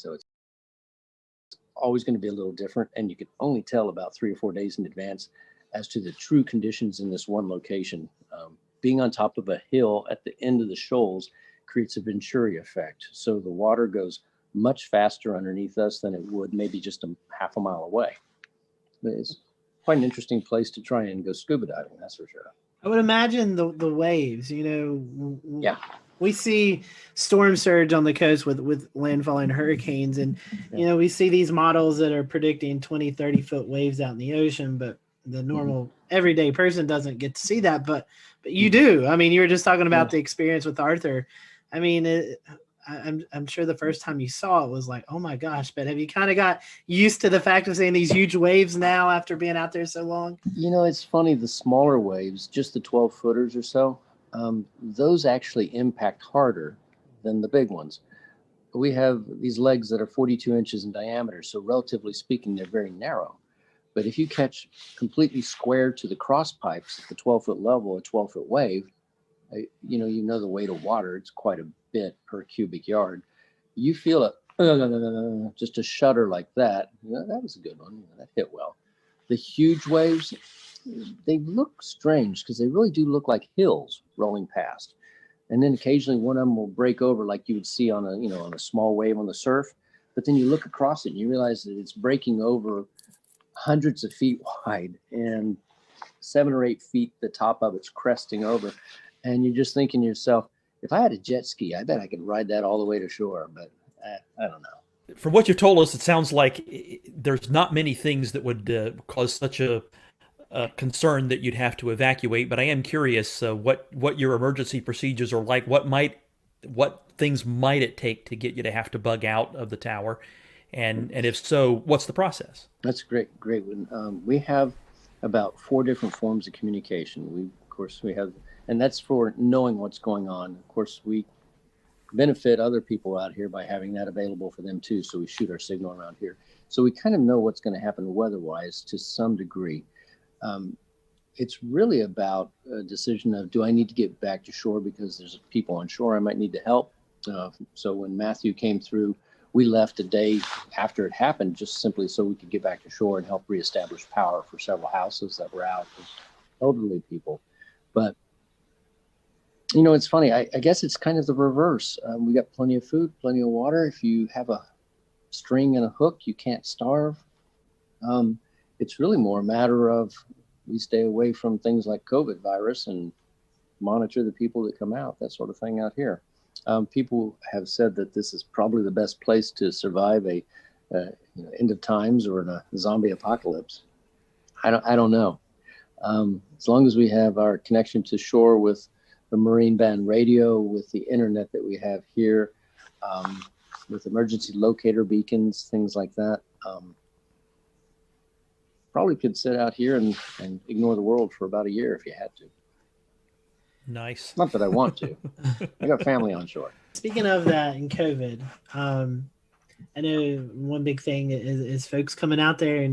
So it's always going to be a little different, and you can only tell about 3 or 4 days in advance as to the true conditions in this one location. Being on top of a hill at the end of the shoals creates a Venturi effect. So the water goes much faster underneath us than it would maybe just a half a mile away. It's quite an interesting place to try and go scuba diving, that's for sure. I would imagine the waves, Yeah. we see storm surge on the coast with landfall and hurricanes. And, we see these models that are predicting 20, 30-foot waves out in the ocean, but the normal everyday person doesn't get to see that. But you do. I mean, you were just talking about the experience with Arthur. I mean, I'm sure the first time you saw it was like, oh my gosh, but have you kind of got used to the fact of seeing these huge waves now after being out there so long? It's funny, the smaller waves, just the 12 footers or so, those actually impact harder than the big ones. We have these legs that are 42 inches in diameter, so relatively speaking, they're very narrow. But if you catch completely square to the cross pipes at the 12-foot level, a 12-foot wave, you know the weight of water, it's quite a bit per cubic yard. You feel it, just a shudder like that. That was a good one. That hit well. The huge waves, they look strange because they really do look like hills rolling past. And then occasionally one of them will break over like you would see on a small wave on the surf. But then you look across it and you realize that it's breaking over hundreds of feet wide and 7 or 8 feet, the top of it's cresting over. And you're just thinking to yourself, if I had a jet ski, I bet I could ride that all the way to shore. But I don't know. From what you've told us, it sounds like there's not many things that would cause such a concern that you'd have to evacuate. But I am curious what your emergency procedures are like. What things might it take to get you to have to bug out of the tower? And if so, what's the process? That's great. We have about 4 different forms of communication. We have, and that's for knowing what's going on. Of course, we benefit other people out here by having that available for them too. So we shoot our signal around here. So we kind of know what's going to happen weather-wise to some degree. It's really about a decision of, do I need to get back to shore because there's people on shore I might need to help? So when Matthew came through, we left a day after it happened, just simply so we could get back to shore and help reestablish power for several houses that were out, elderly people. But, it's funny. I guess it's kind of the reverse. We got plenty of food, plenty of water. If you have a string and a hook, you can't starve. It's really more a matter of, we stay away from things like COVID virus and monitor the people that come out, that sort of thing out here. People have said that this is probably the best place to survive a end of times or in a zombie apocalypse. I don't know. As long as we have our connection to shore with the marine band radio, with the internet that we have here, with emergency locator beacons, things like that, probably could sit out here and ignore the world for about a year if you had to. Nice. Not that I want to. I got family on shore. Speaking of that and COVID, I know one big thing is folks coming out there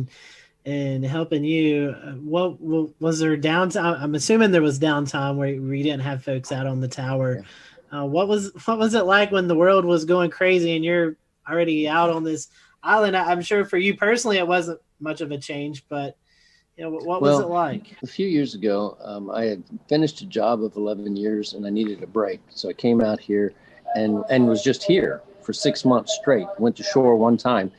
and helping you. What was there downtime? I'm assuming there was downtime where you didn't have folks out on the tower. Yeah. What was it like when the world was going crazy and you're already out on this island? I'm sure for you personally it wasn't much of a change, but what was it like? A few years ago, I had finished a job of 11 years and I needed a break. So I came out here and was just here for 6 months straight. Went to shore one time.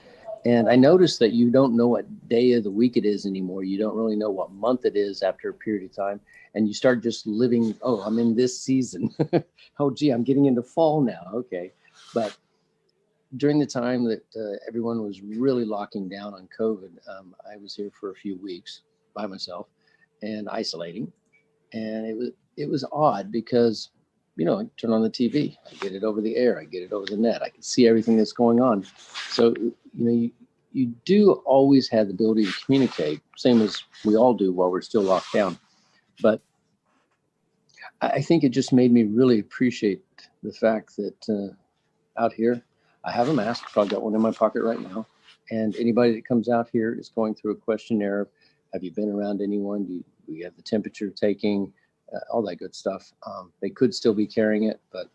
And I noticed that you don't know what day of the week it is anymore. You don't really know what month it is after a period of time. And you start just living, I'm in this season. Oh, gee, I'm getting into fall now. Okay. But during the time that everyone was really locking down on COVID, I was here for a few weeks by myself and isolating. And it was odd because, I turn on the TV, I get it over the air, I get it over the net, I can see everything that's going on. So, you do always have the ability to communicate, same as we all do while we're still locked down. But I think it just made me really appreciate the fact that out here, I have a mask. I've got one in my pocket right now. And anybody that comes out here is going through a questionnaire. Have you been around anyone? Do you have the temperature taking? All that good stuff. They could still be carrying it, but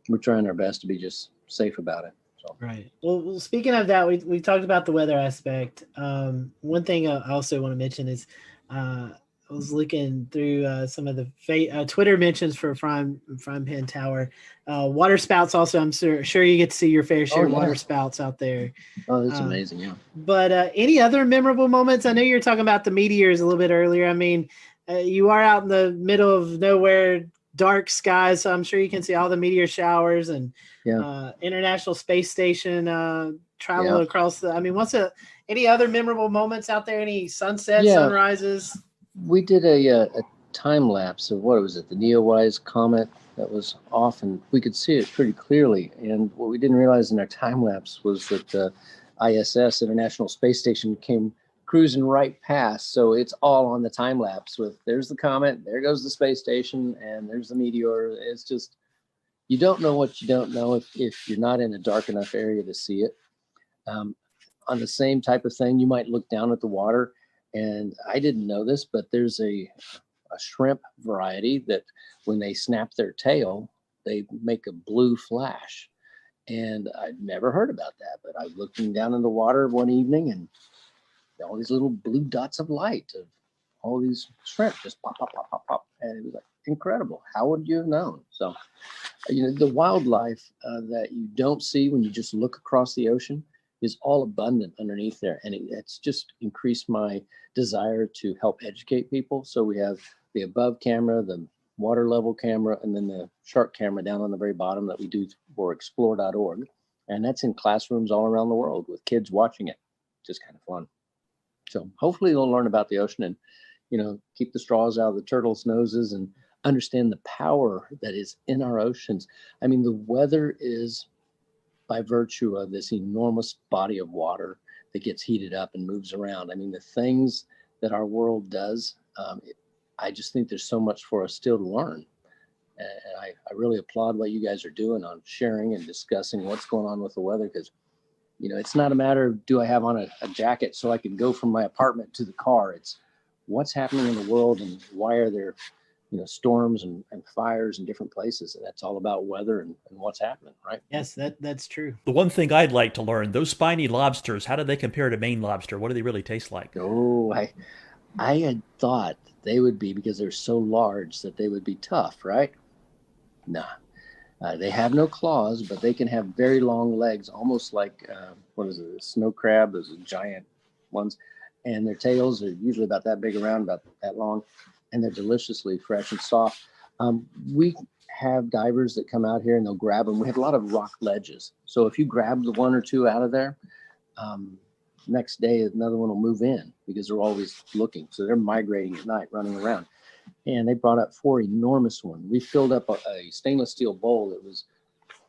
we're trying our best to be just safe about it. So. Right. Well, speaking of that, we talked about the weather aspect. One thing I also want to mention is I was looking through some of the Twitter mentions for Frying Pan Tower. Water spouts also, I'm sure you get to see your fair share of water spouts out there. Oh, that's amazing, yeah. But any other memorable moments? I know you were talking about the meteors a little bit earlier. I mean, you are out in the middle of nowhere, dark skies, so I'm sure you can see all the meteor showers and International Space Station travel across I mean, any other memorable moments out there? Any sunsets, sunrises? We did a time lapse of what was it, the Neowise comet that was off, and we could see it pretty clearly. And what we didn't realize in our time lapse was that the ISS, International Space Station, came cruising right past. So it's all on the time lapse with there's the comet, there goes the space station, and there's the meteor. It's just, you don't know what you don't know if you're not in a dark enough area to see it. On the same type of thing, you might look down at the water, and I didn't know this, but there's a shrimp variety that when they snap their tail, they make a blue flash. And I'd never heard about that, but I was looking down in the water one evening and all these little blue dots of light of all these shrimp just pop, pop, pop, pop, pop. And it was like incredible. How would you have known? So, the wildlife that you don't see when you just look across the ocean is all abundant underneath there. And it's just increased my desire to help educate people. So we have the above camera, the water level camera, and then the shark camera down on the very bottom that we do for explore.org. And that's in classrooms all around the world with kids watching it. Just kind of fun. So hopefully they'll learn about the ocean and, keep the straws out of the turtles' noses and understand the power that is in our oceans. I mean, the weather is by virtue of this enormous body of water that gets heated up and moves around. I mean, the things that our world does, I just think there's so much for us still to learn. And I really applaud what you guys are doing on sharing and discussing what's going on with the weather, because, it's not a matter of do I have on a jacket so I can go from my apartment to the car. It's what's happening in the world and why are there storms and fires in different places. And that's all about weather and what's happening, right? Yes, that's true. The one thing I'd like to learn, those spiny lobsters, how do they compare to Maine lobster? What do they really taste like? Oh, I had thought they would be, because they're so large, that they would be tough, right? Nah. They have no claws, but they can have very long legs, almost like, what is it, a snow crab, those giant ones. And their tails are usually about that big around, about that long, and they're deliciously fresh and soft. We have divers that come out here and they'll grab them. We have a lot of rock ledges. So if you grab the one or two out of there, next day another one will move in because they're always looking. So they're migrating at night, running around. And they brought up 4 enormous ones. We filled up a stainless steel bowl that was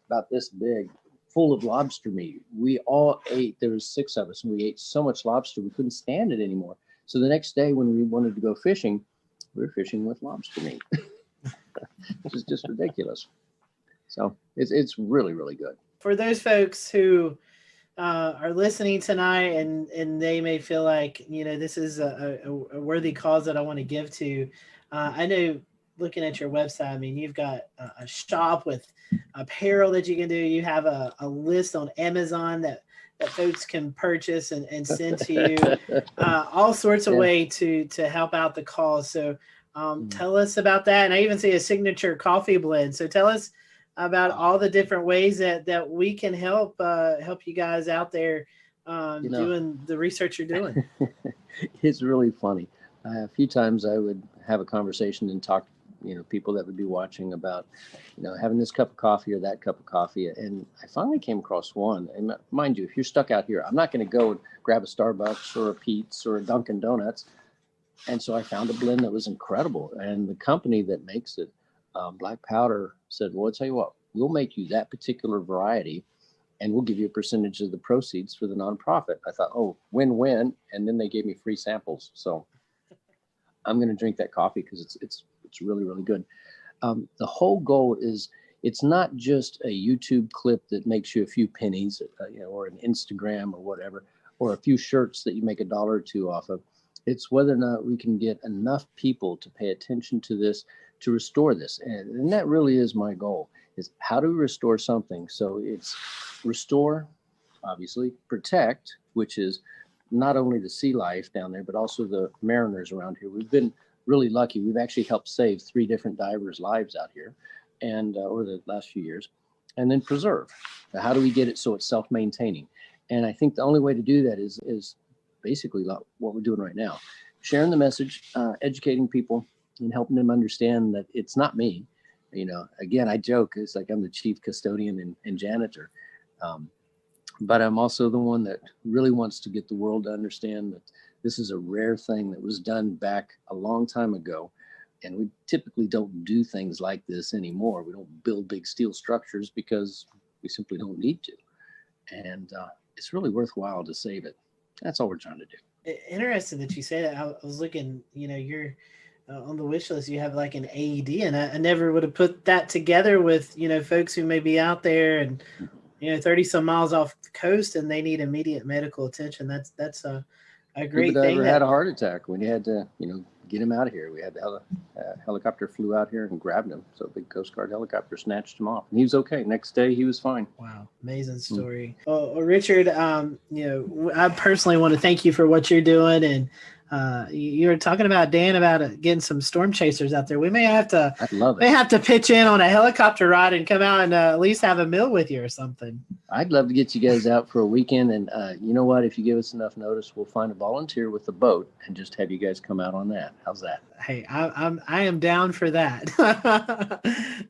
about this big, full of lobster meat. We all ate. There was 6 of us, and we ate so much lobster we couldn't stand it anymore. So the next day when we wanted to go fishing, we were fishing with lobster meat, which is just ridiculous. So it's really, really good. For those folks who are listening tonight and they may feel like, this is a worthy cause that I want to give to, I know looking at your website, I mean, you've got a shop with apparel that you can do. You have a list on Amazon that folks can purchase and send to you, all sorts of way to help out the cause. So tell us about that. And I even see a signature coffee blend. So tell us about all the different ways that we can help you guys out there doing the research you're doing. It's really funny. A few times I would have a conversation and talk people that would be watching about having this cup of coffee or that cup of coffee, and I finally came across one. And mind you, if you're stuck out here, I'm not going to go and grab a Starbucks or a Pete's or a Dunkin' Donuts. And so I found a blend that was incredible, and the company that makes it, Black Powder, said, well, I'll tell you what, we'll make you that particular variety and we'll give you a percentage of the proceeds for the nonprofit. I thought, oh, win-win. And then they gave me free samples. So I'm going to drink that coffee because it's really, really good. The whole goal is, it's not just a YouTube clip that makes you a few pennies, or an Instagram or whatever, or a few shirts that you make $1 or $2 off of. It's whether or not we can get enough people to pay attention to this, to restore this. And that really is my goal. is how do we restore something? So it's restore, obviously, protect, which is not only the sea life down there, but also the mariners around here. We've been really lucky. We've actually helped save 3 different divers' lives out here and over the last few years. And then preserve. Now, how do we get it so it's self-maintaining? And I think the only way to do that is basically what we're doing right now. Sharing the message, educating people, and helping them understand that it's not me. You know, again, I joke, it's like I'm the chief custodian and janitor. But I'm also the one that really wants to get the world to understand that this is a rare thing that was done back a long time ago. And we typically don't do things like this anymore. We don't build big steel structures because we simply don't need to. And it's really worthwhile to save it. That's all we're trying to do. Interesting that you say that. I was looking, you're on the wish list, you have like an AED, and I never would have put that together with, folks who may be out there and, 30 some miles off the coast and they need immediate medical attention. That's a great thing. Scuba had a heart attack when you had to, get him out of here. We had the helicopter flew out here and grabbed him. So a big Coast Guard helicopter snatched him off, and he was okay. Next day, he was fine. Wow, amazing story. Well, Richard, I personally want to thank you for what you're doing, and you were talking about Dan about getting some storm chasers out there. We may have to. I'd love it. May have to pitch in on a helicopter ride and come out and at least have a meal with you or something. I'd love to get you guys out for a weekend, and you know what? If you give us enough notice, we'll find a volunteer with a boat and just have you guys come out on that. How's that? Hey, I am down for that.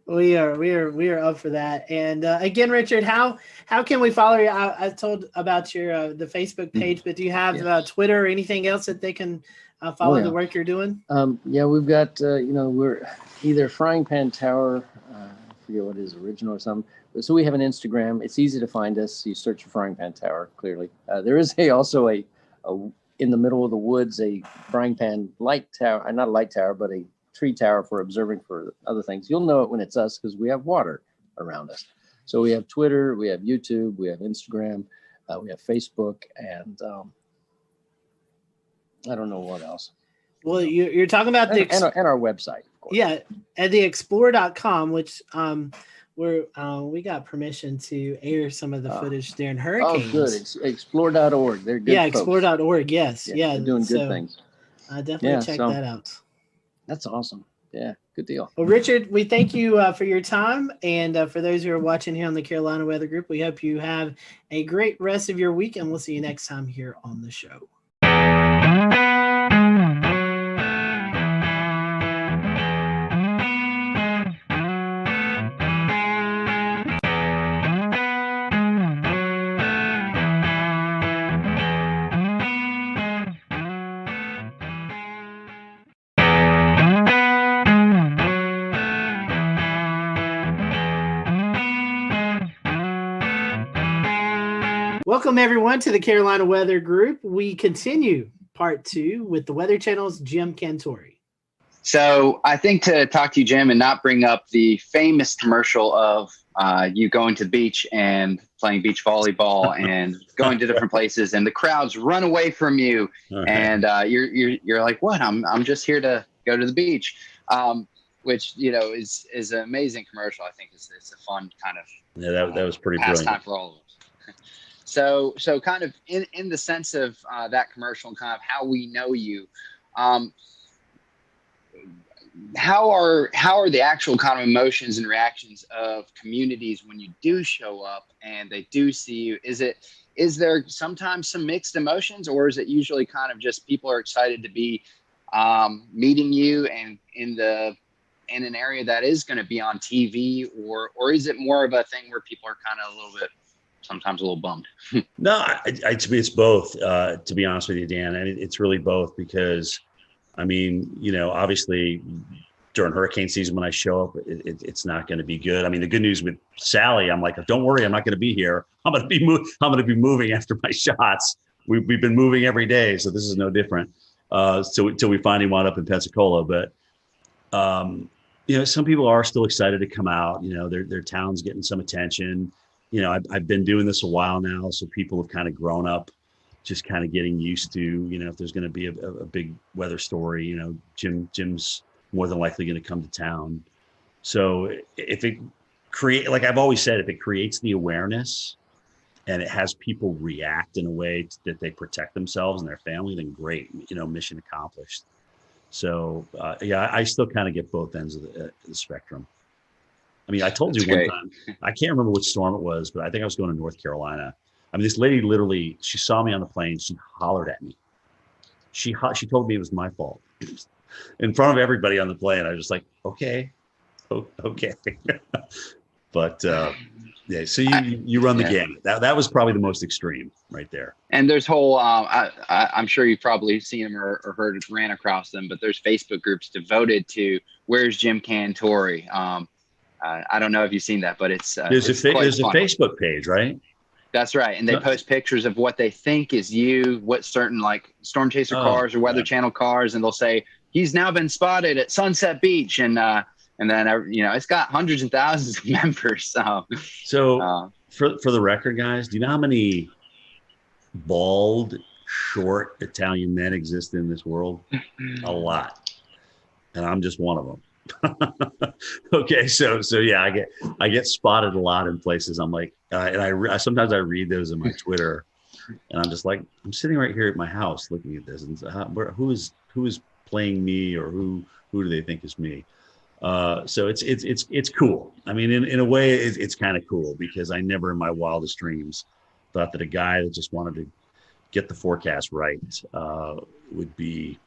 we are up for that. And again, Richard, how can we follow you? I told about your the Facebook page, but do you have Twitter or anything else that they can follow the work you're doing? Yeah, we've got we're either Frying Pan Tower. I forget what his original or something. So we have an Instagram. It's easy to find us. You search for Frying Pan Tower, clearly. There is also a in the middle of the woods, a frying pan light tower, not a light tower, but a tree tower for observing for other things. You'll know it when it's us because we have water around us. So we have Twitter, we have YouTube, we have Instagram, we have Facebook, and I don't know what else. Well, you're talking about and our website, of course. Yeah, at the explore.com, which we got permission to air some of the footage during hurricanes. Oh, good. Explore.org. They're good. Yeah, folks. explore.org. Yes. Yeah. They're doing good things. Definitely check that out. That's awesome. Yeah. Good deal. Well, Richard, we thank you for your time. And for those who are watching here on the Carolina Weather Group, we hope you have a great rest of your week, and we'll see you next time here on the show. Welcome, everyone, to the Carolina Weather Group. We continue part 2 with the Weather Channel's Jim Cantori. So I think to talk to you, Jim, and not bring up the famous commercial of you going to the beach and playing beach volleyball and going to different places and the crowds run away from you. Right. And you're like, what? I'm just here to go to the beach, which, is an amazing commercial. I think it's a fun kind of that was pretty pastime brilliant for all of us. So kind of in the sense of that commercial and kind of how we know you, how are the actual kind of emotions and reactions of communities when you do show up and they do see you? Is there sometimes some mixed emotions, or is it usually kind of just people are excited to be meeting you and in an area that is going to be on TV, or is it more of a thing where people are kind of sometimes a little bummed? No, to me, it's both, to be honest with you, Dan. And it's really both because, obviously during hurricane season, when I show up, it's not going to be good. I mean, the good news with Sally, I'm like, don't worry, I'm not going to be here. I'm going to be moving after my shots. We've been moving every day, so this is no different. Till we finally wound up in Pensacola. But, some people are still excited to come out. Their town's getting some attention. I've been doing this a while now, so people have kind of grown up, just kind of getting used to, if there's going to be a big weather story, Jim's more than likely going to come to town. So if it like I've always said, if it creates the awareness and it has people react in a way that they protect themselves and their family, then great, mission accomplished. So yeah, I still kind of get both ends of the spectrum. I mean, I told you one time, I can't remember which storm it was, but I think I was going to North Carolina. I mean, this lady literally, she saw me on the plane. She hollered at me. She told me it was my fault in front of everybody on the plane. I was just like, okay. But yeah, so you run the gamut. That was probably the most extreme right there. And there's whole, I'm sure you've probably seen them or heard, ran across them, but there's Facebook groups devoted to where's Jim Cantori. I don't know if you've seen that, but there's a Facebook page, right? That's right. And they post pictures of what they think is you, what certain like storm chaser cars or weather channel cars. And they'll say, he's now been spotted at Sunset Beach. And then, it's got hundreds and thousands of members. So for the record, guys, do you know how many bald, short Italian men exist in this world? A lot. And I'm just one of them. Okay, so yeah, I get spotted a lot in places. I'm like, and I sometimes I read those in my Twitter, and I'm just like, I'm sitting right here at my house looking at this, and who is playing me, or who do they think is me? So it's cool. I mean, in a way, it's kind of cool, because I never in my wildest dreams thought that a guy that just wanted to get the forecast right would be,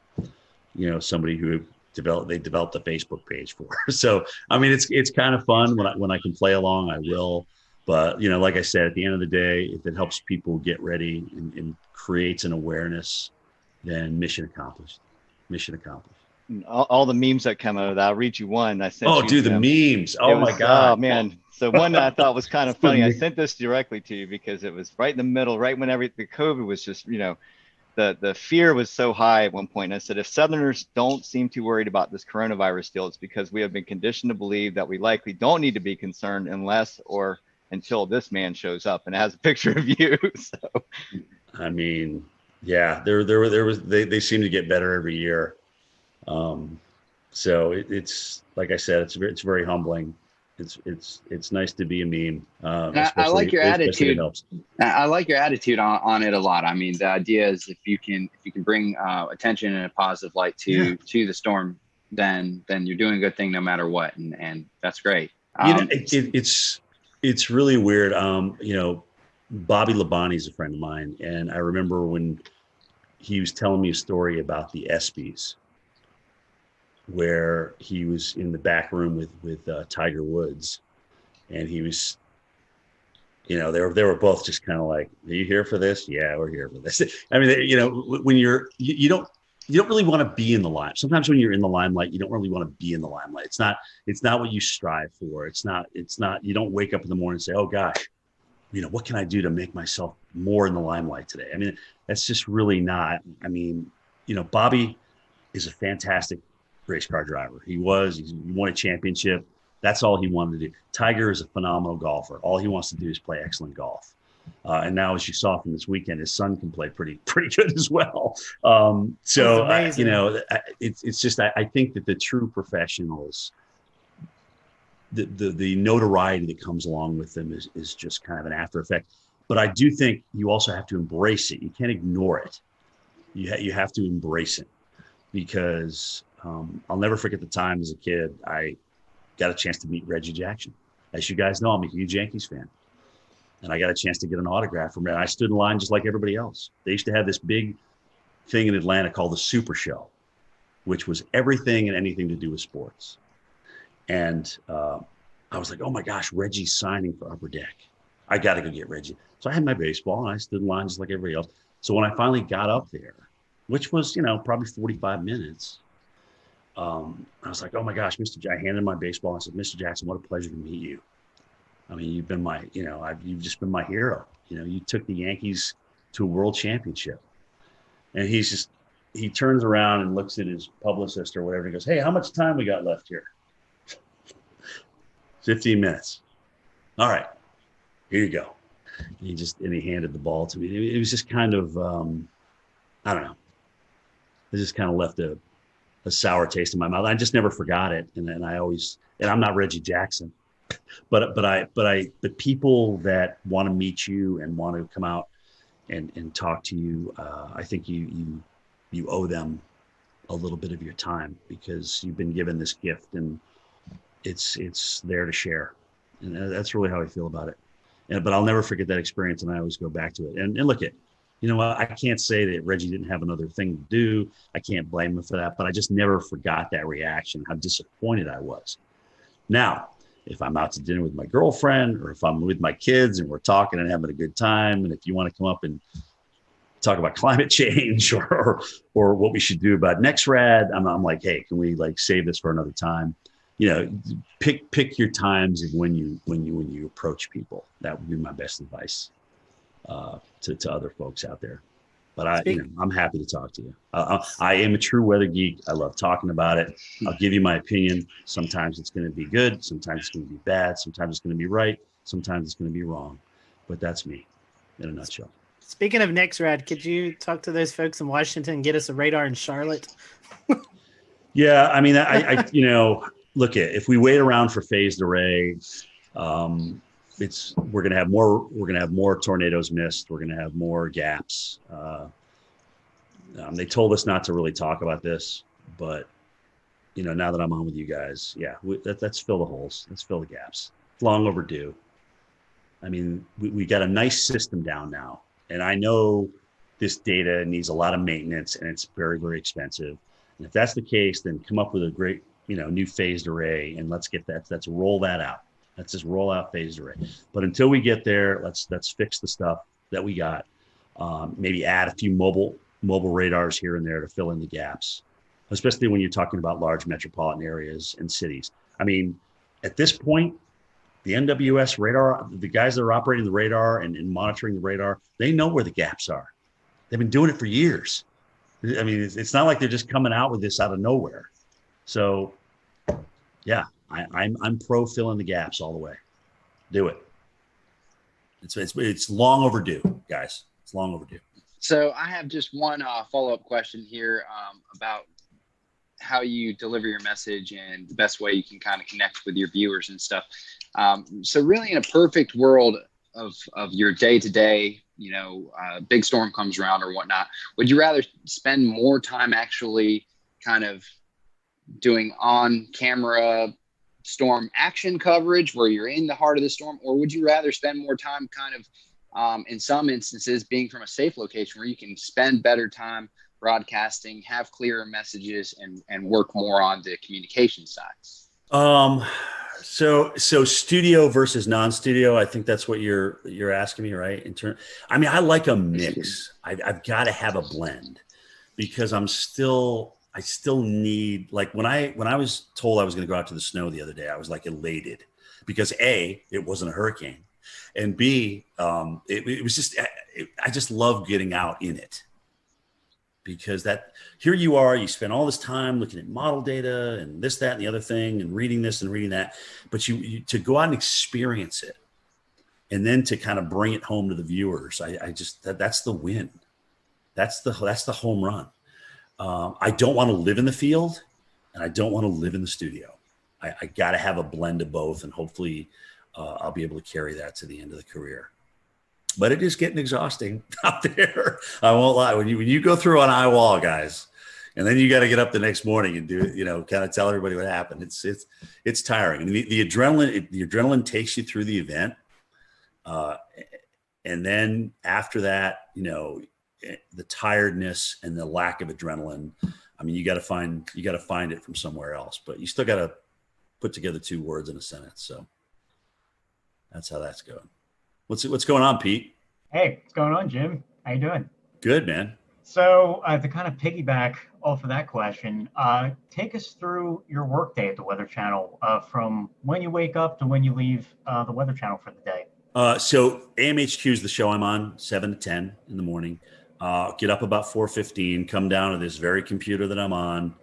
somebody who developed a Facebook page for. So, I mean, it's kind of fun when I can play along, I will. But, like I said, at the end of the day, if it helps people get ready and creates an awareness, then mission accomplished. Mission accomplished. All the memes that come out of that. I'll read you one. I sent. Oh, dude, the memes. Oh my God. Oh man. So one that I thought was kind of funny. I sent this directly to you because it was right in the middle, right when the COVID was just, the fear was so high at one point. And I said, if Southerners don't seem too worried about this coronavirus deal, it's because we have been conditioned to believe that we likely don't need to be concerned unless or until this man shows up. And it has a picture of you. So, I mean, yeah, they seem to get better every year. So it's like I said, it's very humbling. It's nice to be a meme. I like your attitude. I like your attitude on it a lot. I mean, the idea is if you can bring attention in a positive light to the storm, then you're doing a good thing no matter what, and that's great. It's really weird. Bobby Labonte is a friend of mine, and I remember when he was telling me a story about the ESPYs, where he was in the back room with Tiger Woods, and he was, they were both just kind of like, "Are you here for this?" "Yeah, we're here for this." I mean, when you don't really want to be in the limelight. Sometimes when you're in the limelight, you don't really want to be in the limelight. It's not what you strive for. It's not, you don't wake up in the morning and say, "Oh gosh, what can I do to make myself more in the limelight today?" I mean, that's just really not. I mean, Bobby is a fantastic race car driver. He won a championship. That's all he wanted to do. Tiger is a phenomenal golfer. All he wants to do is play excellent golf. And now, as you saw from this weekend, his son can play pretty good as well. So, it's just, I think that the true professionals, the notoriety that comes along with them is just kind of an after effect. But I do think you also have to embrace it. You can't ignore it. You have to embrace it, because I'll never forget the time as a kid I got a chance to meet Reggie Jackson. As you guys know, I'm a huge Yankees fan. And I got a chance to get an autograph from him. I stood in line just like everybody else. They used to have this big thing in Atlanta called the Super Show, which was everything and anything to do with sports. And I was like, oh my gosh, Reggie's signing for Upper Deck. I got to go get Reggie. So I had my baseball and I stood in line just like everybody else. So when I finally got up there, which was, probably 45 minutes, I was like, oh my gosh, I handed my baseball and I said, "Mr. Jackson, what a pleasure to meet you. I mean, you've been you've just been my hero. You took the Yankees to a world championship." And he turns around and looks at his publicist or whatever. And he goes, "Hey, how much time we got left here?" 15 minutes. "All right, here you go." And he handed the ball to me. It was just kind of, I don't know. It just kind of left a sour taste in my mouth. I just never forgot it. And I'm not Reggie Jackson. but people that want to meet you and want to come out and talk to you, I think you owe them a little bit of your time, because you've been given this gift and it's there to share. And that's really how I feel about it. But I'll never forget that experience, and I always go back to it. And look at, you know what? I can't say that Reggie didn't have another thing to do. I can't blame him for that, but I just never forgot that reaction, how disappointed I was. Now, if I'm out to dinner with my girlfriend, or if I'm with my kids and we're talking and having a good time, and if you want to come up and talk about climate change or what we should do about NextRad, I'm like, hey, can we like save this for another time? You know, pick your times of when you approach people. That would be my best advice to other folks out there. But I'm happy to talk to you. I am a true weather geek. I love talking about it. I'll give you my opinion. Sometimes it's going to be good. Sometimes it's going to be bad. Sometimes it's going to be right. Sometimes it's going to be wrong. But that's me in a nutshell. Speaking of NextRad, could you talk to those folks in Washington and get us a radar in Charlotte? Yeah, I mean, I look at, if we wait around for phased array, we're gonna have more tornadoes missed. We're gonna have more gaps. They told us not to really talk about this, but now that I'm on with you guys, yeah, let's fill the holes. Let's fill the gaps. It's long overdue. I mean, we got a nice system down now, and I know this data needs a lot of maintenance, and it's very, very expensive. And if that's the case, then come up with a great, new phased array, and let's roll that out. Let's just roll out phased array. But until we get there, let's fix the stuff that we got. Maybe add a few mobile radars here and there to fill in the gaps, especially when you're talking about large metropolitan areas and cities. I mean, at this point, the NWS radar, the guys that are operating the radar and monitoring the radar, they know where the gaps are. They've been doing it for years. I mean, it's not like they're just coming out with this out of nowhere. So, yeah, I'm pro filling the gaps all the way. Do it. It's long overdue, guys. It's long overdue. So I have just one follow-up question here about how you deliver your message and the best way you can kind of connect with your viewers and stuff. So really, in a perfect world of your day-to-day, big storm comes around or whatnot, would you rather spend more time actually kind of doing on-camera storm action coverage where you're in the heart of the storm, or would you rather spend more time kind of in some instances being from a safe location where you can spend better time broadcasting, have clearer messages, and work more on the communication side? So studio versus non-studio, I think that's what you're asking me, right? I mean, I like a mix. I've got to have a blend, because I still need, like when I was told I was going to go out to the snow the other day, I was like elated, because A, it wasn't a hurricane, and B, it was just, I just love getting out in it, because here you are, you spend all this time looking at model data and this, that, and the other thing, and reading this and reading that, but you to go out and experience it, and then to kind of bring it home to the viewers, that's the win. That's the home run. I don't want to live in the field, and I don't want to live in the studio. I got to have a blend of both, and hopefully I'll be able to carry that to the end of the career. But it is getting exhausting out there. I won't lie. When you go through an eye wall, guys, and then you got to get up the next morning and do it, kind of tell everybody what happened. It's tiring. I mean, the adrenaline takes you through the event, and then after that, the tiredness and the lack of adrenaline. I mean, you got to find it from somewhere else. But you still got to put together two words in a sentence. So that's how that's going. What's going on, Pete? Hey, what's going on, Jim? How you doing? Good, man. So to kind of piggyback off of that question, take us through your workday at the Weather Channel, from when you wake up to when you leave the Weather Channel for the day. So AMHQ is the show I'm on, 7 to 10 in the morning. Get up about 4:15, come down to this very computer that I'm on,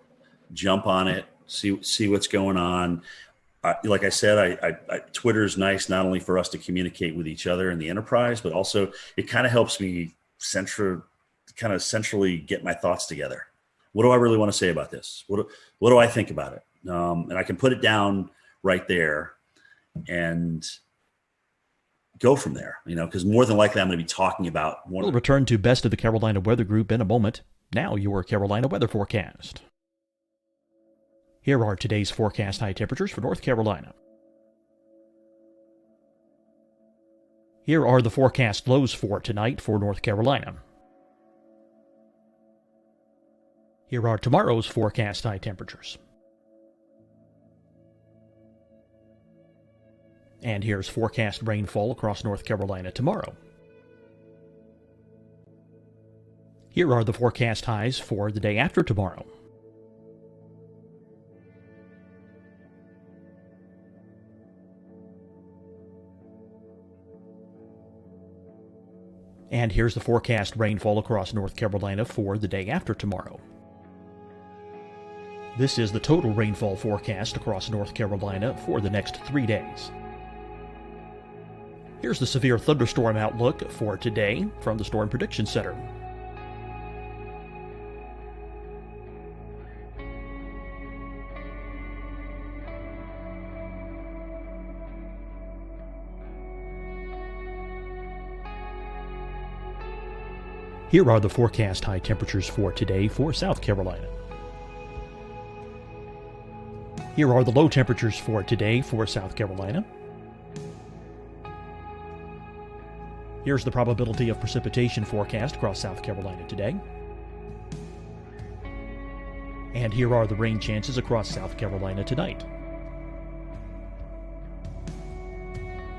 jump on it, see what's going on. Like I said, Twitter's nice, not only for us to communicate with each other in the enterprise, but also it kind of helps me centrally get my thoughts together. What do I really want to say about this? What do I think about it? And I can put it down right there. and go from there, because more than likely I'm going to be talking about one. We'll return to Best of the Carolina Weather Group in a moment. Now your Carolina weather forecast. Here are today's forecast high temperatures for North Carolina. Here are the forecast lows for tonight for North Carolina. Here are tomorrow's forecast high temperatures. And here's forecast rainfall across North Carolina tomorrow. Here are the forecast highs for the day after tomorrow. And here's the forecast rainfall across North Carolina for the day after tomorrow. This is the total rainfall forecast across North Carolina for the next 3 days. Here's the severe thunderstorm outlook for today from the Storm Prediction Center. Here are the forecast high temperatures for today for South Carolina. Here are the low temperatures for today for South Carolina. Here's the probability of precipitation forecast across South Carolina today. And here are the rain chances across South Carolina tonight.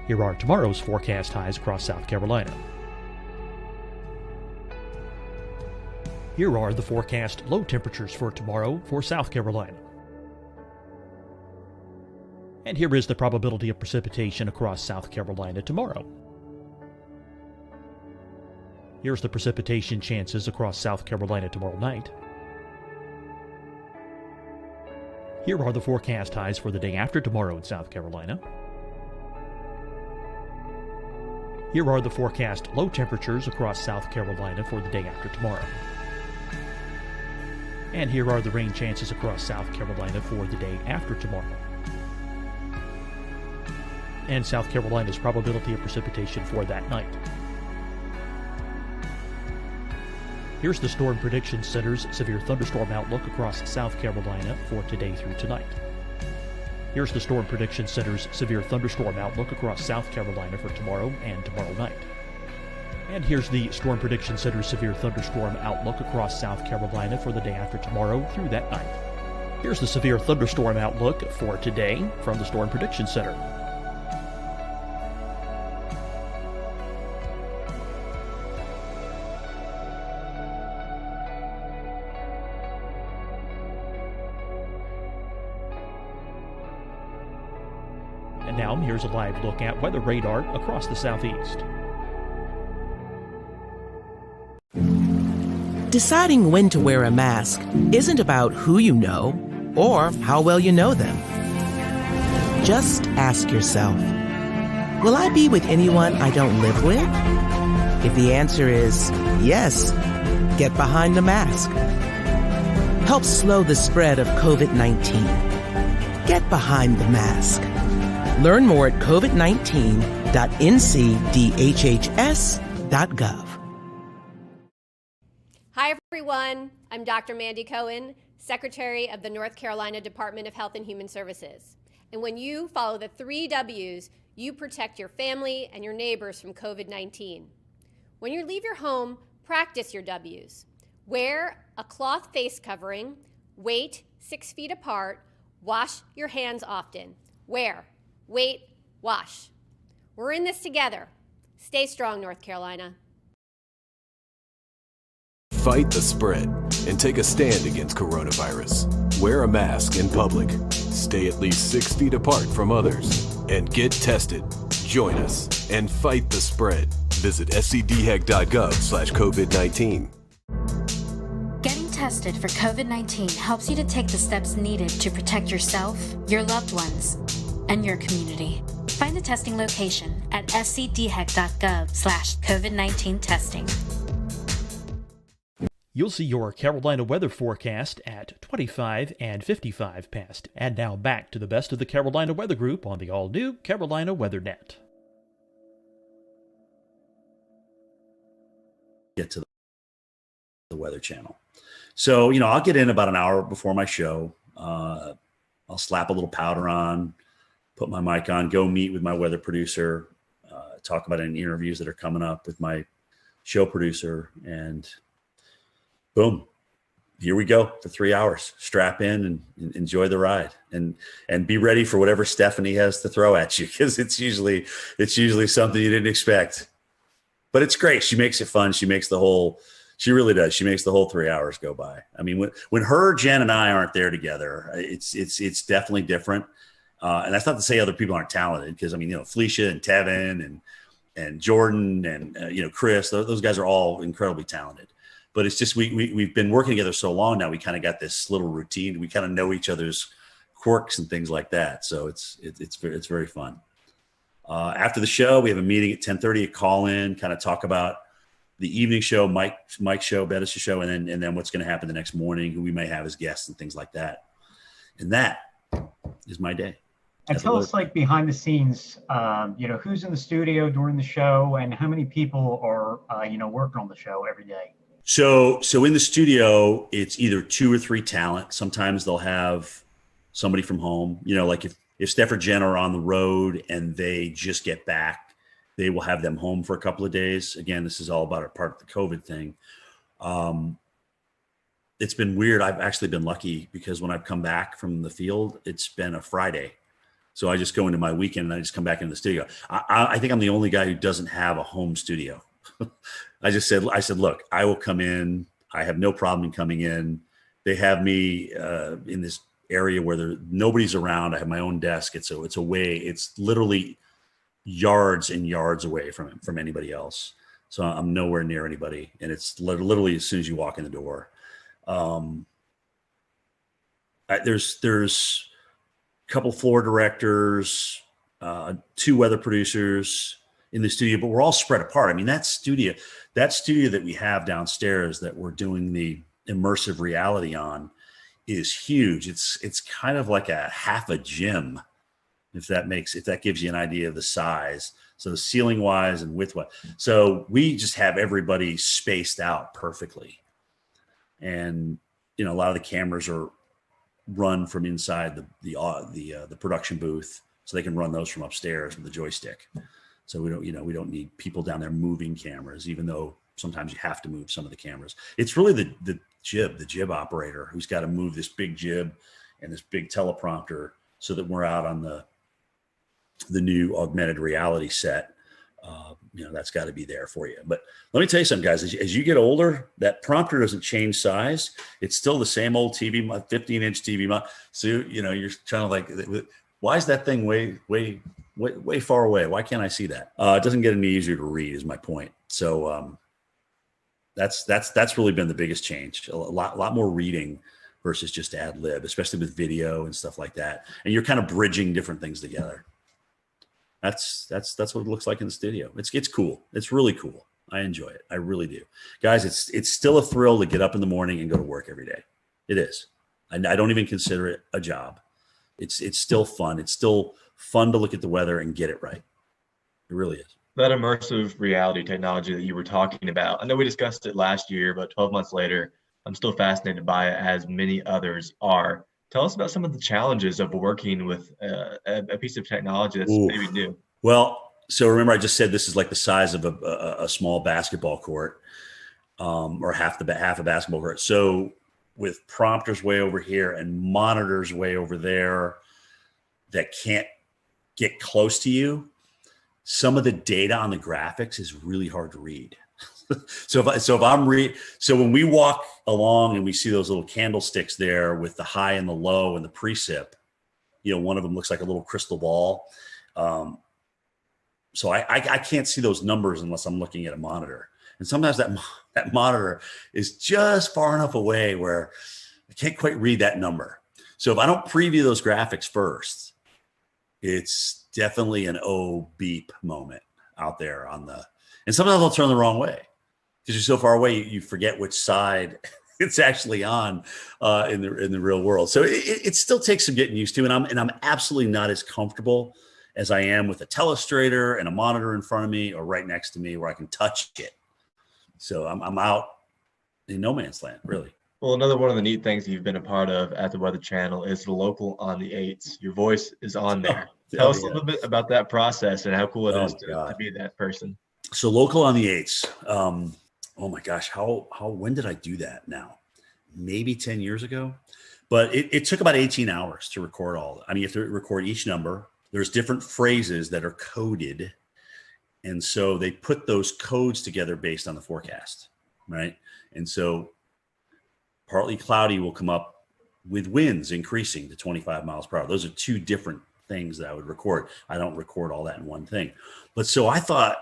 Here are tomorrow's forecast highs across South Carolina. Here are the forecast low temperatures for tomorrow for South Carolina. And here is the probability of precipitation across South Carolina tomorrow. Here's the precipitation chances across South Carolina tomorrow night. Here are the forecast highs for the day after tomorrow in South Carolina. Here are the forecast low temperatures across South Carolina for the day after tomorrow. And here are the rain chances across South Carolina for the day after tomorrow. And South Carolina's probability of precipitation for that night. Here's the Storm Prediction Center's severe thunderstorm outlook across South Carolina for today through tonight. Here's the Storm Prediction Center's severe thunderstorm outlook across South Carolina for tomorrow and tomorrow night. And here's the Storm Prediction Center's severe thunderstorm outlook across South Carolina for the day after tomorrow through that night. Here's the severe thunderstorm outlook for today from the Storm Prediction Center. And now here's a live look at weather radar across the southeast. Deciding when to wear a mask isn't about who you know or how well you know them. Just ask yourself, will I be with anyone I don't live with? If the answer is yes, get behind the mask. Help slow the spread of COVID-19. Get behind the mask. Learn more at covid19.ncdhhs.gov. Hi, everyone. I'm Dr. Mandy Cohen, Secretary of the North Carolina Department of Health and Human Services. And when you follow the 3 W's, you protect your family and your neighbors from COVID-19. When you leave your home, practice your W's. Wear a cloth face covering, wait 6 feet apart, wash your hands often. Wear, wait, wash. We're in this together. Stay strong, North Carolina. Fight the spread and take a stand against coronavirus. Wear a mask in public. Stay at least 6 feet apart from others. And get tested. Join us and fight the spread. Visit scdhec.gov/COVID-19. Getting tested for COVID-19 helps you to take the steps needed to protect yourself, your loved ones, and your community. Find the testing location at scdhec.gov/COVID-19 testing. You'll see your Carolina weather forecast at 25 and 55 past. And now back to the best of the Carolina Weather Group on the all-new Carolina WeatherNet. Get to the Weather Channel. So, I'll get in about an hour before my show. I'll slap a little powder on, put my mic on, go meet with my weather producer, talk about any interviews that are coming up with my show producer, and boom, here we go for 3 hours. Strap in and enjoy the ride, and be ready for whatever Stephanie has to throw at you, because it's usually something you didn't expect. But it's great. She makes it fun. She really does. She makes the whole 3 hours go by. I mean, when her, Jen, and I aren't there together, it's definitely different. And that's not to say other people aren't talented, because Felicia and Tevin and Jordan and Chris, those guys are all incredibly talented. But it's just we've been working together so long now. We kind of got this little routine. We kind of know each other's quirks and things like that. So it's very fun. After the show, we have a meeting at 10:30. A call in, kind of talk about the evening show, Mike's show, Bettis' show, and then what's going to happen the next morning, who we may have as guests and things like that. And that is my day. And tell us, like, behind the scenes, who's in the studio during the show, and how many people are, working on the show every day? So in the studio, it's either 2 or 3 talent. Sometimes they'll have somebody from home. Like if Steph or Jen are on the road and they just get back, they will have them home for a couple of days. Again, this is all about a part of the COVID thing. It's been weird. I've actually been lucky, because when I've come back from the field, it's been a Friday. So I just go into my weekend and I just come back into the studio. I think I'm the only guy who doesn't have a home studio. I said, look, I will come in. I have no problem in coming in. They have me in this area where nobody's around. I have my own desk. It's literally yards and yards away from anybody else. So I'm nowhere near anybody. And it's literally as soon as you walk in the door. There's a couple floor directors, 2 weather producers in the studio, but we're all spread apart. I mean, that studio that we have downstairs that we're doing the immersive reality on is huge. It's kind of like a half a gym, if that gives you an idea of the size. So ceiling wise and width wise. So we just have everybody spaced out perfectly. And, a lot of the cameras are run from inside the production booth, so they can run those from upstairs with the joystick. So we don't need people down there moving cameras, even though sometimes you have to move some of the cameras. It's really the jib operator who's got to move this big jib and this big teleprompter so that we're out on the new augmented reality set. That's got to be there for you. But let me tell you something, guys. As you get older, that prompter doesn't change size. It's still the same old TV, 15-inch TV. So you're trying to, like, why is that thing way far away? Why can't I see that? It doesn't get any easier to read, is my point. So that's really been the biggest change. A lot more reading versus just ad lib, especially with video and stuff like that. And you're kind of bridging different things together. That's what it looks like in the studio. It's cool. It's really cool. I enjoy it. I really do. Guys, it's still a thrill to get up in the morning and go to work every day. It is. I don't even consider it a job. It's still fun. It's still fun to look at the weather and get it right. It really is. That immersive reality technology that you were talking about, I know we discussed it last year, but 12 months later, I'm still fascinated by it, as many others are. Tell us about some of the challenges of working with a piece of technology that's maybe new. Well, so remember, I just said this is like the size of a small basketball court, or half a basketball court. So with prompters way over here and monitors way over there that can't get close to you, some of the data on the graphics is really hard to read. So when we walk along and we see those little candlesticks there with the high and the low and the precip, one of them looks like a little crystal ball. So I can't see those numbers unless I'm looking at a monitor. And sometimes that monitor is just far enough away where I can't quite read that number. So if I don't preview those graphics first, it's definitely an beep moment out there and sometimes I'll turn the wrong way. you're so far away, you forget which side it's actually on in the real world. So it still takes some getting used to, and I'm absolutely not as comfortable as I am with a telestrator and a monitor in front of me or right next to me where I can touch it. So I'm out in no man's land, really. Well, another one of the neat things you've been a part of at the Weather Channel is the local on the 8s. Your voice is on there. Tell us a little bit about that process and how cool it is to be that person. So local on the 8s. Oh my gosh, when did I do that now? Maybe 10 years ago. But it took about 18 hours to record all. I mean, you have to record each number. There's different phrases that are coded. And so they put those codes together based on the forecast, right? And so partly cloudy will come up with winds increasing to 25 miles per hour. Those are two different things that I would record. I don't record all that in one thing. But so I thought,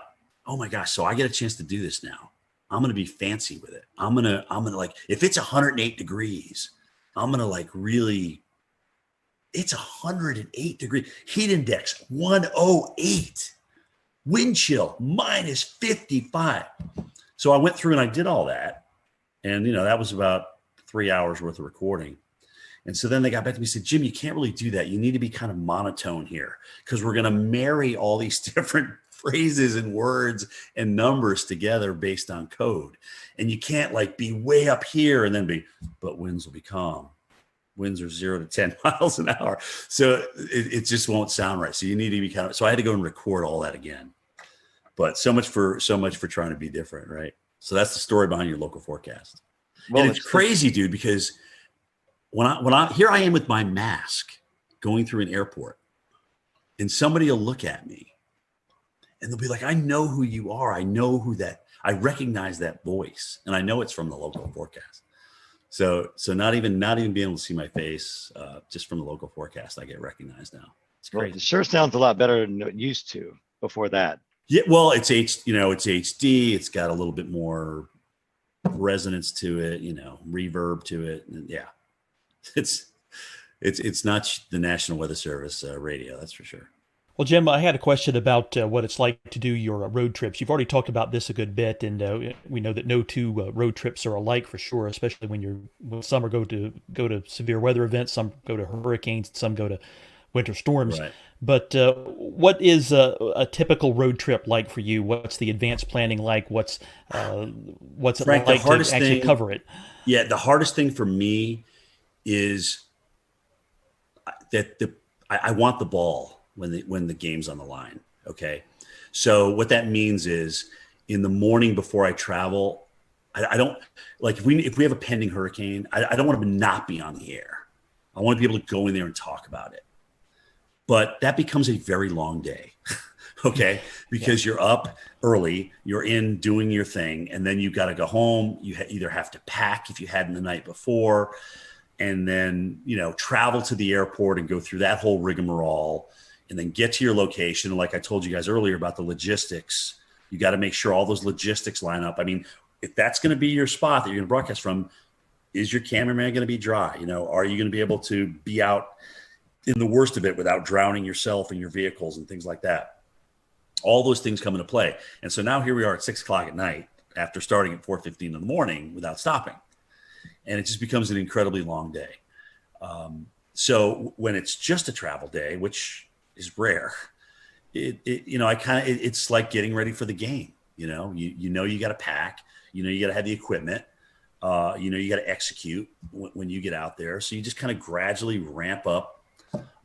oh my gosh, so I get a chance to do this now. I'm going to be fancy with it. I'm going to like, if it's 108 degrees, I'm going to like really, it's 108 degrees, heat index 108, wind chill minus 55. So I went through and I did all that. And, that was about 3 hours worth of recording. And so then they got back to me and said, Jim, you can't really do that. You need to be kind of monotone here because we're going to marry all these different phrases and words and numbers together based on code. And you can't like be way up here and then but winds will be calm. Winds are 0 to 10 miles an hour. So it just won't sound right. So you need to be so I had to go and record all that again. But so much for trying to be different, right? So that's the story behind your local forecast. Well, and it's crazy, dude, because here I am with my mask going through an airport and somebody will look at me and they'll be like, I know who you are. I know I recognize that voice and I know it's from the local forecast. So not even being able to see my face, just from the local forecast, I get recognized now. It's crazy. Well, it sure sounds a lot better than it used to before that. Yeah. Well, it's HD. It's got a little bit more resonance to it, reverb to it. And yeah, it's not the National Weather Service radio. That's for sure. Well, Jim, I had a question about what it's like to do your road trips. You've already talked about this a good bit, and we know that no two road trips are alike for sure, especially when some go to severe weather events, some go to hurricanes, some go to winter storms. Right. But what is a typical road trip like for you? What's the advanced planning like? What's it Frank, like to actually cover it? Yeah, the hardest thing for me is that I want the ball when the game's on the line. Okay. So what that means is in the morning before I travel, I don't like if we have a pending hurricane, I don't want to not be on the air. I want to be able to go in there and talk about it. But that becomes a very long day. Okay. Because you're up early, you're in doing your thing, and then you got to go home. You either have to pack if you hadn't the night before, and then, travel to the airport and go through that whole rigmarole, and then get to your location. Like I told you guys earlier about the logistics, you got to make sure all those logistics line up. I mean, if that's going to be your spot that you're going to broadcast from, is your cameraman going to be dry? Are you going to be able to be out in the worst of it without drowning yourself and your vehicles and things like that? All those things come into play. And so now here we are at 6 o'clock at night after starting at 4:15 in the morning without stopping. And it just becomes an incredibly long day. So when it's just a travel day, which is rare, it's like getting ready for the game. You got to pack, you got to have the equipment, you got to execute when you get out there. So you just kind of gradually ramp up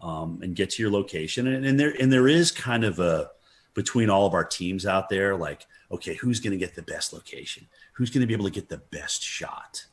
and get to your location. And there is kind of between all of our teams out there, like, okay, who's going to get the best location? Who's going to be able to get the best shot?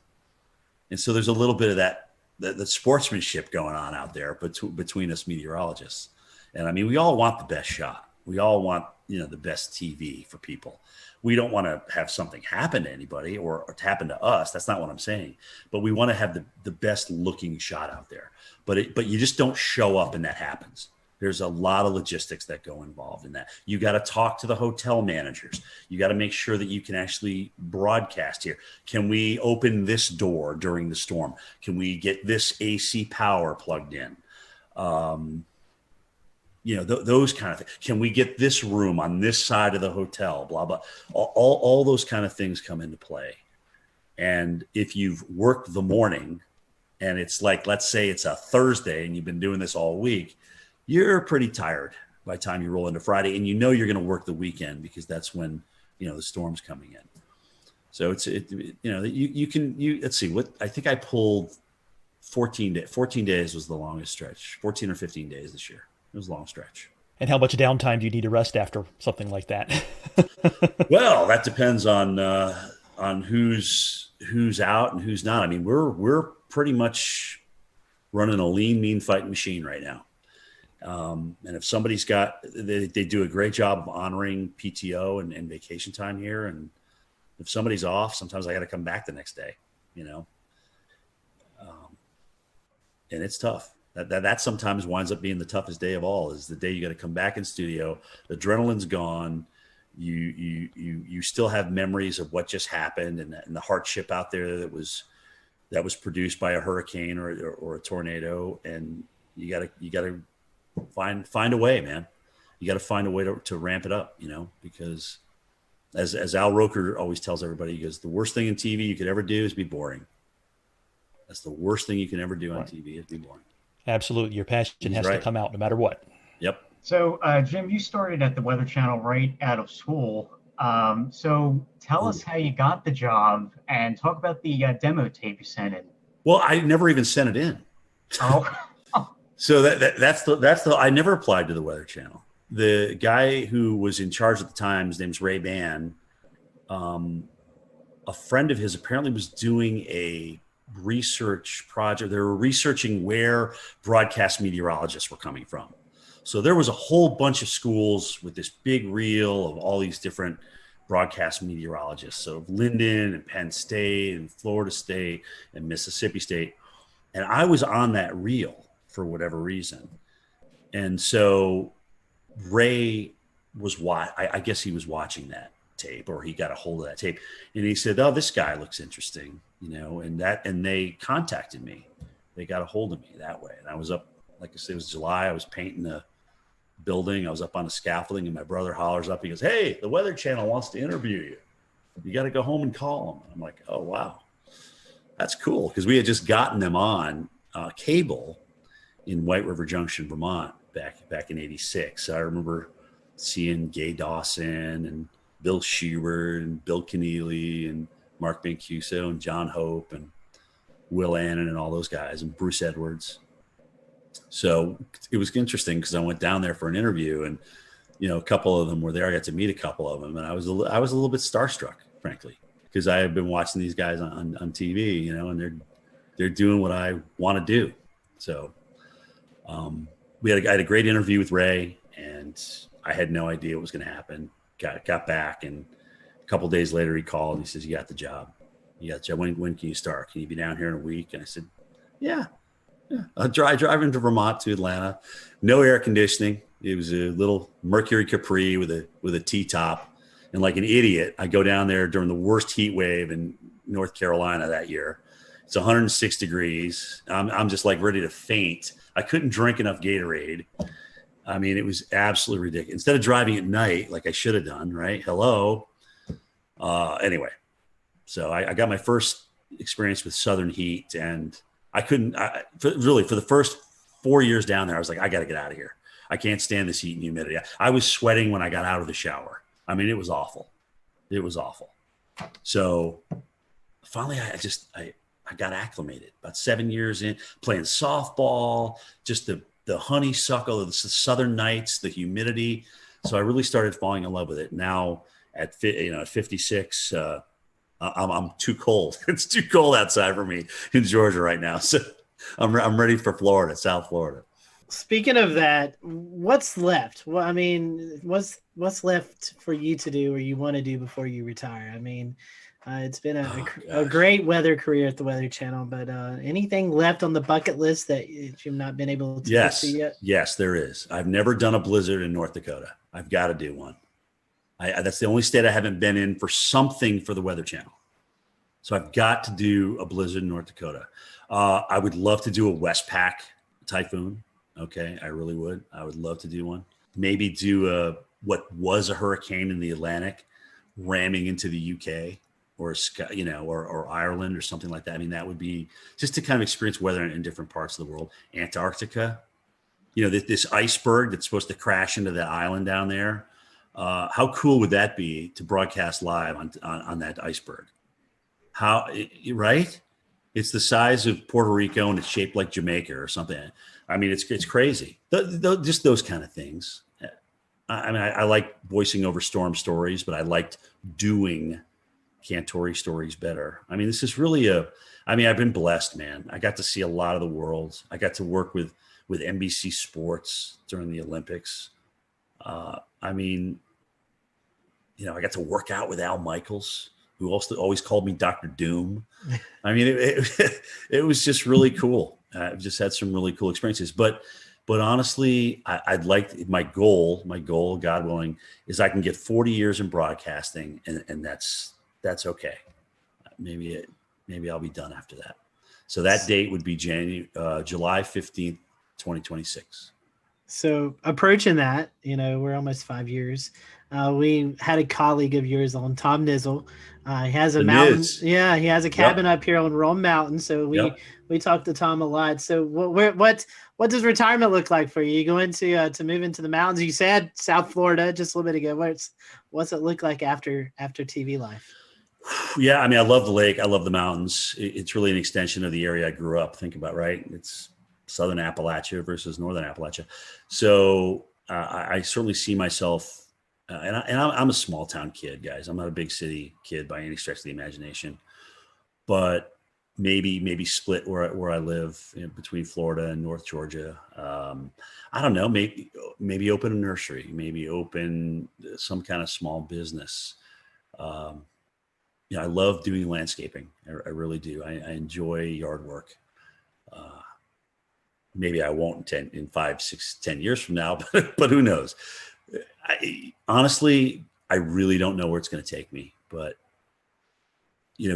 And so there's a little bit of that sportsmanship going on out there between us meteorologists. And I mean, we all want the best shot. We all want, the best TV for people. We don't want to have something happen to anybody or to happen to us. That's not what I'm saying. But we want to have the best looking shot out there. But you just don't show up and that happens. There's a lot of logistics that go involved in that. You got to talk to the hotel managers. You got to make sure that you can actually broadcast here. Can we open this door during the storm? Can we get this AC power plugged in? those kind of things. Can we get this room on this side of the hotel? Blah, blah. All those kind of things come into play. And if you've worked the morning and it's like, let's say it's a Thursday and you've been doing this all week, you're pretty tired by the time you roll into Friday, and you're going to work the weekend because that's when, the storm's coming in. So let's see what, I think I pulled 14 days was the longest stretch, 14 or 15 days this year. It was a long stretch. And how much downtime do you need to rest after something like that? Well, that depends on who's out and who's not. I mean, we're pretty much running a lean, mean fighting machine right now. And if somebody's they do a great job of honoring PTO and vacation time here. And if somebody's off, sometimes I got to come back the next day, and it's tough. That sometimes winds up being the toughest day of all, is the day you got to come back in studio. The adrenaline's gone. You still have memories of what just happened and the hardship out there that was produced by a hurricane or a tornado. And you gotta find a way, man. You got to find a way to ramp it up, because as Al Roker always tells everybody, he goes, the worst thing in TV you could ever do is be boring. That's the worst thing you can ever do on TV, is be boring. Absolutely. Your passion has to come out no matter what. Yep. So, Jim, you started at the Weather Channel right out of school. So tell us how you got the job and talk about the demo tape you sent in. Well, I never even sent it in. Oh. So that's I never applied to the Weather Channel. The guy who was in charge at the time, his name's Ray Ban. A friend of his apparently was doing a research project. They were researching where broadcast meteorologists were coming from. So there was a whole bunch of schools with this big reel of all these different broadcast meteorologists. So Linden and Penn State and Florida State and Mississippi State. And I was on that reel for whatever reason. And so Ray was I guess he was watching that tape, or he got a hold of that tape, and he said, "Oh, this guy looks interesting," and they contacted me. They got a hold of me that way. And I was up, like I said, it was July. I was painting a building. I was up on the scaffolding, and my brother hollers up. He goes, "Hey, the Weather Channel wants to interview you. You got to go home and call them." I'm like, "Oh, wow. That's cool." Because we had just gotten them on cable in White River Junction, Vermont, back in '86. So I remember seeing Gay Dawson and Bill Schubert and Bill Keneally and Mark Mancuso and John Hope and Will Annan and all those guys and Bruce Edwards. So it was interesting because I went down there for an interview, and a couple of them were there. I got to meet a couple of them, and I was a little bit starstruck, frankly, because I had been watching these guys on TV, and they're doing what I want to do. So I had a great interview with Ray, and I had no idea what was going to happen. Got back, and a couple of days later he called and he says, "You got the job. You got the job. When can you start? Can you be down here in a week?" And I said, Yeah. I'll drive into Vermont to Atlanta. No air conditioning. It was a little Mercury Capri with a T-top. And like an idiot, I go down there during the worst heat wave in North Carolina that year. It's 106 degrees. I'm just like ready to faint. I couldn't drink enough Gatorade. I mean, it was absolutely ridiculous. Instead of driving at night, like I should have done, right? Hello. Anyway, so I got my first experience with Southern heat, and I couldn't, for the first 4 years down there, I was like, I got to get out of here. I can't stand this heat and humidity. I was sweating when I got out of the shower. I mean, it was awful. It was awful. So finally, I got acclimated. About 7 years in, playing softball, just the honeysuckle, the southern nights, the humidity. So I really started falling in love with it. Now at 56, I'm too cold. It's too cold outside for me in Georgia right now. So I'm ready for Florida, South Florida. Speaking of that, what's left? Well, I mean, what's left for you to do or you want to do before you retire? I mean, it's been a great weather career at the Weather Channel, but anything left on the bucket list that you've not been able to get to yet? Yes, there is. I've never done a blizzard in North Dakota. I've got to do one. That's the only state I haven't been in for something for the Weather Channel. So I've got to do a blizzard in North Dakota. I would love to do a Westpac typhoon. Okay, I really would. I would love to do one. Maybe do what was a hurricane in the Atlantic ramming into the UK or or Ireland or something like that. I mean, that would be just to kind of experience weather in different parts of the world. Antarctica, this iceberg that's supposed to crash into that island down there. How cool would that be to broadcast live on that iceberg? Right? It's the size of Puerto Rico and it's shaped like Jamaica or something. I mean, it's crazy. Just those kind of things. I mean, I like voicing over storm stories, but I liked doing Cantori stories better. I mean, this is really I've been blessed, man. I got to see a lot of the world. I got to work with NBC Sports during the Olympics. I mean, I got to work out with Al Michaels, who also always called me Dr. Doom. I mean, it was just really cool. I've just had some really cool experiences, but honestly, I'd like my goal, God willing, is I can get 40 years in broadcasting, and that's okay. Maybe I'll be done after that. So that date would be July 15th, 2026. So approaching that, we're almost 5 years. We had a colleague of yours on, Tom Nizzle. He has a mountain. Yeah, he has a cabin up here on Rome Mountain. So we talked to Tom a lot. So what does retirement look like for you? You going to move into the mountains? You said South Florida just a little bit ago. What's it look like after TV life? Yeah, I mean, I love the lake. I love the mountains. It's really an extension of the area I grew up. Think about, right? It's Southern Appalachia versus Northern Appalachia. So I certainly see myself, and I'm a small town kid, guys. I'm not a big city kid by any stretch of the imagination, but maybe split where I live between Florida and North Georgia. I don't know, maybe open a nursery, maybe open some kind of small business. I love doing landscaping. I really do. I enjoy yard work. Maybe I won't in 5, 6, 10 years from now, but who knows? Honestly, I really don't know where it's going to take me. But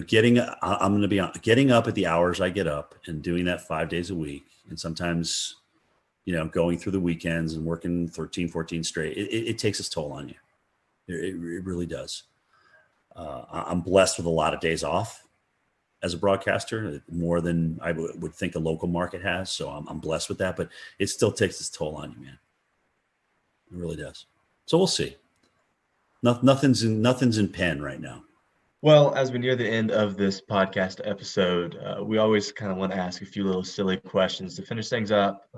getting up at the hours I get up and doing that 5 days a week, and sometimes, going through the weekends and working 13, 14 straight. It takes its toll on you. It really does. I'm blessed with a lot of days off as a broadcaster, more than I would think a local market has. So I'm blessed with that, but it still takes its toll on you, man. It really does. So we'll see. Nothing's in pen right now. Well, as we near the end of this podcast episode, we always kind of want to ask a few little silly questions to finish things up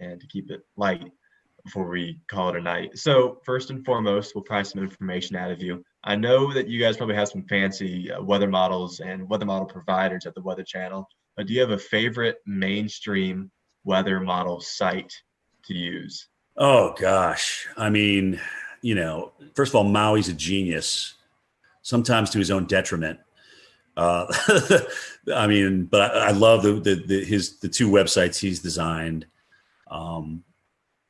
and to keep it light before we call it a night. So first and foremost, we'll pry some information out of you. I know that you guys probably have some fancy weather models and weather model providers at the Weather Channel, but do you have a favorite mainstream weather model site to use? Oh, gosh. I mean, first of all, Maui's a genius, sometimes to his own detriment. I mean, but I love the two websites he's designed.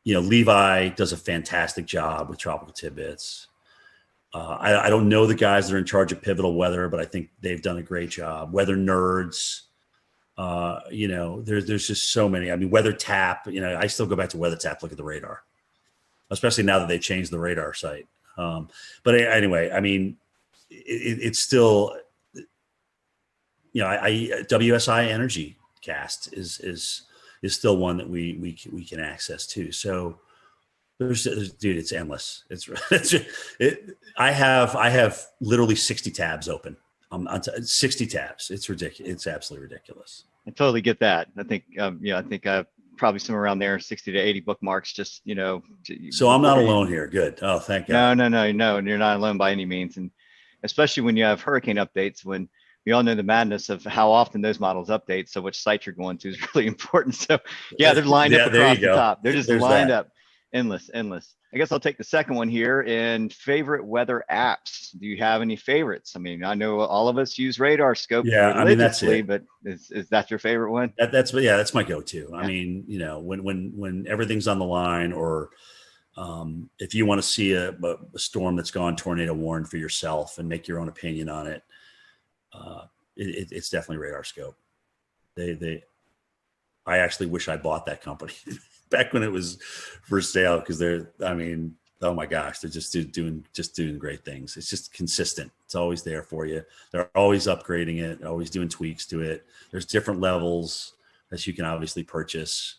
Levi does a fantastic job with Tropical Tidbits. I don't know the guys that are in charge of Pivotal Weather, but I think they've done a great job. Weather Nerds, there's just so many. I mean, Weather Tap, I still go back to Weather Tap, look at the radar, especially now that they've changed the radar site. But anyway, I mean, it's still, WSI Energy Cast is still one that we can access too. So dude, it's endless. I have literally 60 tabs open. 60 tabs. It's ridiculous. It's absolutely ridiculous. I totally get that. I think, I think probably somewhere around there, 60 to 80 bookmarks, just, So I'm not alone here. Good. Oh, thank God. No. And you're not alone by any means. And especially when you have hurricane updates, when we all know the madness of how often those models update. So which site you're going to is really important. So yeah, they're lined up across the top. They're just lined up. Endless. I guess I'll take the second one here. And favorite weather apps. Do you have any favorites? I mean, I know all of us use Radar Scope. Yeah, I mean, that's it. But is that your favorite one? That's my go-to. Yeah. I mean, when everything's on the line, or if you want to see a storm that's gone tornado warned for yourself and make your own opinion on it, it's definitely Radar Scope. I actually wish I bought that company. back when it was for sale, because oh my gosh, they're just doing great things. It's just consistent. It's always there for you. They're always upgrading it, always doing tweaks to it. There's different levels that you can obviously purchase,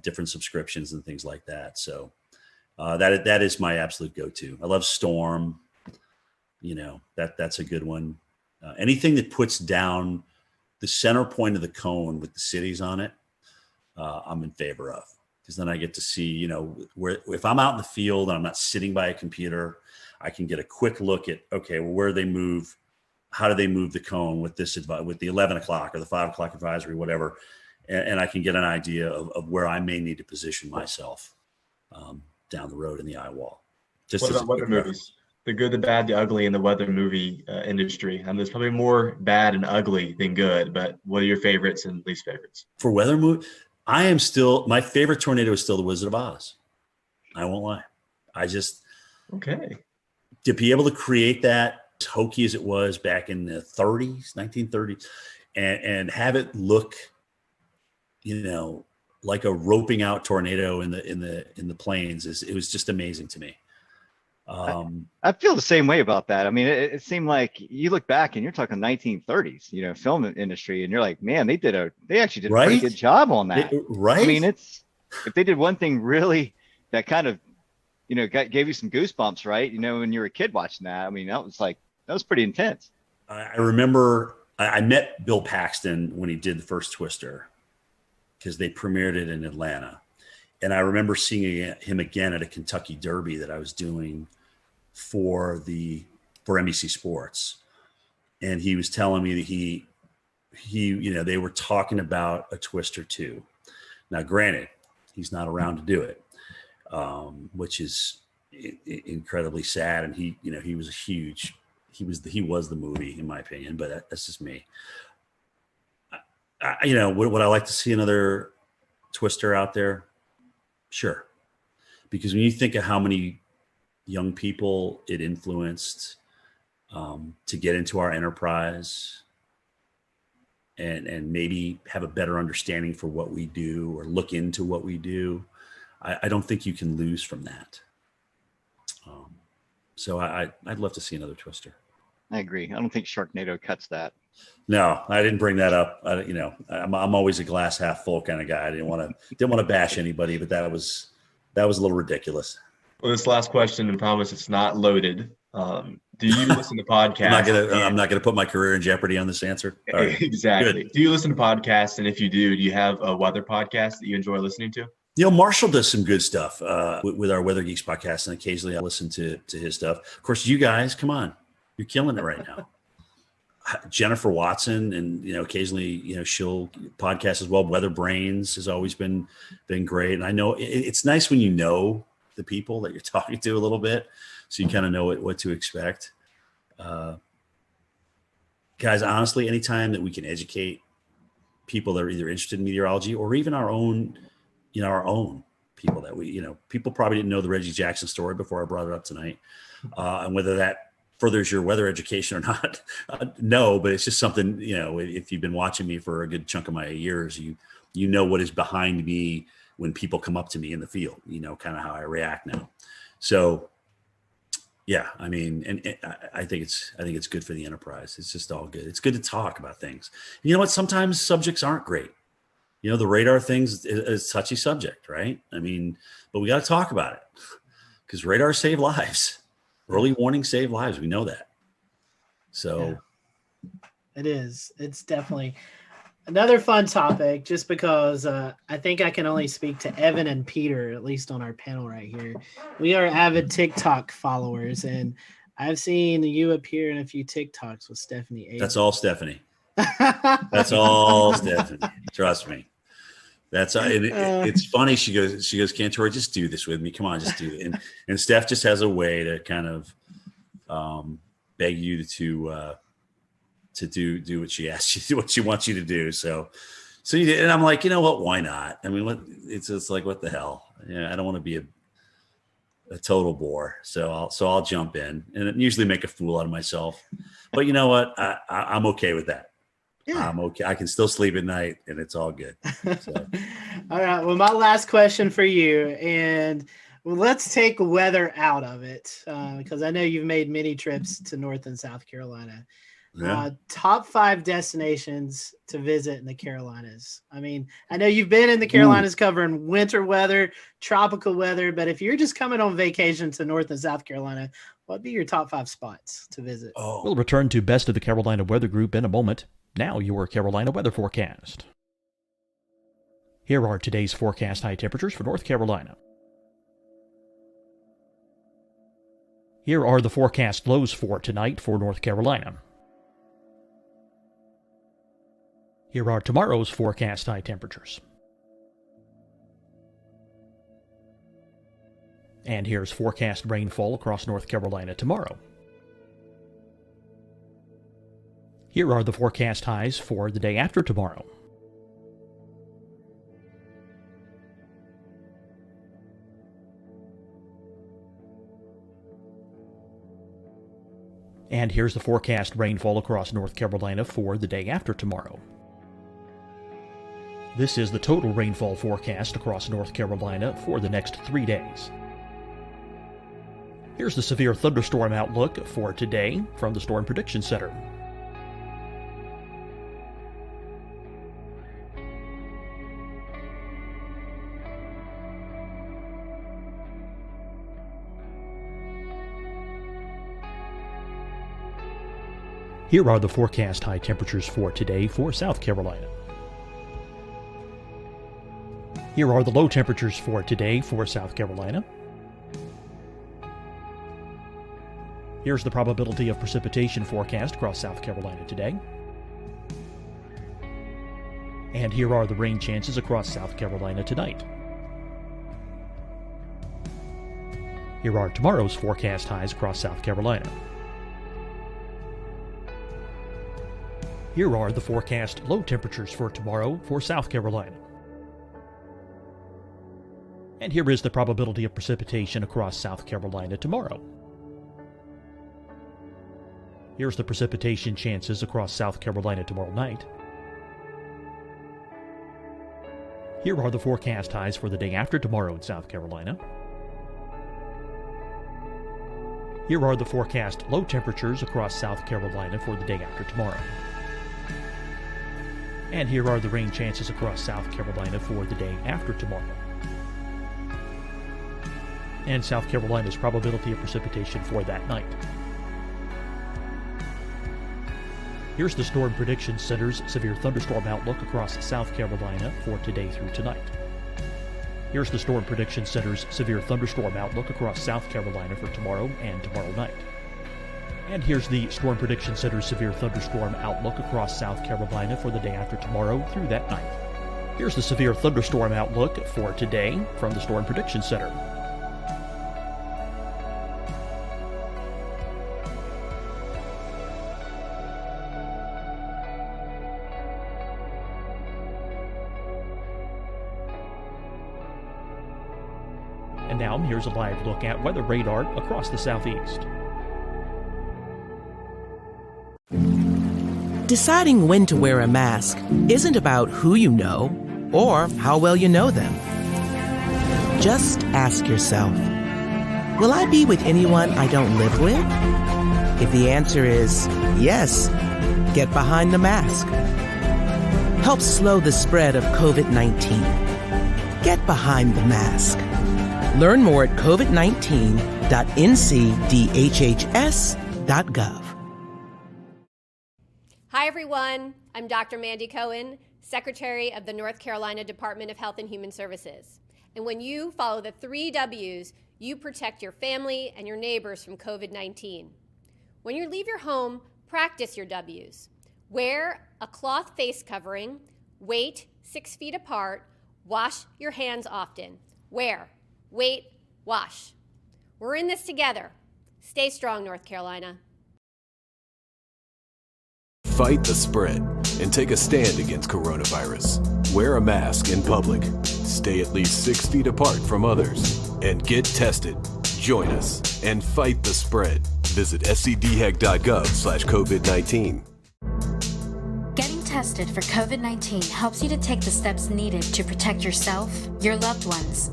different subscriptions and things like that. So that is my absolute go-to. I love Storm. That's a good one. Anything that puts down the center point of the cone with the cities on it, I'm in favor of, because then I get to see, where, if I'm out in the field and I'm not sitting by a computer, I can get a quick look at, okay, well, where they move, how do they move the cone with with the 11 o'clock or the 5 o'clock advisory, whatever. And I can get an idea of where I may need to position myself down the road in the eye wall. What about weather movies? The good, the bad, the ugly in the weather movie industry. And there's probably more bad and ugly than good, but what are your favorites and least favorites? For weather movie, my favorite tornado is still The Wizard of Oz. I won't lie. Okay. To be able to create that, as hokey as it was back in the 1930s, and have it look, like a roping out tornado in the plains, it was just amazing to me. I feel the same way about that. I mean, it seemed like you look back and you're talking 1930s, film industry, and you're like, man, they actually did a pretty good job on that. Right. I mean, if they did one thing really that kind of, gave you some goosebumps, right? When you were a kid watching that, I mean, that was pretty intense. I remember I met Bill Paxton when he did the first Twister, because they premiered it in Atlanta. And I remember seeing him again at a Kentucky Derby that I was doing for NBC Sports. And he was telling me that they were talking about a Twister 2. Now, granted, he's not around to do it, which is incredibly sad. And he was the movie, in my opinion, but that's just me. Would I like to see another Twister out there? Sure. Because when you think of how many young people it influenced to get into our enterprise and maybe have a better understanding for what we do or look into what we do, I don't think you can lose from that. So I'd love to see another Twister. I agree. I don't think Sharknado cuts that. No, I didn't bring that up. I'm always a glass half full kind of guy. I didn't want to bash anybody, but that was a little ridiculous. Well, this last question, and promise it's not loaded. Do you listen to podcasts? I'm not gonna put my career in jeopardy on this answer. Right. Exactly. Good. Do you listen to podcasts? And if you do you have a weather podcast that you enjoy listening to? Marshall does some good stuff with our Weather Geeks podcast, and occasionally I listen to his stuff. Of course, you guys, come on, you're killing it right now. Jennifer Watson, and occasionally she'll podcast as well. Weather Brains has always been great, and I know it's nice when you know the people that you're talking to a little bit, so you kind of know what to expect. Guys, honestly, anytime that we can educate people that are either interested in meteorology or even our own people that people probably didn't know the Reggie Jackson story before I brought it up tonight, and whether that furthers your weather education or not, no, but it's just something, if you've been watching me for a good chunk of my years, you know what is behind me when people come up to me in the field, kind of how I react now. So yeah, I mean, and I think it's good for the enterprise. It's just all good. It's good to talk about things. And you know what? Sometimes subjects aren't great. The radar things is a touchy subject, right? I mean, but we got to talk about it because radar save lives. Early warning save lives. We know that. So it is. It's definitely another fun topic, just because I think I can only speak to Evan and Peter, at least on our panel right here. We are avid TikTok followers, and I've seen you appear in a few TikToks with Stephanie A. That's all Stephanie. That's all Stephanie. Trust me. That's it's funny. She goes, Cantor, just do this with me. Come on, just do it. And Steph just has a way to kind of beg you to do what she asks you, what she wants you to do. So you did, and I'm like, you know what? Why not? I mean, it's just like, what the hell? I don't want to be a total bore. So I'll jump in and usually make a fool out of myself. But you know what? I'm okay with that. Yeah. I'm okay. I can still sleep at night, and it's all good. So. All right. Well, my last question for you, and let's take weather out of it because I know you've made many trips to North and South Carolina. Yeah. Top 5 destinations to visit in the Carolinas. I mean, I know you've been in the Carolinas covering winter weather, tropical weather, but if you're just coming on vacation to North and South Carolina, what'd be your top 5 spots to visit? We'll return to Best of the Carolina Weather Group in a moment. Now your Carolina weather forecast. Here are today's forecast high temperatures for North Carolina. Here are the forecast lows for tonight for North Carolina. Here are tomorrow's forecast high temperatures. And here's forecast rainfall across North Carolina tomorrow. Here are the forecast highs for the day after tomorrow. And here's the forecast rainfall across North Carolina for the day after tomorrow. This is the total rainfall forecast across North Carolina for the next 3 days. Here's the severe thunderstorm outlook for today from the Storm Prediction Center. Here are the forecast high temperatures for today for South Carolina. Here are the low temperatures for today for South Carolina. Here's the probability of precipitation forecast across South Carolina today. And here are the rain chances across South Carolina tonight. Here are tomorrow's forecast highs across South Carolina. Here are the forecast low temperatures for tomorrow for South Carolina. And here is the probability of precipitation across South Carolina tomorrow. Here's the precipitation chances across South Carolina tomorrow night. Here are the forecast highs for the day after tomorrow in South Carolina. Here are the forecast low temperatures across South Carolina for the day after tomorrow. And here are the rain chances across South Carolina for the day after tomorrow. And South Carolina's probability of precipitation for that night. Here's the Storm Prediction Center's severe thunderstorm outlook across South Carolina for today through tonight. Here's the Storm Prediction Center's severe thunderstorm outlook across South Carolina for tomorrow and tomorrow night. And here's the Storm Prediction Center's severe thunderstorm outlook across South Carolina for the day after tomorrow through that night. Here's the severe thunderstorm outlook for today from the Storm Prediction Center. And now here's a live look at weather radar across the southeast. Deciding when to wear a mask isn't about who you know or how well you know them. Just ask yourself, will I be with anyone I don't live with? If the answer is yes, get behind the mask. Help slow the spread of COVID-19. Get behind the mask. Learn more at covid19.ncdhhs.gov. Hi, everyone. I'm Dr. Mandy Cohen, Secretary of the North Carolina Department of Health and Human Services. And when you follow the 3 W's, you protect your family and your neighbors from COVID-19. When you leave your home, practice your W's. Wear a cloth face covering, wait 6 feet apart, wash your hands often. Wear, wait, wash. We're in this together. Stay strong, North Carolina. Fight the spread and take a stand against coronavirus. Wear a mask in public. Stay at least 6 feet apart from others. And get tested. Join us and fight the spread. Visit scdhec.gov/COVID-19. Getting tested for COVID-19 helps you to take the steps needed to protect yourself, your loved ones,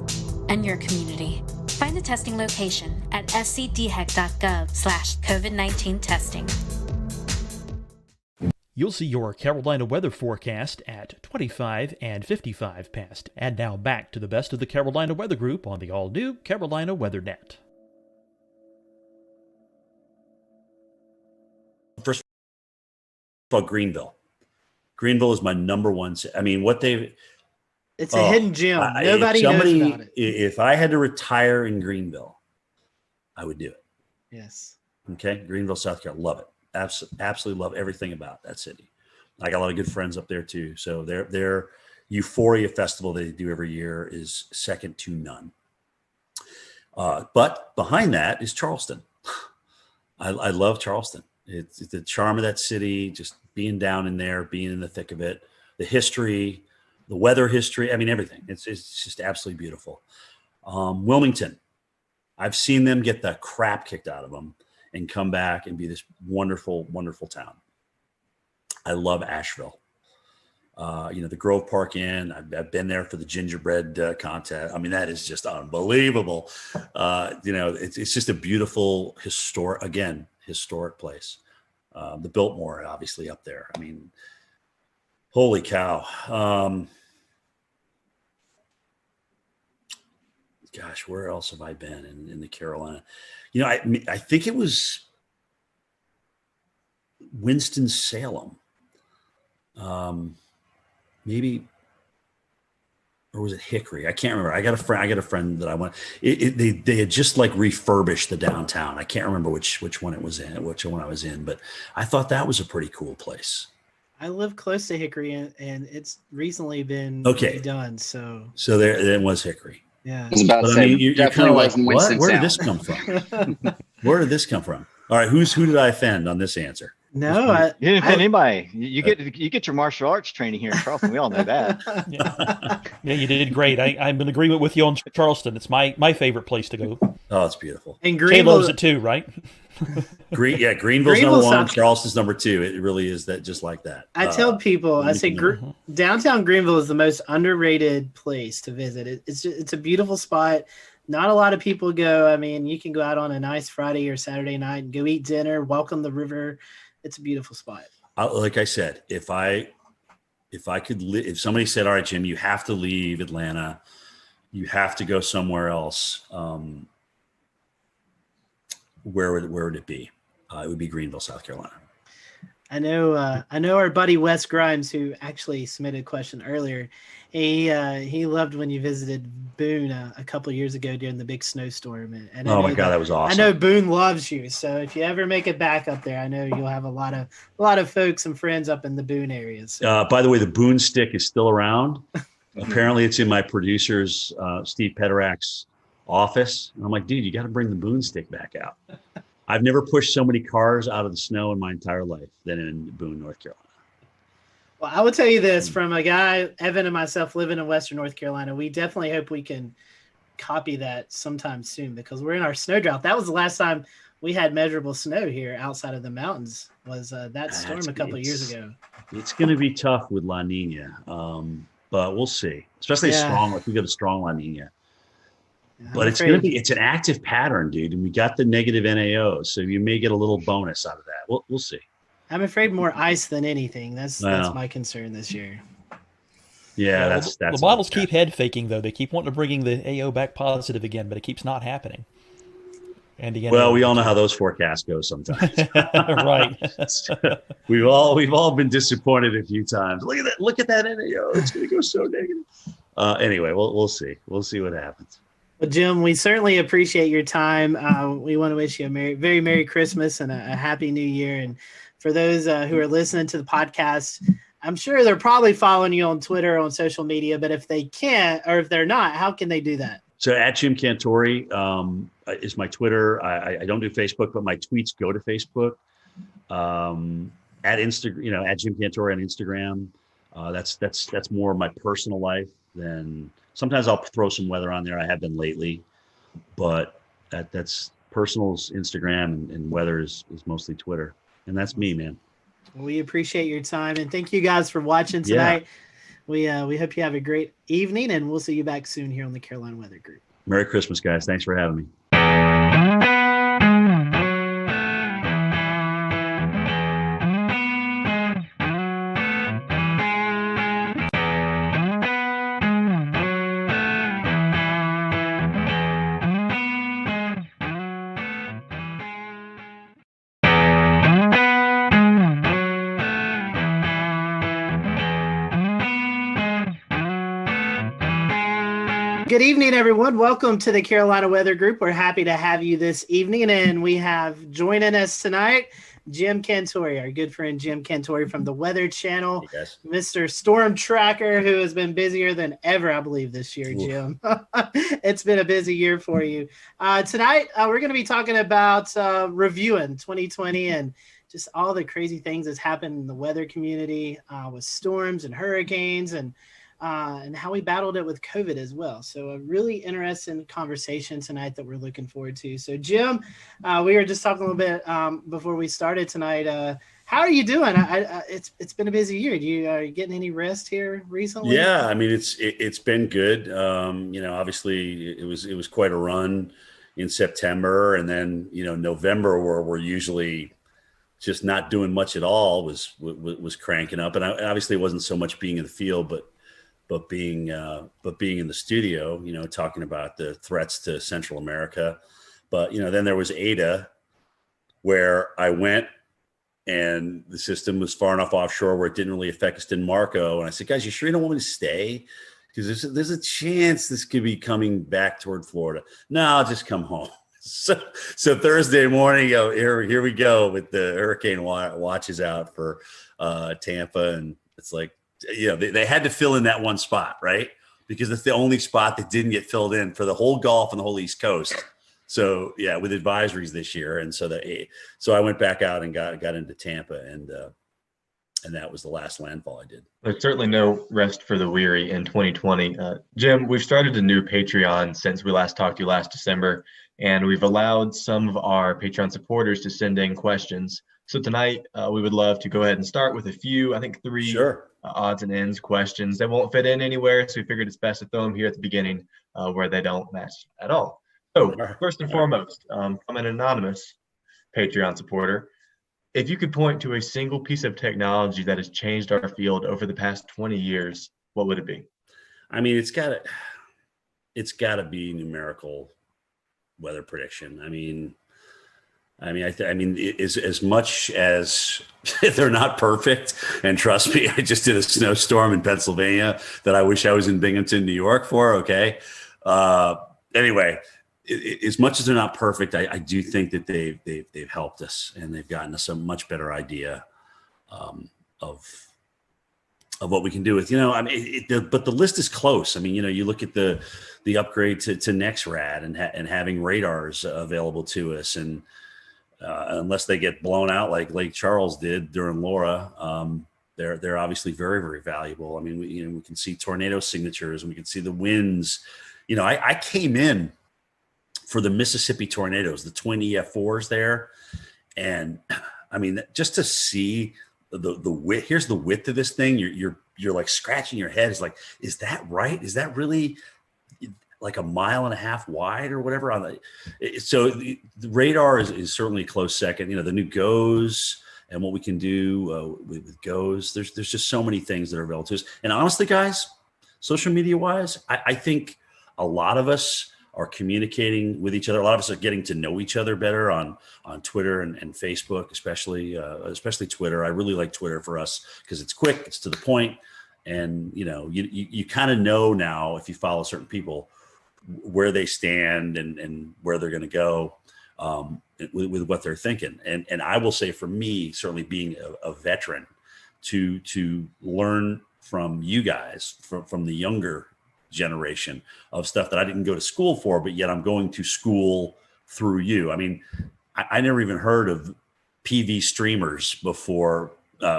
and your community. Find the testing location at scdhec.gov/COVID-19 testing. You'll see your Carolina weather forecast at 25 and 55 past. And now back to the best of the Carolina Weather Group on the all-new Carolina WeatherNet. First of all, Greenville. Greenville is my number one. I mean, what they've... It's a hidden gem. Nobody knows about it. If I had to retire in Greenville, I would do it. Yes. Okay. Greenville, South Carolina. Love it. Absolutely love everything about that city. I got a lot of good friends up there too. So their Euphoria Festival they do every year is second to none. But behind that is Charleston. I love Charleston. It's the charm of that city, just being down in there, being in the thick of it, the history, the weather history. I mean, everything. It's just absolutely beautiful. Wilmington, I've seen them get the crap kicked out of them and come back and be this wonderful, wonderful town. I love Asheville. The Grove Park Inn. I've been there for the gingerbread contest. I mean, that is just unbelievable. It's just a beautiful historic place. The Biltmore, obviously, up there. I mean, holy cow. Gosh, where else have I been in the Carolina? I think it was Winston-Salem. Maybe, or was it Hickory? I can't remember. I got a friend that I went. They had just like refurbished the downtown. I can't remember which one it was in, which one I was in, but I thought that was a pretty cool place. I live close to Hickory, and it's recently been redone. So there it was Hickory. Yeah. I was about to say, you're kind of like, what? Where did this come from? Where did this come from? All right, who did I offend on this answer? No, you didn't offend anybody. You get your martial arts training here in Charleston. We all know that. Yeah, you did great. I'm in agreement with you on Charleston. It's my favorite place to go. Oh, it's beautiful. And Jay loves it too, right? Greenville's number one. Charleston's number two. It really is that, just like that. I tell people, I say downtown Greenville is the most underrated place to visit. It's a beautiful spot. Not a lot of people go. I mean, you can go out on a nice Friday or Saturday night and go eat dinner, welcome the river. It's a beautiful spot. Like I said, if somebody said, all right, Jim, you have to leave Atlanta, you have to go somewhere else, where would it be? It would be Greenville, South Carolina. I know our buddy Wes Grimes, who actually submitted a question earlier. He loved when you visited Boone a couple of years ago during the big snowstorm. And oh my God, that was awesome! I know Boone loves you, so if you ever make it back up there, I know you'll have a lot of folks and friends up in the Boone areas. So. By the way, the Boone stick is still around. Apparently, it's in my producer's Steve Pederak's office. And I'm like, dude, you got to bring the Boone stick back out. I've never pushed so many cars out of the snow in my entire life than in Boone, North Carolina. Well, I will tell you this, from a guy, Evan and myself living in Western North Carolina, we definitely hope we can copy that sometime soon, because we're in our snow drought. That was the last time we had measurable snow here outside of the mountains, was that storm a couple of years ago. It's going to be tough with La Nina, but we'll see. Especially if we get a strong La Nina. But it's an active pattern, dude. And we got the negative NAO, so you may get a little bonus out of that. We'll see. I'm afraid more ice than anything. That's my concern this year. Yeah, that's the models keep head faking though. They keep wanting to bring the AO back positive again, but it keeps not happening. And again, we all know how those forecasts go sometimes. Right. we've all been disappointed a few times. Look at that NAO. It's going to go so negative. Anyway, we'll see. We'll see what happens. Well, Jim, we certainly appreciate your time. We want to wish you a very Merry Christmas and a Happy New Year. And for those who are listening to the podcast, I'm sure they're probably following you on Twitter, on social media, but if they can't, or if they're not, how can they do that? So at Jim Cantori is my Twitter. I don't do Facebook, but my tweets go to Facebook. At Instagram, at Jim Cantori on Instagram. That's more of my personal life than. Sometimes I'll throw some weather on there. I have been lately, but that's personal's Instagram, and weather is mostly Twitter. And that's me, man. We appreciate your time, and thank you guys for watching tonight. We hope you have a great evening, and we'll see you back soon here on the Carolina Weather Group. Merry Christmas, guys. Thanks for having me. Good evening, everyone. Welcome to the Carolina Weather Group. We're happy to have you this evening, and we have joining us tonight Jim Cantori, our good friend Jim Cantori from the Weather Channel, Mr. Storm Tracker, who has been busier than ever, I believe, this year, Jim. It's been a busy year for you. Tonight, we're going to be talking about reviewing 2020 and just all the crazy things that's happened in the weather community with storms and hurricanes and how we battled it with COVID as well. So a really interesting conversation tonight that we're looking forward to. So Jim, we were just talking a little bit before we started tonight. How are you doing? It's been a busy year. Are you getting any rest here recently? Yeah, I mean it's been good. Obviously it was quite a run in September, and then November, where we're usually just not doing much at all, was cranking up. And obviously it wasn't so much being in the field, but being in the studio, talking about the threats to Central America. But, then there was Ada, where I went and the system was far enough offshore where it didn't really affect us in Marco. And I said, guys, you sure you don't want me to stay? Because there's a chance this could be coming back toward Florida. No, I'll just come home. So Thursday morning, here we go with the hurricane watches out for Tampa. And it's like, they had to fill in that one spot, right? Because it's the only spot that didn't get filled in for the whole Gulf and the whole East Coast. So yeah, with advisories this year, and so I went back out and got into Tampa, and that was the last landfall I did. There's certainly no rest for the weary in 2020. Jim, we've started a new Patreon since we last talked to you last December, and we've allowed some of our Patreon supporters to send in questions. So tonight, we would love to go ahead and start with a few, I think 3 odds and ends questions. They won't fit in anywhere, so we figured it's best to throw them here at the beginning where they don't match at all. So first and foremost, from an anonymous Patreon supporter, if you could point to a single piece of technology that has changed our field over the past 20 years, what would it be? I mean, it's got to be numerical weather prediction. I mean, as much as they're not perfect, and trust me, I just did a snowstorm in Pennsylvania that I wish I was in Binghamton, New York for. Okay. Anyway, as much as they're not perfect, I do think that they've helped us, and they've gotten us a much better idea of what we can do with, but the list is close. I mean, you look at the upgrade to NexRad and having radars available to us, and unless they get blown out like Lake Charles did during Laura, they're obviously very, very valuable. I mean, we can see tornado signatures, and we can see the winds. I came in for the Mississippi tornadoes, the twin EF4s there, and I mean, just to see the width. Here's the width of this thing. You're like scratching your head. It's like, is that right? Is that really like a mile and a half wide or whatever? So the radar is certainly a close second. The new GOES and what we can do with GOES. There's just so many things that are available to us. And honestly, guys, social media wise, I think a lot of us are communicating with each other. A lot of us are getting to know each other better on Twitter and Facebook, especially Twitter. I really like Twitter for us because it's quick, it's to the point, and you kind of know now, if you follow certain people, where they stand and where they're going to go with what they're thinking. And I will say, for me, certainly being a veteran, to learn from you guys, from the younger generation, of stuff that I didn't go to school for, but yet I'm going to school through you. I mean, I never even heard of PV streamers before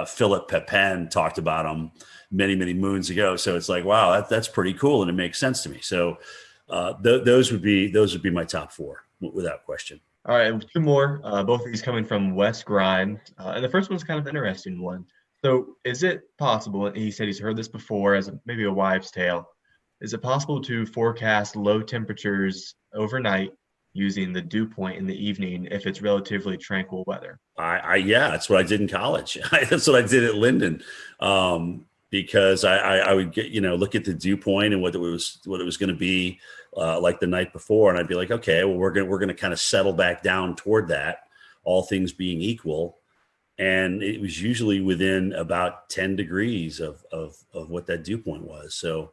Philip Pepin talked about them many, many moons ago. So it's like, wow, that's pretty cool, and it makes sense to me. So those would be my top four, without question. All right, two more. Both of these coming from Wes Grimes, and the first one's kind of an interesting one. So, is it possible? And he said he's heard this before as maybe a wives' tale. Is it possible to forecast low temperatures overnight using the dew point in the evening if it's relatively tranquil weather? Yeah, that's what I did in college. That's what I did at Linden, because I would get, look at the dew point and what it was going to be like the night before, and I'd be like, okay, well, we're going to kind of settle back down toward that, all things being equal, and it was usually within about 10 degrees of what that dew point was. So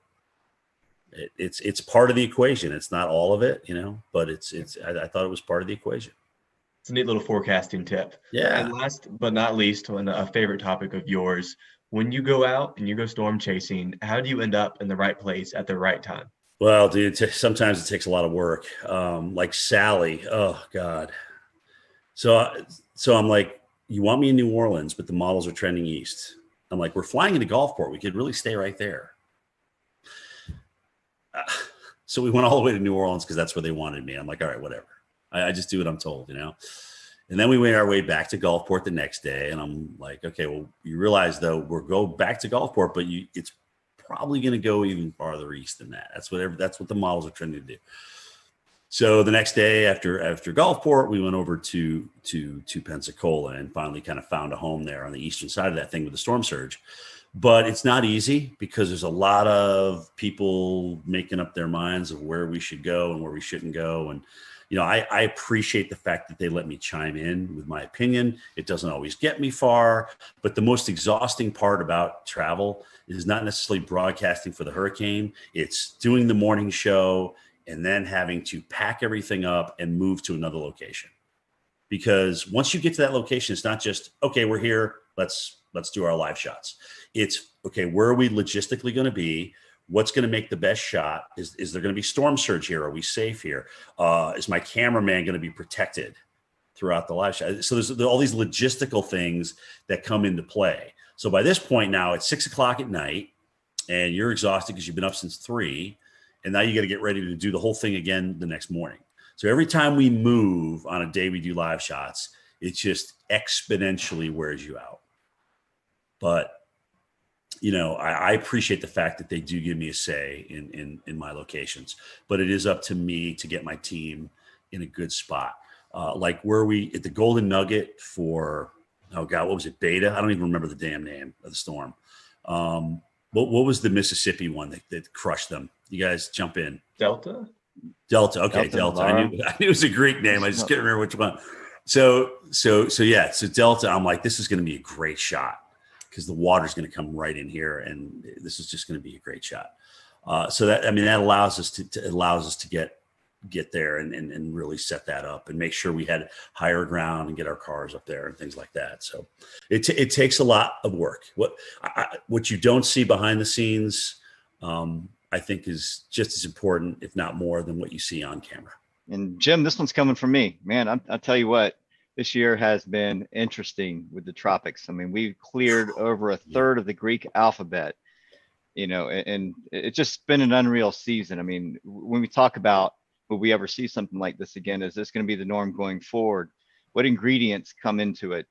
it's part of the equation. It's not all of it, but I thought it was part of the equation. It's a neat little forecasting tip. Yeah. And last but not least, on a favorite topic of yours, when you go out and you go storm chasing, how do you end up in the right place at the right time? Well, dude, sometimes it takes a lot of work. Like Sally, oh God. So I'm like, you want me in New Orleans, but the models are trending east. I'm like, we're flying into Gulfport. We could really stay right there. So we went all the way to New Orleans because that's where they wanted me. I'm like, all right, whatever. I just do what I'm told, And then we made our way back to Gulfport the next day. And I'm like, okay, well, you realize, though, we'll go back to Gulfport, but it's probably going to go even farther east than that. That's what the models are trying to do. So the next day after Gulfport, we went over to Pensacola and finally kind of found a home there on the eastern side of that thing with the storm surge. But it's not easy because there's a lot of people making up their minds of where we should go and where we shouldn't go. And, I appreciate the fact that they let me chime in with my opinion. It doesn't always get me far, but the most exhausting part about travel is not necessarily broadcasting for the hurricane. It's doing the morning show and then having to pack everything up and move to another location. Because once you get to that location, it's not just, okay, we're here, let's do our live shots. It's, okay, where are we logistically going to be? What's going to make the best shot? Is there going to be storm surge here? Are we safe here? Is my cameraman going to be protected throughout the live shot? So there's all these logistical things that come into play. So by this point now, it's 6:00 at night and you're exhausted because you've been up since 3. And now you got to get ready to do the whole thing again the next morning. So every time we move on a day we do live shots, it just exponentially wears you out. But I appreciate the fact that they do give me a say in my locations, but it is up to me to get my team in a good spot. Like where we at the Golden Nugget for, oh God, what was it? Beta? I don't even remember the damn name of the storm. What was the Mississippi one that crushed them? You guys jump in. Delta. Okay. Delta. I knew it was a Greek name. I just can't remember which one. So Delta, I'm like, this is going to be a great shot, because the water's going to come right in here, and this is just going to be a great shot. So that allows us to get there and really set that up and make sure we had higher ground and get our cars up there and things like that. So it takes a lot of work. What you don't see behind the scenes, I think is just as important, if not more, than what you see on camera. And Jim, this one's coming from me, man. I'll tell you what. This year has been interesting with the tropics. I mean, we've cleared over a third of the Greek alphabet, and it's just been an unreal season. I mean, when we talk about, will we ever see something like this again? Is this going to be the norm going forward? What ingredients come into it?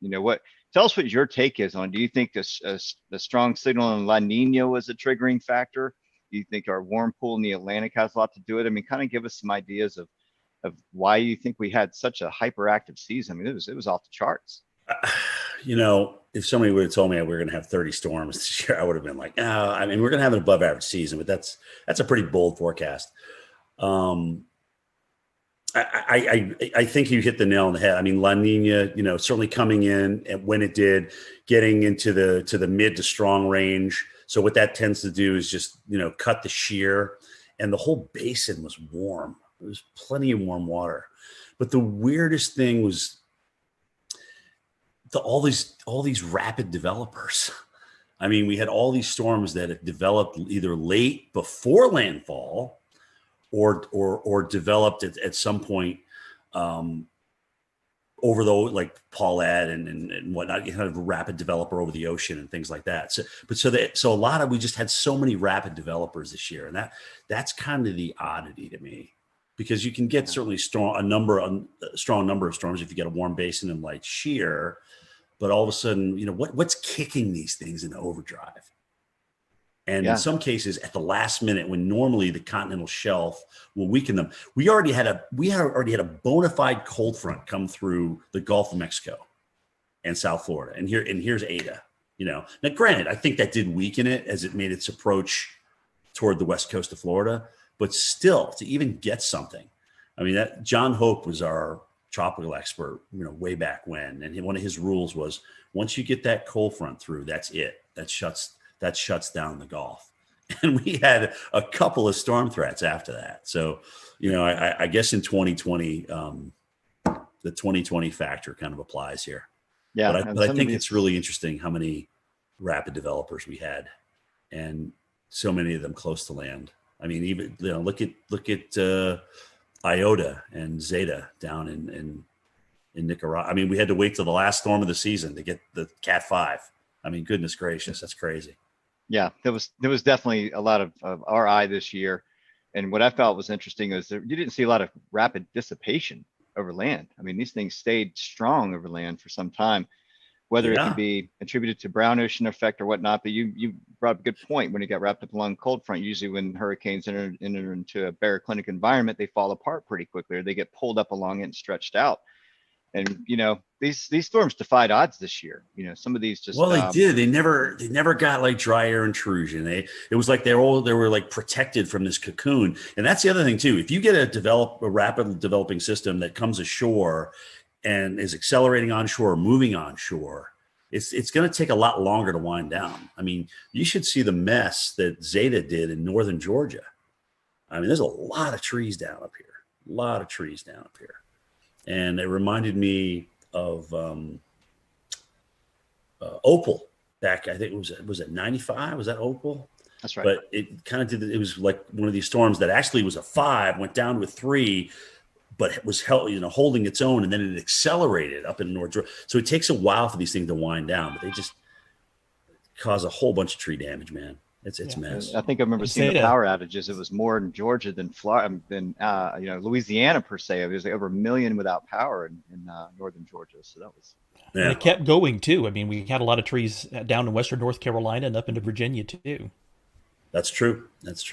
Tell us what your take is on, do you think the strong signal in La Nina was a triggering factor? Do you think our warm pool in the Atlantic has a lot to do with it? I mean, kind of give us some ideas of why you think we had such a hyperactive season. I mean, it was off the charts. If somebody would have told me we were going to have 30 storms this year, I would have been like, no, I mean, we're going to have an above average season, but that's a pretty bold forecast. I think you hit the nail on the head. I mean, La Nina, certainly coming in and when it did, getting into the mid to strong range. So what that tends to do is just, cut the shear, and the whole basin was warm. There was plenty of warm water. But the weirdest thing was all these rapid developers. I mean, we had all these storms that had developed either late before landfall or developed at some point over like Paulette and whatnot, kind of a rapid developer over the ocean and things like that. So a lot of, we just had so many rapid developers this year, and that's kind of the oddity to me. because you can get certainly a strong number of storms if you get a warm basin and light shear. But all of a sudden, what's kicking these things into overdrive? And in some cases, at the last minute, when normally the continental shelf will weaken them, we already had a bona fide cold front come through the Gulf of Mexico and South Florida, and here's Ada. Now, granted, I think that did weaken it as it made its approach toward the west coast of Florida, but still, to even get something, I mean, that John Hope was our tropical expert, way back when, and one of his rules was once you get that cold front through, that's it. That shuts down the Gulf. And we had a couple of storm threats after that. So, I guess in 2020, the 2020 factor kind of applies here. Yeah. But I think it's really interesting how many rapid developers we had, and so many of them close to land. I mean, even look at Iota and Zeta down in Nicaragua. I mean, we had to wait till the last storm of the season to get the Cat 5. I mean, goodness gracious, that's crazy. Yeah, there was definitely a lot of RI this year, and what I felt was interesting is that you didn't see a lot of rapid dissipation over land. I mean, these things stayed strong over land for some time, whether it could be attributed to brown ocean effect or whatnot. But you brought up a good point. When it got wrapped up along cold front, usually when hurricanes enter into a baroclinic environment, they fall apart pretty quickly, or they get pulled up along it and stretched out. And these storms defied odds this year. Some of these just they did. They never got like dry air intrusion. It was like they were like protected from this cocoon. And that's the other thing too. If you get a rapidly developing system that comes ashore and is accelerating onshore, moving onshore, it's going to take a lot longer to wind down. I mean, you should see the mess that Zeta did in northern Georgia. I mean, there's a lot of trees down up here. And it reminded me of Opal back, I think was it 95? Was that Opal? That's right. But it kind of did. It was like one of these storms that actually was a 5, went down to a 3, but it was holding its own, and then it accelerated up in North Georgia. So it takes a while for these things to wind down, but they just cause a whole bunch of tree damage, man. It's a mess. I think I remember seeing the power outages. It was more in Georgia than Florida, than Louisiana per se. It was like over 1 million without power in northern Georgia. So that was. Yeah. And it kept going too. I mean, we had a lot of trees down in western North Carolina and up into Virginia too. That's true. Once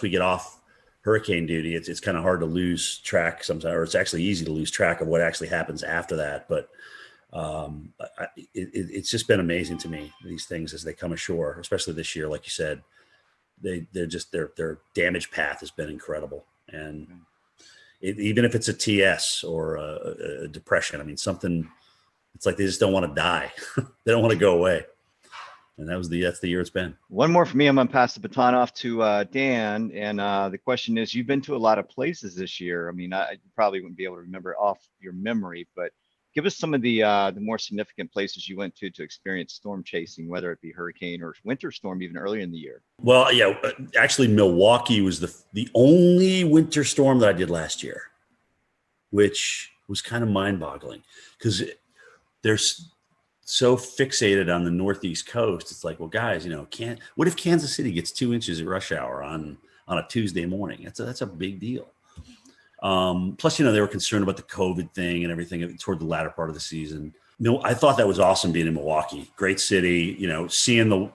we get off hurricane duty, it's kind of hard to lose track sometimes, or it's actually easy to lose track of what actually happens after that. But it's just been amazing to me, these things as they come ashore, especially this year. Like you said, their damage path has been incredible. And even if it's a TS or a depression, I mean, something, it's like they just don't want to die. They don't want to go away. And that's the year it's been. One more for me. I'm going to pass the baton off to Dan. And the question is, you've been to a lot of places this year. I mean, I probably wouldn't be able to remember off your memory, but give us some of the more significant places you went to experience storm chasing, whether it be hurricane or winter storm, even earlier in the year. Well, yeah, actually, Milwaukee was the only winter storm that I did last year, which was kind of mind-boggling because they're so fixated on the Northeast coast. It's like, well, guys, what if Kansas City gets 2 inches at rush hour on a Tuesday morning? That's a big deal. Plus, they were concerned about the COVID thing and everything toward the latter part of the season. I thought that was awesome being in Milwaukee. Great city, seeing the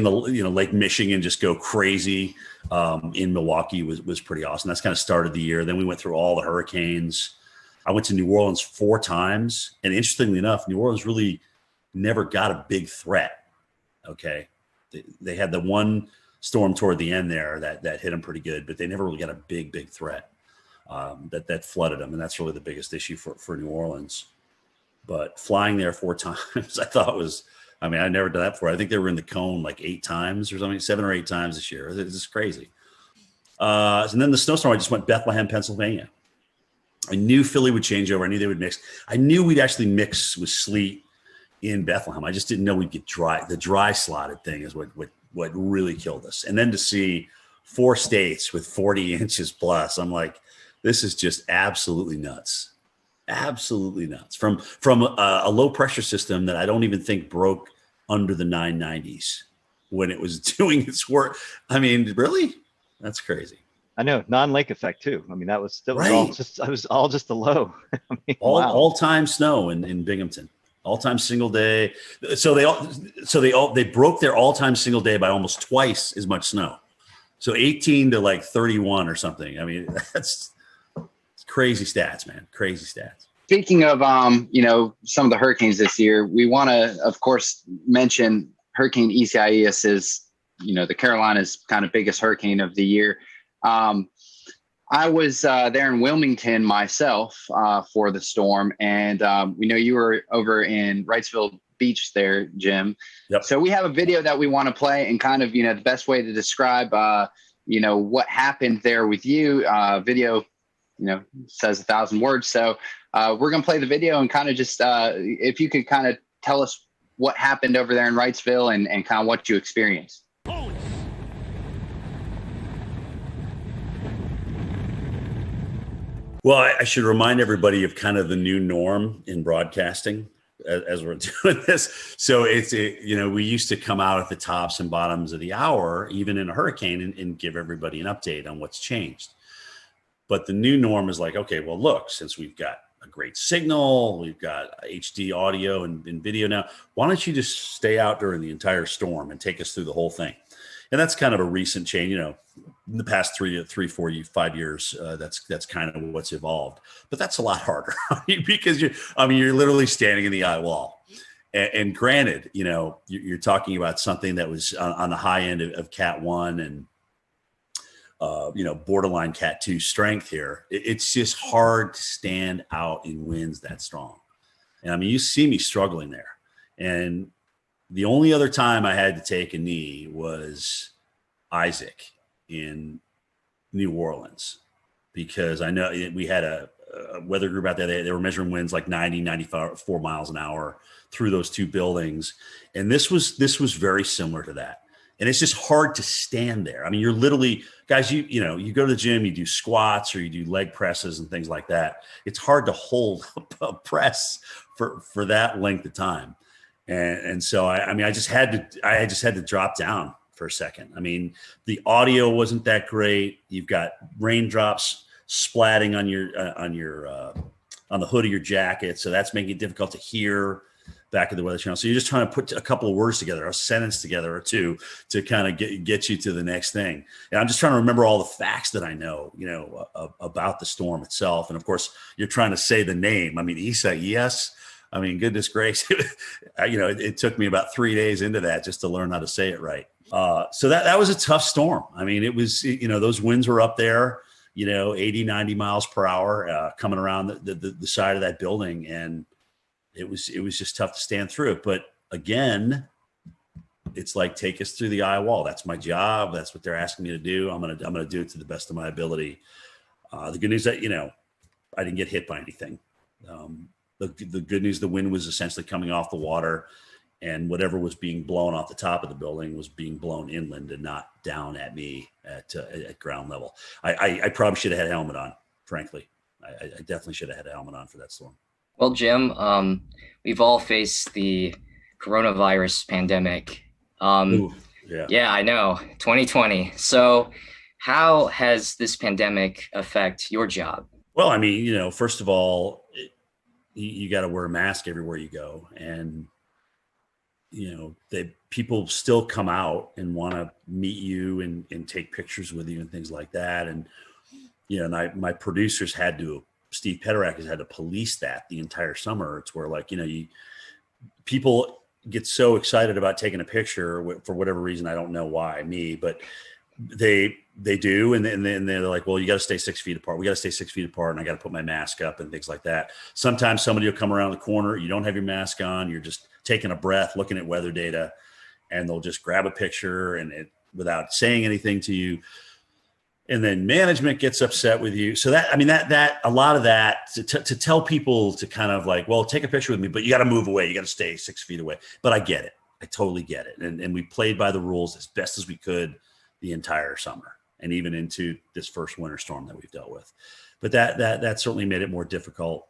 Lake Michigan just go crazy in Milwaukee was pretty awesome. That's kind of started the year. Then we went through all the hurricanes. I went to New Orleans 4 times. And interestingly enough, New Orleans really never got a big threat. Okay. They had the one storm toward the end there that hit them pretty good, but they never really got a big threat that flooded them. And that's really the biggest issue for New Orleans. But flying there 4 times, I thought I'd never done that before. I think they were in the cone like 8 times or something, 7 or 8 times this year. It's just crazy. And then the snowstorm, I just went Bethlehem, Pennsylvania. I knew Philly would change over. I knew they would mix. I knew we'd actually mix with sleet in Bethlehem. I just didn't know we'd get dry. The dry slotted thing is what really killed us. And then to see 4 states with 40 inches plus, I'm like, this is just absolutely nuts. Absolutely nuts. From a low pressure system that I don't even think broke under the 990s. when it was doing its work. I mean, really? That's crazy. I know, non-lake effect too. I mean, that was Right. all just the low. I mean, wow. All-time snow in Binghamton. All-time single day. So they broke their all-time single day by almost twice as much snow. So 18 to like 31 or something. I mean, it's crazy stats, man. Crazy stats. Speaking of, some of the hurricanes this year, we want to, of course, mention Hurricane Isaias is, the Carolinas' kind of biggest hurricane of the year. I was there in Wilmington myself for the storm, and we know you were over in Wrightsville Beach there, Jim. Yep. So we have a video that we want to play, and kind of, the best way to describe, what happened there with you. Video, says 1,000 words. So we're going to play the video and kind of just, if you could kind of tell us what happened over there in Wrightsville and kind of what you experienced. Well, I should remind everybody of kind of the new norm in broadcasting as we're doing this. So we used to come out at the tops and bottoms of the hour, even in a hurricane, and give everybody an update on what's changed. But the new norm is like, okay, well, look, since we've got a great signal, we've got HD audio and video now, why don't you just stay out during the entire storm and take us through the whole thing? And that's kind of a recent change, in the past 3, 4, 5 years. That's kind of what's evolved, but that's a lot harder because you're literally standing in the eye wall. And granted, you're talking about something that was on the high end of Cat 1 and borderline Cat 2 strength here. It's just hard to stand out in winds that strong. And I mean, you see me struggling there. And the only other time I had to take a knee was Isaac in New Orleans, because I know we had a weather group out there. They were measuring winds like 90, 94 miles an hour through those two buildings. And this was very similar to that. And it's just hard to stand there. I mean, you're literally, guys, you go to the gym, you do squats or you do leg presses and things like that. It's hard to hold a press for that length of time. And so I just had to drop down for a second. I mean, the audio wasn't that great. You've got raindrops splatting on the hood of your jacket, so that's making it difficult to hear back at the Weather Channel. So you're just trying to put a couple of words together, a sentence together or two, to kind of get you to the next thing. And I'm just trying to remember all the facts that I know, about the storm itself. And of course, you're trying to say the name. I mean, Isaias. I mean, goodness gracious, it took me about 3 days into that just to learn how to say it right. So that was a tough storm. I mean, it was, those winds were up there, 80, 90 miles per hour coming around the side of that building. And it was just tough to stand through it. But again, it's like, take us through the eye wall. That's my job. That's what they're asking me to do. I'm going to do it to the best of my ability. The good news that, I didn't get hit by anything. The good news, the wind was essentially coming off the water, and whatever was being blown off the top of the building was being blown inland and not down at me at ground level. I probably should have had a helmet on, frankly. I definitely should have had a helmet on for that storm. Well, Jim, we've all faced the coronavirus pandemic. Yeah, I know, 2020. So how has this pandemic affect your job? Well, I mean, first of all, you got to wear a mask everywhere you go. And, people still come out and want to meet you and take pictures with you and things like that. And, my producers Steve Pederak has had to police that the entire summer. It's where people get so excited about taking a picture for whatever reason. I don't know why, but they do. And then they're like, well, you got to stay 6 feet apart. We got to stay 6 feet apart. And I got to put my mask up and things like that. Sometimes somebody will come around the corner. You don't have your mask on. You're just taking a breath, looking at weather data, and they'll just grab a picture without saying anything to you. And then management gets upset with you. So that a lot of that to tell people to kind of like, well, take a picture with me, but you got to move away. You got to stay 6 feet away. But I get it. I totally get it. And we played by the rules as best as we could the entire summer and even into this first winter storm that we've dealt with. But that certainly made it more difficult.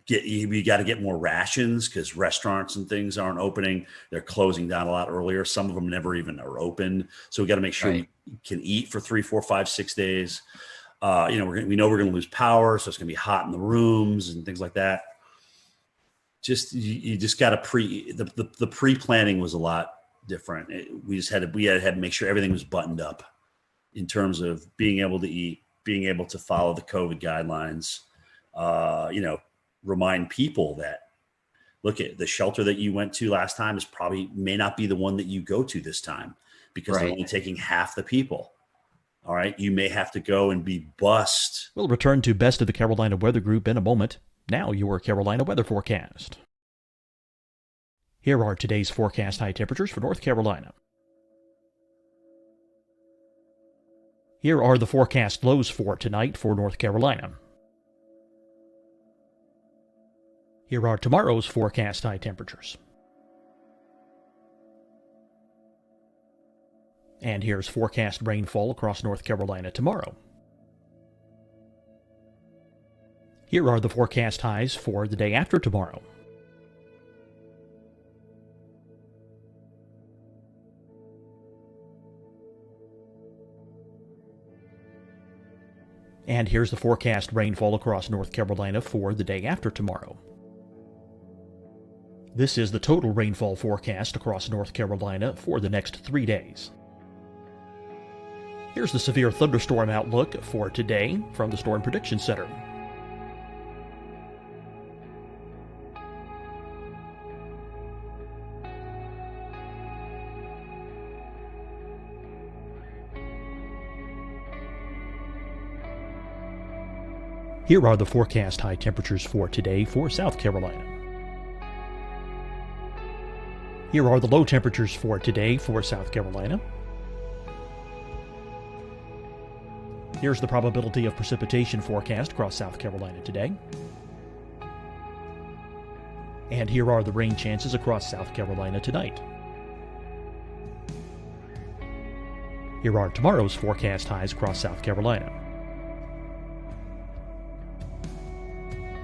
you got to get more rations because restaurants and things aren't opening. They're closing down a lot earlier. Some of them never even are open. So we got to make sure we can eat for 3, 4, 5, 6 days. We know we're going to lose power, so it's going to be hot in the rooms and things like that. You just got to the pre-planning was a lot different. We had to make sure everything was buttoned up in terms of being able to eat, being able to follow the COVID guidelines. Remind people that, look, at the shelter that you went to last time may not be the one that you go to this time because they're only taking half the people. All right. You may have to go and be bussed. We'll return to Best of the Carolina Weather Group in a moment. Now your Carolina weather forecast. Here are today's forecast high temperatures for North Carolina. Here are the forecast lows for tonight for North Carolina. Here are tomorrow's forecast high temperatures. And here's forecast rainfall across North Carolina tomorrow. Here are the forecast highs for the day after tomorrow. And here's the forecast rainfall across North Carolina for the day after tomorrow. This is the total rainfall forecast across North Carolina for the next 3 days. Here's the severe thunderstorm outlook for today from the Storm Prediction Center. Here are the forecast high temperatures for today for South Carolina. Here are the low temperatures for today for South Carolina. Here's the probability of precipitation forecast across South Carolina today. And here are the rain chances across South Carolina tonight. Here are tomorrow's forecast highs across South Carolina.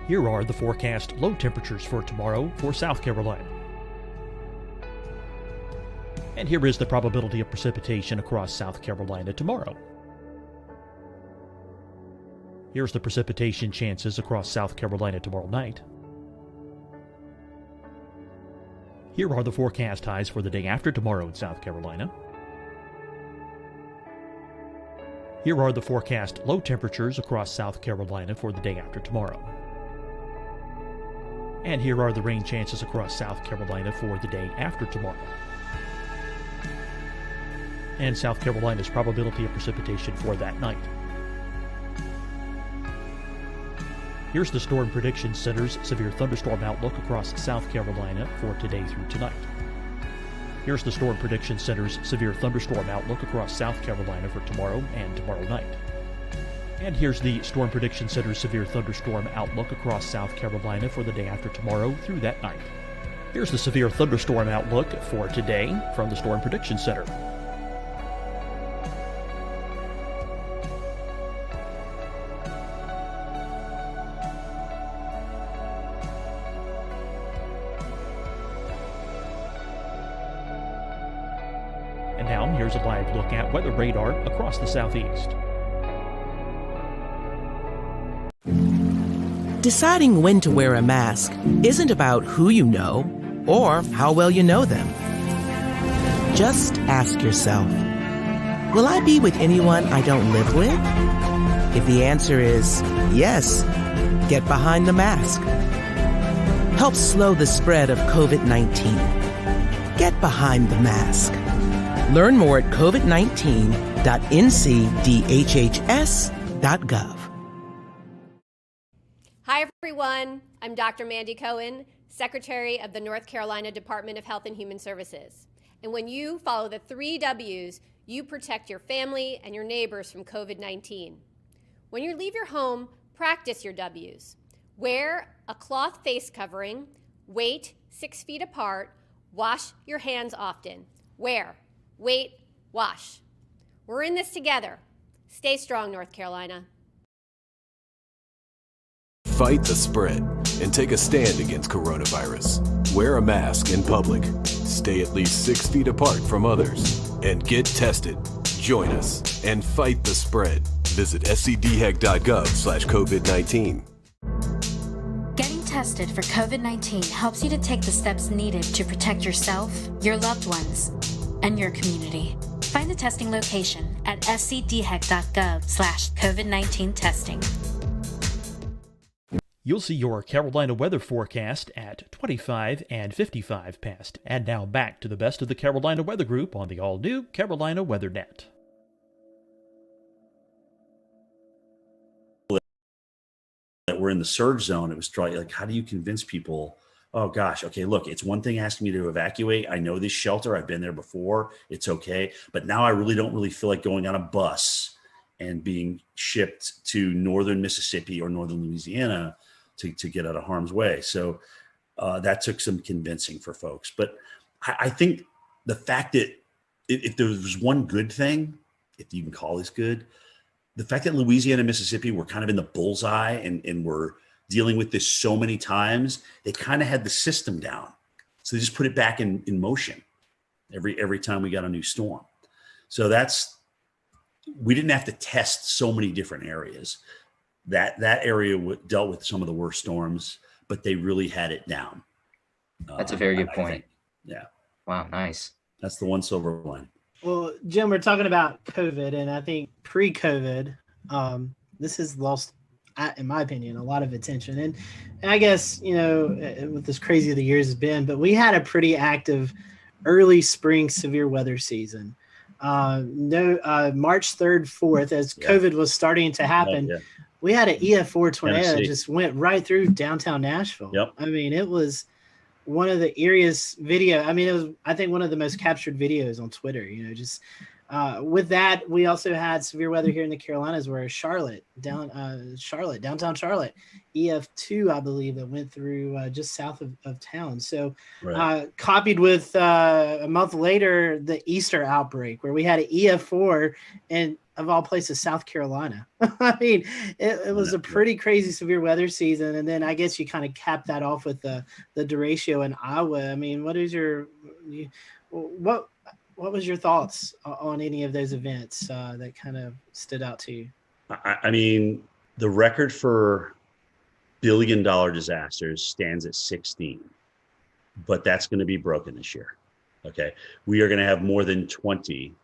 Here are the forecast low temperatures for tomorrow for South Carolina. And here is the probability of precipitation across South Carolina tomorrow. Here's the precipitation chances across South Carolina tomorrow night. Here are the forecast highs for the day after tomorrow in South Carolina. Here are the forecast low temperatures across South Carolina for the day after tomorrow. And here are the rain chances across South Carolina for the day after tomorrow. And South Carolina's probability of precipitation for that night. Here's the Storm Prediction Center's severe thunderstorm outlook across South Carolina for today through tonight. Here's the Storm Prediction Center's severe thunderstorm outlook across South Carolina for tomorrow and tomorrow night. And here's the Storm Prediction Center's severe thunderstorm outlook across South Carolina for the day after tomorrow through that night. Here's the severe thunderstorm outlook for today from the Storm Prediction Center. And now here's a live look at weather radar across the southeast. Deciding when to wear a mask isn't about who you know or how well you know them. Just ask yourself, will I be with anyone I don't live with? If the answer is yes, get behind the mask. Help slow the spread of COVID-19. Get behind the mask. Learn more at covid19.ncdhhs.gov. Hi, everyone. I'm Dr. Mandy Cohen, Secretary of the North Carolina Department of Health and Human Services. And when you follow the 3 W's, you protect your family and your neighbors from COVID-19. When you leave your home, practice your W's. Wear a cloth face covering, wait 6 feet apart, wash your hands often. Wear, wait, wash. We're in this together. Stay strong, North Carolina. Fight the spread and take a stand against coronavirus. Wear a mask in public. Stay at least 6 feet apart from others. And get tested. Join us and fight the spread. Visit scdhec.gov/COVID-19. Getting tested for COVID-19 helps you to take the steps needed to protect yourself, your loved ones, and your community. Find the testing location at scdhec.gov/COVID-19 testing. You'll see your Carolina weather forecast at 25 and 55 past. And now back to the best of the Carolina Weather Group on the all-new Carolina WeatherNet. That we're in the surge zone, it was like, how do you convince people? Oh gosh, okay, look, it's one thing asking me to evacuate. I know this shelter, I've been there before, it's okay. But now I don't really feel like going on a bus and being shipped to northern Mississippi or northern Louisiana to get out of harm's way. So that took some convincing for folks. But I think the fact that if there was one good thing, if you can call this good, the fact that Louisiana and Mississippi were kind of in the bullseye and were dealing with this so many times, they kind of had the system down. So they just put it back in motion every time we got a new storm. So we didn't have to test so many different areas. That area dealt with some of the worst storms, but they really had it down. That's a very good point. Yeah. Wow, nice. That's the one silver line. Well, Jim, we're talking about COVID, and I think pre-COVID, this has lost, in my opinion, a lot of attention. And I guess, with as crazy the years has been, but we had a pretty active early spring severe weather season. March 3rd, 4th, as COVID was starting to happen, we had an EF4 tornado that just went right through downtown Nashville. Yep. I mean, it was one of the eeriest video. I mean, it was, I think, one of the most captured videos on Twitter, with that, we also had severe weather here in the Carolinas where downtown Charlotte, EF2, I believe, that went through just south of town. So copied with a month later, the Easter outbreak where we had an EF4 and of all places, South Carolina. I mean, it was a pretty crazy severe weather season. And then I guess you kind of cap that off with the derecho in Iowa. I mean, what was your thoughts on any of those events that kind of stood out to you? I mean, the record for billion-dollar disasters stands at 16, but that's going to be broken this year. Okay. We are going to have more than 20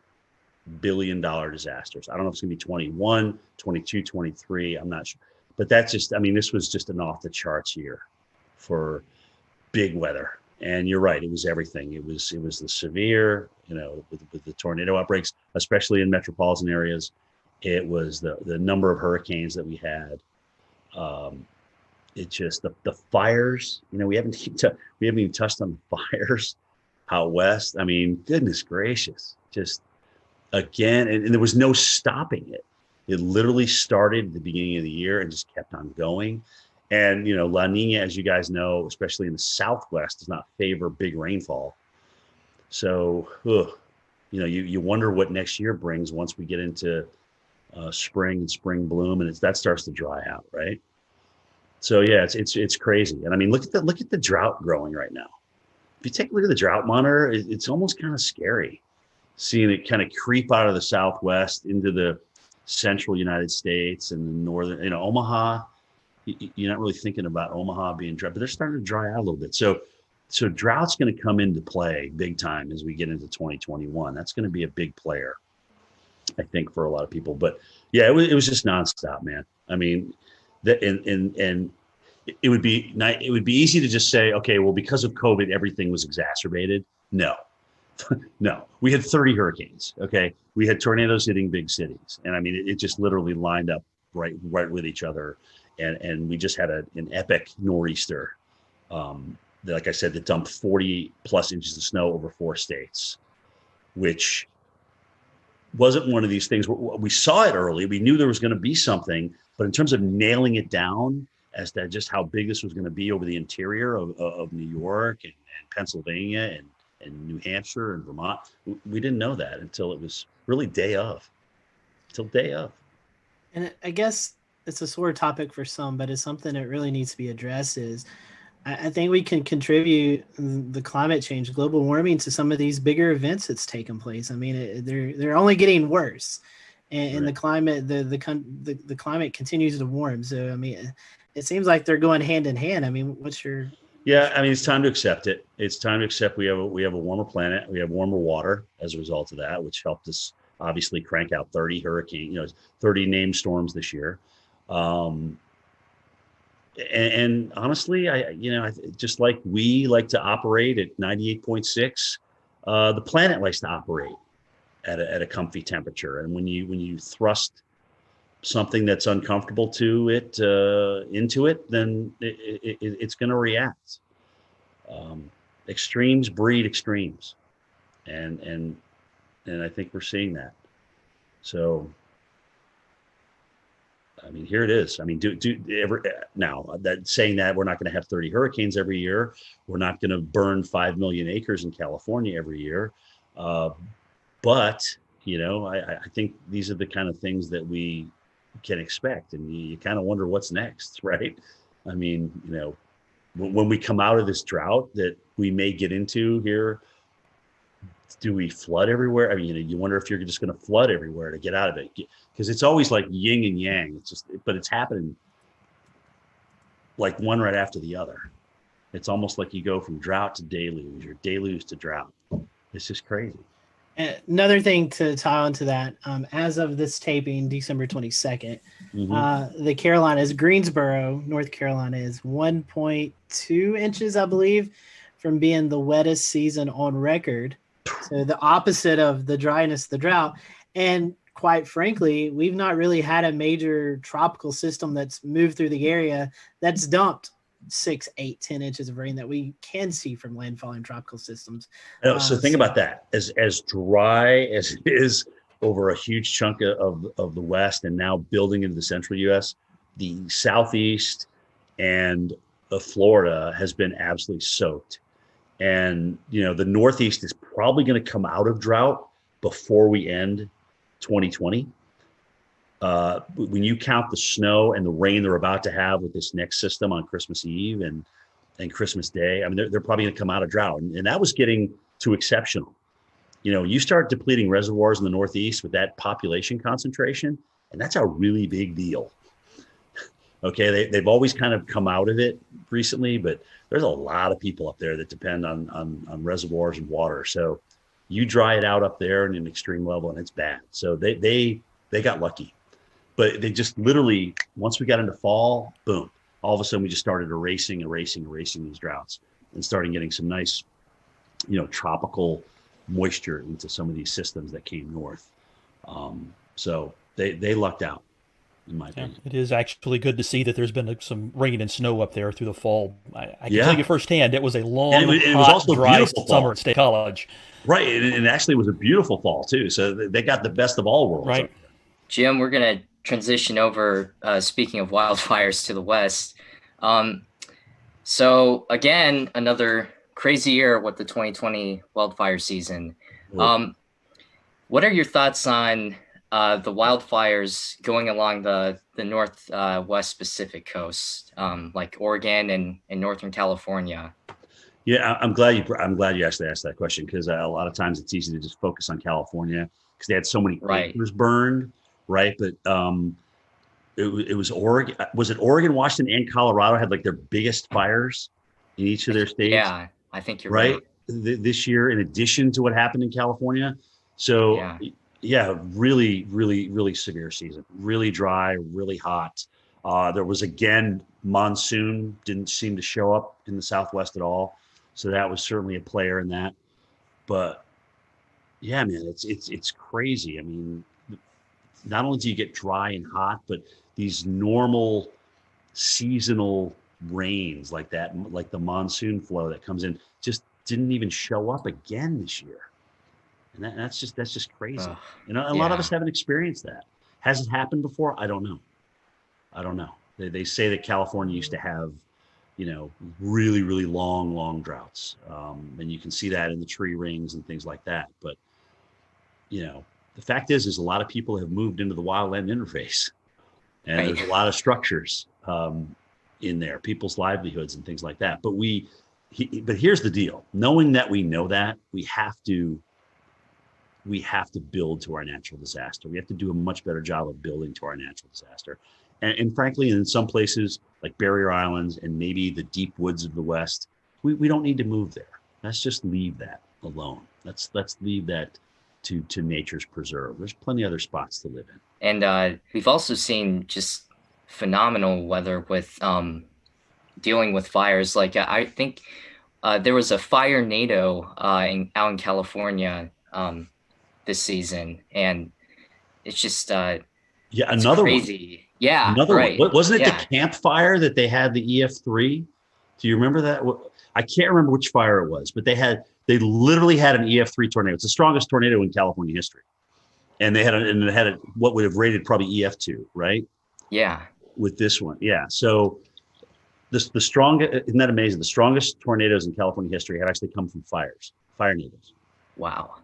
billion-dollar disasters. I don't know if it's going to be 21, 22, 23. I'm not sure. But that's just, I mean, this was just an off-the-charts year for big weather. And you're right, it was everything. It was the severe, with the tornado outbreaks, especially in metropolitan areas. It was the number of hurricanes that we had. It just the fires. We haven't even touched on the fires out west. I mean, goodness gracious, just again, and there was no stopping it. It literally started at the beginning of the year and just kept on going. And, La Nina, as you guys know, especially in the Southwest, does not favor big rainfall. So, you wonder what next year brings once we get into spring and spring bloom, and that starts to dry out, right? So yeah, it's crazy. And I mean, look at the drought growing right now. If you take a look at the drought monitor, it's almost kind of scary seeing it kind of creep out of the Southwest into the central United States and the northern, Omaha. You're not really thinking about Omaha being dry, but they're starting to dry out a little bit. So drought's going to come into play big time as we get into 2021. That's going to be a big player, I think, for a lot of people. But yeah, it was just nonstop, man. I mean, and it would be easy to just say, okay, well, because of COVID, everything was exacerbated. No, no, we had 30 hurricanes. Okay, we had tornadoes hitting big cities, and I mean, it just literally lined up right with each other. And we just had an epic nor'easter, like I said, that dumped 40 plus inches of snow over 4 states, which wasn't one of these things. We saw it early. We knew there was going to be something, but in terms of nailing it down as to just how big this was going to be over the interior of New York and Pennsylvania and New Hampshire and Vermont, we didn't know that until it was really day of. And I guess it's a sore topic for some, but it's something that really needs to be addressed. Is I think we can contribute the climate change, global warming, to some of these bigger events that's taking place. I mean, they're only getting worse, and Right. the climate the climate continues to warm. So I mean, it seems like they're going hand in hand. I mean, what's your Yeah, I mean, it's time to accept it. It's time to accept we have a warmer planet. We have warmer water as a result of that, which helped us obviously crank out 30 hurricane, 30 named storms this year. Um, and honestly, just like we like to operate at 98.6, the planet likes to operate at a comfy temperature. And when you thrust something that's uncomfortable to it into it, then it's going to react. Extremes breed extremes, and I think we're seeing that. So, I mean, here it is. I mean, now that saying that we're not going to have 30 hurricanes every year, we're not going to burn 5 million acres in California every year, but I think these are the kind of things that we can expect, and you kind of wonder what's next, right? I mean, when we come out of this drought that we may get into here, do we flood everywhere? I mean, you wonder if you're just going to flood everywhere to get out of it, because it's always like yin and yang. But it's happening like one right after the other. It's almost like you go from drought to deluge or deluge to drought. It's just crazy. Another thing to tie on to that, as of this taping, December 22nd, the Carolinas, Greensboro, North Carolina, is 1.2 inches, I believe, from being the wettest season on record. So the opposite of the dryness, the drought. And quite frankly, we've not really had a major tropical system that's moved through the area that's dumped 6, 8, 10 inches of rain that we can see from landfalling tropical systems. So think about that. As dry as it is over a huge chunk of the West and now building into the central U.S., the Southeast and Florida has been absolutely soaked. And, the Northeast is probably going to come out of drought before we end 2020. When you count the snow and the rain they're about to have with this next system on Christmas Eve and Christmas Day, I mean, they're probably going to come out of drought. And that was getting to exceptional. You start depleting reservoirs in the Northeast with that population concentration, and that's a really big deal. Okay, they've always kind of come out of it recently, but there's a lot of people up there that depend on reservoirs and water. So you dry it out up there in an extreme level, and it's bad. So they got lucky. But they just literally, once we got into fall, boom, all of a sudden we just started erasing these droughts and starting getting some nice, tropical moisture into some of these systems that came north. So they lucked out, in my opinion. It is actually good to see that there's been some rain and snow up there through the fall. I can tell you firsthand, it was a long, it was also dry beautiful summer fall at State College. Right, and actually it was a beautiful fall too. So they got the best of all worlds. Right. Jim, we're going to transition over, speaking of wildfires, to the West. So again, another crazy year with the 2020 wildfire season. What are your thoughts on the wildfires going along the northwest Pacific coast, like Oregon and Northern California? Yeah, I'm glad you actually asked that question, because a lot of times it's easy to just focus on California because they had so many acres burned, right? But it was Oregon. Was it Oregon, Washington, and Colorado had like their biggest fires in each of their states? Yeah, I think you're right. This year, in addition to what happened in California. So yeah, really, really, really severe season. Really dry, really hot. There was, again, monsoon didn't seem to show up in the Southwest at all. So that was certainly a player in that. But yeah, man, it's crazy. I mean, not only do you get dry and hot, but these normal seasonal rains like that, like the monsoon flow that comes in, just didn't even show up again this year. And that's just crazy. A lot of us haven't experienced that. Has it happened before? I don't know. They say that California used to have, really, really long droughts. And you can see that in the tree rings and things like that. But, the fact is a lot of people have moved into the wildland interface. and Right. there's a lot of structures in there, people's livelihoods and things like that. But but here's the deal: knowing that we know that, we have to build to our natural disaster. We have to do a much better job of building to our natural disaster. And frankly, in some places like Barrier Islands and maybe the deep woods of the West, we don't need to move there. Let's just leave that alone. Let's leave that to nature's preserve. There's plenty of other spots to live in. And we've also seen just phenomenal weather with dealing with fires. Like I think there was a fire NATO out in California this season, and it's just yeah, it's another crazy. one. Yeah, Another right. one. Wasn't it Yeah. the campfire that they had the EF3? Do you remember that? I can't remember which fire it was, but they literally had an EF3 tornado. It's the strongest tornado in California history, and it had what would have rated probably EF2, right? Yeah. With this one, yeah. So the strongest, isn't that amazing? The strongest tornadoes in California history have actually come from fire nados. Wow.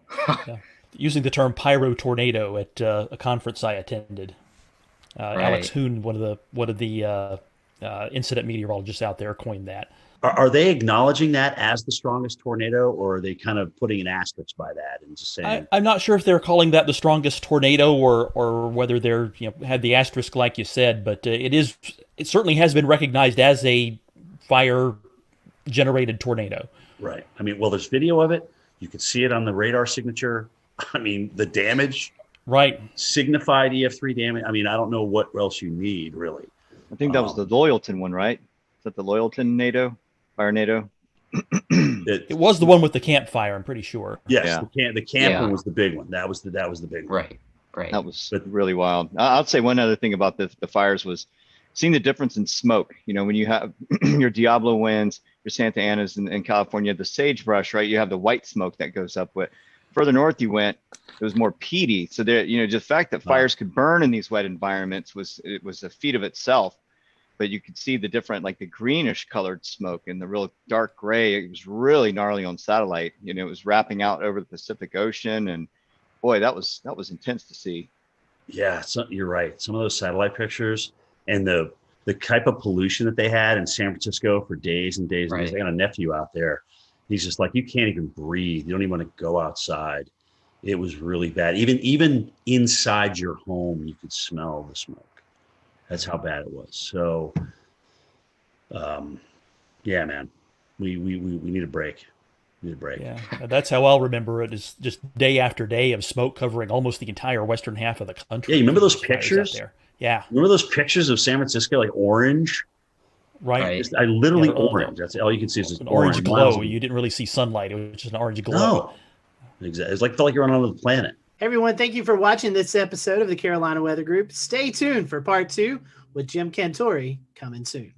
Yeah. Using the term pyro tornado at a conference I attended. Alex Hoon, one of the incident meteorologists out there, coined that. Are they acknowledging that as the strongest tornado, or are they kind of putting an asterisk by that and just saying? I'm not sure if they're calling that the strongest tornado or whether they're had the asterisk like you said, but it certainly has been recognized as a fire generated tornado. Right. I mean, well, there's video of it. You could see it on the radar signature. I mean, the damage. Right. Signified EF3 damage. I mean, I don't know what else you need, really. I think that was the Loyalton one, right? Is that the Loyalton NATO? Fire NATO? It was the one with the campfire, I'm pretty sure. Yes, Yeah. the camp one was the big one. That was the big one. Right. That was really wild. I'll say one other thing about the fires was seeing the difference in smoke. When you have your Diablo winds, your Santa Anas in California, the sagebrush, right? You have the white smoke that goes up. But further north you went, it was more peaty. So there, just the fact that fires could burn in these wet environments was a feat of itself. But you could see the different, like the greenish colored smoke and the real dark gray. It was really gnarly on satellite. It was wrapping out over the Pacific Ocean, and boy, that was intense to see. Yeah, so you're right. Some of those satellite pictures and the type of pollution that they had in San Francisco for days and days and days. I got a nephew out there. He's just like, you can't even breathe. You don't even want to go outside. It was really bad. Even inside your home, you could smell the smoke. That's how bad it was. So, yeah, man, we need a break. Yeah, that's how I'll remember it. Is just day after day of smoke covering almost the entire western half of the country. Yeah, you remember those pictures? There. Yeah, remember those pictures of San Francisco, like orange? Right. I literally orange. That's all you can see is an orange glow. You didn't really see sunlight. It was just an orange glow. No, exactly. It's felt like you're on another planet. Everyone, thank you for watching this episode of the Carolina Weather Group. Stay tuned for part 2 with Jim Cantori coming soon.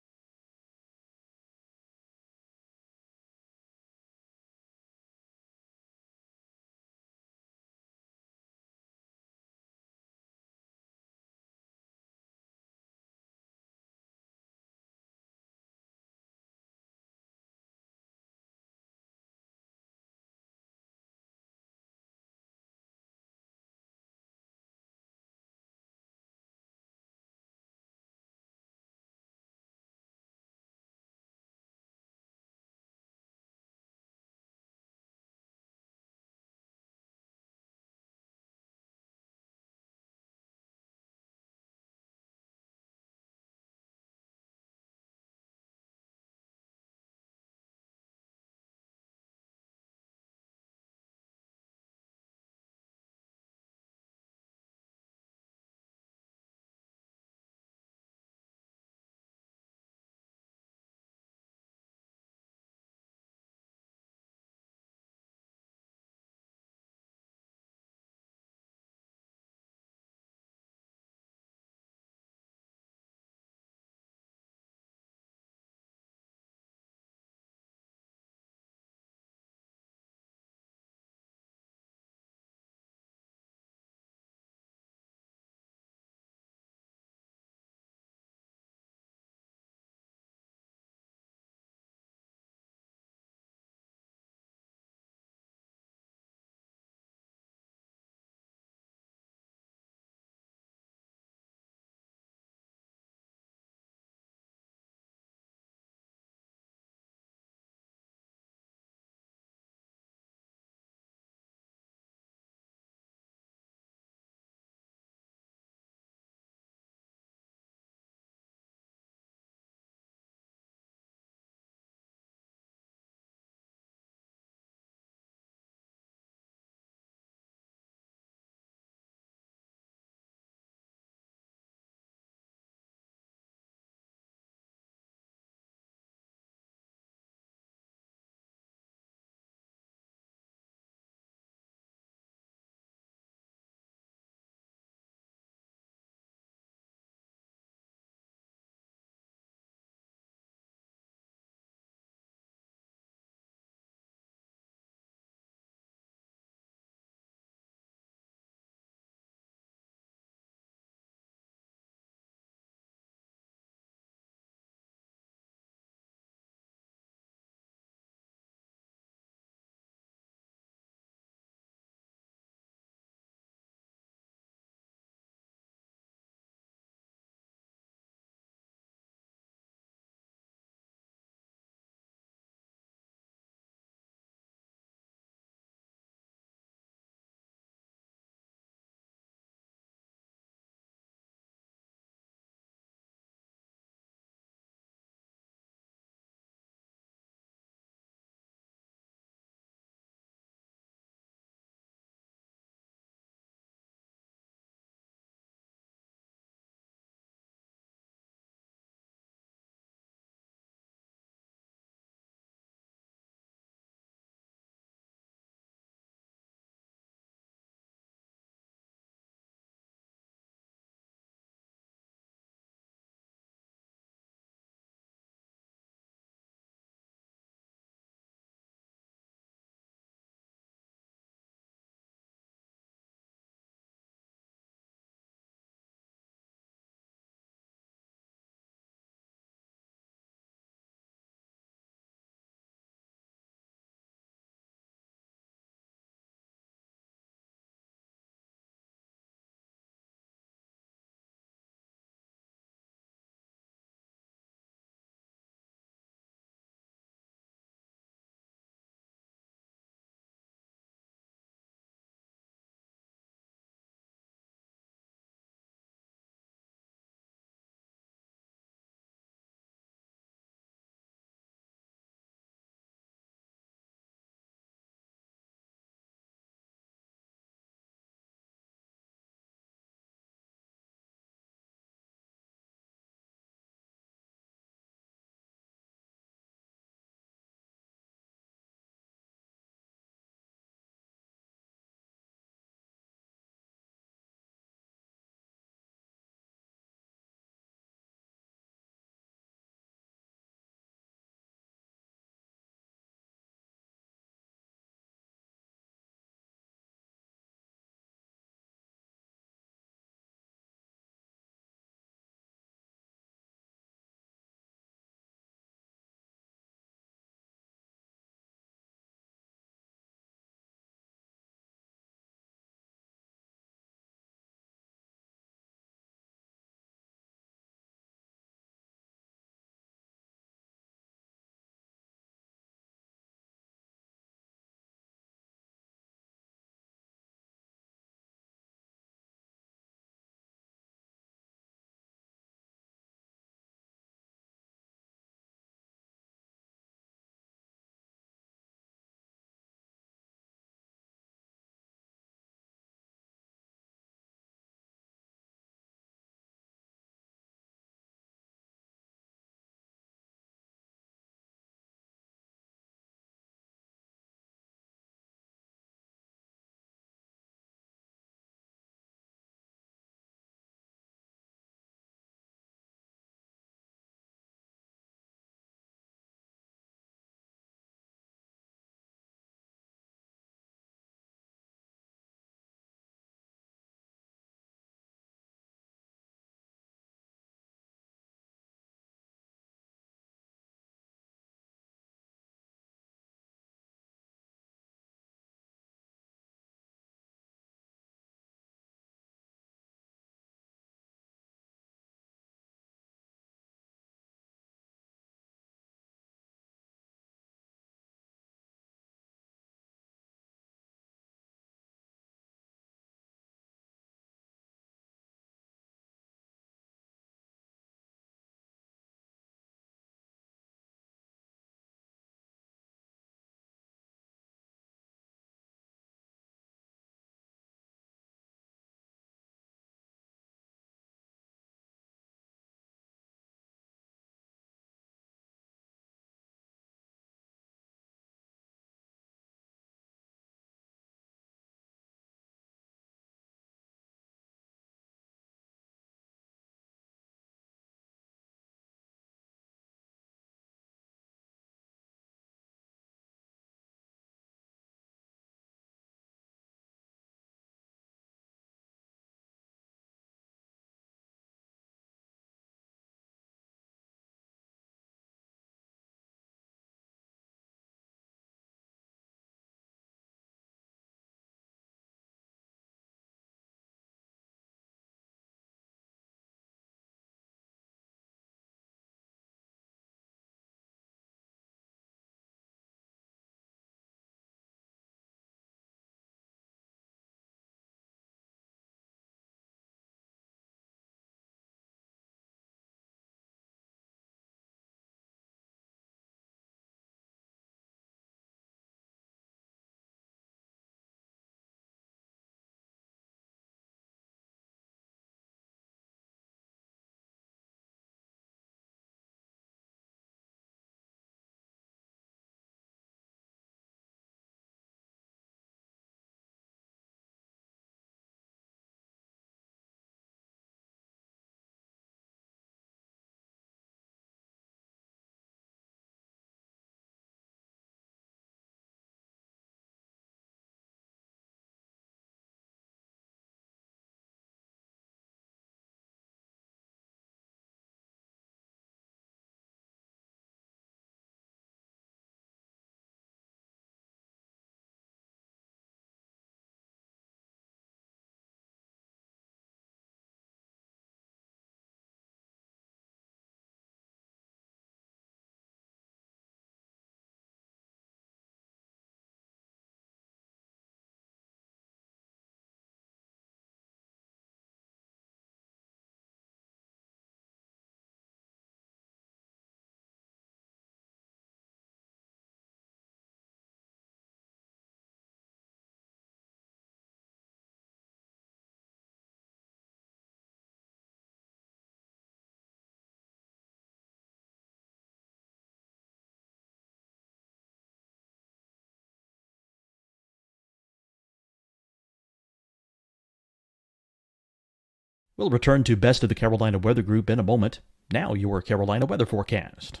We'll return to Best of the Carolina Weather Group in a moment. Now your Carolina weather forecast.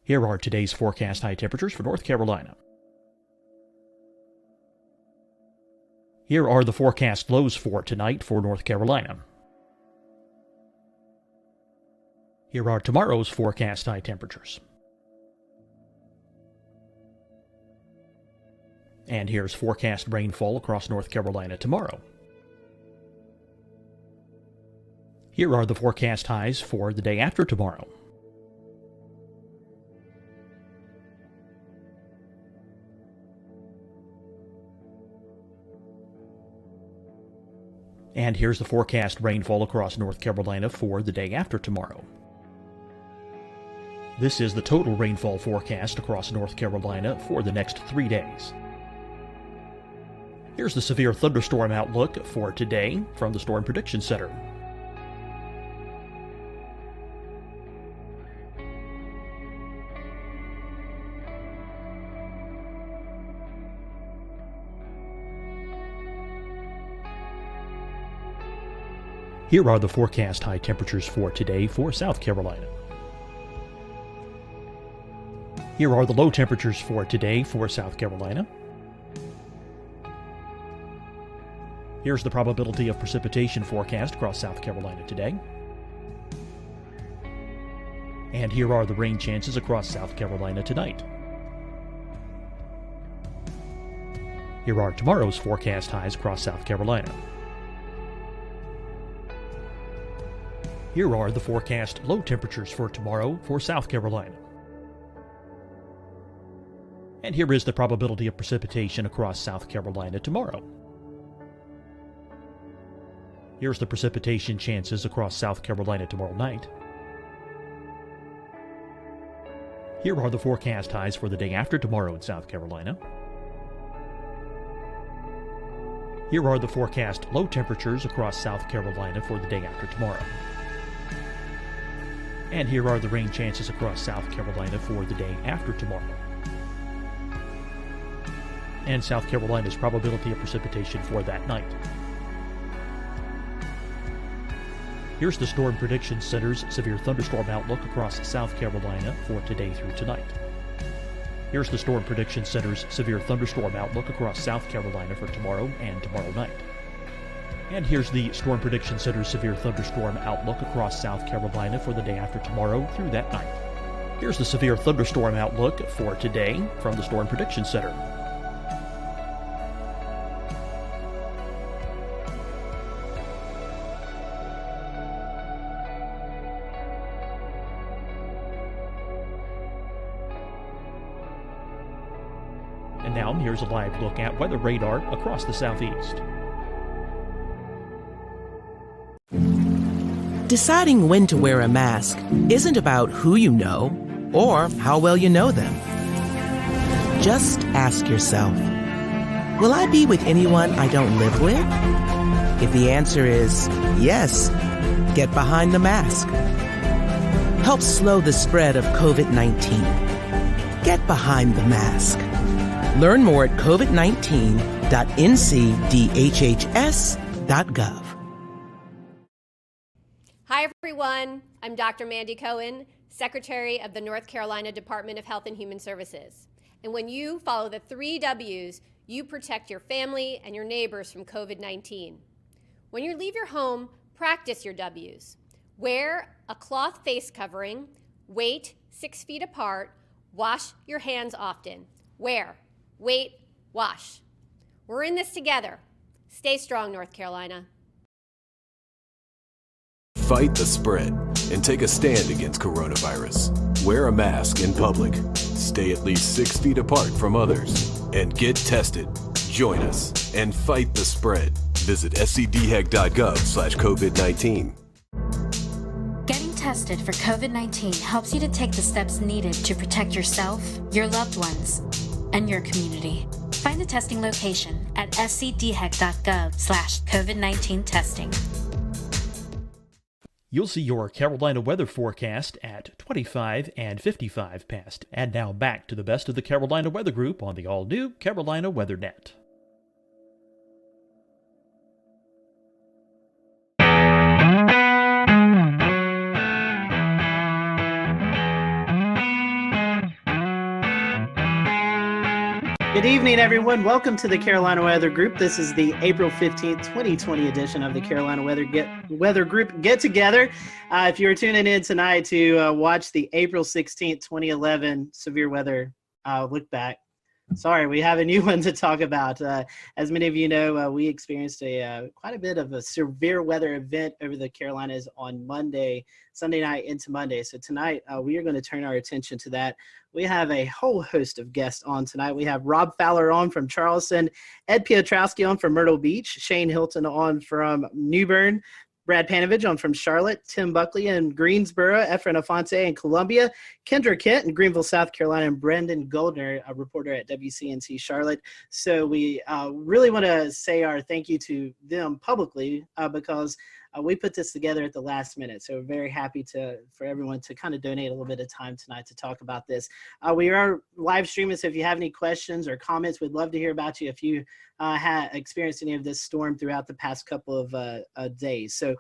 Here are today's forecast high temperatures for North Carolina. Here are the forecast lows for tonight for North Carolina. Here are tomorrow's forecast high temperatures. And here's forecast rainfall across North Carolina tomorrow. Here are the forecast highs for the day after tomorrow. And here's the forecast rainfall across North Carolina for the day after tomorrow. This is the total rainfall forecast across North Carolina for the next 3 days. Here's the severe thunderstorm outlook for today from the Storm Prediction Center. Here are the forecast high temperatures for today for South Carolina. Here are the low temperatures for today for South Carolina. Here's the probability of precipitation forecast across South Carolina today. And here are the rain chances across South Carolina tonight. Here are tomorrow's forecast highs across South Carolina. Here are the forecast low temperatures for tomorrow for South Carolina. And here is the probability of precipitation across South Carolina tomorrow. Here's the precipitation chances across South Carolina tomorrow night. Here are the forecast highs for the day after tomorrow in South Carolina. Here are the forecast low temperatures across South Carolina for the day after tomorrow. And here are the rain chances across South Carolina for the day after tomorrow. And South Carolina's probability of precipitation for that night. Here's the Storm Prediction Center's severe thunderstorm outlook across South Carolina for today through tonight. Here's the Storm Prediction Center's severe thunderstorm outlook across South Carolina for tomorrow and tomorrow night. And here's the Storm Prediction Center's severe thunderstorm outlook across South Carolina for the day after tomorrow through that night. Here's the severe thunderstorm outlook for today from the Storm Prediction Center. And now here's a live look at weather radar across the southeast. Deciding when to wear a mask isn't about who you know or how well you know them. Just ask yourself, will I be with anyone I don't live with? If the answer is yes, get behind the mask. Help slow the spread of COVID-19. Get behind the mask. Learn more at covid19.ncdhhs.gov. Hi, everyone. I'm Dr. Mandy Cohen, Secretary of the North Carolina Department of Health and Human Services. And when you follow the 3 W's, you protect your family and your neighbors from COVID-19. When you leave your home, practice your W's. Wear a cloth face covering, wait 6 feet apart, wash your hands often. Wear, wait, wash. We're in this together. Stay strong, North Carolina. Fight the spread and take a stand against coronavirus. Wear a mask in public. Stay at least 6 feet apart from others. And get tested. Join us and fight the spread. Visit scdhec.gov/COVID-19. Getting tested for COVID-19 helps you to take the steps needed to protect yourself, your loved ones, and your community. Find the testing location at scdhec.gov/COVID-19 testing. You'll see your Carolina weather forecast at 25 and 55 past. And now back to the Best of the Carolina Weather Group on the all-new Carolina WeatherNet. Good evening, everyone. Welcome to the Carolina Weather Group. This is the April 15th, 2020 edition of the Carolina Weather Group Get Together. If you're tuning in tonight to watch the April 16th, 2011 severe weather look back, sorry, we have a new one to talk about. As many of you know, we experienced quite a bit of a severe weather event over the Carolinas on Sunday night into Monday. So tonight, we are going to turn our attention to that. We have a whole host of guests on tonight. We have Rob Fowler on from Charleston, Ed Piotrowski on from Myrtle Beach, Shane Hilton on from New Bern, Brad Panovich on from Charlotte, Tim Buckley in Greensboro, Efren Afonte in Columbia, Kendra Kent in Greenville, South Carolina, and Brendan Goldner, a reporter at WCNC Charlotte. So we really want to say our thank you to them publicly because we put this together at the last minute. So we're very happy for everyone to kind of donate a little bit of time tonight to talk about this. We are live streaming, so if you have any questions or comments, we'd love to hear about you if you had experienced any of this storm throughout the past couple of days. So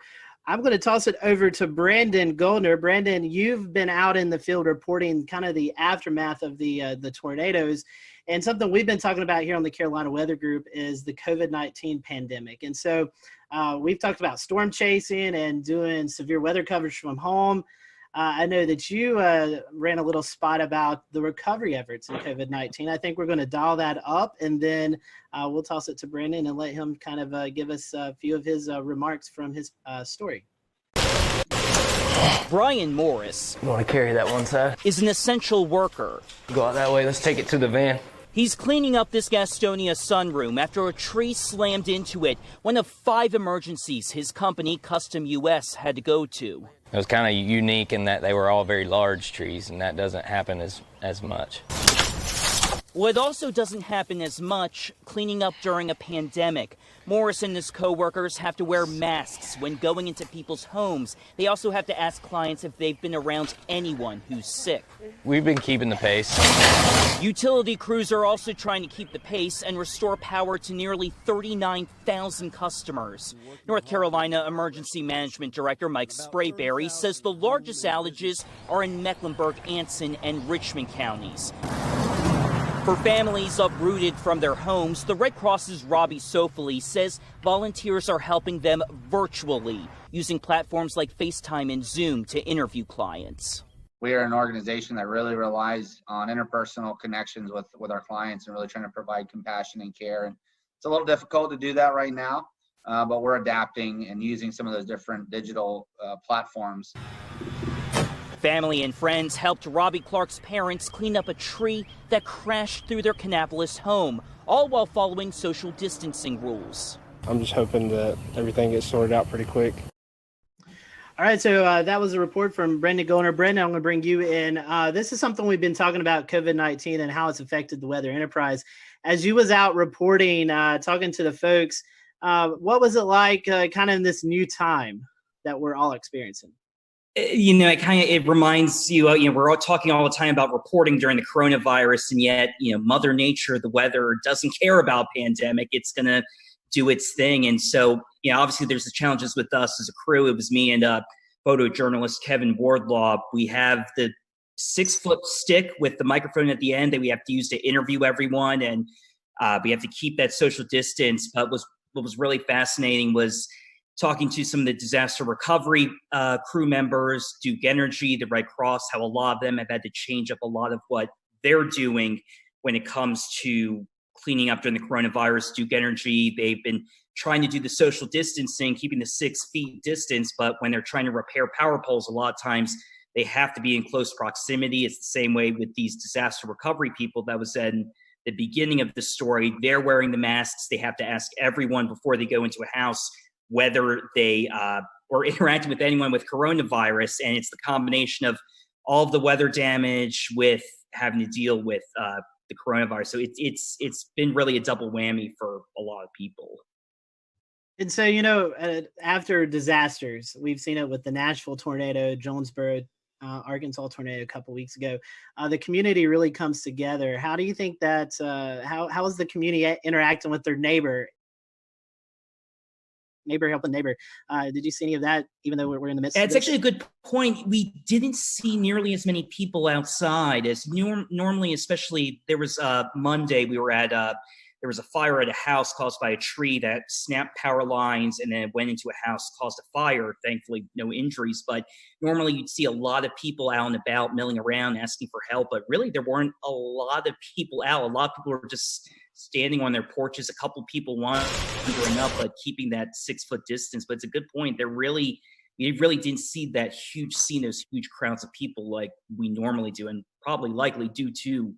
I'm going to toss it over to Brandon Goldner. Brandon, you've been out in the field reporting kind of the aftermath of the tornadoes. And something we've been talking about here on the Carolina Weather Group is the COVID-19 pandemic. And so we've talked about storm chasing and doing severe weather coverage from home. I know that you ran a little spot about the recovery efforts in COVID-19. I think we're going to dial that up, and then we'll toss it to Brandon and let him kind of give us a few of his remarks from his story. Brian Morris, you want to carry that one side, is an essential worker. Go out that way. Let's take it to the van. He's cleaning up this Gastonia sunroom after a tree slammed into it, one of 5 emergencies his company, Custom US, had to go to. It was kind of unique in that they were all very large trees, and that doesn't happen as much. What also doesn't happen as much, cleaning up during a pandemic. Morris and his co-workers have to wear masks when going into people's homes. They also have to ask clients if they've been around anyone who's sick. We've been keeping the pace. Utility crews are also trying to keep the pace and restore power to nearly 39,000 customers. North Carolina Emergency Management Director Mike Sprayberry says the largest outages are in Mecklenburg, Anson, and Richmond counties. For families uprooted from their homes, the Red Cross's Robbie Sofoli says volunteers are helping them virtually, using platforms like FaceTime and Zoom to interview clients. We are an organization that really relies on interpersonal connections with our clients and really trying to provide compassion and care. And it's a little difficult to do that right now, but we're adapting and using some of those different digital platforms. Family and friends helped Robbie Clark's parents clean up a tree that crashed through their Kannapolis home, all while following social distancing rules. I'm just hoping that everything gets sorted out pretty quick. All right, so that was a report from Brendan Goldner. Brendan, I'm going to bring you in. This is something we've been talking about, COVID-19 and how it's affected the weather enterprise. As you was out reporting, talking to the folks, what was it like kind of in this new time that we're all experiencing? You know, it reminds you, we're all talking all the time about reporting during the coronavirus, and yet, Mother Nature, the weather, doesn't care about pandemic. It's going to do its thing. And so, obviously there's the challenges with us as a crew. It was me and photojournalist Kevin Wardlaw. We have the 6-foot stick with the microphone at the end that we have to use to interview everyone. And we have to keep that social distance. But what was really fascinating was talking to some of the disaster recovery crew members, Duke Energy, the Red Cross, how a lot of them have had to change up a lot of what they're doing when it comes to cleaning up during the coronavirus. Duke Energy, they've been trying to do the social distancing, keeping the 6 feet distance, but when they're trying to repair power poles, a lot of times they have to be in close proximity. It's the same way with these disaster recovery people that was in the beginning of the story. They're wearing the masks. They have to ask everyone before they go into a house whether they were interacting with anyone with coronavirus. And it's the combination of all of the weather damage with having to deal with the coronavirus. So it's been really a double whammy for a lot of people. And so, after disasters, we've seen it with the Nashville tornado, Jonesboro, Arkansas tornado a couple weeks ago. The community really comes together. How do you think that, how is the community interacting with their neighbor? neighbor helping neighbor. Did you see any of that, even though we're in the midst of It's this? actually a good point. We didn't see nearly as many people outside as normally, especially there was Monday, we were at, there was a fire at a house caused by a tree that snapped power lines and then it went into a house, caused a fire. Thankfully, no injuries, but normally you'd see a lot of people out and about milling around asking for help, but really there weren't a lot of people out. A lot of people were just standing on their porches. A couple people wandering up, but keeping that 6-foot distance. But it's a good point. We really didn't see those huge crowds of people like we normally do, and probably likely due to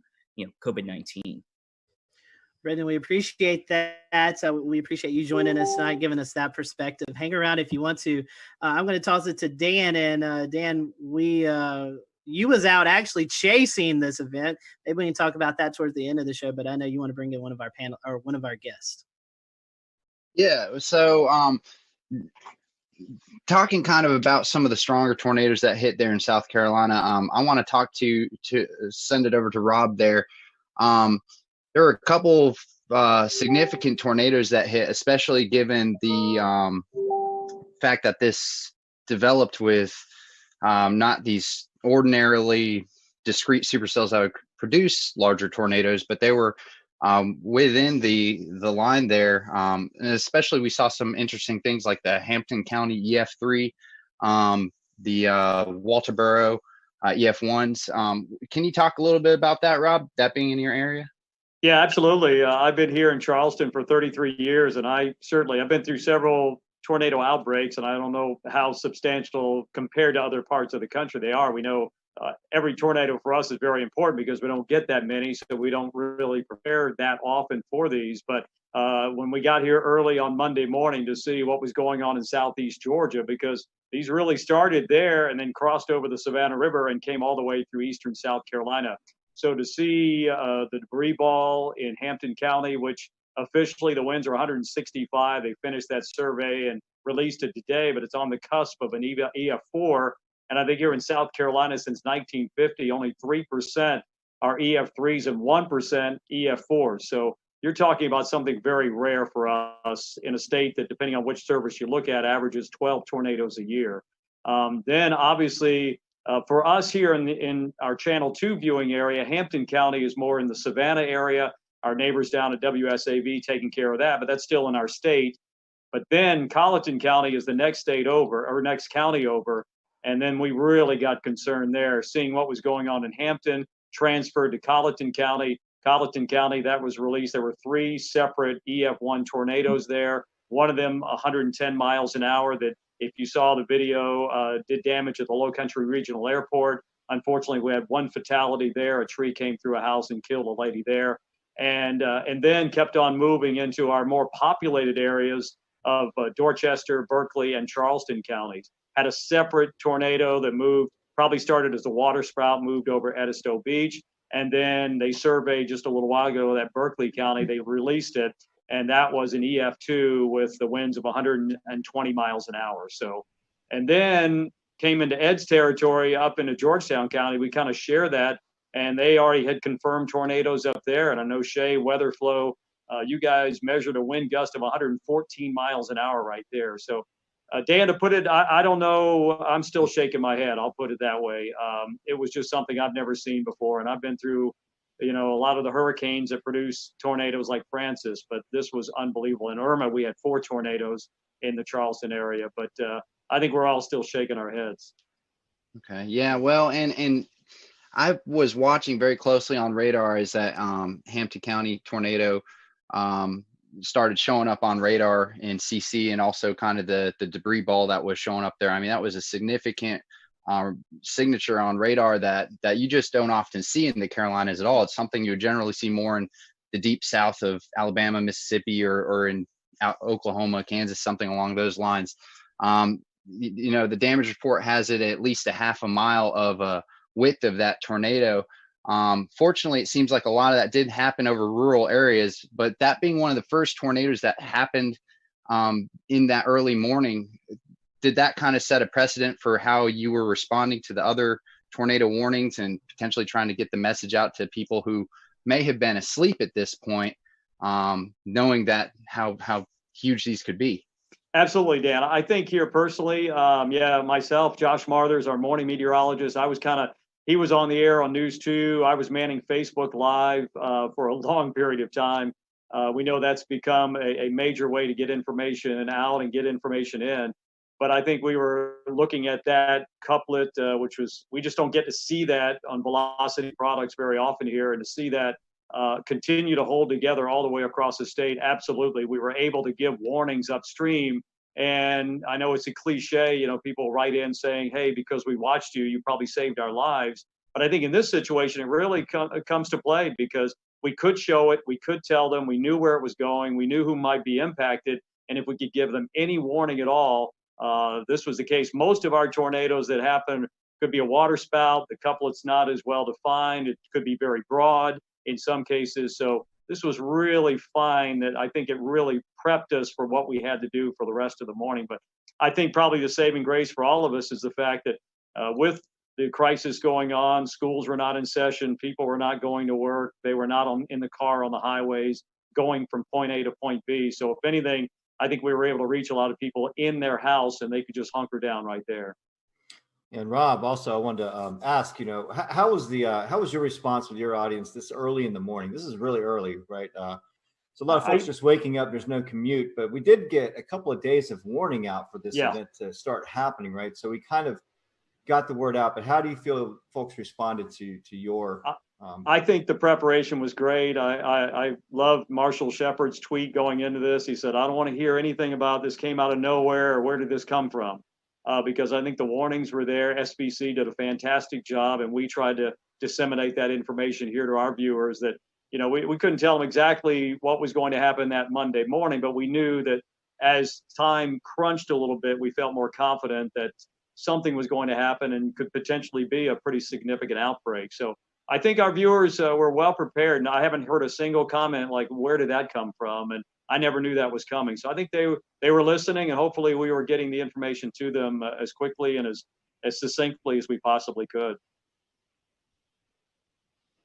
COVID-19. Brendan, we appreciate that. We appreciate you joining us tonight, giving us that perspective. Hang around if you want to. I'm going to toss it to Dan. And Dan, you was out actually chasing this event. Maybe we can talk about that towards the end of the show, but I know you want to bring in one of our panel or one of our guests. Yeah. So, talking kind of about some of the stronger tornadoes that hit there in South Carolina, I want to send it over to Rob there. There were a couple of significant tornadoes that hit, especially given the fact that this developed with not these ordinarily discrete supercells that would produce larger tornadoes, but they were within the line there. And especially we saw some interesting things like the Hampton County EF3, the Walterboro EF1s. Can you talk a little bit about that, Rob, that being in your area? Yeah, absolutely. I've been here in Charleston for 33 years, and I've been through several tornado outbreaks, and I don't know how substantial compared to other parts of the country they are. We know every tornado for us is very important because we don't get that many, so we don't really prepare that often for these. But when we got here early on Monday morning to see what was going on in southeast Georgia, because these really started there and then crossed over the Savannah River and came all the way through eastern South Carolina. So to see the debris ball in Hampton County, which officially the winds are 165, they finished that survey and released it today, but it's on the cusp of an EF4. And I think here in South Carolina since 1950, only 3% are EF3s and 1% EF4s. So you're talking about something very rare for us in a state that, depending on which service you look at, averages 12 tornadoes a year. Then obviously, for us here in our Channel 2 viewing area, Hampton County is more in the Savannah area. Our neighbors down at WSAV taking care of that, but that's still in our state. But then Colleton County is the next state over, or next county over. And then we really got concerned there, seeing what was going on in Hampton, transferred to Colleton County. Colleton County, that was released. There were 3 separate EF1 tornadoes there. One of them 110 miles an hour that, if you saw the video, did damage at the Low Country Regional Airport. Unfortunately, we had 1 fatality there. A tree came through a house and killed a lady there. And then kept on moving into our more populated areas of Dorchester, Berkeley, and Charleston counties. Had a separate tornado that moved, probably started as a water spout, moved over Edisto Beach. And then they surveyed just a little while ago that Berkeley County, they released it. And that was an EF2 with the winds of 120 miles an hour. So, and then came into Ed's territory up into Georgetown County. We kind of share that, and they already had confirmed tornadoes up there. And I know Shay, WeatherFlow, you guys measured a wind gust of 114 miles an hour right there. So, Dan, to put it, I don't know. I'm still shaking my head. I'll put it that way. It was just something I've never seen before. And I've been through, a lot of the hurricanes that produce tornadoes like Francis, but this was unbelievable. In Irma, we had 4 tornadoes in the Charleston area, but I think we're all still shaking our heads. Okay. Yeah. Well, and I was watching very closely on radar as that Hampton County tornado started showing up on radar in CC, and also kind of the debris ball that was showing up there. I mean, that was a significant signature on radar that you just don't often see in the Carolinas at all. It's something you generally see more in the deep south of Alabama, Mississippi, or in Oklahoma, Kansas, something along those lines. The damage report has it at least a half a mile of a width of that tornado. Fortunately, it seems like a lot of that did happen over rural areas, but that being one of the first tornadoes that happened in that early morning, did that kind of set a precedent for how you were responding to the other tornado warnings and potentially trying to get the message out to people who may have been asleep at this point, knowing that how huge these could be? Absolutely, Dan. I think here personally, myself, Josh Marthers, our morning meteorologist, he was on the air on News 2. I was manning Facebook Live for a long period of time. We know that's become a major way to get information out and get information in. But I think we were looking at that couplet, which was, we just don't get to see that on Velocity products very often here, and to see that continue to hold together all the way across the state. Absolutely. We were able to give warnings upstream. And I know it's a cliche, people write in saying, hey, because we watched you, you probably saved our lives. But I think in this situation, it really comes to play, because we could show it, we could tell them, we knew where it was going, we knew who might be impacted. And if we could give them any warning at all, this was the case. Most of our tornadoes that happen could be a water spout. The couplet's not as well defined. It could be very broad in some cases. So this was really fine, that I think it really prepped us for what we had to do for the rest of the morning. But I think probably the saving grace for all of us is the fact that with the crisis going on, schools were not in session, people were not going to work, they were not in the car on the highways going from point A to point B. So if anything, I think we were able to reach a lot of people in their house, and they could just hunker down right there. And Rob, also, I wanted to ask, how was your response with your audience this early in the morning? This is really early, right? So a lot of folks just waking up. There's no commute, but we did get a couple of days of warning out for this event to start happening, right? So we kind of got the word out. But how do you feel folks responded to your? I think the preparation was great. I loved Marshall Shepard's tweet going into this. He said, "I don't want to hear anything about this came out of nowhere, or where did this come from?" Because I think the warnings were there. SBC did a fantastic job, and we tried to disseminate that information here to our viewers, that, we couldn't tell them exactly what was going to happen that Monday morning, but we knew that as time crunched a little bit, we felt more confident that something was going to happen and could potentially be a pretty significant outbreak. So I think our viewers were well prepared, and I haven't heard a single comment like, where did that come from? And I never knew that was coming. So I think they were listening, and hopefully we were getting the information to them as quickly and as succinctly as we possibly could.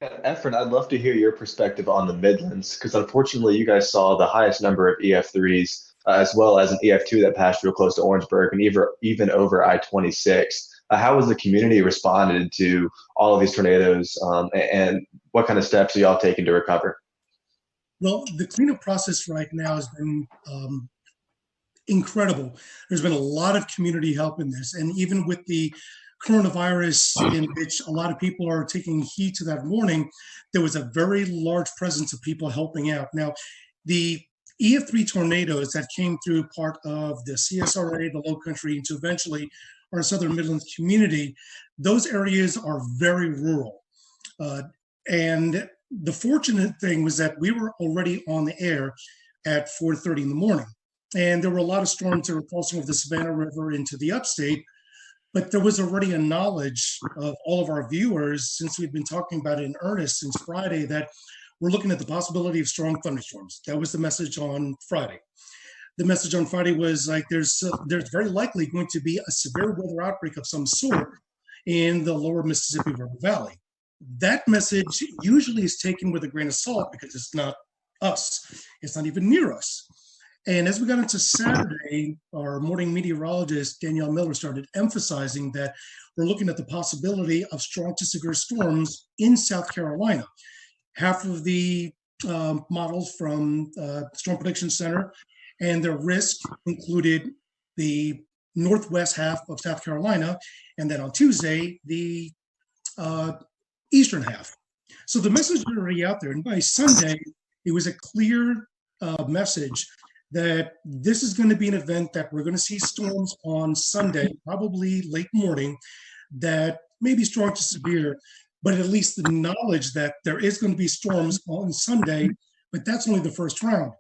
Efren, I'd love to hear your perspective on the Midlands, because unfortunately you guys saw the highest number of EF3s, as well as an EF2 that passed real close to Orangeburg and even over I-26. How has the community responded to all of these tornadoes, and what kind of steps are y'all taking to recover? Well, the cleanup process right now has been incredible. There's been a lot of community help in this, and even with the coronavirus, in which a lot of people are taking heed to that warning, there was a very large presence of people helping out. Now, the EF3 tornadoes that came through part of the CSRA, the Low Country, into eventually our Southern Midlands community, those areas are very rural. And the fortunate thing was that we were already on the air at 4:30 in the morning. And there were a lot of storms that were crossing over the Savannah River into the upstate, but there was already a knowledge of all of our viewers, since we've been talking about it in earnest since Friday, that we're looking at the possibility of strong thunderstorms. That was the message on Friday. The message on Friday was like, there's very likely going to be a severe weather outbreak of some sort in the lower Mississippi River Valley. That message usually is taken with a grain of salt, because it's not us. It's not even near us. And as we got into Saturday, our morning meteorologist, Danielle Miller, started emphasizing that we're looking at the possibility of strong to severe storms in South Carolina. Half of the models from Storm Prediction Center and their risk included the northwest half of South Carolina, and then on Tuesday, the eastern half. So the message was already out there, and by Sunday, it was a clear message that this is going to be an event that we're going to see storms on Sunday, probably late morning, that may be strong to severe, but at least the knowledge that there is going to be storms on Sunday, but that's only the first round.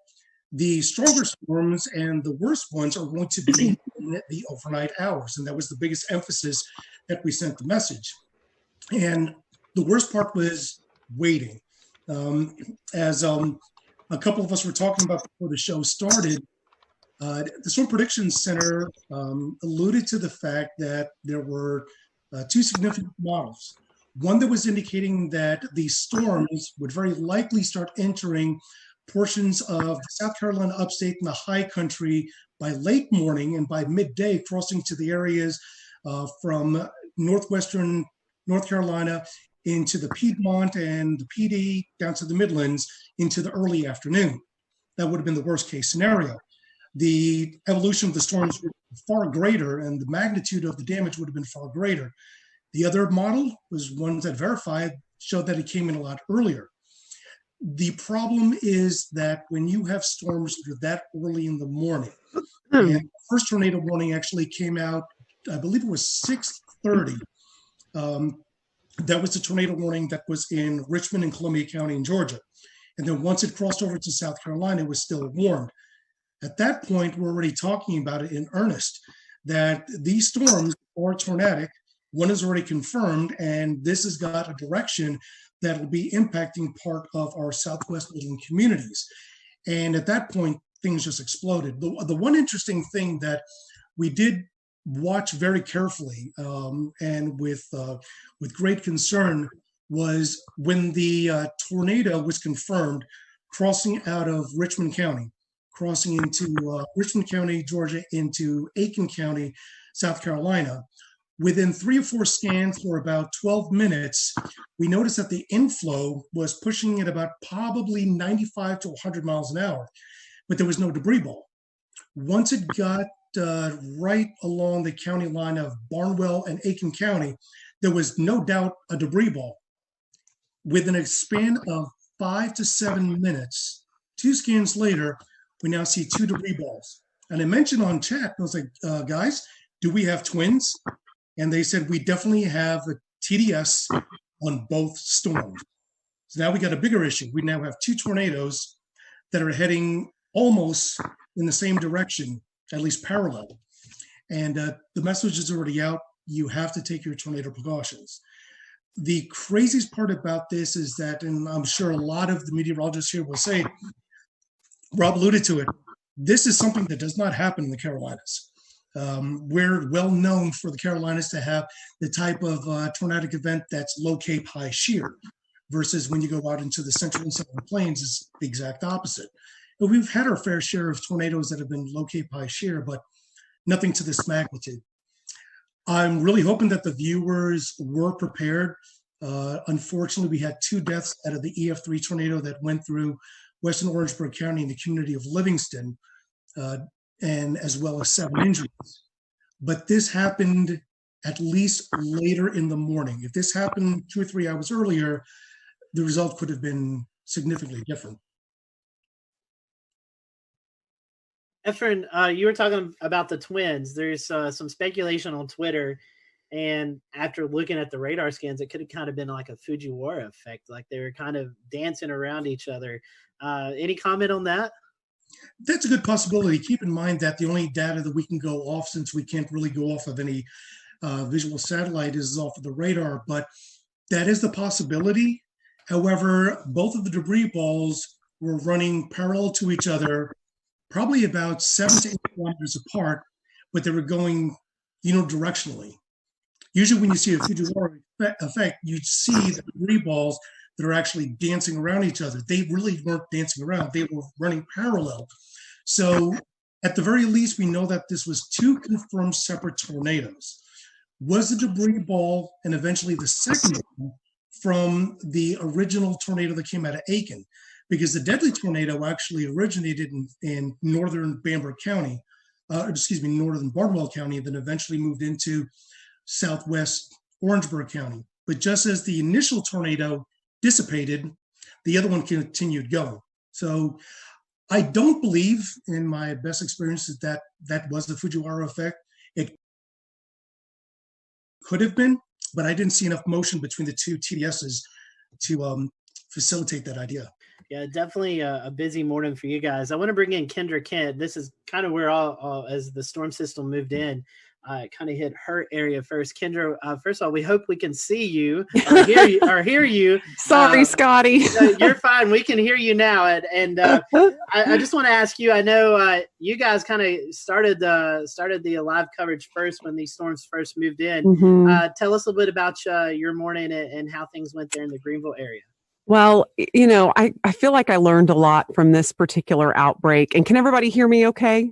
The stronger storms and the worst ones are going to be in the overnight hours, and that was the biggest emphasis that we sent the message. And the worst part was waiting. As a couple of us were talking about before the show started, the Storm Prediction Center alluded to the fact that there were two significant models. One that was indicating that these storms would very likely start entering portions of the South Carolina upstate and the high country by late morning, and by midday crossing to the areas from northwestern North Carolina into the Piedmont and the PD down to the Midlands into the early afternoon. That would have been the worst case scenario. The evolution of the storms were far greater, and the magnitude of the damage would have been far greater. The other model was one that verified, showed that it came in a lot earlier. The problem is that when you have storms that are that early in the morning, and the first tornado warning actually came out, I believe it was 6:30. That was the tornado warning that was in Richmond and Columbia County in Georgia. And then once it crossed over to South Carolina, it was still warned. At that point, we're already talking about it in earnest, that these storms are tornadic. One is already confirmed, and this has got a direction that will be impacting part of our Southwest Midland communities. And at that point, things just exploded. The one interesting thing that we did watch very carefully and with great concern was when the tornado was confirmed crossing out of Richmond County, crossing into Richmond County, Georgia, into Aiken County, South Carolina. Within 3 or 4 scans for about 12 minutes, we noticed that the inflow was pushing at about probably 95 to 100 miles an hour, but there was no debris ball. Once it got right along the county line of Barnwell and Aiken County, there was no doubt a debris ball. Within a span of 5 to 7 minutes, 2 scans later, we now see 2 debris balls. And I mentioned on chat, I was like, guys, do we have twins? And they said, we definitely have a TDS on both storms. So now we got a bigger issue. We now have 2 tornadoes that are heading almost in the same direction, at least parallel. And the message is already out. You have to take your tornado precautions. The craziest part about this is that, and I'm sure a lot of the meteorologists here will say, Rob alluded to it, this is something that does not happen in the Carolinas. We're well known for the Carolinas to have the type of tornadic event that's low cape, high shear, versus when you go out into the central and southern plains is the exact opposite. But we've had our fair share of tornadoes that have been low cape, high shear, but nothing to this magnitude. I'm really hoping that the viewers were prepared. Unfortunately, we had 2 deaths out of the EF3 tornado that went through Western Orangeburg County in the community of Livingston, and as well as 7 injuries. But this happened at least later in the morning. If this happened 2 or 3 hours earlier, the result could have been significantly different. Efren, you were talking about the twins. There's some speculation on Twitter, and after looking at the radar scans, it could have kind of been like a Fujiwara effect, like they were kind of dancing around each other. Any comment on that? That's a good possibility. Keep in mind that the only data that we can go off, since we can't really go off of any visual satellite, is off of the radar, but that is the possibility. However, both of the debris balls were running parallel to each other, probably about 7 to 8 kilometers apart, but they were going unidirectionally. Usually when you see a Fujiwara effect, you see the debris balls that are actually dancing around each other. They really weren't dancing around. They were running parallel. So at the very least, we know that this was 2 confirmed separate tornadoes. Was the debris ball and eventually the second one from the original tornado that came out of Aiken? Because the deadly tornado actually originated in northern Bamberg County, northern Barnwell County, and then eventually moved into southwest Orangeburg County. But just as the initial tornado dissipated, the other one continued going. So I don't believe, in my best experience, that was the Fujiwara effect. It could have been, but I didn't see enough motion between the 2 TDSs to facilitate that idea. Yeah, definitely a busy morning for you guys. I want to bring in Kendra Kent. This is kind of where as the storm system moved in, it kind of hit her area first. Kendra, first of all, we hope we can see you or hear you. Sorry, Scotty. You're fine. We can hear you now. And I just want to ask you, I know you guys kind of started the live coverage first when these storms first moved in. Mm-hmm. Tell us a little bit about your morning and how things went there in the Greenville area. Well, I feel like I learned a lot from this particular outbreak. And can everybody hear me okay?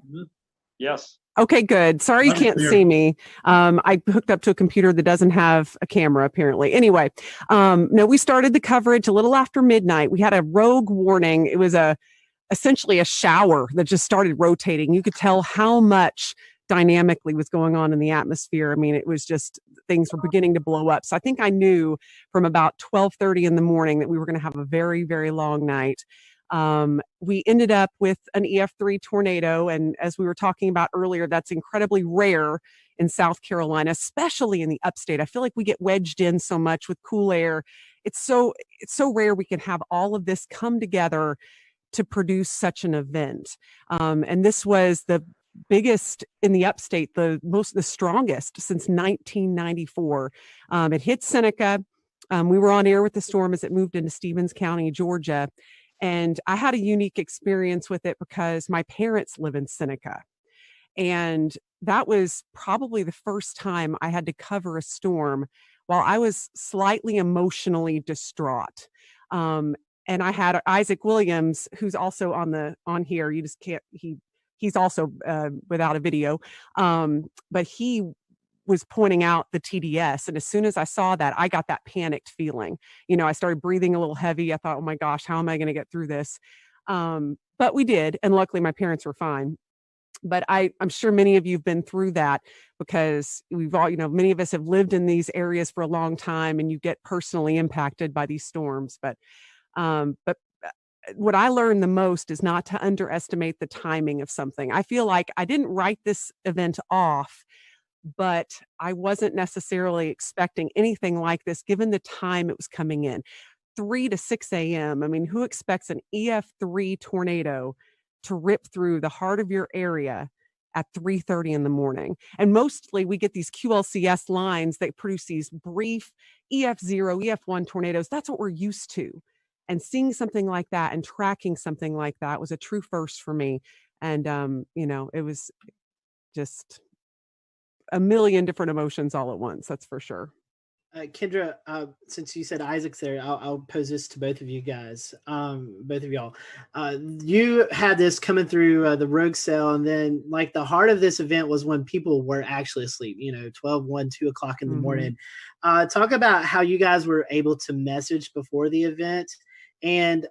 Yes. Okay, good. Sorry you can't see me. I hooked up to a computer that doesn't have a camera, apparently. Anyway, no, we started the coverage a little after midnight. We had a rogue warning. It was essentially a shower that just started rotating. You could tell how much dynamically was going on in the atmosphere. I mean, it was just things were beginning to blow up. So I think I knew from about 12:30 in the morning that we were going to have a very, very long night. We ended up with an EF3 tornado. And as we were talking about earlier, that's incredibly rare in South Carolina, especially in the upstate. I feel like we get wedged in so much with cool air. It's so rare we can have all of this come together to produce such an event. And this was the biggest in the upstate, the strongest since 1994. It hit Seneca. We were on air with the storm as it moved into Stevens County, Georgia. And I had a unique experience with it because my parents live in Seneca. And that was probably the first time I had to cover a storm while I was slightly emotionally distraught. And I had Isaac Williams, who's also on here. You just can't, he's also without a video. But he was pointing out the TDS. And as soon as I saw that, I got that panicked feeling. I started breathing a little heavy. I thought, oh my gosh, how am I going to get through this? But we did. And luckily my parents were fine. But I'm sure many of you have been through that because we've all, many of us have lived in these areas for a long time and you get personally impacted by these storms. But what I learned the most is not to underestimate the timing of something. I feel like I didn't write this event off, but I wasn't necessarily expecting anything like this given the time it was coming in. 3 to 6 a.m. I mean, who expects an EF3 tornado to rip through the heart of your area at 3:30 in the morning? And mostly we get these QLCS lines that produce these brief EF0, EF1 tornadoes. That's what we're used to. And seeing something like that and tracking something like that was a true first for me. And, it was just a million different emotions all at once. That's for sure. Kendra, since you said Isaac's there, I'll pose this to both of you guys, both of y'all. You had this coming through the rogue cell, and then like the heart of this event was when people were actually asleep, 12, 1, 2 o'clock in the morning. Talk about how you guys were able to message before the event. And,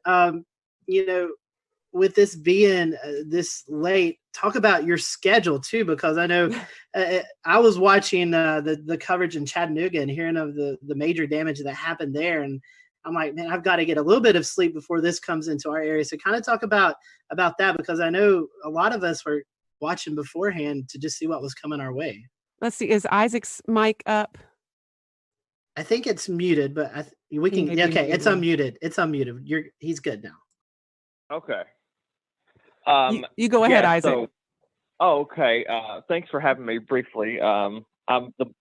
with this being this late, talk about your schedule too, because I know I was watching the coverage in Chattanooga and hearing of the major damage that happened there. And I'm like, man, I've got to get a little bit of sleep before this comes into our area. So kind of talk about that, because I know a lot of us were watching beforehand to just see what was coming our way. Let's see. Is Isaac's mic up? I think it's muted, but we can. Okay, it's unmuted. It's unmuted. He's good now. Okay. You go ahead, Isaac. Okay. Thanks for having me briefly. I'm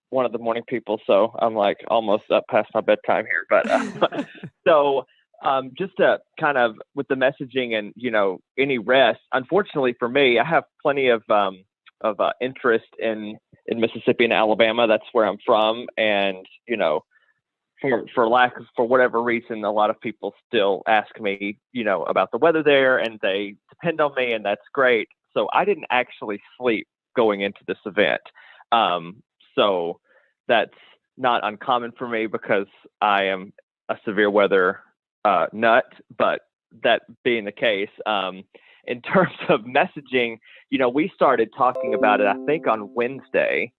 one of the morning people, so I'm like almost up past my bedtime here. But so just to kind of with the messaging and any rest. Unfortunately for me, I have plenty of interest in Mississippi and Alabama. That's where I'm from, and for whatever reason, a lot of people still ask me, about the weather there, and they depend on me, and that's great. So I didn't actually sleep going into this event. So that's not uncommon for me because I am a severe weather nut. But that being the case, in terms of messaging, we started talking about it, I think, on Wednesday.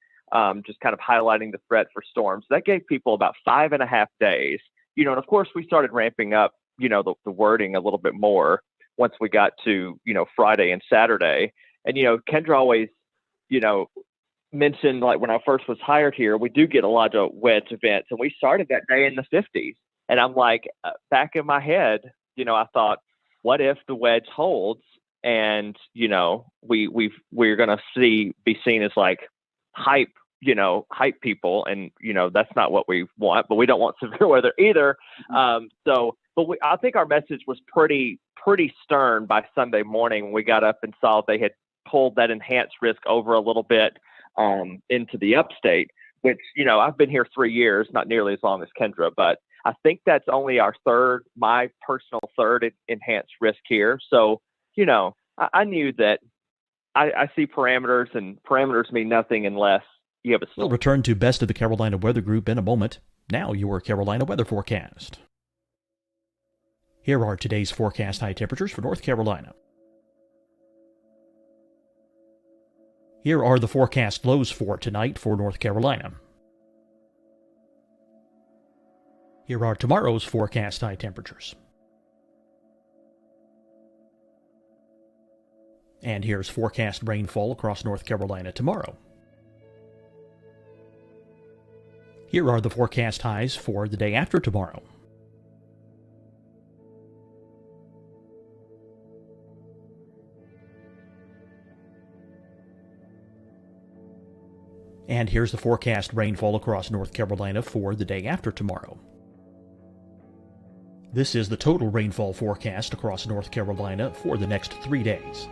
Just kind of highlighting the threat for storms. That gave people about 5.5 days, and of course we started ramping up, the wording a little bit more once we got to, Friday and Saturday. And, Kendra always, mentioned, like when I first was hired here, we do get a lot of wedge events, and we started that day in the 50s. And I'm like, back in my head, I thought, what if the wedge holds and, we're going to be seen as like hype people, and that's not what we want, but we don't want severe weather either. I think our message was pretty stern by Sunday morning when we got up and saw they had pulled that enhanced risk over a little bit into the upstate, which I've been here 3 years, not nearly as long as Kendra, but I think that's only my personal third enhanced risk here. So, I knew that I see parameters, and parameters mean nothing unless you have a storm. We'll return to Best of the Carolina Weather Group in a moment. Now your Carolina weather forecast. Here are today's forecast high temperatures for North Carolina. Here are the forecast lows for tonight for North Carolina. Here are tomorrow's forecast high temperatures. And here's forecast rainfall across North Carolina tomorrow. Here are the forecast highs for the day after tomorrow. And here's the forecast rainfall across North Carolina for the day after tomorrow. This is the total rainfall forecast across North Carolina for the next 3 days.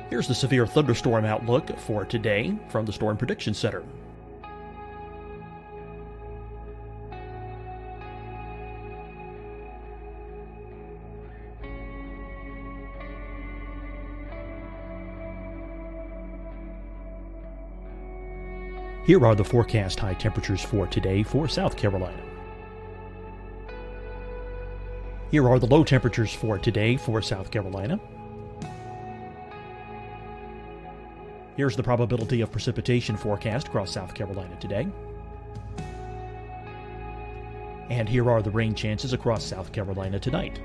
Here's the severe thunderstorm outlook for today from the Storm Prediction Center. Here are the forecast high temperatures for today for South Carolina. Here are the low temperatures for today for South Carolina. Here's the probability of precipitation forecast across South Carolina today. And here are the rain chances across South Carolina tonight.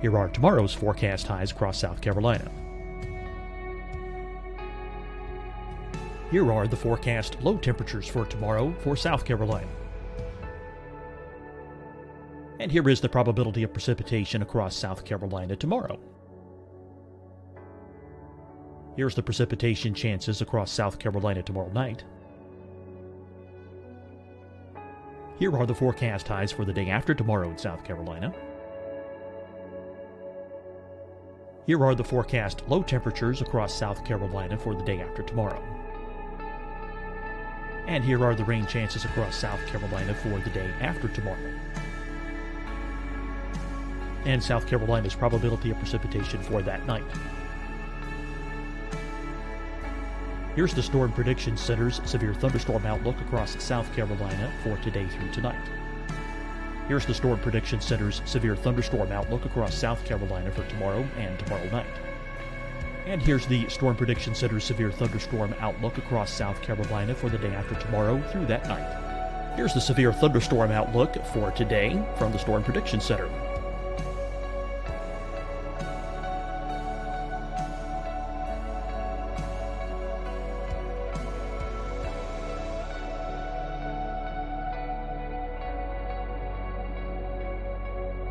Here are tomorrow's forecast highs across South Carolina. Here are the forecast low temperatures for tomorrow for South Carolina. And here is the probability of precipitation across South Carolina tomorrow. Here's the precipitation chances across South Carolina tomorrow night. Here are the forecast highs for the day after tomorrow in South Carolina. Here are the forecast low temperatures across South Carolina for the day after tomorrow. And here are the rain chances across South Carolina for the day after tomorrow. And South Carolina's probability of precipitation for that night. Here's the Storm Prediction Center's severe thunderstorm outlook across South Carolina for today through tonight. Here's the Storm Prediction Center's severe thunderstorm outlook across South Carolina for tomorrow and tomorrow night. And here's the Storm Prediction Center's severe thunderstorm outlook across South Carolina for the day after tomorrow through that night. Here's the severe thunderstorm outlook for today from the Storm Prediction Center.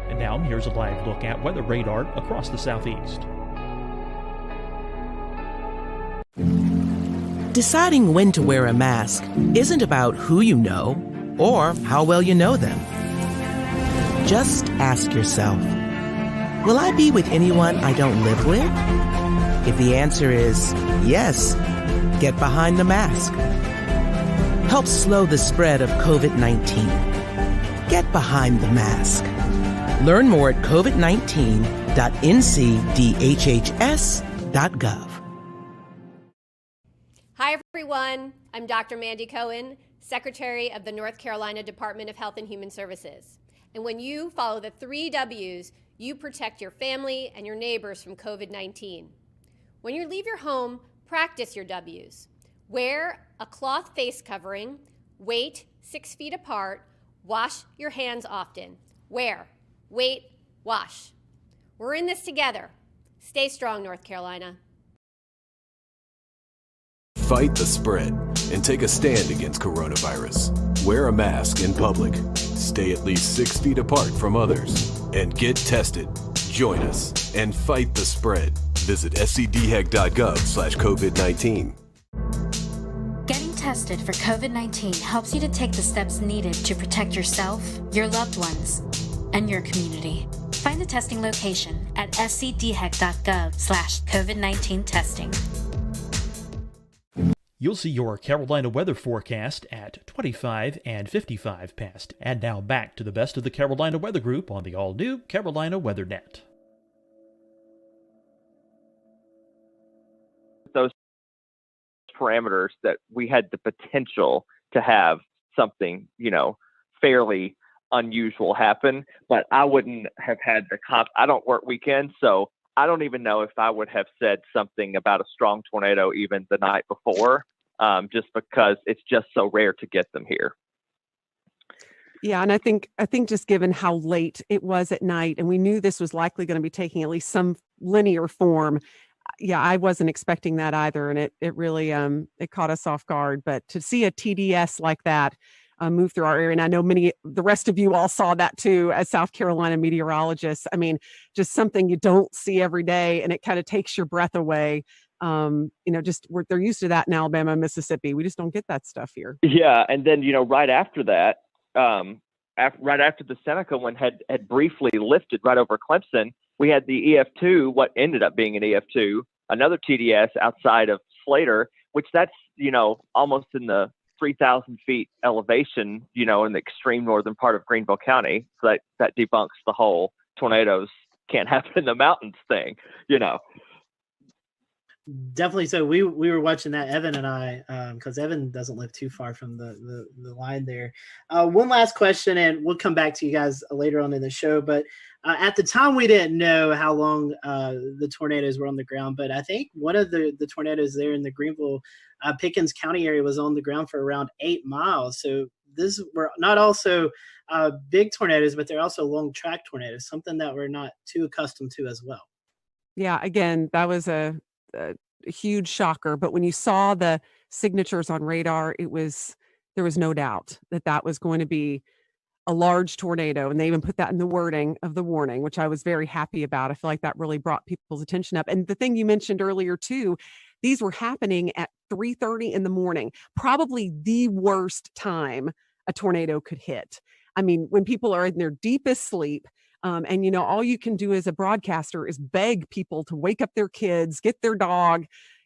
And now here's a live look at weather radar across the southeast. Deciding when to wear a mask isn't about who you know or how well you know them. Just ask yourself, will I be with anyone I don't live with? If the answer is yes, get behind the mask. Help slow the spread of COVID-19. Get behind the mask. Learn more at covid19.ncdhhs.gov. Hi, everyone. I'm Dr. Mandy Cohen, Secretary of the North Carolina Department of Health and Human Services. And when you follow the 3 W's, you protect your family and your neighbors from COVID-19. When you leave your home, practice your W's. Wear a cloth face covering, wait 6 feet apart, wash your hands often. Wear, wait, wash. We're in this together. Stay strong, North Carolina. Fight the spread and take a stand against coronavirus. Wear a mask in public. Stay at least 6 feet apart from others. And get tested. Join us and fight the spread. Visit scdhec.gov/COVID-19. Getting tested for COVID-19 helps you to take the steps needed to protect yourself, your loved ones, and your community. Find the testing location at scdhec.gov/COVID-19 testing. You'll see your Carolina weather forecast at 25 and 55 past. And now back to the best of the Carolina Weather Group on the all-new Carolina WeatherNet. Those parameters that we had the potential to have something, fairly unusual happen, but I wouldn't have had I don't work weekends, so I don't even know if I would have said something about a strong tornado even the night before, just because it's just so rare to get them here. Yeah, and I think just given how late it was at night, and we knew this was likely going to be taking at least some linear form. Yeah, I wasn't expecting that either, and it really it caught us off guard. But to see a TDS like that move through our area, and I know the rest of you all saw that too as South Carolina meteorologists. I mean, just something you don't see every day, and it kind of takes your breath away. They're used to that in Alabama, Mississippi. We just don't get that stuff here. Yeah, and then right after that, right after the Seneca one had briefly lifted right over Clemson, we had the EF2, what ended up being an EF2, another TDS outside of Slater, which that's, almost in the 3,000 feet elevation, in the extreme northern part of Greenville County. So that debunks the whole tornadoes can't happen in the mountains thing, Definitely. So we were watching that, Evan and I, because Evan doesn't live too far from the line there. One last question, and we'll come back to you guys later on in the show. But at the time, we didn't know how long the tornadoes were on the ground. But I think one of the tornadoes there in the Greenville, Pickens County area was on the ground for around 8 miles. So these were not also big tornadoes, but they're also long track tornadoes, something that we're not too accustomed to as well. Yeah, again, that was a huge shocker. But when you saw the signatures on radar, there was no doubt that was going to be a large tornado. And they even put that in the wording of the warning, which I was very happy about. I feel like that really brought people's attention up. And the thing you mentioned earlier too, these were happening at 3:30 in the morning, probably the worst time a tornado could hit. I mean, when people are in their deepest sleep, and all you can do as a broadcaster is beg people to wake up their kids, get their dog,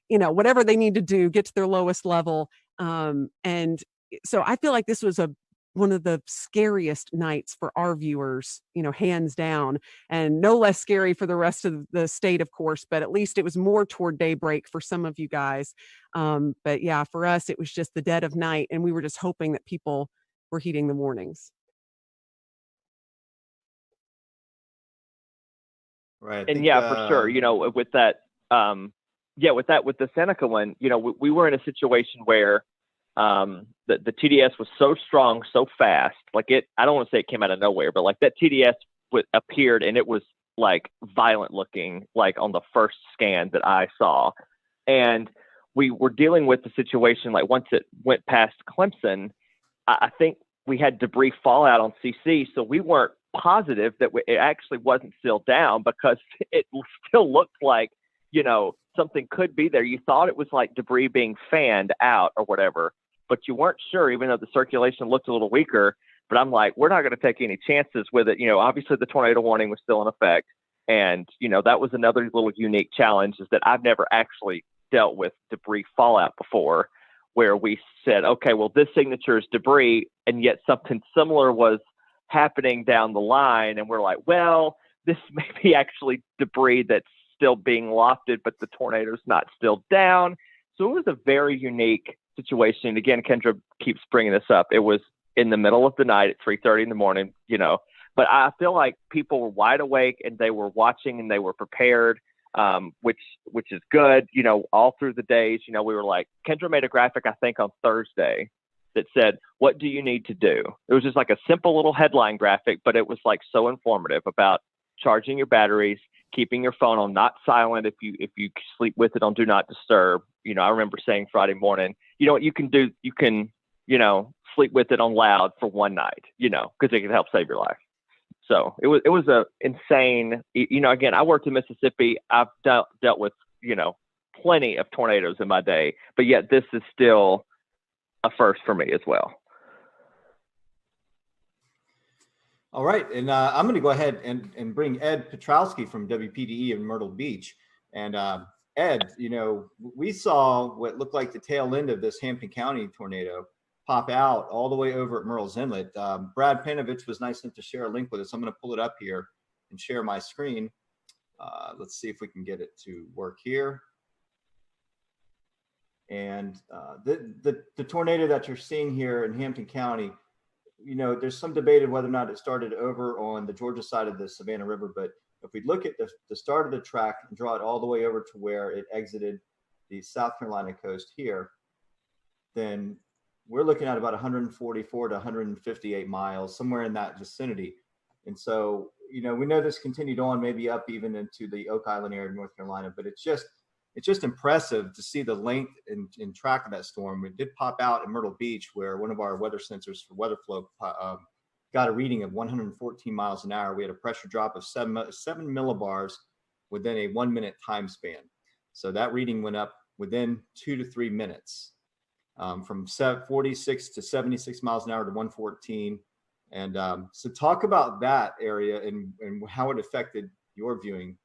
whatever they need to do, get to their lowest level. And so I feel like this was one of the scariest nights for our viewers, hands down, and no less scary for the rest of the state, of course, but at least it was more toward daybreak for some of you guys. But yeah, for us, it was just the dead of night, and we were just hoping that people were heeding the warnings. Right. And for sure, with that, with the Seneca one, we were in a situation where the TDS was so strong, so fast, I don't want to say it came out of nowhere, but that TDS appeared and it was violent looking, on the first scan that I saw. And we were dealing with the situation, once it went past Clemson, I think we had debris fallout on CC. So we weren't positive that it actually wasn't still down, because it still looked like, something could be there. You thought it was debris being fanned out or whatever, but you weren't sure, even though the circulation looked a little weaker. But I'm we're not going to take any chances with it. Obviously the tornado warning was still in effect. And, that was another little unique challenge, is that I've never actually dealt with debris fallout before, where we said, okay, well, this signature is debris, and yet something similar was happening down the line. And we're well, this may be actually debris that's still being lofted, but the tornado's not still down. So it was a very unique situation. Again, Kendra keeps bringing this up. It was in the middle of the night at 3:30 in the morning, but I feel like people were wide awake and they were watching and they were prepared, which is good. All through the days, we were Kendra made a graphic, I think on Thursday, that said, what do you need to do? It was just a simple little headline graphic, but it was so informative about charging your batteries, keeping your phone on not silent if you sleep with it on do not disturb. I remember saying Friday morning, what you can do, you can, sleep with it on loud for one night, because it can help save your life. So it was a insane, again, I worked in Mississippi. I've dealt with, plenty of tornadoes in my day, but yet this is still a first for me as well. All right. And I'm going to go ahead and bring Ed Petrowski from WPDE in Myrtle Beach. And Ed, we saw what looked like the tail end of this Hampton County tornado pop out all the way over at Murrells Inlet. Brad Panovich was nice enough to share a link with us. I'm going to pull it up here and share my screen. Let's see if we can get it to work here. And the tornado that you're seeing here in Hampton County, there's some debate of whether or not it started over on the Georgia side of the Savannah River. But if we look at the start of the track and draw it all the way over to where it exited the South Carolina coast here, then we're looking at about 144 to 158 miles, somewhere in that vicinity. And so, we know this continued on, maybe up even into the Oak Island area of North Carolina, but it's just impressive to see the length and track of that storm. It did pop out in Myrtle Beach, where one of our weather sensors for weather flow got a reading of 114 miles an hour. We had a pressure drop of 7 millibars within a 1 minute time span. So that reading went up within 2 to 3 minutes, from 46 to 76 miles an hour to 114. And so talk about that area and how it affected your viewing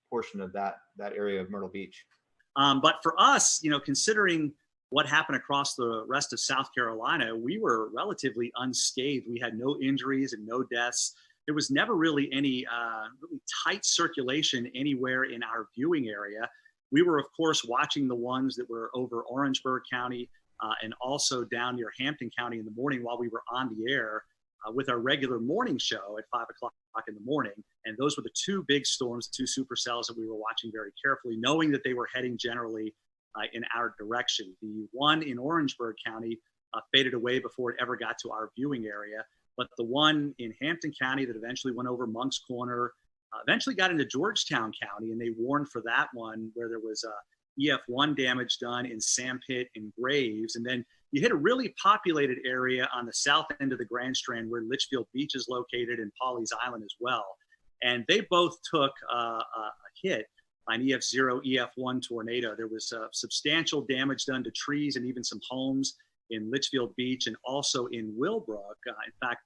portion of that area of Myrtle Beach. But for us, considering what happened across the rest of South Carolina, we were relatively unscathed. We had no injuries and no deaths. There was never really any really tight circulation anywhere in our viewing area. We were, of course, watching the ones that were over Orangeburg County and also down near Hampton County in the morning while we were on the air with our regular morning show at 5 o'clock in the morning. And those were the two big storms, the two supercells that we were watching very carefully, knowing that they were heading generally in our direction. The one in Orangeburg County faded away before it ever got to our viewing area. But the one in Hampton County that eventually went over Monk's Corner, eventually got into Georgetown County, and they warned for that one where there was EF1 damage done in Sandpit and Graves. And then you hit a really populated area on the south end of the Grand Strand where Litchfield Beach is located and Pawleys Island as well. And they both took a hit by an EF0, EF1 tornado. There was substantial damage done to trees and even some homes in Litchfield Beach and also in Willbrook. In fact,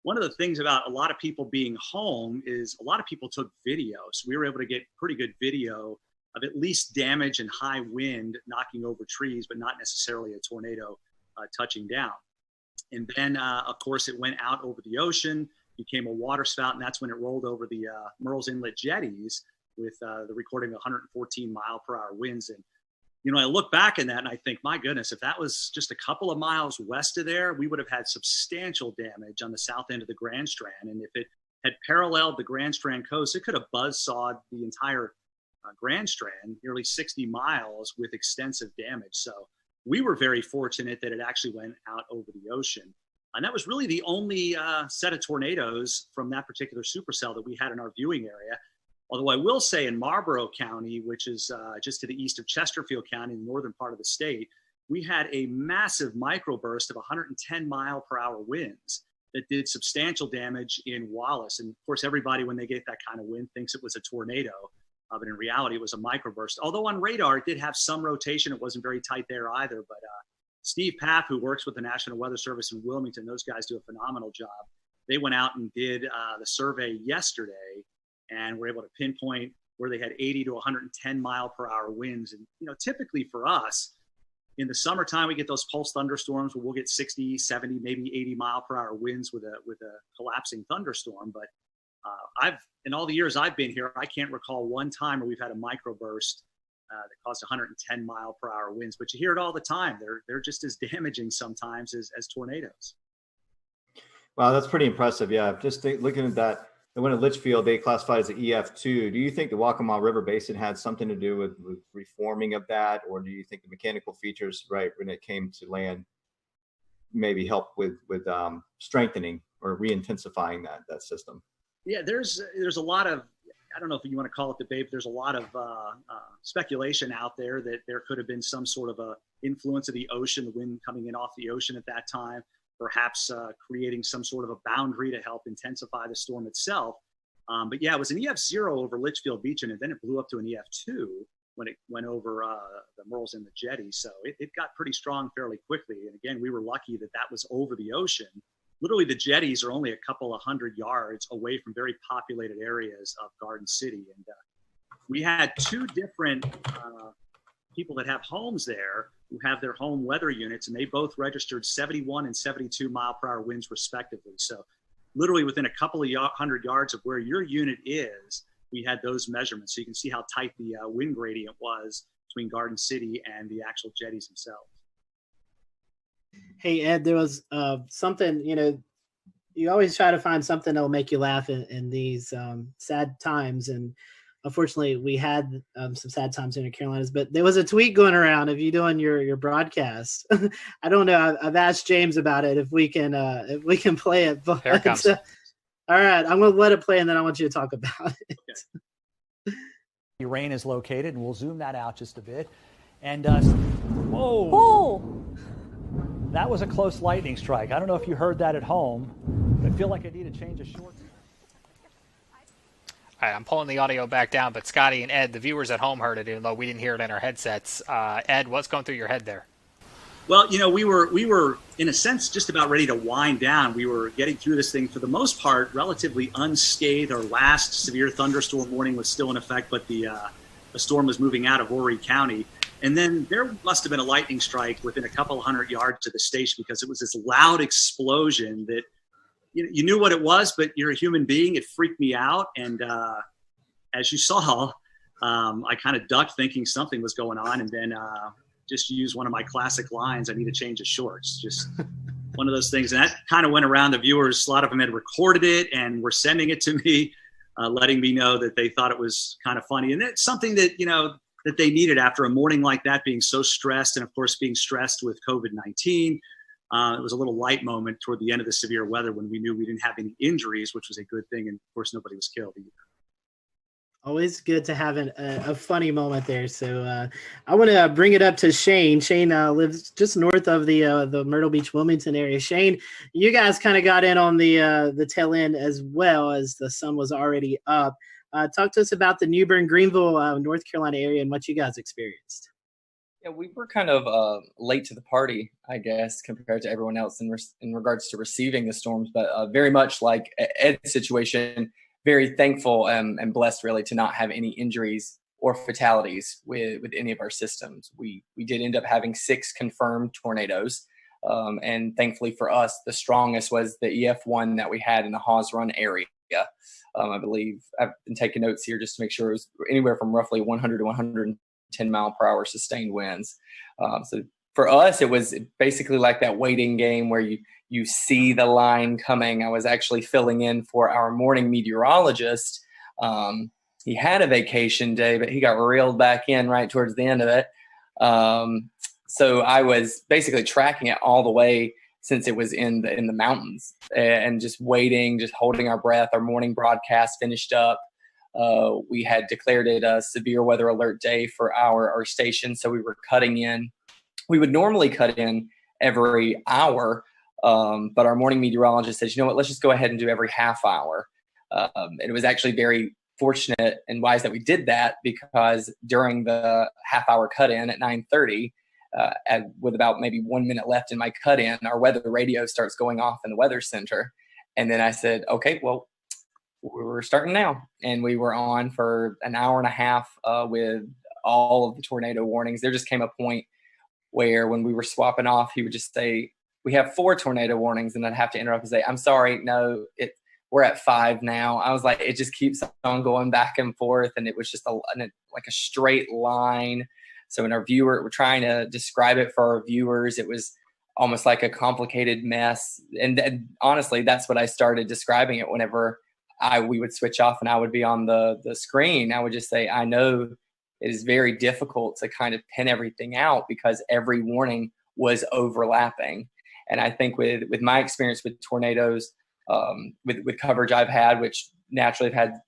one of the things about a lot of people being home is a lot of people took video. So we were able to get pretty good video of at least damage and high wind knocking over trees, but not necessarily a tornado touching down. And then, of course, it went out over the ocean, became a water spout, and that's when it rolled over the Murrells Inlet jetties with the recording of 114 mile per hour winds. And, I look back in that and I think, my goodness, if that was just a couple of miles west of there, we would have had substantial damage on the south end of the Grand Strand. And if it had paralleled the Grand Strand coast, it could have buzzsawed the entire Grand Strand, nearly 60 miles with extensive damage. So we were very fortunate that it actually went out over the ocean. And that was really the only set of tornadoes from that particular supercell that we had in our viewing area. Although I will say in Marlborough County, which is just to the east of Chesterfield County, in the northern part of the state, we had a massive microburst of 110 mile per hour winds that did substantial damage in Wallace. And of course, everybody, when they get that kind of wind, thinks it was a tornado. But in reality, it was a microburst. Although on radar, it did have some rotation. It wasn't very tight there either. But Steve Paff, who works with the National Weather Service in Wilmington, those guys do a phenomenal job. They went out and did the survey yesterday and were able to pinpoint where they had 80 to 110 mile per hour winds. And, typically for us, in the summertime, we get those pulse thunderstorms where we'll get 60, 70, maybe 80 mile per hour winds with a collapsing thunderstorm. But in all the years I've been here, I can't recall one time where we've had a microburst that caused 110 mile per hour winds, but you hear it all the time. They're just as damaging sometimes as tornadoes. Wow, that's pretty impressive. Yeah, just looking at that, the one at Litchfield, they classified as an EF2. Do you think the Waccamaw River Basin had something to do with reforming of that, or do you think the mechanical features, right, when it came to land, maybe help with strengthening or re-intensifying that system? Yeah, there's a lot of, I don't know if you want to call it debate, but there's a lot of speculation out there that there could have been some sort of a influence of the ocean, the wind coming in off the ocean at that time, perhaps creating some sort of a boundary to help intensify the storm itself. But yeah, it was an EF0 over Litchfield Beach, and then it blew up to an EF2 when it went over the Murrells and the jetty. So it got pretty strong fairly quickly. And again, we were lucky that was over the ocean. Literally, the jetties are only a couple of 100 yards away from very populated areas of Garden City. And we had two different people that have homes there who have their home weather units, and they both registered 71 and 72 mile per hour winds respectively. So literally within a couple of hundred yards of where your unit is, we had those measurements. So you can see how tight the wind gradient was between Garden City and the actual jetties themselves. Hey, Ed, there was something, you always try to find something that will make you laugh in these sad times. And unfortunately, we had some sad times in the Carolinas, but there was a tweet going around of you doing your broadcast. I don't know. I've asked James about it if we can play it. But, here it comes. all right, I'm going to let it play, and then I want you to talk about it. Okay. Rain is located, and we'll zoom that out just a bit. And whoa! Oh. That was a close lightning strike. I don't know if you heard that at home, but I feel like I need to change a short. All right, I'm pulling the audio back down, but Scotty and Ed, the viewers at home heard it, even though we didn't hear it in our headsets. Ed, what's going through your head there? Well, we were in a sense just about ready to wind down. We were getting through this thing for the most part relatively unscathed. Our last severe thunderstorm warning was still in effect, but the storm was moving out of Horry County. And then there must have been a lightning strike within a couple hundred yards to the station, because it was this loud explosion that you knew what it was, but you're a human being. It freaked me out. And as you saw, I kind of ducked thinking something was going on, and then just used one of my classic lines, I need to change the shorts. Just one of those things. And that kind of went around the viewers. A lot of them had recorded it and were sending it to me, letting me know that they thought it was kind of funny. And it's something that, that they needed after a morning like that, being so stressed, and of course being stressed with COVID-19. It was a little light moment toward the end of the severe weather when we knew we didn't have any injuries, which was a good thing. And of course, nobody was killed either. Always good to have a funny moment there. So I want to bring it up to Shane. Shane lives just north of the Myrtle Beach, Wilmington area. Shane, you guys kind of got in on the tail end as well, as the sun was already up. Talk to us about the New Bern, Greenville, North Carolina area and what you guys experienced. Yeah, we were kind of late to the party, I guess, compared to everyone else in regards to receiving the storms, but very much like Ed's situation, very thankful and blessed really to not have any injuries or fatalities with any of our systems. We did end up having 6 confirmed tornadoes, and thankfully for us, the strongest was the EF1 that we had in the Hawes Run area. I believe I've been taking notes here just to make sure it was anywhere from roughly 100 to 110 mile per hour sustained winds. So for us, it was basically like that waiting game where you see the line coming. I was actually filling in for our morning meteorologist. He had a vacation day, but he got reeled back in right towards the end of it. So I was basically tracking it all the way since it was in the mountains, and just waiting, just holding our breath. Our morning broadcast finished up. We had declared it a severe weather alert day for our station, so we were cutting in. We would normally cut in every hour, but our morning meteorologist says, you know what, let's just go ahead and do every half hour. And it was actually very fortunate and wise that we did that, because during the half hour cut in at 9:30, with about maybe 1 minute left in my cut in, our weather radio starts going off in the weather center. And then I said, okay, well, we're starting now. And we were on for an hour and a half with all of the tornado warnings. There just came a point where when we were swapping off, he would just say, we have 4 tornado warnings. And I'd have to interrupt and say, I'm sorry, no, we're at 5 now. I was like, it just keeps on going back and forth. And it was just like a straight line. So when we're trying to describe it for our viewers, it was almost like a complicated mess. And honestly, that's what I started describing it whenever we would switch off and I would be on the screen. I would just say, I know it is very difficult to kind of pin everything out because every warning was overlapping. And I think with my experience with tornadoes, with coverage I've had, which naturally have had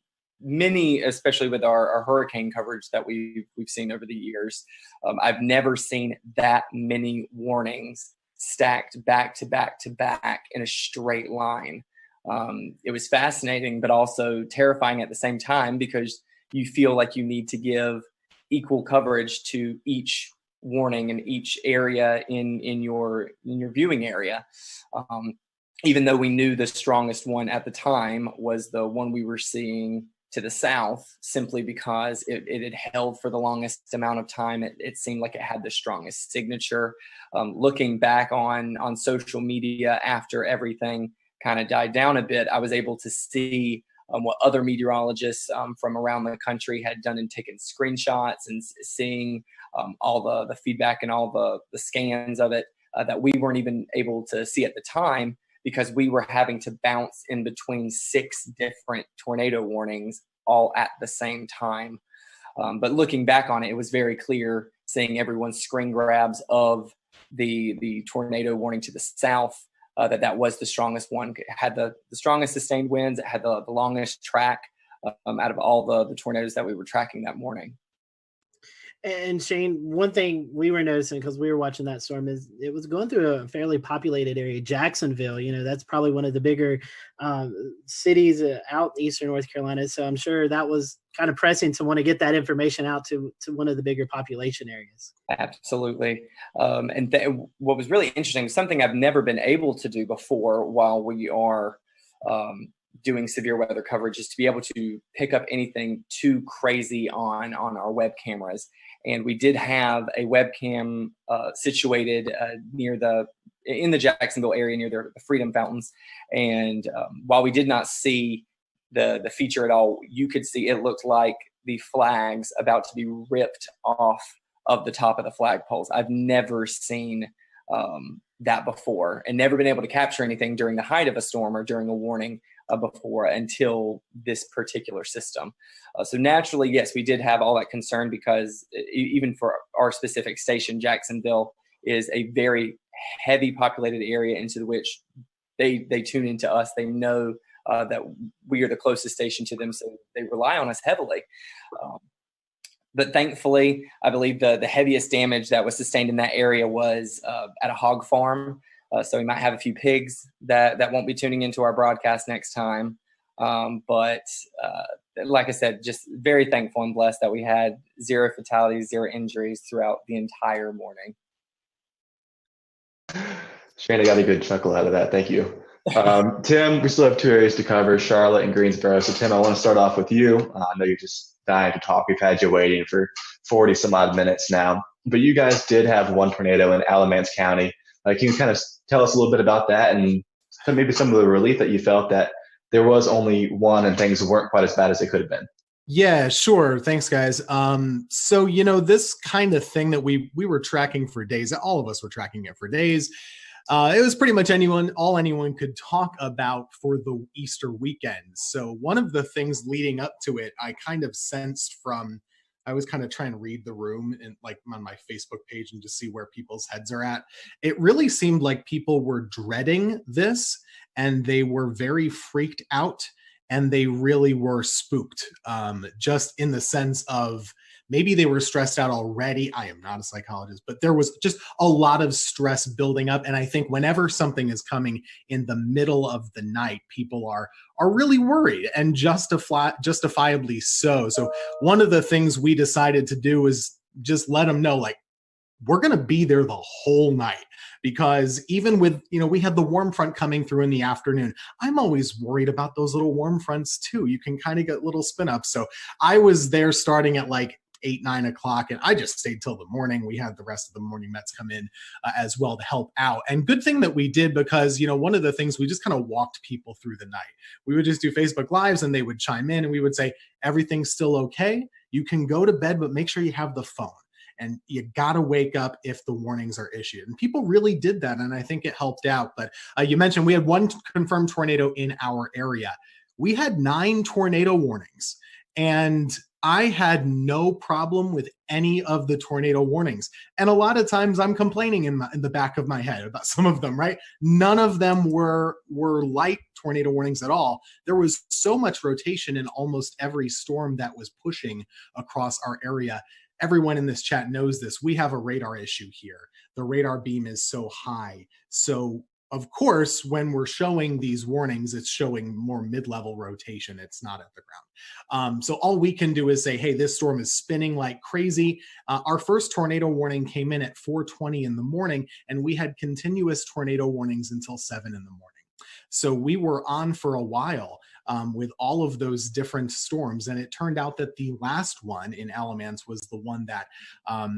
many, especially with our hurricane coverage that we've seen over the years, I've never seen that many warnings stacked back to back to back in a straight line. It was fascinating, but also terrifying at the same time, because you feel like you need to give equal coverage to each warning in each area in your viewing area. Even though we knew the strongest one at the time was the one we were seeing to the south simply because it had held for the longest amount of time. It seemed like it had the strongest signature. Looking back on social media after everything kind of died down a bit, I was able to see what other meteorologists from around the country had done and taken screenshots and seeing all the feedback and all the scans of it that we weren't even able to see at the time, because we were having to bounce in between 6 different tornado warnings all at the same time. But looking back on it, it was very clear seeing everyone's screen grabs of the tornado warning to the south, that was the strongest one. It had the strongest sustained winds. It had the longest track out of all the tornadoes that we were tracking that morning. And Shane, one thing we were noticing because we were watching that storm is it was going through a fairly populated area, Jacksonville. You know, that's probably one of the bigger cities out eastern North Carolina. So I'm sure that was kind of pressing to want to get that information out to one of the bigger population areas. Absolutely. What was really interesting, something I've never been able to do before while we are doing severe weather coverage, is to be able to pick up anything too crazy on our web cameras. And we did have a webcam situated in the Jacksonville area near the Freedom Fountains. And while we did not see the feature at all, you could see it looked like the flags about to be ripped off of the top of the flagpoles. I've never seen that before, and never been able to capture anything during the height of a storm or during a warning before until this particular system. So naturally, yes, we did have all that concern, because even for our specific station, Jacksonville is a very heavy populated area into which they tune into us. They know that we are the closest station to them, so they rely on us heavily. But thankfully, I believe the heaviest damage that was sustained in that area was at a hog farm. So we might have a few pigs that won't be tuning into our broadcast next time. But like I said, just very thankful and blessed that we had 0 fatalities, 0 injuries throughout the entire morning. Shane, I got a good chuckle out of that. Thank you. Tim, we still have 2 areas to cover, Charlotte and Greensboro. So Tim, I want to start off with you. I know you're just dying to talk. We've had you waiting for 40 some odd minutes now, but you guys did have 1 tornado in Alamance County. Can you kind of tell us a little bit about that, and maybe some of the relief that you felt that there was only 1 and things weren't quite as bad as they could have been? Yeah, sure. Thanks, guys. So, this kind of thing that we were tracking for days, all of us were tracking it for days. It was pretty much all anyone could talk about for the Easter weekend. So one of the things leading up to it, I kind of sensed I was kind of trying to read the room and on my Facebook page and just see where people's heads are at. It really seemed like people were dreading this, and they were very freaked out, and they really were spooked, just in the sense of maybe they were stressed out already. I am not a psychologist, but there was just a lot of stress building up. And I think whenever something is coming in the middle of the night, people are really worried, and justifiably so. So one of the things we decided to do is just let them know, we're going to be there the whole night, because even with, we had the warm front coming through in the afternoon. I'm always worried about those little warm fronts too. You can kind of get little spin ups. So I was there starting at 8, 9 o'clock, and I just stayed till the morning. We had the rest of the morning Mets come in as well to help out. And good thing that we did, because, one of the things, we just kind of walked people through the night. We would just do Facebook Lives, and they would chime in, and we would say, everything's still okay. You can go to bed, but make sure you have the phone. And you got to wake up if the warnings are issued. And people really did that, and I think it helped out. But you mentioned we had 1 confirmed tornado in our area. We had 9 tornado warnings, and I had no problem with any of the tornado warnings. And a lot of times I'm complaining in the back of my head about some of them, right? None of them were light tornado warnings at all. There was so much rotation in almost every storm that was pushing across our area. Everyone in this chat knows this. We have a radar issue here. The radar beam is so high. So of course, when we're showing these warnings, it's showing more mid-level rotation. It's not at the ground. So all we can do is say, hey, this storm is spinning like crazy. Our first tornado warning came in at 4:20 in the morning, and we had continuous tornado warnings until 7 in the morning. So we were on for a while with all of those different storms. And it turned out that the last one in Alamance was the one that,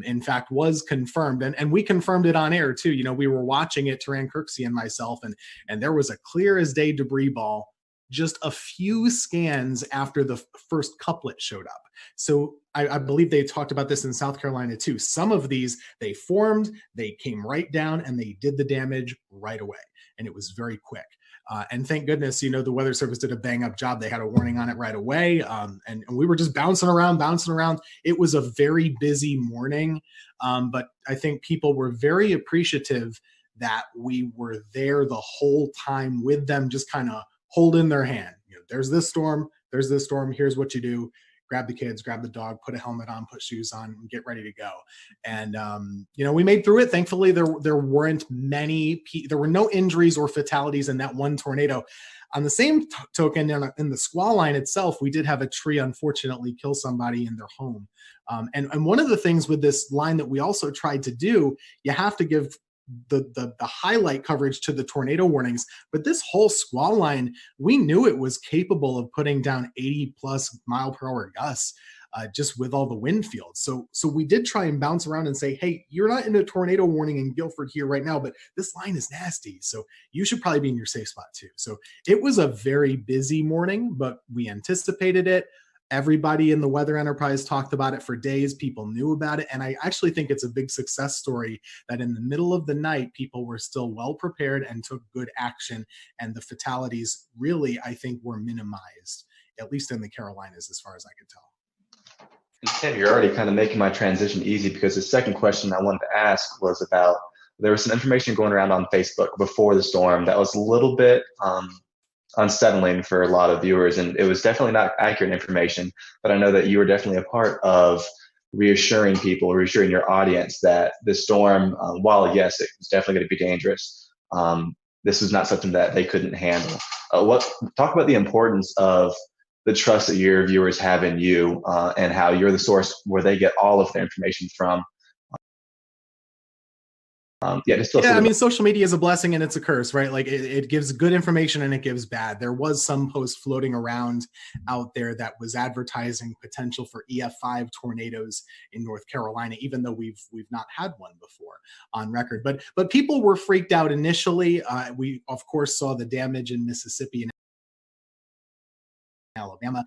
in fact, was confirmed. And we confirmed it on air, too. You know, we were watching it, Taran Kirksey and myself, and there was a clear as day debris ball just a few scans after the first couplet showed up. So I believe they talked about this in South Carolina too. Some of these, they formed, they came right down, and they did the damage right away. And it was very quick. And thank goodness, you know, the Weather Service did a bang up job. They had a warning on it right away. And we were just bouncing around. It was a very busy morning. But I think people were very appreciative that we were there the whole time with them, just kind of holding their hand. You know, there's this storm, here's what you do. Grab the kids, grab the dog, put a helmet on, put shoes on, and get ready to go. And, you know, we made through it. Thankfully, there weren't there were no injuries or fatalities in that one tornado. On the same token, in the squall line itself, we did have a tree, unfortunately, kill somebody in their home. And one of the things with this line that we also tried to do, you have to give the highlight coverage to the tornado warnings, but this whole squall line, we knew it was capable of putting down 80 plus mile per hour gusts just with all the wind fields. So we did try and bounce around and say, hey, you're not in a tornado warning in Guilford here right now, but this line is nasty, so you should probably be in your safe spot too. So it was a very busy morning, but we anticipated it. Everybody in the weather enterprise talked about it for days. People knew about it. And I actually think it's a big success story that in the middle of the night, people were still well prepared and took good action. And the fatalities really, I think, were minimized, at least in the Carolinas, as far as I could tell. And Tim, you're already kind of making my transition easy, because the second question I wanted to ask was about, there was some information going around on Facebook before the storm that was a little bit unsettling for a lot of viewers, and it was definitely not accurate information. But I know that you were definitely a part of reassuring your audience that the storm, while yes, it was definitely going to be dangerous, this was not something that they couldn't handle. Talk about the importance of the trust that your viewers have in you, and how you're the source where they get all of their information from. I mean, social media is a blessing and it's a curse, right? Like it gives good information and it gives bad. There was some post floating around out there that was advertising potential for EF5 tornadoes in North Carolina, even though we've not had one before on record. But people were freaked out initially. We of course saw the damage in Mississippi and Alabama.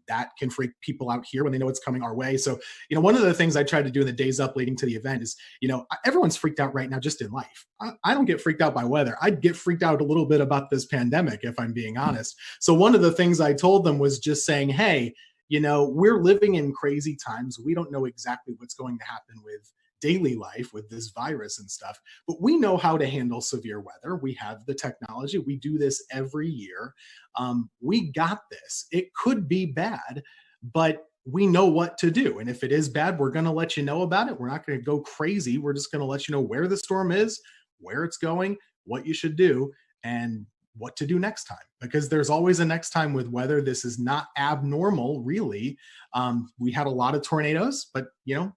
That can freak people out here when they know it's coming our way. So, you know, one of the things I tried to do in the days up leading to the event is, you know, everyone's freaked out right now just in life. I don't get freaked out by weather. I'd get freaked out a little bit about this pandemic, if I'm being honest. So one of the things I told them was just saying, hey, you know, we're living in crazy times. We don't know exactly what's going to happen with daily life with this virus and stuff, but we know how to handle severe weather. We have the technology. We do this every year. We got this. It could be bad, but we know what to do. And if it is bad, we're going to let you know about it. We're not going to go crazy. We're just going to let you know where the storm is, where it's going, what you should do, and what to do next time, because there's always a next time with weather. This is not abnormal, really. We had a lot of tornadoes, but you know,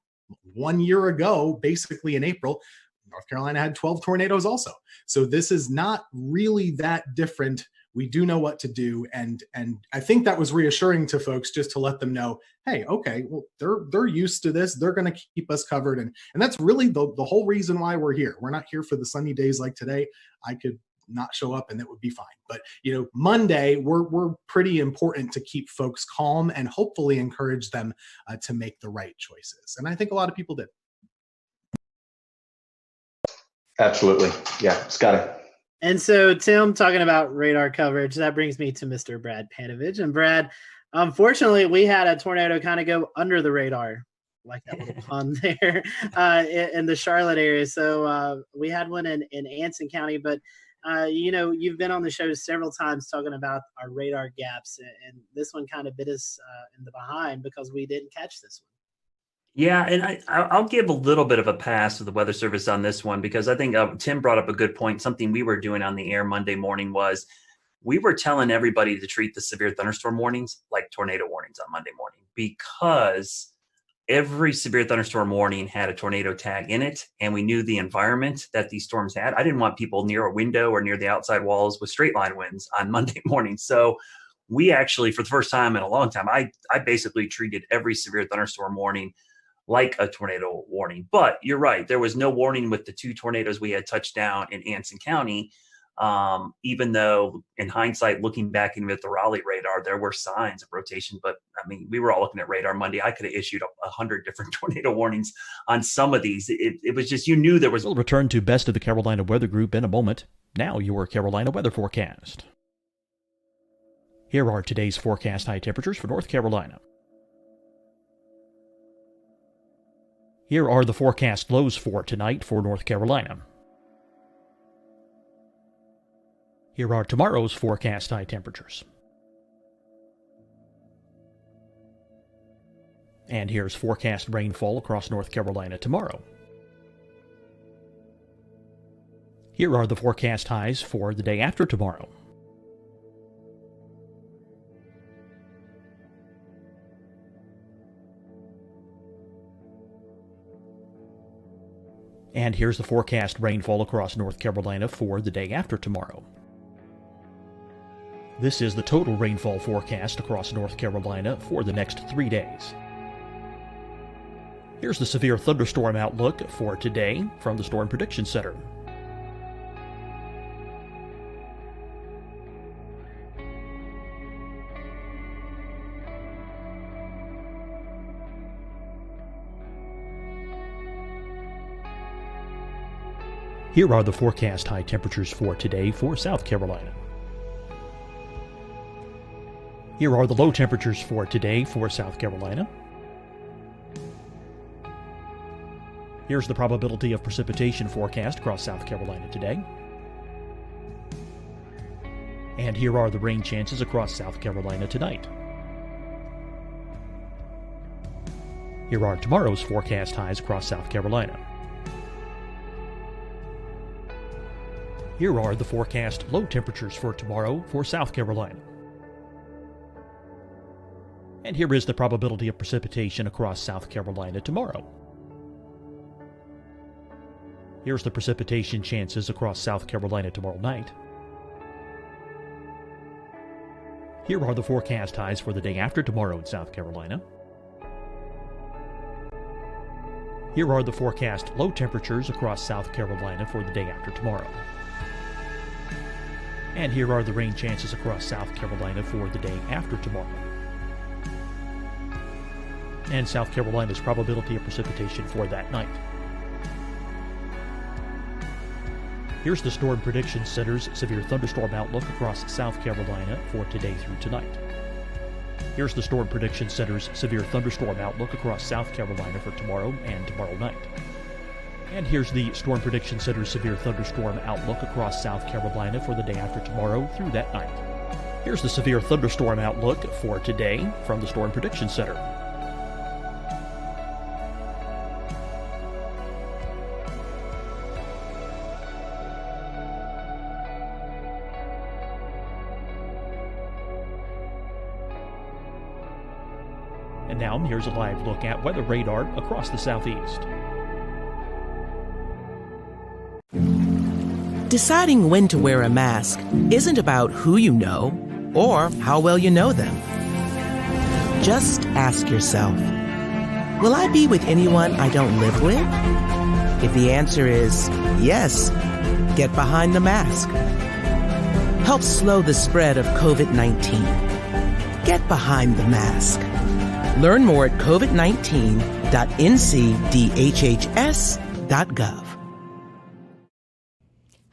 1 year ago, basically in April, North Carolina had 12 tornadoes also. So this is not really that different. We do know what to do. And I think that was reassuring to folks, just to let them know, hey, okay, well, they're used to this. They're going to keep us covered. And that's really the whole reason why we're here. We're not here for the sunny days like today. I could not show up and it would be fine. But, you know, Monday, we're pretty important to keep folks calm and hopefully encourage them to make the right choices. And I think a lot of people did. Absolutely. Yeah, Scotty. And so, Tim, talking about radar coverage, that brings me to Mr. Brad Panovich. And Brad, unfortunately, we had a tornado kind of go under the radar, like that little pun there, in the Charlotte area. So we had one in Anson County, but you know, you've been on the show several times talking about our radar gaps, and this one kind of bit us in the behind because we didn't catch this one. Yeah, and I'll give a little bit of a pass to the Weather Service on this one, because I think Tim brought up a good point. Something we were doing on the air Monday morning was we were telling everybody to treat the severe thunderstorm warnings like tornado warnings on Monday morning, because every severe thunderstorm warning had a tornado tag in it, and we knew the environment that these storms had. I didn't want people near a window or near the outside walls with straight line winds on Monday morning. So we actually, for the first time in a long time, I basically treated every severe thunderstorm warning like a tornado warning. But you're right, there was no warning with the 2 tornadoes we had touched down in Anson County. Even though in hindsight, looking back even at the Raleigh radar, there were signs of rotation. But I mean, we were all looking at radar Monday. I could have issued 100 different tornado warnings on some of these. It was just, you knew there was. We'll return to Best of the Carolina Weather Group in a moment. Now your Carolina weather forecast. Here are today's forecast high temperatures for North Carolina. Here are the forecast lows for tonight for North Carolina. Here are tomorrow's forecast high temperatures. And here's forecast rainfall across North Carolina tomorrow. Here are the forecast highs for the day after tomorrow. And here's the forecast rainfall across North Carolina for the day after tomorrow. This is the total rainfall forecast across North Carolina for the next 3 days. Here's the severe thunderstorm outlook for today from the Storm Prediction Center. Here are the forecast high temperatures for today for South Carolina. Here are the low temperatures for today for South Carolina. Here's the probability of precipitation forecast across South Carolina today. And here are the rain chances across South Carolina tonight. Here are tomorrow's forecast highs across South Carolina. Here are the forecast low temperatures for tomorrow for South Carolina. And here is the probability of precipitation across South Carolina tomorrow. Here's the precipitation chances across South Carolina tomorrow night. Here are the forecast highs for the day after tomorrow in South Carolina. Here are the forecast low temperatures across South Carolina for the day after tomorrow. And here are the rain chances across South Carolina for the day after tomorrow. And South Carolina's probability of precipitation for that night. Here's the Storm Prediction Center's severe thunderstorm outlook across South Carolina for today through tonight. Here's the Storm Prediction Center's severe thunderstorm outlook across South Carolina for tomorrow and tomorrow night. And here's the Storm Prediction Center's severe thunderstorm outlook across South Carolina for the day after tomorrow through that night. Here's the severe thunderstorm outlook for today from the Storm Prediction Center. And now here's a live look at weather radar across the southeast. Deciding when to wear a mask isn't about who you know or how well you know them. Just ask yourself, will I be with anyone I don't live with? If the answer is yes, get behind the mask. Help slow the spread of COVID-19. Get behind the mask. Learn more at covid19.ncdhhs.gov.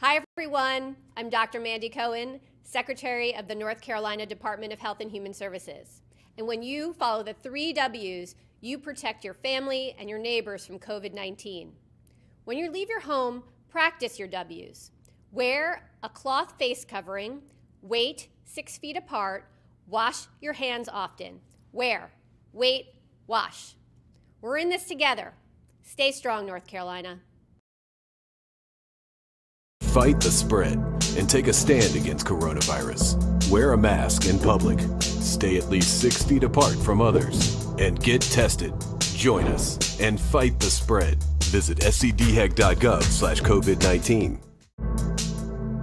Hi, everyone. I'm Dr. Mandy Cohen, Secretary of the North Carolina Department of Health and Human Services. And when you follow the 3 W's, you protect your family and your neighbors from COVID-19. When you leave your home, practice your W's. Wear a cloth face covering, wait 6 feet apart, wash your hands often. Wear, wait, wash. We're in this together. Stay strong, North Carolina. Fight the spread and take a stand against coronavirus. Wear a mask in public. Stay at least 6 feet apart from others. And get tested. Join us and fight the spread. Visit scdhec.gov/COVID-19.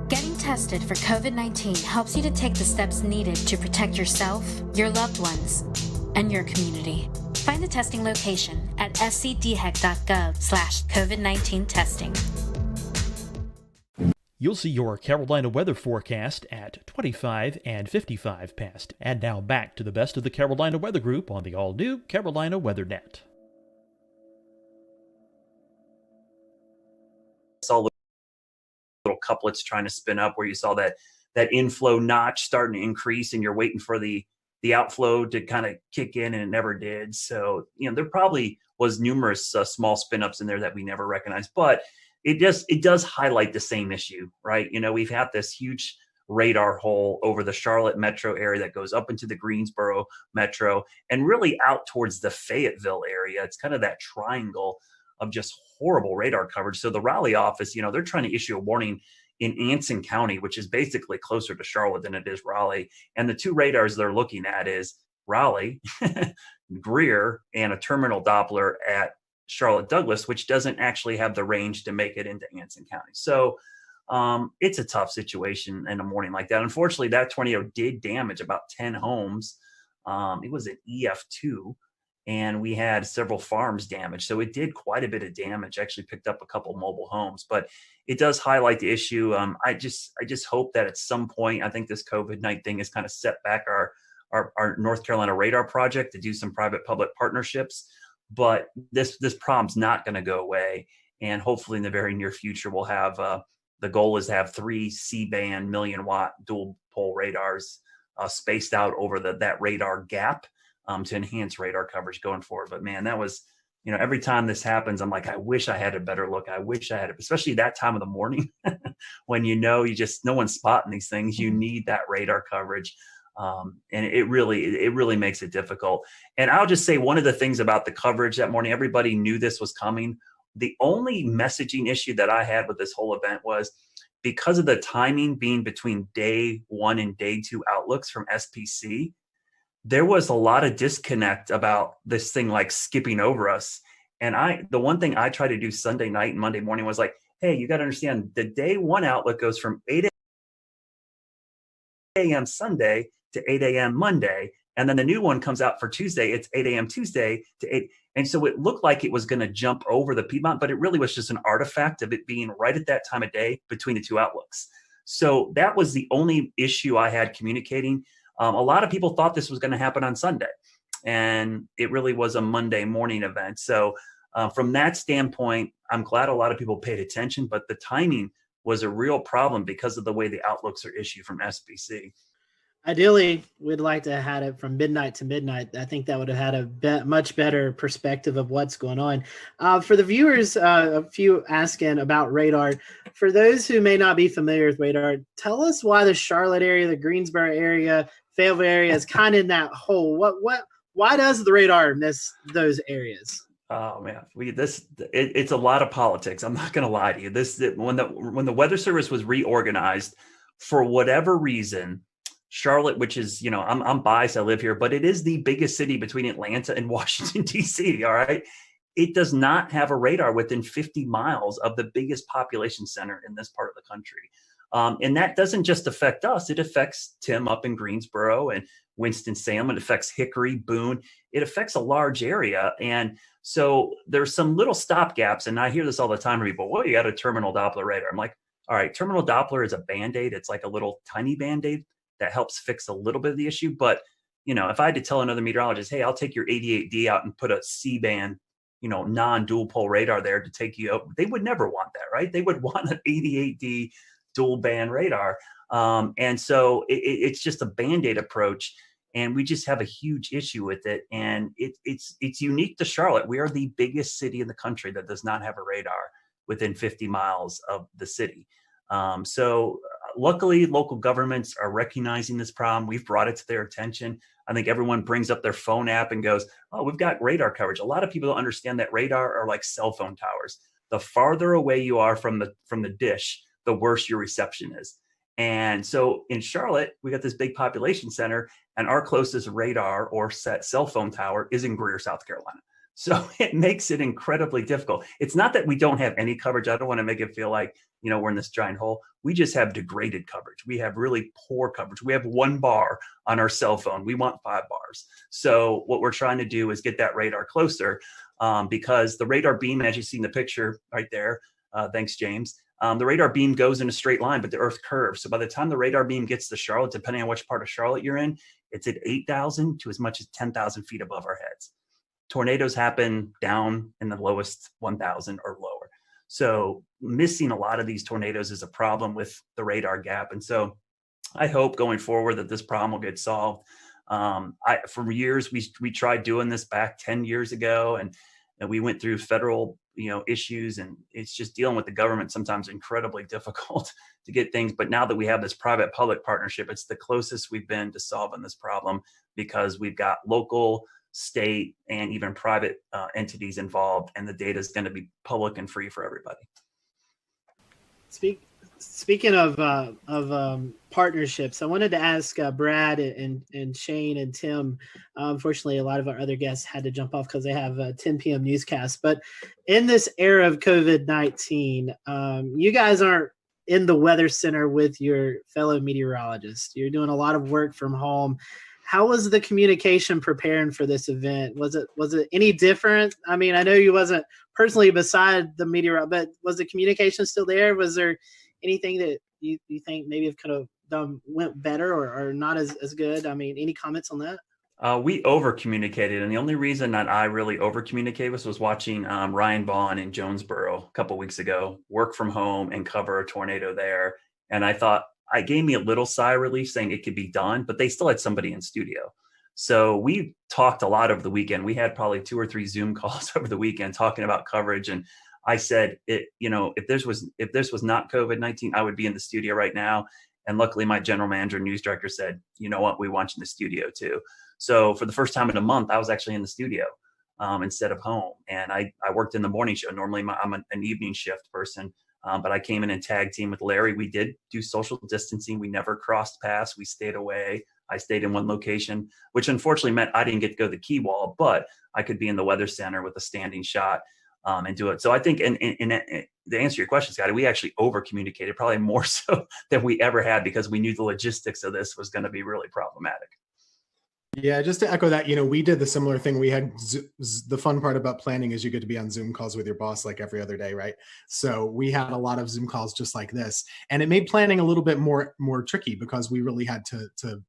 Getting tested for COVID-19 helps you to take the steps needed to protect yourself, your loved ones, and your community. Find the testing location at scdhec.gov/COVID-19 testing. You'll see your Carolina weather forecast at 25 and 55 past. And now back to the best of the Carolina Weather Group on the all-new Carolina WeatherNet. Saw little couplets trying to spin up where you saw that inflow notch starting to increase, and you're waiting for the outflow to kind of kick in, and it never did. So, there probably was numerous small spin ups in there that we never recognized, but it does highlight the same issue, right? We've had this huge radar hole over the Charlotte metro area that goes up into the Greensboro metro and really out towards the Fayetteville area. It's kind of that triangle of just horrible radar coverage. So the Raleigh office, they're trying to issue a warning in Anson County, which is basically closer to Charlotte than it is Raleigh. And the two radars they're looking at is Raleigh, Greer, and a terminal Doppler at Charlotte Douglas, which doesn't actually have the range to make it into Anson County. So it's a tough situation in a morning like that. Unfortunately, that tornado did damage about 10 homes. It was an EF2, and we had several farms damaged. So it did quite a bit of damage, actually picked up a couple mobile homes, but it does highlight the issue. I just hope that at some point, I think this COVID-19 thing has kind of set back our North Carolina radar project to do some private-public partnerships. But this problem's not going to go away. And hopefully in the very near future, we'll have the goal is to have 3 C-band 1,000,000-watt dual pole radars spaced out over that radar gap to enhance radar coverage going forward. But man, that was, every time this happens, I'm like, I wish I had a better look. I wish I had it, especially that time of the morning when no one's spotting these things. You need that radar coverage. And it really makes it difficult. And I'll just say one of the things about the coverage that morning, everybody knew this was coming. The only messaging issue that I had with this whole event was because of the timing being between day 1 and day 2 outlooks from SPC, there was a lot of disconnect about this thing like skipping over us. And the one thing I tried to do Sunday night and Monday morning was like, hey, you got to understand the day 1 outlook goes from 8 a.m. Sunday to 8 a.m. Monday. And then the new one comes out for Tuesday. It's 8 a.m. Tuesday to 8. And so it looked like it was going to jump over the Piedmont, but it really was just an artifact of it being right at that time of day between the two outlooks. So that was the only issue I had communicating. A lot of people thought this was going to happen on Sunday, and it really was a Monday morning event. So from that standpoint, I'm glad a lot of people paid attention, but the timing was a real problem because of the way the outlooks are issued from SPC. Ideally, we'd like to have had it from midnight to midnight. I think that would have had a much better perspective of what's going on. For the viewers, a few asking about radar. For those who may not be familiar with radar, tell us why the Charlotte area, the Greensboro area, Fayetteville area is kind of in that hole. Why does the radar miss those areas? Oh man, it's a lot of politics. I'm not going to lie to you. When the Weather Service was reorganized, for whatever reason, Charlotte, which is, I'm biased, I live here, but it is the biggest city between Atlanta and Washington, D.C., all right? It does not have a radar within 50 miles of the biggest population center in this part of the country. And that doesn't just affect us. It affects Tim up in Greensboro and Winston-Salem. It affects Hickory, Boone. It affects a large area. And so there's some little stopgaps. And I hear this all the time from people, well, you got a terminal Doppler radar. I'm like, all right, terminal Doppler is a Band-Aid. It's like a little tiny Band-Aid that helps fix a little bit of the issue. But, if I had to tell another meteorologist, hey, I'll take your 88D out and put a C-band, non-dual pole radar there to take you out, they would never want that, right? They would want an 88D dual band radar. And so it's just a Band-Aid approach. And we just have a huge issue with it. And it's unique to Charlotte. We are the biggest city in the country that does not have a radar within 50 miles of the city. So luckily, local governments are recognizing this problem. We've brought it to their attention. I think everyone brings up their phone app and goes, oh, we've got radar coverage. A lot of people don't understand that radar are like cell phone towers. The farther away you are from the dish, the worse your reception is. And so in Charlotte, we got this big population center, and our closest radar or cell phone tower is in Greer, South Carolina. So it makes it incredibly difficult. It's not that we don't have any coverage. I don't want to make it feel like, we're in this giant hole. We just have degraded coverage. We have really poor coverage. We have 1 bar on our cell phone. We want 5 bars. So what we're trying to do is get that radar closer, because the radar beam, as you see in the picture right there, thanks, James, the radar beam goes in a straight line, but the Earth curves. So by the time the radar beam gets to Charlotte, depending on which part of Charlotte you're in, it's at 8,000 to as much as 10,000 feet above our heads. Tornadoes happen down in the lowest 1,000 or lower. So missing a lot of these tornadoes is a problem with the radar gap. And so I hope going forward that this problem will get solved. For years, we tried doing this back 10 years ago, and we went through federal issues, and it's just dealing with the government sometimes incredibly difficult to get things. But now that we have this private-public partnership, it's the closest we've been to solving this problem, because we've got local, state, and even private entities involved, and the data is going to be public and free for everybody. Speaking of partnerships, I wanted to ask Brad and Shane and Tim. Unfortunately, a lot of our other guests had to jump off because they have a 10 p.m. newscast. But in this era of COVID-19, you guys aren't in the weather center with your fellow meteorologists. You're doing a lot of work from home. How was the communication preparing for this event? Was it any different? I mean, I know you wasn't personally beside the meteor, but was the communication still there? Was there anything that you think maybe could have went better or not as good? I mean, any comments on that? We over communicated, and the only reason that I really over communicated was watching Ryan Vaughn in Jonesboro a couple weeks ago work from home and cover a tornado there. And I thought, it gave me a little sigh of relief saying it could be done, but they still had somebody in studio. So we talked a lot over the weekend. We had probably 2 or 3 Zoom calls over the weekend talking about coverage. And I said, if this was not COVID-19, I would be in the studio right now. And luckily my general manager and news director said, you know what, we want you in the studio too. So for the first time in a month, I was actually in the studio instead of home. And I worked in the morning show. Normally I'm an evening shift person. But I came in and tag team with Larry. We did do social distancing. We never crossed paths. We stayed away. I stayed in one location, which unfortunately meant I didn't get to go to the key wall, but I could be in the weather center with a standing shot and do it. So I think, and to answer your question, Scotty, we actually over communicated, probably more so than we ever had, because we knew the logistics of this was going to be really problematic. Yeah, just to echo that, we did the similar thing. We had the fun part about planning is you get to be on Zoom calls with your boss like every other day, right? So we had a lot of Zoom calls just like this, and it made planning a little bit more tricky because we really had to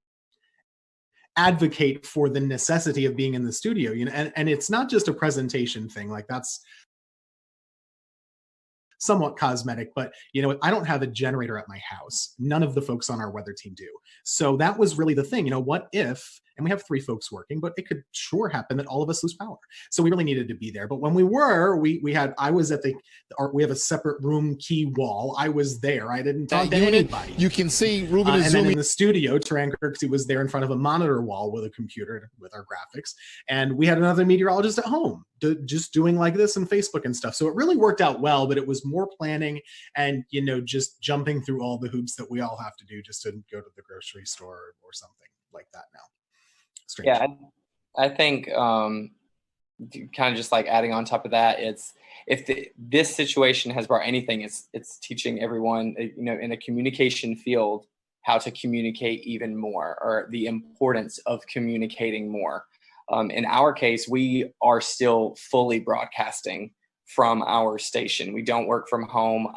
advocate for the necessity of being in the studio. And it's not just a presentation thing, like that's somewhat cosmetic, but I don't have a generator at my house. None of the folks on our weather team do. So that was really the thing. What if, and we have 3 folks working, but it could sure happen that all of us lose power. So we really needed to be there. But when we were, I was at we have a separate room key wall. I was there. I didn't talk to anybody. You can see Ruben is and zooming. then in the studio, Taran Kirksey was there in front of a monitor wall with a computer with our graphics. And we had another meteorologist at home just doing like this and Facebook and stuff. So it really worked out well, but it was more planning and, just jumping through all the hoops that we all have to do just to go to the grocery store or something like that now. Strange. Yeah, I think kind of just like adding on top of that, this situation has brought anything, it's teaching everyone, in a communication field how to communicate even more, or the importance of communicating more. In our case, we are still fully broadcasting from our station. We don't work from home.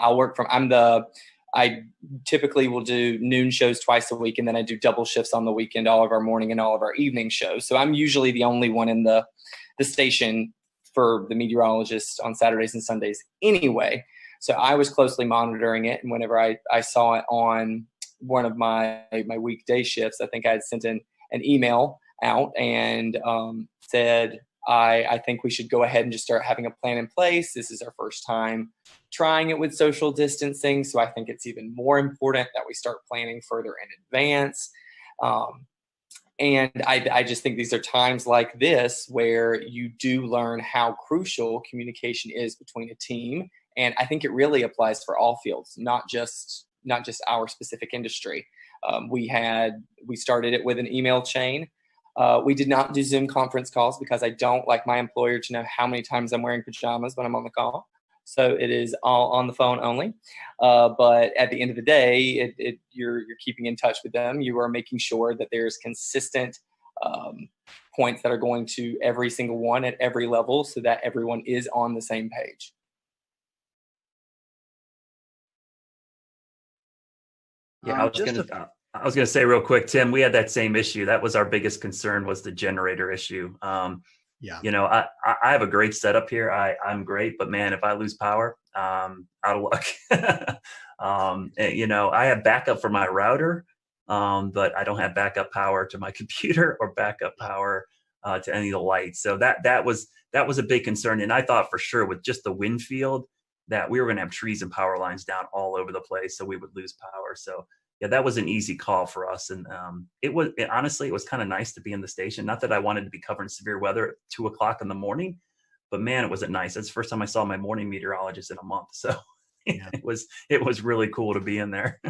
I typically will do noon shows twice a week, and then I do double shifts on the weekend, all of our morning and all of our evening shows. So I'm usually the only one in the station for the meteorologist on Saturdays and Sundays anyway. So I was closely monitoring it. And whenever I saw it on one of my weekday shifts, I think I had sent an email out and said, I think we should go ahead and just start having a plan in place. This is our first time trying it with social distancing. So I think it's even more important that we start planning further in advance. And I just think these are times like this where you do learn how crucial communication is between a team. And I think it really applies for all fields, not just our specific industry. We started it with an email chain. We did not do Zoom conference calls because I don't like my employer to know how many times I'm wearing pajamas when I'm on the call. So it is all on the phone only. But at the end of the day, you're keeping in touch with them. You are making sure that there's consistent points that are going to every single one at every level so that everyone is on the same page. Yeah, I was gonna say real quick, Tim, we had that same issue. That was our biggest concern, was the generator issue. Yeah. You know, I have a great setup here. I'm great, but man, if I lose power, out of luck. You know, I have backup for my router, but I don't have backup power to my computer or backup power to any of the lights. So that was a big concern. And I thought for sure with just the wind field that we were going to have trees and power lines down all over the place, so we would lose power. So yeah, that was an easy call for us. And honestly, it was kind of nice to be in the station. Not that I wanted to be covering severe weather at 2 o'clock in the morning, but man, it wasn't nice. It's the first time I saw my morning meteorologist in a month. So yeah. it was really cool to be in there.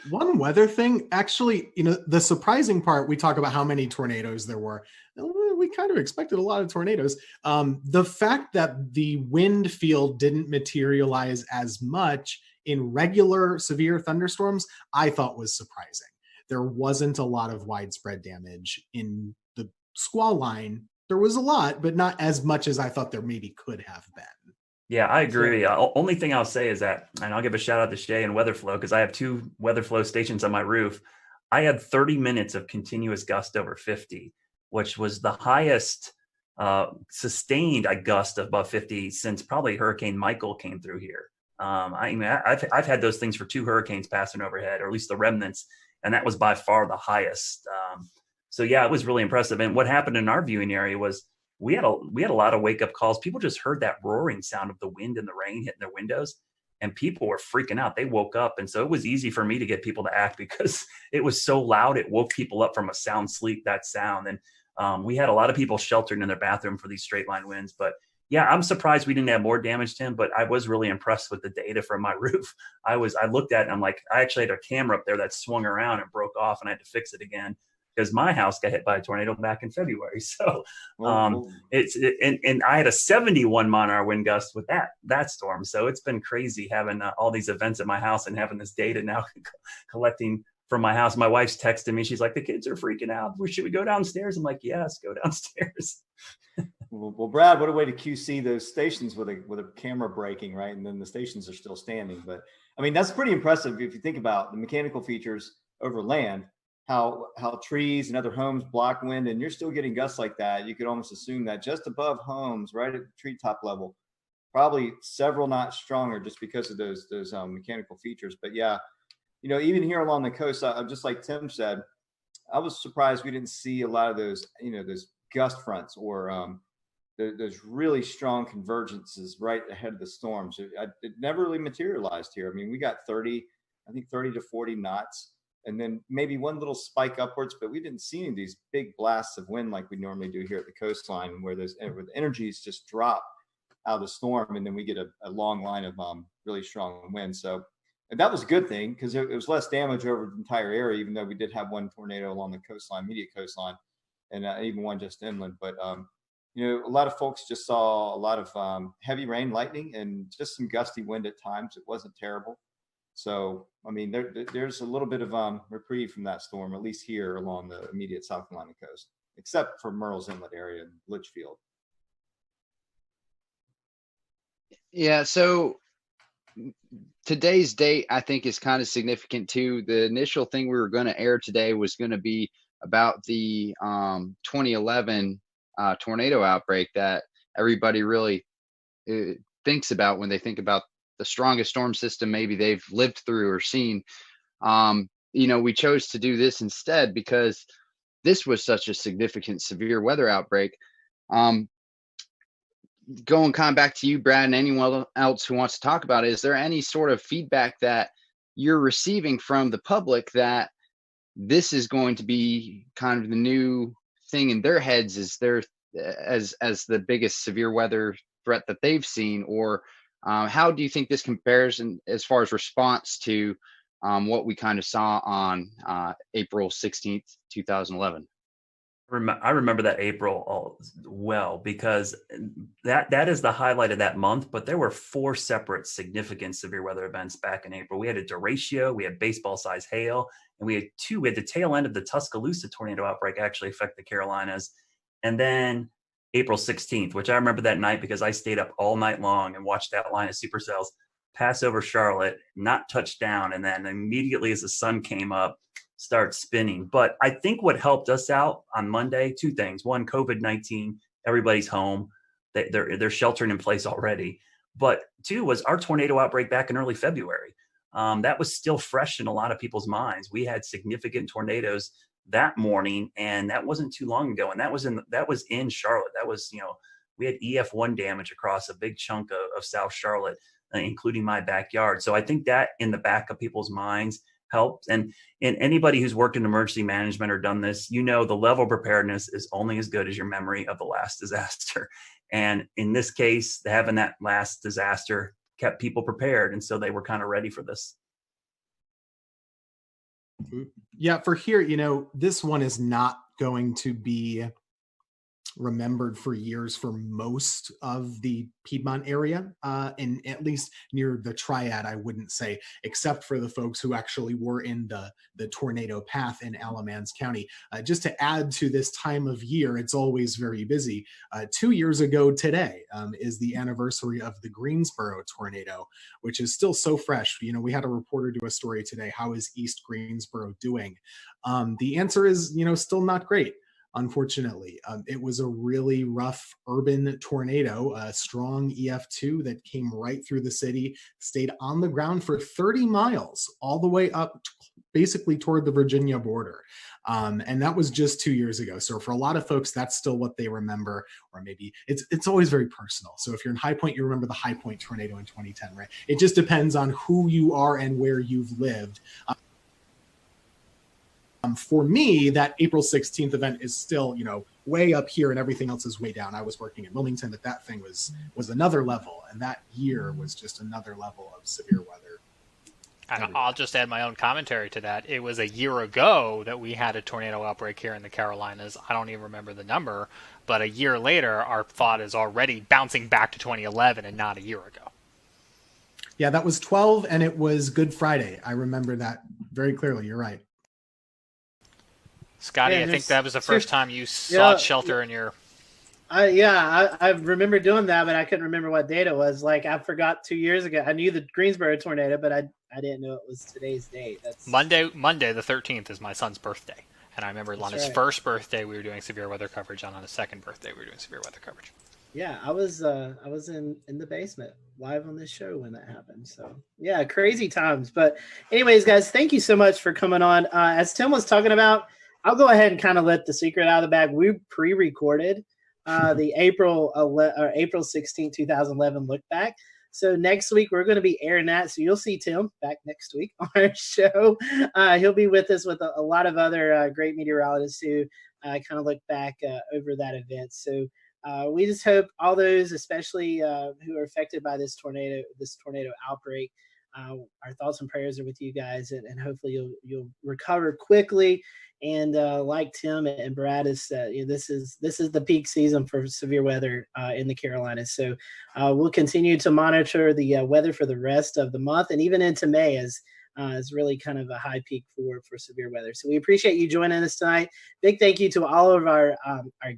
One weather thing, actually, you know, the surprising part, we talk about how many tornadoes there were. We kind of expected a lot of tornadoes. The fact that the wind field didn't materialize as much in regular severe thunderstorms, I thought was surprising. There wasn't a lot of widespread damage in the squall line. There was a lot, but not as much as I thought there maybe could have been. Yeah, I agree. Only thing I'll say is that, and I'll give a shout out to Shay and Weatherflow, because I have 2 Weatherflow stations on my roof. I had 30 minutes of continuous gust over 50, which was the highest sustained gust above 50 since probably Hurricane Michael came through here. I mean, I've had those things for 2 hurricanes passing overhead, or at least the remnants, and that was by far the highest. So yeah, it was really impressive. And what happened in our viewing area was, we had a lot of wake up calls. People just heard that roaring sound of the wind and the rain hitting their windows, and people were freaking out. They woke up. And so it was easy for me to get people to act because it was so loud. It woke people up from a sound sleep, that sound. And we had a lot of people sheltered in their bathroom for these straight line winds. But yeah, I'm surprised we didn't have more damage, Tim, but I was really impressed with the data from my roof. I looked at it and I'm like, I actually had a camera up there that swung around and broke off, and I had to fix it again, because my house got hit by a tornado back in February. So and I had a 71 mile-an-hour wind gust with that storm. So it's been crazy having all these events at my house and having this data now collecting from my house. My wife's texting me. She's like, the kids are freaking out. Should we go downstairs? I'm like, yes, go downstairs. Well, Brad, what a way to QC those stations with a camera breaking, right? And then the stations are still standing. But I mean, that's pretty impressive if you think about the mechanical features over land. How trees and other homes block wind, and you're still getting gusts like that. You could almost assume that just above homes, right at the treetop level, probably several knots stronger just because of those mechanical features. But yeah, you know, even here along the coast, just like Tim said, I was surprised we didn't see a lot of those, you know, those gust fronts or those really strong convergences right ahead of the storms. It never really materialized here. I mean, we got 30 to 40 knots. And then maybe one little spike upwards, but we didn't see any of these big blasts of wind like we normally do here at the coastline, where the energies just drop out of the storm, and then we get a long line of really strong wind. So that was a good thing, because it was less damage over the entire area, even though we did have one tornado along the coastline, immediate coastline, and even one just inland. But you know, a lot of folks just saw a lot of heavy rain, lightning, and just some gusty wind at times. It wasn't terrible. So, I mean, there's a little bit of reprieve from that storm, at least here along the immediate South Carolina coast, except for Murrells Inlet area and Litchfield. Yeah, so today's date, I think, is kind of significant too. The initial thing we were going to air today was going to be about the 2011 tornado outbreak that everybody really thinks about when they think about the strongest storm system maybe they've lived through or seen. You know, we chose to do this instead because this was such a significant severe weather outbreak. Going kind of back to you, Brad, and anyone else who wants to talk about it, is there any sort of feedback that you're receiving from the public that this is going to be kind of the new thing in their heads as the biggest severe weather threat that they've seen? Or how do you think this compares as far as response to what we kind of saw on April 16th, 2011? I remember that April well, because that is the highlight of that month. But there were 4 separate significant severe weather events back in April. We had a derecho, we had baseball-sized hail, and we had the tail end of the Tuscaloosa tornado outbreak actually affect the Carolinas. And then April 16th, which I remember that night because I stayed up all night long and watched that line of supercells pass over Charlotte, not touch down, and then immediately as the sun came up, start spinning. But I think what helped us out on Monday, 2 things. One, COVID-19, everybody's home. They're sheltering in place already. But 2 was our tornado outbreak back in early February. That was still fresh in a lot of people's minds. We had significant tornadoes that morning, and that wasn't too long ago. And that was in Charlotte. That was, we had EF1 damage across a big chunk of South Charlotte, including my backyard. So I think that in the back of people's minds helped. And anybody who's worked in emergency management or done this, the level of preparedness is only as good as your memory of the last disaster. And in this case, having that last disaster kept people prepared. And so they were kind of ready for this. Yeah, for here, this one is not going to be remembered for years for most of the Piedmont area, and at least near the Triad, I wouldn't say, except for the folks who actually were in the tornado path in Alamance County. Just to add to this time of year, it's always very busy. 2 years ago today is the anniversary of the Greensboro tornado, which is still so fresh. We had a reporter do a story today. How is East Greensboro doing? The answer is, still not great. Unfortunately, it was a really rough urban tornado, a strong EF2 that came right through the city, stayed on the ground for 30 miles, all the way up basically toward the Virginia border. And that was just 2 years ago. So for a lot of folks, that's still what they remember, or maybe it's always very personal. So if you're in High Point, you remember the High Point tornado in 2010, right? It just depends on who you are and where you've lived. For me, that April 16th event is still, way up here and everything else is way down. I was working in Wilmington, but that thing was another level. And that year was just another level of severe weather. And I'll just add my own commentary to that. It was a year ago that we had a tornado outbreak here in the Carolinas. I don't even remember the number, but a year later, our thought is already bouncing back to 2011 and not a year ago. Yeah, that was 12, and it was Good Friday. I remember that very clearly. You're right. Scotty, I think that was the first time you sought shelter in your... I remember doing that, but I couldn't remember what date it was. Like, I forgot 2 years ago. I knew the Greensboro tornado, but I didn't know it was today's date. That's Monday the 13th is my son's birthday. And I remember on his first birthday, we were doing severe weather coverage, and on his second birthday, we were doing severe weather coverage. Yeah, I was in the basement live on this show when that happened. So yeah, crazy times. But anyways, guys, thank you so much for coming on. As Tim was talking about, I'll go ahead and kind of let the secret out of the bag. We pre-recorded the April 16, 2011 look back. So next week we're going to be airing that. So you'll see Tim back next week on our show. He'll be with us with a lot of other great meteorologists who kind of look back over that event. So we just hope all those, especially who are affected by this tornado outbreak, our thoughts and prayers are with you guys, and hopefully you'll recover quickly. And like Tim and Brad has said, this is the peak season for severe weather in the Carolinas. So we'll continue to monitor the weather for the rest of the month and even into May as is really kind of a high peak for severe weather. So we appreciate you joining us tonight. Big thank you to all of our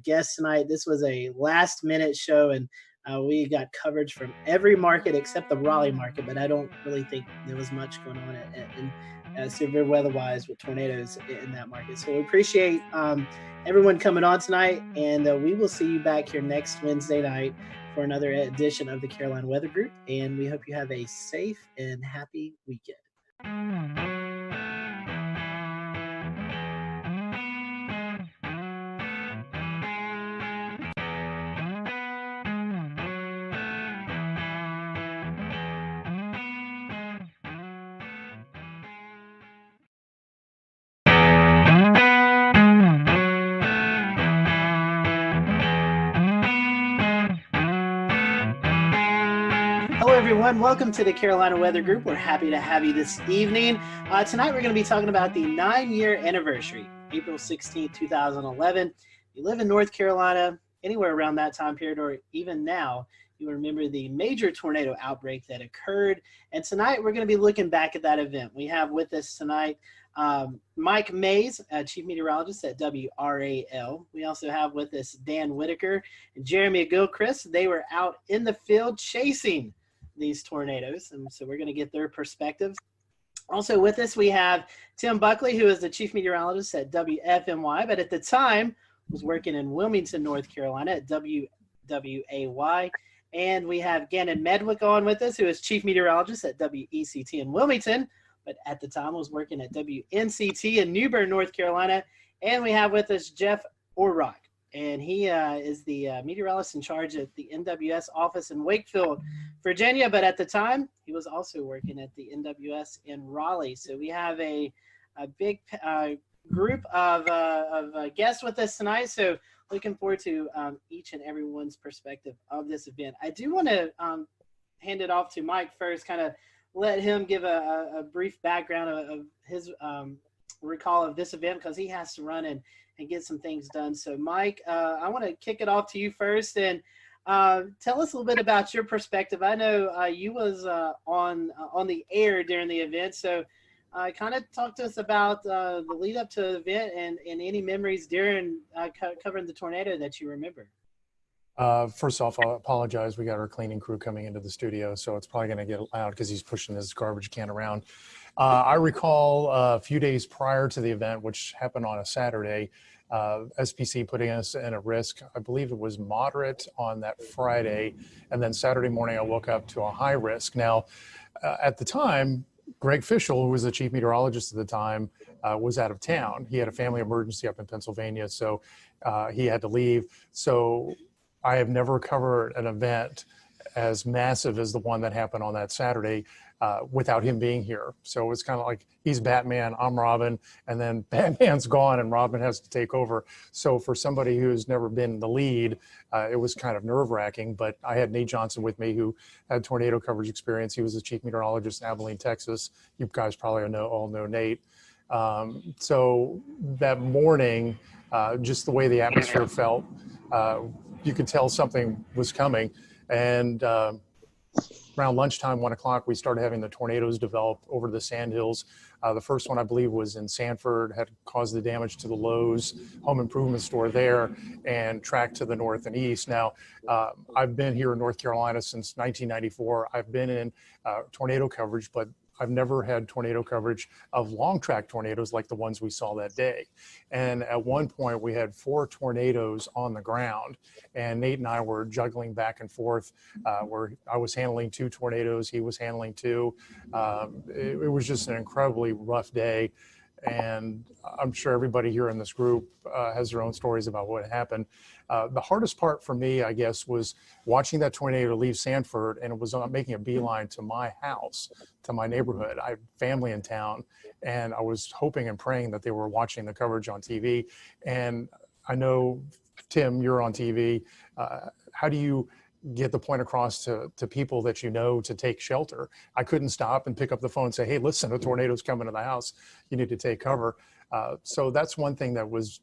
guests tonight. This was a last minute show, and we got coverage from every market except the Raleigh market, but I don't really think there was much going on in severe weather-wise with tornadoes in that market. So we appreciate everyone coming on tonight, and we will see you back here next Wednesday night for another edition of the Carolina Weather Group, and we hope you have a safe and happy weekend. Everyone, welcome to the Carolina Weather Group. We're happy to have you this evening. Tonight we're going to be talking about the 9-year anniversary, April 16, 2011. you live in North Carolina, anywhere around that time period, or even now, you remember the major tornado outbreak that occurred. And tonight we're going to be looking back at that event. We have with us tonight Mike Mays, Chief Meteorologist at WRAL. We also have with us Dan Whitaker and Jeremy Gilchrist. They were out in the field chasing these tornadoes, and so we're going to get their perspectives. Also with us, we have Tim Buckley, who is the Chief Meteorologist at WFMY, but at the time was working in Wilmington, North Carolina at WWAY. And we have Gannon Medwick on with us, who is Chief Meteorologist at WECT in Wilmington, but at the time was working at WNCT in New Bern, North Carolina. And we have with us Jeff Orrock, and he is the meteorologist in charge at the NWS office in Wakefield, Virginia. But at the time, he was also working at the NWS in Raleigh. So we have a big group of guests with us tonight. So looking forward to each and everyone's perspective of this event. I do want to hand it off to Mike first, kind of let him give a brief background of his recall of this event, because he has to run and get some things done. So Mike, I want to kick it off to you first, and tell us a little bit about your perspective. I know you was on the air during the event, so kind of talk to us about the lead up to the event and any memories during covering the tornado that you remember. First off, I'll apologize. We got our cleaning crew coming into the studio, so it's probably going to get loud because he's pushing his garbage can around. I recall a few days prior to the event, which happened on a Saturday, SPC putting us in a risk. I believe it was moderate on that Friday, and then Saturday morning I woke up to a high risk. Now, at the time, Greg Fischel, who was the chief meteorologist at the time, was out of town. He had a family emergency up in Pennsylvania, so he had to leave. So I have never covered an event as massive as the one that happened on that Saturday without him being here. So it's kind of like he's Batman, I'm Robin, and then Batman's gone and Robin has to take over. So for somebody who's never been the lead, it was kind of nerve-wracking. But I had Nate Johnson with me, who had tornado coverage experience. He was the chief meteorologist in Abilene, Texas. You guys probably all know Nate. So that morning, just the way the atmosphere felt, you could tell something was coming. And around lunchtime, 1 o'clock, we started having the tornadoes develop over the Sandhills. The first one, I believe, was in Sanford, had caused the damage to the Lowe's home improvement store there and tracked to the north and east. Now, I've been here in North Carolina since 1994. I've been in tornado coverage, but I've never had tornado coverage of long track tornadoes like the ones we saw that day. And at one point we had 4 tornadoes on the ground, and Nate and I were juggling back and forth where I was handling 2 tornadoes, he was handling 2. It was just an incredibly rough day. And I'm sure everybody here in this group has their own stories about what happened. The hardest part for me, I guess, was watching that tornado leave Sanford, and it was making a beeline to my house, to my neighborhood. I have family in town, and I was hoping and praying that they were watching the coverage on TV. And I know, Tim, you're on TV. How do you get the point across to people that you know to take shelter? I couldn't stop and pick up the phone and say, hey, listen, a tornado's coming to the house. You need to take cover. So that's one thing that was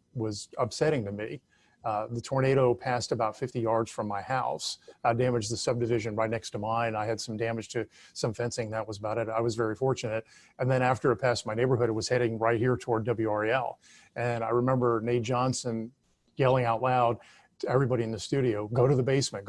upsetting to me. The tornado passed about 50 yards from my house, damaged the subdivision right next to mine. I had some damage to some fencing. That was about it. I was very fortunate. And then after it passed my neighborhood, it was heading right here toward WRAL. And I remember Nate Johnson yelling out loud to everybody in the studio, go to the basement,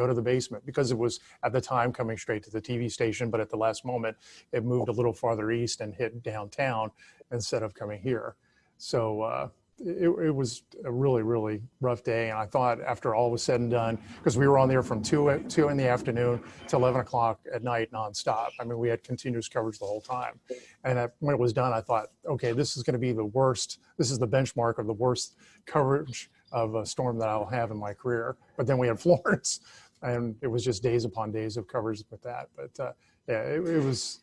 because it was at the time coming straight to the TV station, but at the last moment, it moved a little farther east and hit downtown instead of coming here. So it was a really, really rough day. And I thought after all was said and done, because we were on there from 2 in the afternoon to 11 o'clock at night nonstop. I mean, we had continuous coverage the whole time. And when it was done, I thought, okay, this is going to be the worst. This is the benchmark of the worst coverage of a storm that I'll have in my career. But then we had Florence, and it was just days upon days of coverage with that. But yeah, it was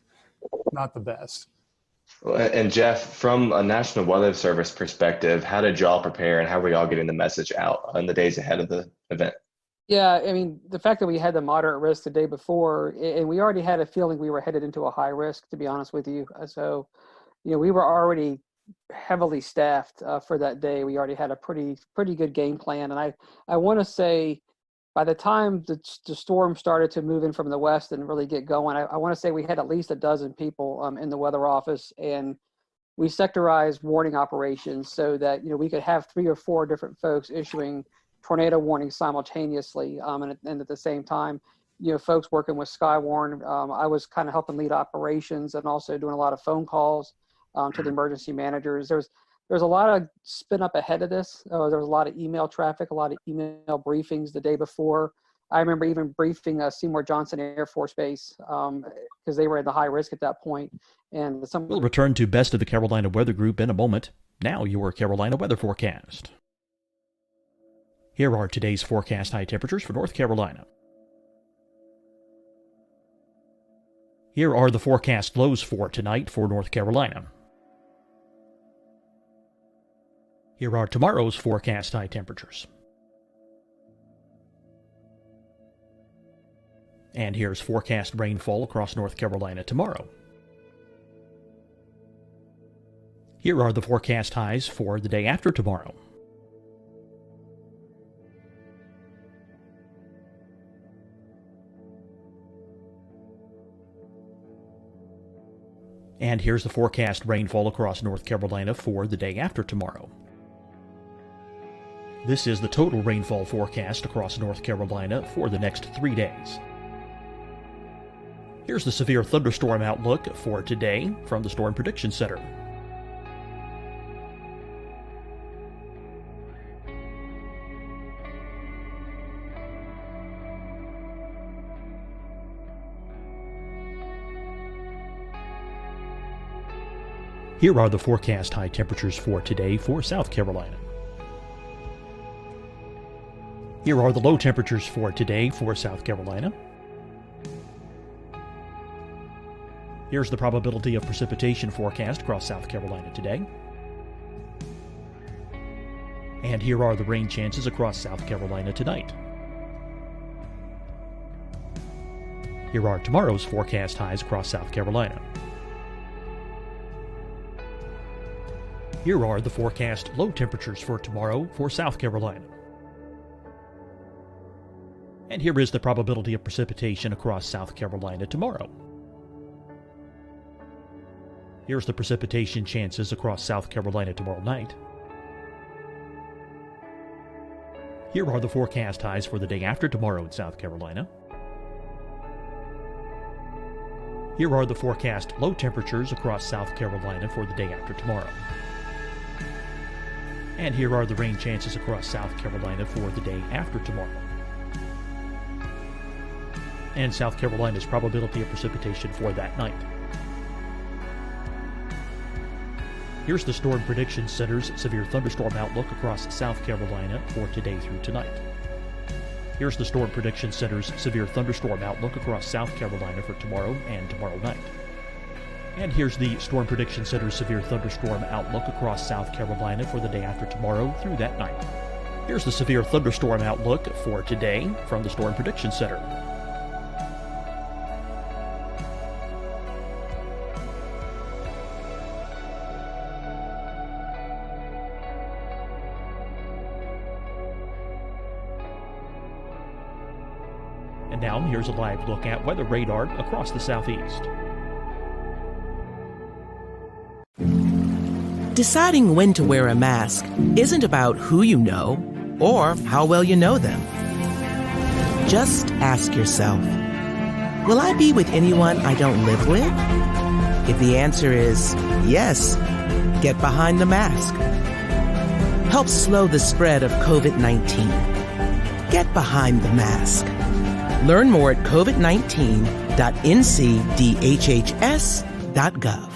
not the best. And Jeff, from a National Weather Service perspective, how did y'all prepare, and how were y'all getting the message out in the days ahead of the event? Yeah, I mean, the fact that we had the moderate risk the day before, and we already had a feeling we were headed into a high risk, to be honest with you. So, you know, we were already heavily staffed for that day. We already had a pretty good game plan, and I want to say by the time the storm started to move in from the west and really get going, I want to say we had at least a dozen people in the weather office, and we sectorized warning operations so that we could have 3 or 4 different folks issuing tornado warnings simultaneously, and at the same time, folks working with Skywarn. I was kind of helping lead operations and also doing a lot of phone calls to the emergency managers. There's a lot of spin up ahead of this. There was a lot of email traffic, a lot of email briefings the day before. I remember even briefing Seymour Johnson Air Force Base because they were at the high risk at that point. And We'll return to Best of the Carolina Weather Group in a moment. Now your Carolina weather forecast. Here are today's forecast high temperatures for North Carolina. Here are the forecast lows for tonight for North Carolina. Here are tomorrow's forecast high temperatures. And here's forecast rainfall across North Carolina tomorrow. Here are the forecast highs for the day after tomorrow. And here's the forecast rainfall across North Carolina for the day after tomorrow. This is the total rainfall forecast across North Carolina for the next 3 days. Here's the severe thunderstorm outlook for today from the Storm Prediction Center. Here are the forecast high temperatures for today for South Carolina. Here are the low temperatures for today for South Carolina. Here's the probability of precipitation forecast across South Carolina today. And here are the rain chances across South Carolina tonight. Here are tomorrow's forecast highs across South Carolina. Here are the forecast low temperatures for tomorrow for South Carolina. And here is the probability of precipitation across South Carolina tomorrow. Here's the precipitation chances across South Carolina tomorrow night. Here are the forecast highs for the day after tomorrow in South Carolina. Here are the forecast low temperatures across South Carolina for the day after tomorrow. And here are the rain chances across South Carolina for the day after tomorrow. And South Carolina's probability of precipitation for that night. Here's the Storm Prediction Center's severe thunderstorm outlook across South Carolina for today through tonight. Here's the Storm Prediction Center's severe thunderstorm outlook across South Carolina for tomorrow and tomorrow night. And here's the Storm Prediction Center's severe thunderstorm outlook across South Carolina for the day after tomorrow through that night. Here's the severe thunderstorm outlook for today from the Storm Prediction Center. And now here's a live look at weather radar across the southeast. Deciding when to wear a mask isn't about who you know or how well you know them. Just ask yourself, will I be with anyone I don't live with? If the answer is yes, get behind the mask. Help slow the spread of COVID-19. Get behind the mask. Learn more at covid19.ncdhhs.gov.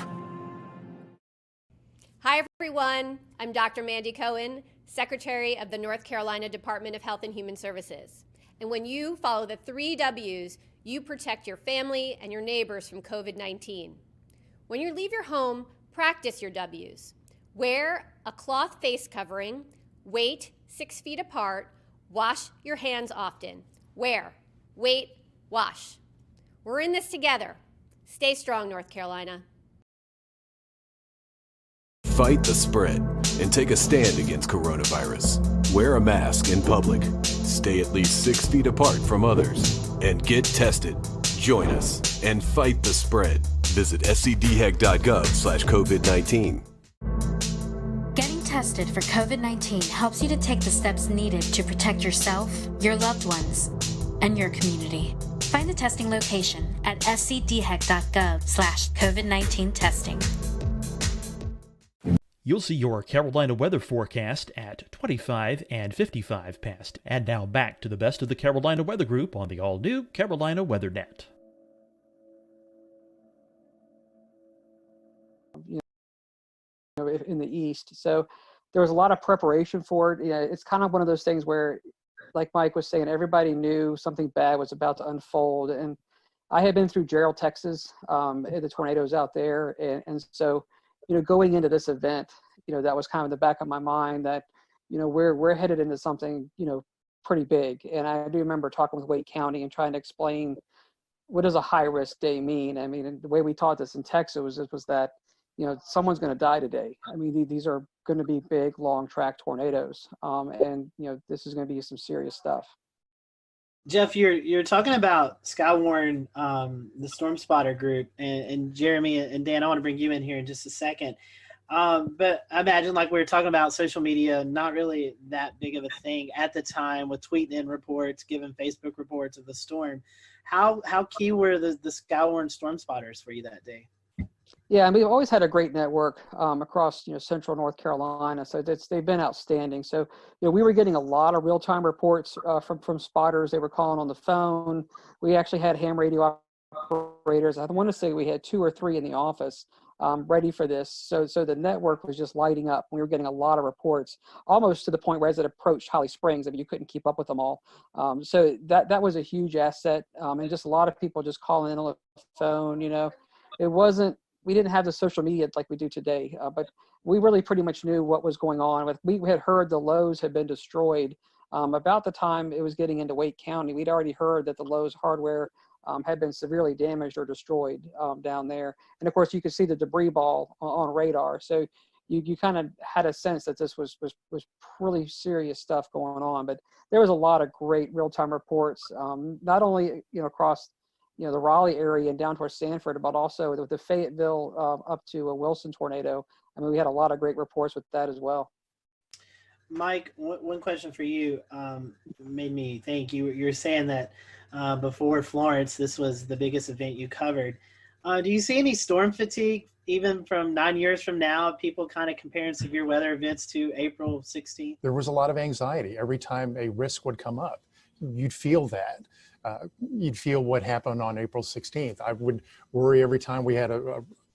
Hi, everyone. I'm Dr. Mandy Cohen, Secretary of the North Carolina Department of Health and Human Services. And when you follow the 3 W's, you protect your family and your neighbors from COVID-19. When you leave your home, practice your W's. Wear a cloth face covering, wait 6 feet apart, wash your hands often. Wear, wait, wash. We're in this together. Stay strong, North Carolina. fight the spread and take a stand against coronavirus. Wear a mask in public, stay at least 6 feet apart from others, and get tested. Join us and fight the spread. Visit scdhec.gov/COVID-19. Getting tested for COVID-19 helps you to take the steps needed to protect yourself, your loved ones, and your community. Find the testing location at scdhec.gov/COVID-19 testing. You'll see your Carolina weather forecast at 25 and 55 past. And now back to the best of the Carolina Weather Group on the all-new Carolina Weather Net. In the east, so there was a lot of preparation for it. It's kind of one of those things where, like Mike was saying, everybody knew something bad was about to unfold. And I had been through Gerald, Texas, the tornadoes out there, and so going into this event, that was kind of in the back of my mind that we're headed into something pretty big. And I do remember talking with Wake County and trying to explain what does a high risk day mean. I mean, and the way we taught this in Texas was that someone's going to die today. I mean, these are going to be big, long track tornadoes. And this is going to be some serious stuff. Jeff, you're talking about Skywarn, the Storm Spotter group, and Jeremy and Dan, I want to bring you in here in just a second. But I imagine, like we were talking about, social media, not really that big of a thing at the time, with tweeting in reports, giving Facebook reports of the storm. How key were the Skywarn Storm Spotters for you that day? Yeah, and we've always had a great network across central North Carolina, so they've been outstanding. So we were getting a lot of real-time reports from spotters. They were calling on the phone. We actually had ham radio operators. I want to say we had 2 or 3 in the office ready for this. So the network was just lighting up. We were getting a lot of reports, almost to the point where as it approached Holly Springs, I mean, you couldn't keep up with them all. So that was a huge asset, and just a lot of people just calling in on the phone. It wasn't. We didn't have the social media like we do today, but we really pretty much knew what was going on. We had heard the Lowe's had been destroyed. About the time it was getting into Wake County, we'd already heard that the Lowe's hardware had been severely damaged or destroyed down there. And of course, you could see the debris ball on radar. So you kind of had a sense that this was really serious stuff going on. But there was a lot of great real-time reports, not only across the Raleigh area and down towards Sanford, but also with the Fayetteville up to a Wilson tornado. I mean, we had a lot of great reports with that as well. Mike, one question for you made me think. You're saying that before Florence, this was the biggest event you covered. Do you see any storm fatigue, even from 9 years from now, people kind of comparing severe weather events to April 16th? There was a lot of anxiety every time a risk would come up. You'd feel that. You'd feel what happened on April 16th. I would worry every time we had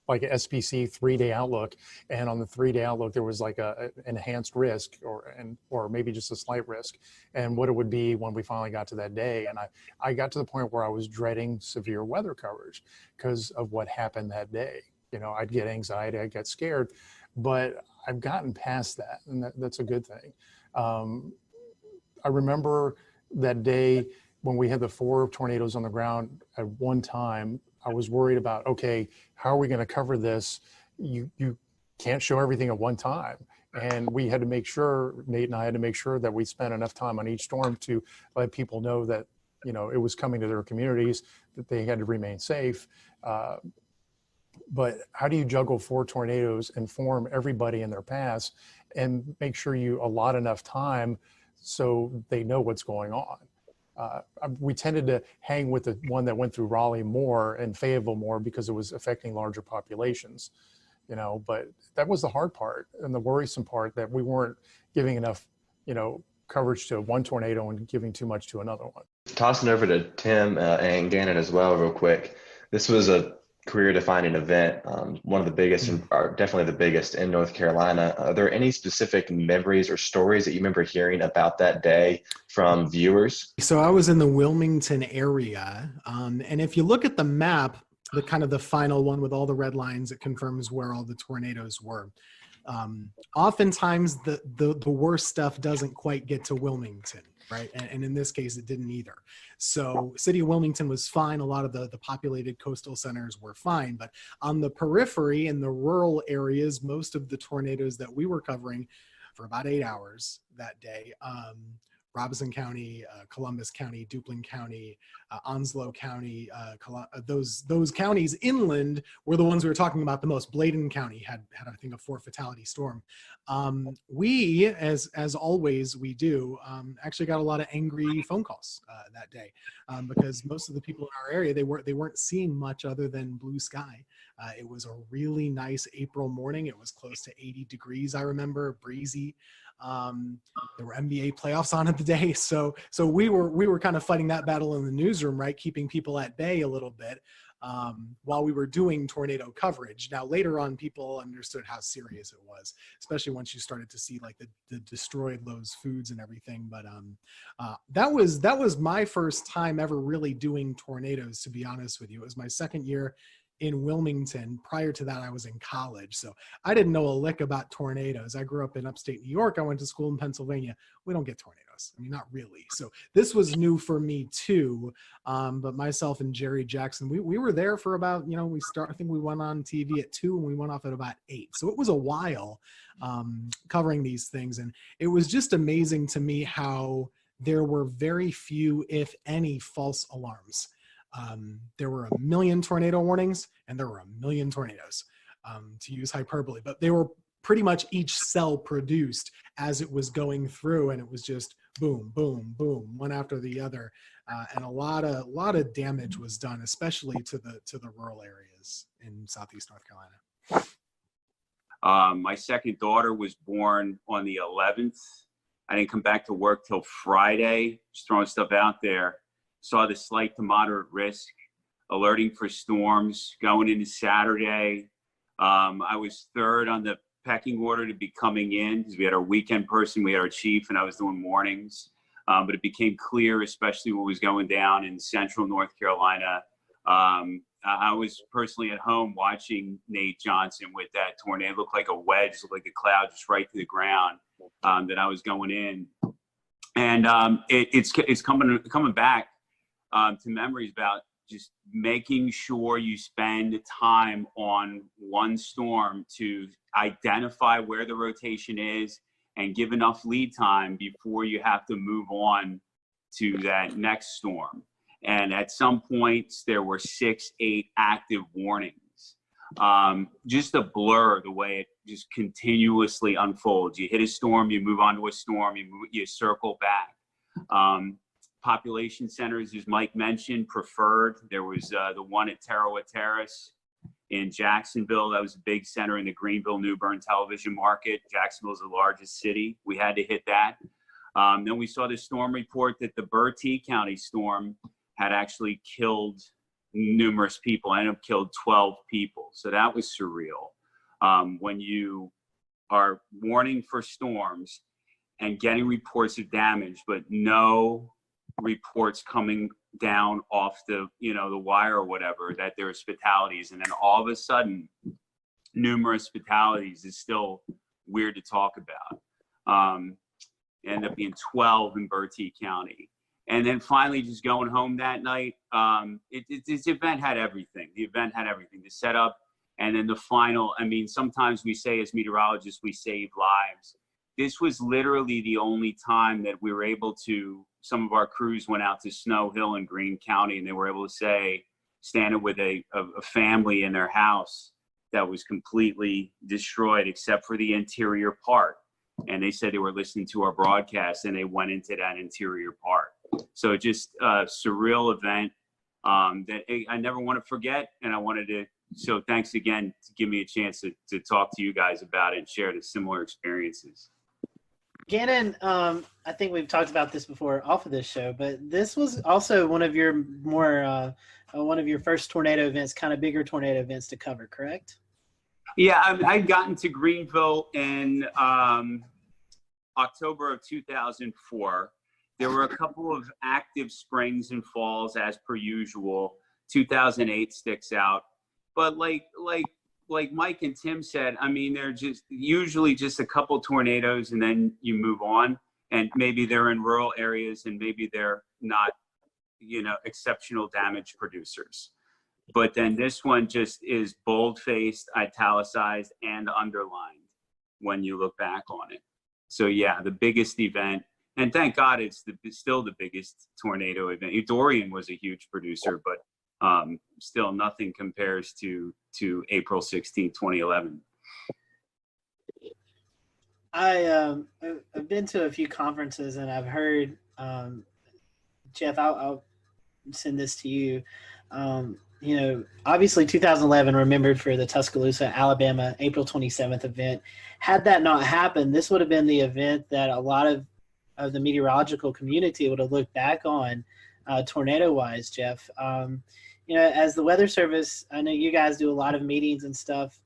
like an SPC 3-day outlook, and on the 3-day outlook there was like an enhanced risk or maybe just a slight risk, and what it would be when we finally got to that day. And I got to the point where I was dreading severe weather coverage because of what happened that day. I'd get anxiety, I'd get scared, but I've gotten past that, and that's a good thing. I remember that day when we had the 4 tornadoes on the ground at one time. I was worried about, okay, how are we going to cover this? You can't show everything at one time. And we had to make sure, Nate and I had to make sure that we spent enough time on each storm to let people know that, it was coming to their communities, that they had to remain safe. But how do you juggle 4 tornadoes, inform everybody in their paths, and make sure you allot enough time so they know what's going on? We tended to hang with the one that went through Raleigh more and Fayetteville more because it was affecting larger populations, but that was the hard part and the worrisome part, that we weren't giving enough, coverage to one tornado and giving too much to another one. Tossing over to Tim and Gannon as well real quick. This was a career-defining event, one of the biggest, or definitely the biggest in North Carolina. Are there any specific memories or stories that you remember hearing about that day from viewers? So I was in the Wilmington area, and if you look at the map, the kind of the final one with all the red lines, it confirms where all the tornadoes were. Oftentimes the worst stuff doesn't quite get to Wilmington, right? And in this case, it didn't either. So city of Wilmington was fine. A lot of the populated coastal centers were fine, but on the periphery in the rural areas, most of the tornadoes that we were covering for about 8 hours that day, Robeson County, Columbus County, Duplin County, Onslow County, those counties inland were the ones we were talking about the most. Bladen County had I think a 4 fatality storm. We, as always we do, actually got a lot of angry phone calls that day because most of the people in our area, they weren't seeing much other than blue sky. It was a really nice April morning. It was close to 80 degrees, I remember, breezy. There were NBA playoffs on at the day, so we were kind of fighting that battle in the newsroom, right, keeping people at bay a little bit while we were doing tornado coverage. Now later on, people understood how serious it was, especially once you started to see like the destroyed Lowe's foods and everything. But that was my first time ever really doing tornadoes, to be honest with you. It was my second year in Wilmington. Prior to that, I was in college, so I didn't know a lick about tornadoes. I grew up in upstate New York. I went to school in Pennsylvania. We don't get tornadoes. I mean, not really. So this was new for me too. But myself and Jerry Jackson, we were there for about, I think we went on TV at 2 and we went off at about 8. So it was a while covering these things. And it was just amazing to me how there were very few, if any, false alarms. There were 1 million tornado warnings and there were 1 million tornadoes, to use hyperbole, but they were pretty much each cell produced as it was going through, and it was just boom, boom, boom, one after the other, and a lot of damage was done, especially to the rural areas in Southeast North Carolina. My second daughter was born on the 11th. I didn't come back to work till Friday, just throwing stuff out there. Saw the slight to moderate risk, alerting for storms going into Saturday. I was third on the pecking order to be coming in because we had our weekend person, we had our chief, and I was doing mornings. But it became clear, especially what was going down in central North Carolina. I was personally at home watching Nate Johnson with that tornado. It looked like a wedge, looked like the cloud just right to the ground that I was going in. And it's coming back to memories about just making sure you spend time on one storm to identify where the rotation is and give enough lead time before you have to move on to that next storm. And at some points there were 6, 8 active warnings. Just a blur the way it just continuously unfolds. You hit a storm, you move on to a storm, you circle back. Population centers, as Mike mentioned, preferred. There was the one at Tarawa Terrace in Jacksonville. That was a big center in the Greenville-New Bern television market. Jacksonville is the largest city. We had to hit that. Then we saw the storm report that the Bertie County storm had actually killed numerous people. Ended up killed 12 people. So that was surreal. When you are warning for storms and getting reports of damage, but no reports coming down off the wire or whatever that there's fatalities, and then all of a sudden numerous fatalities is still weird to talk about. End up being 12 in Bertie County. And then finally just going home that night, this event had everything. The event had everything, the setup, and then the final. I mean, sometimes we say as meteorologists we save lives. This was literally the only time that we were able to, some of our crews went out to Snow Hill in Greene County, and they were able to say, standing with a family in their house that was completely destroyed except for the interior part. And they said they were listening to our broadcast and they went into that interior part. So just a surreal event that I never want to forget. And I wanted to, so thanks again to give me a chance to talk to you guys about it and share the similar experiences. Gannon, I think we've talked about this before off of this show, but this was also one of your one of your first tornado events, kind of bigger tornado events to cover, correct? Yeah, I'd gotten to Greenville in October of 2004. There were a couple of active springs and falls as per usual. 2008 sticks out. But like like Mike and Tim said, I mean, they're just usually just a couple tornadoes and then you move on. And maybe they're in rural areas and maybe they're not, exceptional damage producers. But then this one just is bold-faced, italicized, and underlined when you look back on it. So yeah, the biggest event, and thank God it's still the biggest tornado event. Dorian was a huge producer, but still nothing compares to April 16, 2011. I've been to a few conferences and I've heard, Jeff, I'll send this to you. Obviously 2011 remembered for the Tuscaloosa, Alabama, April 27th event. Had that not happened, this would have been the event that a lot of the meteorological community would have looked back on tornado-wise, Jeff. As the Weather Service, I know you guys do a lot of meetings and stuff.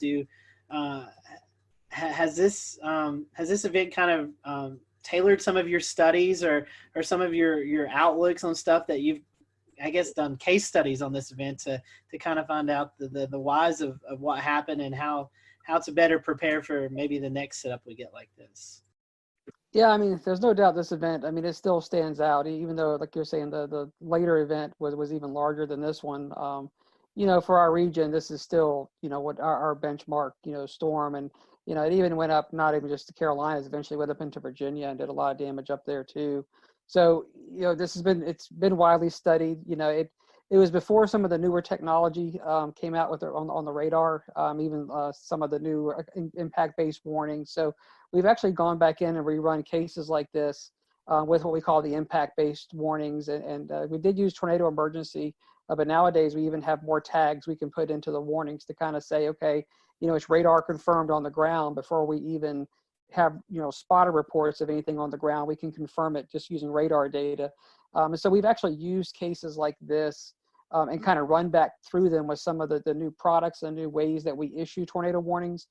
Has this event kind of tailored some of your studies or some of your outlooks on stuff that you've, I guess, done case studies on this event to kind of find out the whys of what happened and how to better prepare for maybe the next setup we get like this? Yeah, I mean, there's no doubt this event, I mean, it still stands out, even though, like you're saying, the later event was even larger than this one. For our region, this is still, what our benchmark, storm. And, it even went up, not even just the Carolinas, eventually went up into Virginia and did a lot of damage up there too. So, it's been widely studied. It was before some of the newer technology came out on the radar, even some of the new impact-based warnings. So we've actually gone back in and rerun cases like this with what we call the impact-based warnings. And we did use tornado emergency, but nowadays we even have more tags we can put into the warnings to kind of say, okay, it's radar confirmed on the ground before we even have, spotter reports of anything on the ground. We can confirm it just using radar data. And so we've actually used cases like this and kind of run back through them with some of the new products and new ways that we issue tornado warnings,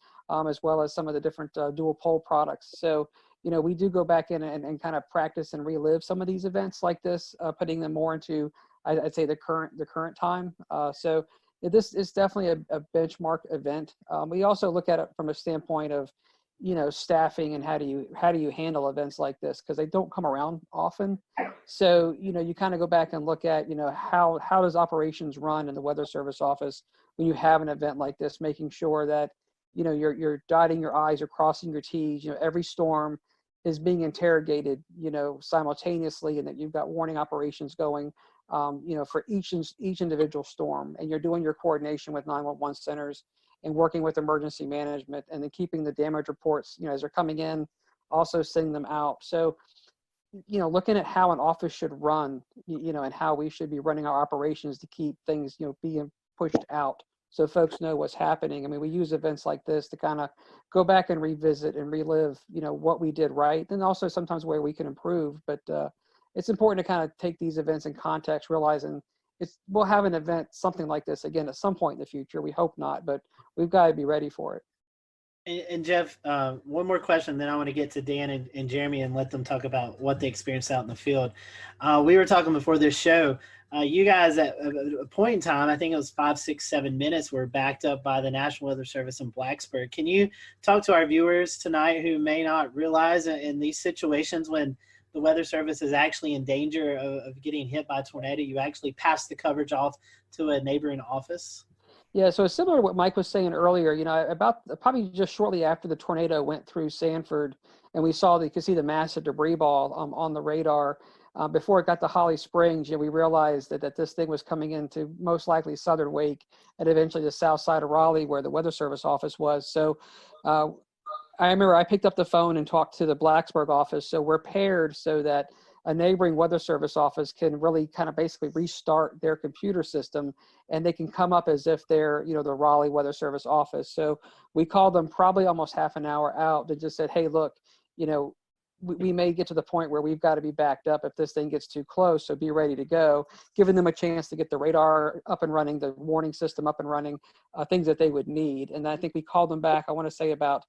as well as some of the different dual pole products. So, we do go back in and kind of practice and relive some of these events like this, putting them more into, I'd say, the current time. So this is definitely a benchmark event. We also look at it from a standpoint of, staffing and how do you handle events like this, because they don't come around often. So you kind of go back and look at how does operations run in the Weather Service office when you have an event like this, making sure that you're dotting your I's or crossing your T's. Every storm is being interrogated simultaneously, and that you've got warning operations going for each individual storm, and you're doing your coordination with 911 centers and working with emergency management, and then keeping the damage reports, as they're coming in, also sending them out. So, looking at how an office should run, and how we should be running our operations to keep things, being pushed out so folks know what's happening. I mean, we use events like this to kind of go back and revisit and relive, what we did right, and also sometimes where we can improve. But it's important to kind of take these events in context, realizing we'll have an event, something like this again at some point in the future. We hope not, but we've got to be ready for it. And Jeff, one more question, then I want to get to Dan and Jeremy and let them talk about what they experienced out in the field. We were talking before this show. You guys at a point in time, I think it was 5, 6, 7 minutes, were backed up by the National Weather Service in Blacksburg. Can you talk to our viewers tonight who may not realize in these situations when the Weather Service is actually in danger of getting hit by a tornado, you actually pass the coverage off to a neighboring office? Yeah, so it's similar to what Mike was saying earlier. About probably just shortly after the tornado went through Sanford, and you could see the massive debris ball on the radar. Before it got to Holly Springs, we realized that this thing was coming into most likely southern Wake and eventually the south side of Raleigh, where the Weather Service office was. So I remember I picked up the phone and talked to the Blacksburg office. So we're paired so that a neighboring Weather Service office can really kind of basically restart their computer system, and they can come up as if they're, the Raleigh Weather Service office. So we called them probably almost half an hour out and just said, hey, look, we may get to the point where we've got to be backed up if this thing gets too close, so be ready to go, giving them a chance to get the radar up and running, the warning system up and running, things that they would need. And I think we called them back, I want to say about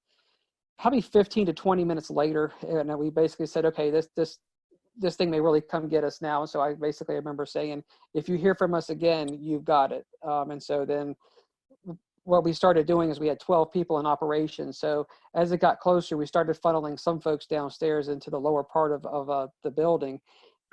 probably 15 to 20 minutes later, and we basically said, okay, this thing may really come get us now. So I remember saying, if you hear from us again, you've got it. And so then what we started doing is we had 12 people in operation. So as it got closer, we started funneling some folks downstairs into the lower part of the building.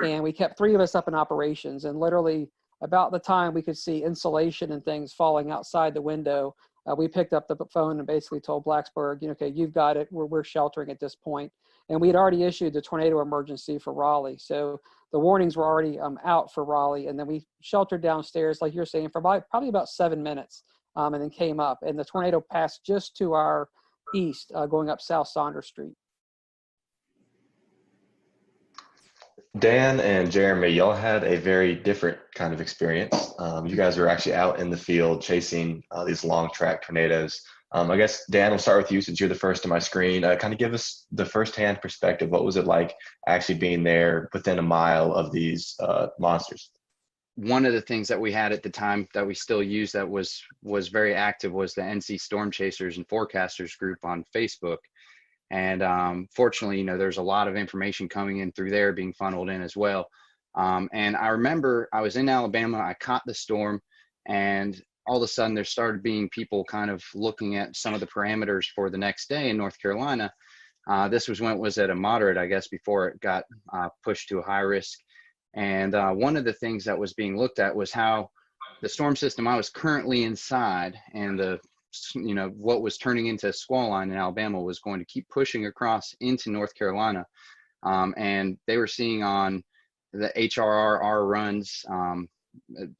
And we kept 3 of us up in operations. And literally about the time we could see insulation and things falling outside the window, we picked up the phone and basically told Blacksburg, okay, you've got it. We're sheltering at this point. And we had already issued the tornado emergency for Raleigh. So the warnings were already out for Raleigh. And then we sheltered downstairs, like you're saying, for probably about 7 minutes, and then came up. And the tornado passed just to our east, going up South Saunders Street. Dan and Jeremy, y'all had a very different kind of experience. You guys were actually out in the field chasing these long track tornadoes. I guess, Dan, we'll start with you since you're the first on my screen. Kind of give us the firsthand perspective. What was it like actually being there within a mile of these monsters? One of the things that we had at the time that we still use that was very active was the NC Storm Chasers and Forecasters group on Facebook. And fortunately, there's a lot of information coming in through there being funneled in as well. And I remember I was in Alabama, I caught the storm, and all of a sudden there started being people kind of looking at some of the parameters for the next day in North Carolina. This was when it was at a moderate, I guess, before it got pushed to a high risk. And one of the things that was being looked at was how the storm system I was currently inside and what was turning into a squall line in Alabama was going to keep pushing across into North Carolina. And they were seeing on the HRR runs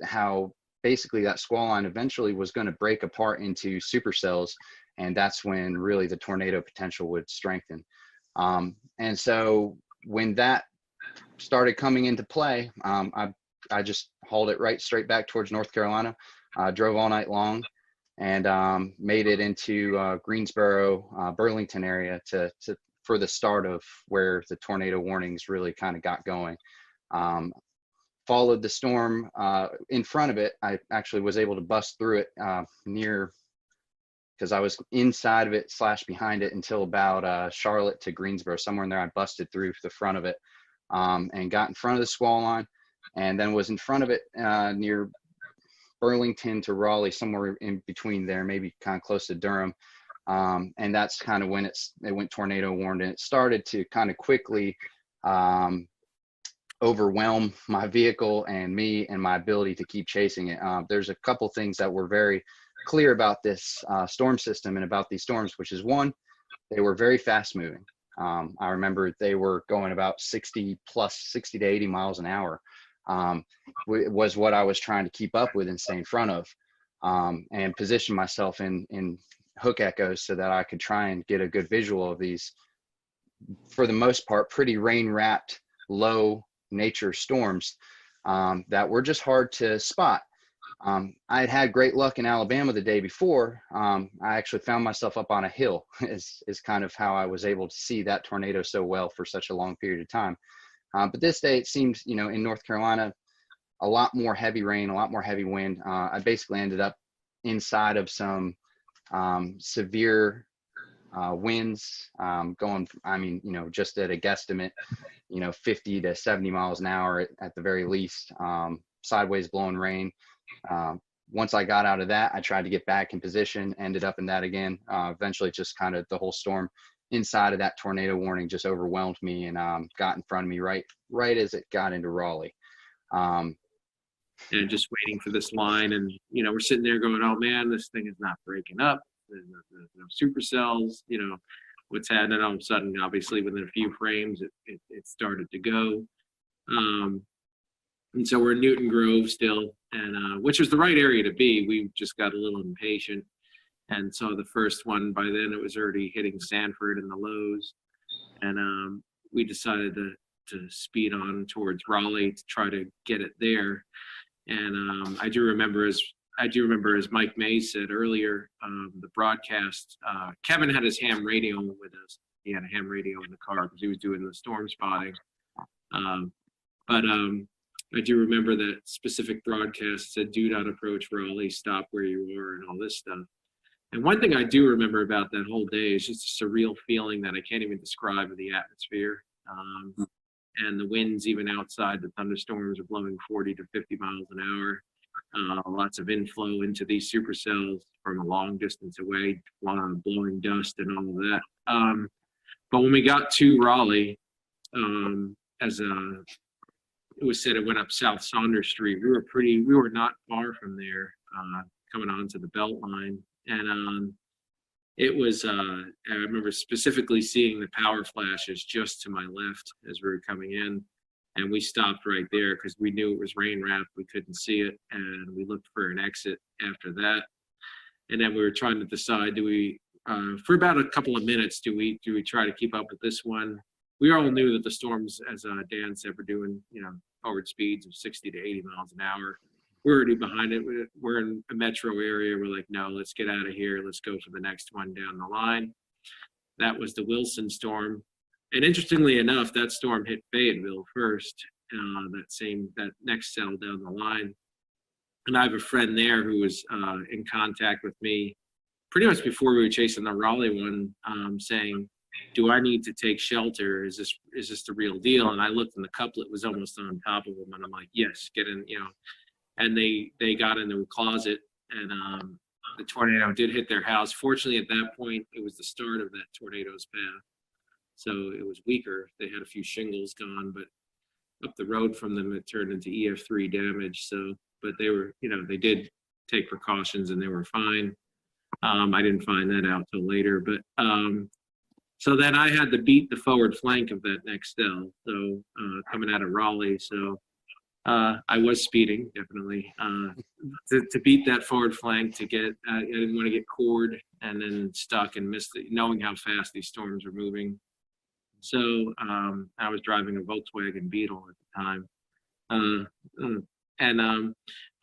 how basically that squall line eventually was going to break apart into supercells. And that's when really the tornado potential would strengthen. And so when that started coming into play, I just hauled it right straight back towards North Carolina, drove all night long, and made it into Greensboro, Burlington area for the start of where the tornado warnings really kind of got going. Followed the storm in front of it. I actually was able to bust through it because I was inside of it / behind it until about Charlotte to Greensboro, somewhere in there. I busted through the front of it and got in front of the squall line, and then was in front of it near Burlington to Raleigh, somewhere in between there, maybe kind of close to Durham. And that's kind of when it went tornado warned, and it started to kind of quickly overwhelm my vehicle and me and my ability to keep chasing it. There's a couple things that were very clear about this storm system and about these storms, which is one, they were very fast moving. I remember they were going about 60 to 80 miles an hour. Was what I was trying to keep up with and stay in front of, and position myself in hook echoes so that I could try and get a good visual of these, for the most part, pretty rain-wrapped, low nature storms that were just hard to spot. I had great luck in Alabama the day before. I actually found myself up on a hill is kind of how I was able to see that tornado so well for such a long period of time. But this day it seemed, in North Carolina, a lot more heavy rain, a lot more heavy wind. I basically ended up inside of some severe winds going, just at a guesstimate, 50 to 70 miles an hour at the very least, sideways blowing rain. Once I got out of that, I tried to get back in position, ended up in that again. Eventually just kind of the whole storm inside of that tornado warning just overwhelmed me and got in front of me right as it got into Raleigh. And just waiting for this line, and we're sitting there going, oh man, this thing is not breaking up. There's no supercells, what's happening. All of a sudden, obviously within a few frames it started to go. And so we're in Newton Grove still, and which was the right area to be. We just got a little impatient and saw the first one. By then it was already hitting Sanford and the lows, and we decided to speed on towards Raleigh to try to get it there. And I do remember, as Mike May said earlier, the broadcast, Kevin had his ham radio with us. He had a ham radio in the car because he was doing the storm spotting. But I do remember that specific broadcast said, do not approach Raleigh, stop where you are, and all this stuff. And one thing I do remember about that whole day is just a surreal feeling that I can't even describe of the atmosphere. And the winds, even outside, the thunderstorms are blowing 40 to 50 miles an hour. lots of inflow into these supercells from a long distance away, blowing dust and all of that. But when we got to Raleigh, it was said it went up South Saunders Street. We were not far from there, coming onto the Beltline. And it was, I remember specifically seeing the power flashes just to my left as we were coming in. And we stopped right there because we knew it was rain wrapped. We couldn't see it. And we looked for an exit after that. And then we were trying to decide, for about a couple of minutes, do we try to keep up with this one? We all knew that the storms, as Dan said, were doing, forward speeds of 60 to 80 miles an hour. We're already behind it. We're in a metro area. We're like, no, let's get out of here. Let's go for the next one down the line. That was the Wilson storm. And interestingly enough, that storm hit Fayetteville first, that next cell down the line. And I have a friend there who was in contact with me pretty much before we were chasing the Raleigh one, saying, do I need to take shelter? Is this the real deal? And I looked and the couplet was almost on top of them. And I'm like, yes, get in, And they got into a closet, and the tornado did hit their house. Fortunately, at that point, it was the start of that tornado's path. So it was weaker. They had a few shingles gone, but up the road from them, it turned into EF3 damage. So, but they were, they did take precautions and they were fine. I didn't find that out till later, but so then I had to beat the forward flank of that next cell. So coming out of Raleigh, so I was speeding definitely to beat that forward flank to get. I didn't want to get cored and then stuck and missed it, knowing how fast these storms were moving. So I was driving a Volkswagen Beetle at the time, and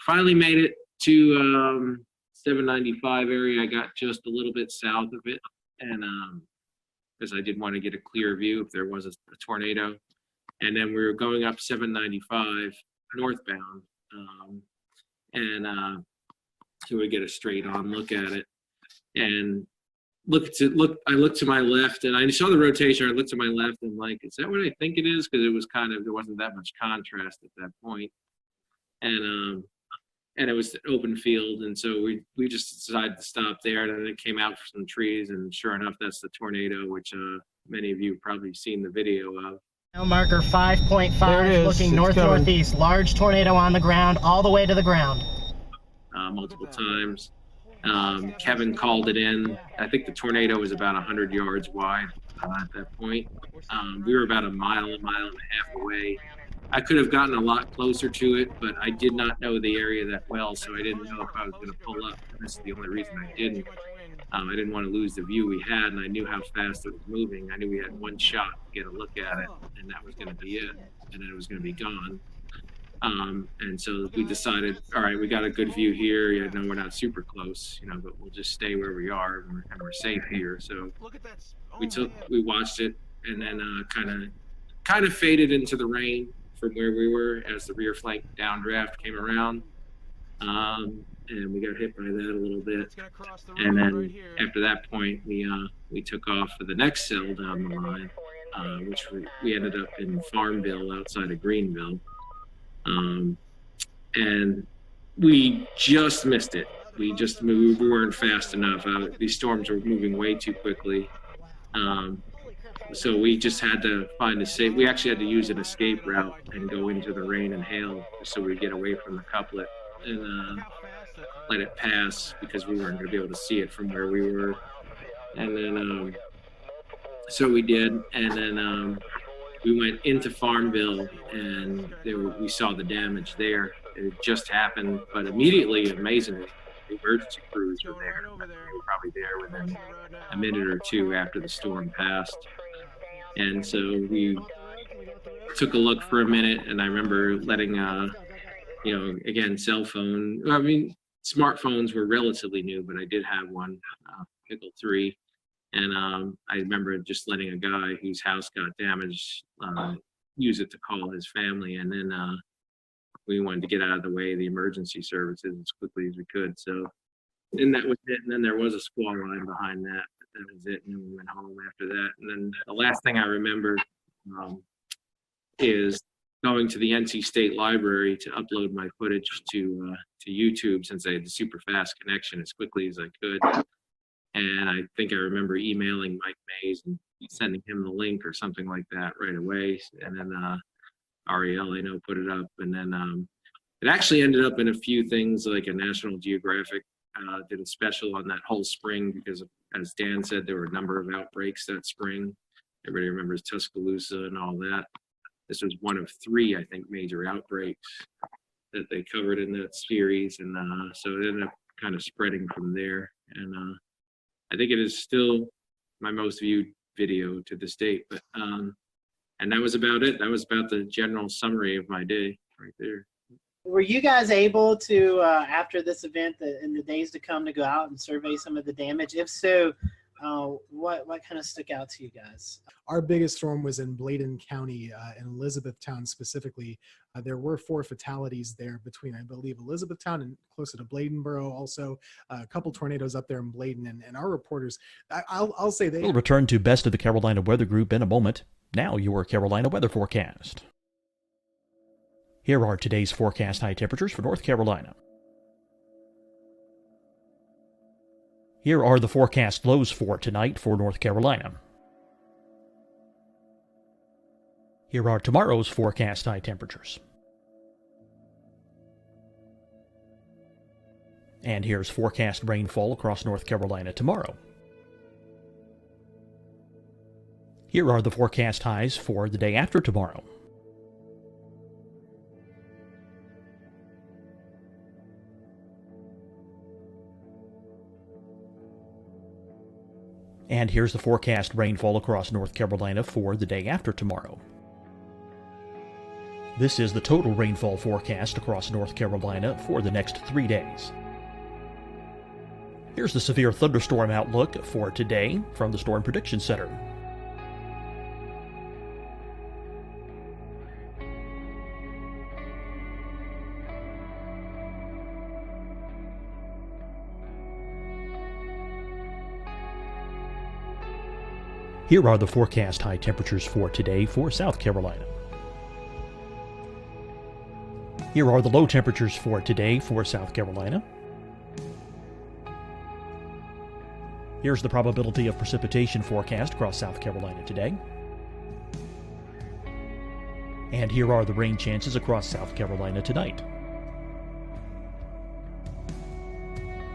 finally made it to 795 area. I got just a little bit south of it, and because I did want to get a clear view if there was a tornado. And then we were going up 795 northbound, so we get a straight on look at it, and I looked to my left, and I saw the rotation. I looked to my left, and like, is that what I think it is? Because it was there wasn't that much contrast at that point, and it was an open field, and so we just decided to stop there. And then it came out from some trees, and sure enough, that's the tornado, which many of you have probably seen the video of. Now marker 5.5, looking north-northeast. Large tornado on the ground, all the way to the ground. Multiple times. Kevin called it in. I think the tornado was about 100 yards wide at that point. We were about a mile and a half away. I could have gotten a lot closer to it, but I did not know the area that well, so I didn't know if I was going to pull up. That's the only reason I didn't. I didn't want to lose the view we had, and I knew how fast it was moving. I knew we had one shot to get a look at it, and that was going to be it, and then it was going to be gone. And so we decided, all right, we got a good view here. Yeah, no, we're not super close, but we'll just stay where we are, and we're safe here. So we watched it, and then kind of faded into the rain from where we were as the rear flank downdraft came around. And we got hit by that a little bit. And then after that point, we took off for the next cell down the line, which we ended up in Farmville outside of Greenville. And we just missed it. We weren't fast enough. These storms were moving way too quickly. So we just had to find we actually had to use an escape route and go into the rain and hail so we get away from the couplet and let it pass, because we weren't going to be able to see it from where we were. And then so we did, and then we went into Farmville, and we saw the damage there. It just happened, but immediately, amazingly, the emergency crews were there. They were probably there within a minute or two after the storm passed. And so we took a look for a minute, and I remember letting, again, cell phone. I mean, smartphones were relatively new, but I did have one, Pickle 3. And I remember just letting a guy whose house got damaged use it to call his family. And then we wanted to get out of the way of the emergency services as quickly as we could. So then that was it. And then there was a squall line behind that. But that was it. And then we went home after that. And then the last thing I remember is going to the NC State Library to upload my footage to YouTube, since I had the super fast connection, as quickly as I could. And I think I remember emailing Mike Mays and sending him the link or something like that right away. And then Ariel, I know, put it up. And then it actually ended up in a few things, like a National Geographic did a special on that whole spring, because as Dan said, there were a number of outbreaks that spring. Everybody remembers Tuscaloosa and all that. This was one of 3, I think, major outbreaks that they covered in that series. And so it ended up kind of spreading from there. And I think it is still my most viewed video to this date. But and that was about it. That was about the general summary of my day right there. Were you guys able to, after this event, in the days to come, to go out and survey some of the damage? If so, what kind of stuck out to you guys? Our biggest storm was in Bladen County, in Elizabethtown specifically. There were 4 fatalities there between, I believe, Elizabethtown and closer to Bladenboro. Also, a couple tornadoes up there in Bladen. And our reporters, I'll say they... We'll return to Best of the Carolina Weather Group in a moment. Now your Carolina weather forecast. Here are today's forecast high temperatures for North Carolina. Here are the forecast lows for tonight for North Carolina. Here are tomorrow's forecast high temperatures. And here's forecast rainfall across North Carolina tomorrow. Here are the forecast highs for the day after tomorrow. And here's the forecast rainfall across North Carolina for the day after tomorrow. This is the total rainfall forecast across North Carolina for the next 3 days. Here's the severe thunderstorm outlook for today from the Storm Prediction Center. Here are the forecast high temperatures for today for South Carolina. Here are the low temperatures for today for South Carolina. Here's the probability of precipitation forecast across South Carolina today. And here are the rain chances across South Carolina tonight.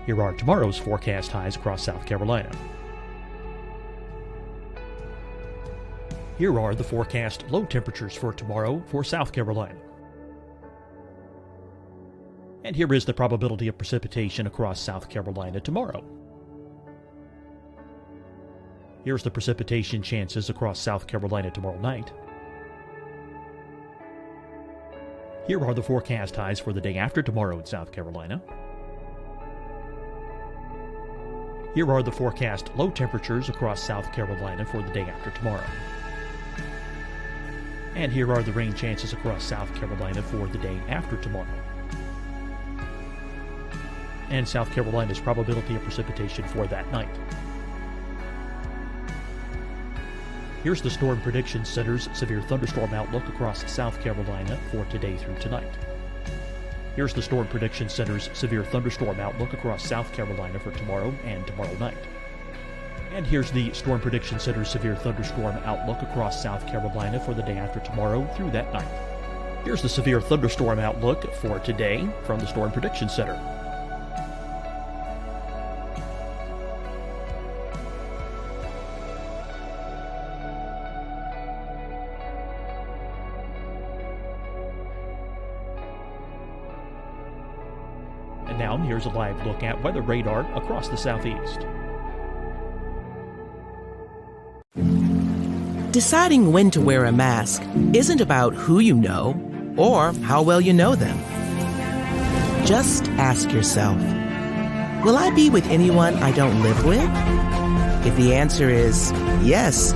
Here are tomorrow's forecast highs across South Carolina. Here are the forecast low temperatures for tomorrow for South Carolina. And here is the probability of precipitation across South Carolina tomorrow. Here's the precipitation chances across South Carolina tomorrow night. Here are the forecast highs for the day after tomorrow in South Carolina. Here are the forecast low temperatures across South Carolina for the day after tomorrow. And here are the rain chances across South Carolina for the day after tomorrow. And South Carolina's probability of precipitation for that night. Here's the Storm Prediction Center's severe thunderstorm outlook across South Carolina for today through tonight. Here's the Storm Prediction Center's severe thunderstorm outlook across South Carolina for tomorrow and tomorrow night. And here's the Storm Prediction Center's severe thunderstorm outlook across South Carolina for the day after tomorrow through that night. Here's the severe thunderstorm outlook for today from the Storm Prediction Center. And now here's a live look at weather radar across the southeast. Deciding when to wear a mask isn't about who you know or how well you know them. Just ask yourself, will I be with anyone I don't live with? If the answer is yes,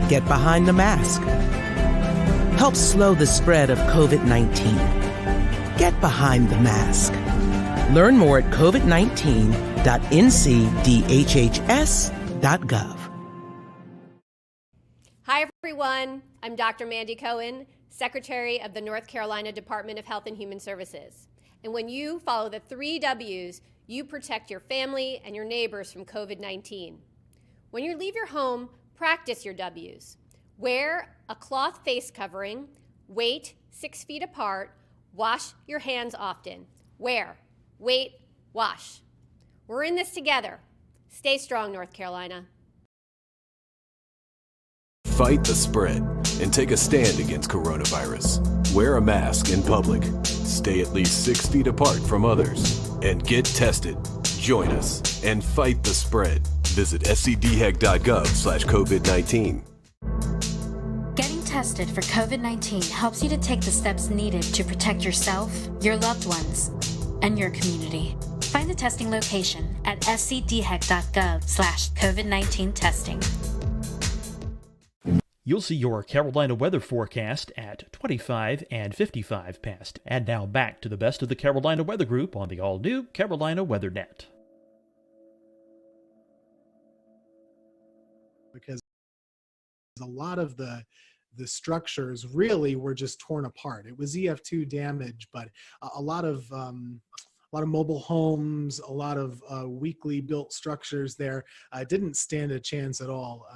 get behind the mask. Help slow the spread of COVID-19. Get behind the mask. Learn more at covid19.ncdhhs.gov. Hi, everyone. I'm Dr. Mandy Cohen, Secretary of the North Carolina Department of Health and Human Services. And when you follow the 3 W's, you protect your family and your neighbors from COVID-19. When you leave your home, practice your W's. Wear a cloth face covering, wait 6 feet apart, wash your hands often. Wear, wait, wash. We're in this together. Stay strong, North Carolina. Fight the spread and take a stand against coronavirus. Wear a mask in public. Stay at least 6 feet apart from others. And get tested. Join us and fight the spread. Visit scdhec.gov/COVID-19. Getting tested for COVID-19 helps you to take the steps needed to protect yourself, your loved ones, and your community. Find the testing location at scdhec.gov/COVID-19 testing. You'll see your Carolina weather forecast at 25 and 55 past. And now back to the best of the Carolina Weather Group on the all-new Carolina Weather Net. Because a lot of the structures really were just torn apart. It was EF2 damage, but a lot of mobile homes, a lot of weakly built structures there didn't stand a chance at all.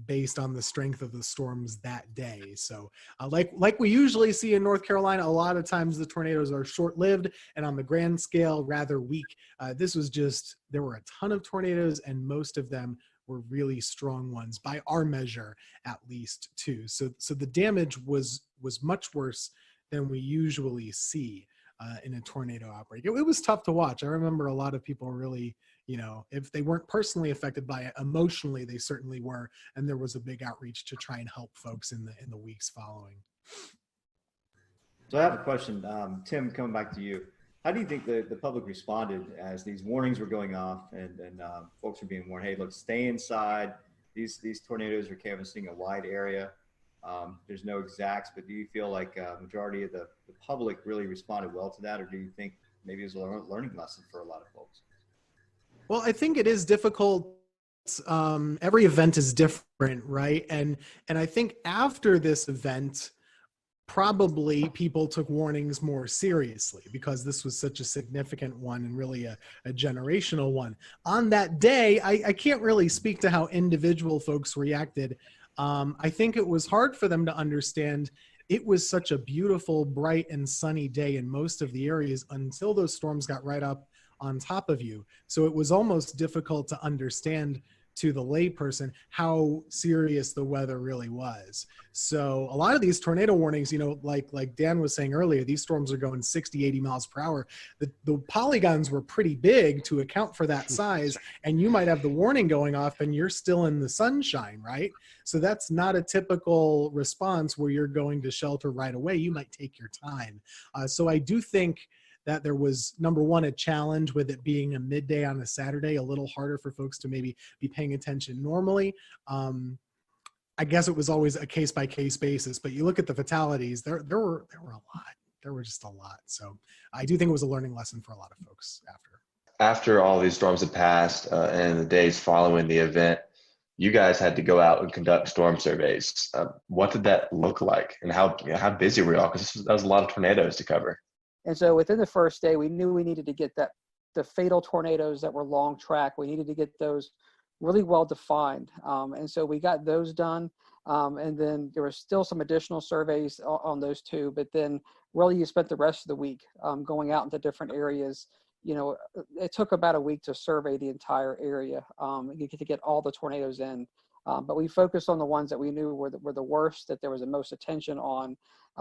Based on the strength of the storms that day. So like we usually see in North Carolina, a lot of times the tornadoes are short-lived and on the grand scale rather weak. This was just, there were a ton of tornadoes and most of them were really strong ones by our measure, at least too. So the damage was much worse than we usually see in a tornado outbreak. It was tough to watch. I remember a lot of people really, if they weren't personally affected by it, emotionally they certainly were, and there was a big outreach to try and help folks in the weeks following. So I have a question, Tim, coming back to you. How do you think the public responded as these warnings were going off and folks were being warned, hey, look, stay inside. These tornadoes are canvassing a wide area. There's no exacts, but do you feel like a majority of the public really responded well to that, or do you think maybe it was a learning lesson for a lot of folks? Well, I think it is difficult. Every event is different, right? And I think after this event, probably people took warnings more seriously because this was such a significant one and really a generational one. On that day, I can't really speak to how individual folks reacted. I think it was hard for them to understand. It was such a beautiful, bright, and sunny day in most of the areas until those storms got right up on top of you. So it was almost difficult to understand to the layperson how serious the weather really was. So a lot of these tornado warnings, like Dan was saying earlier, these storms are going 60, 80 miles per hour. The polygons were pretty big to account for that size, and you might have the warning going off and you're still in the sunshine, right? So that's not a typical response where you're going to shelter right away. You might take your time. So I do think that there was, number one, a challenge with it being a midday on a Saturday, a little harder for folks to maybe be paying attention normally. I guess it was always a case-by-case basis, but you look at the fatalities, there were a lot. There were just a lot. So I do think it was a learning lesson for a lot of folks after. After all these storms had passed and the days following the event, you guys had to go out and conduct storm surveys. What did that look like, and how busy were y'all? Because that was a lot of tornadoes to cover. And so within the first day, we knew we needed to get the fatal tornadoes that were long track. We needed to get those really well defined. And so we got those done. And then there were still some additional surveys on those two, but then really you spent the rest of the week going out into different areas. It took about a week to survey the entire area to get all the tornadoes in. But we focused on the ones that we knew were the worst, that there was the most attention on,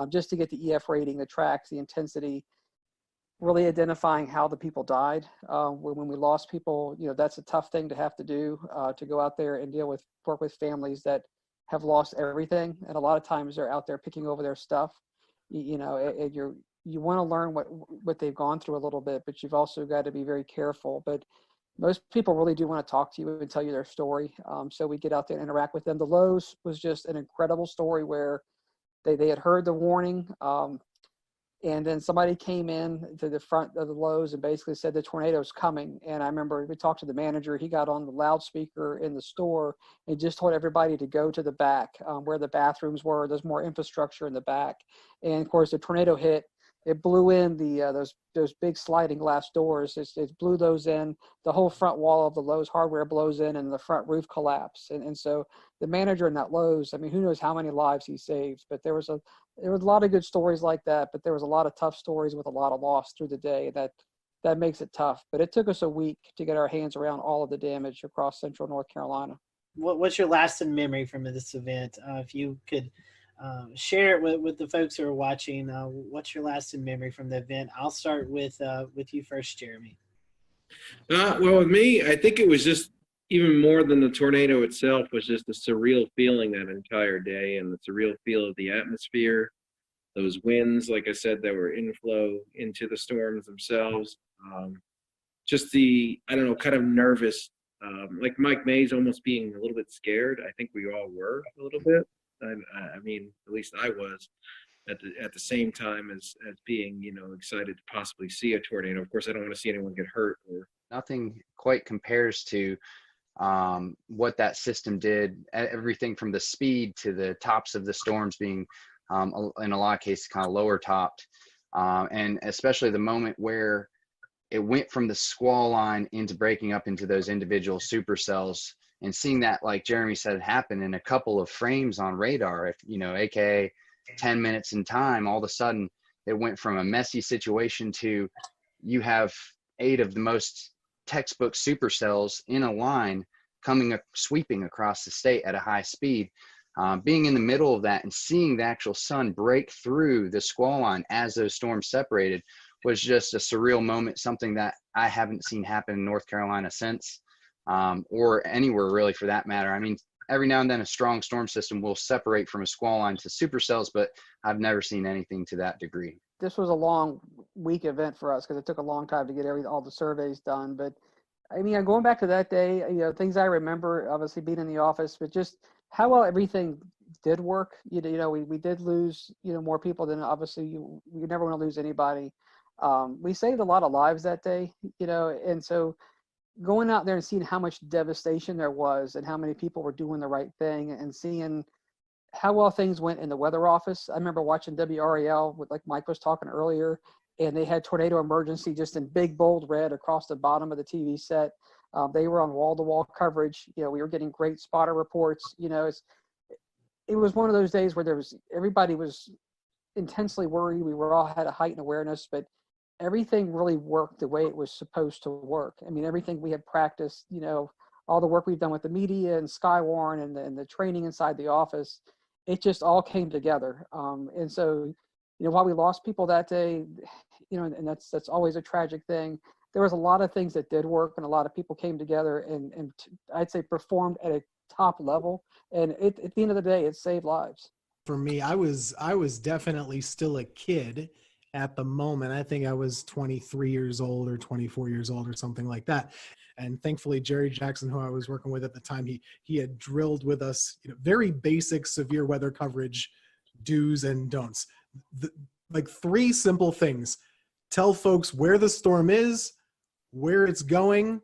just to get the EF rating, the tracks, the intensity, really identifying how the people died. When we lost people, that's a tough thing to have to do, to go out there and work with families that have lost everything. And a lot of times they're out there picking over their stuff. You want to learn what they've gone through a little bit, but you've also got to be very careful. But most people really do want to talk to you and tell you their story. So we get out there and interact with them. The Lowe's was just an incredible story where they had heard the warning. And then somebody came in to the front of the Lowe's and basically said the tornado's coming. And I remember we talked to the manager. He got on the loudspeaker in the store and just told everybody to go to the back where the bathrooms were. There's more infrastructure in the back. And of course, the tornado hit. It blew in those big sliding glass doors. It blew those in. The whole front wall of the Lowe's hardware blows in, and the front roof collapsed. And so the manager in that Lowe's, I mean, who knows how many lives he saved? But there was a lot of good stories like that. But there was a lot of tough stories with a lot of loss through the day. That makes it tough. But it took us a week to get our hands around all of the damage across central North Carolina. What's your lasting memory from this event? If you could share it with the folks who are watching, what's your lasting memory from the event? I'll start with you first, Jeremy. Well, with me, I think it was just even more than the tornado itself was just a surreal feeling that entire day, and the surreal feel of the atmosphere, those winds, like I said, that were inflow into the storms themselves. Just the, I don't know, kind of nervous, like Mike Mays almost being a little bit scared. I think we all were a little bit. I mean, at least I was at the same time as being, excited to possibly see a tornado. Of course, I don't want to see anyone get hurt. Nothing quite compares to what that system did. Everything from the speed to the tops of the storms being, in a lot of cases, kind of lower topped, and especially the moment where it went from the squall line into breaking up into those individual supercells. And seeing that, like Jeremy said, happen in a couple of frames on radar, aka 10 minutes in time, all of a sudden it went from a messy situation to you have 8 of the most textbook supercells in a line sweeping across the state at a high speed. Being in the middle of that and seeing the actual sun break through the squall line as those storms separated was just a surreal moment, something that I haven't seen happen in North Carolina since. Or anywhere really for that matter. I mean, every now and then a strong storm system will separate from a squall line to supercells, but I've never seen anything to that degree. This was a long week event for us because it took a long time to get all the surveys done. But I mean, going back to that day, things I remember, obviously being in the office, but just how well everything did work. We did lose, more people than obviously you never want to lose anybody. We saved a lot of lives that day, and so going out there and seeing how much devastation there was and how many people were doing the right thing and seeing how well things went in the weather office. I remember watching WRAL like Mike was talking earlier, and they had tornado emergency just in big bold red across the bottom of the TV set. They were on wall-to-wall coverage. We were getting great spotter reports. It was one of those days where everybody was intensely worried. We were all had a heightened awareness, but everything really worked the way it was supposed to work. I mean, everything we had practiced, all the work we've done with the media and Skywarn and the training inside the office, it just all came together. And so, while we lost people that day, and that's always a tragic thing, there was a lot of things that did work, and a lot of people came together and I'd say performed at a top level. And at the end of the day, it saved lives. For me, I was definitely still a kid at the moment. I think I was 23 years old or 24 years old or something like that. And thankfully, Jerry Jackson, who I was working with at the time, he had drilled with us very basic severe weather coverage do's and don'ts. Like 3 simple things. Tell folks where the storm is, where it's going,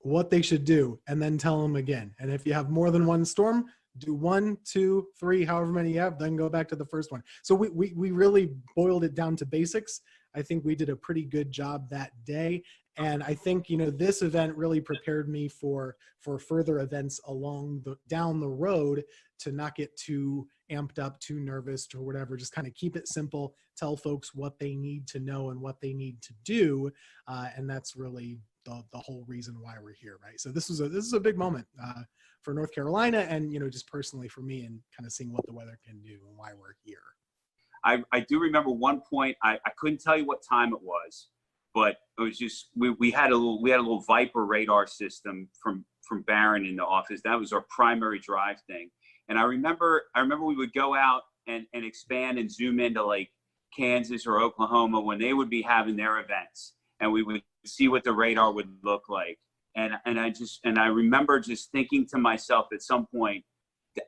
what they should do, and then tell them again. And if you have more than one storm, do 1, 2, 3, however many you have, then go back to the first one. So we really boiled it down to basics. I think we did a pretty good job that day. And I think, this event really prepared me for further events down the road, to not get too amped up, too nervous or whatever. Just kind of keep it simple, tell folks what they need to know and what they need to do. And that's really the whole reason why we're here, right? So this is a big moment for North Carolina, and just personally for me, and kind of seeing what the weather can do and why we're here. I do remember one point. I couldn't tell you what time it was, but it was just we had a little Viper radar system from Barron in the office. That was our primary drive thing. And I remember we would go out and expand and zoom into like Kansas or Oklahoma when they would be having their events, and we would see what the radar would look like. And I remember just thinking to myself at some point,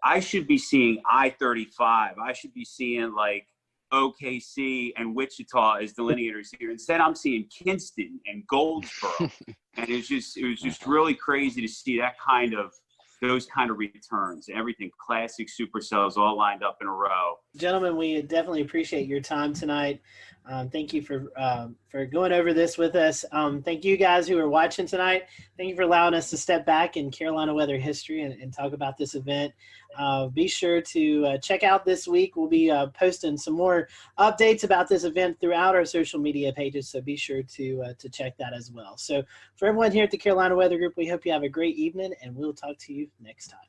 I should be seeing I-35. I should be seeing like OKC and Wichita as delineators here. Instead, I'm seeing Kinston and Goldsboro, and it was just really crazy to see those kind of returns. Everything classic supercells all lined up in a row. Gentlemen, we definitely appreciate your time tonight. Thank you for going over this with us. Thank you guys who are watching tonight. Thank you for allowing us to step back in Carolina weather history and talk about this event. Be sure to check out this week. We'll be posting some more updates about this event throughout our social media pages, so be sure to check that as well. So for everyone here at the Carolina Weather Group, we hope you have a great evening, and we'll talk to you next time.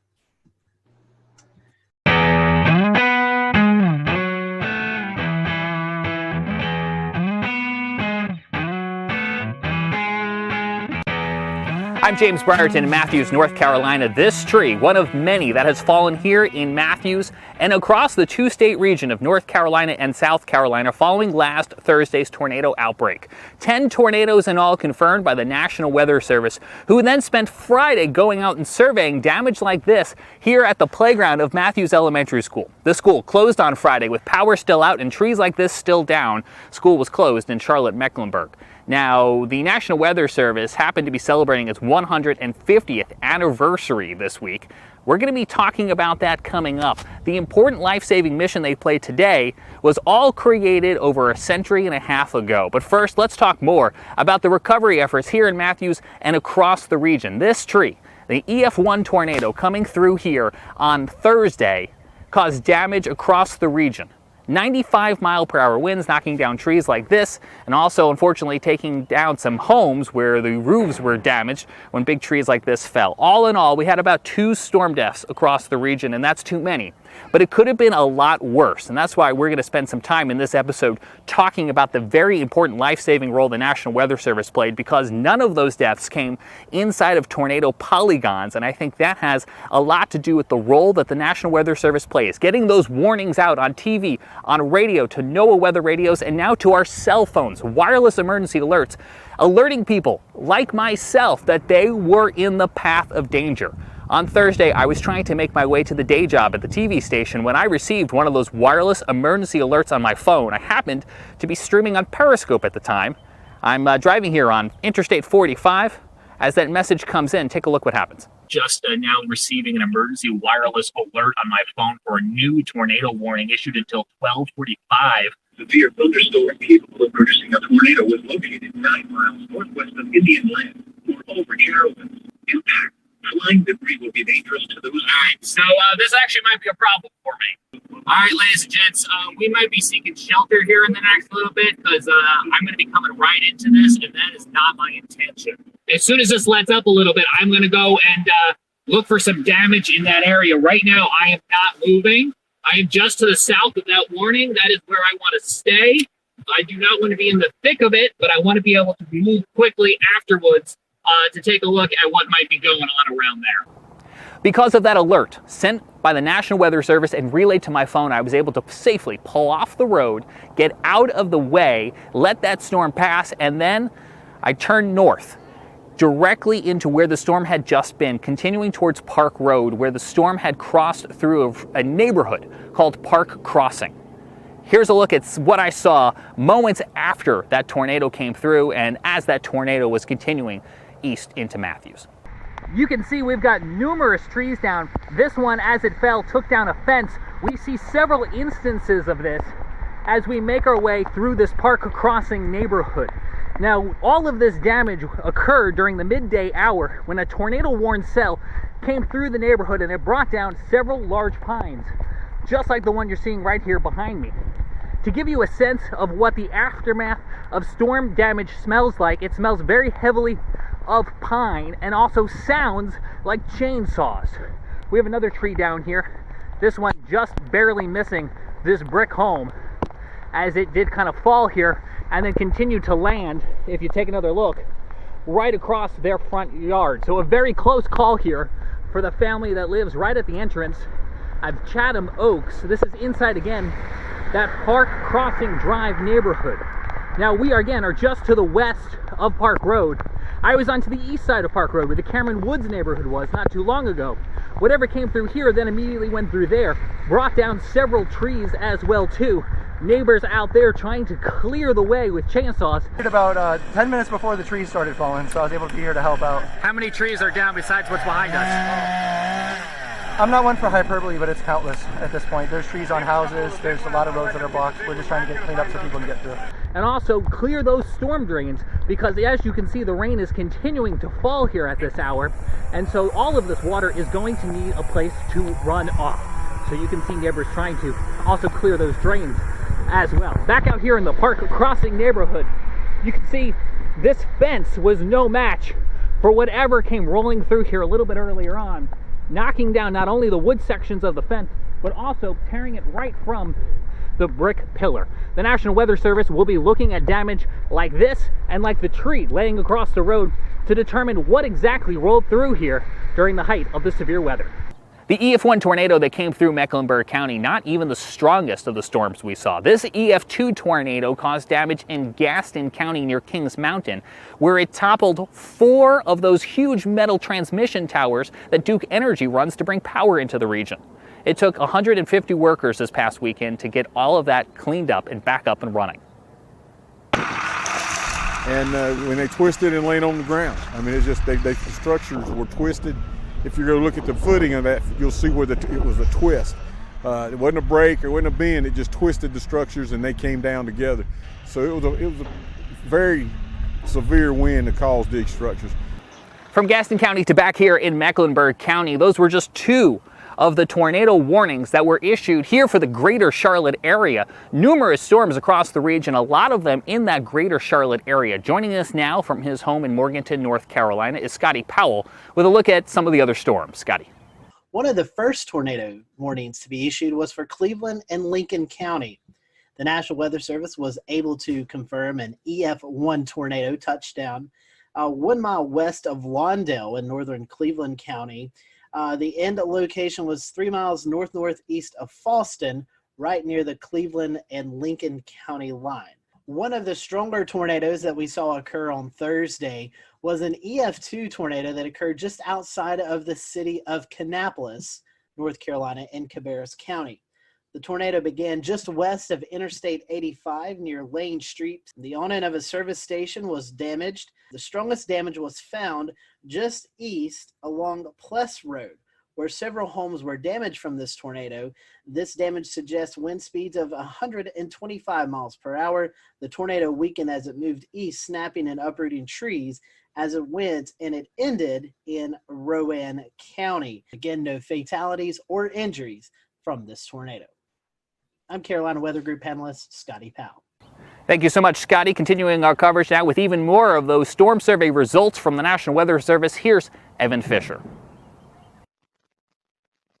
I'm James Brierton in Matthews, North Carolina. This tree, one of many that has fallen here in Matthews and across the two-state region of North Carolina and South Carolina following last Thursday's tornado outbreak. 10 tornadoes in all confirmed by the National Weather Service, who then spent Friday going out and surveying damage like this here at the playground of Matthews Elementary School. The school closed on Friday with power still out and trees like this still down. School was closed in Charlotte, Mecklenburg. Now, the National Weather Service happened to be celebrating its 150th anniversary this week. We're going to be talking about that coming up. The important life-saving mission they played today was all created over a century and a half ago. But first, let's talk more about the recovery efforts here in Matthews and across the region. This tree, the EF1 tornado coming through here on Thursday, caused damage across the region. 95-mile-per-hour winds knocking down trees like this, and also unfortunately taking down some homes where the roofs were damaged when big trees like this fell. All in all, we had about 2 storm deaths across the region, and that's too many. But it could have been a lot worse, and that's why we're going to spend some time in this episode talking about the very important life-saving role the National Weather Service played, because none of those deaths came inside of tornado polygons, and I think that has a lot to do with the role that the National Weather Service plays, getting those warnings out on TV, on radio, to NOAA weather radios, and now to our cell phones, wireless emergency alerts, alerting people like myself that they were in the path of danger. On Thursday, I was trying to make my way to the day job at the TV station when I received one of those wireless emergency alerts on my phone. I happened to be streaming on Periscope at the time. I'm driving here on Interstate 45. As that message comes in, take a look what happens. Just now receiving an emergency wireless alert on my phone for a new tornado warning issued until 12:45. Severe thunderstorm capable of producing a tornado was located 9 miles northwest of Indian Land or over Carrollton. Impact. Flying debris will be dangerous to those. All right, so this actually might be a problem for me. All right, ladies and gents, we might be seeking shelter here in the next little bit because I'm going to be coming right into this, and that is not my intention. As soon as this lets up a little bit, I'm going to go and look for some damage in that area. Right now, I am not moving. I am just to the south of that warning. That is where I want to stay. I do not want to be in the thick of it, but I want to be able to move quickly afterwards to take a look at what might be going on around there. Because of that alert sent by the National Weather Service and relayed to my phone, I was able to safely pull off the road, get out of the way, let that storm pass, and then I turned north, directly into where the storm had just been, continuing towards Park Road, where the storm had crossed through a neighborhood called Park Crossing. Here's a look at what I saw moments after that tornado came through and as that tornado was continuing east into Matthews. You can see we've got numerous trees down. This one, as it fell, took down a fence. We see several instances of this as we make our way through this Park Crossing neighborhood. Now, all of this damage occurred during the midday hour when a tornado-warned cell came through the neighborhood and it brought down several large pines, just like the one you're seeing right here behind me. To give you a sense of what the aftermath of storm damage smells like, it smells very heavily of pine and also sounds like chainsaws. We have another tree down here. This one just barely missing this brick home as it did kind of fall here and then continue to land, if you take another look, right across their front yard. So a very close call here for the family that lives right at the entrance of Chatham Oaks. This is inside again that Park Crossing Drive neighborhood. Now we are just to the west of Park Road. I was onto the east side of Park Road where the Cameron Woods neighborhood was not too long ago. Whatever came through here then immediately went through there, brought down several trees as well too. neighbors out there trying to clear the way with chainsaws. About 10 minutes before the trees started falling, so I was able to be here to help out. How many trees are down besides what's behind us? I'm not one for hyperbole, but it's countless at this point. There's trees on houses, there's a lot of roads that are blocked. We're just trying to get cleaned up so people can get through. And also clear those storm drains, because as you can see, the rain is continuing to fall here at this hour, and so all of this water is going to need a place to run off. So you can see neighbors trying to also clear those drains as well. Back out here in the Park Crossing neighborhood, you can see this fence was no match for whatever came rolling through here a little bit earlier on, knocking down not only the wood sections of the fence, but also tearing it right from the brick pillar. The National Weather Service will be looking at damage like this and like the tree laying across the road to determine what exactly rolled through here during the height of the severe weather. The EF1 tornado that came through Mecklenburg County, not even the strongest of the storms we saw. This EF2 tornado caused damage in Gaston County near Kings Mountain, where it toppled 4 of those huge metal transmission towers that Duke Energy runs to bring power into the region. It took 150 workers this past weekend to get all of that cleaned up and back up and running. And when they twisted and laid on the ground, I mean, it's just the structures were twisted. If you go look at the footing of that, you'll see where it was a twist. It wasn't a break, it wasn't a bend, it just twisted the structures and they came down together. So it was a very severe wind that caused these structures. From Gaston County to back here in Mecklenburg County, those were just 2 of the tornado warnings that were issued here for the greater Charlotte area. Numerous storms across the region, a lot of them in that greater Charlotte area. Joining us now from his home in Morganton, North Carolina is Scotty Powell with a look at some of the other storms. Scotty. One of the first tornado warnings to be issued was for Cleveland and Lincoln County. The National Weather Service was able to confirm an EF1 tornado touchdown 1 mile west of Lawndale in northern Cleveland County. The end location was 3 miles northeast of Fallston, right near the Cleveland and Lincoln County line. One of the stronger tornadoes that we saw occur on Thursday was an EF2 tornado that occurred just outside of the city of Kannapolis, North Carolina, in Cabarrus County. The tornado began just west of Interstate 85 near Lane Street. The awning of a service station was damaged. The strongest damage was found just east along Pless Road, where several homes were damaged from this tornado. This damage suggests wind speeds of 125 miles per hour. The tornado weakened as it moved east, snapping and uprooting trees as it went, and it ended in Rowan County. Again, no fatalities or injuries from this tornado. I'm Carolina Weather Group panelist Scotty Powell. Thank you so much, Scotty. Continuing our coverage now with even more of those storm survey results from the National Weather Service. Here's Evan Fisher.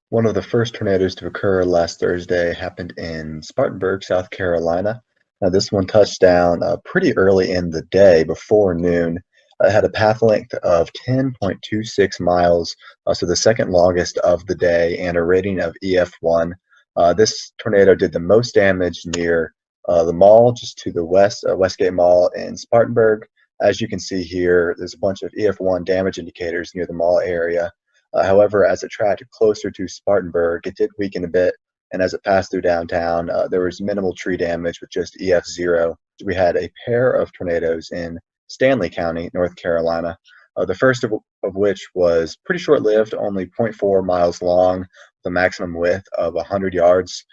One of the first tornadoes to occur last Thursday happened in Spartanburg, South Carolina. Now, this one touched down pretty early in the day, before noon. It had a path length of 10.26 miles, so the second longest of the day, and a rating of EF1. This tornado did the most damage near the mall, just to the west, Westgate Mall in Spartanburg. As you can see here, there's a bunch of EF1 damage indicators near the mall area. However, as it tracked closer to Spartanburg, it did weaken a bit, and as it passed through downtown, there was minimal tree damage with just EF0. We had a pair of tornadoes in Stanley County, North Carolina, the first of which was pretty short-lived, only 0.4 miles long, with a maximum width of 100 yards.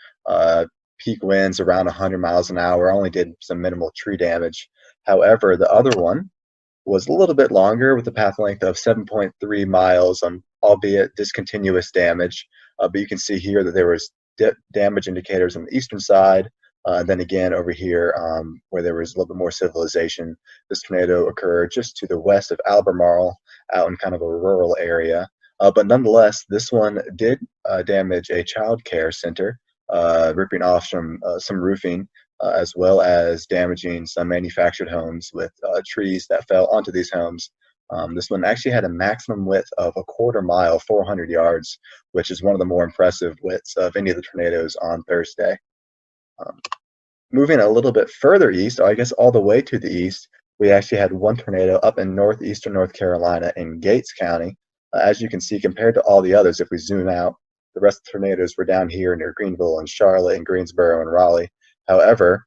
Peak winds around 100 miles an hour, only did some minimal tree damage. However, the other one was a little bit longer with a path length of 7.3 miles, albeit discontinuous damage. But you can see here that there was damage indicators on the eastern side. Then again over here where there was a little bit more civilization. This tornado occurred just to the west of Albemarle, out in kind of a rural area. But nonetheless, this one did damage a child care center, ripping off some roofing, as well as damaging some manufactured homes with trees that fell onto these homes. This one actually had a maximum width of 1/4 mile, 400 yards, which is one of the more impressive widths of any of the tornadoes on Thursday. Moving a little bit further east, I guess all the way to the east, we actually had one tornado up in northeastern North Carolina in Gates County. As you can see, compared to all the others, if we zoom out, the rest of the tornadoes were down here near Greenville and Charlotte and Greensboro and Raleigh. However,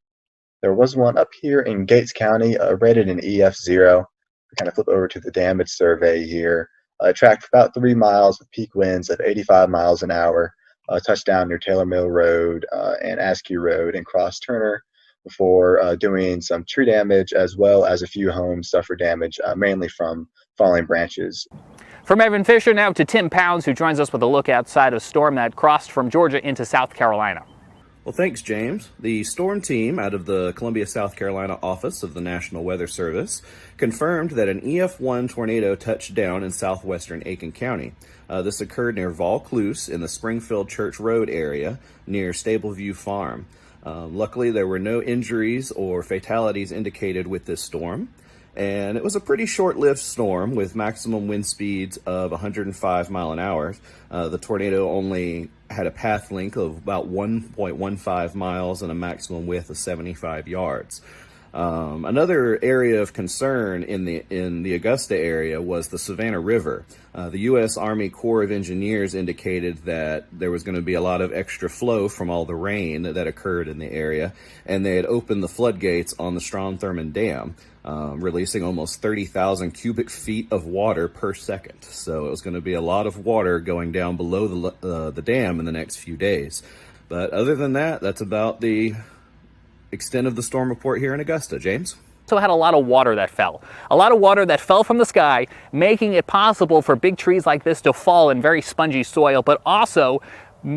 there was one up here in Gates County, rated an EF0. We kind of flip over to the damage survey here. Tracked for about 3 miles with peak winds of 85 miles an hour. Touched down near Taylor Mill Road and Askew Road and crossed Turner before doing some tree damage, as well as a few homes suffered damage, mainly from falling branches. From Evan Fisher now to Tim Pounds, who joins us with a look outside a storm that crossed from Georgia into South Carolina. Well, thanks, James. The storm team out of the Columbia, South Carolina office of the National Weather Service confirmed that an EF1 tornado touched down in southwestern Aiken County. This occurred near Vaucluse in the Springfield Church Road area near Stableview Farm. Luckily, there were no injuries or fatalities indicated with this storm. And it was a pretty short-lived storm with maximum wind speeds of 105 mile an hour. The tornado only had a path length of about 1.15 miles and a maximum width of 75 yards. Another area of concern in the Augusta area was the Savannah River. The U.S. Army Corps of Engineers indicated that there was going to be a lot of extra flow from all the rain that occurred in the area, and they had opened the floodgates on the Strom-Thurmond Dam, releasing almost 30,000 cubic feet of water per second. So it was going to be a lot of water going down below the dam in the next few days. But other than that, that's about the extent of the storm report here in Augusta. James? Also had a lot of water that fell. A lot of water that fell from the sky, making it possible for big trees like this to fall in very spongy soil, but also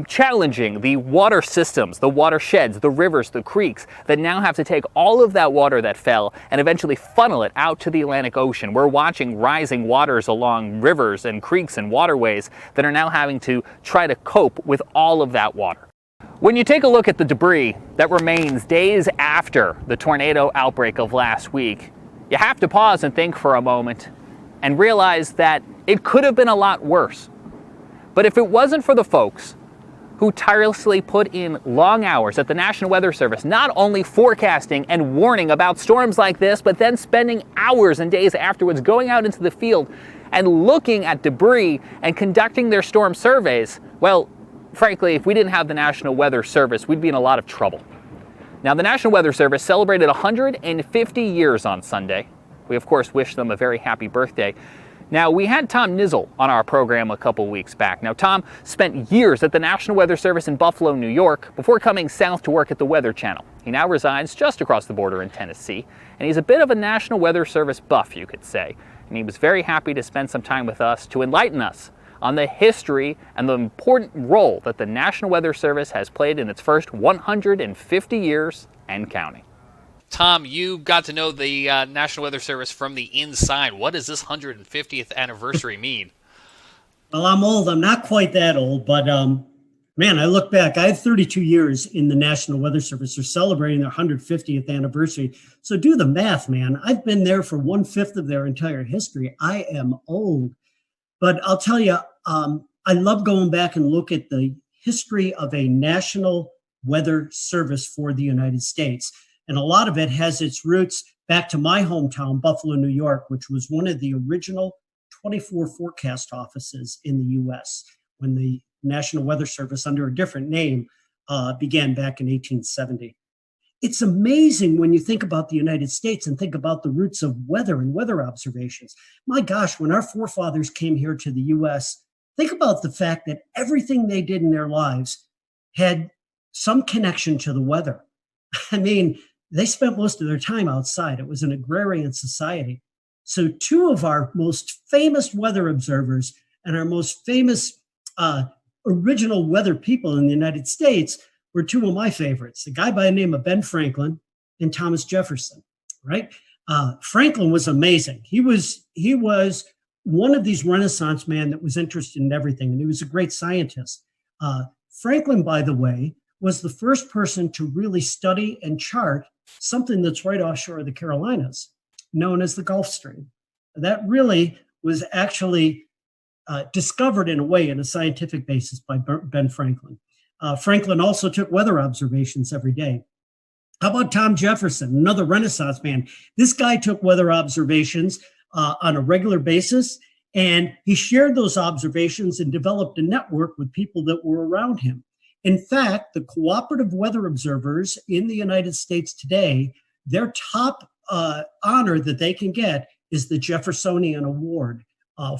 challenging the water systems, the watersheds, the rivers, the creeks that now have to take all of that water that fell and eventually funnel it out to the Atlantic Ocean. We're watching rising waters along rivers and creeks and waterways that are now having to try to cope with all of that water. When you take a look at the debris that remains days after the tornado outbreak of last week, you have to pause and think for a moment and realize that it could have been a lot worse. But if it wasn't for the folks who tirelessly put in long hours at the National Weather Service, not only forecasting and warning about storms like this, but then spending hours and days afterwards going out into the field and looking at debris and conducting their storm surveys, well, frankly, if we didn't have the National Weather Service, we'd be in a lot of trouble. Now, the National Weather Service celebrated 150 years on Sunday. We, of course, wish them a very happy birthday. Now, we had Tom Nizzle on our program a couple weeks back. Now, Tom spent years at the National Weather Service in Buffalo, New York, before coming south to work at the Weather Channel. He now resides just across the border in Tennessee, and he's a bit of a National Weather Service buff, you could say. And he was very happy to spend some time with us to enlighten us on the history and the important role that the National Weather Service has played in its first 150 years and counting. Tom, you got to know the National Weather Service from the inside. What does this 150th anniversary mean? Well, I'm old. I'm not quite that old, but man, I look back. I have 32 years in the National Weather Service. They're celebrating their 150th anniversary. So do the math, man. I've been there for 1/5 of their entire history. I am old. But I'll tell you, I love going back and look at the history of a National Weather Service for the United States. And a lot of it has its roots back to my hometown, Buffalo, New York, which was one of the original 24 forecast offices in the U.S. when the National Weather Service, under a different name, began back in 1870. It's amazing when you think about the United States and think about the roots of weather and weather observations. My gosh, when our forefathers came here to the U.S., think about the fact that everything they did in their lives had some connection to the weather. I mean, they spent most of their time outside. It was an agrarian society. So two of our most famous weather observers and our most famous original weather people in the United States were two of my favorites, a guy by the name of Ben Franklin and Thomas Jefferson, right? Franklin was amazing. He was one of these Renaissance men that was interested in everything, and he was a great scientist. Franklin, by the way, was the first person to really study and chart something that's right offshore of the Carolinas, known as the Gulf Stream. That really was actually discovered in a way in a scientific basis by Ben Franklin. Franklin also took weather observations every day. How about Tom Jefferson, another Renaissance man? This guy took weather observations on a regular basis, and he shared those observations and developed a network with people that were around him. In fact, the cooperative weather observers in the United States today, their top honor that they can get is the Jeffersonian Award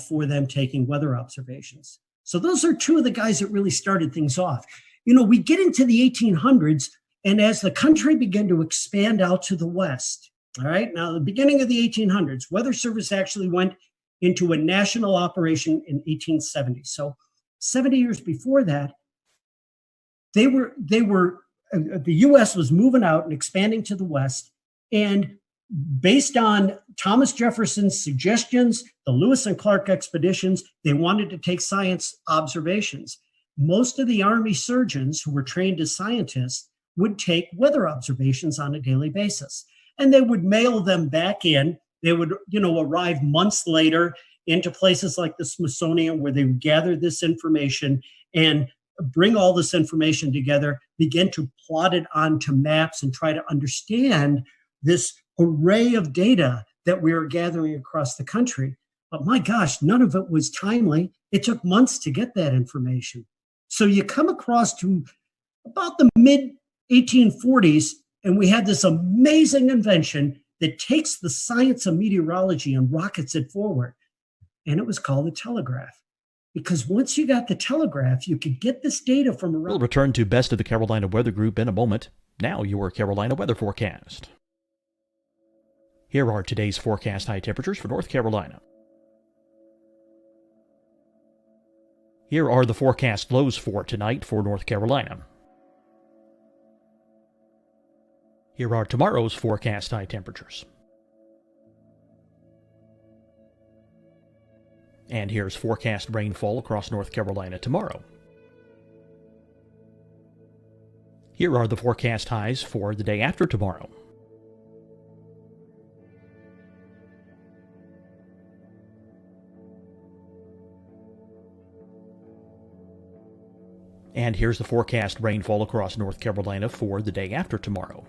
for them taking weather observations. So those are two of the guys that really started things off. We get into the 1800s, and as the country began to expand out to the west, all right, now the beginning of the 1800s, Weather Service actually went into a national operation in 1870. So 70 years before that, the U.S. was moving out and expanding to the west, and based on Thomas Jefferson's suggestions, the Lewis and Clark expeditions, they wanted to take science observations. Most of the Army surgeons who were trained as scientists would take weather observations on a daily basis, and they would mail them back in. They would, arrive months later into places like the Smithsonian, where they would gather this information and bring all this information together, begin to plot it onto maps and try to understand this array of data that we were gathering across the country. But my gosh, none of it was timely. It took months to get that information. So you come across to about the mid 1840s, and we had this amazing invention that takes the science of meteorology and rockets it forward. And it was called the telegraph. Because once you got the telegraph, you could get this data from around. We'll return to Best of the Carolina Weather Group in a moment. Now your Carolina weather forecast. Here are today's forecast high temperatures for North Carolina. Here are the forecast lows for tonight for North Carolina. Here are tomorrow's forecast high temperatures. And here's forecast rainfall across North Carolina tomorrow. Here are the forecast highs for the day after tomorrow. And here's the forecast rainfall across North Carolina for the day after tomorrow.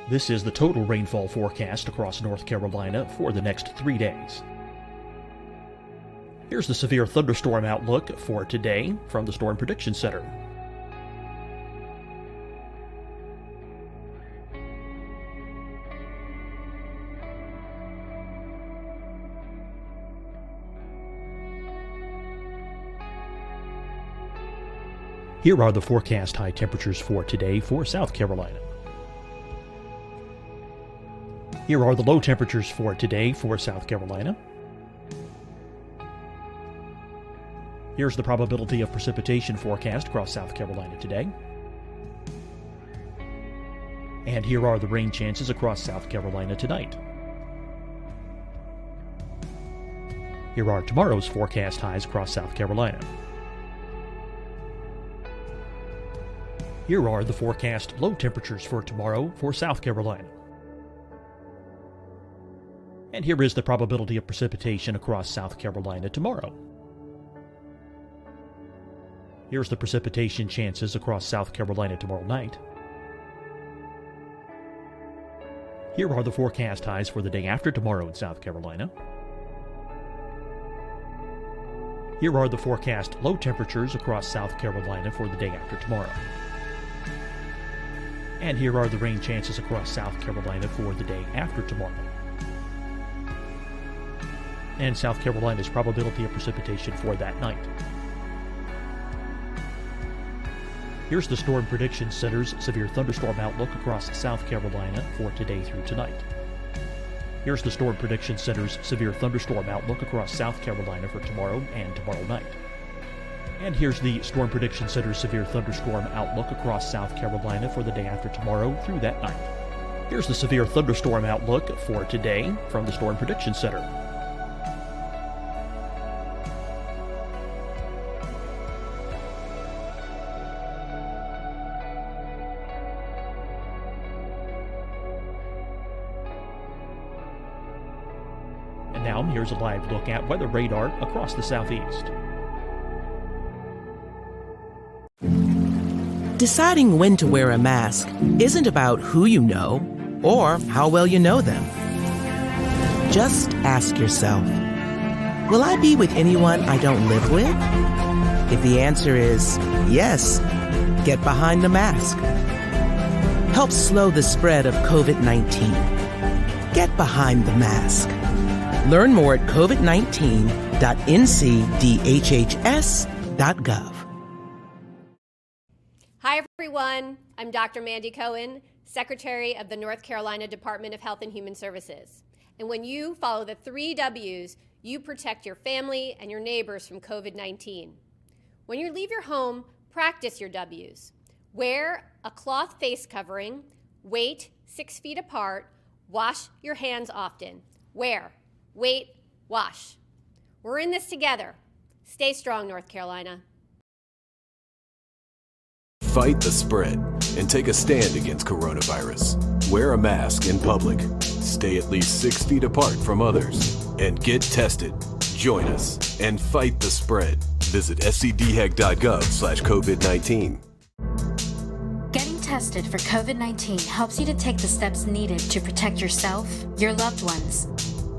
This is the total rainfall forecast across North Carolina for the next 3 days. Here's the severe thunderstorm outlook for today from the Storm Prediction Center. Here are the forecast high temperatures for today for South Carolina. Here are the low temperatures for today for South Carolina. Here's the probability of precipitation forecast across South Carolina today. And here are the rain chances across South Carolina tonight. Here are tomorrow's forecast highs across South Carolina. Here are the forecast low temperatures for tomorrow for South Carolina. And here is the probability of precipitation across South Carolina tomorrow. Here's the precipitation chances across South Carolina tomorrow night. Here are the forecast highs for the day after tomorrow in South Carolina. Here are the forecast low temperatures across South Carolina for the day after tomorrow. And here are the rain chances across South Carolina for the day after tomorrow. And South Carolina's probability of precipitation for that night. Here's the Storm Prediction Center's severe thunderstorm outlook across South Carolina for today through tonight. Here's the Storm Prediction Center's severe thunderstorm outlook across South Carolina for tomorrow and tomorrow night. And here's the Storm Prediction Center's severe thunderstorm outlook across South Carolina for the day after tomorrow through that night. Here's the severe thunderstorm outlook for today from the Storm Prediction Center. And now here's a live look at weather radar across the southeast. Deciding when to wear a mask isn't about who you know or how well you know them. Just ask yourself, will I be with anyone I don't live with? If the answer is Yes, get behind the mask. Help slow the spread of COVID-19. Get behind the mask. Learn more at covid19.ncdhhs.gov. Hi, everyone. I'm Dr. Mandy Cohen, Secretary of the North Carolina Department of Health and Human Services. And when you follow the 3 W's, you protect your family and your neighbors from COVID-19. When you leave your home, practice your W's. Wear a cloth face covering, wait 6 feet apart, wash your hands often. Wear, wait, wash. We're in this together. Stay strong, North Carolina. Fight the spread and take a stand against coronavirus. Wear a mask in public. Stay at least 6 feet apart from others. And get tested. Join us and fight the spread. Visit scdhec.gov/COVID-19. Getting tested for COVID-19 helps you to take the steps needed to protect yourself, your loved ones,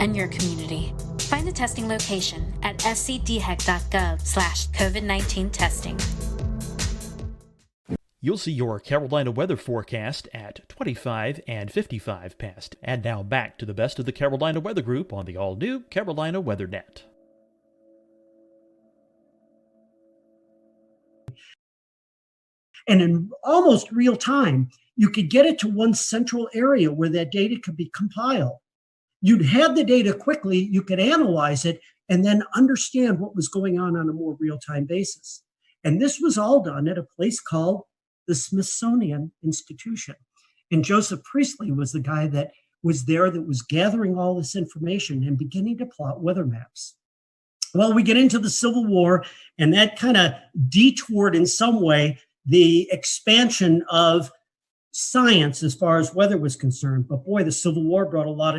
and your community. Find the testing location at scdhec.gov/COVID-19 testing. You'll see your Carolina weather forecast at 25 and 55 past. And now back to the best of the Carolina Weather Group on the all-new Carolina WeatherNet. And in almost real time, you could get it to one central area where that data could be compiled. You'd have the data quickly, you could analyze it, and then understand what was going on a more real-time basis. And this was all done at a place called the Smithsonian Institution. And Joseph Priestley was the guy that was there that was gathering all this information and beginning to plot weather maps. Well, we get into the Civil War, and that kind of detoured in some way the expansion of science as far as weather was concerned. But boy, the Civil War brought a lot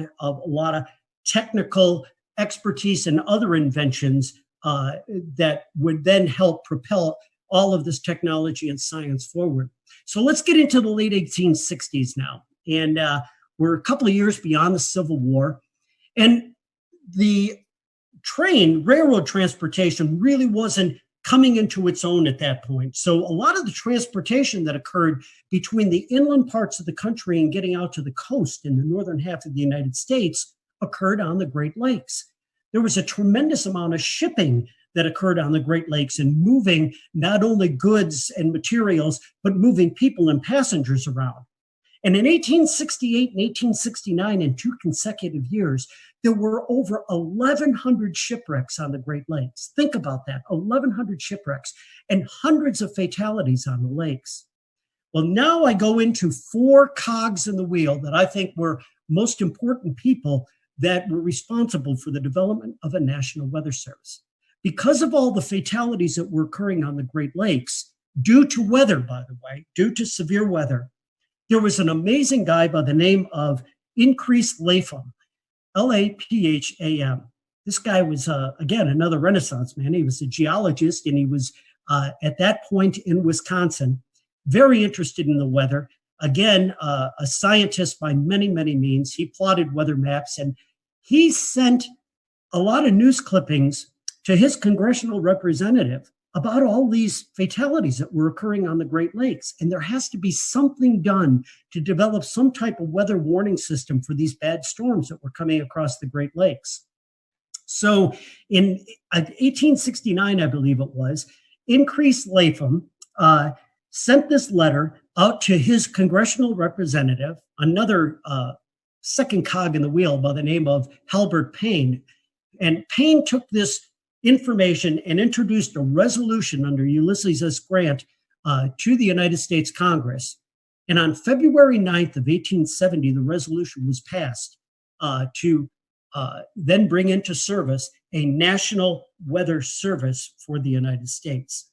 of technical expertise and other inventions that would then help propel all of this technology and science forward. So let's get into the late 1860s now. And we're a couple of years beyond the Civil War. And the railroad transportation really wasn't coming into its own at that point. So a lot of the transportation that occurred between the inland parts of the country and getting out to the coast in the northern half of the United States occurred on the Great Lakes. There was a tremendous amount of shipping that occurred on the Great Lakes and moving not only goods and materials, but moving people and passengers around. And in 1868 and 1869, in 2 consecutive years, there were over 1,100 shipwrecks on the Great Lakes. Think about that, 1,100 shipwrecks and hundreds of fatalities on the lakes. Well, now I go into 4 cogs in the wheel that I think were most important people that were responsible for the development of a national weather service. Because of all the fatalities that were occurring on the Great Lakes, due to weather, by the way, due to severe weather, there was an amazing guy by the name of Increase Lapham, Lapham. This guy was, again, another Renaissance man. He was a geologist, and he was, at that point in Wisconsin, very interested in the weather. Again, a scientist by many, many means. He plotted weather maps, and he sent a lot of news clippings to his congressional representative about all these fatalities that were occurring on the Great Lakes. And there has to be something done to develop some type of weather warning system for these bad storms that were coming across the Great Lakes. So in 1869, I believe it was, Increase Lapham sent this letter out to his congressional representative, another second cog in the wheel by the name of Halbert Payne. And Payne took this information and introduced a resolution under Ulysses S. Grant to the United States Congress. And on February 9th of 1870, the resolution was passed to then bring into service a national weather service for the United States.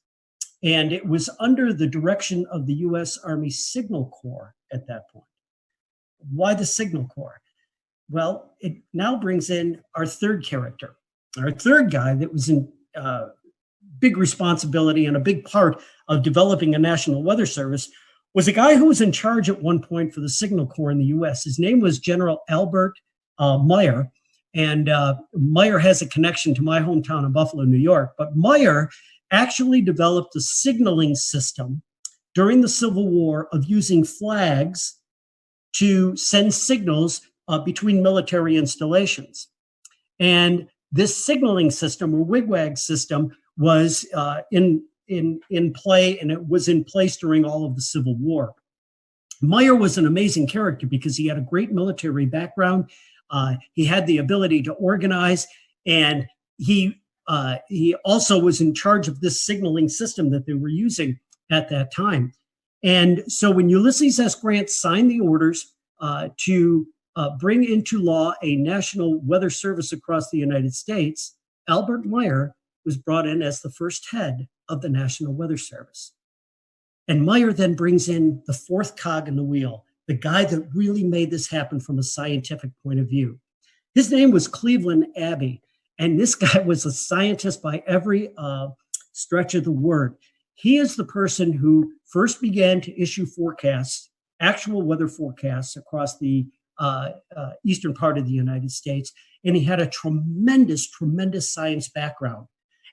And it was under the direction of the U.S. Army Signal Corps at that point. Why the Signal Corps? Well, it now brings in our third character. Our third guy that was in big responsibility and a big part of developing a national weather service was a guy who was in charge at one point for the Signal Corps in the U.S. His name was General Albert Meyer. And Meyer has a connection to my hometown of Buffalo, New York. But Meyer actually developed a signaling system during the Civil War of using flags to send signals between military installations. And this signaling system, or wigwag system, was in play, and it was in place during all of the Civil War. Meyer was an amazing character because he had a great military background. He had the ability to organize, and he also was in charge of this signaling system that they were using at that time. And so when Ulysses S. Grant signed the orders to bring into law a national weather service across the United States, Albert Meyer was brought in as the first head of the National Weather Service. And Meyer then brings in the fourth cog in the wheel, the guy that really made this happen from a scientific point of view. His name was Cleveland Abbey, and this guy was a scientist by every stretch of the word. He is the person who first began to issue forecasts, actual weather forecasts across the eastern part of the United States, and he had a tremendous science background.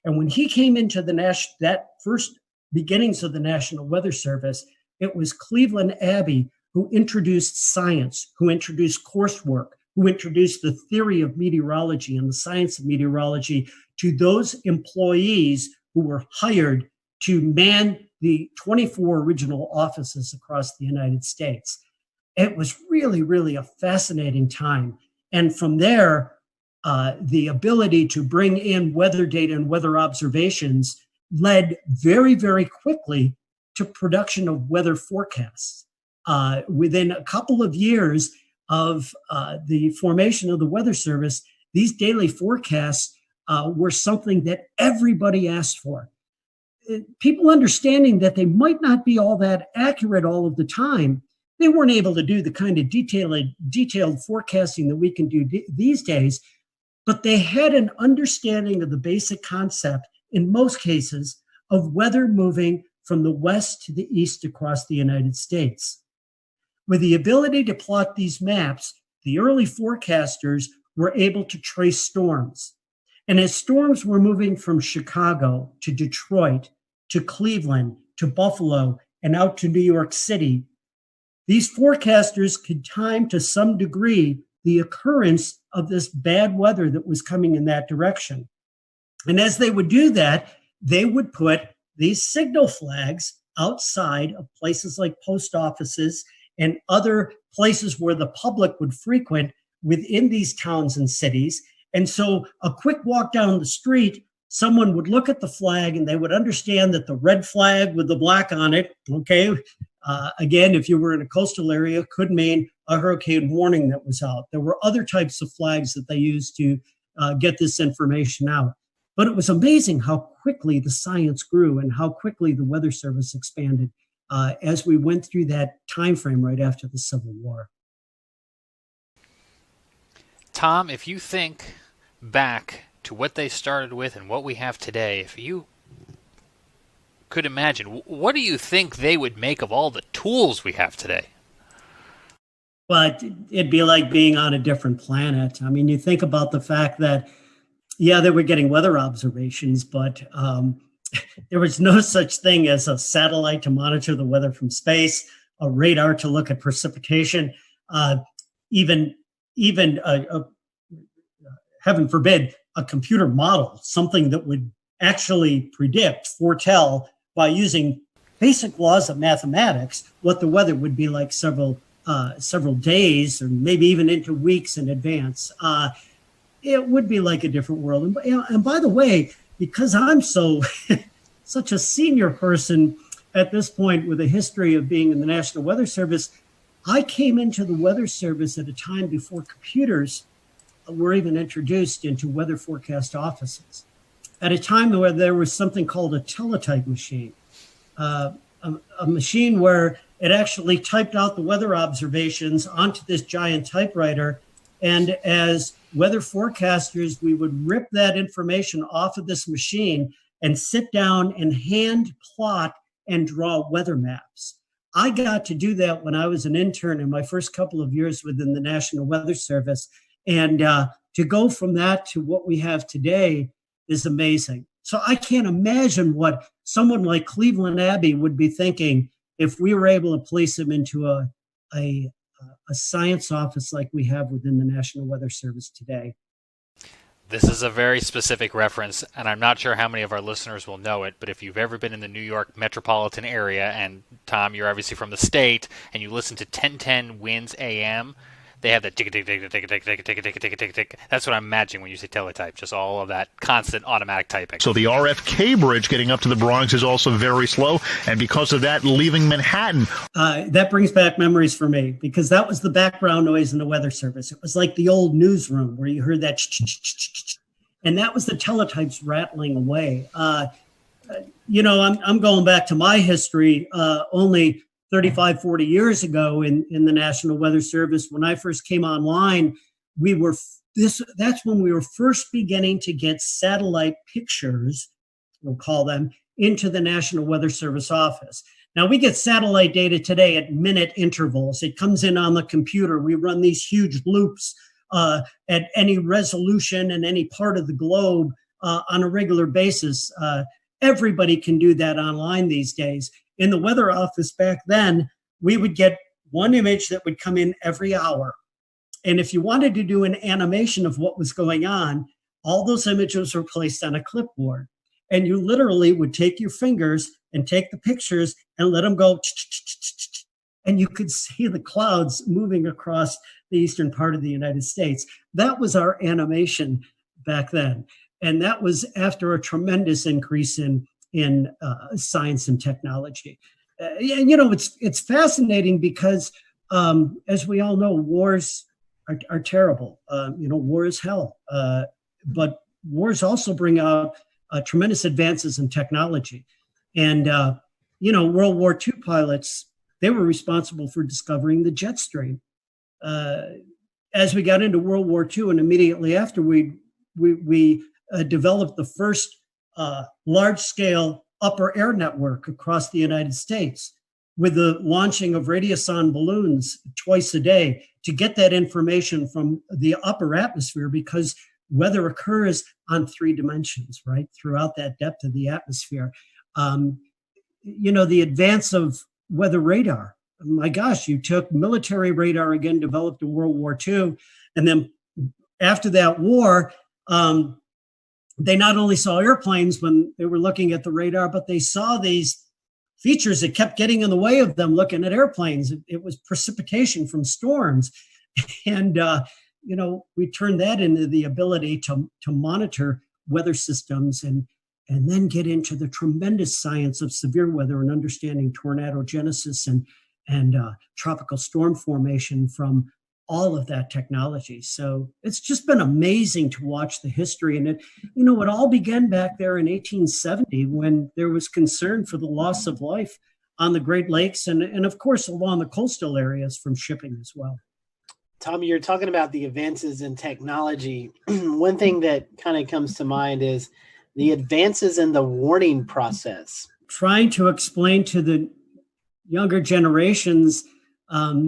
And when he came into that first beginnings of the National Weather Service, it was Cleveland Abbey who introduced science, who introduced coursework, who introduced the theory of meteorology and the science of meteorology to those employees who were hired to man the 24 original offices across the United States. It was really, really a fascinating time. And from there, the ability to bring in weather data and weather observations led very, very quickly to production of weather forecasts. Within a couple of years of the formation of the Weather Service, these daily forecasts were something that everybody asked for. People understanding that they might not be all that accurate all of the time, they weren't able to do the kind of detailed forecasting that we can do these days, but they had an understanding of the basic concept, in most cases, of weather moving from the west to the east across the United States. With the ability to plot these maps, the early forecasters were able to trace storms. And as storms were moving from Chicago to Detroit to Cleveland to Buffalo and out to New York City, these forecasters could time to some degree the occurrence of this bad weather that was coming in that direction. And as they would do that, they would put these signal flags outside of places like post offices and other places where the public would frequent within these towns and cities. And so a quick walk down the street, someone would look at the flag and they would understand that the red flag with the black on it, okay, again, if you were in a coastal area, could mean a hurricane warning that was out. There were other types of flags that they used to get this information out. But it was amazing how quickly the science grew and how quickly the Weather Service expanded as we went through that time frame right after the Civil War. Tom, if you think back to what they started with and what we have today, if you could imagine, what do you think they would make of all the tools we have today? Well, it'd be like being on a different planet. I mean, you think about the fact that, yeah, they were getting weather observations, but there was no such thing as a satellite to monitor the weather from space, a radar to look at precipitation, even heaven forbid, a computer model, something that would actually foretell by using basic laws of mathematics what the weather would be like several days or maybe even into weeks in advance. It would be like a different world. And by the way, because I'm such a senior person at this point with a history of being in the National Weather Service, I came into the Weather Service at a time before computers were even introduced into weather forecast offices. At a time where there was something called a teletype machine, a machine where it actually typed out the weather observations onto this giant typewriter. And as weather forecasters, we would rip that information off of this machine and sit down and hand plot and draw weather maps. I got to do that when I was an intern in my first couple of years within the National Weather Service. And to go from that to what we have today is amazing. So I can't imagine what someone like Cleveland Abbey would be thinking if we were able to place them into a science office like we have within the National Weather Service today. This is a very specific reference, and I'm not sure how many of our listeners will know it, but if you've ever been in the New York metropolitan area, and Tom, you're obviously from the state, and you listen to 1010 Winds AM, they have the tick tick tick tick tick tick tick tick tick tick tick tick. That's what I'm imagining when you say teletype, just all of that constant automatic typing. So the RFK bridge getting up to the Bronx is also very slow, and because of that, leaving Manhattan. That brings back memories for me, because that was the background noise in the Weather Service. It was like the old newsroom where you heard that, and that was the teletypes rattling away. I'm going back to my history. Only 35, 40 years ago in the National Weather Service, when I first came online, that's when we were first beginning to get satellite pictures, we'll call them, into the National Weather Service office. Now, we get satellite data today at minute intervals. It comes in on the computer. We run these huge loops at any resolution in any part of the globe on a regular basis. Everybody can do that online these days. In the weather office back then, we would get one image that would come in every hour. And if you wanted to do an animation of what was going on, all those images were placed on a clipboard. And you literally would take your fingers and take the pictures and let them go, and you could see the clouds moving across the eastern part of the United States. That was our animation back then. And that was after a tremendous increase in science and technology. It's fascinating because, as we all know, wars are terrible. War is hell. But wars also bring out tremendous advances in technology. And, World War II pilots, they were responsible for discovering the jet stream. As we got into World War II and immediately after, we developed the first large-scale upper air network across the United States with the launching of radiosonde balloons twice a day to get that information from the upper atmosphere, because weather occurs on 3 dimensions, right, throughout that depth of the atmosphere. The advance of weather radar. My gosh, you took military radar, again, developed in World War II, and then after that war, they not only saw airplanes when they were looking at the radar, but they saw these features that kept getting in the way of them looking at airplanes. It was precipitation from storms. And, we turned that into the ability to monitor weather systems and then get into the tremendous science of severe weather and understanding tornado genesis and tropical storm formation from all of that technology. So it's just been amazing to watch the history. And it all began back there in 1870 when there was concern for the loss of life on the Great Lakes and of course, along the coastal areas from shipping as well. Tommy, you're talking about the advances in technology. One thing that kind of comes to mind is the advances in the warning process. Trying to explain to the younger generations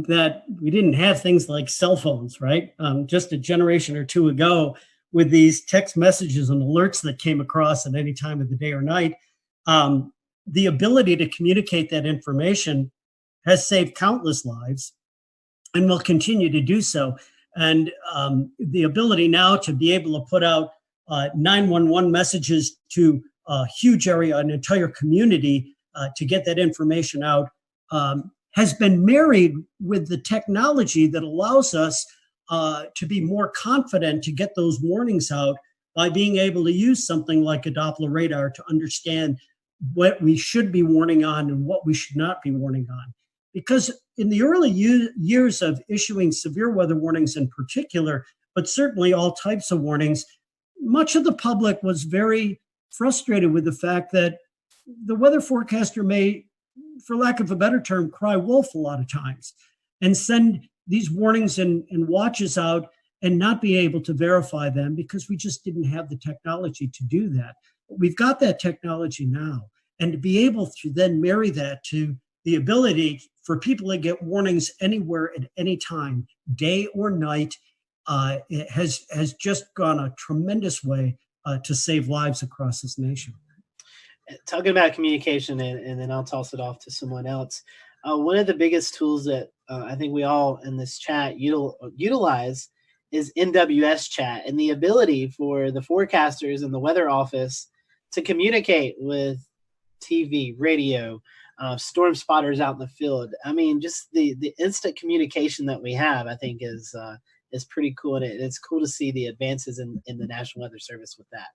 that we didn't have things like cell phones, right? Just a generation or two ago, with these text messages and alerts that came across at any time of the day or night, the ability to communicate that information has saved countless lives and will continue to do so. And the ability now to be able to put out 911 messages to a huge area, an entire community, to get that information out, has been married with the technology that allows us to be more confident to get those warnings out by being able to use something like a Doppler radar to understand what we should be warning on and what we should not be warning on. Because in the early years of issuing severe weather warnings in particular, but certainly all types of warnings, much of the public was very frustrated with the fact that the weather forecaster may, for lack of a better term, cry wolf a lot of times and send these warnings and watches out and not be able to verify them because we just didn't have the technology to do that. But we've got that technology now. And to be able to then marry that to the ability for people to get warnings anywhere at any time, day or night, it has just gone a tremendous way to save lives across this nation. Talking about communication, and then I'll toss it off to someone else. One of the biggest tools that I think we all in this chat utilize is NWS chat, and the ability for the forecasters and the weather office to communicate with TV, radio, storm spotters out in the field. I mean, just the instant communication that we have, I think, is pretty cool, and it's cool to see the advances in the National Weather Service with that.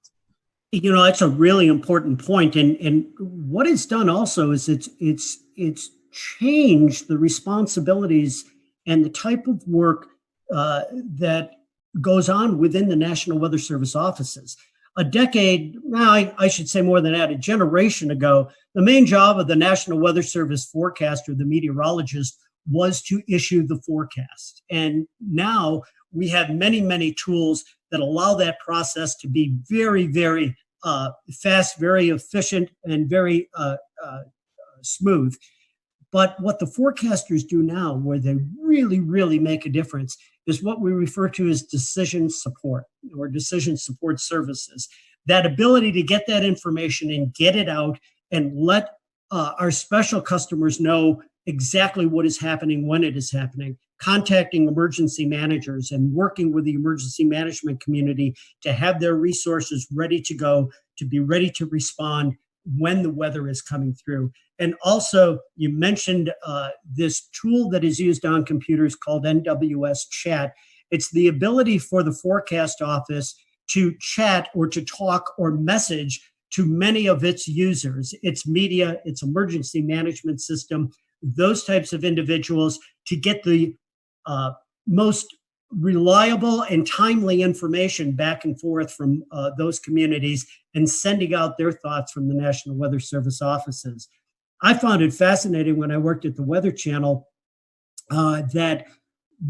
You know, that's a really important point, and what it's done also is it's changed the responsibilities and the type of work that goes on within the National Weather Service offices. A decade, I should say more than that, a generation ago, the main job of the National Weather Service forecaster, the meteorologist, was to issue the forecast. And now we have many, many tools that allow that process to be very, very fast, very efficient, and very smooth. But what the forecasters do now, where they really, really make a difference, is what we refer to as decision support or decision support services. That ability to get that information and get it out and let our special customers know exactly what is happening when it is happening, contacting emergency managers and working with the emergency management community to have their resources ready to go, to be ready to respond when the weather is coming through. And also, you mentioned this tool that is used on computers called NWS Chat. It's the ability for the forecast office to chat or to talk or message to many of its users, its media, its emergency management system, those types of individuals, to get the most reliable and timely information back and forth from those communities and sending out their thoughts from the National Weather Service offices. I found it fascinating when I worked at the Weather Channel that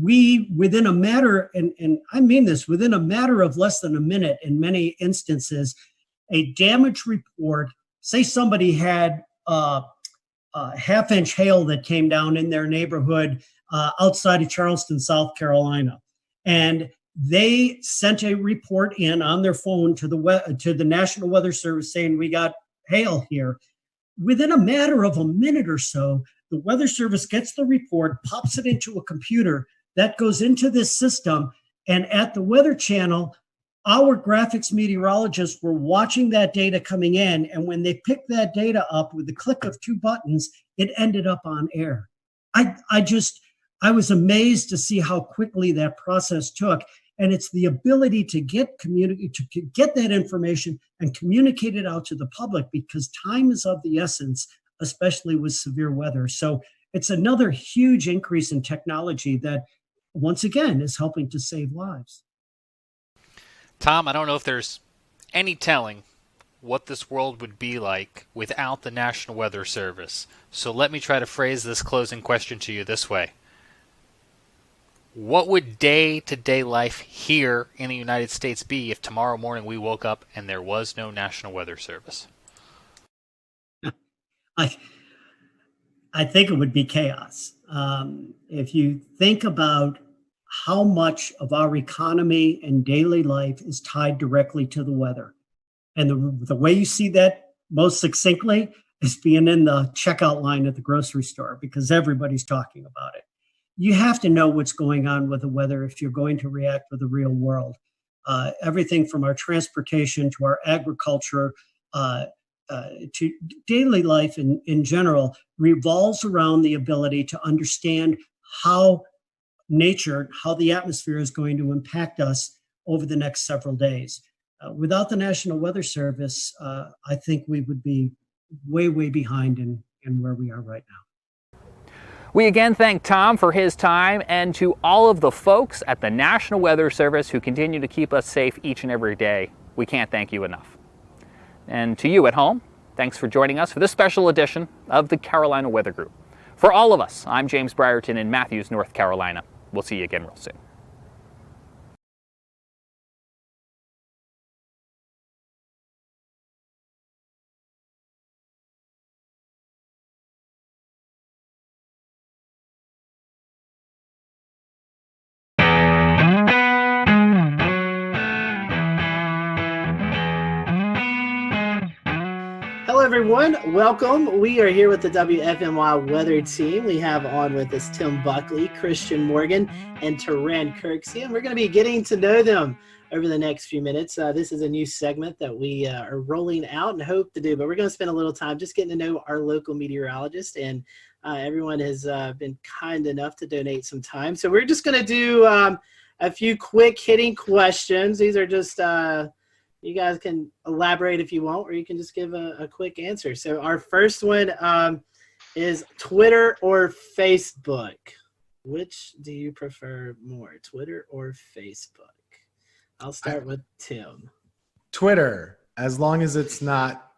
we, within a matter, and I mean this, within a matter of less than a minute in many instances, a damage report, say somebody had a half-inch hail that came down in their neighborhood outside of Charleston, South Carolina. And they sent a report in on their phone to the National Weather Service saying, we got hail here. Within a matter of a minute or so, the Weather Service gets the report, pops it into a computer that goes into this system. And at the Weather Channel, our graphics meteorologists were watching that data coming in. And when they picked that data up with the click of two buttons, it ended up on air. I was amazed to see how quickly that process took. And it's the ability to get that information and communicate it out to the public, because time is of the essence, especially with severe weather. So it's another huge increase in technology that, once again, is helping to save lives. Tom, I don't know if there's any telling what this world would be like without the National Weather Service. So let me try to phrase this closing question to you this way. What would day-to-day life here in the United States be if tomorrow morning we woke up and there was no National Weather Service? I think it would be chaos. If you think about how much of our economy and daily life is tied directly to the weather, and the way you see that most succinctly is being in the checkout line at the grocery store, because everybody's talking about it. You have to know what's going on with the weather if you're going to react with the real world. Everything from our transportation to our agriculture to daily life in general revolves around the ability to understand how nature, how the atmosphere is going to impact us over the next several days. Without the National Weather Service, I think we would be way, way behind in where we are right now. We again thank Tom for his time, and to all of the folks at the National Weather Service who continue to keep us safe each and every day. We can't thank you enough. And to you at home, thanks for joining us for this special edition of the Carolina Weather Group. For all of us, I'm James Brierton in Matthews, North Carolina. We'll see you again real soon. everyone. Welcome. We are here with the WFMY weather team. We have on with us Tim Buckley, Christian Morgan, and Teran Kirksey, and we're going to be getting to know them over the next few minutes. This is a new segment that we are rolling out and hope to do, but we're going to spend a little time just getting to know our local meteorologist, and everyone has been kind enough to donate some time. So we're just going to do a few quick hitting questions. These are just, you guys can elaborate if you want, or you can just give a quick answer. So our first one is Twitter or Facebook? Which do you prefer more, Twitter or Facebook? I'll start with Tim. Twitter, as long as it's not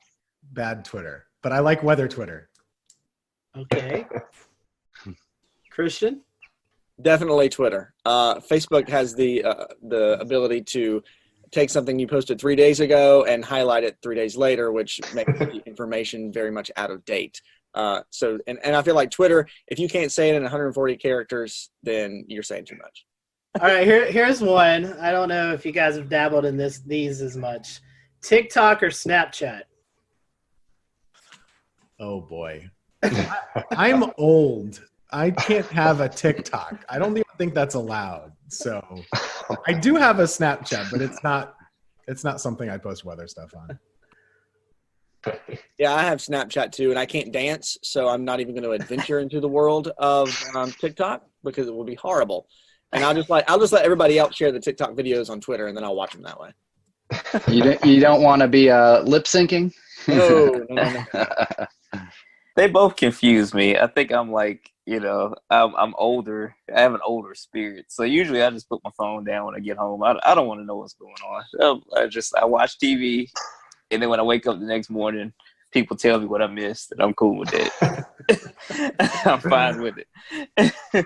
bad Twitter. But I like weather Twitter. Okay. Christian? Definitely Twitter. Facebook has the ability to take something you posted 3 days ago and highlight it 3 days later, which makes the information very much out of date. So I feel like Twitter, if you can't say it in 140 characters, then you're saying too much. All right, here's one. I don't know if you guys have dabbled in these as much. TikTok or Snapchat? Oh boy. I'm old. I can't have a TikTok. I don't even think that's allowed. So I do have a Snapchat, but it's not something I post weather stuff on. Yeah, I have Snapchat too, and I can't dance, so I'm not even going to adventure into the world of TikTok because it will be horrible. And I'll just let everybody else share the TikTok videos on Twitter, and then I'll watch them that way. You don't want to be lip syncing? No. They both confuse me. I think I'm like, I'm older. I have an older spirit. So usually I just put my phone down when I get home. I don't want to know what's going on. I watch TV, and then when I wake up the next morning, people tell me what I missed, and I'm cool with it. I'm fine with it.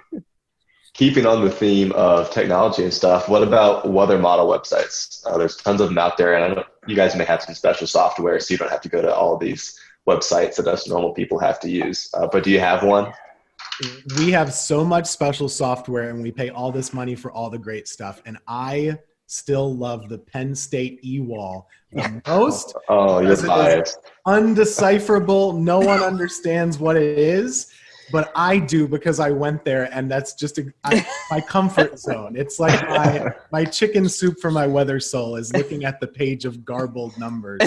Keeping on the theme of technology and stuff, what about weather model websites? There's tons of them out there, and I know you guys may have some special software, so you don't have to go to all of these websites that us normal people have to use. But do you have one? We have so much special software, and we pay all this money for all the great stuff. And I still love the Penn State e-wall the most. Oh, you're biased. Undecipherable. No one understands what it is. But I do, because I went there, and that's just my comfort zone. It's like my chicken soup for my weather soul is looking at the page of garbled numbers,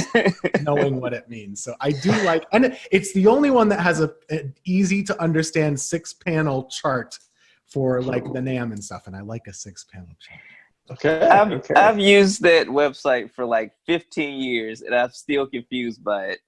knowing what it means. So I do like, and it's the only one that has an easy to understand 6-panel chart for like the NAM and stuff, and I like a 6-panel chart. Okay. I've used that website for like 15 years, and I'm still confused by it.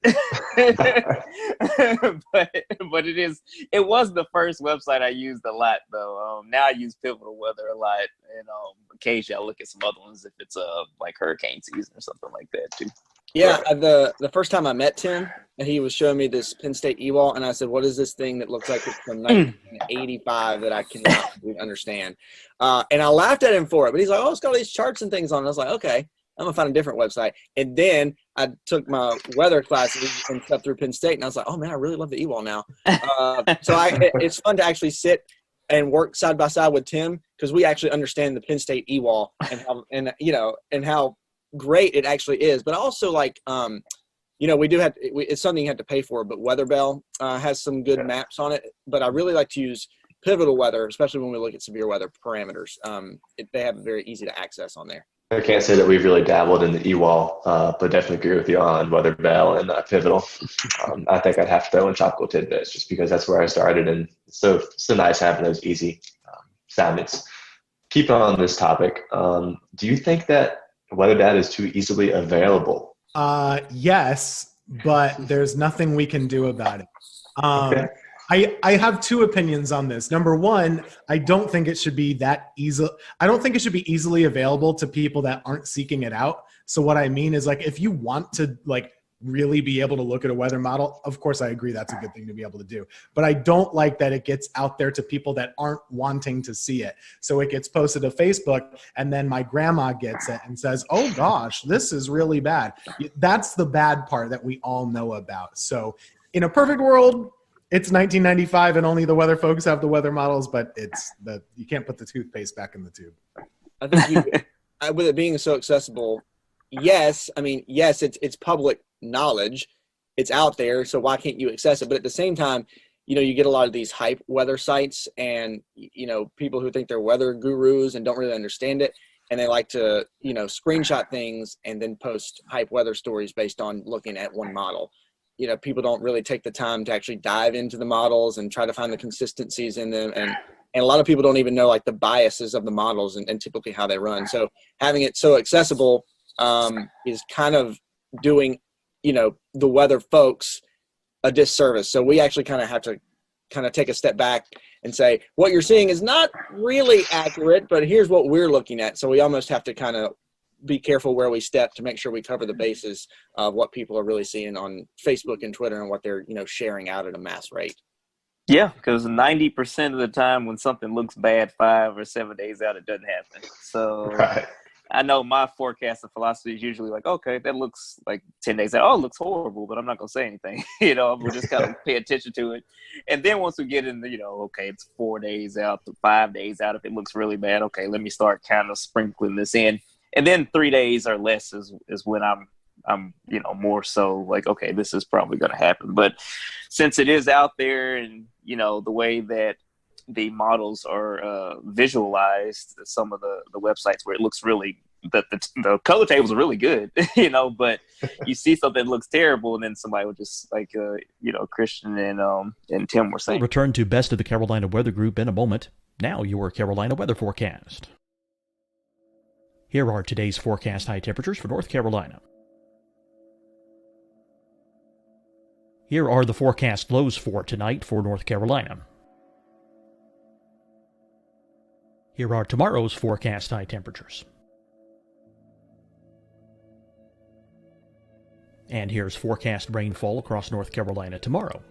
but it was the first website I used a lot though. Now I use Pivotal Weather a lot, and occasionally I look at some other ones if it's like hurricane season or something like that too. Yeah, the first time I met Tim, he was showing me this Penn State e-wall, and I said, "What is this thing that looks like it's from 1985 that I cannot understand?" And I laughed at him for it, but he's like, "Oh, it's got all these charts and things on it." I was like, "Okay, I'm gonna find a different website." And then I took my weather classes and stuff through Penn State, and I was like, "Oh man, I really love the e-wall now." It's fun to actually sit and work side by side with Tim, because we actually understand the Penn State e-wall and how great it actually is. But also, like, we do have it's something you have to pay for, but WeatherBell has some good maps on it. But I really like to use Pivotal Weather, especially when we look at severe weather parameters. They have it very easy to access on there. I can't say that we've really dabbled in the e-wall, but definitely agree with you on WeatherBell and Pivotal. I think I'd have to throw in Tropical Tidbits just because that's where I started, and it's so nice having those easy soundings. Keep on this topic. Do you think that weather data is too easily available? Yes, but there's nothing we can do about it. Okay. I have two opinions on this. Number one, I don't think it should be that easy. I don't think it should be easily available to people that aren't seeking it out. So what I mean is, like, if you want to like really be able to look at a weather model, of course I agree that's a good thing to be able to do. But I don't like that it gets out there to people that aren't wanting to see it. So it gets posted to Facebook, and then my grandma gets it and says, "Oh gosh, this is really bad." That's the bad part that we all know about. So in a perfect world, it's 1995 and only the weather folks have the weather models, but you can't put the toothpaste back in the tube. I think with it being so accessible, yes, it's public knowledge. it's out there, so why can't you access it? But at the same time, you get a lot of these hype weather sites and, people who think they're weather gurus and don't really understand it. And they like to, screenshot things and then post hype weather stories based on looking at one model. People don't really take the time to actually dive into the models and try to find the consistencies in them. And a lot of people don't even know like the biases of the models and typically how they run. So having it so accessible is kind of doing, the weather folks a disservice. So we actually kind of have to take a step back and say, what you're seeing is not really accurate, but here's what we're looking at. So we almost have to kind of be careful where we step to make sure we cover the bases of what people are really seeing on Facebook and Twitter and what they're, sharing out at a mass rate. Yeah, because 90% of the time when something looks bad 5 or 7 days out, it doesn't happen. So I know my forecasting philosophy is usually like, okay, that looks like 10 days out. Oh, it looks horrible, but I'm not going to say anything. We'll just kind of pay attention to it. And then once we get in the, okay, it's 4 days out to 5 days out. If it looks really bad, okay, let me start kind of sprinkling this in. And then 3 days or less is when I'm more so like, okay, this is probably going to happen. But since it is out there and, the way that the models are visualized, some of the websites where it looks really, the color tables are really good, but you see something that looks terrible and then somebody would just like, Christian and Tim were saying. We'll return to Best of the Carolina Weather Group in a moment. Now your Carolina weather forecast. Here are today's forecast high temperatures for North Carolina. Here are the forecast lows for tonight for North Carolina. Here are tomorrow's forecast high temperatures. And here's forecast rainfall across North Carolina tomorrow.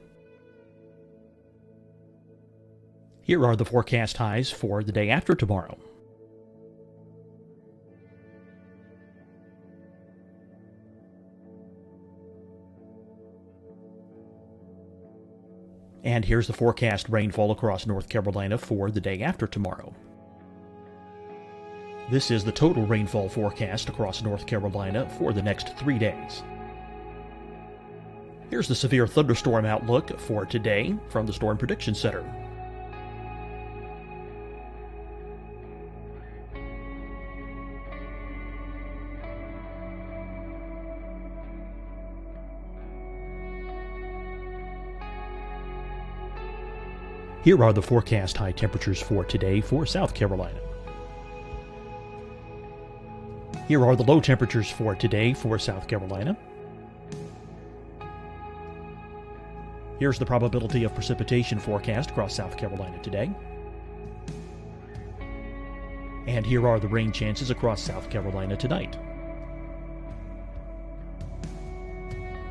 Here are the forecast highs for the day after tomorrow. And here's the forecast rainfall across North Carolina for the day after tomorrow. This is the total rainfall forecast across North Carolina for the next 3 days. Here's the severe thunderstorm outlook for today from the Storm Prediction Center. Here are the forecast high temperatures for today for South Carolina. Here are the low temperatures for today for South Carolina. Here's the probability of precipitation forecast across South Carolina today. And here are the rain chances across South Carolina tonight.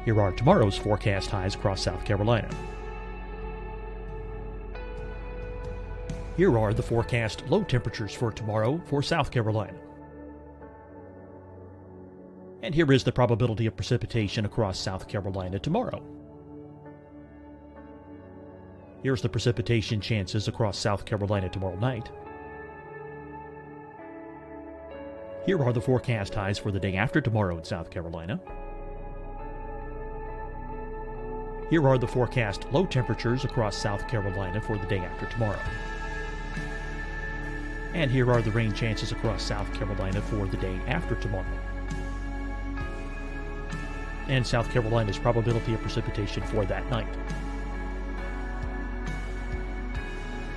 Here are tomorrow's forecast highs across South Carolina. Here are the forecast low temperatures for tomorrow for South Carolina. And here is the probability of precipitation across South Carolina tomorrow. Here's the precipitation chances across South Carolina tomorrow night. Here are the forecast highs for the day after tomorrow in South Carolina. Here are the forecast low temperatures across South Carolina for the day after tomorrow. And here are the rain chances across South Carolina for the day after tomorrow. And South Carolina's probability of precipitation for that night.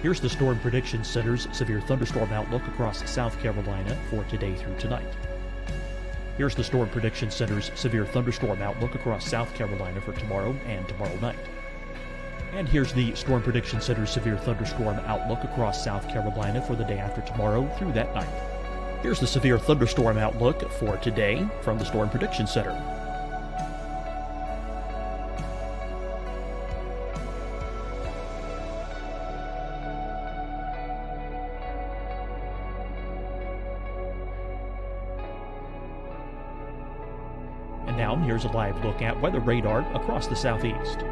Here's the Storm Prediction Center's severe thunderstorm outlook across South Carolina for today through tonight. Here's the Storm Prediction Center's severe thunderstorm outlook across South Carolina for tomorrow and tomorrow night. And here's the Storm Prediction Center's severe thunderstorm outlook across South Carolina for the day after tomorrow through that night. Here's the severe thunderstorm outlook for today from the Storm Prediction Center. And now here's a live look at weather radar across the southeast.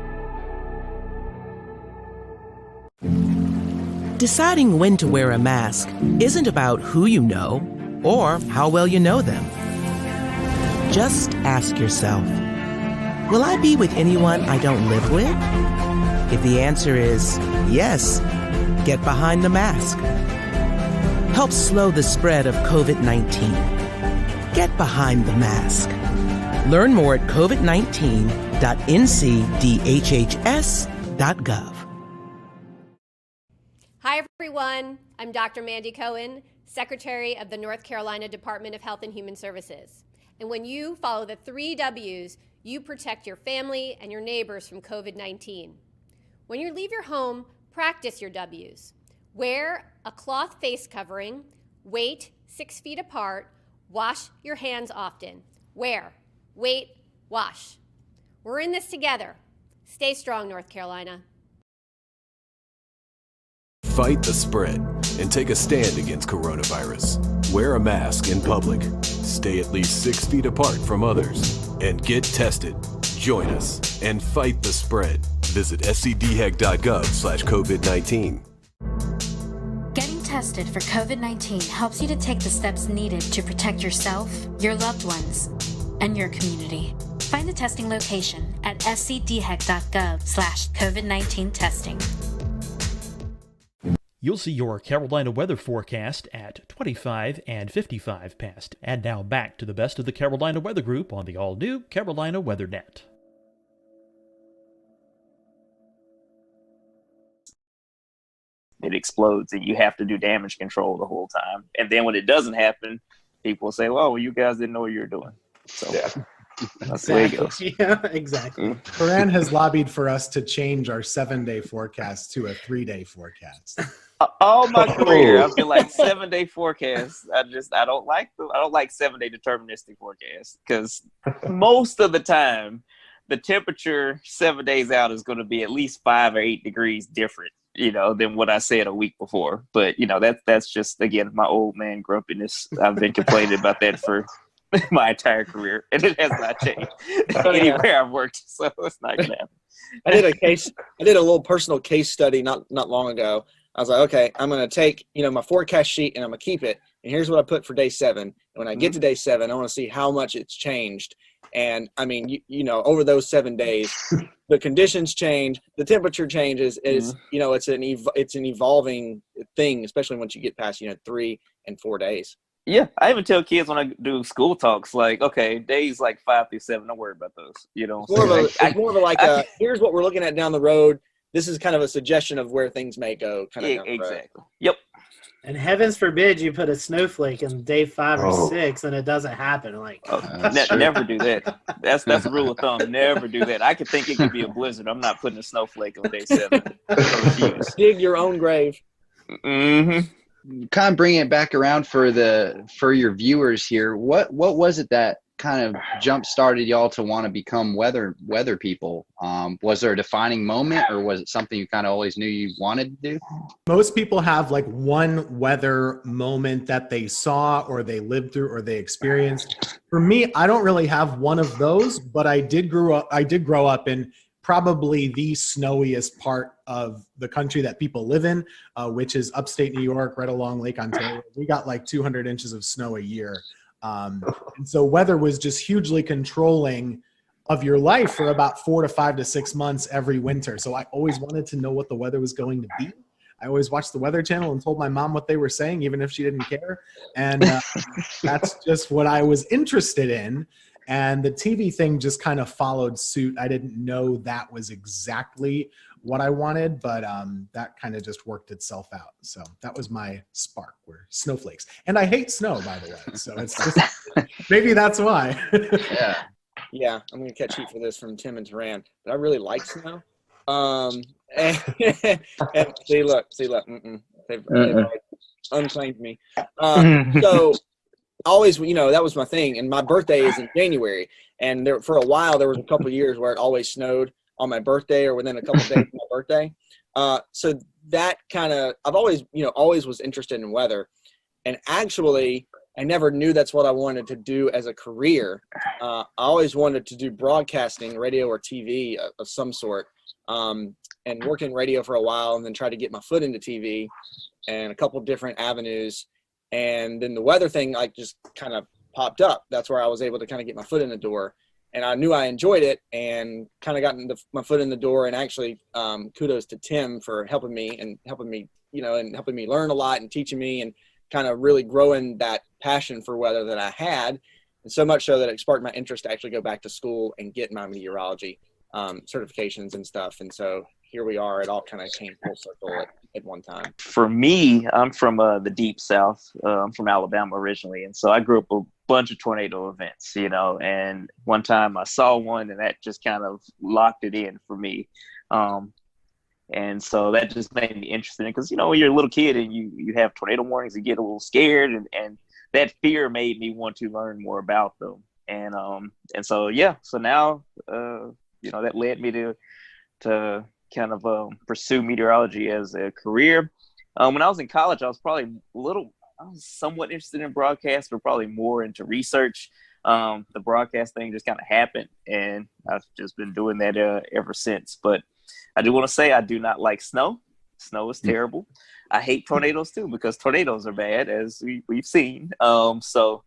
Deciding when to wear a mask isn't about who you know or how well you know them. Just ask yourself, Will I be with anyone I don't live with? If the answer is yes, get behind the mask. Help slow the spread of COVID-19. Get behind the mask. Learn more at covid19.ncdhhs.gov. Hi, everyone. I'm Dr. Mandy Cohen, Secretary of the North Carolina Department of Health and Human Services. And when you follow the 3 W's, you protect your family and your neighbors from COVID-19. When you leave your home, practice your W's. Wear a cloth face covering, wait 6 feet apart, wash your hands often. Wear, wait, wash. We're in this together. Stay strong, North Carolina. Fight the spread and take a stand against coronavirus. Wear a mask in public. Stay at least 6 feet apart from others. And get tested. Join us and fight the spread. Visit scdhec.gov/COVID-19. Getting tested for COVID-19 helps you to take the steps needed to protect yourself, your loved ones, and your community. Find the testing location at scdhec.gov/COVID-19 testing. You'll see your Carolina weather forecast at 25 and 55 past. And now back to the best of the Carolina Weather Group on the all-new Carolina WeatherNet. It explodes and you have to do damage control the whole time. And then when it doesn't happen, people say, well, you guys didn't know what you were doing. So that's the way it goes. Yeah, exactly. Coran has lobbied for us to change our 7-day forecast to a 3-day forecast. All my career, I've been like 7-day forecasts. I don't like 7-day deterministic forecasts because most of the time the temperature 7 days out is going to be at least 5 or 8 degrees different, than what I said a week before. But that's just, again, my old man grumpiness. I've been complaining about that for my entire career, and it has not changed anywhere I've worked. So it's not gonna happen. I did a little personal case study not long ago. I was like, okay, I'm going to take, my forecast sheet and I'm going to keep it. And here's what I put for day 7. And when I get to day 7, I want to see how much it's changed. And I mean, over those 7 days, the conditions change, the temperature changes. It's an evolving thing, especially once you get past, 3 and 4 days. Yeah, I even tell kids when I do school talks, like, okay, days like 5 through 7, don't worry about those. It's more of a here's what we're looking at down the road. This is kind of a suggestion of where things may go. Exactly. Yep. And heavens forbid you put a snowflake in day 5 or 6 and it doesn't happen. Never do that. That's the rule of thumb. Never do that. I could think it could be a blizzard. I'm not putting a snowflake on day 7. Dig your own grave. Mm-hmm. Kind of bringing it back around for your viewers here. What was it that kind of jump started y'all to want to become weather people? Was there a defining moment, or was it something you kind of always knew you wanted to do? Most people have like one weather moment that they saw or they lived through or they experienced. For me, I don't really have one of those, but I did grow up in probably the snowiest part of the country that people live in, which is upstate New York, right along Lake Ontario. We got like 200 inches of snow a year. And so weather was just hugely controlling of your life for about 4 to 5 to 6 months every winter. So I always wanted to know what the weather was going to be. I always watched the Weather Channel and told my mom what they were saying, even if she didn't care. And that's just what I was interested in. And the TV thing just kind of followed suit. I didn't know that was exactly what I wanted, but that kind of just worked itself out. So that was my spark, were snowflakes. And I hate snow, by the way. So it's just, maybe that's why. Yeah, I'm going to catch heat for this from Tim and Taran, but I really like snow. And see, look. They've unclaimed me. So always, that was my thing. And my birthday is in January. And for a while, there was a couple of years where it always snowed on my birthday or within a couple of days of my birthday. So that kind of, I've always was interested in weather. And actually, I never knew that's what I wanted to do as a career. I always wanted to do broadcasting, radio or TV of some sort, and work in radio for a while and then try to get my foot into TV and a couple different avenues. And then the weather thing just kind of popped up. That's where I was able to kind of get my foot in the door. and I knew I enjoyed it, and kind of gotten my foot in the door. And actually, kudos to Tim for helping me, and helping me learn a lot and teaching me, and kind of really growing that passion for weather that I had. And so much so that it sparked my interest to actually go back to school and get my meteorology certifications and stuff. And so here we are. It all kind of came full circle at one time. For me, I'm from the deep South. I'm from Alabama originally. And so I grew up a bunch of tornado events, and one time I saw one, and that just kind of locked it in for me. And so that just made me interested in, because, when you're a little kid and you have tornado warnings, you get a little scared, and that fear made me want to learn more about them. And so, so now, that led me to kind of pursue meteorology as a career. When I was in college, I was somewhat interested in broadcast, but probably more into research. The broadcast thing just kind of happened, and I've just been doing that ever since. But I do want to say I do not like snow. Snow is terrible. I hate tornadoes too, because tornadoes are bad, as we've seen. So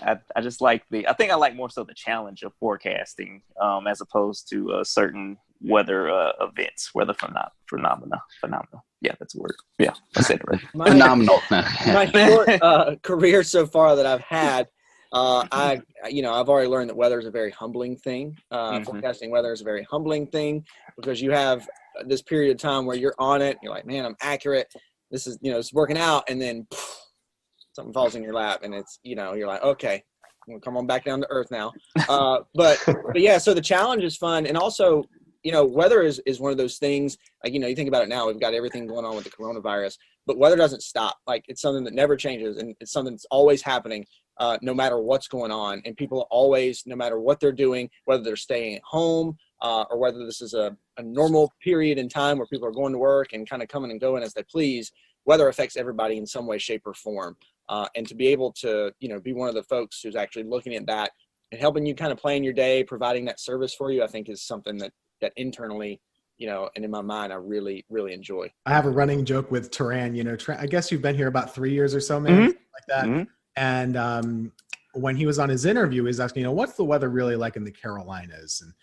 I just like I think I like more so the challenge of forecasting, as opposed to certain weather events, weather phenomena. Yeah, that's a word. Yeah, I said it right. Phenomenal. My short career so far that I've had, I've already learned that weather is a very humbling thing. Forecasting weather is a very humbling thing, because you have this period of time where you're on it. You're like, man, I'm accurate. This is, it's working out. And then something falls in your lap, and it's, you're like, okay, I'm gonna come on back down to earth now. But yeah, so the challenge is fun. And also, weather is one of those things, like, you think about it now, we've got everything going on with the coronavirus, but weather doesn't stop. Like, it's something that never changes, and it's something that's always happening, no matter what's going on. And people always, no matter what they're doing, whether they're staying at home, or whether this is a normal period in time where people are going to work and kind of coming and going as they please, weather affects everybody in some way, shape, or form. And to be able to, be one of the folks who's actually looking at that and helping you kind of plan your day, providing that service for you, I think is something that internally, and in my mind, I really, really enjoy. I have a running joke with Turan. I guess you've been here about 3 years or so, man, like that. Mm-hmm. And when he was on his interview, he's asking, what's the weather really like in the Carolinas? And,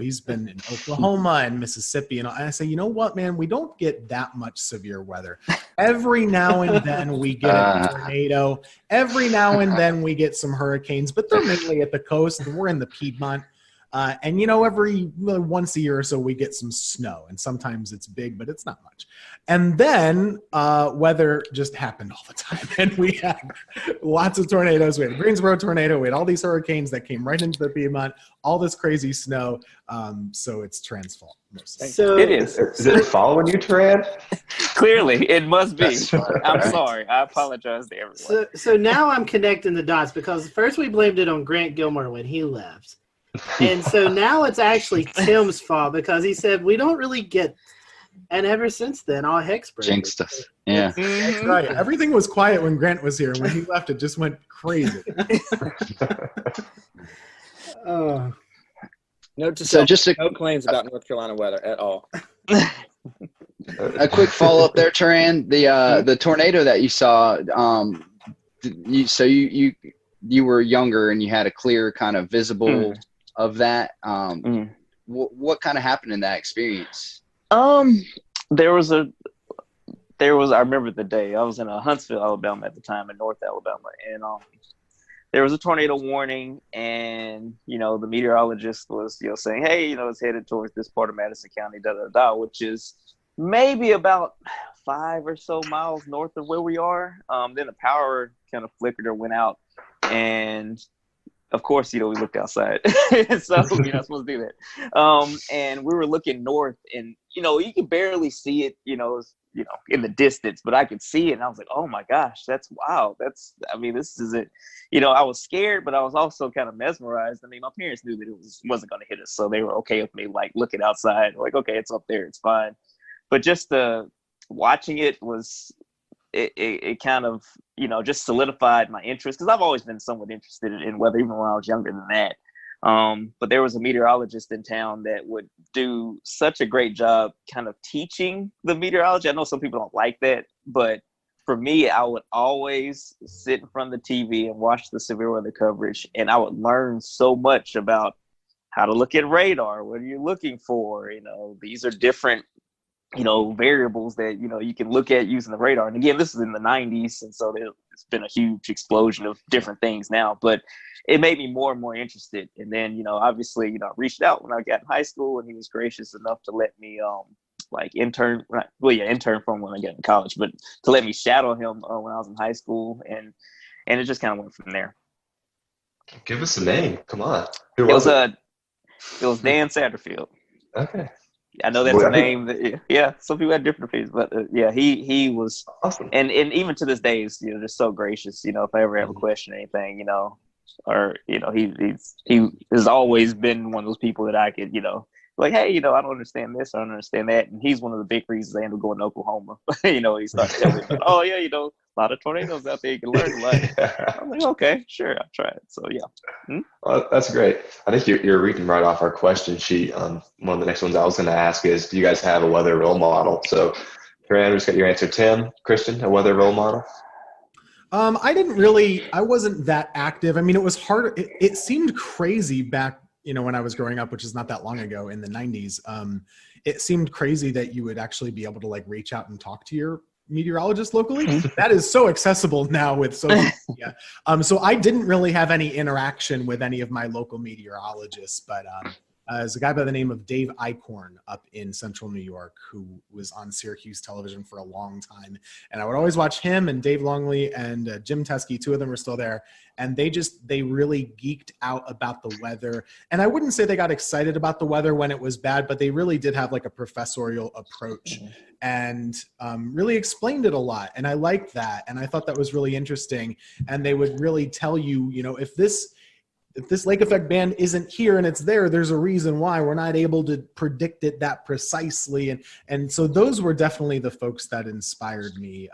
he's been in Oklahoma and Mississippi. And I say, you know what, man, we don't get that much severe weather. Every now and then we get a tornado. Every now and then we get some hurricanes, but they're mainly at the coast, and we're in the Piedmont. And every once a year or so we get some snow, and sometimes it's big, but it's not much. And then weather just happened all the time, and we had lots of tornadoes. We had a Greensboro tornado. We had all these hurricanes that came right into the Piedmont, all this crazy snow. So it's Turan's fault. So it is. Is it following you, Turan? Clearly, it must be. I'm sorry. I apologize to everyone. So now I'm connecting the dots, because first we blamed it on Grant Gilmore when he left. And so now it's actually Tim's fault, because he said we don't really get, and ever since then, all heck's broken. Jinxed us. Yeah. That's right. Everything was quiet when Grant was here. When he left, it just went crazy. Note to self, no claims about North Carolina weather at all. A quick follow up there, Turan. The tornado that you saw, you were younger and you had a clear kind of visible of that. What kind of happened in that experience? There was I remember the day. I was in Huntsville, Alabama at the time, in North Alabama, and there was a tornado warning, and the meteorologist was saying, hey, it's headed towards this part of Madison County, which is maybe about 5 or so miles north of where we are. Then the power kind of flickered or went out, and of course, we looked outside. So you're not supposed to do that. And we were looking north, and you can barely see it, in the distance, but I could see it, and I was like, oh my gosh, that's wow. This is it. I was scared, but I was also kind of mesmerized. My parents knew that it wasn't going to hit us, so they were okay with me like looking outside, like, okay, it's up there, it's fine. But just watching it was. It kind of, just solidified my interest, because I've always been somewhat interested in weather, even when I was younger than that. But there was a meteorologist in town that would do such a great job kind of teaching the meteorology. I know some people don't like that, but for me, I would always sit in front of the TV and watch the severe weather coverage, and I would learn so much about how to look at radar. What are you looking for? These are different, variables that, you can look at using the radar. And again, this is in the 90s. And so it's been a huge explosion of different things now, but it made me more and more interested. And then, obviously, I reached out when I got in high school, and he was gracious enough to let me, intern from when I got in college, but to let me shadow him when I was in high school. And it just kind of went from there. Give us a name. Come on. It was Dan Satterfield. Okay. I know that's a name that, yeah, some people had different opinions, but yeah, he was awesome. And even to this day, he's, just so gracious, if I ever have a question or anything, or, he has always been one of those people that I could, like, hey, I don't understand this, I don't understand that. And he's one of the big reasons I ended up going to Oklahoma. He started telling me about, oh yeah, a lot of tornadoes out there, you can learn a lot. I'm like, okay, sure, I'll try it. So yeah. Well, that's great. I think you're reading right off our question sheet. One of the next ones I was going to ask is, do you guys have a weather role model? So, Karan, just got your answer. Tim, Christian, a weather role model? I wasn't that active. I mean, it was hard. It seemed crazy back, when I was growing up, which is not that long ago in the 90s. It seemed crazy that you would actually be able to reach out and talk to your meteorologist locally. That is so accessible now with social media. So I didn't really have any interaction with any of my local meteorologists, but there's a guy by the name of Dave Eichhorn up in central New York who was on Syracuse television for a long time. And I would always watch him and Dave Longley and Jim Teskey. Two of them are still there. And they really geeked out about the weather. And I wouldn't say they got excited about the weather when it was bad, but they really did have a professorial approach and really explained it a lot. And I liked that. And I thought that was really interesting. And they would really tell you, if this lake effect band isn't here and it's there, there's a reason why. We're not able to predict it that precisely. And so those were definitely the folks that inspired me,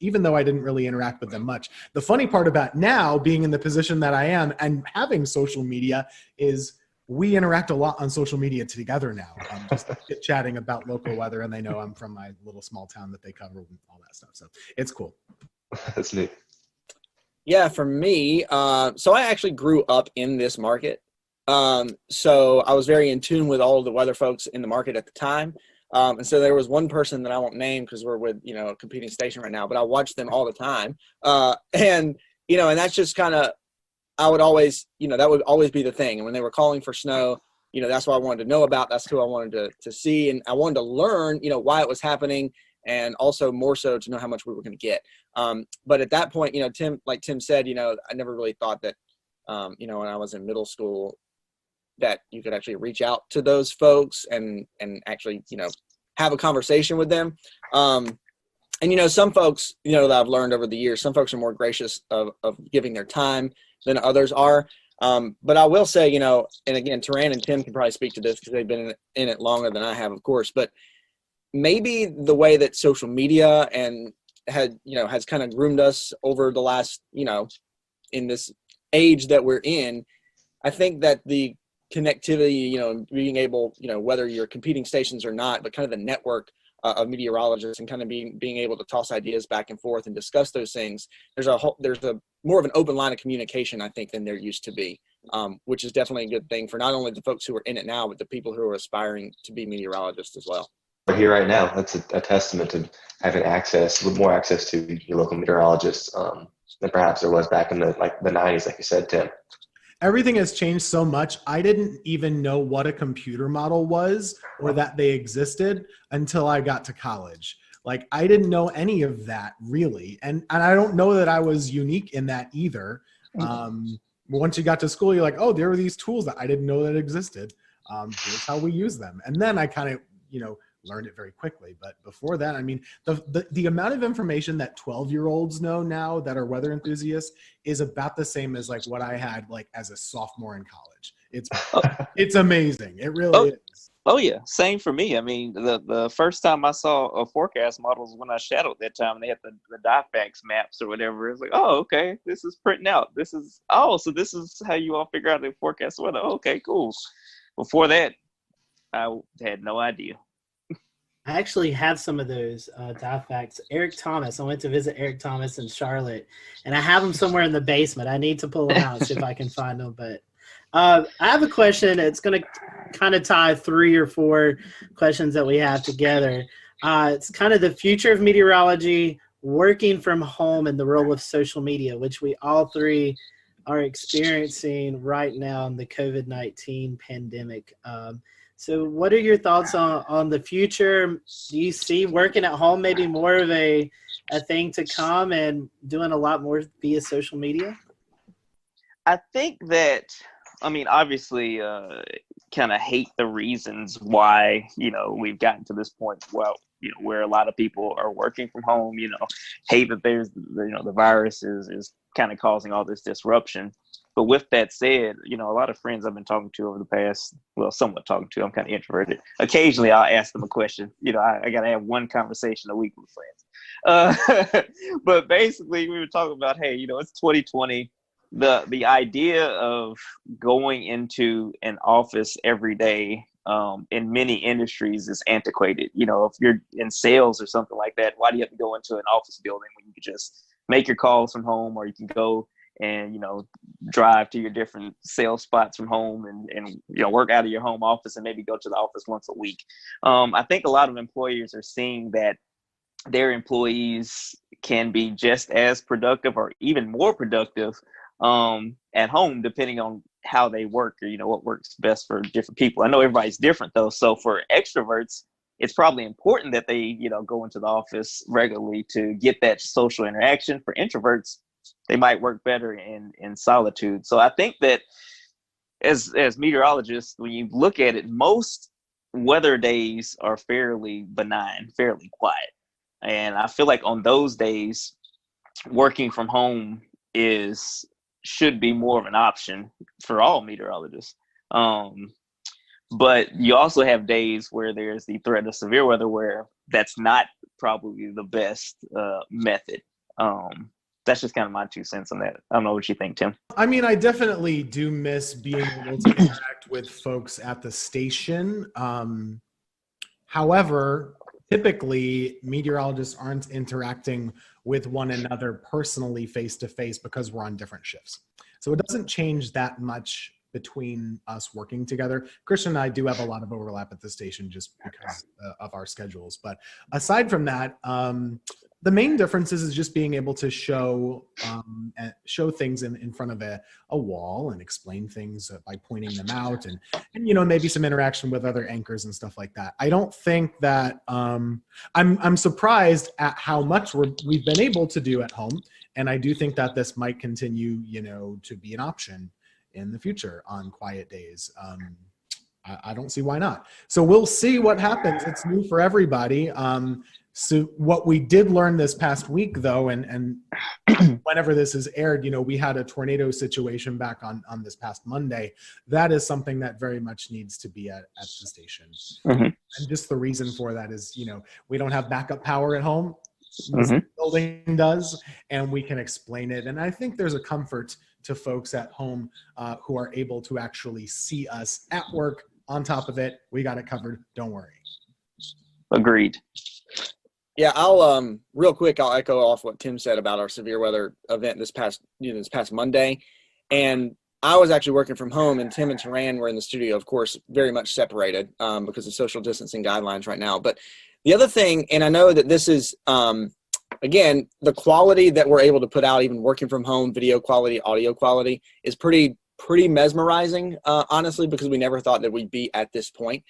even though I didn't really interact with them much. The funny part about now being in the position that I am and having social media is we interact a lot on social media together now, just chatting about local weather. And they know I'm from my little small town that they cover and all that stuff. So it's cool. That's neat. Yeah, for me, so I actually grew up in this market. So I was very in tune with all of the weather folks in the market at the time. And so there was one person that I won't name because we're with, a competing station right now, but I watched them all the time. And that's just kind of, I would always, that would always be the thing. And when they were calling for snow, that's what I wanted to know about. That's who I wanted to see. And I wanted to learn, why it was happening. And also more so to know how much we were going to get. But at that point, Tim, like Tim said, I never really thought that, when I was in middle school, that you could actually reach out to those folks and actually, have a conversation with them. And, some folks, that I've learned over the years, some folks are more gracious of giving their time than others are. But I will say, and again, Taran and Tim can probably speak to this because they've been in it longer than I have, of course, but maybe the way that social media and has kind of groomed us over the last, in this age that we're in, I think that the connectivity, being able, whether you're competing stations or not, but kind of the network of meteorologists and kind of being able to toss ideas back and forth and discuss those things. There's a more of an open line of communication, I think, than there used to be, which is definitely a good thing for not only the folks who are in it now, but the people who are aspiring to be meteorologists as well. We're here right now. That's a testament to having more access to your local meteorologists than perhaps there was back in the 90s, like you said, Tim. Everything has changed so much. I didn't even know what a computer model was or that they existed until I got to college. I didn't know any of that really. And I don't know that I was unique in that either. Once you got to school, you're like, oh, there were these tools that I didn't know that existed. Here's how we use them. And then I kind of, learned it very quickly. But before that, I mean, the amount of information that 12-year-olds know now that are weather enthusiasts is about the same as what I had as a sophomore in college. It's amazing. It really is. Oh yeah, same for me. I mean, the first time I saw a forecast model was when I shadowed that time, and they had the DIFAX maps or whatever. It's like, oh, okay, this is printing out. So this is how you all figure out the forecast weather. Oh, okay, cool. Before that, I had no idea. I actually have some of those DIFAX. Eric Thomas. I went to visit Eric Thomas in Charlotte, and I have them somewhere in the basement. I need to pull them out, see if I can find them. But I have a question. It's going to kind of tie 3 or 4 questions that we have together. It's kind of the future of meteorology, working from home, and the role of social media, which we all 3 are experiencing right now in the COVID-19 pandemic. So what are your thoughts on the future? Do you see working at home maybe more of a thing to come and doing a lot more via social media? I think that, I mean, obviously, kind of hate the reasons why, we've gotten to this point, well, where a lot of people are working from home, hate that there's, the virus is kind of causing all this disruption. But with that said, a lot of friends I've been talking to over the past, well, somewhat talking to, I'm kind of introverted. Occasionally I'll ask them a question. I got to have one conversation a week with friends. But basically we were talking about, hey, it's 2020. The idea of going into an office every day in many industries is antiquated. If you're in sales or something like that, why do you have to go into an office building when you could just make your calls from home, or you can go and drive to your different sales spots from home and work out of your home office and maybe go to the office once a week. I think a lot of employers are seeing that their employees can be just as productive or even more productive at home, depending on how they work, or what works best for different people. I know everybody's different though, so for extroverts it's probably important that they go into the office regularly to get that social interaction. For introverts, they might work better in solitude. So I think that as meteorologists, when you look at it, most weather days are fairly benign, fairly quiet, and I feel like on those days working from home should be more of an option for all meteorologists. But you also have days where there's the threat of severe weather where that's not probably the best method. That's just kind of my 2 cents on that. I don't know what you think, Tim. I mean, I definitely do miss being able to interact with folks at the station. However, typically meteorologists aren't interacting with one another personally face-to-face because we're on different shifts. So it doesn't change that much between us working together. Christian and I do have a lot of overlap at the station just because of our schedules. But aside from that, the main difference is just being able to show things in front of a wall and explain things by pointing them out, and maybe some interaction with other anchors and stuff like that. I don't think that I'm surprised at how much we've been able to do at home, and I do think that this might continue to be an option in the future on quiet days. I don't see why not. So we'll see what happens. It's new for everybody. So what we did learn this past week, though, and whenever this is aired, we had a tornado situation back on this past Monday. That is something that very much needs to be at the station. Mm-hmm. And just the reason for that is, we don't have backup power at home. Mm-hmm. The building does, and we can explain it. And I think there's a comfort to folks at home who are able to actually see us at work. On top of it, we got it covered. Don't worry. Agreed. Yeah, I'll real quick, I'll echo off what Tim said about our severe weather event this past Monday. And I was actually working from home, and Tim and Taran were in the studio, of course, very much separated because of social distancing guidelines right now. But the other thing, and I know that this is, again, the quality that we're able to put out, even working from home, video quality, audio quality, is pretty mesmerizing, honestly, because we never thought that we'd be at this point.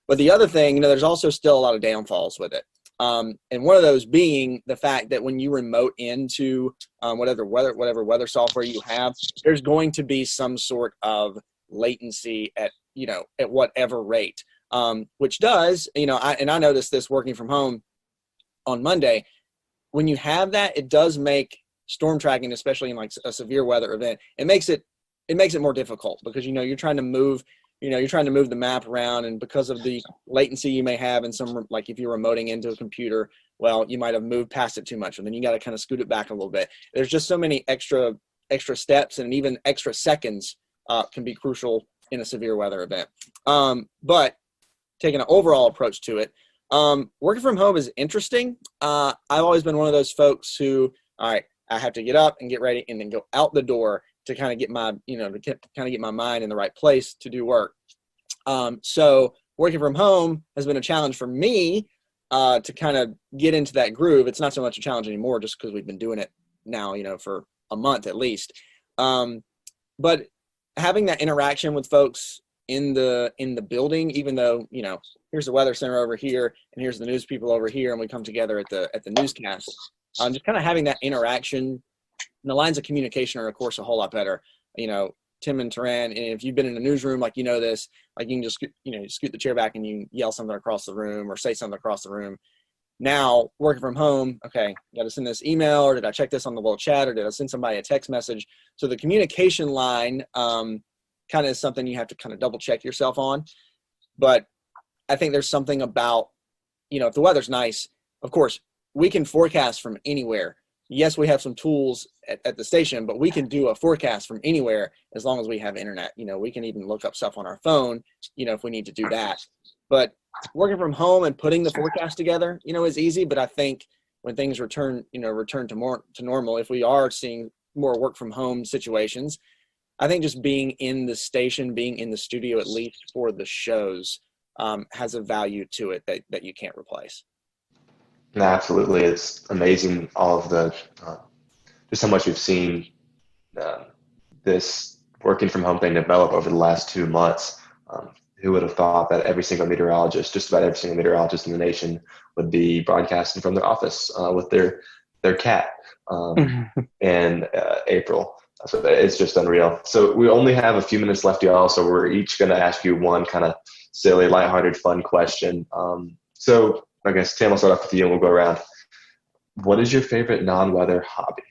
But the other thing, there's also still a lot of downfalls with it. And one of those being the fact that when you remote into whatever weather software you have, there's going to be some sort of latency at whatever rate, which does, I noticed this working from home on Monday. When you have that, it does make storm tracking, especially in like a severe weather event, it makes it more difficult because, you're trying to move the map around, and because of the latency you may have in some, like if you're remoting into a computer, well, you might have moved past it too much, and then you got to kind of scoot it back a little bit. There's just so many extra steps, and even extra seconds can be crucial in a severe weather event. But taking an overall approach to it, working from home is interesting. I've always been one of those folks who, all right, I have to get up and get ready and then go out the door to kind of get my, to kind of get my mind in the right place to do work. So working from home has been a challenge for me to kind of get into that groove. It's not so much a challenge anymore just because we've been doing it now, for a month at least. But having that interaction with folks in the building, even though, here's the weather center over here and here's the news people over here, and we come together at the newscast, just kind of having that interaction, and the lines of communication are of course a whole lot better. Tim and Taran, and if you've been in a newsroom, like, this, like, you can just, scoot the chair back and you yell something across the room or say something across the room. Now, working from home, okay, got to send this email, or did I check this on the little chat, or did I send somebody a text message? So the communication line kind of is something you have to kind of double check yourself on. But I think there's something about, if the weather's nice, of course, we can forecast from anywhere. Yes, we have some tools at the station, but we can do a forecast from anywhere as long as we have internet. We can even look up stuff on our phone, if we need to do that. But working from home and putting the forecast together, is easy. But I think when things return to normal, if we are seeing more work from home situations, I think just being in the station, being in the studio, at least for the shows, has a value to it that you can't replace. No, absolutely. It's amazing all of the, just how much we've seen this working from home thing develop over the last 2 months. Who would have thought that every single meteorologist, just about every single meteorologist in the nation, would be broadcasting from their office with their cat in April. So it's just unreal. So we only have a few minutes left, y'all. So we're each going to ask you one kind of silly, lighthearted, fun question. So I guess, Tim, I'll start off with you and we'll go around. What is your favorite non-weather hobby?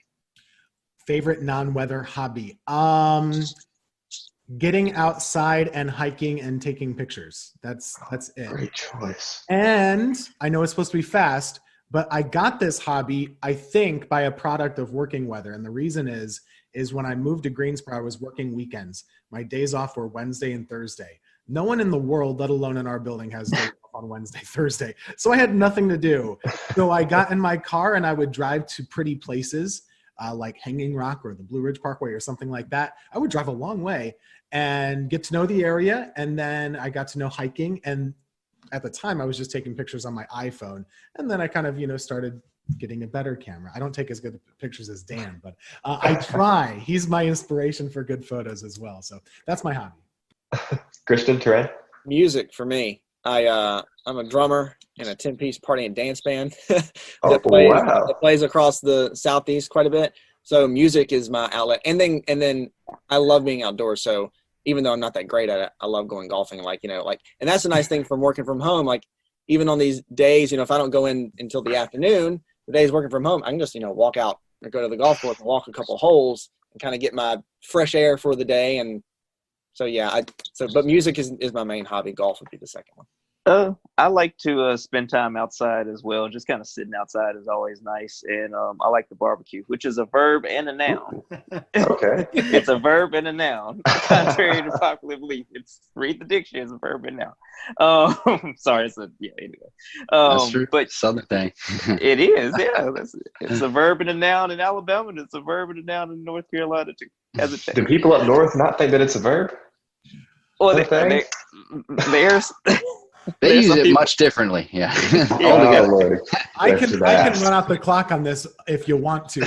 Favorite non-weather hobby? Getting outside and hiking and taking pictures. That's it. Great choice. And I know it's supposed to be fast, but I got this hobby, I think, by a product of working weather. And the reason is when I moved to Greensboro, I was working weekends. My days off were Wednesday and Thursday. No one in the world, let alone in our building, has days off on Wednesday, Thursday. So I had nothing to do. So I got in my car and I would drive to pretty places like Hanging Rock or the Blue Ridge Parkway or something like that. I would drive a long way and get to know the area. And then I got to know hiking. And at the time I was just taking pictures on my iPhone. And then I kind of, started getting a better camera. I don't take as good pictures as Dan, but I try. He's my inspiration for good photos as well. So that's my hobby. Christian, Taran? Music for me. I'm a drummer in a 10-piece party and dance band that plays across the Southeast quite a bit. So music is my outlet. And then I love being outdoors. So even though I'm not that great at it, I love going golfing. And that's the nice thing from working from home. Like, even on these days, if I don't go in until the afternoon, the days working from home, I can just, walk out or go to the golf course and walk a couple holes and kind of get my fresh air for the day. And so, yeah, but music is my main hobby. Golf would be the second one. I like to spend time outside as well. Just kind of sitting outside is always nice. And I like the barbecue, which is a verb and a noun. Okay. It's a verb and a noun. Contrary to popular belief, read the dictionary as a verb and noun. Sorry, anyway. That's true. But Southern thing. It is, yeah. It's a verb and a noun in Alabama, and it's a verb and a noun in North Carolina too. Do people up north not think that it's a verb? Well, there's they use it much differently. Yeah. I can run out the clock on this if you want to.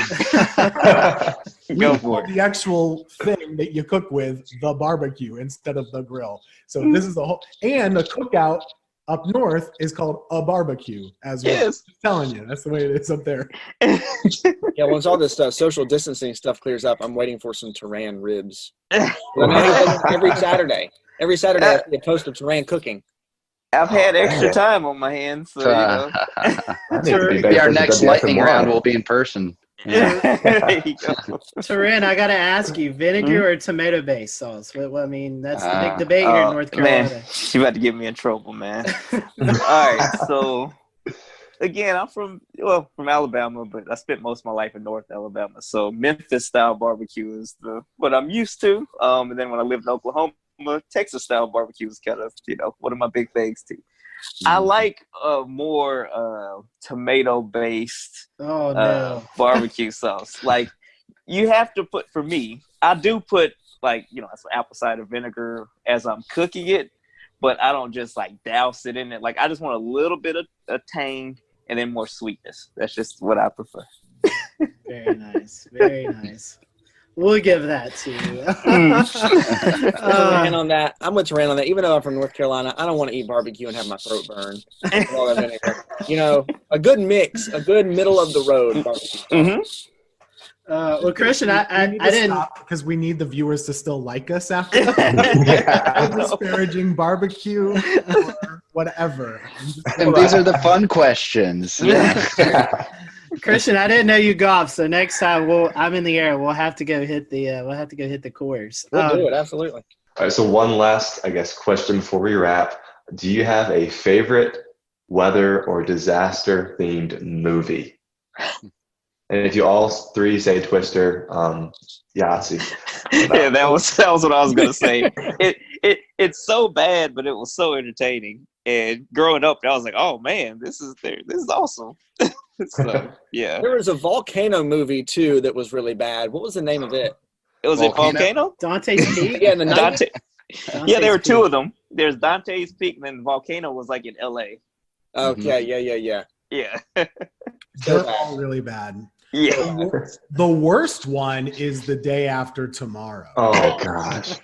Go for it. The actual thing that you cook with, the barbecue instead of the grill. So this is the whole, and the cookout up north is called a barbecue as well. Yes. I'm telling you, that's the way it is up there. Yeah, once all this social distancing stuff clears up, I'm waiting for some Taran ribs. Every Saturday I see a post of Taran cooking. I've had extra time on my hands, so maybe our next lightning round will be in person. Yeah. Taran, I gotta ask you, vinegar or tomato-based sauce? Well, I mean, that's the big debate here in North Carolina. Man, you about to get me in trouble, man. All right, so again, I'm from Alabama, but I spent most of my life in North Alabama. So Memphis style barbecue is what I'm used to. And then when I lived in Oklahoma, Texas style barbecue is kind of, one of my big things too. I like more tomato based barbecue sauce. Like, you have to put, for me, I do put like, some apple cider vinegar as I'm cooking it, but I don't just like douse it in it. Like I just want a little bit of tang and then more sweetness. That's just what I prefer. Very nice. Very nice. We'll give that to you. Ran on that. I'm with you ran on that. Even though I'm from North Carolina, I don't want to eat barbecue and have my throat burn. With all that vinegar. A good mix, a good middle of the road barbecue. Well, Christian, I didn't stop because we need the viewers to still like us after that. Disparaging barbecue or whatever. And these are the fun questions. Christian, I didn't know you golf, so next time I'm in the air. We'll have to go hit the course. We'll do it, absolutely. All right, so one last, question before we wrap. Do you have a favorite weather or disaster themed movie? And if you all three say Twister, Yahtzee. Yeah, that was what I was gonna say. It's so bad, but it was so entertaining. And growing up, I was like, "Oh man, this is awesome." So yeah, there was a volcano movie too that was really bad. What was the name of it? It was Volcano? Dante's Peak. Yeah, in the 90s. Yeah, there were two of them. There's Dante's Peak, and then Volcano was like in L.A. Okay, yeah. They're all really bad. Yeah. The worst one is The Day After Tomorrow. Oh gosh.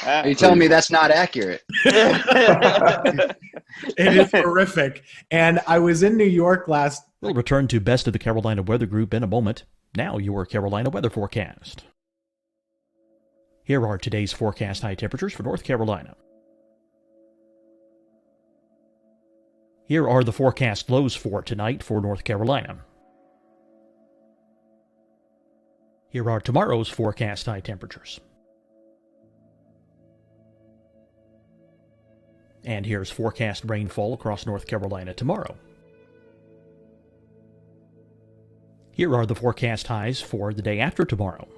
Are you telling me that's not accurate? It is horrific. And I was in New York We'll return to Best of the Carolina Weather Group in a moment. Now your Carolina weather forecast. Here are today's forecast high temperatures for North Carolina. Here are the forecast lows for tonight for North Carolina. Here are tomorrow's forecast high temperatures. And here's forecast rainfall across North Carolina tomorrow. Here are the forecast highs for the day after tomorrow.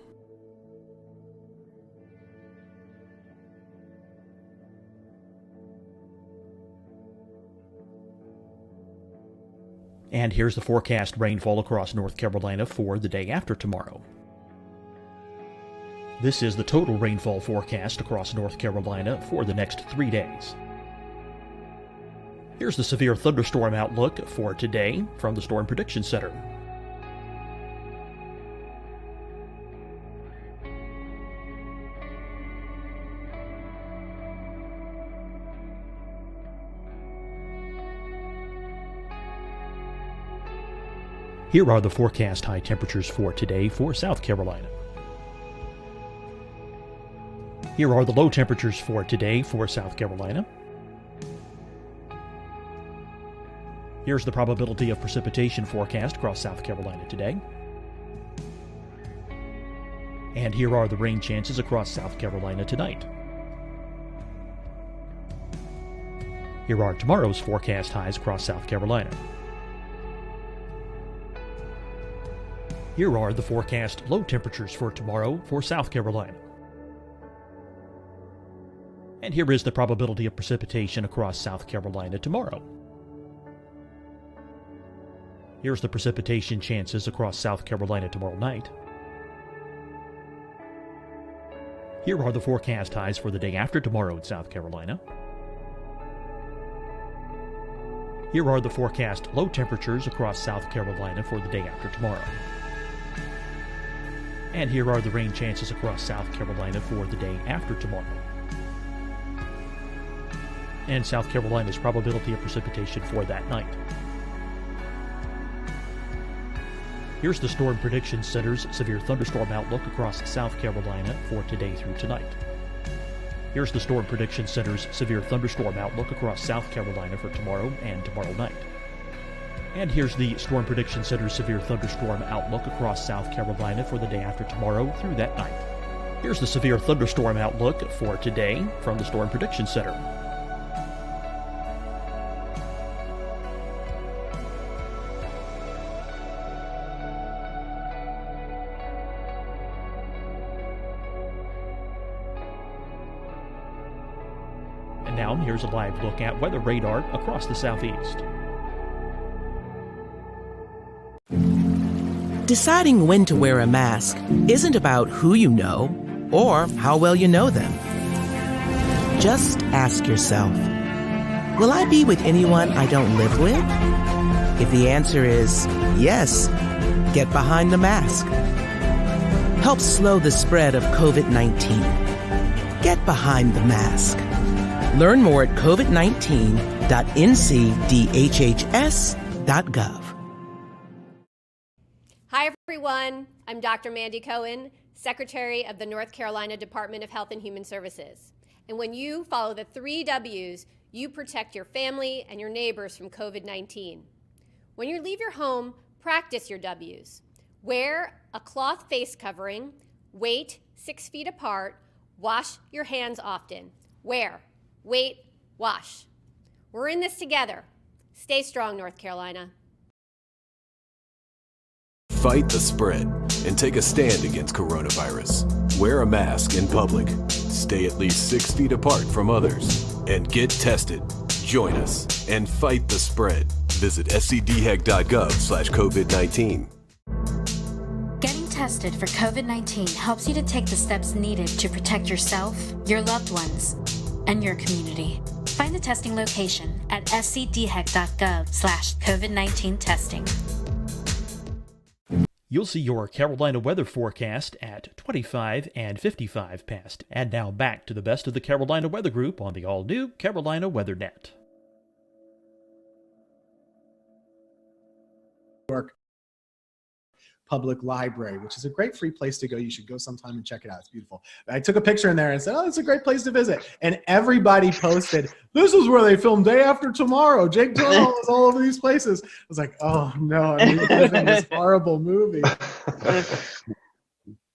And here's the forecast rainfall across North Carolina for the day after tomorrow. This is the total rainfall forecast across North Carolina for the next 3 days. Here's the severe thunderstorm outlook for today from the Storm Prediction Center. Here are the forecast high temperatures for today for South Carolina. Here are the low temperatures for today for South Carolina. Here's the probability of precipitation forecast across South Carolina today. And here are the rain chances across South Carolina tonight. Here are tomorrow's forecast highs across South Carolina. Here are the forecast low temperatures for tomorrow for South Carolina. And here is the probability of precipitation across South Carolina tomorrow. Here's the precipitation chances across South Carolina tomorrow night. Here are the forecast highs for the day after tomorrow in South Carolina. Here are the forecast low temperatures across South Carolina for the day after tomorrow. And here are the rain chances across South Carolina for the day after tomorrow. And South Carolina's probability of precipitation for that night. Here's the Storm Prediction Center's severe thunderstorm outlook across South Carolina for today through tonight. Here's the Storm Prediction Center's severe thunderstorm outlook across South Carolina for tomorrow and tomorrow night. And here's the Storm Prediction Center's severe thunderstorm outlook across South Carolina for the day after tomorrow through that night. Here's the severe thunderstorm outlook for today from the Storm Prediction Center. And now here's a live look at weather radar across the southeast. Deciding when to wear a mask isn't about who you know or how well you know them. Just ask yourself, will I be with anyone I don't live with? If the answer is yes, get behind the mask. Help slow the spread of COVID-19. Get behind the mask. Learn more at covid19.ncdhhs.gov. Hi, everyone. I'm Dr. Mandy Cohen, Secretary of the North Carolina Department of Health and Human Services. And when you follow the 3 W's, you protect your family and your neighbors from COVID-19. When you leave your home, practice your W's. Wear a cloth face covering, wait 6 feet apart, wash your hands often. Wear, wait, wash. We're in this together. Stay strong, North Carolina. Fight the spread and take a stand against coronavirus. Wear a mask in public. Stay at least 6 feet apart from others. And get tested. Join us and fight the spread. Visit scdhec.gov/COVID-19. Getting tested for COVID-19 helps you to take the steps needed to protect yourself, your loved ones, and your community. Find the testing location at scdhec.gov/COVID-19 testing. You'll see your Carolina weather forecast at 25 and 55 past. And now back to the best of the Carolina Weather Group on the all-new Carolina WeatherNet. York Public Library, which is a great free place to go. You should go sometime and check it out. It's beautiful. I took a picture in there and said, oh, it's a great place to visit. And everybody posted, this is where they filmed Day After Tomorrow. Jake Gyllenhaal is all over these places. I was like, oh no, I'm reliving this horrible movie.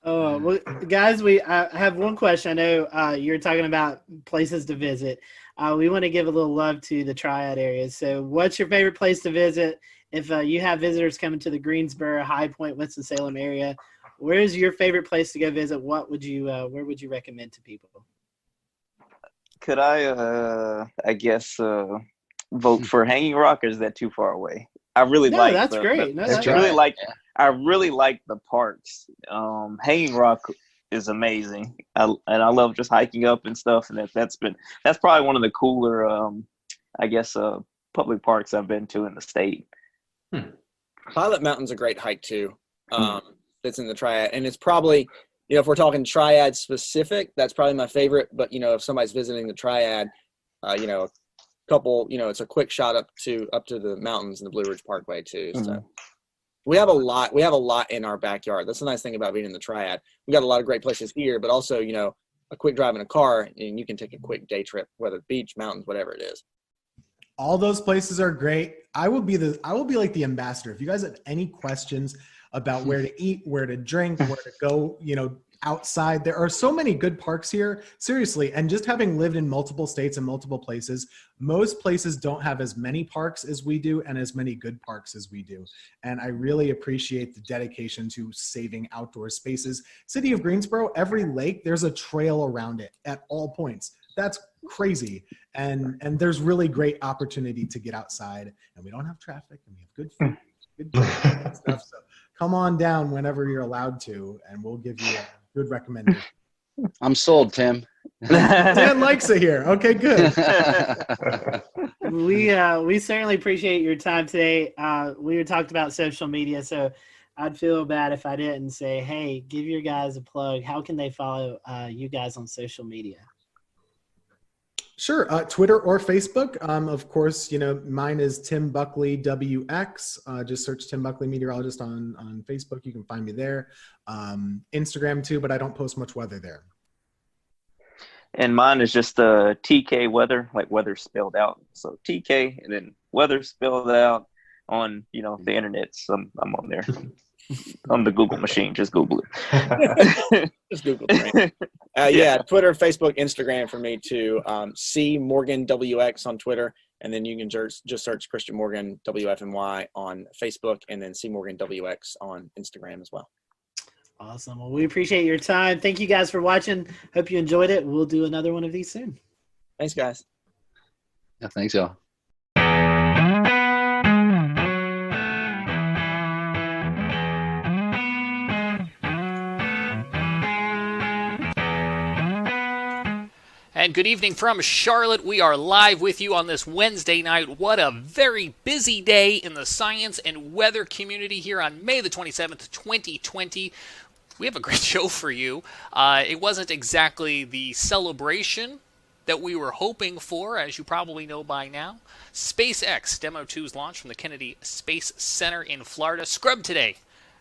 Oh, well, guys, I have one question. I know you're talking about places to visit. We want to give a little love to the Triad areas. So what's your favorite place to visit? If you have visitors coming to the Greensboro, High Point, Winston-Salem area, where is your favorite place to go visit? What would you, where would you recommend to people? Could I guess, vote for Hanging Rock, or is that too far away? I really like. That's great. I really like the parks. Hanging Rock is amazing, and I love just hiking up and stuff. And that's probably one of the cooler, public parks I've been to in the state. Pilot Mountain's a great hike too. That's in the Triad, and it's probably, if we're talking Triad specific, that's probably my favorite. But if somebody's visiting the Triad, a couple, it's a quick shot up to the mountains and the Blue Ridge Parkway too. So we have a lot in our backyard. That's the nice thing about being in the Triad. We got a lot of great places here, but also a quick drive in a car, and you can take a quick day trip, whether beach, mountains, whatever it is. All those places are great. I will be like the ambassador. If you guys have any questions about where to eat, where to drink, where to go, outside, there are so many good parks here, seriously. And just having lived in multiple states and multiple places, most places don't have as many parks as we do and as many good parks as we do. And I really appreciate the dedication to saving outdoor spaces. City of Greensboro, every lake, there's a trail around it at all points. That's crazy. And there's really great opportunity to get outside, and we don't have traffic, and we have good food, good and stuff. So come on down whenever you're allowed to, and we'll give you a good recommendation. I'm sold, Tim. Dan likes it here. Okay, good. We certainly appreciate your time today. We talked about social media, so I'd feel bad if I didn't say, hey, give your guys a plug. How can they follow you guys on social media? Sure. Twitter or Facebook. Of course, mine is Tim Buckley WX. Just search Tim Buckley Meteorologist on Facebook. You can find me there. Instagram too, but I don't post much weather there. And mine is just TK Weather, like weather spelled out. So TK and then weather spelled out on, the internet. So I'm on there. On the Google machine. Just Google it. Just Google it. Yeah, Twitter, Facebook, Instagram for me too. C Morgan WX on Twitter, and then you can just search Christian Morgan WFNY on Facebook, and then C Morgan WX on Instagram as well. Awesome. Well, we appreciate your time. Thank you guys for watching. Hope you enjoyed it. We'll do another one of these soon. Thanks, guys. Yeah, thanks, y'all. And good evening from Charlotte. We are live with you on this Wednesday night. What a very busy day in the science and weather community here on May the 27th, 2020. We have a great show for you. It wasn't exactly the celebration that we were hoping for, as you probably know by now. SpaceX Demo 2's launch from the Kennedy Space Center in Florida scrubbed today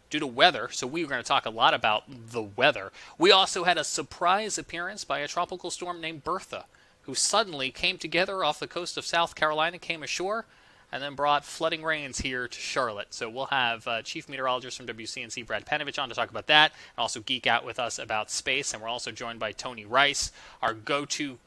due to weather, so we were going to talk a lot about the weather. We also had a surprise appearance by a tropical storm named Bertha, who suddenly came together off the coast of South Carolina, came ashore, and then brought flooding rains here to Charlotte. So we'll have Chief Meteorologist from WCNC, Brad Panovich, on to talk about that, and also geek out with us about space. And we're also joined by Tony Rice, our go-to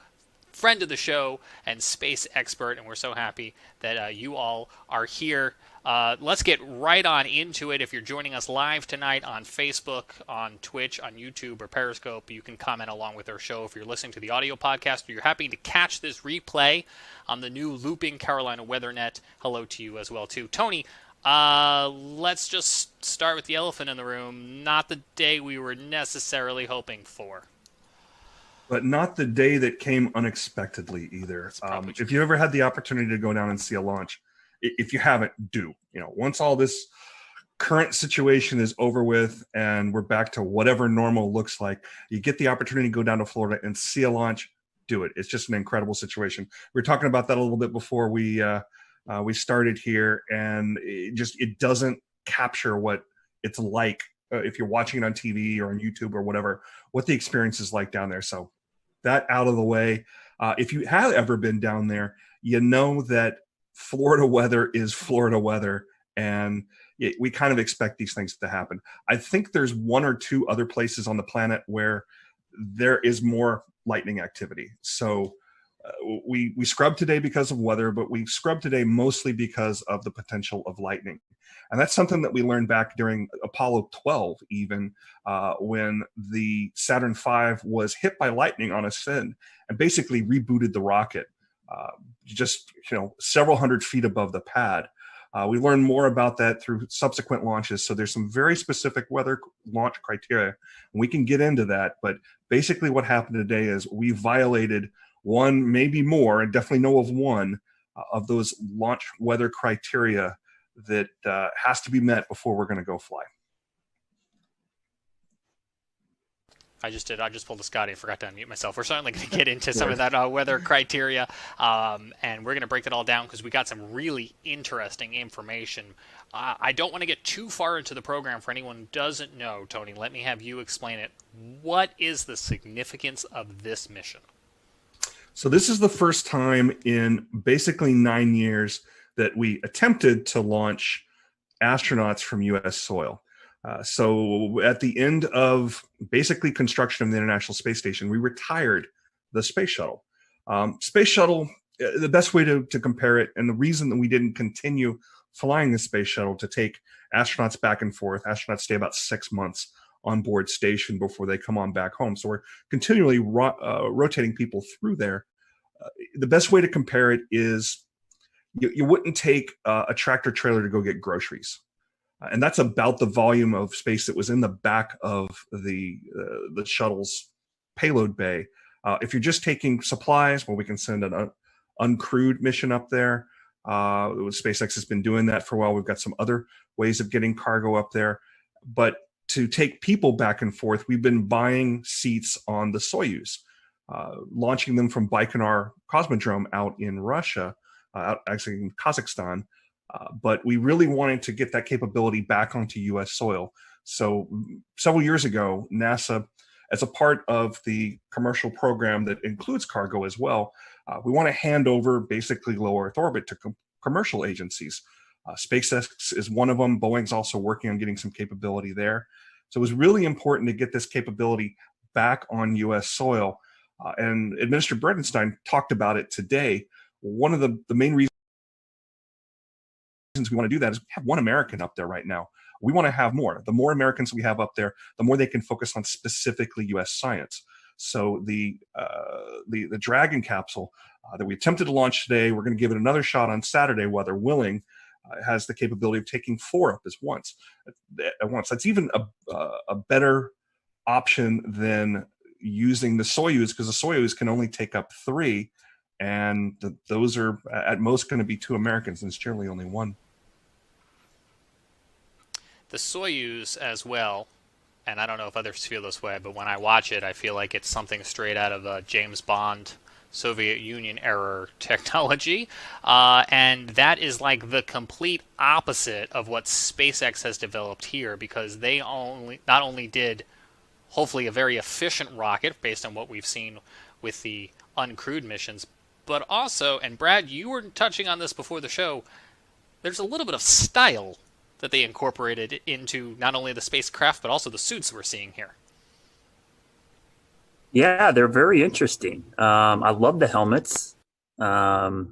friend of the show and space expert, and we're so happy that you all are here. Let's get right on into it. If you're joining us live tonight on Facebook, on Twitch, on YouTube, or Periscope, you can comment along with our show. If you're listening to the audio podcast or you're happy to catch this replay on the new Looping Carolina WeatherNet, hello to you as well, too. Tony, let's just start with the elephant in the room. Not the day we were necessarily hoping for. But not the day that came unexpectedly either. If you ever had the opportunity to go down and see a launch, if you haven't, do. Once all this current situation is over with and we're back to whatever normal looks like, you get the opportunity to go down to Florida and see a launch, do it. It's just an incredible situation. We were talking about that a little bit before we started here, and it doesn't capture what it's like if you're watching it on TV or on YouTube or whatever, what the experience is like down there. So that out of the way. If you have ever been down there, you know that Florida weather is Florida weather, and we kind of expect these things to happen. I think there's one or two other places on the planet where there is more lightning activity. So we scrubbed today because of weather, but we scrubbed today mostly because of the potential of lightning. And that's something that we learned back during Apollo 12, even when the Saturn V was hit by lightning on ascent and basically rebooted the rocket several hundred feet above the pad. We learned more about that through subsequent launches. So there's some very specific weather launch criteria. And we can get into that. But basically what happened today is we violated one, maybe more, and definitely know of one of those launch weather criteria that has to be met before we're going to go fly. I just did. I just pulled a Scotty. I forgot to unmute myself. We're certainly going to get into some of that weather criteria, and we're going to break it all down because we got some really interesting information. I don't want to get too far into the program for anyone who doesn't know. Tony, let me have you explain it. What is the significance of this mission? So this is the first time in basically 9 years that we attempted to launch astronauts from U.S. soil. So at the end of basically construction of the International Space Station, we retired the space shuttle. Space shuttle, the best way to compare it, and the reason that we didn't continue flying the space shuttle to take astronauts back and forth, astronauts stay about 6 months on board station before they come on back home. So we're continually rotating people through there. The best way to compare it is you wouldn't take a tractor trailer to go get groceries. And that's about the volume of space that was in the back of the shuttle's payload bay. If you're just taking supplies, well, we can send an uncrewed mission up there. SpaceX has been doing that for a while. We've got some other ways of getting cargo up there. But to take people back and forth, we've been buying seats on the Soyuz, launching them from Baikonur Cosmodrome out in Russia, actually in Kazakhstan. But we really wanted to get that capability back onto U.S. soil. So several years ago, NASA, as a part of the commercial program that includes cargo as well, we want to hand over basically low Earth orbit to commercial agencies. SpaceX is one of them. Boeing's also working on getting some capability there. So it was really important to get this capability back on U.S. soil. And Administrator Bredenstein talked about it today. One of the main reasons we want to do that is we have one American up there right now. We want to have more. The more Americans we have up there, the more they can focus on specifically U.S. science. So the Dragon capsule that we attempted to launch today, we're going to give it another shot on Saturday, weather willing. Has the capability of taking 4 up at once. That's even a better option than using the Soyuz, because the Soyuz can only take up 3, and those are at most going to be 2 Americans, and it's generally only 1. The Soyuz as well, and I don't know if others feel this way, but when I watch it, I feel like it's something straight out of a James Bond Soviet Union era technology, and that is like the complete opposite of what SpaceX has developed here, because they not only did hopefully a very efficient rocket based on what we've seen with the uncrewed missions, but also, and Brad, you were touching on this before the show, there's a little bit of style that they incorporated into not only the spacecraft but also the suits we're seeing here. Yeah, they're very interesting. I love the helmets. The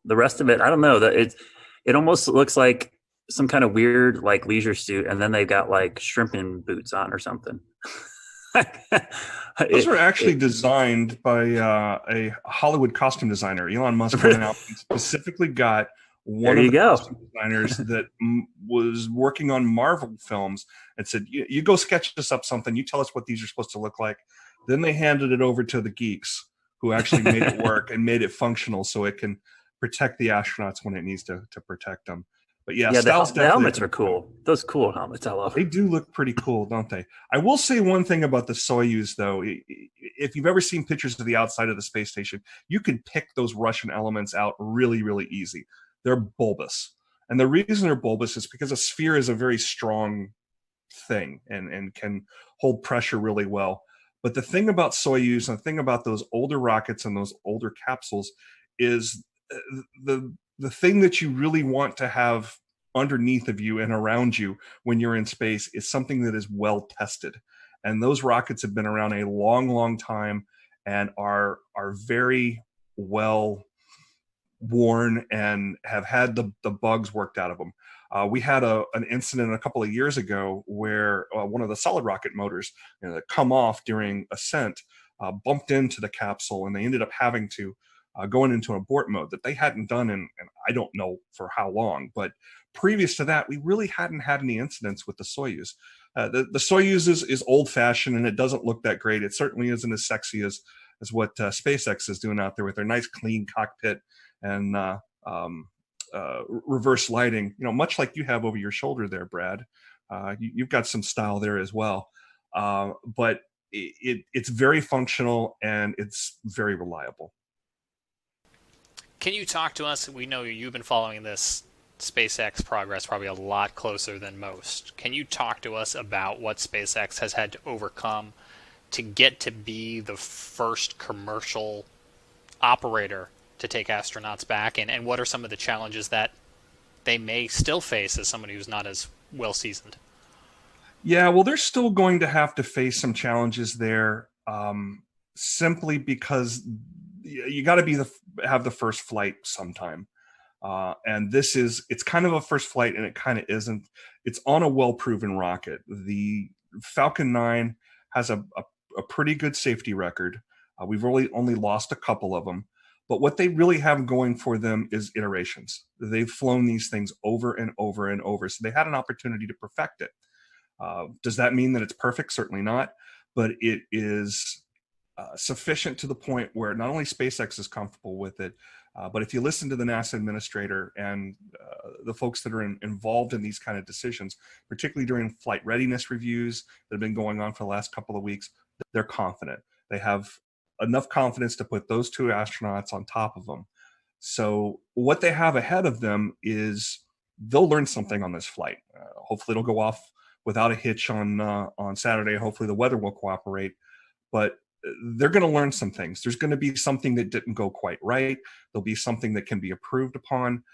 rest of it, I don't know. It almost looks like some kind of weird like leisure suit, and then they've got like shrimping boots on or something. Those were actually designed by a Hollywood costume designer. Elon Musk went out and specifically got one of the costume designers that was working on Marvel films and said, you go sketch us up something. You tell us what these are supposed to look like. Then they handed it over to the geeks who actually made it work and made it functional so it can protect the astronauts when it needs to protect them. But yeah, the helmets are cool. Those cool helmets, I love. They do look pretty cool, don't they? I will say one thing about the Soyuz, though. If you've ever seen pictures of the outside of the space station, you can pick those Russian elements out really, really easy. They're bulbous. And the reason they're bulbous is because a sphere is a very strong thing and can hold pressure really well. But the thing about Soyuz and the thing about those older rockets and those older capsules is the thing that you really want to have underneath of you and around you when you're in space is something that is well tested. And those rockets have been around a long, long time and are very well worn and have had the bugs worked out of them. We had an incident a couple of years ago where one of the solid rocket motors that come off during ascent bumped into the capsule, and they ended up having to going into abort mode that they hadn't done in I don't know for how long. But previous to that, we really hadn't had any incidents with the Soyuz. The Soyuz is old-fashioned, and it doesn't look that great. It certainly isn't as sexy as what SpaceX is doing out there with their nice, clean cockpit and reverse lighting, much like you have over your shoulder there, Brad. You've got some style there as well. But it's very functional and it's very reliable. Can you talk to us? We know you've been following this SpaceX progress probably a lot closer than most. Can you talk to us about what SpaceX has had to overcome to get to be the first commercial operator to take astronauts back, and what are some of the challenges that they may still face as somebody who's not as well seasoned? Yeah, well, they're still going to have to face some challenges there, simply because you got to have the first flight sometime. And it's kind of a first flight and it kind of isn't. It's on a well-proven rocket. The Falcon 9 has a pretty good safety record. We've only lost a couple of them. But what they really have going for them is iterations. They've flown these things over and over and over. So they had an opportunity to perfect it. Does that mean that it's perfect? Certainly not. But it is sufficient to the point where not only SpaceX is comfortable with it, but if you listen to the NASA administrator and the folks that are involved in these kind of decisions, particularly during flight readiness reviews that have been going on for the last couple of weeks, they're confident. They have enough confidence to put those 2 astronauts on top of them. So what they have ahead of them is they'll learn something on this flight. Hopefully it'll go off without a hitch on Saturday. Hopefully the weather will cooperate, but they're going to learn some things. There's going to be something that didn't go quite right. There'll be something that can be improved upon.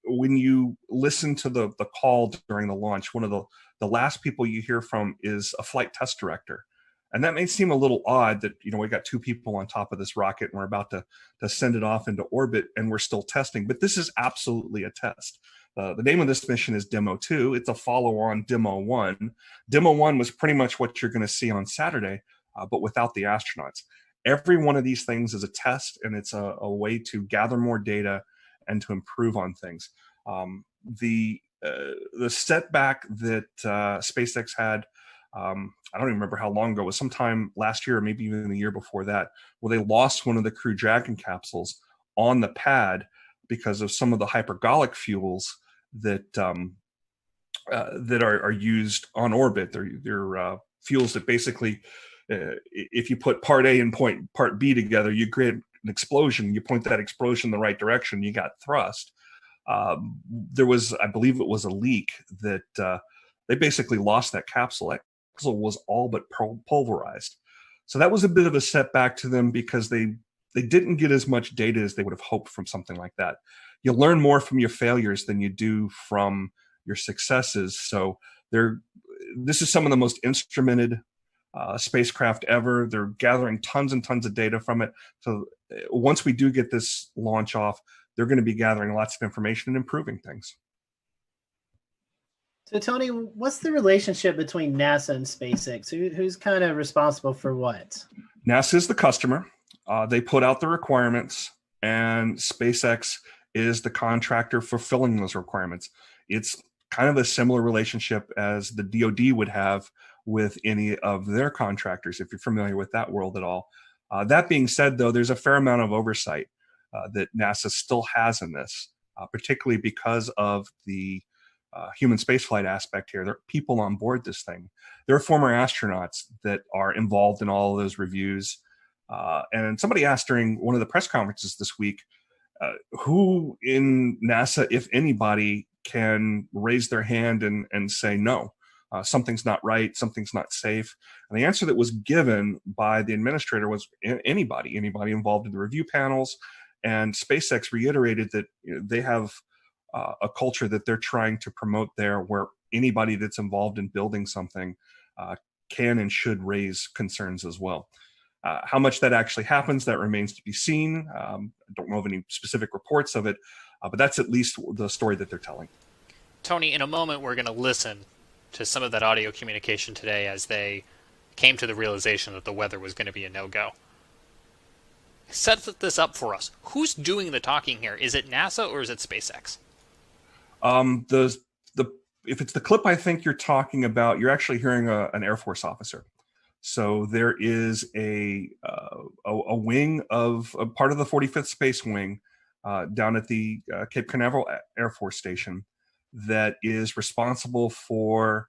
When you listen to the call during the launch, one of the last people you hear from is a flight test director. And that may seem a little odd that, we got 2 people on top of this rocket and we're about to send it off into orbit and we're still testing. But this is absolutely a test. The name of this mission is Demo 2. It's a follow-on Demo 1. Demo 1 was pretty much what you're going to see on Saturday, but without the astronauts. Every one of these things is a test, and it's a way to gather more data and to improve on things. The setback that SpaceX had I don't even remember how long ago. It was sometime last year or maybe even the year before that, where they lost one of the Crew Dragon capsules on the pad because of some of the hypergolic fuels that that are used on orbit. They're fuels that basically, if you put part A and part B together, you create an explosion. You point that explosion in the right direction, you got thrust. There was, I believe it was a leak that they basically lost that capsule. That capsule was all but pulverized. So that was a bit of a setback to them because they didn't get as much data as they would have hoped from something like that. You learn more from your failures than you do from your successes. So this is some of the most instrumented spacecraft ever. They're gathering tons and tons of data from it. So once we do get this launch off, they're going to be gathering lots of information and improving things. So Tony, what's the relationship between NASA and SpaceX? Who's kind of responsible for what? NASA is the customer. They put out the requirements, and SpaceX is the contractor fulfilling those requirements. It's kind of a similar relationship as the DoD would have with any of their contractors, if you're familiar with that world at all. That being said, though, there's a fair amount of oversight that NASA still has in this, particularly because of the human spaceflight aspect here. There are people on board this thing. There are former astronauts that are involved in all of those reviews. And somebody asked during one of the press conferences this week, who in NASA, if anybody, can raise their hand and say, no, something's not right, something's not safe. And the answer that was given by the administrator was anybody involved in the review panels. And SpaceX reiterated that they have a culture that they're trying to promote there, where anybody that's involved in building something can and should raise concerns as well. How much that actually happens, that remains to be seen. I don't know of any specific reports of it, but that's at least the story that they're telling. Tony, in a moment, we're going to listen to some of that audio communication today as they came to the realization that the weather was going to be a no-go. Set this up for us. Who's doing the talking here? Is it NASA or is it SpaceX? If it's the clip I think you're talking about, you're actually hearing an Air Force officer. So there is a wing of a part of the 45th Space Wing down at the Cape Canaveral Air Force Station that is responsible for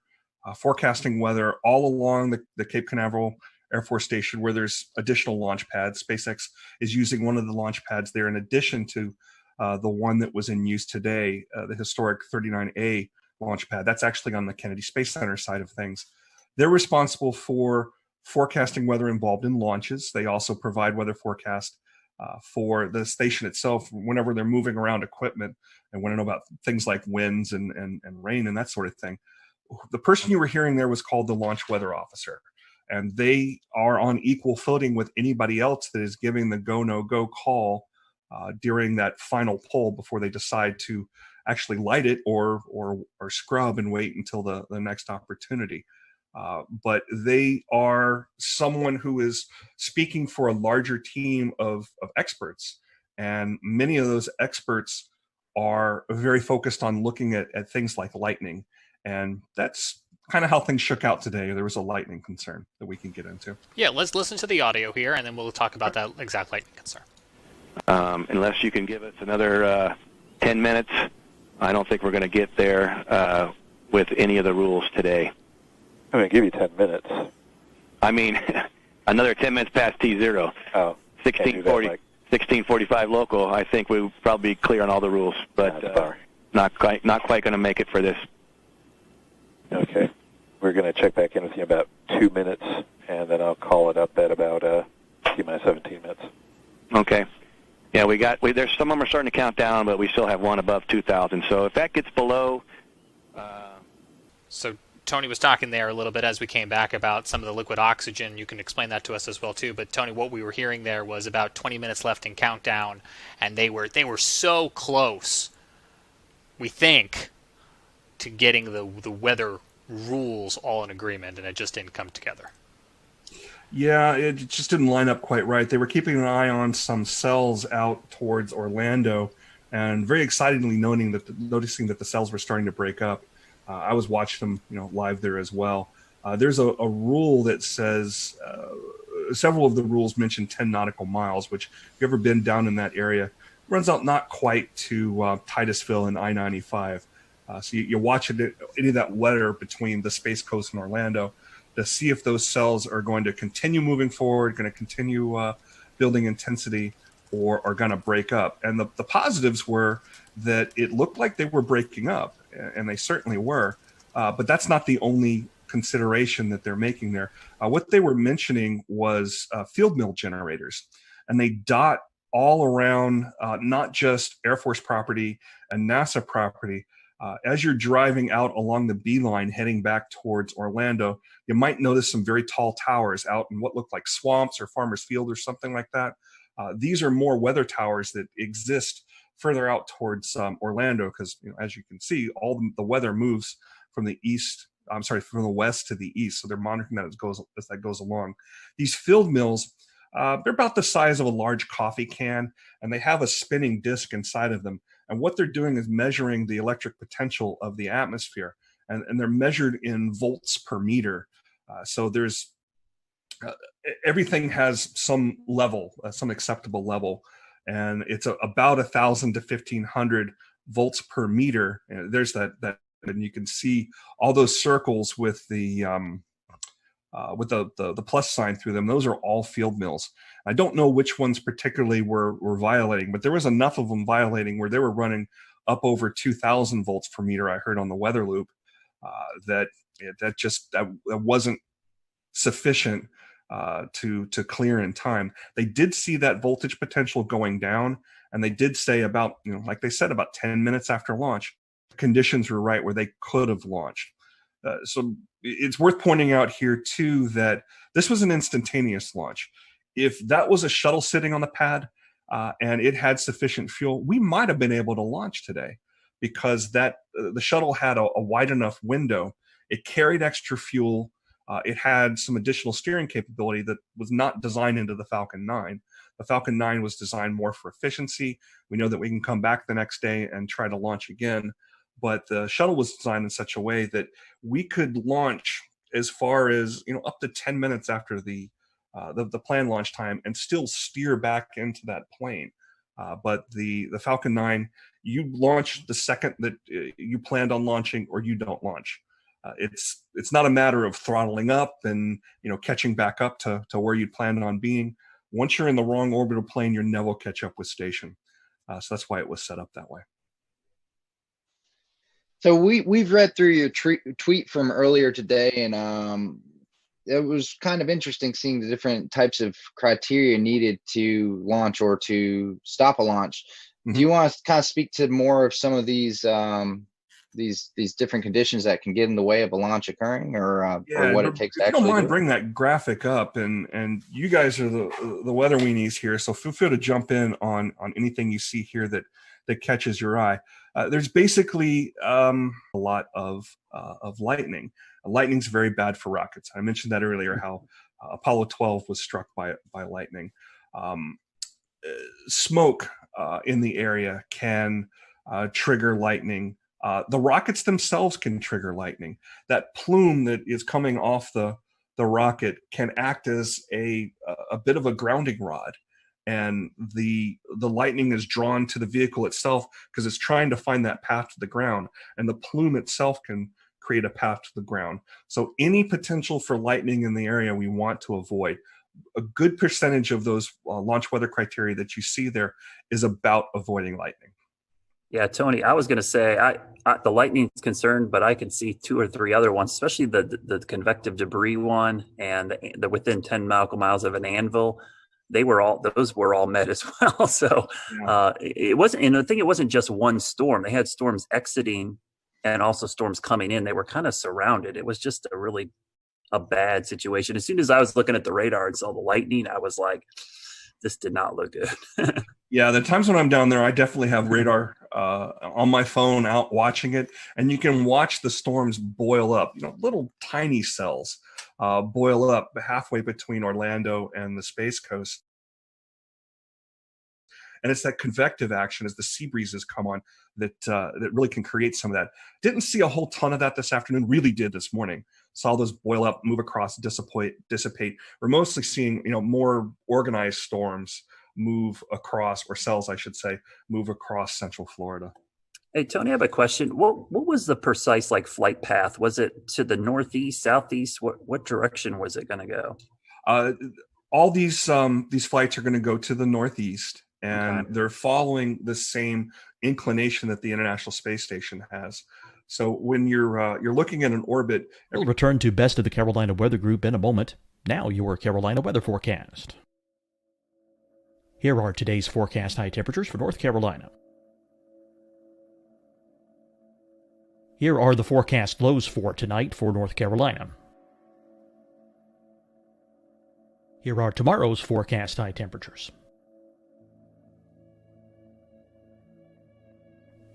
forecasting weather all along the Cape Canaveral Air Force Station, where there's additional launch pads. SpaceX is using one of the launch pads there in addition to the one that was in use today, the historic 39A launch pad. That's actually on the Kennedy Space Center side of things. They're responsible for forecasting weather involved in launches. They also provide weather forecast for the station itself whenever they're moving around equipment and want to know about things like winds and rain and that sort of thing. The person you were hearing there was called the launch weather officer, and they are on equal footing with anybody else that is giving the go, no go call during that final pull before they decide to actually light it or scrub and wait until the next opportunity. But they are someone who is speaking for a larger team of experts. And many of those experts are very focused on looking at things like lightning. And that's kind of how things shook out today. There was a lightning concern that we can get into. Yeah, let's listen to the audio here, and then we'll talk about that exact lightning concern. Unless you can give us another 10 minutes, I don't think we're going to get there with any of the rules today. I'm going to give you 10 minutes. I mean, another 10 minutes past T0. Oh, 16:45 local. I think we'll probably be clear on all the rules, but not quite going to make it for this. Okay. We're going to check back in with you in about 2 minutes, and then I'll call it up at about T-minus 17 minutes. Okay. Yeah, there's some of them are starting to count down, but we still have one above 2,000. So if that gets below... So Tony was talking there a little bit as we came back about some of the liquid oxygen. You can explain that to us as well, too. But, Tony, what we were hearing there was about 20 minutes left in countdown, and they were so close, we think, to getting the weather rules all in agreement, and it just didn't come together. Yeah, it just didn't line up quite right. They were keeping an eye on some cells out towards Orlando, and very excitedly noticing that the cells were starting to break up. I was watching them, live there as well. There's a rule that says, several of the rules mention 10 nautical miles, which if you've ever been down in that area, runs out not quite to Titusville and I-95. So you watch any of that weather between the Space Coast and Orlando to see if those cells are going to continue moving forward, going to continue building intensity, or are going to break up. And the positives were that it looked like they were breaking up, and they certainly were. But that's not the only consideration that they're making there. What they were mentioning was field mill generators, and they dot all around not just Air Force property and NASA property. As you're driving out along the beeline heading back towards Orlando, you might notice some very tall towers out in what look like swamps or Farmers Field or something like that. These are more weather towers that exist further out towards Orlando, because as you can see, all the weather moves from the from the west to the east. So they're monitoring that as that goes along. These field mills, they're about the size of a large coffee can, and they have a spinning disc inside of them. And what they're doing is measuring the electric potential of the atmosphere, and they're measured in volts per meter. So there's everything has some level, some acceptable level, and it's about 1,000 to 1,500 volts per meter. And there's that, and you can see all those circles with the plus sign through them. Those are all field mills. I don't know which ones particularly were violating, but there was enough of them violating where they were running up over 2,000 volts per meter. I heard on the weather loop that wasn't sufficient to clear in time. They did see that voltage potential going down, and they did say about, like they said, about 10 minutes after launch, conditions were right where they could have launched. So it's worth pointing out here too that this was an instantaneous launch. If that was a shuttle sitting on the pad and it had sufficient fuel, we might have been able to launch today, because the shuttle had a wide enough window. It carried extra fuel. It had some additional steering capability that was not designed into the Falcon 9. The Falcon 9 was designed more for efficiency. We know that we can come back the next day and try to launch again. But the shuttle was designed in such a way that we could launch as far as up to 10 minutes after the planned launch time and still steer back into that plane. But the Falcon 9, you launch the second that you planned on launching, or you don't launch. It's not a matter of throttling up and catching back up to where you planned on being. Once you're in the wrong orbital plane, you'll never catch up with station. So that's why it was set up that way. So we've read through your tweet from earlier today, and it was kind of interesting seeing the different types of criteria needed to launch or to stop a launch. Mm-hmm. Do you want to kind of speak to more of some of these different conditions that can get in the way of a launch occurring, or what it takes to actually? If you don't mind, bring that graphic up, and you guys are the weather weenies here, so feel free to jump in on anything you see here that catches your eye. There's basically a lot of lightning. Lightning's very bad for rockets. I mentioned that earlier, how Apollo 12 was struck by lightning. Smoke in the area can trigger lightning. The rockets themselves can trigger lightning. That plume that is coming off the rocket can act as a bit of a grounding rod. And the lightning is drawn to the vehicle itself because it's trying to find that path to the ground, and the plume itself can create a path to the ground. So any potential for lightning in the area we want to avoid. A good percentage of those launch weather criteria that you see there is about avoiding lightning. Yeah, Tony, I was going to say the lightning's concerned, but I can see 2 or 3 other ones, especially the convective debris one and the within 10 nautical miles of an anvil. Those were all met as well. So it wasn't, and I think it wasn't just one storm. They had storms exiting and also storms coming in. They were kind of surrounded. It was just a bad situation. As soon as I was looking at the radar and saw the lightning, I was like, this did not look good. Yeah, the times when I'm down there, I definitely have radar on my phone out watching it, and you can watch the storms boil up. Little tiny cells boil up halfway between Orlando and the Space Coast. And it's that convective action as the sea breezes come on that really can create some of that. Didn't see a whole ton of that this afternoon, really did this morning. saw those boil up, move across, dissipate. We're mostly seeing, more organized storms move across, or cells, I should say, move across central Florida. Hey, Tony, I have a question. What was the precise flight path? Was it to the northeast, southeast? What direction was it going to go? All these flights are going to go to the northeast, and they're following the same inclination that the International Space Station has. So when you're looking at an orbit, we'll return to Best of the Carolina Weather Group in a moment. Now your Carolina weather forecast. Here are today's forecast high temperatures for North Carolina. Here are the forecast lows for tonight for North Carolina. Here are tomorrow's forecast high temperatures.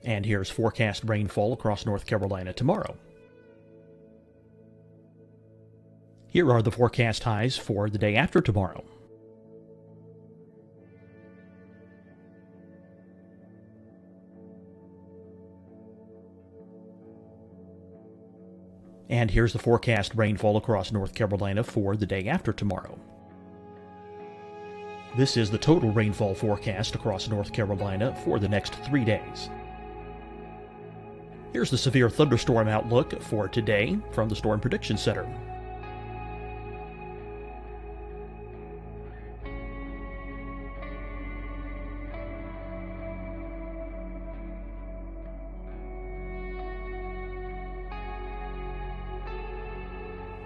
And here's forecast rainfall across North Carolina tomorrow. Here are the forecast highs for the day after tomorrow. And here's the forecast rainfall across North Carolina for the day after tomorrow. This is the total rainfall forecast across North Carolina for the next 3 days. Here's the severe thunderstorm outlook for today from the Storm Prediction Center.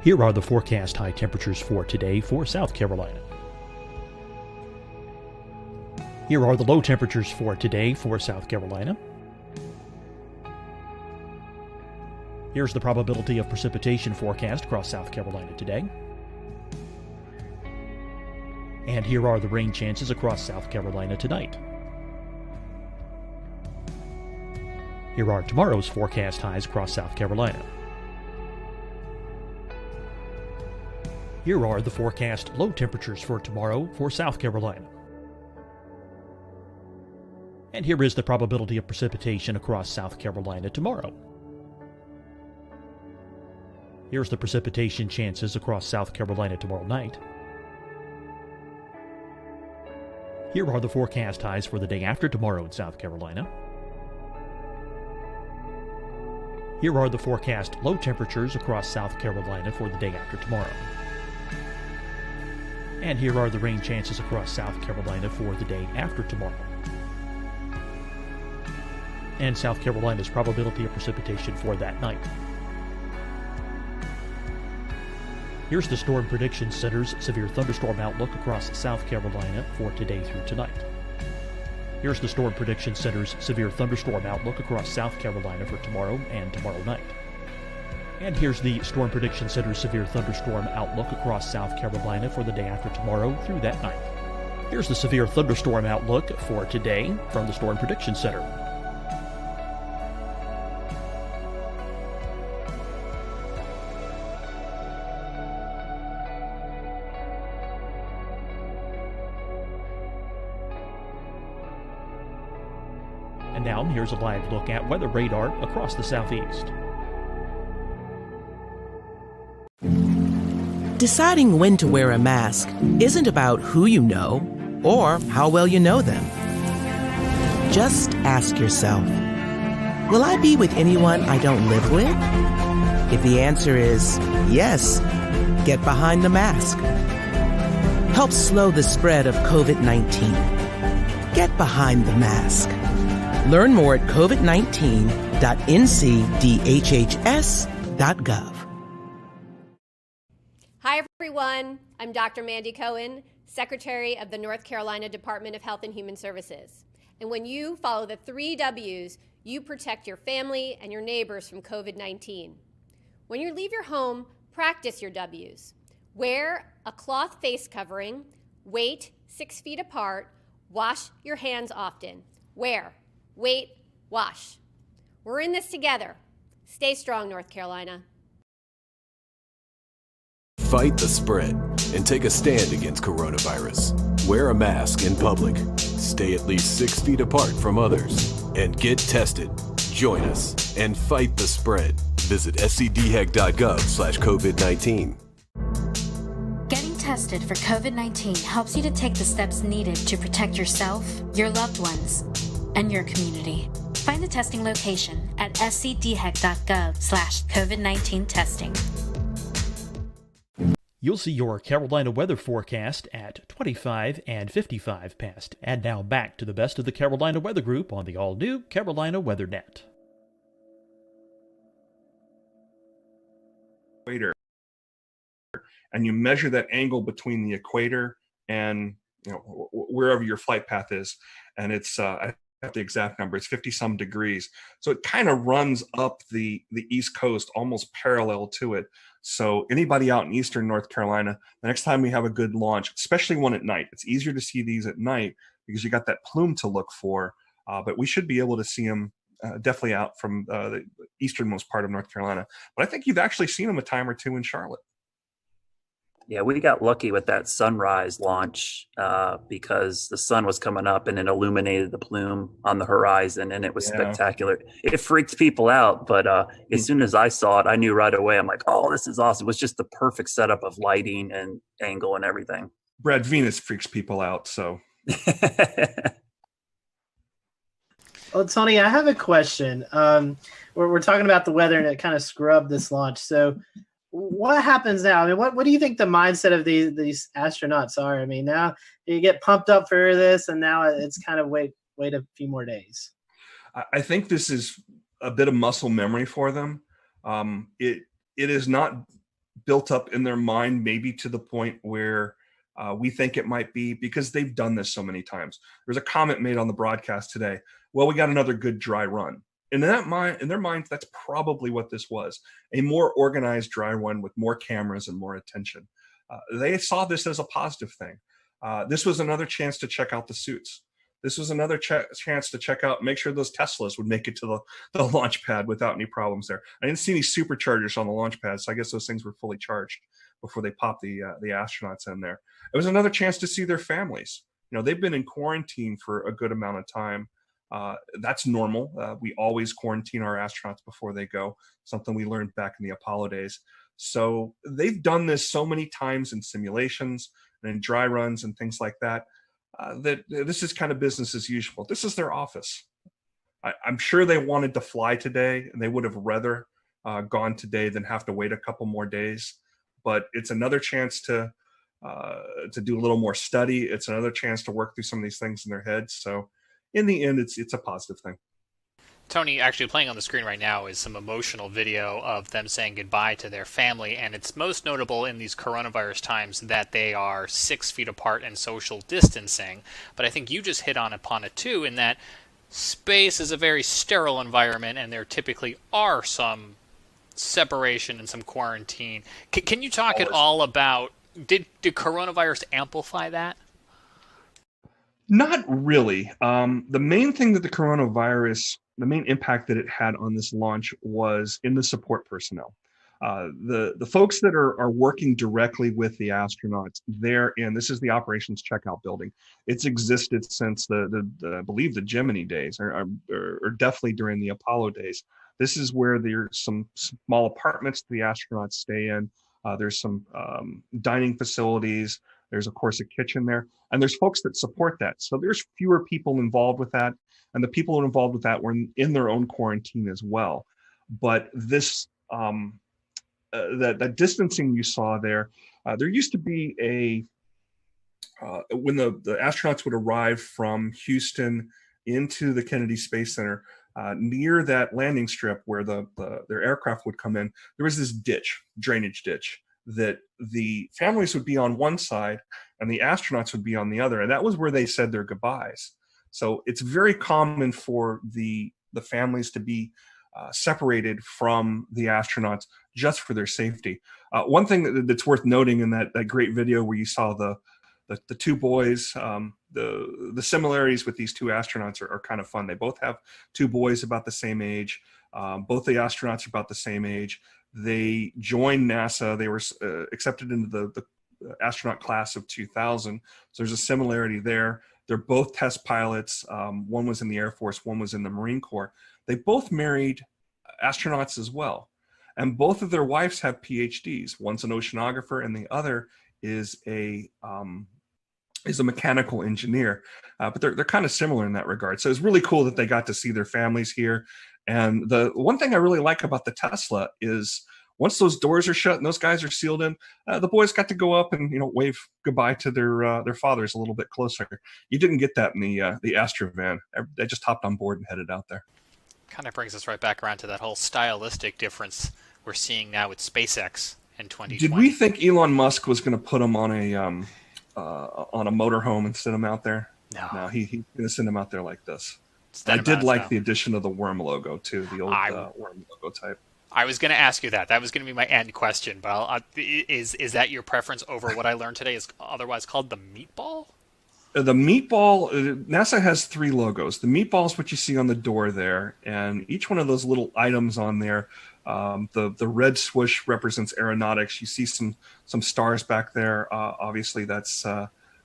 Here are the forecast high temperatures for today for South Carolina. Here are the low temperatures for today for South Carolina. Here's the probability of precipitation forecast across South Carolina today. And here are the rain chances across South Carolina tonight. Here are tomorrow's forecast highs across South Carolina. Here are the forecast low temperatures for tomorrow for South Carolina. And here is the probability of precipitation across South Carolina tomorrow. Here's the precipitation chances across South Carolina tomorrow night. Here are the forecast highs for the day after tomorrow in South Carolina. Here are the forecast low temperatures across South Carolina for the day after tomorrow. And here are the rain chances across South Carolina for the day after tomorrow. And South Carolina's probability of precipitation for that night. Here's the Storm Prediction Center's severe thunderstorm outlook across South Carolina for today through tonight. Here's the Storm Prediction Center's severe thunderstorm outlook across South Carolina for tomorrow and tomorrow night. And here's the Storm Prediction Center's severe thunderstorm outlook across South Carolina for the day after tomorrow through that night. Here's the severe thunderstorm outlook for today from the Storm Prediction Center. And now here's a live look at weather radar across the southeast. Deciding when to wear a mask isn't about who you know or how well you know them. Just ask yourself, will I be with anyone I don't live with? If the answer is yes, get behind the mask. Help slow the spread of COVID-19. Get behind the mask. Learn more at covid19.ncdhhs.gov. Hi, everyone. I'm Dr. Mandy Cohen, Secretary of the North Carolina Department of Health and Human Services. And when you follow the 3 W's, you protect your family and your neighbors from COVID-19. When you leave your home, practice your W's. Wear a cloth face covering, wait 6 feet apart, wash your hands often. Wear, wait, wash. We're in this together. Stay strong, North Carolina. Fight the spread and take a stand against coronavirus. Wear a mask in public. Stay at least 6 feet apart from others. And get tested. Join us and fight the spread. Visit scdhec.gov/COVID-19. Getting tested for COVID-19 helps you to take the steps needed to protect yourself, your loved ones, and your community. Find the testing location at scdhec.gov/COVID-19 testing. You'll see your Carolina weather forecast at 25 and 55 past. And now back to the best of the Carolina Weather Group on the all-new Carolina WeatherNet. Equator, and you measure that angle between the equator and wherever your flight path is, and it's I have the exact number, it's 50 some degrees, so it kind of runs up the east coast almost parallel to it. So anybody out in eastern North Carolina, the next time we have a good launch, especially one at night, it's easier to see these at night because you got that plume to look for, but we should be able to see them definitely out from the easternmost part of North Carolina. But I think you've actually seen them a time or two in Charlotte. Yeah, we got lucky with that sunrise launch because the sun was coming up and it illuminated the plume on the horizon, and it was spectacular. It freaked people out, but as soon as I saw it, I knew right away. I'm like, oh, this is awesome. It was just the perfect setup of lighting and angle and everything. Brad, Venus freaks people out, so. Well, Tony, I have a question. We're talking about the weather, and it kind of scrubbed this launch. So what happens now? I mean, what do you think the mindset of these astronauts are? I mean, now you get pumped up for this, and now it's kind of wait a few more days. I think this is a bit of muscle memory for them. It is not built up in their mind, maybe to the point where we think it might be, because they've done this so many times. There's a comment made on the broadcast today. Well, we got another good dry run. And in their minds, that's probably what this was, a more organized dry run with more cameras and more attention. They saw this as a positive thing. This was another chance to check out the suits. This was another chance to check out, make sure those Teslas would make it to the launch pad without any problems there. I didn't see any superchargers on the launch pad, so I guess those things were fully charged before they popped the astronauts in there. It was another chance to see their families. They've been in quarantine for a good amount of time. That's normal. We always quarantine our astronauts before they go, something we learned back in the Apollo days. So they've done this so many times in simulations and in dry runs and things like that, that this is kind of business as usual. This is their office. I'm sure they wanted to fly today, and they would have rather gone today than have to wait a couple more days. But it's another chance to do a little more study. It's another chance to work through some of these things in their heads. So in the end, it's a positive thing. Tony, actually playing on the screen right now is some emotional video of them saying goodbye to their family, and it's most notable in these coronavirus times that they are 6 feet apart and social distancing. But I think you just hit upon it too, in that space is a very sterile environment, and there typically are some separation and some quarantine. Can you talk at all about, did coronavirus amplify that? Not really. The main thing that the main impact that it had on this launch was in the support personnel. The folks that are working directly with the astronauts, this is the operations checkout building. It's existed since I believe the Gemini days, or definitely during the Apollo days. This is where there's some small apartments the astronauts stay in. There's some dining facilities. There's, of course, a kitchen there. And there's folks that support that. So there's fewer people involved with that. And the people involved with that were in their own quarantine as well. But this, that distancing you saw there used to be when the astronauts would arrive from Houston into the Kennedy Space Center, near that landing strip where their aircraft would come in, there was this drainage ditch, that the families would be on one side and the astronauts would be on the other. And that was where they said their goodbyes. So it's very common for the families to be separated from the astronauts just for their safety. One thing that's worth noting in that great video where you saw the two boys, the similarities with these two astronauts are kind of fun. They both have two boys about the same age. Both the astronauts are about the same age. They joined NASA. They were accepted into the astronaut class of 2000. So there's a similarity there. They're both test pilots. One was in the Air Force, one was in the Marine Corps. They both married astronauts as well. and both of their wives have PhDs. One's an oceanographer, and the other is a mechanical engineer. But they're kind of similar in that regard. So it's really cool that they got to see their families here. And the one thing I really like about the Tesla is once those doors are shut and those guys are sealed in, the boys got to go up and wave goodbye to their fathers a little bit closer. You didn't get that in the Astra van. They just hopped on board and headed out there. Kind of brings us right back around to that whole stylistic difference we're seeing now with SpaceX in 2020. Did we think Elon Musk was going to put them on a motorhome and send them out there? No, he's going to send them out there like this. I did like the addition of the worm logo too, the old worm logo type. I was going to ask you that. That was going to be my end question. But is that your preference over what I learned today is otherwise called the meatball? The meatball, NASA has 3 logos. The meatball is what you see on the door there, and each one of those little items on there, the red swoosh represents aeronautics. You see some stars back there. Obviously, that's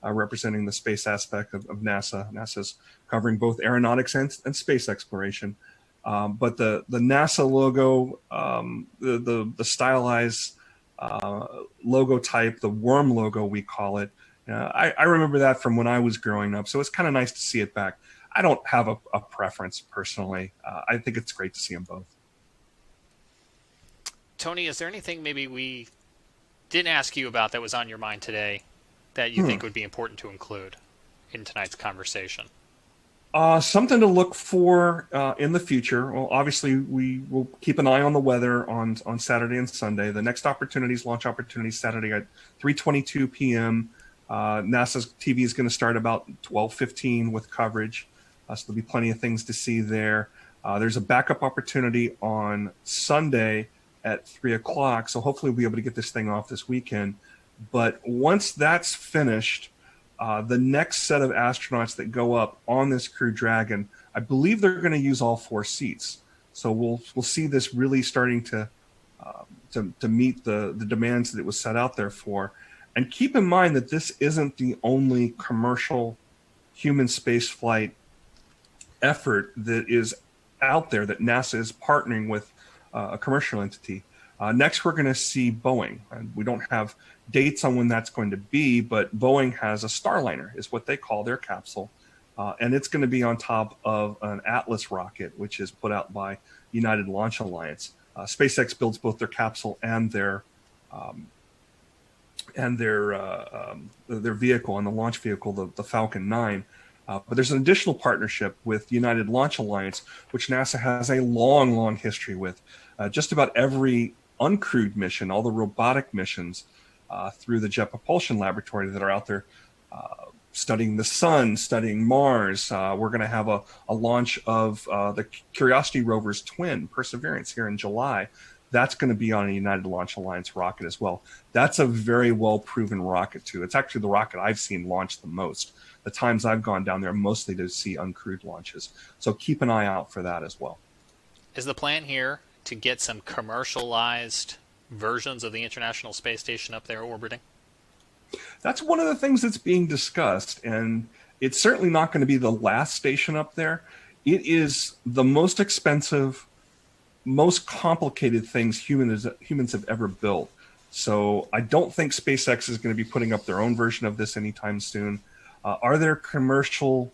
representing the space aspect of NASA. NASA's covering both aeronautics and space exploration. But the NASA logo, the stylized logo type, the worm logo we call it, I remember that from when I was growing up, so it's kind of nice to see it back. I don't have a preference personally. I think it's great to see them both. Tony, is there anything maybe we didn't ask you about that was on your mind today that you think would be important to include in tonight's conversation? Something to look for in the future. Well, obviously, we will keep an eye on the weather on Saturday and Sunday. The next launch opportunities, Saturday at 3:22 p.m. NASA's TV is going to start about 12:15 with coverage. So there'll be plenty of things to see there. There's a backup opportunity on Sunday at 3 o'clock. So hopefully we'll be able to get this thing off this weekend. But once that's finished, the next set of astronauts that go up on this Crew Dragon, I believe they're going to use all 4 seats. So we'll see this really starting to meet the demands that it was set out there for. And keep in mind that this isn't the only commercial human spaceflight effort that is out there that NASA is partnering with a commercial entity. Next, we're going to see Boeing. And we don't have dates on when that's going to be, but Boeing has a Starliner, is what they call their capsule. And it's going to be on top of an Atlas rocket, which is put out by United Launch Alliance. SpaceX builds both their capsule and their vehicle, and the launch vehicle, the Falcon 9. But there's an additional partnership with United Launch Alliance, which NASA has a long, long history with. Just about every uncrewed mission, all the robotic missions through the Jet Propulsion Laboratory that are out there studying the sun, studying Mars. We're going to have a launch of the Curiosity rover's twin, Perseverance, here in July. That's going to be on a United Launch Alliance rocket as well. That's a very well-proven rocket, too. It's actually the rocket I've seen launch the most. The times I've gone down there, mostly to see uncrewed launches. So keep an eye out for that as well. Is the plan here to get some commercialized versions of the International Space Station up there orbiting? That's one of the things that's being discussed, and it's certainly not going to be the last station up there. It is the most expensive, most complicated things humans have ever built. So I don't think SpaceX is going to be putting up their own version of this anytime soon. Are there commercial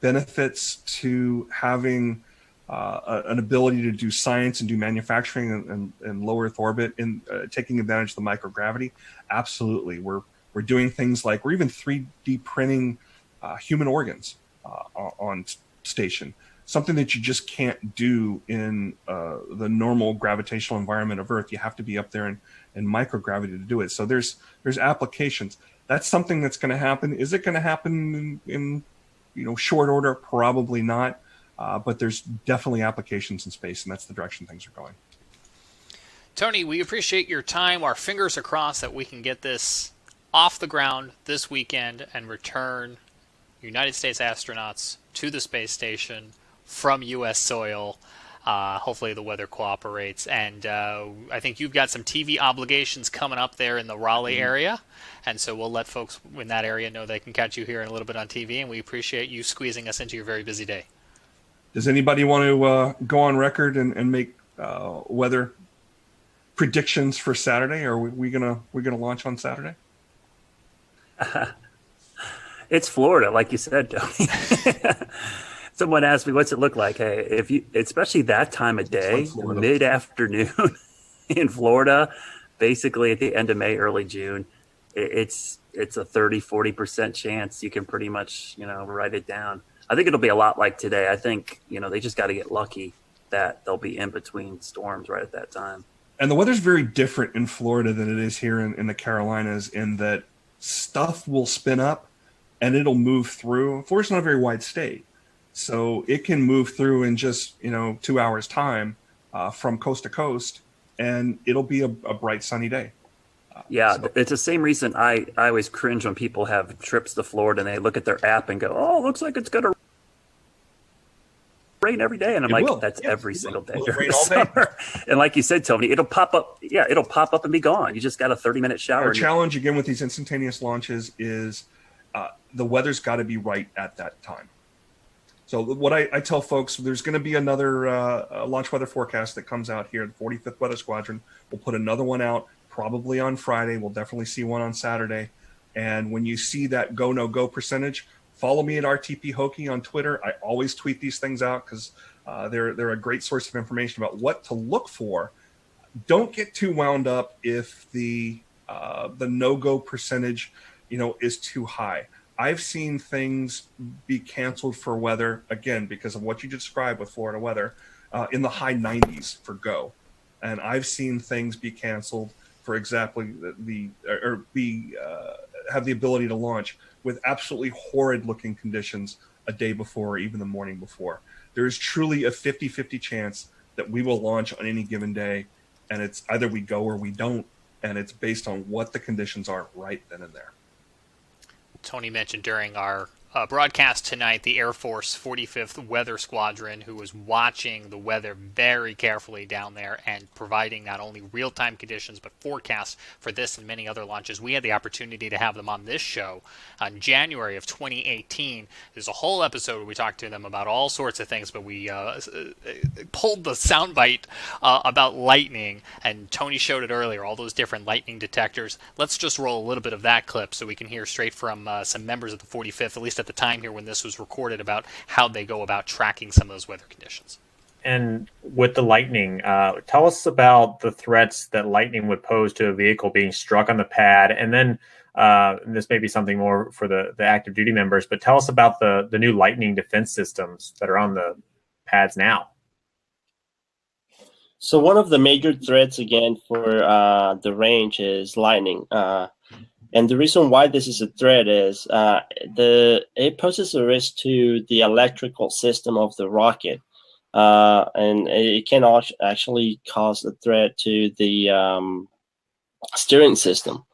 benefits to having an ability to do science and do manufacturing in low Earth orbit and taking advantage of the microgravity? Absolutely. We're doing things like we're even 3D printing human organs on station. Something that you just can't do in the normal gravitational environment of Earth. You have to be up there in microgravity to do it. So there's applications. That's something that's going to happen. Is it going to happen in short order? Probably not. But there's definitely applications in space, and that's the direction things are going. Tony, we appreciate your time. Our fingers are crossed that we can get this off the ground this weekend and return United States astronauts to the space station from U.S. soil. Hopefully the weather cooperates. And I think you've got some TV obligations coming up there in the Raleigh area. And so we'll let folks in that area know they can catch you here in a little bit on TV. And we appreciate you squeezing us into your very busy day. Does anybody want to go on record and make weather predictions for Saturday? Are we gonna launch on Saturday? It's Florida, like you said, Tony. Someone asked me, "What's it look like?" Hey, if you, especially that time of day, mid-afternoon in Florida, basically at the end of May, early June, it's a 30-40% chance you can pretty much write it down. I think it'll be a lot like today. I think they just got to get lucky that they'll be in between storms right at that time. And the weather's very different in Florida than it is here in the Carolinas, in that stuff will spin up and it'll move through. Florida's not a very wide state, so it can move through in just 2 hours time from coast to coast, and it'll be a bright sunny day. It's the same reason I always cringe when people have trips to Florida and they look at their app and go, "Oh, it looks like it's gonna rain every day," and I'm that's every single day during the summer. And like you said, Tony, it'll pop up. Yeah, it'll pop up and be gone. You just got a 30-minute shower. Our challenge again with these instantaneous launches is the weather's got to be right at that time. So what I tell folks, there's going to be another launch weather forecast that comes out here. The 45th Weather Squadron will put another one out probably on Friday. We'll definitely see one on Saturday. And when you see that go, no go percentage, follow me at RTP Hokie on Twitter. I always tweet these things out because they're a great source of information about what to look for. Don't get too wound up if the no-go percentage, is too high. I've seen things be canceled for weather, again, because of what you described with Florida weather, in the high 90s for go. And I've seen things be canceled for exactly have the ability to launch with absolutely horrid looking conditions a day before or even the morning before. There is truly a 50-50 chance that we will launch on any given day, and it's either we go or we don't, and it's based on what the conditions are right then and there. Tony mentioned during our broadcast tonight the Air Force 45th Weather Squadron, who was watching the weather very carefully down there and providing not only real-time conditions but forecasts for this and many other launches. We had the opportunity to have them on this show in January of 2018. There's a whole episode where we talked to them about all sorts of things, but we pulled the soundbite about lightning, and Tony showed it earlier, all those different lightning detectors. Let's just roll a little bit of that clip so we can hear straight from some members of the 45th, at least at the time here when this was recorded, about how they go about tracking some of those weather conditions. And with the lightning, tell us about the threats that lightning would pose to a vehicle being struck on the pad. And then this may be something more for the active duty members, but tell us about the new lightning defense systems that are on the pads now. So one of the major threats, again, for the range is lightning. And the reason why this is a threat is it poses a risk to the electrical system of the rocket. And it can actually cause a threat to the steering system.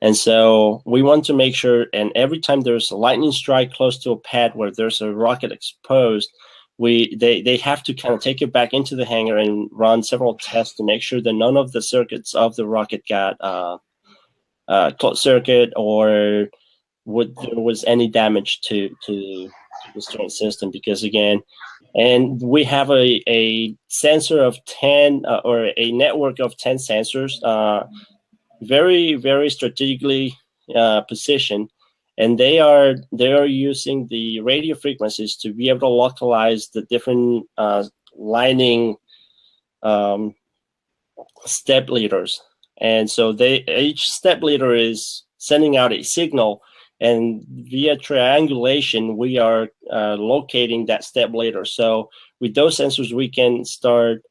And so we want to make sure, and every time there's a lightning strike close to a pad where there's a rocket exposed, they have to kind of take it back into the hangar and run several tests to make sure that none of the circuits of the rocket got closed circuit or there was any damage to the steering system. Because again, and we have a sensor of 10 or a network of 10 sensors, very, very strategically positioned, and they are using the radio frequencies to be able to localize the different lining step leaders. And so each step leader is sending out a signal, and via triangulation, we are locating that step leader. So with those sensors, we can start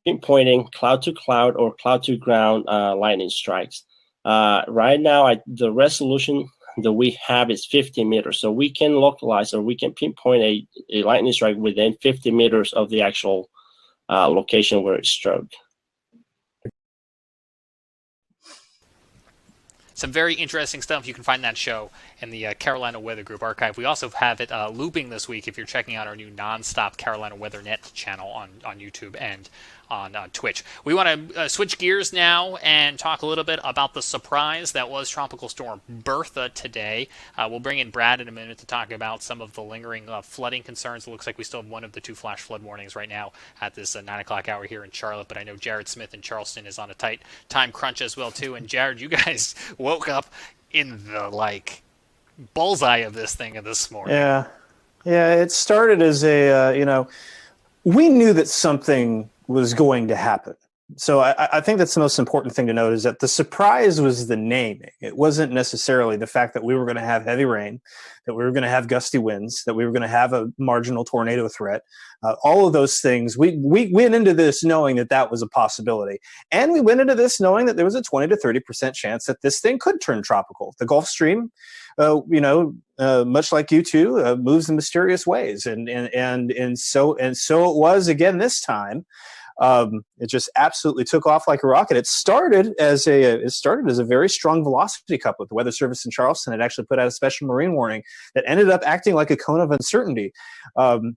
pinpointing cloud to cloud or cloud to ground lightning strikes. Right now, the resolution that we have is 50 meters. So we can localize, or we can pinpoint a lightning strike within 50 meters of the actual location where it struck. Some very interesting stuff. You can find that show in the Carolina Weather Group archive. We also have it looping this week if you're checking out our new nonstop Carolina Weather Net channel on YouTube and on Twitch. We want to switch gears now and talk a little bit about the surprise that was Tropical Storm Bertha today. We'll bring in Brad in a minute to talk about some of the lingering flooding concerns. It looks like we still have one of the 2 flash flood warnings right now at this 9 o'clock hour here in Charlotte, but I know Jared Smith in Charleston is on a tight time crunch as well too. And Jared, you guys woke up in the bullseye of this thing this morning. Yeah, it started as we knew that something was going to happen. So I think that's the most important thing to note, is that the surprise was the naming. It wasn't necessarily the fact that we were going to have heavy rain, that we were going to have gusty winds, that we were going to have a marginal tornado threat. All of those things, we went into this knowing that was a possibility. And we went into this knowing that there was a 20 to 30% chance that this thing could turn tropical. The Gulf Stream, much like you two, moves in mysterious ways. And so it was again this time. It just absolutely took off like a rocket. It started as a very strong velocity cup with the Weather Service in Charleston. It actually put out a special marine warning that ended up acting like a cone of uncertainty.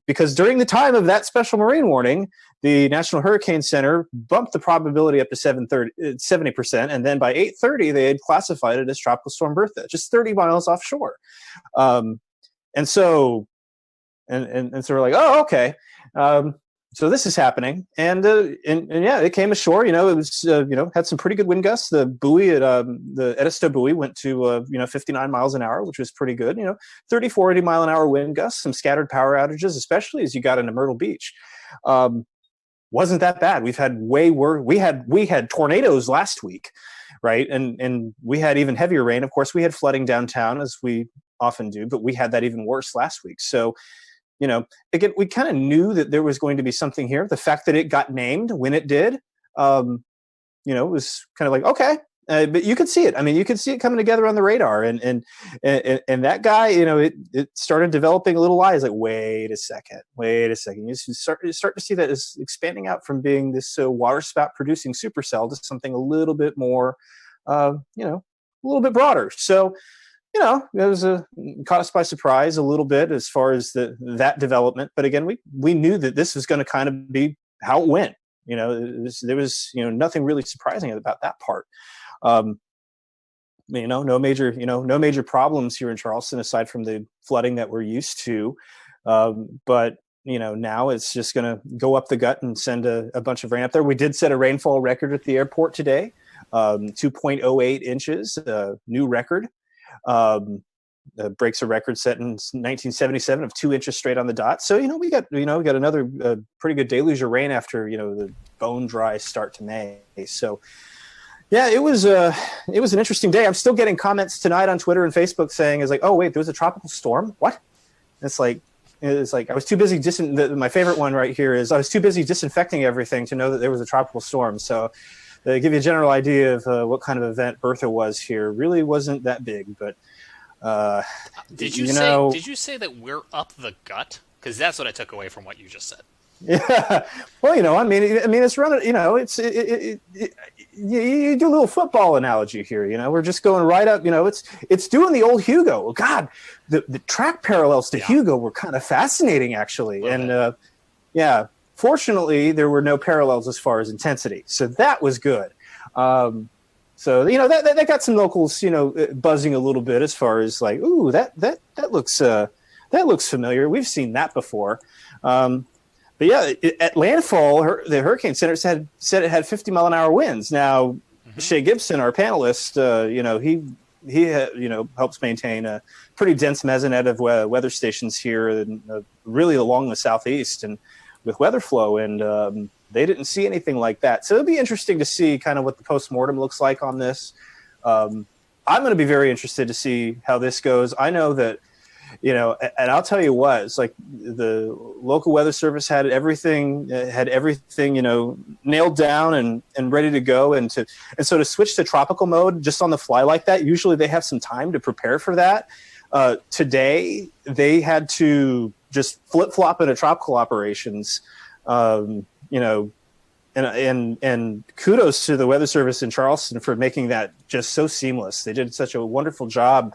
Because during the time of that special marine warning, the National Hurricane Center bumped the probability up to 70%, and then by 8:30 they had classified it as Tropical Storm Bertha, just 30 miles offshore. And so we're like, oh, okay. So this is happening, and yeah, it came ashore. It was had some pretty good wind gusts. The buoy at the Edisto buoy went to 59 miles an hour, which was pretty good. 30, 40 mile an hour wind gusts, some scattered power outages, especially as you got into Myrtle Beach. Wasn't that bad. We've had way worse. We had tornadoes last week, right? And we had even heavier rain. Of course, we had flooding downtown, as we often do, but we had that even worse last week. So. Again, we kind of knew that there was going to be something here. The fact that it got named when it did, was kind of like, okay, but you could see it. I mean, you could see it coming together on the radar, and that guy, it started developing a little eyes. Like, wait a second. You start to see that it's expanding out from being this water spout producing supercell to something a little bit more, a little bit broader. So. It was caught us by surprise a little bit as far as that development. But again, we knew that this was going to kind of be how it went. There was nothing really surprising about that part. No major problems here in Charleston aside from the flooding that we're used to. But now it's just going to go up the gut and send a bunch of rain up there. We did set a rainfall record at the airport today, 2.08 inches, new record. Breaks a record set in 1977 of 2 inches straight on the dot. So we got another pretty good deluge of rain after the bone dry start to May. So yeah, it was an interesting day. I'm still getting comments tonight on Twitter and Facebook saying, "Is like, oh wait, there was a tropical storm? What?" It's like I was too busy. My favorite one right here is I was too busy disinfecting everything to know that there was a tropical storm. So. To give you a general idea of what kind of event Bertha was here, really wasn't that big. But did you say that we're up the gut? Because that's what I took away from what you just said. Yeah. Well, it's running. You do a little football analogy here. We're just going right up. It's doing the old Hugo. God, the track parallels to Hugo were kind of fascinating, actually, and yeah. Fortunately, there were no parallels as far as intensity, so that was good. So that got some locals, buzzing a little bit as far as like, ooh, that looks familiar. We've seen that before. But yeah, at landfall, the Hurricane Center said it had 50 mile an hour winds. Now, Shay Gibson, our panelist, he helps maintain a pretty dense mesonet of weather stations here, and really along the southeast and. With weather flow, and they didn't see anything like that. So it'll be interesting to see kind of what the postmortem looks like on this. I'm going to be very interested to see how this goes. I know that, and I'll tell you what, it's like the local weather service had everything, nailed down and ready to go. And so to switch to tropical mode just on the fly like that, usually they have some time to prepare for that. Today, they had to just flip-flop into tropical operations, and kudos to the Weather Service in Charleston for making that just so seamless. They did such a wonderful job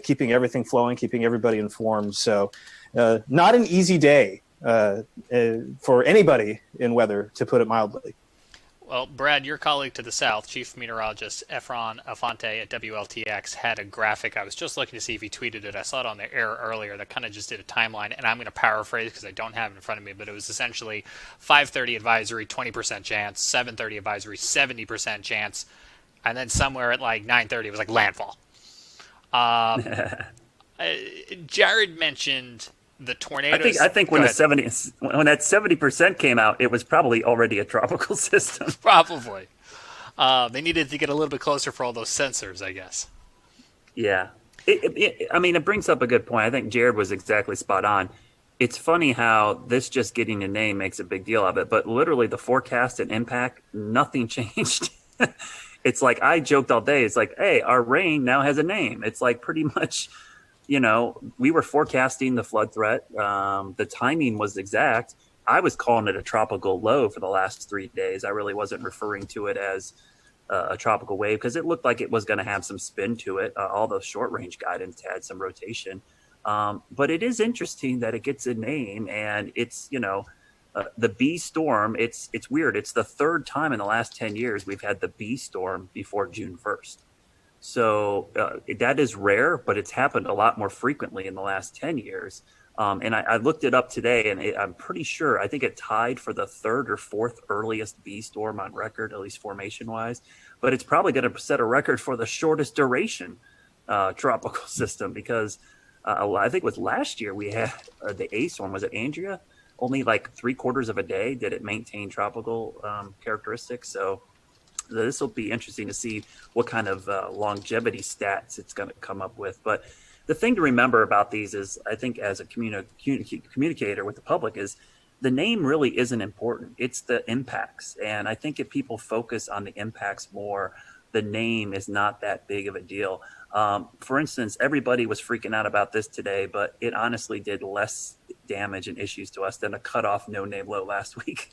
keeping everything flowing, keeping everybody informed. So not an easy day for anybody in weather, to put it mildly. Well, Brad, your colleague to the south, Chief Meteorologist Efron Afante at WLTX, had a graphic. I was just looking to see if he tweeted it. I saw it on the air earlier that kind of just did a timeline, and I'm going to paraphrase because I don't have it in front of me, but it was essentially 5:30 advisory, 20% chance, 7:30 advisory, 70% chance, and then somewhere at like 9:30 it was like landfall. Jared mentioned the tornadoes. I think when that 70% came out, it was probably already a tropical system. Probably. They needed to get a little bit closer for all those sensors, I guess. Yeah. It brings up a good point. I think Jared was exactly spot on. It's funny how this just getting a name makes a big deal of it, but literally the forecast and impact, nothing changed. It's like, I joked all day. It's like, hey, our rain now has a name. It's like pretty much, we were forecasting the flood threat. The timing was exact. I was calling it a tropical low for the last 3 days. I really wasn't referring to it as a tropical wave because it looked like it was going to have some spin to it. All the short range guidance had some rotation. But it is interesting that it gets a name, and it's, the B storm. It's weird. It's the third time in the last 10 years we've had the B storm before June 1st. So that is rare, but it's happened a lot more frequently in the last 10 years. And I looked it up today, and I'm pretty sure, I think it tied for the third or fourth earliest B storm on record, at least formation-wise. But it's probably going to set a record for the shortest duration tropical system because I think it was last year we had the A storm. Was it Andrea? Only like 3/4 of a day did it maintain tropical characteristics. So this will be interesting to see what kind of longevity stats it's going to come up with. But the thing to remember about these is, I think as a communicator with the public, is the name really isn't important. It's the impacts. And I think if people focus on the impacts more, the name is not that big of a deal. For instance, everybody was freaking out about this today, but it honestly did less damage and issues to us than a cutoff no-name low last week,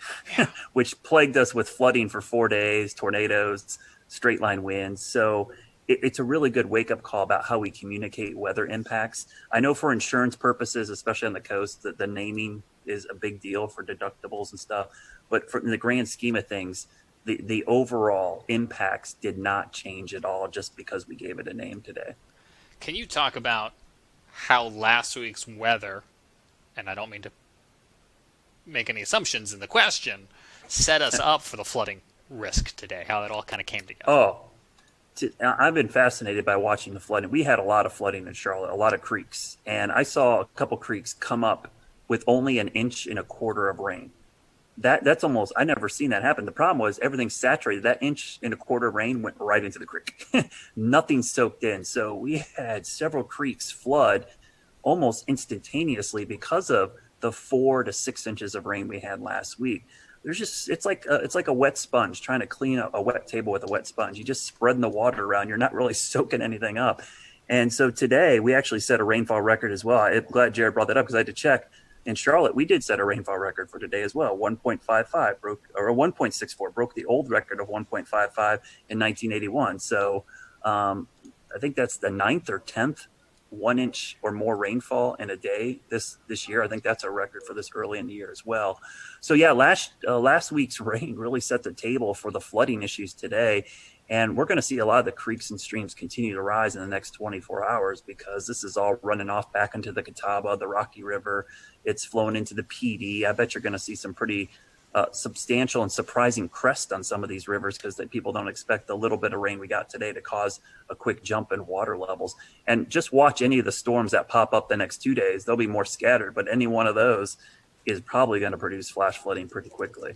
which plagued us with flooding for 4 days, tornadoes, straight line winds. So it's a really good wake-up call about how we communicate weather impacts. I know for insurance purposes, especially on the coast, that the naming is a big deal for deductibles and stuff. But in the grand scheme of things, the overall impacts did not change at all just because we gave it a name today. Can you talk about how last week's weather, and I don't mean to make any assumptions in the question, set us up for the flooding risk today, how it all kind of came together? I've been fascinated by watching the flooding. We had a lot of flooding in Charlotte, a lot of creeks, and I saw a couple creeks come up with only 1.25 inches of rain. That's almost, I never seen that happen. The problem was everything's saturated. That 1.25 inches of rain went right into the creek. Nothing soaked in. So we had several creeks flood almost instantaneously because of the 4 to 6 inches of rain we had last week. It's like a wet sponge, trying to clean up a wet table with a wet sponge. You just spreading the water around. You're not really soaking anything up. And so today we actually set a rainfall record as well. I'm glad Jared brought that up because I had to check. In Charlotte, we did set a rainfall record for today as well. 1.55 broke, or 1.64 broke the old record of 1.55 in 1981. So I think that's the 9th or 10th 1 inch or more rainfall in a day this year. I think that's a record for this early in the year as well. So yeah, last week's rain really set the table for the flooding issues today. And we're going to see a lot of the creeks and streams continue to rise in the next 24 hours because this is all running off back into the Catawba, the Rocky River. It's flowing into the PD. I bet you're going to see some pretty substantial and surprising crest on some of these rivers because people don't expect the little bit of rain we got today to cause a quick jump in water levels. And just watch any of the storms that pop up the next 2 days. They'll be more scattered, but any one of those is probably going to produce flash flooding pretty quickly.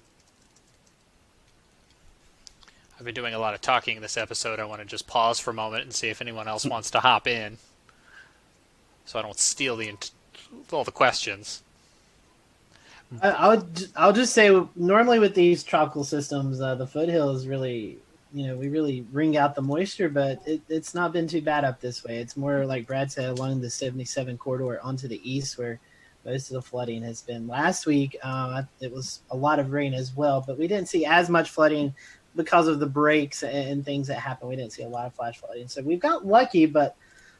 I've been doing a lot of talking in this episode. I want to just pause for a moment and see if anyone else wants to hop in so I don't steal all the questions. I'll just say, normally with these tropical systems, the foothills really, we really wring out the moisture, but it's not been too bad up this way. It's more, like Brad said, along the 77 corridor onto the east where most of the flooding has been. Last week, it was a lot of rain as well, but we didn't see as much flooding because of the breaks and things that happened. We didn't see a lot of flash flooding. So we've got lucky, but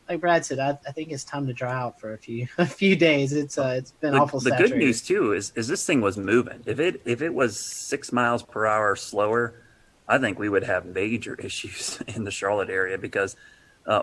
like Brad said, I think it's time to dry out for a few days. It's been awful The saturated. good news too is this thing was moving. If it was 6 miles per hour slower, I think we would have major issues in the Charlotte area, because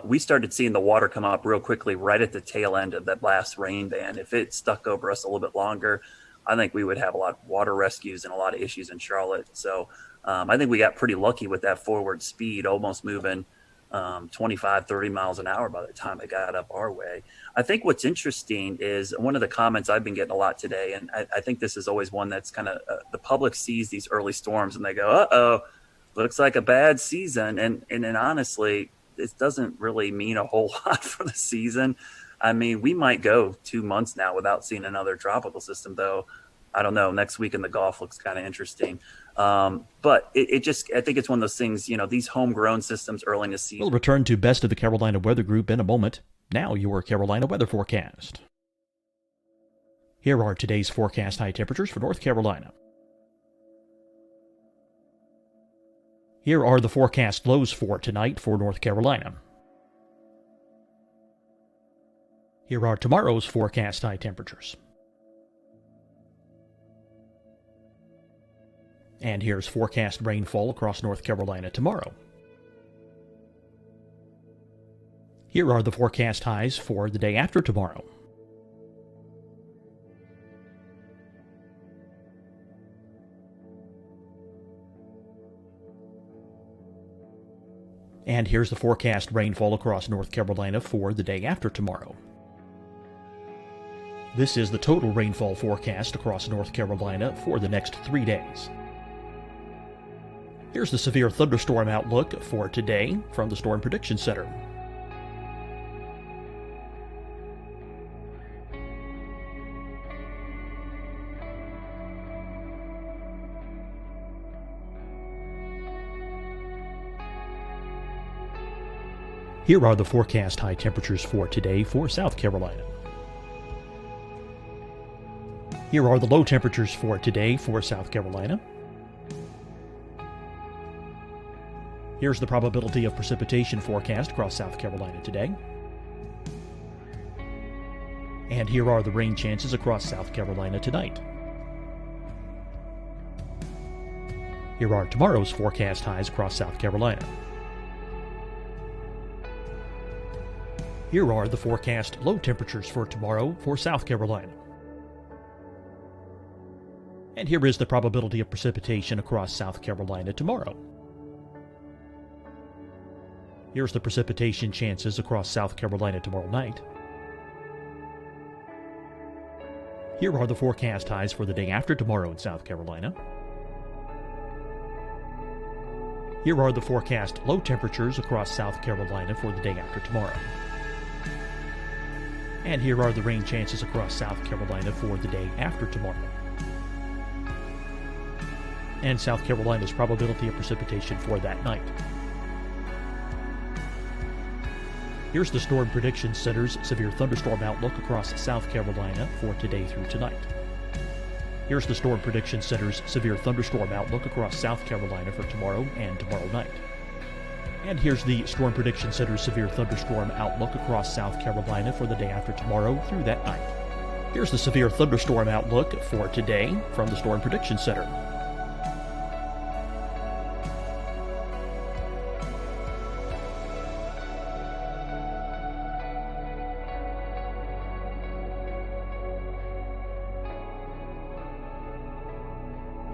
we started seeing the water come up real quickly right at the tail end of that last rain band. If it stuck over us a little bit longer, I think we would have a lot of water rescues and a lot of issues in Charlotte. So I think we got pretty lucky with that forward speed, almost moving 25, 30 miles an hour by the time it got up our way. I think what's interesting is one of the comments I've been getting a lot today, and I think this is always one that's kind of the public sees these early storms and they go, uh-oh, looks like a bad season. And honestly, it doesn't really mean a whole lot for the season. I mean, we might go 2 months now without seeing another tropical system, though. I don't know. Next week in the Gulf looks kind of interesting. But it just, I think it's one of those things, these homegrown systems early in the season. We'll return to Best of the Carolina Weather Group in a moment. Now your Carolina weather forecast. Here are today's forecast high temperatures for North Carolina. Here are the forecast lows for tonight for North Carolina. Here are tomorrow's forecast high temperatures. And here's forecast rainfall across North Carolina tomorrow. Here are the forecast highs for the day after tomorrow. And here's the forecast rainfall across North Carolina for the day after tomorrow. This is the total rainfall forecast across North Carolina for the next 3 days. Here's the severe thunderstorm outlook for today from the Storm Prediction Center. Here are the forecast high temperatures for today for South Carolina. Here are the low temperatures for today for South Carolina. Here's the probability of precipitation forecast across South Carolina today. And here are the rain chances across South Carolina tonight. Here are tomorrow's forecast highs across South Carolina. Here are the forecast low temperatures for tomorrow for South Carolina. And here is the probability of precipitation across South Carolina tomorrow. Here's the precipitation chances across South Carolina tomorrow night. Here are the forecast highs for the day after tomorrow in South Carolina. Here are the forecast low temperatures across South Carolina for the day after tomorrow. And here are the rain chances across South Carolina for the day after tomorrow. And South Carolina's probability of precipitation for that night. Here's the Storm Prediction Center's severe thunderstorm outlook across South Carolina for today through tonight. Here's the Storm Prediction Center's severe thunderstorm outlook across South Carolina for tomorrow and tomorrow night. And here's the Storm Prediction Center's severe thunderstorm outlook across South Carolina for the day after tomorrow through that night. Here's the severe thunderstorm outlook for today from the Storm Prediction Center.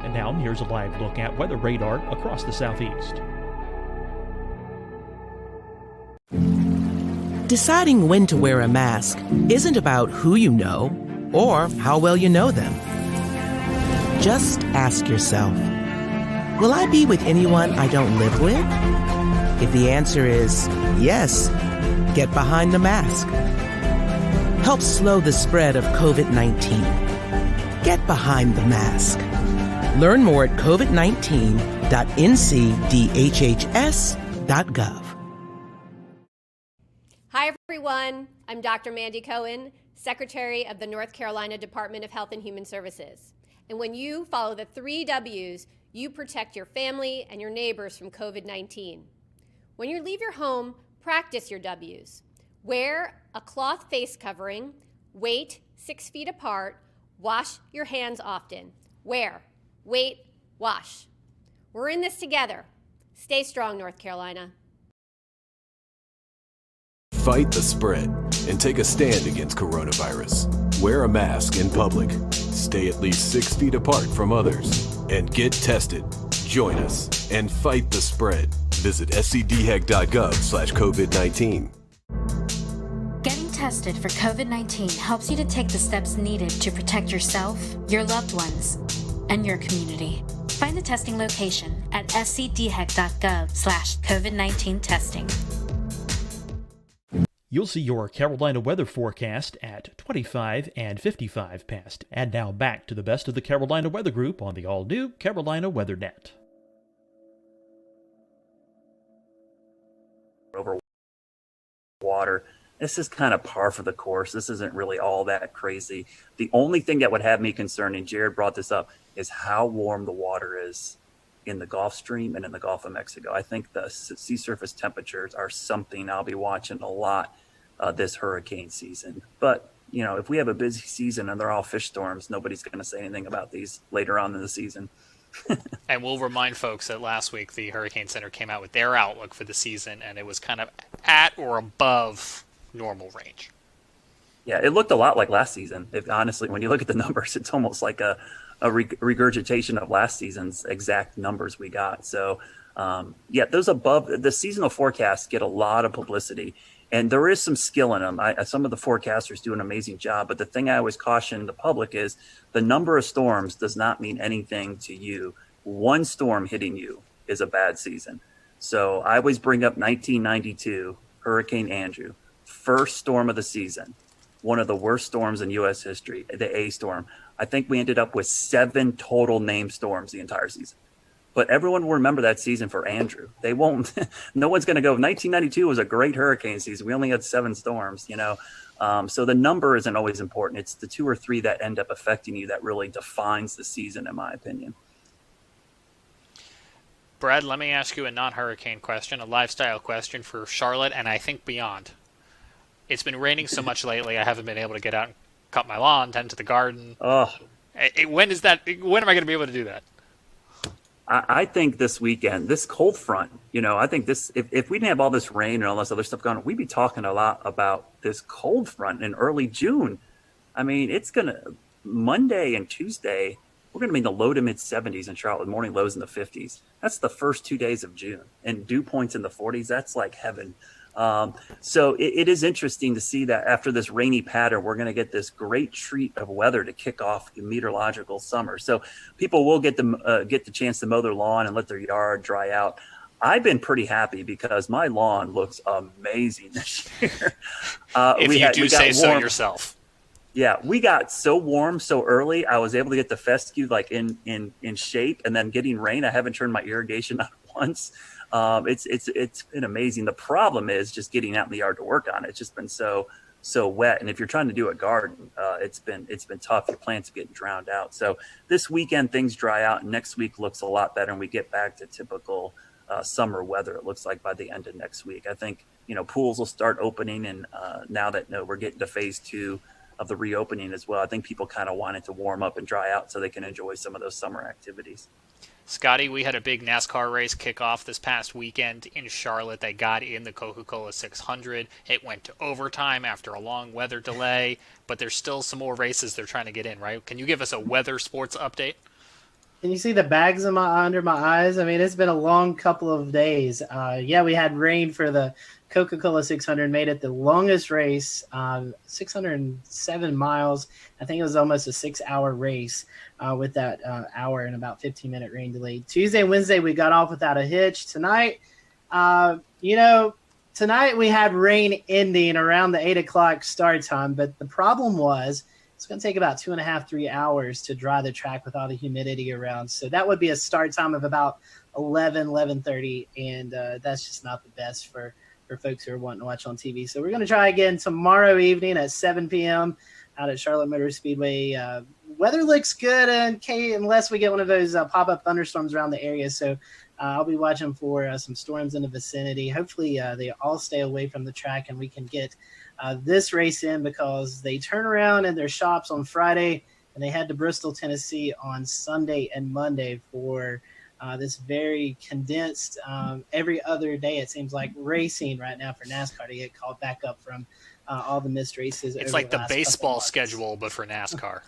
And now here's a live look at weather radar across the southeast. Deciding when to wear a mask isn't about who you know or how well you know them. Just ask yourself, will I be with anyone I don't live with? If the answer is yes, get behind the mask. Help slow the spread of COVID-19. Get behind the mask. Learn more at covid19.ncdhhs.gov. Hi, everyone. I'm Dr. Mandy Cohen, Secretary of the North Carolina Department of Health and Human Services. And when you follow the 3 W's, you protect your family and your neighbors from COVID-19. When you leave your home, practice your W's. Wear a cloth face covering, wait 6 feet apart, wash your hands often. Wear, wait, wash. We're in this together. Stay strong, North Carolina. Fight the spread and take a stand against coronavirus. Wear a mask in public. Stay at least 6 feet apart from others. And get tested. Join us and fight the spread. Visit scdhec.gov/COVID-19. Getting tested for COVID-19 helps you to take the steps needed to protect yourself, your loved ones, and your community. Find the testing location at scdhec.gov/COVID-19 testing. You'll see your Carolina weather forecast at 25 and 55 past. And now back to the best of the Carolina Weather Group on the all-new Carolina WeatherNet. Over water. This is kind of par for the course. This isn't really all that crazy. The only thing that would have me concerned, and Jared brought this up, is how warm the water is in the Gulf Stream and in the Gulf of Mexico. I think the sea surface temperatures are something I'll be watching a lot this hurricane season. But, you know, if we have a busy season and they're all fish storms, nobody's going to say anything about these later on in the season. And we'll remind folks that last week the Hurricane Center came out with their outlook for the season, and it was kind of at or above normal range. Yeah, it looked a lot like last season. Honestly, when you look at the numbers, it's almost like a regurgitation of last season's exact numbers we got. So, yeah, those above the seasonal forecasts get a lot of publicity, and there is some skill in them. Some of the forecasters do an amazing job, but the thing I always caution the public is the number of storms does not mean anything to you. One storm hitting you is a bad season. So I always bring up 1992, Hurricane Andrew, first storm of the season, one of the worst storms in U.S. history, the A storm. I think we ended up with 7 total named storms the entire season. But everyone will remember that season for Andrew. They won't. No one's going to go, 1992 was a great hurricane season. We only had 7 storms, you know. So the number isn't always important. It's the 2 or 3 that end up affecting you that really defines the season, in my opinion. Brad, let me ask you a non-hurricane question, a lifestyle question for Charlotte and I think beyond. It's been raining so much lately, I haven't been able to get out and cut my lawn, tend to the garden. Oh. When am I going to be able to do that? I think this weekend, this cold front, you know, I think this, if we didn't have all this rain and all this other stuff going on, we'd be talking a lot about this cold front in early June. I mean, it's going to, Monday and Tuesday, we're going to be in the low to mid 70s in Charlotte, morning lows in the 50s. That's the first 2 days of June. And dew points in the 40s, that's like heaven. So it is interesting to see that after this rainy pattern, we're going to get this great treat of weather to kick off the meteorological summer. So people will get the chance to mow their lawn and let their yard dry out. I've been pretty happy because my lawn looks amazing this year. If you do say so yourself. Yeah, we got so warm so early. I was able to get the fescue like in shape, and then getting rain. I haven't turned my irrigation on once. It's been amazing. The problem is just getting out in the yard to work on it. It's just been so wet. And if you're trying to do a garden, it's been tough. Your plants are getting drowned out. So this weekend things dry out, and next week looks a lot better, and we get back to typical summer weather. It looks like by the end of next week. I think pools will start opening, and now that we're getting to phase 2 of the reopening as well, I think people kind of want it to warm up and dry out so they can enjoy some of those summer activities. Scotty, we had a big NASCAR race kick off this past weekend in Charlotte. They got in the Coca-Cola 600. It went to overtime after a long weather delay, but there's still some more races they're trying to get in, right? Can you give us a weather sports update? Can you see the bags under my eyes? I mean, it's been a long couple of days. Yeah, we had rain for the Coca-Cola 600, made it the longest race, 607 miles. I think it was almost a 6-hour race with that hour and about 15-minute rain delay. Tuesday and Wednesday, we got off without a hitch. Tonight, tonight we had rain ending around the 8 o'clock start time, but the problem was it's going to take about 2.5-3 hours to dry the track with all the humidity around. So that would be a start time of about 11:30, and that's just not the best for folks who are wanting to watch on TV. So we're going to try again tomorrow evening at 7 p.m. out at Charlotte Motor Speedway. weather looks good unless we get one of those pop-up thunderstorms around the area. So I'll be watching for some storms in the vicinity. Hopefully they all stay away from the track and we can get this race in, because they turn around in their shops on Friday and they head to Bristol, Tennessee on Sunday and Monday for this very condensed every other day, it seems like, racing right now for NASCAR to get called back up from all the missed races. It's like the baseball schedule, but for NASCAR.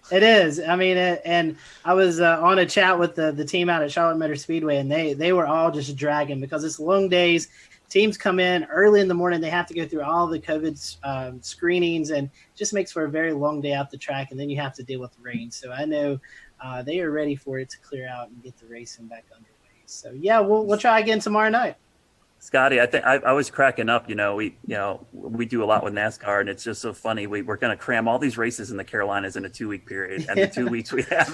It is. I mean, and I was on a chat with the team out at Charlotte Motor Speedway, and they were all just dragging because it's long days. Teams come in early in the morning. They have to go through all the COVID screenings, and it just makes for a very long day out the track, and then you have to deal with the rain. So I know they are ready for it to clear out and get the racing back underway. So, yeah, we'll try again tomorrow night. Scotty, I think I was cracking up. We do a lot with NASCAR, and it's just so funny. We're going to cram all these races in the Carolinas in a 2-week period, and the 2 weeks we have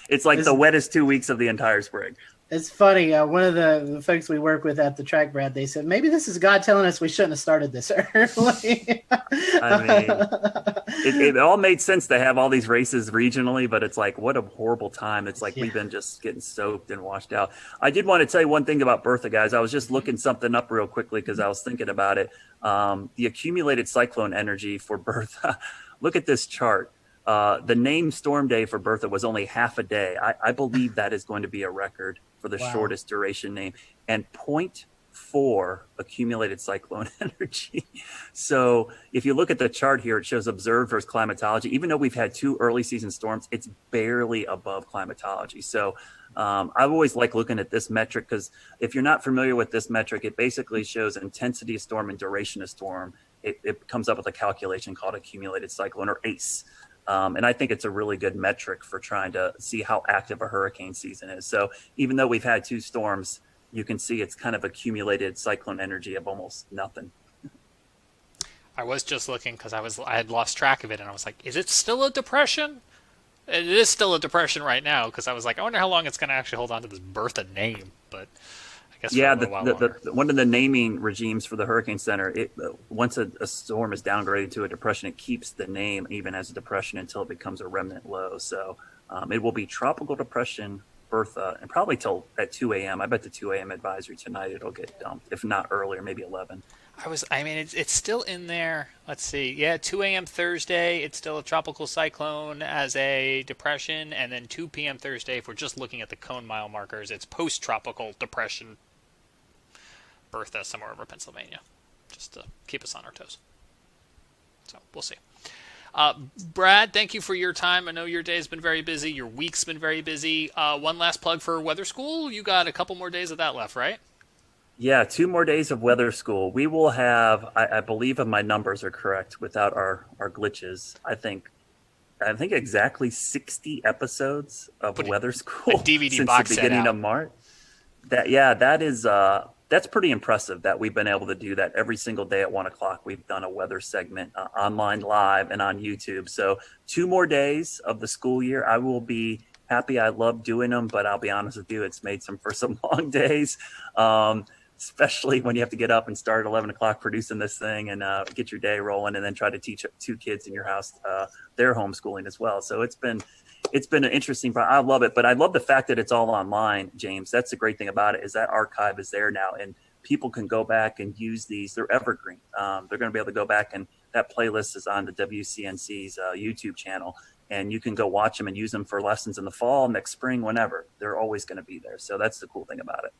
it's like the wettest 2 weeks of the entire spring. It's funny. One of the folks we work with at the track, Brad, they said, maybe this is God telling us we shouldn't have started this early. I mean, it all made sense to have all these races regionally, but it's like, what a horrible time. It's like we've been just getting soaked and washed out. I did want to tell you one thing about Bertha, guys. I was just looking something up real quickly because I was thinking about it. The accumulated cyclone energy for Bertha. Look at this chart. The name Storm Day for Bertha was only half a day. I believe that is going to be a record for the shortest duration name, and 0.4 accumulated cyclone energy. So if you look at the chart here, it shows observed versus climatology. Even though we've had 2 early season storms, it's barely above climatology. So I've always liked looking at this metric, because if you're not familiar with this metric, it basically shows intensity of storm and duration of storm. It comes up with a calculation called accumulated cyclone, or ACE. And I think it's a really good metric for trying to see how active a hurricane season is. So even though we've had 2 storms, you can see it's kind of accumulated cyclone energy of almost nothing. I was just looking because I had lost track of it, and I was like, is it still a depression? It is still a depression right now, because I was like, I wonder how long it's going to actually hold on to this Bertha name. But I guess one of the naming regimes for the Hurricane Center, once a storm is downgraded to a depression, it keeps the name even as a depression until it becomes a remnant low. So it will be Tropical Depression Bertha, and probably till at 2 a.m. I bet the 2 a.m. advisory tonight it'll get dumped, if not earlier, maybe 11. It's still in there. Let's see. Yeah, 2 a.m. Thursday, it's still a tropical cyclone as a depression, and then 2 p.m. Thursday, if we're just looking at the cone mile markers, it's post-tropical depression Bertha somewhere over Pennsylvania, just to keep us on our toes. So we'll see. Brad, thank you for your time. I know your day's been very busy. Your week's been very busy. One last plug for Weather School. You got a couple more days of that left, right? Yeah, 2 more days of Weather School. We will have, I believe if my numbers are correct, without our glitches, I think exactly 60 episodes of Weather School DVD since box the beginning of March. That's pretty impressive that we've been able to do that every single day at 1 o'clock. We've done a weather segment online live and on YouTube. So 2 more days of the school year. I will be happy. I love doing them, but I'll be honest with you, it's made for some long days, especially when you have to get up and start at 11 o'clock producing this thing and get your day rolling, and then try to teach 2 kids in your house their homeschooling as well. So it's been an interesting process. I love it, but I love the fact that it's all online, James. That's the great thing about it, is that archive is there now, and people can go back and use these. They're evergreen. They're going to be able to go back, and that playlist is on the WCNC's YouTube channel, and you can go watch them and use them for lessons in the fall, next spring, whenever. They're always going to be there. So that's the cool thing about it.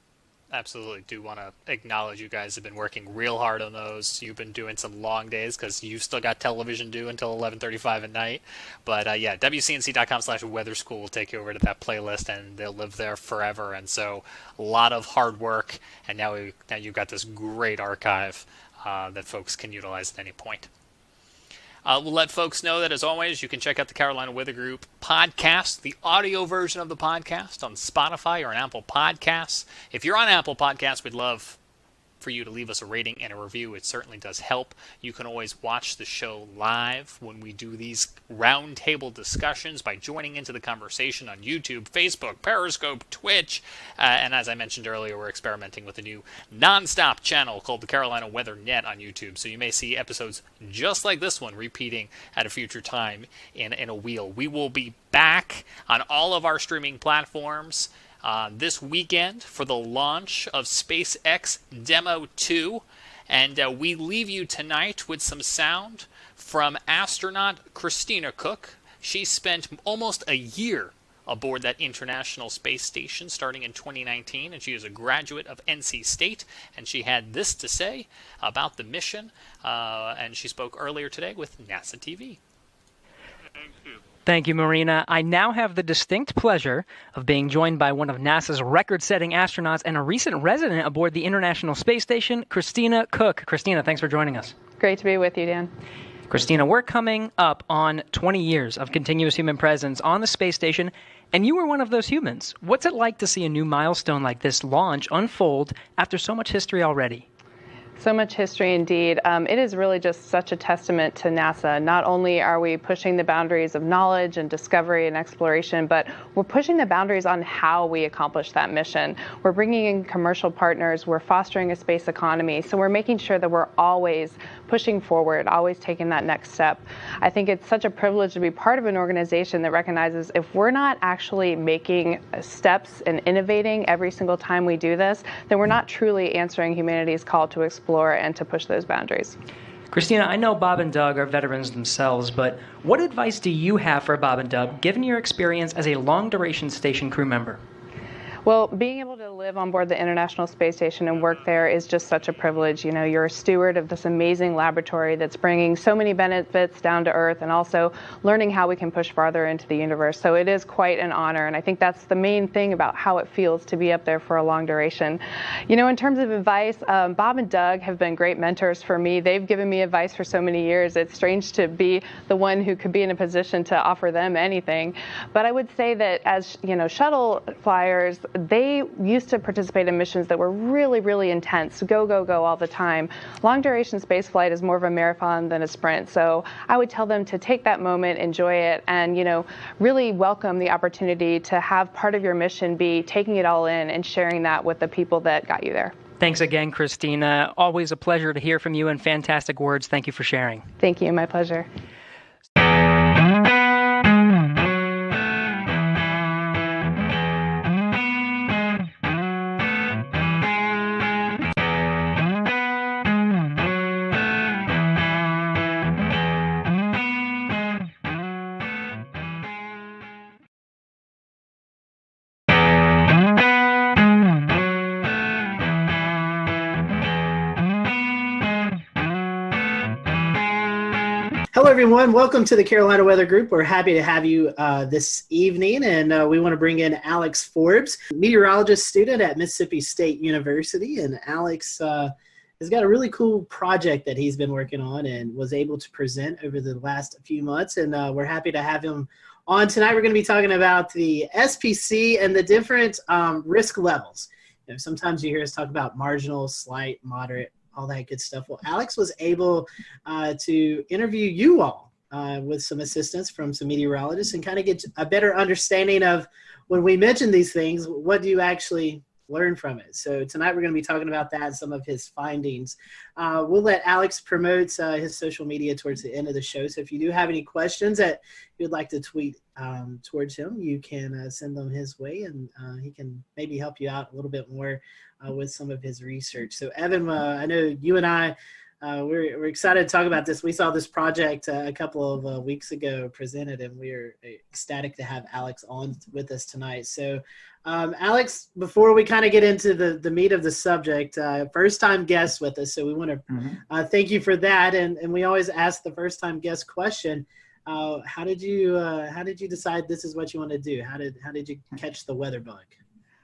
Absolutely do want to acknowledge you guys have been working real hard on those. You've been doing some long days because you've still got television due until 11:35 at night. But yeah, WCNC.com/weather school will take you over to that playlist, and they'll live there forever. And so a lot of hard work, and now you've got this great archive that folks can utilize at any point. We'll let folks know that, as always, you can check out the Carolina Weather Group podcast, the audio version of the podcast on Spotify or on Apple Podcasts. If you're on Apple Podcasts, we'd love for you to leave us a rating and a review. It certainly does help. You can always watch the show live when we do these roundtable discussions by joining into the conversation on YouTube, Facebook, Periscope, Twitch, and as I mentioned earlier, we're experimenting with a new non-stop channel called the Carolina Weather Net on YouTube, so you may see episodes just like this one repeating at a future time in a wheel. We will be back on all of our streaming platforms this weekend for the launch of SpaceX Demo 2, and we leave you tonight with some sound from astronaut Christina Cook. She spent almost a year aboard that International Space Station starting in 2019, and she is a graduate of NC State, and she had this to say about the mission, and she spoke earlier today with NASA TV. Thank you, Marina. I now have the distinct pleasure of being joined by one of NASA's record-setting astronauts and a recent resident aboard the International Space Station, Christina Cook. Christina, thanks for joining us. Great to be with you, Dan. Christina, we're coming up on 20 years of continuous human presence on the space station, and you were one of those humans. What's it like to see a new milestone like this launch unfold after so much history already? So much history indeed. It is really just such a testament to NASA. Not only are we pushing the boundaries of knowledge and discovery and exploration, but we're pushing the boundaries on how we accomplish that mission. We're bringing in commercial partners. We're fostering a space economy. So we're making sure that we're always pushing forward, always taking that next step. I think it's such a privilege to be part of an organization that recognizes if we're not actually making steps and innovating every single time we do this, then we're not truly answering humanity's call to explore and to push those boundaries. Christina, I know Bob and Doug are veterans themselves, but what advice do you have for Bob and Doug, given your experience as a long-duration station crew member? Well, being able to live on board the International Space Station and work there is just such a privilege. You know, you're a steward of this amazing laboratory that's bringing so many benefits down to Earth and also learning how we can push farther into the universe. So it is quite an honor, and I think that's the main thing about how it feels to be up there for a long duration. You know, in terms of advice, Bob and Doug have been great mentors for me. They've given me advice for so many years. It's strange to be the one who could be in a position to offer them anything. But I would say that as, you know, shuttle flyers, they used to participate in missions that were really, really intense, go, go, go all the time. Long duration space flight is more of a marathon than a sprint. So I would tell them to take that moment, enjoy it, and, you know, really welcome the opportunity to have part of your mission be taking it all in and sharing that with the people that got you there. Thanks again, Christina. Always a pleasure to hear from you and fantastic words. Thank you for sharing. Thank you. My pleasure. Hello, everyone. Welcome to the Carolina Weather Group. We're happy to have you this evening, and we want to bring in Alex Forbes, meteorologist student at Mississippi State University. And Alex has got a really cool project that he's been working on and was able to present over the last few months, and we're happy to have him on tonight. We're going to be talking about the SPC and the different risk levels. You know, sometimes you hear us talk about marginal, slight, moderate, all that good stuff. Well, Alex was able to interview you all with some assistance from some meteorologists and kind of get a better understanding of when we mention these things, what do you actually learn from it? So tonight we're going to be talking about that, some of his findings. We'll let Alex promote his social media towards the end of the show. So if you do have any questions that you'd like to tweet towards him, you can send them his way, and he can maybe help you out a little bit more with some of his research. So Evan, I know you and I, we're excited to talk about this. We saw this project a couple of weeks ago presented, and we're ecstatic to have Alex on with us tonight. So Alex, before we kind of get into the meat of the subject, first time guest with us. So we want to thank you for that. And we always ask the first time guest question. How did you decide this is what you want to do? How did you catch the weather bug?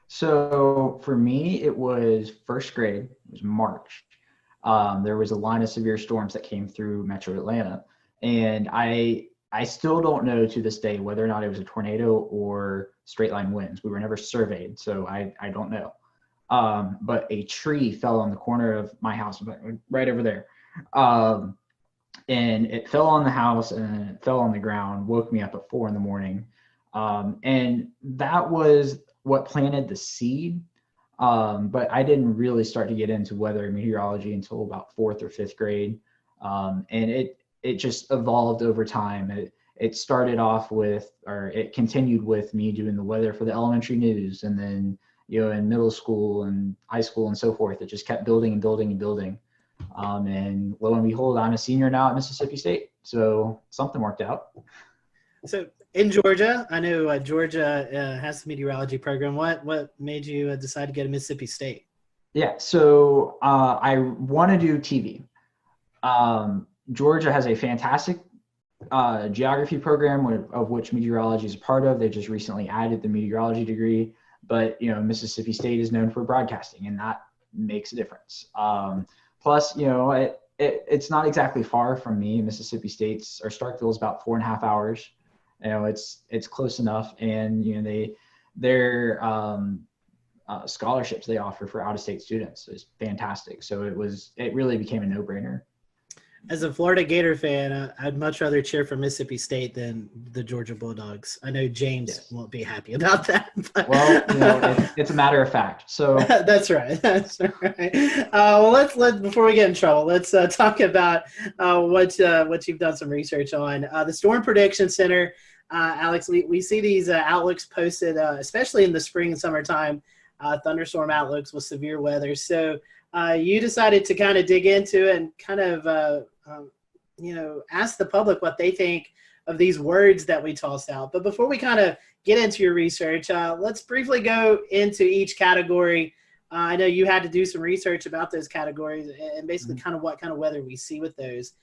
So for me, it was first grade. It was March. There was a line of severe storms that came through Metro Atlanta, and I still don't know to this day whether or not it was a tornado or straight line winds. We were never surveyed, so I don't know. but a tree fell on the corner of my house, right over there. And it fell on the house and it fell on the ground, woke me up at 4 a.m. And that was what planted the seed. But I didn't really start to get into weather and meteorology until about 4th or 5th grade. And it just evolved over time. It started off with, or it continued with me doing the weather for the elementary news. And then, in middle school and high school and so forth, it just kept building and building and building. And lo and behold, I'm a senior now at Mississippi State. So something worked out. So in Georgia, I know Georgia has a meteorology program. What made you decide to go to Mississippi State? Yeah, so I want to do TV. Georgia has a fantastic geography program of which meteorology is a part of. They just recently added the meteorology degree, but Mississippi State is known for broadcasting, and that makes a difference. Plus, it's not exactly far from me. Mississippi State's, or Starkville is about 4.5 hours. It's close enough, and their scholarships they offer for out-of-state students is fantastic. So it really became a no-brainer. As a Florida Gator fan, I'd much rather cheer for Mississippi State than the Georgia Bulldogs. I know James won't be happy about that. But. Well, it's a matter of fact. So that's right. That's right. Well, let's before we get in trouble, let's talk about what you've done some research on. The Storm Prediction Center, Alex. We see these outlooks posted, especially in the spring and summertime, thunderstorm outlooks with severe weather. So you decided to kind of dig into it and kind of ask the public what they think of these words that we tossed out. But before we kind of get into your research, let's briefly go into each category. I know you had to do some research about those categories and basically kind of what kind of weather we see with those.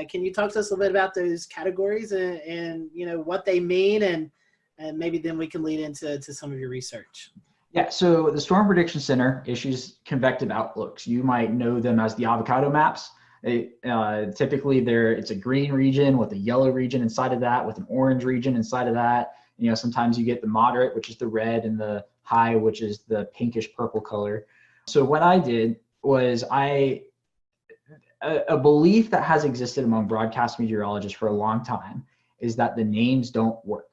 Can you talk to us a little bit about those categories and what they mean, and maybe then we can lead into some of your research. Yeah, so the Storm Prediction Center issues convective outlooks. You might know them as the avocado maps. Typically, it's a green region with a yellow region inside of that, with an orange region inside of that. Sometimes you get the moderate, which is the red, and the high, which is the pinkish purple color. So what I did was a belief that has existed among broadcast meteorologists for a long time is that the names don't work.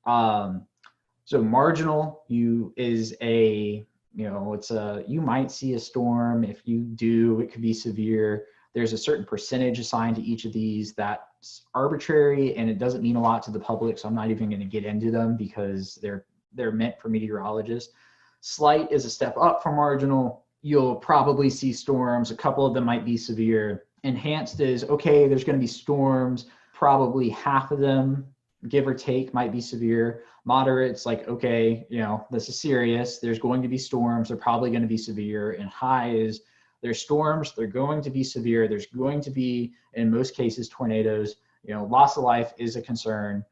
So marginal is you might see a storm. If you do, it could be severe. There's a certain percentage assigned to each of these that's arbitrary, and it doesn't mean a lot to the public. So I'm not even going to get into them because they're meant for meteorologists. Slight is a step up from marginal. You'll probably see storms. A couple of them might be severe. Enhanced is, okay, there's going to be storms. Probably half of them, give or take, might be severe. Moderate's like, okay, this is serious. There's going to be storms. They're probably going to be severe. And high is, there's storms. They're going to be severe. There's going to be, in most cases, tornadoes. Loss of life is a concern,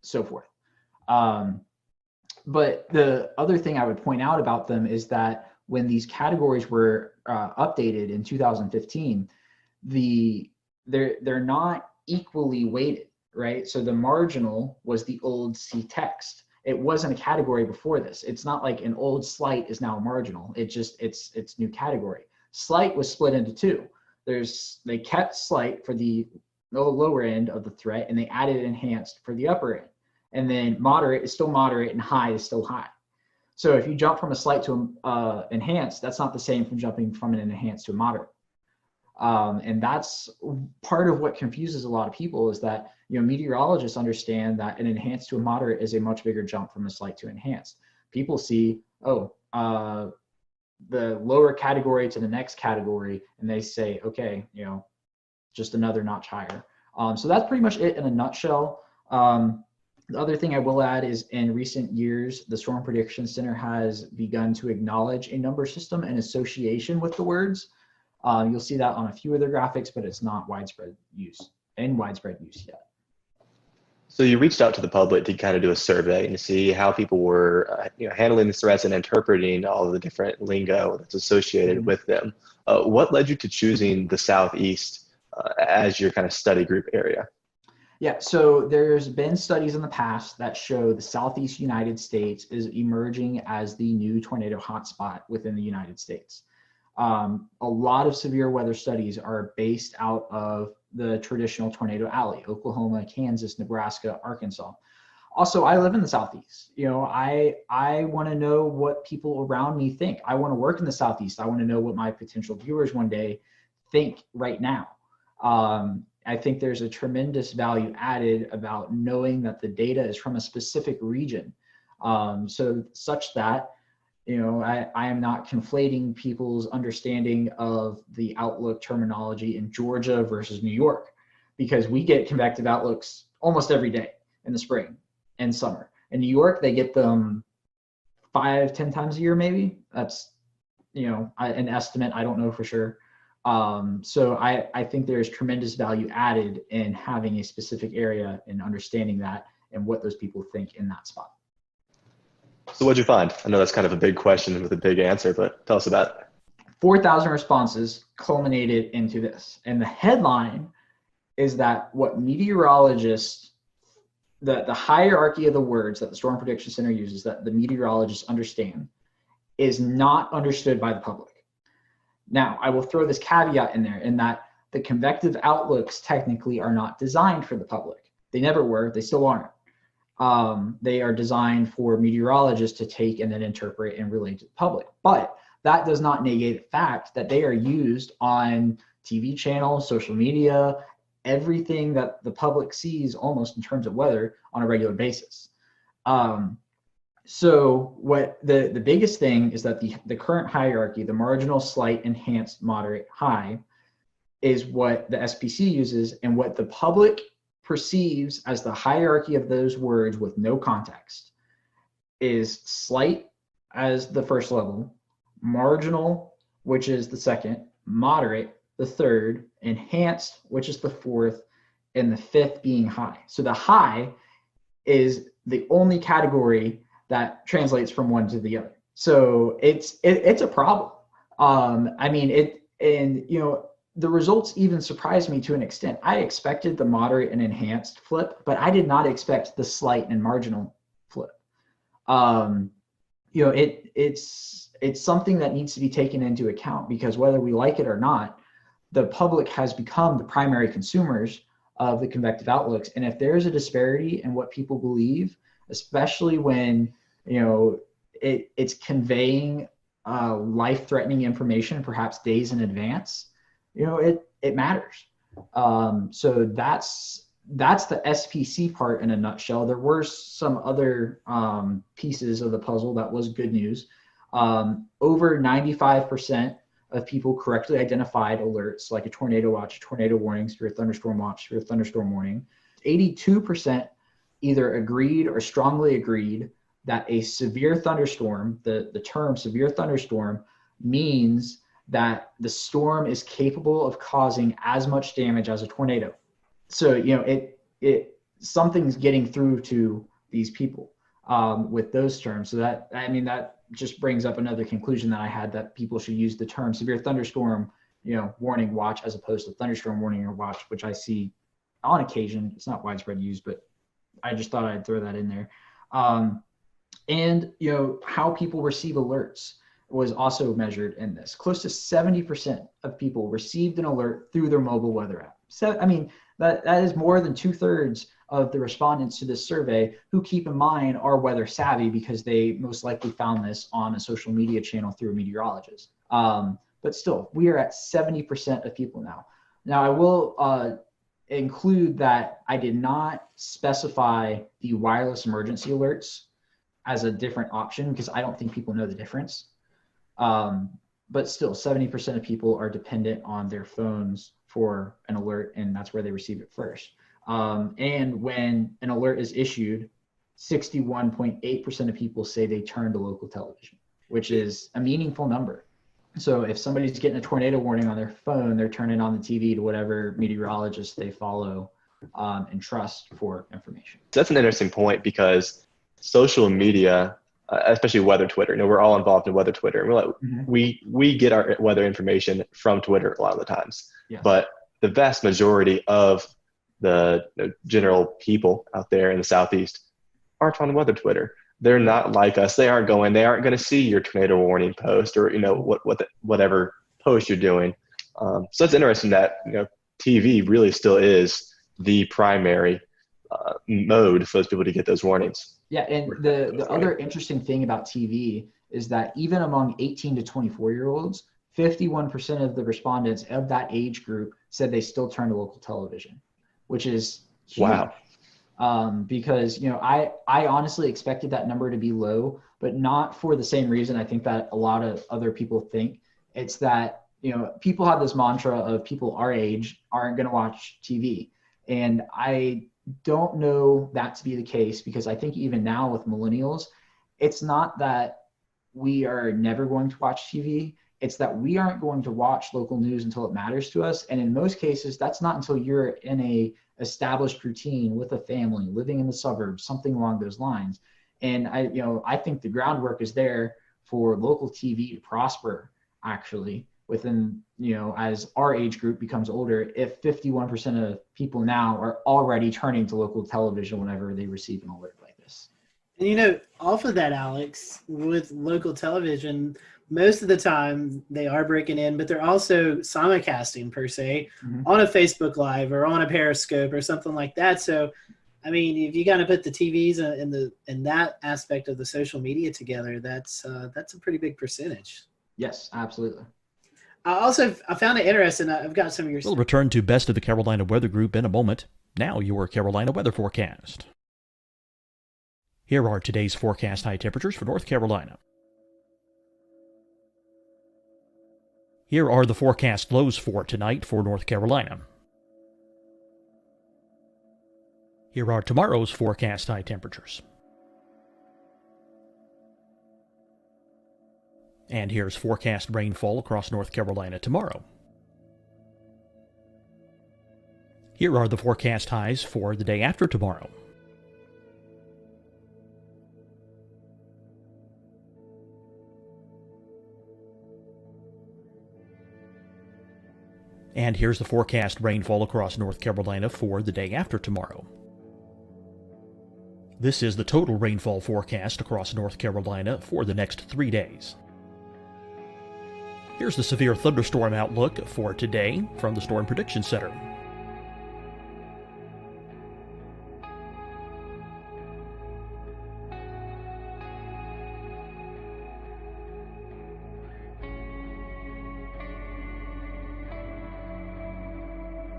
so forth. But the other thing I would point out about them is that when these categories were updated in 2015, they're not equally weighted. Right? So the marginal was the old C text. It wasn't a category before this. It's not like an old slight is now a marginal. It's new category. Slight was split into two. They kept slight for the lower end of the threat, and they added enhanced for the upper end. And then moderate is still moderate and high is still high. So if you jump from a slight to enhanced, that's not the same from jumping from an enhanced to a moderate. And that's part of what confuses a lot of people, is that meteorologists understand that an enhanced to a moderate is a much bigger jump from a slight to enhanced. People see, the lower category to the next category, and they say, okay, just another notch higher. So that's pretty much it in a nutshell. The other thing I will add is, in recent years, the Storm Prediction Center has begun to acknowledge a number system in association with the words. You'll see that on a few of their graphics, but it's not widespread use yet. So you reached out to the public to kind of do a survey and to see how people were handling the threats and interpreting all of the different lingo that's associated with them. What led you to choosing the Southeast as your kind of study group area? Yeah, so there's been studies in the past that show the Southeast United States is emerging as the new tornado hotspot within the United States. A lot of severe weather studies are based out of the traditional tornado alley, Oklahoma, Kansas, Nebraska, Arkansas. Also, I live in the Southeast. I want to know what people around me think. I want to work in the Southeast. I want to know what my potential viewers one day think right now. I think there's a tremendous value added about knowing that the data is from a specific region. So such that, I am not conflating people's understanding of the outlook terminology in Georgia versus New York, because we get convective outlooks almost every day in the spring and summer. In New York, they get them 5-10 times a year, maybe. That's, an estimate. I don't know for sure. So I think there's tremendous value added in having a specific area and understanding that and what those people think in that spot. So what'd you find? I know that's kind of a big question with a big answer, but tell us about it. 4,000 responses culminated into this. And the headline is that what meteorologists, the hierarchy of the words that the Storm Prediction Center uses, that the meteorologists understand, is not understood by the public. Now, I will throw this caveat in there in that the convective outlooks technically are not designed for the public. They never were. They still aren't. They are designed for meteorologists to take and then interpret and relate to the public. But that does not negate the fact that they are used on TV channels, social media, everything that the public sees almost in terms of weather on a regular basis. So what the biggest thing is that the current hierarchy, the marginal, slight, enhanced, moderate, high, is what the SPC uses, and what the public perceives as the hierarchy of those words with no context is slight as the first level, marginal, which is the second, moderate, the third, enhanced, which is the fourth, and the fifth being high. So the high is the only category that translates from one to the other. So it's a problem. The results even surprised me to an extent. I expected the moderate and enhanced flip, but I did not expect the slight and marginal flip. It's something that needs to be taken into account, because whether we like it or not, the public has become the primary consumers of the convective outlooks. And if there's a disparity in what people believe, especially when it's conveying life-threatening information, perhaps days in advance, it matters. So that's the SPC part in a nutshell. There were some other pieces of the puzzle that was good news. Over 95% of people correctly identified alerts like a tornado watch, tornado warning, severe thunderstorm watch, severe thunderstorm warning. 82% either agreed or strongly agreed that a severe thunderstorm, the term severe thunderstorm, means that the storm is capable of causing as much damage as a tornado. So, something's getting through to these people with those terms. So that just brings up another conclusion that I had, that people should use the term severe thunderstorm, warning watch, as opposed to thunderstorm warning or watch, which I see on occasion. It's not widespread use, but I just thought I'd throw that in there. And how people receive alerts was also measured in this. Close to 70% of people received an alert through their mobile weather app. So, that is more than 2/3 of the respondents to this survey, who, keep in mind, are weather savvy because they most likely found this on a social media channel through a meteorologist. But still, we are at 70% of people now. Now, I will include that I did not specify the wireless emergency alerts as a different option, because I don't think people know the difference. But still, 70% of people are dependent on their phones for an alert, and that's where they receive it first. And when an alert is issued, 61.8% of people say they turn to local television, which is a meaningful number. So if somebody's getting a tornado warning on their phone, they're turning on the TV to whatever meteorologist they follow and trust for information. That's an interesting point, because social media, especially weather Twitter, we're all involved in weather Twitter. We get our weather information from Twitter a lot of the times. Yeah. But the vast majority of the general people out there in the Southeast aren't on weather Twitter. They're not like us. They aren't going to see your tornado warning post or, whatever post you're doing. So it's interesting that, TV really still is the primary mode for those people to get those warnings. Yeah, and the other interesting thing about TV is that even among 18 to 24-year-olds, 51% of the respondents of that age group said they still turn to local television, which is huge. Wow. Because, I honestly expected that number to be low, but not for the same reason I think that a lot of other people think. It's that, people have this mantra of people our age aren't going to watch TV. And I don't know that to be the case, because I think even now with millennials, it's not that we are never going to watch TV. It's that we aren't going to watch local news until it matters to us. And in most cases, that's not until you're in a established routine with a family, living in the suburbs, something along those lines. And I think the groundwork is there for local TV to prosper, actually, within, as our age group becomes older, if 51% of people now are already turning to local television whenever they receive an alert like this. And off of that, Alex, with local television, most of the time they are breaking in, but they're also simulcasting per se on a Facebook Live or on a Periscope or something like that. So, I mean, if you got to put the TVs in that aspect of the social media together, that's a pretty big percentage. Yes, absolutely. I found it interesting. I've got some of your. We'll return to Best of the Carolina Weather Group in a moment. Now your Carolina weather forecast. Here are today's forecast high temperatures for North Carolina. Here are the forecast lows for tonight for North Carolina. Here are tomorrow's forecast high temperatures. And here's forecast rainfall across North Carolina tomorrow. Here are the forecast highs for the day after tomorrow. And here's the forecast rainfall across North Carolina for the day after tomorrow. This is the total rainfall forecast across North Carolina for the next 3 days. Here's the severe thunderstorm outlook for today from the Storm Prediction Center.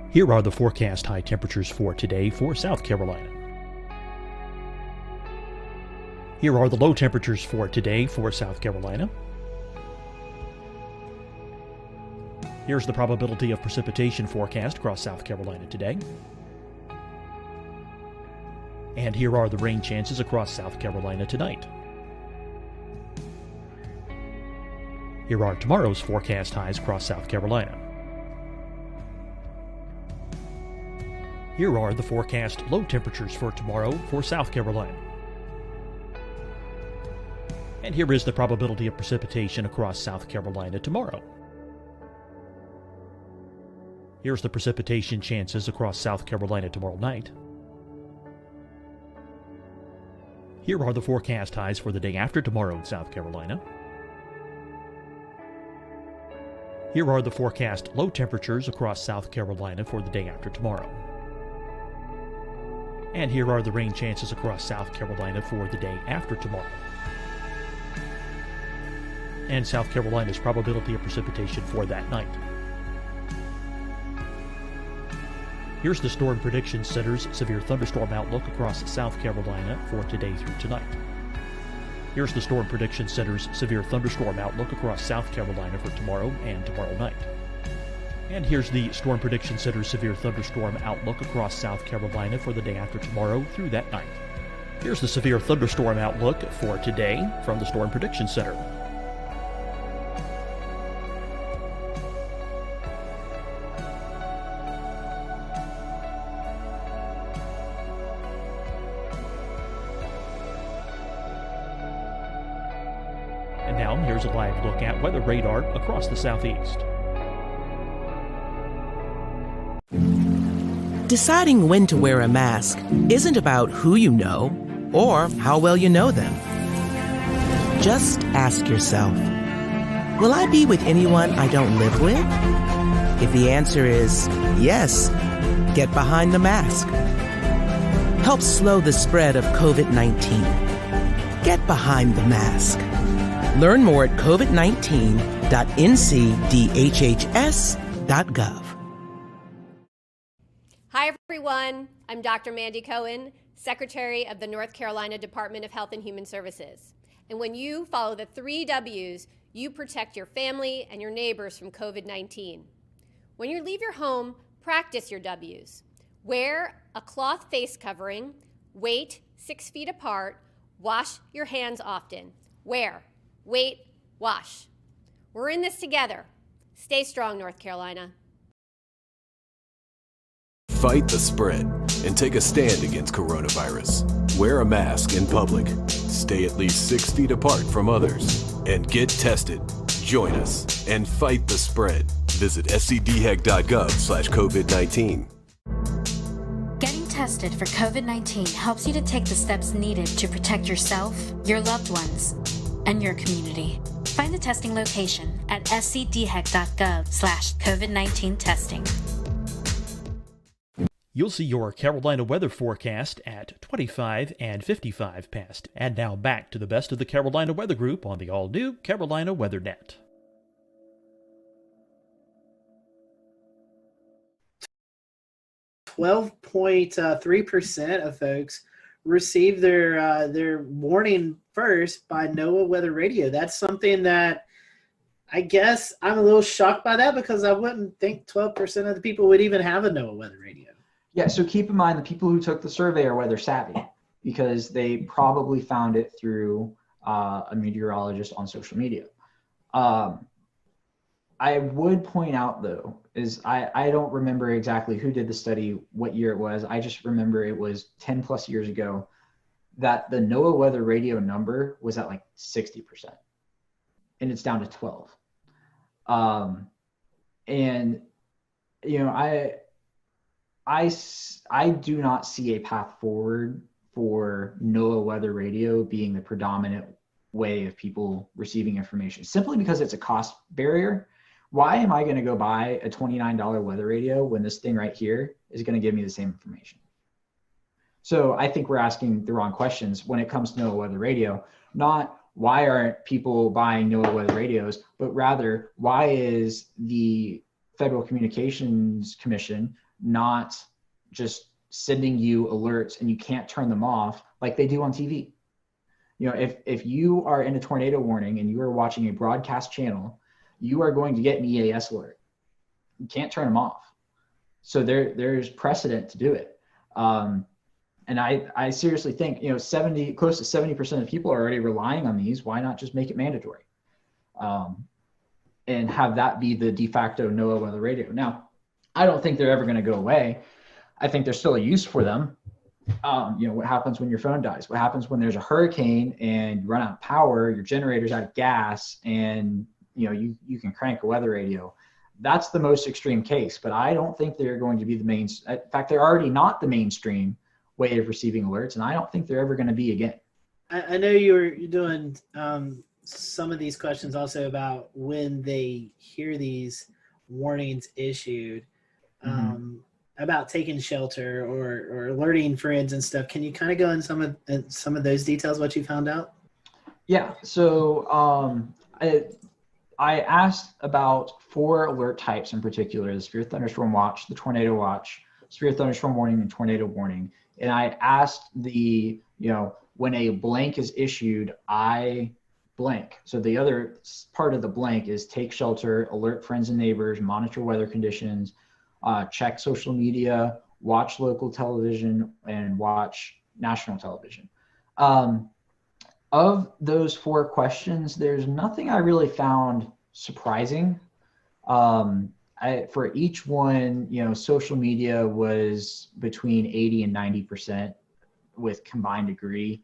Here are the forecast high temperatures for today for South Carolina. Here are the low temperatures for today for South Carolina. Here's the probability of precipitation forecast across South Carolina today. And here are the rain chances across South Carolina tonight. Here are tomorrow's forecast highs across South Carolina. Here are the forecast low temperatures for tomorrow for South Carolina. And here is the probability of precipitation across South Carolina tomorrow. Here's the precipitation chances across South Carolina tomorrow night. Here are the forecast highs for the day after tomorrow in South Carolina. Here are the forecast low temperatures across South Carolina for the day after tomorrow. And here are the rain chances across South Carolina for the day after tomorrow. And South Carolina's probability of precipitation for that night. Here's the Storm Prediction Center's severe thunderstorm outlook across South Carolina for today through tonight. Here's the Storm Prediction Center's severe thunderstorm outlook across South Carolina for tomorrow and tomorrow night. And here's the Storm Prediction Center's severe thunderstorm outlook across South Carolina for the day after tomorrow through that night. Here's the severe thunderstorm outlook for today from the Storm Prediction Center. And now here's a live look at weather radar across the southeast. Deciding when to wear a mask isn't about who you know or how well you know them. Just ask yourself, will I be with anyone I don't live with? If the answer is yes, get behind the mask. Help slow the spread of COVID-19. Get behind the mask. Learn more at covid19.ncdhhs.gov. Hi, everyone. I'm Dr. Mandy Cohen, Secretary of the North Carolina Department of Health and Human Services. And when you follow the 3 W's, you protect your family and your neighbors from COVID-19. When you leave your home, practice your W's. Wear a cloth face covering, wait 6 feet apart, wash your hands often. Wear, wait, wash. We're in this together. Stay strong, North Carolina. Fight the spread and take a stand against coronavirus. Wear a mask in public. Stay at least 6 feet apart from others. And get tested. Join us and fight the spread. Visit scdhec.gov/COVID-19. Getting tested for COVID-19 helps you to take the steps needed to protect yourself, your loved ones, and your community. Find the testing location at scdhec.gov/COVID-19 testing. You'll see your Carolina weather forecast at 25 and 55 past. And now back to the best of the Carolina Weather Group on the all-new Carolina WeatherNet. .3% of folks receive their warning first by NOAA Weather Radio. That's something that I guess I'm a little shocked by that, because I wouldn't think 12% of the people would even have a NOAA Weather Radio. Yeah, so keep in mind the people who took the survey are weather savvy, because they probably found it through a meteorologist on social media. I would point out, though, is I don't remember exactly who did the study, what year it was. I just remember it was 10 plus years ago that the NOAA Weather Radio number was at like 60%, and it's down to 12. And, you know, I do not see a path forward for NOAA Weather Radio being the predominant way of people receiving information, simply because it's a cost barrier. Why am I going to go buy a $29 weather radio when this thing right here is going to give me the same information? So I think we're asking the wrong questions when it comes to NOAA Weather Radio. Not why aren't people buying NOAA Weather Radios, but rather why is the Federal Communications Commission not just sending you alerts and you can't turn them off like they do on TV? You know, if you are in a tornado warning and you are watching a broadcast channel, you are going to get an EAS alert. You can't turn them off. So there's precedent to do it. And I seriously think, you know, close to 70% of people are already relying on these. Why not just make it mandatory? And have that be the de facto NOAA Weather Radio. Now, I don't think they're ever going to go away. I think there's still a use for them. You know, what happens when your phone dies? What happens when there's a hurricane and you run out of power, your generator's out of gas, and you know, you can crank a weather radio? That's the most extreme case, but I don't think they're going to be the main. In fact, they're already not the mainstream way of receiving alerts, and I don't think they're ever going to be again. I know you're doing some of these questions also about when they hear these warnings issued, about taking shelter or alerting friends and stuff. Can you kind of go in some of those details, what you found out? Yeah. So I asked about 4 alert types in particular: the severe thunderstorm watch, the tornado watch, severe thunderstorm warning, and tornado warning. And I asked when a blank is issued, I blank. So the other part of the blank is take shelter, alert friends and neighbors, monitor weather conditions, check social media, watch local television, and watch national television. Of those 4 questions, there's nothing I really found surprising. For each one, you know, social media was between 80 and 90% with combined degree.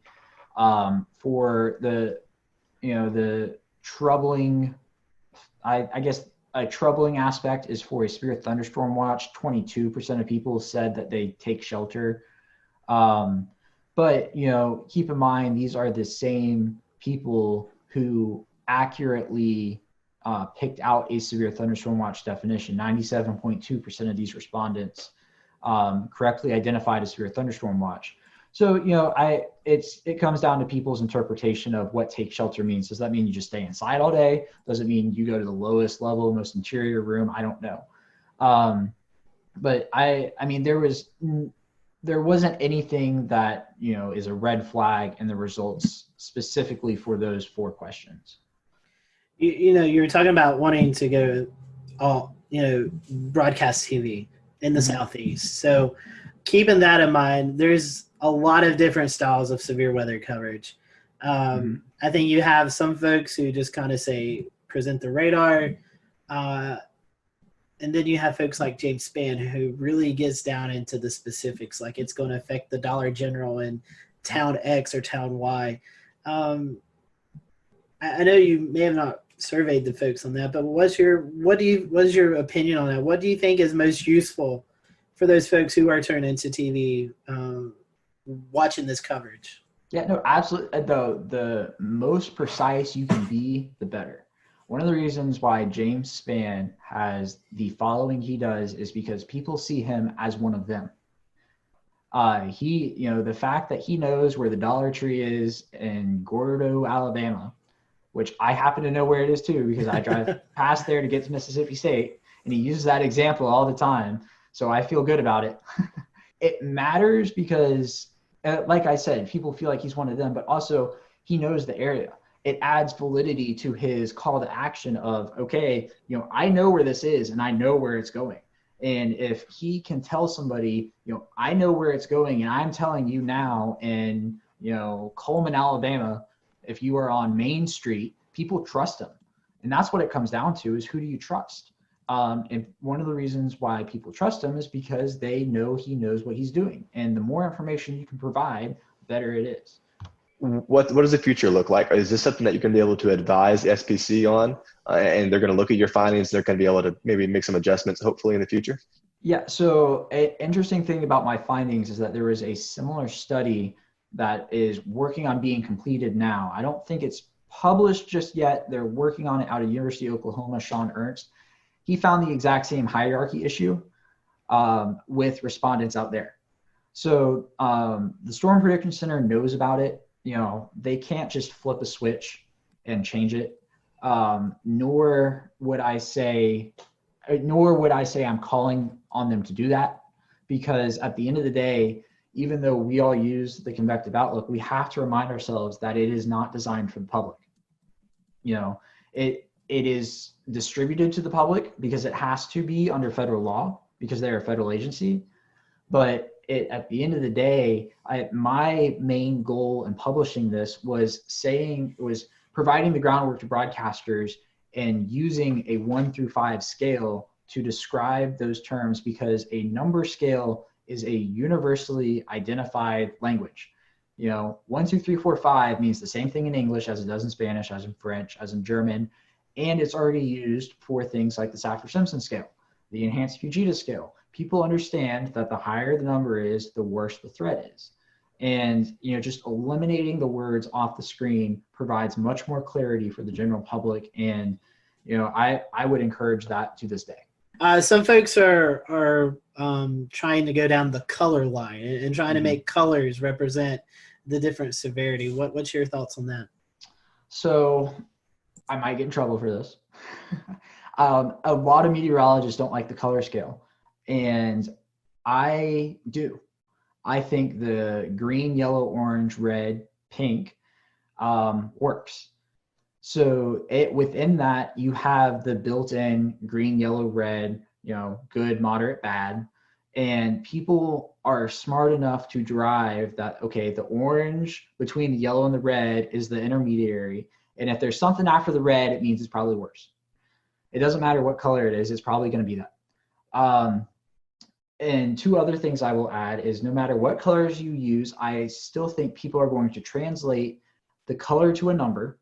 For the troubling, I guess a troubling aspect is for a severe thunderstorm watch. 22% of people said that they take shelter. But, keep in mind, these are the same people who accurately picked out a severe thunderstorm watch definition. 97.2% of these respondents correctly identified a severe thunderstorm watch. So, it comes down to people's interpretation of what take shelter means. Does that mean you just stay inside all day? Does it mean you go to the lowest level, most interior room? I don't know. But I mean, there wasn't anything that, is a red flag in the results specifically for those 4 questions. You were talking about wanting to go broadcast TV in the Southeast. So keeping that in mind, there's a lot of different styles of severe weather coverage. I think you have some folks who just kind of present the radar. And then you have folks like James Spann who really gets down into the specifics, like it's going to affect the Dollar General in town X or town Y. I know you may have not surveyed the folks on that, but what is your opinion on that? What do you think is most useful for those folks who are turning into TV watching this coverage? Yeah, no, absolutely. The most precise you can be, the better. One of the reasons why James Spann has the following he does is because people see him as one of them. The fact that he knows where the Dollar Tree is in Gordo, Alabama, which I happen to know where it is too, because I drive past there to get to Mississippi State, and he uses that example all the time. So I feel good about it. It matters because, like I said, people feel like he's one of them, but also he knows the area. It adds validity to his call to action of, okay, I know where this is and I know where it's going. And if he can tell somebody, I know where it's going and I'm telling you now in, Coleman, Alabama, if you are on Main Street, people trust him. And that's what it comes down to, is who do you trust? And one of the reasons why people trust him is because they know he knows what he's doing. And the more information you can provide, the better it is. What does the future look like? Is this something that you're going to be able to advise the SPC on, and they're going to look at your findings? They're going to be able to maybe make some adjustments, hopefully, in the future? Yeah. So an interesting thing about my findings is that there is a similar study that is working on being completed now. I don't think it's published just yet. They're working on it out of University of Oklahoma, Sean Ernst. He found the exact same hierarchy issue with respondents out there. So the Storm Prediction Center knows about it. They can't just flip a switch and change it. Nor would I say I'm calling on them to do that, because at the end of the day, even though we all use the convective outlook, we have to remind ourselves that it is not designed for the public. It is distributed to the public because it has to be under federal law because they're a federal agency. But at the end of the day, my main goal in publishing this was providing the groundwork to broadcasters and using a 1 through 5 scale to describe those terms, because a number scale is a universally identified language. 1, 2, 3, 4, 5 means the same thing in English as it does in Spanish, as in French, as in German, and it's already used for things like the Saffir-Simpson scale, the enhanced Fujita scale. People understand that the higher the number is, the worse the threat is. And, just eliminating the words off the screen provides much more clarity for the general public. And, I would encourage that to this day. Some folks are trying to go down the color line and trying to make colors represent the different severity. What's your thoughts on that? So I might get in trouble for this. A lot of meteorologists don't like the color scale. And I do. I think the green, yellow, orange, red, pink works. So within that, you have the built-in green, yellow, red, good, moderate, bad. And people are smart enough to derive that, okay, the orange between the yellow and the red is the intermediary. And if there's something after the red, it means it's probably worse. It doesn't matter what color it is, it's probably going to be that. And 2 other things I will add is, no matter what colors you use, I still think people are going to translate the color to a number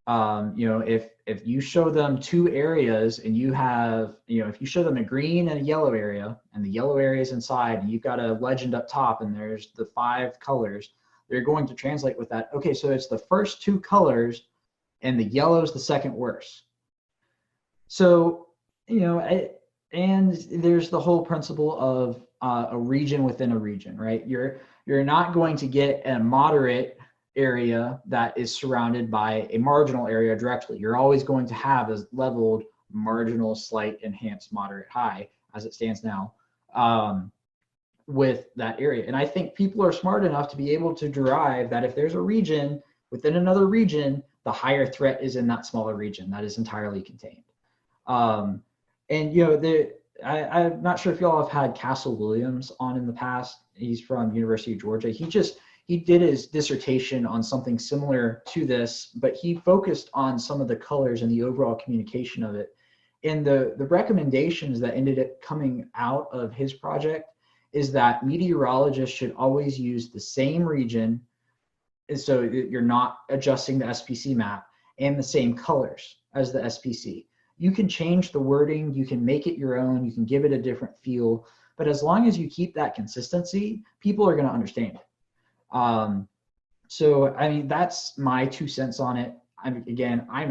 If you show them two areas and you have, if you show them a green and a yellow area, and the yellow area is inside, and you've got a legend up top and there's the 5 colors, they're going to translate with that. Okay, so it's the first 2 colors and the yellow is the second worst. So, and there's the whole principle of a region within a region, right? You're not going to get a moderate area that is surrounded by a marginal area directly. You're always going to have a leveled marginal, slight, enhanced, moderate, high, as it stands now, with that area. And I think people are smart enough to be able to derive that if there's a region within another region, the higher threat is in that smaller region that is entirely contained. I'm not sure if y'all have had Castle Williams on in the past. He's from University of Georgia. He did his dissertation on something similar to this, but he focused on some of the colors and the overall communication of it. And the recommendations that ended up coming out of his project is that meteorologists should always use the same region, and so you're not adjusting the SPC map, and the same colors as the SPC. You can change the wording, you can make it your own, you can give it a different feel, but as long as you keep that consistency, people are going to understand it. So, I mean, that's my 2 cents on it. I'm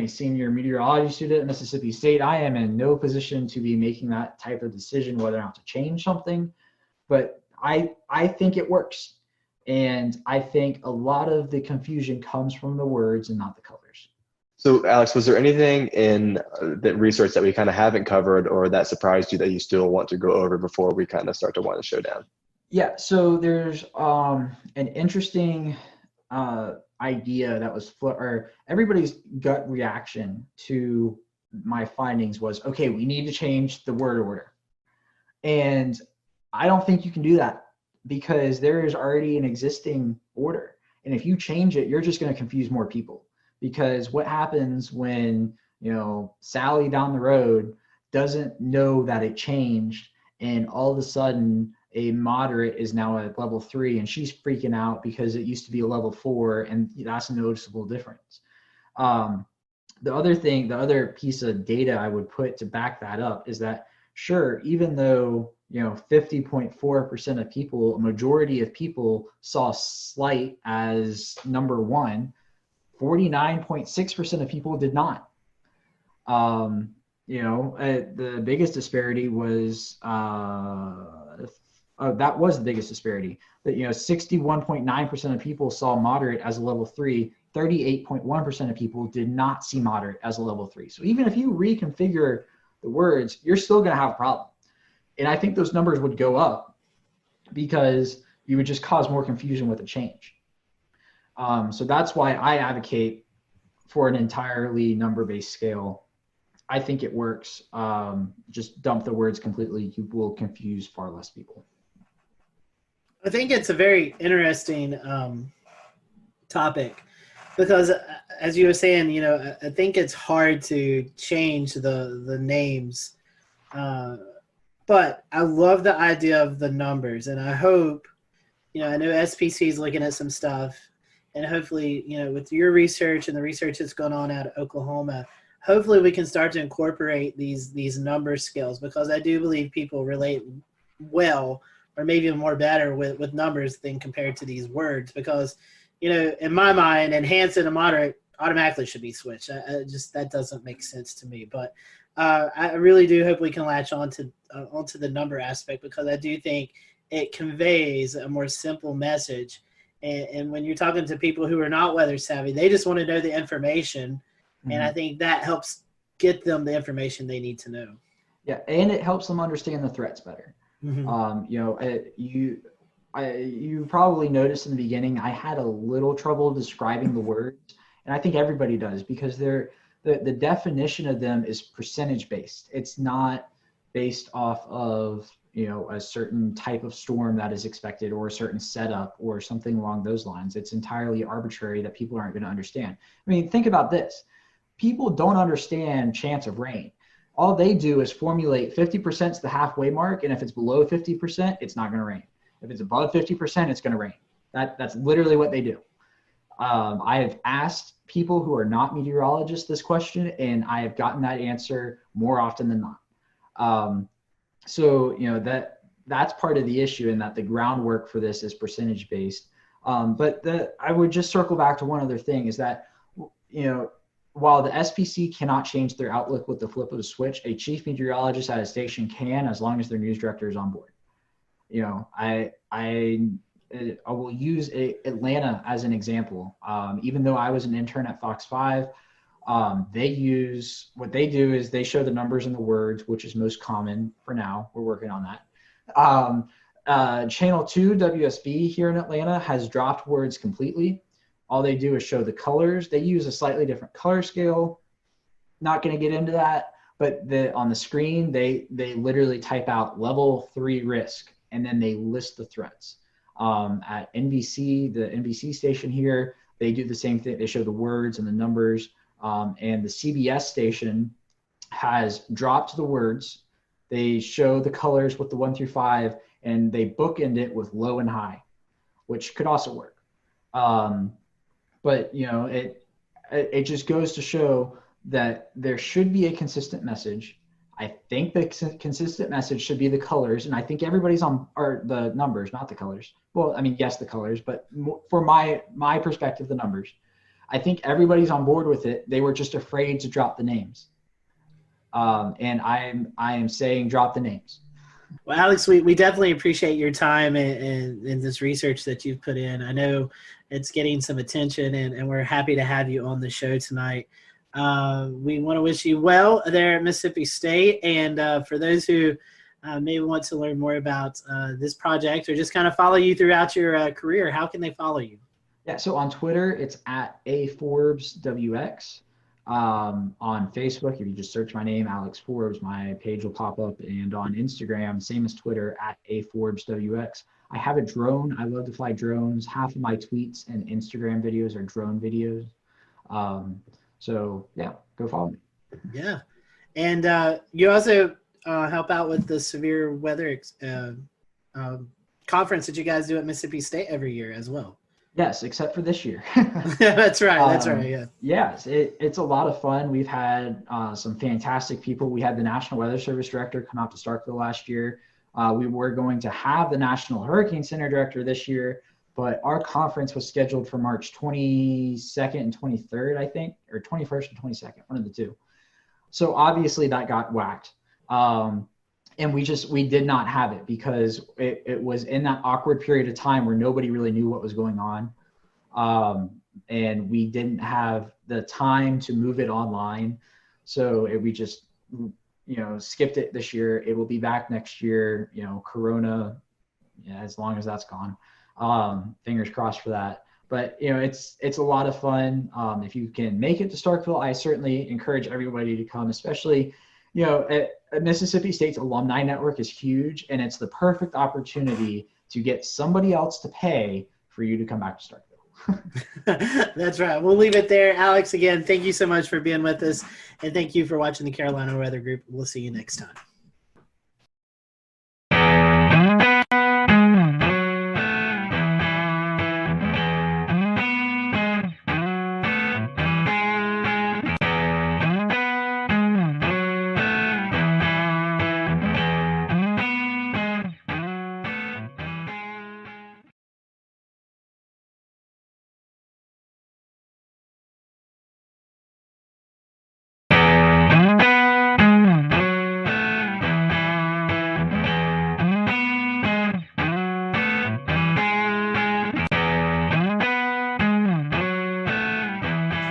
a senior meteorology student at Mississippi State. I am in no position to be making that type of decision whether or not to change something, but I think it works. And I think a lot of the confusion comes from the words and not the colors. So, Alex, was there anything in the research that we kind of haven't covered or that surprised you that you still want to go over before we kind of start to wind the show down? Yeah, so there's an interesting idea that was everybody's gut reaction to my findings was, okay, we need to change the word order. And I don't think you can do that because there is already an existing order. And if you change it, you're just going to confuse more people. Because what happens when, Sally down the road doesn't know that it changed, and all of a sudden a moderate is now at level 3 and she's freaking out because it used to be a level 4, and that's a noticeable difference. The other piece of data I would put to back that up is that, sure, even though 50.4% of people, a majority of people saw slight as number 1, 49.6% of people did not. The biggest disparity was that was the biggest disparity. That 61.9% of people saw moderate as a level 3. 38.1% of people did not see moderate as a level 3. So even if you reconfigure the words, you're still going to have a problem. And I think those numbers would go up because you would just cause more confusion with a change. So that's why I advocate for an entirely number-based scale. I think it works. Just dump the words completely. You will confuse far less people. I think it's a very interesting topic because, as you were saying, I think it's hard to change the names. But I love the idea of the numbers, and I hope, I know SPC is looking at some stuff, and hopefully, with your research and the research that's going on out of Oklahoma, hopefully we can start to incorporate these number skills, because I do believe people relate well, or maybe even more better with numbers than compared to these words, because, in my mind, enhanced and moderate automatically should be switched. That doesn't make sense to me. But I really do hope we can latch onto the number aspect, because I do think it conveys a more simple message. And when you're talking to people who are not weather savvy, they just want to know the information. Mm-hmm. And I think that helps get them the information they need to know. Yeah, and it helps them understand the threats better. Mm-hmm. You probably noticed in the beginning, I had a little trouble describing the words, and I think everybody does, because the definition of them is percentage based. It's not based off of a certain type of storm that is expected, or a certain setup, or something along those lines. It's entirely arbitrary that people aren't going to understand. I mean, think about this. People don't understand chance of rain. All they do is formulate 50% is the halfway mark, and if it's below 50%, it's not going to rain. If it's above 50%, it's going to rain. That's literally what they do. I have asked people who are not meteorologists this question, and I have gotten that answer more often than not. So, that's part of the issue, in that the groundwork for this is percentage based. But I would just circle back to one other thing, is that, while the SPC cannot change their outlook with the flip of the switch, a chief meteorologist at a station can, as long as their news director is on board. I will use Atlanta as an example. Even though I was an intern at Fox 5, what they do is they show the numbers and the words, which is most common for now. We're working on that. Channel 2, WSB here in Atlanta, has dropped words completely. All they do is show the colors. They use a slightly different color scale. Not going to get into that, but on the screen, they literally type out level 3 risk, and then they list the threats. At NBC, the NBC station here, they do the same thing. They show the words and the numbers. And the CBS station has dropped the words. They show the colors with the 1 through 5, and they bookend it with low and high, which could also work. But it just goes to show that there should be a consistent message. I think the consistent message should be the colors, and I think everybody's or the numbers, not the colors. Well, I mean, yes, the colors, but for my perspective, the numbers. I think everybody's on board with it. They were just afraid to drop the names. And I am saying drop the names. Well, Alex, we definitely appreciate your time and this research that you've put in. I know it's getting some attention, and we're happy to have you on the show tonight. We want to wish you well there at Mississippi State. And for those who maybe want to learn more about this project or just kind of follow you throughout your career, how can they follow you? Yeah, so on Twitter, it's at @AForbesWX. On Facebook, if you just search my name, Alex Forbes, my page will pop up. And on Instagram, same as Twitter, at @AForbesWX. I have a drone. I love to fly drones. Half of my tweets and Instagram videos are drone videos. So yeah, go follow me. Yeah. And you also help out with the severe weather conference that you guys do at Mississippi State every year as well. Yes, except for this year. That's right. That's right. Yeah. Yes, it's a lot of fun. We've had some fantastic people. We had the National Weather Service director come out to Starkville last year. We were going to have the National Hurricane Center director this year, but our conference was scheduled for March 22nd and 23rd, I think, or 21st and 22nd, one of the two. So obviously that got whacked. And we did not have it because it was in that awkward period of time where nobody really knew what was going on. And we didn't have the time to move it online. So we just, skipped it this year. It will be back next year, Corona, as long as that's gone. Fingers crossed for that. But, it's a lot of fun. If you can make it to Starkville, I certainly encourage everybody to come, especially, Mississippi State's alumni network is huge, and it's the perfect opportunity to get somebody else to pay for you to come back to Starkville. That's right. We'll leave it there. Alex, again, thank you so much for being with us, and thank you for watching the Carolina Weather Group. We'll see you next time.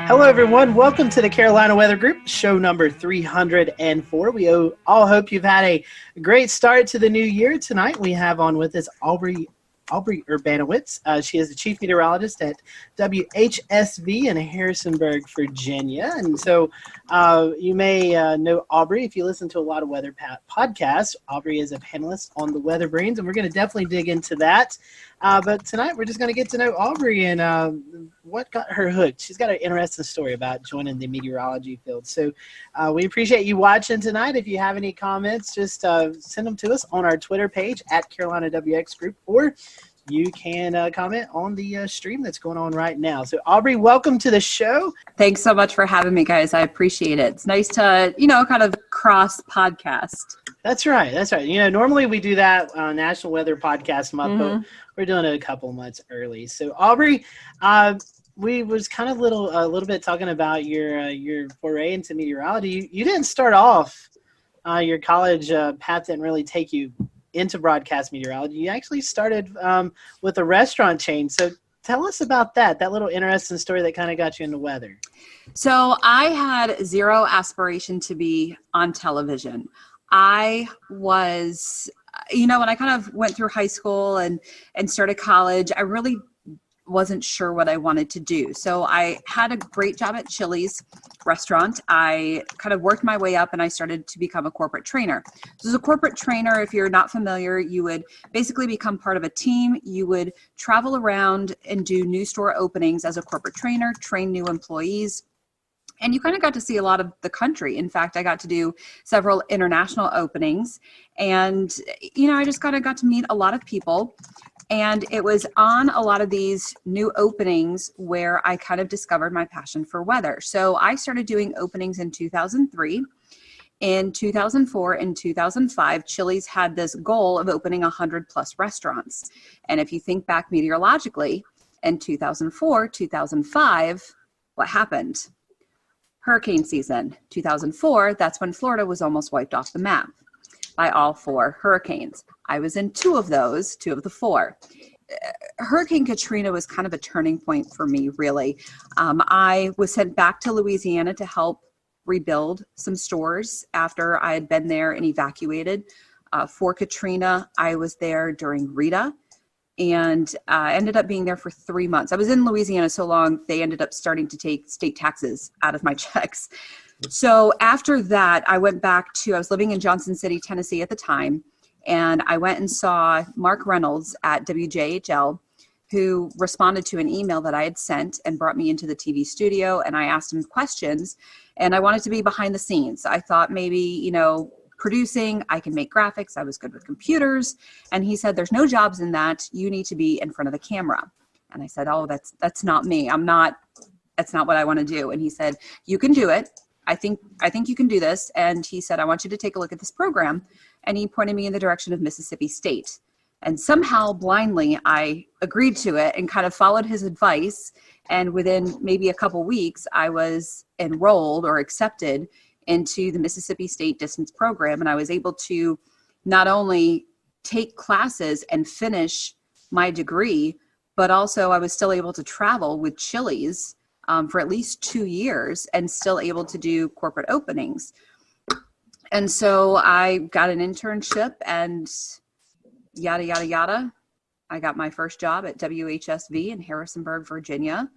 Hello, everyone. Welcome to the Carolina Weather Group, show number 304. We all hope you've had a great start to the new year. Tonight, we have on with us Aubrey Urbanowitz. She is the chief meteorologist at WHSV in Harrisonburg, Virginia. And so you may know Aubrey if you listen to a lot of weather podcasts. Aubrey is a panelist on the Weather Brains, and we're going to definitely dig into that. But tonight, we're just going to get to know Aubrey and what got her hooked. She's got an interesting story about joining the meteorology field. So we appreciate you watching tonight. If you have any comments, just send them to us on our Twitter page at Carolina WX Group, or you can comment on the stream that's going on right now. So Aubrey, welcome to the show. Thanks so much for having me, guys. I appreciate it. It's nice to, kind of cross podcast. That's right. That's right. Normally we do that on National Weather Podcast Month, but we're doing it a couple months early. So Aubrey, we was kind of a little bit talking about your foray into meteorology. You didn't start off your college path didn't really take you into broadcast meteorology. You actually started with a restaurant chain. So tell us about that little interesting story that kind of got you into weather. So I had zero aspiration to be on television. I was, when I kind of went through high school and started college, I really wasn't sure what I wanted to do. So I had a great job at Chili's restaurant. I kind of worked my way up and I started to become a corporate trainer. So as a corporate trainer, if you're not familiar, you would basically become part of a team. You would travel around and do new store openings as a corporate trainer, train new employees. And you kind of got to see a lot of the country. In fact, I got to do several international openings. And, I just kind of got to meet a lot of people. And it was on a lot of these new openings where I kind of discovered my passion for weather. So I started doing openings in 2003. In 2004 and 2005, Chili's had this goal of opening 100 plus restaurants. And if you think back meteorologically, in 2004, 2005, what happened? Hurricane season. 2004, that's when Florida was almost wiped off the map by all 4 hurricanes. I was in 2 of those, 2 of the 4. Hurricane Katrina was kind of a turning point for me, really. I was sent back to Louisiana to help rebuild some stores after I had been there and evacuated. For Katrina, I was there during Rita, and I ended up being there for 3 months. I was in Louisiana so long, they ended up starting to take state taxes out of my checks. So after that, I went back I was living in Johnson City, Tennessee at the time, and I went and saw Mark Reynolds at WJHL, who responded to an email that I had sent and brought me into the TV studio, and I asked him questions, and I wanted to be behind the scenes. I thought maybe, producing, I can make graphics, I was good with computers, and he said, there's no jobs in that, you need to be in front of the camera. And I said, oh, that's not me, that's not what I want to do. And he said, you can do it. I think you can do this. And he said, I want you to take a look at this program. And he pointed me in the direction of Mississippi State. And somehow blindly, I agreed to it and kind of followed his advice. And within maybe a couple weeks, I was enrolled or accepted into the Mississippi State distance program. And I was able to not only take classes and finish my degree, but also I was still able to travel with Chili's for at least 2 years and still able to do corporate openings. And so I got an internship and yada, yada, yada. I got my first job at WHSV in Harrisonburg, Virginia,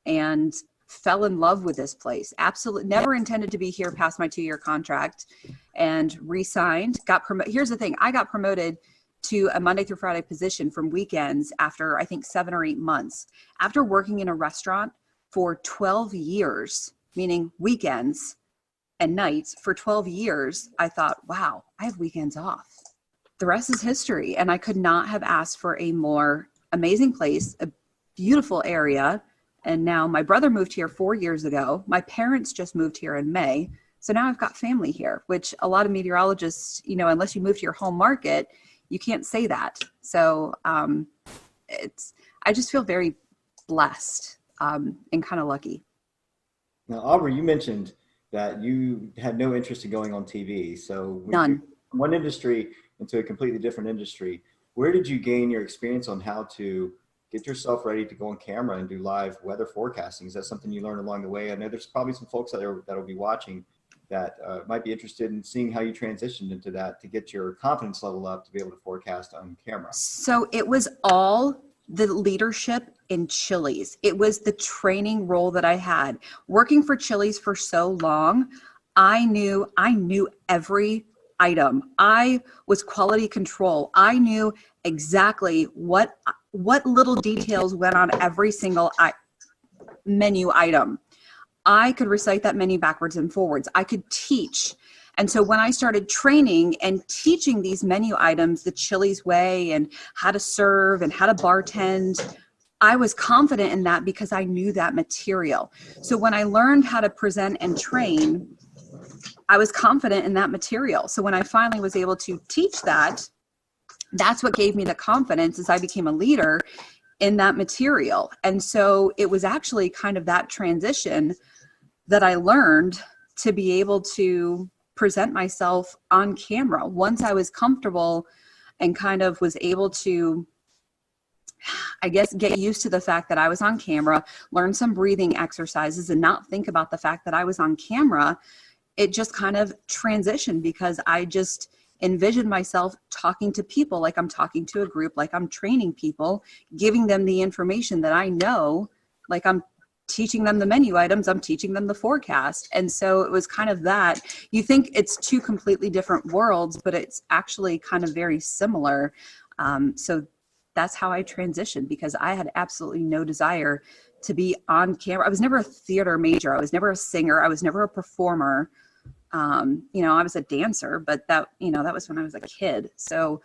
and fell in love with this place. Absolutely never intended to be here past my 2-year contract, and re-signed, got promoted. Here's the thing. I got promoted to a Monday through Friday position from weekends after I think 7 or 8 months. After working in a restaurant for 12 years, meaning weekends and nights for 12 years, I thought, wow, I have weekends off. The rest is history. And I could not have asked for a more amazing place, a beautiful area. And now my brother moved here 4 years ago. My parents just moved here in May. So now I've got family here, which a lot of meteorologists, unless you move to your home market, you can't say that. So I just feel very blessed and kind of lucky. Now, Aubrey, you mentioned that you had no interest in going on TV. So none. From one industry into a completely different industry, where did you gain your experience on how to get yourself ready to go on camera and do live weather forecasting? Is that something you learned along the way? I know there's probably some folks that'll be watching that might be interested in seeing how you transitioned into that to get your confidence level up to be able to forecast on camera. So it was all the leadership in Chili's. It was the training role that I had. Working for Chili's for so long, I knew every item. I was quality control. I knew exactly what little details went on every single menu item. I could recite that menu backwards and forwards. I could teach. And so when I started training and teaching these menu items, the Chili's way and how to serve and how to bartend, I was confident in that because I knew that material. So when I learned how to present and train, I was confident in that material. So when I finally was able to teach that, that's what gave me the confidence as I became a leader in that material. And so it was actually kind of that transition that I learned to be able to present myself on camera. Once I was comfortable and kind of was able to, I guess, get used to the fact that I was on camera, learn some breathing exercises and not think about the fact that I was on camera, it just kind of transitioned because I just envisioned myself talking to people like I'm talking to a group, like I'm training people, giving them the information that I know, like I'm teaching them the menu items, I'm teaching them the forecast. And so it was kind of that. You think it's two completely different worlds, but it's actually kind of very similar. So that's how I transitioned, because I had absolutely no desire to be on camera. I was never a theater major. I was never a singer. I was never a performer. I was a dancer, but that was when I was a kid. So,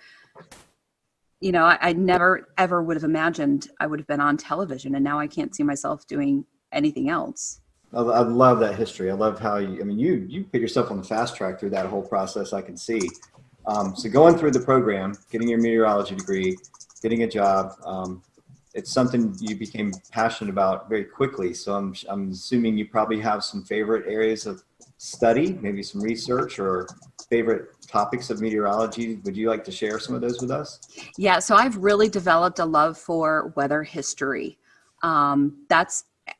I never ever would have imagined I would have been on television, and now I can't see myself doing anything else. I love that history. I love how you put yourself on the fast track through that whole process. I can see. So going through the program, getting your meteorology degree, getting a job, it's something you became passionate about very quickly. So I'm assuming you probably have some favorite areas of study, maybe some research or favorite topics of meteorology. Would you like to share some of those with us? Yeah, so I've really developed a love for weather history.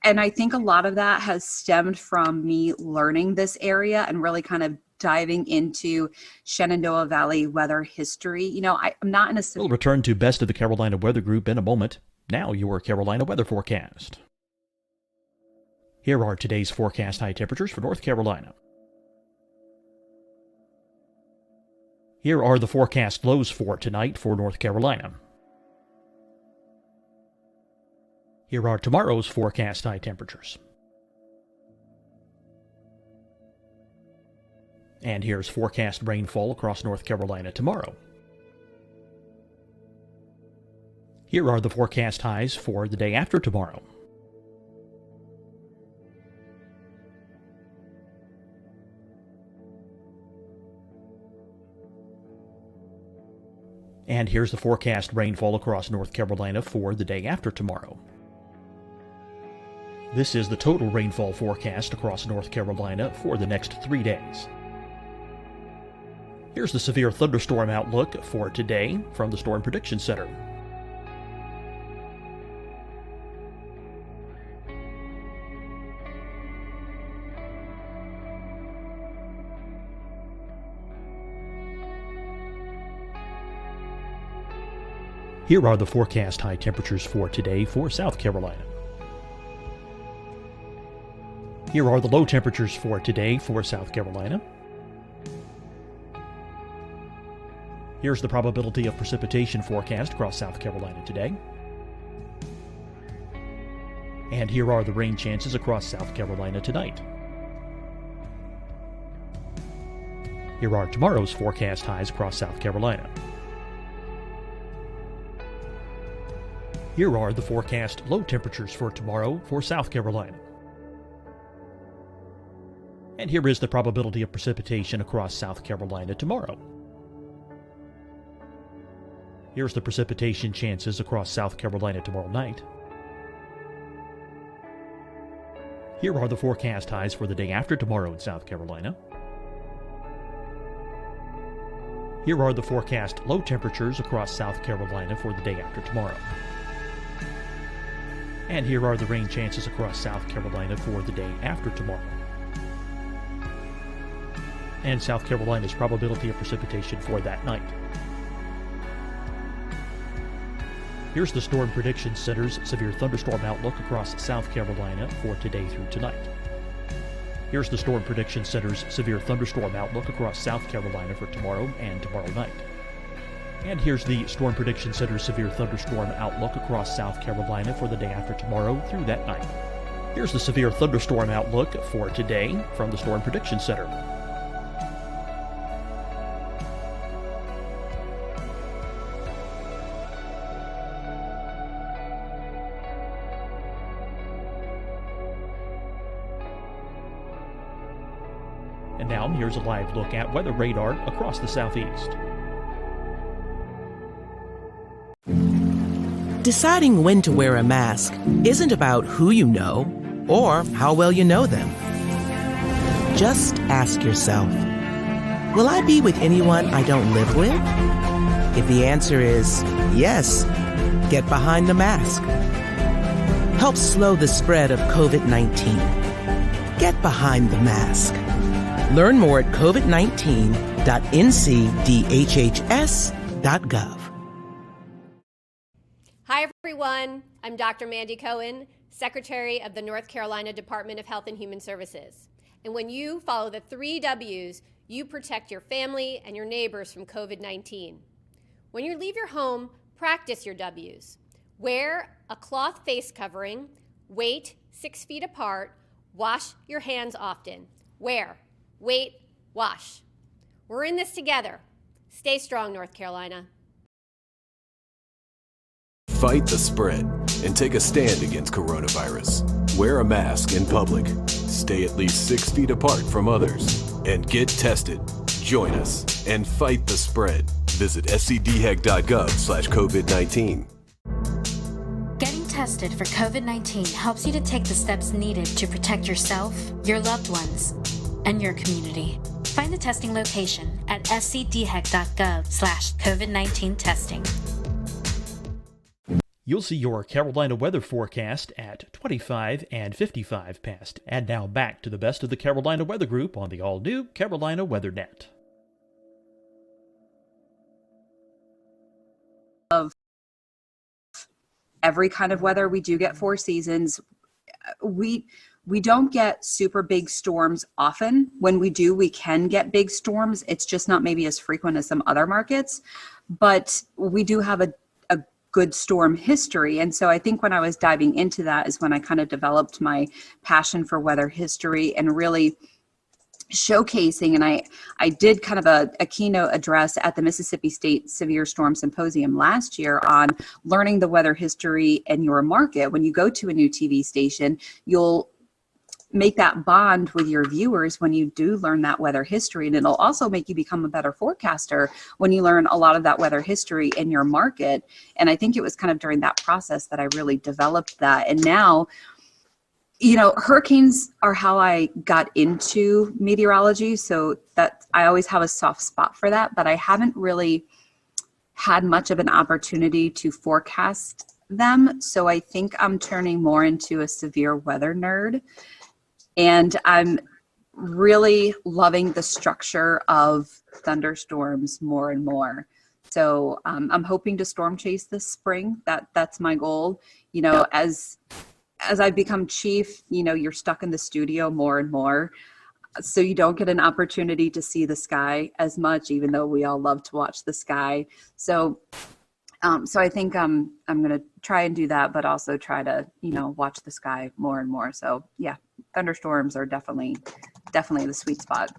And I think a lot of that has stemmed from me learning this area and really kind of diving into Shenandoah Valley weather history. I'm not in a... We'll return to Best of the Carolina Weather Group in a moment. Now your Carolina weather forecast. Here are today's forecast high temperatures for North Carolina. Here are the forecast lows for tonight for North Carolina. Here are tomorrow's forecast high temperatures. And here's forecast rainfall across North Carolina tomorrow. Here are the forecast highs for the day after tomorrow. And here's the forecast rainfall across North Carolina for the day after tomorrow. This is the total rainfall forecast across North Carolina for the next 3 days. Here's the severe thunderstorm outlook for today from the Storm Prediction Center. Here are the forecast high temperatures for today for South Carolina. Here are the low temperatures for today for South Carolina. Here's the probability of precipitation forecast across South Carolina today. And here are the rain chances across South Carolina tonight. Here are tomorrow's forecast highs across South Carolina. Here are the forecast low temperatures for tomorrow for South Carolina. And here is the probability of precipitation across South Carolina tomorrow. Here's the precipitation chances across South Carolina tomorrow night. Here are the forecast highs for the day after tomorrow in South Carolina. Here are the forecast low temperatures across South Carolina for the day after tomorrow. And here are the rain chances across South Carolina for the day after tomorrow. And South Carolina's probability of precipitation for that night. Here's the Storm Prediction Center's severe thunderstorm outlook across South Carolina for today through tonight. Here's the Storm Prediction Center's severe thunderstorm outlook across South Carolina for tomorrow and tomorrow night. And here's the Storm Prediction Center's severe thunderstorm outlook across South Carolina for the day after tomorrow through that night. Here's the severe thunderstorm outlook for today from the Storm Prediction Center. And now here's a live look at weather radar across the southeast. Deciding when to wear a mask isn't about who you know or how well you know them. Just ask yourself, will I be with anyone I don't live with? If the answer is yes, get behind the mask. Help slow the spread of COVID-19. Get behind the mask. Learn more at covid19.ncdhhs.gov. Hi, everyone. I'm Dr. Mandy Cohen, Secretary of the North Carolina Department of Health and Human Services. And when you follow the 3 W's, you protect your family and your neighbors from COVID-19. When you leave your home, practice your W's. Wear a cloth face covering, wait 6 feet apart, wash your hands often. Wear, wait, wash. We're in this together. Stay strong, North Carolina. Fight the spread and take a stand against coronavirus. Wear a mask in public. Stay at least 6 feet apart from others. And get tested. Join us and fight the spread. Visit scdhec.gov/COVID-19. Getting tested for COVID-19 helps you to take the steps needed to protect yourself, your loved ones, and your community. Find the testing location at scdhec.gov/COVID-19 testing. You'll see your Carolina weather forecast at 25 and 55 past. And now back to the best of the Carolina Weather Group on the all-new Carolina WeatherNet. Of every kind of weather, we do get 4 seasons. We don't get super big storms often. When we do, we can get big storms. It's just not maybe as frequent as some other markets, but we do have a good storm history. And so I think when I was diving into that is when I kind of developed my passion for weather history and really showcasing. And I did kind of a keynote address at the Mississippi State Severe Storm Symposium last year on learning the weather history in your market. When you go to a new TV station, you'll make that bond with your viewers when you do learn that weather history. And it'll also make you become a better forecaster when you learn a lot of that weather history in your market. And I think it was kind of during that process that I really developed that. And now, you know, hurricanes are how I got into meteorology. So that I always have a soft spot for that, but I haven't really had much of an opportunity to forecast them. So I think I'm turning more into a severe weather nerd. And I'm really loving the structure of thunderstorms more and more. So I'm hoping to storm chase this spring. That's my goal. You know, as I become chief, you know, you're stuck in the studio more and more. So you don't get an opportunity to see the sky as much, even though we all love to watch the sky. So I think I'm going to try and do that, but also try to, you know, watch the sky more and more. So yeah, thunderstorms are definitely the sweet spot.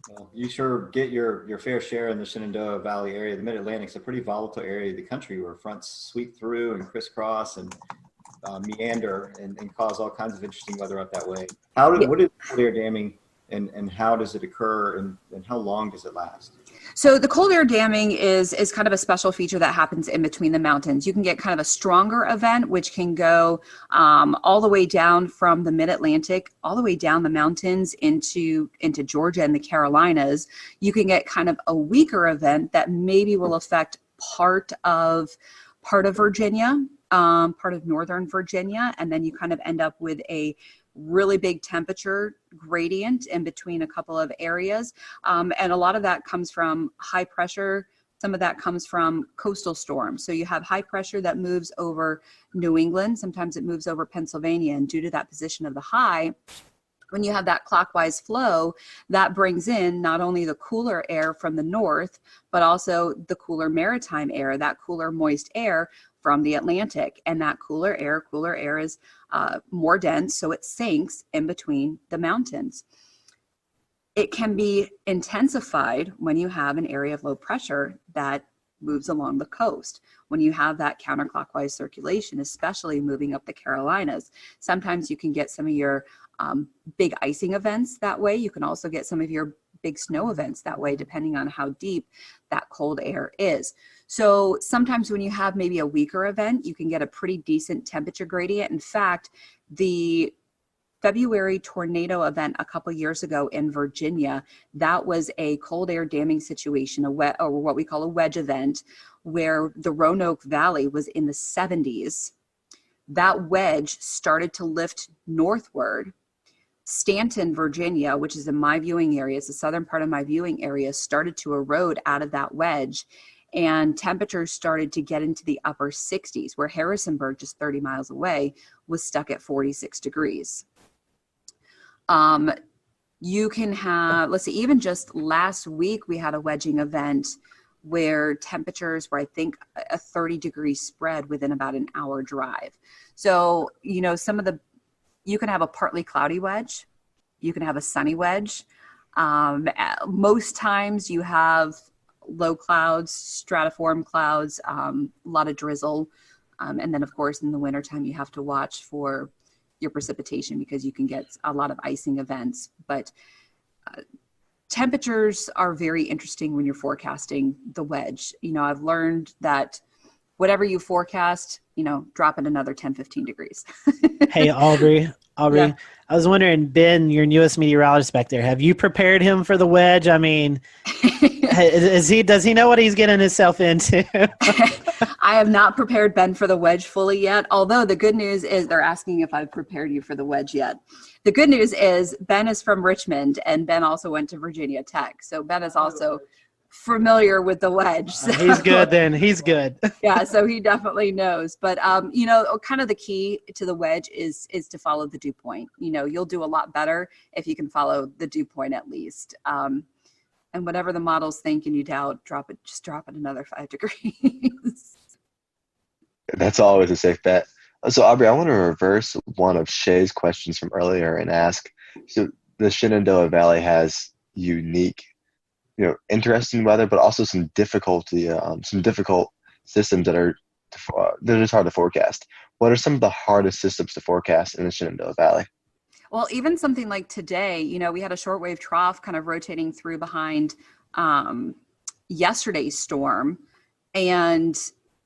Well, you sure get your fair share in the Shenandoah Valley area. The Mid-Atlantic's a pretty volatile area of the country where fronts sweep through and crisscross and meander and cause all kinds of interesting weather up that way. What is cold air damming and how does it occur and how long does it last? So the cold air damming is kind of a special feature that happens in between the mountains. You can get kind of a stronger event, which can go all the way down from the mid-Atlantic, all the way down the mountains into Georgia and the Carolinas. You can get kind of a weaker event that maybe will affect part of Virginia, part of northern Virginia, and then you kind of end up with a really big temperature gradient in between a couple of areas. And a lot of that comes from high pressure. Some of that comes from coastal storms. So you have high pressure that moves over New England. Sometimes it moves over Pennsylvania. And due to that position of the high, when you have that clockwise flow, that brings in not only the cooler air from the north, but also the cooler maritime air, that cooler moist air from the Atlantic. And that cooler air is more dense, so it sinks in between the mountains. It can be intensified when you have an area of low pressure that moves along the coast. When you have that counterclockwise circulation, especially moving up the Carolinas, sometimes you can get some of your big icing events that way. You can also get some of your big snow events that way, depending on how deep that cold air is. So sometimes when you have maybe a weaker event, you can get a pretty decent temperature gradient. In fact, the February tornado event a couple years ago in Virginia, that was a cold air damming situation, or what we call a wedge event, where the Roanoke Valley was in the 70s. That wedge started to lift northward. Stanton, Virginia, which is in my viewing area, it's the southern part of my viewing area, started to erode out of that wedge, and temperatures started to get into the upper 60s, where Harrisonburg, just 30 miles away, was stuck at 46 degrees. You can have, let's see, even just last week, we had a wedging event where temperatures were, I think, a 30-degree spread within about an hour drive. So, you know, you can have a partly cloudy wedge. You can have a sunny wedge. Most times you have low clouds, stratiform clouds, a lot of drizzle. And then, of course, in the wintertime, you have to watch for your precipitation because you can get a lot of icing events. But temperatures are very interesting when you're forecasting the wedge. You know, I've learned that whatever you forecast, you know, drop it another 10, 15 degrees. Hey, Aubrey, Yeah. I was wondering, Ben, your newest meteorologist back there, have you prepared him for the wedge? I mean, does he know what he's getting himself into? I have not prepared Ben for the wedge fully yet, although the good news is they're asking if I've prepared you for the wedge yet. The good news is Ben is from Richmond, and Ben also went to Virginia Tech. So Ben is also familiar with the wedge. So. He's good then. He's good. Yeah, so he definitely knows. But, you know, kind of the key to the wedge is to follow the dew point. You know, you'll do a lot better if you can follow the dew point at least. And whatever the models think and you doubt, just drop it another 5 degrees. That's always a safe bet. So, Aubrey, I want to reverse one of Shay's questions from earlier and ask, so the Shenandoah Valley has unique, you know, interesting weather, but also some difficult systems that are they're just hard to forecast. What are some of the hardest systems to forecast in the Shenandoah Valley? Well, even something like today, you know, we had a shortwave trough kind of rotating through behind yesterday's storm. And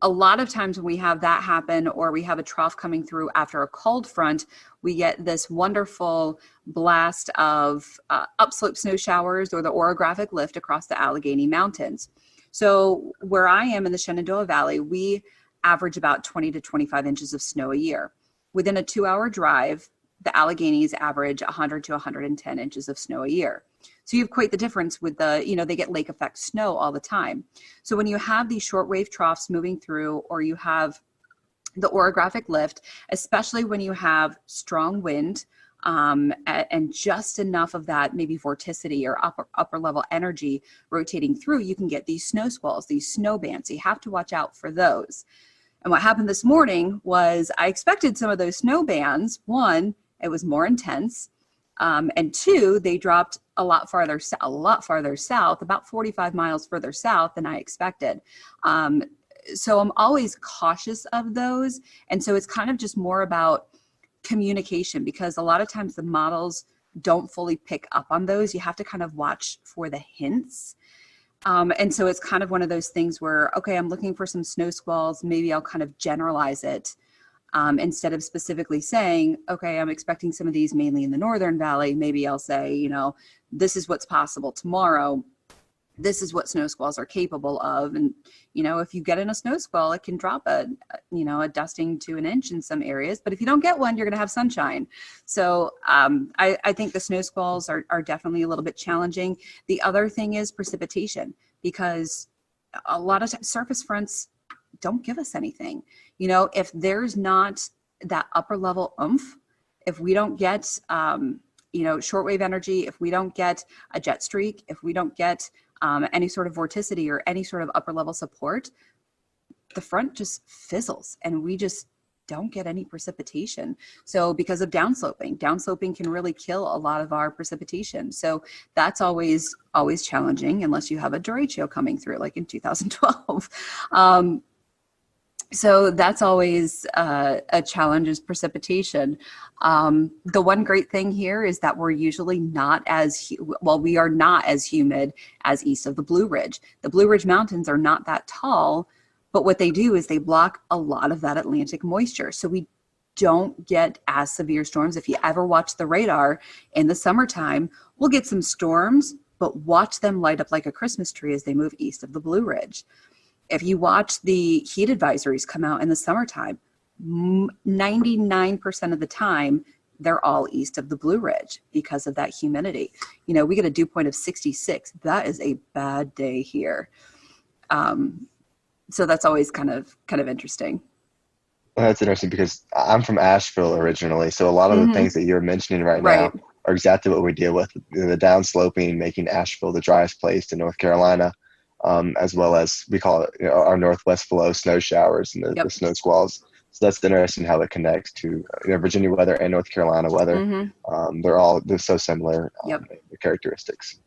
a lot of times when we have that happen, or we have a trough coming through after a cold front, we get this wonderful blast of upslope snow showers or the orographic lift across the Allegheny Mountains. So where I am in the Shenandoah Valley, we average about 20 to 25 inches of snow a year. Within a 2-hour drive, the Alleghenies average 100 to 110 inches of snow a year. So you equate the difference with the, you know, they get lake effect snow all the time. So when you have these shortwave troughs moving through, or you have the orographic lift, especially when you have strong wind and just enough of that maybe vorticity or upper level energy rotating through, you can get these snow squalls, these snow bands. So you have to watch out for those. And what happened this morning was I expected some of those snow bands. One, it was more intense. And two, they dropped a lot farther south, about 45 miles further south than I expected. So I'm always cautious of those. And so it's kind of just more about communication, because a lot of times the models don't fully pick up on those. You have to kind of watch for the hints. And so it's kind of one of those things where, okay, I'm looking for some snow squalls. Maybe I'll kind of generalize it. Instead of specifically saying, okay, I'm expecting some of these mainly in the Northern Valley, maybe I'll say, you know, this is what's possible tomorrow. This is what snow squalls are capable of. And, you know, if you get in a snow squall, it can drop a dusting to an inch in some areas. But if you don't get one, you're going to have sunshine. So I think the snow squalls are definitely a little bit challenging. The other thing is precipitation, because a lot of surface fronts don't give us anything. You know, if there's not that upper level oomph, if we don't get, shortwave energy, if we don't get a jet streak, if we don't get any sort of vorticity or any sort of upper level support, the front just fizzles and we just don't get any precipitation. So because of downsloping can really kill a lot of our precipitation. So that's always challenging unless you have a derecho coming through like in 2012. So that's always a challenge, is precipitation. The one great thing here is that we're usually not we are not as humid as east of the Blue Ridge. The Blue Ridge Mountains are not that tall, but what they do is they block a lot of that Atlantic moisture. So we don't get as severe storms. If you ever watch the radar in the summertime, we'll get some storms, but watch them light up like a Christmas tree as they move east of the Blue Ridge. If you watch the heat advisories come out in the summertime, 99% of the time, they're all east of the Blue Ridge because of that humidity. You know, we get a dew point of 66. That is a bad day here. So that's always kind of interesting. Well, that's interesting because I'm from Asheville originally. So a lot of the things that you're mentioning right now are exactly what we deal with. The downsloping, making Asheville the driest place in North Carolina. As well as we call it, our northwest flow, snow showers and the snow squalls. So that's interesting how it connects to Virginia weather and North Carolina weather. They're so similar the characteristics.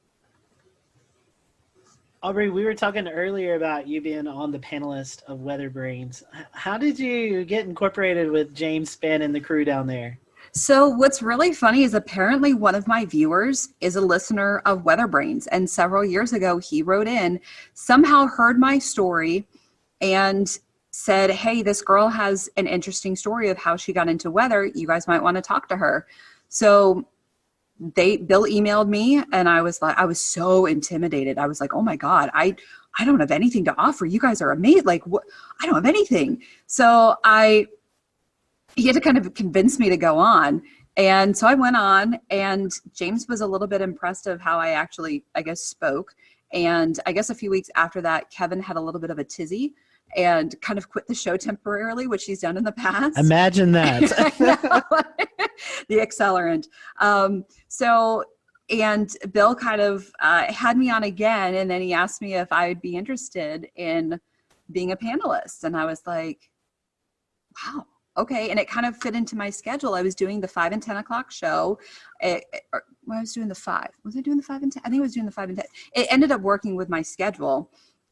Aubrey, we were talking earlier about you being on the panelist of Weather Brains. How did you get incorporated with James Spann and the crew down there? So what's really funny is apparently one of my viewers is a listener of Weather Brains, and several years ago he wrote in, somehow heard my story and said, hey, this girl has an interesting story of how she got into weather. You guys might want to talk to her. So Bill emailed me, and I was so intimidated. I was like, oh my God, I don't have anything to offer. You guys are amazing. Like, what? I don't have anything. So he had to kind of convince me to go on. And so I went on, and James was a little bit impressed of how I actually, I guess, spoke. And I guess a few weeks after that, Kevin had a little bit of a tizzy and kind of quit the show temporarily, which he's done in the past. Imagine that. The accelerant. And Bill kind of had me on again, and then he asked me if I'd be interested in being a panelist. And I was like, wow. Okay, and it kind of fit into my schedule. I was doing the 5 and 10 o'clock show. I was doing the 5. Was I doing the 5 and 10? I think I was doing the 5 and 10. It ended up working with my schedule,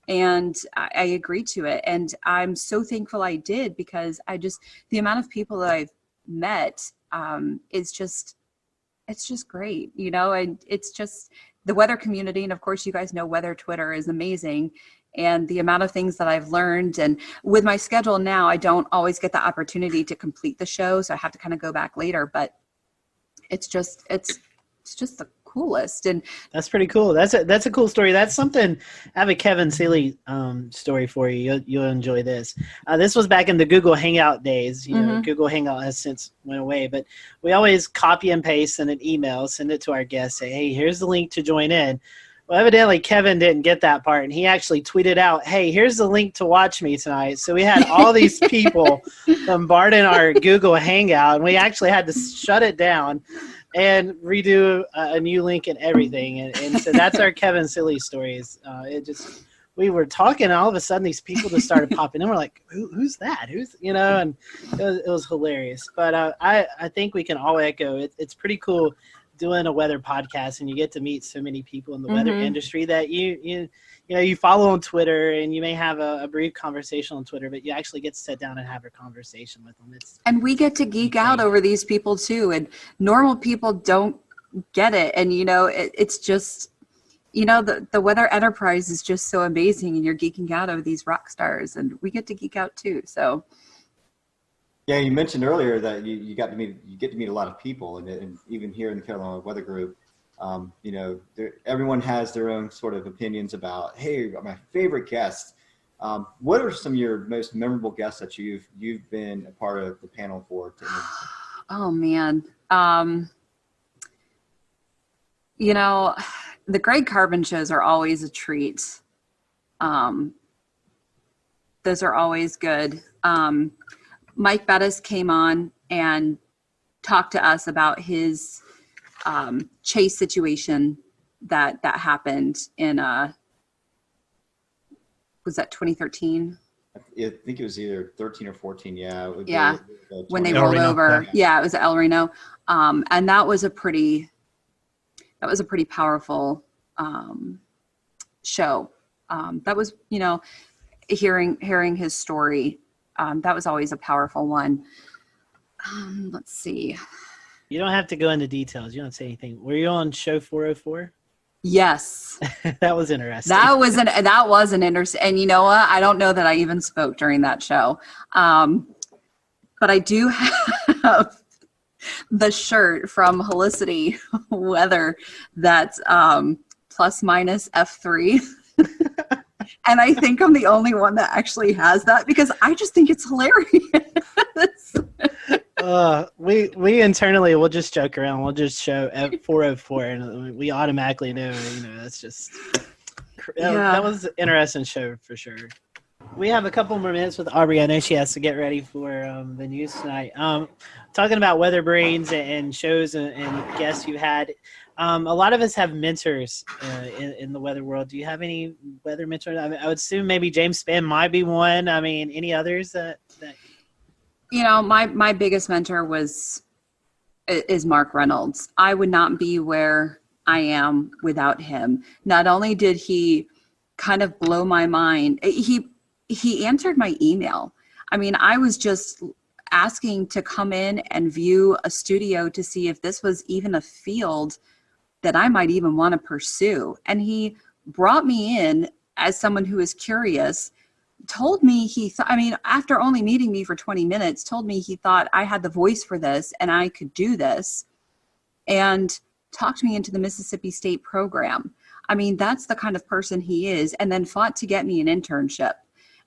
and I agreed to it. And I'm so thankful I did, because the amount of people that I've met is just, it's just great, and it's just the weather community. And of course, you guys know Weather Twitter is amazing. And the amount of things that I've learned, and with my schedule now, I don't always get the opportunity to complete the show. So I have to kind of go back later, but it's just the coolest. And that's pretty cool. That's a cool story. That's something. I have a Kevin Seeley story for you. You'll enjoy this. This was back in the Google Hangout days. Google Hangout has since went away, but we always copy and paste in an email, send it to our guests, say, hey, here's the link to join in. Well, evidently Kevin didn't get that part, and he actually tweeted out, hey, here's the link to watch me tonight. So we had all these people bombarding our Google Hangout, and we actually had to shut it down and redo a new link and everything. And so that's our Kevin Seeley stories. We were talking, and all of a sudden these people just started popping in. We're like, who's that? And it was hilarious. But I think we can all echo it's pretty cool doing a weather podcast, and you get to meet so many people in the weather industry that you follow on Twitter, and you may have a brief conversation on Twitter, but you actually get to sit down and have a conversation with them. And we get to geek out over these people too, and normal people don't get it. And it's just the weather enterprise is just so amazing, and you're geeking out over these rock stars, and we get to geek out too. So yeah, you mentioned earlier that you get to meet a lot of people, and even here in the Carolina Weather Group, everyone has their own sort of opinions about, hey, my favorite guests. What are some of your most memorable guests that you've been a part of the panel for? Oh man, the Greg Carbon shows are always a treat. Those are always good. Mike Bettis came on and talked to us about his chase situation that happened in was that 2013? I think it was either 13 or 14. Yeah. It would Yeah. be, When they El rolled Reno. over. Yeah, it was El Reno. And that was a pretty powerful show. That was, hearing his story. That was always a powerful one. Let's see. You don't have to go into details. You don't say anything. Were you on show 404? Yes. That was interesting. That was an interesting, and you know what? I don't know that I even spoke during that show. But I do have the shirt from Helicity Weather that's plus minus F3. And I think I'm the only one that actually has that because I just think it's hilarious. We internally will just joke around. We'll just show at 404, and we automatically know. That's just that was an interesting show for sure. We have a couple more minutes with Aubrey. I know she has to get ready for the news tonight. Talking about weather brains and shows and guests you had. A lot of us have mentors in the weather world. Do you have any weather mentors? I would assume maybe James Spann might be one. I mean, any others that my biggest mentor is Mark Reynolds. I would not be where I am without him. Not only did he kind of blow my mind, he answered my email. I mean, I was just asking to come in and view a studio to see if this was even a field that I might even want to pursue. And he brought me in as someone who is curious, told me after only meeting me for 20 minutes, told me he thought I had the voice for this and I could do this, and talked me into the Mississippi State program. I mean, that's the kind of person he is, and then fought to get me an internship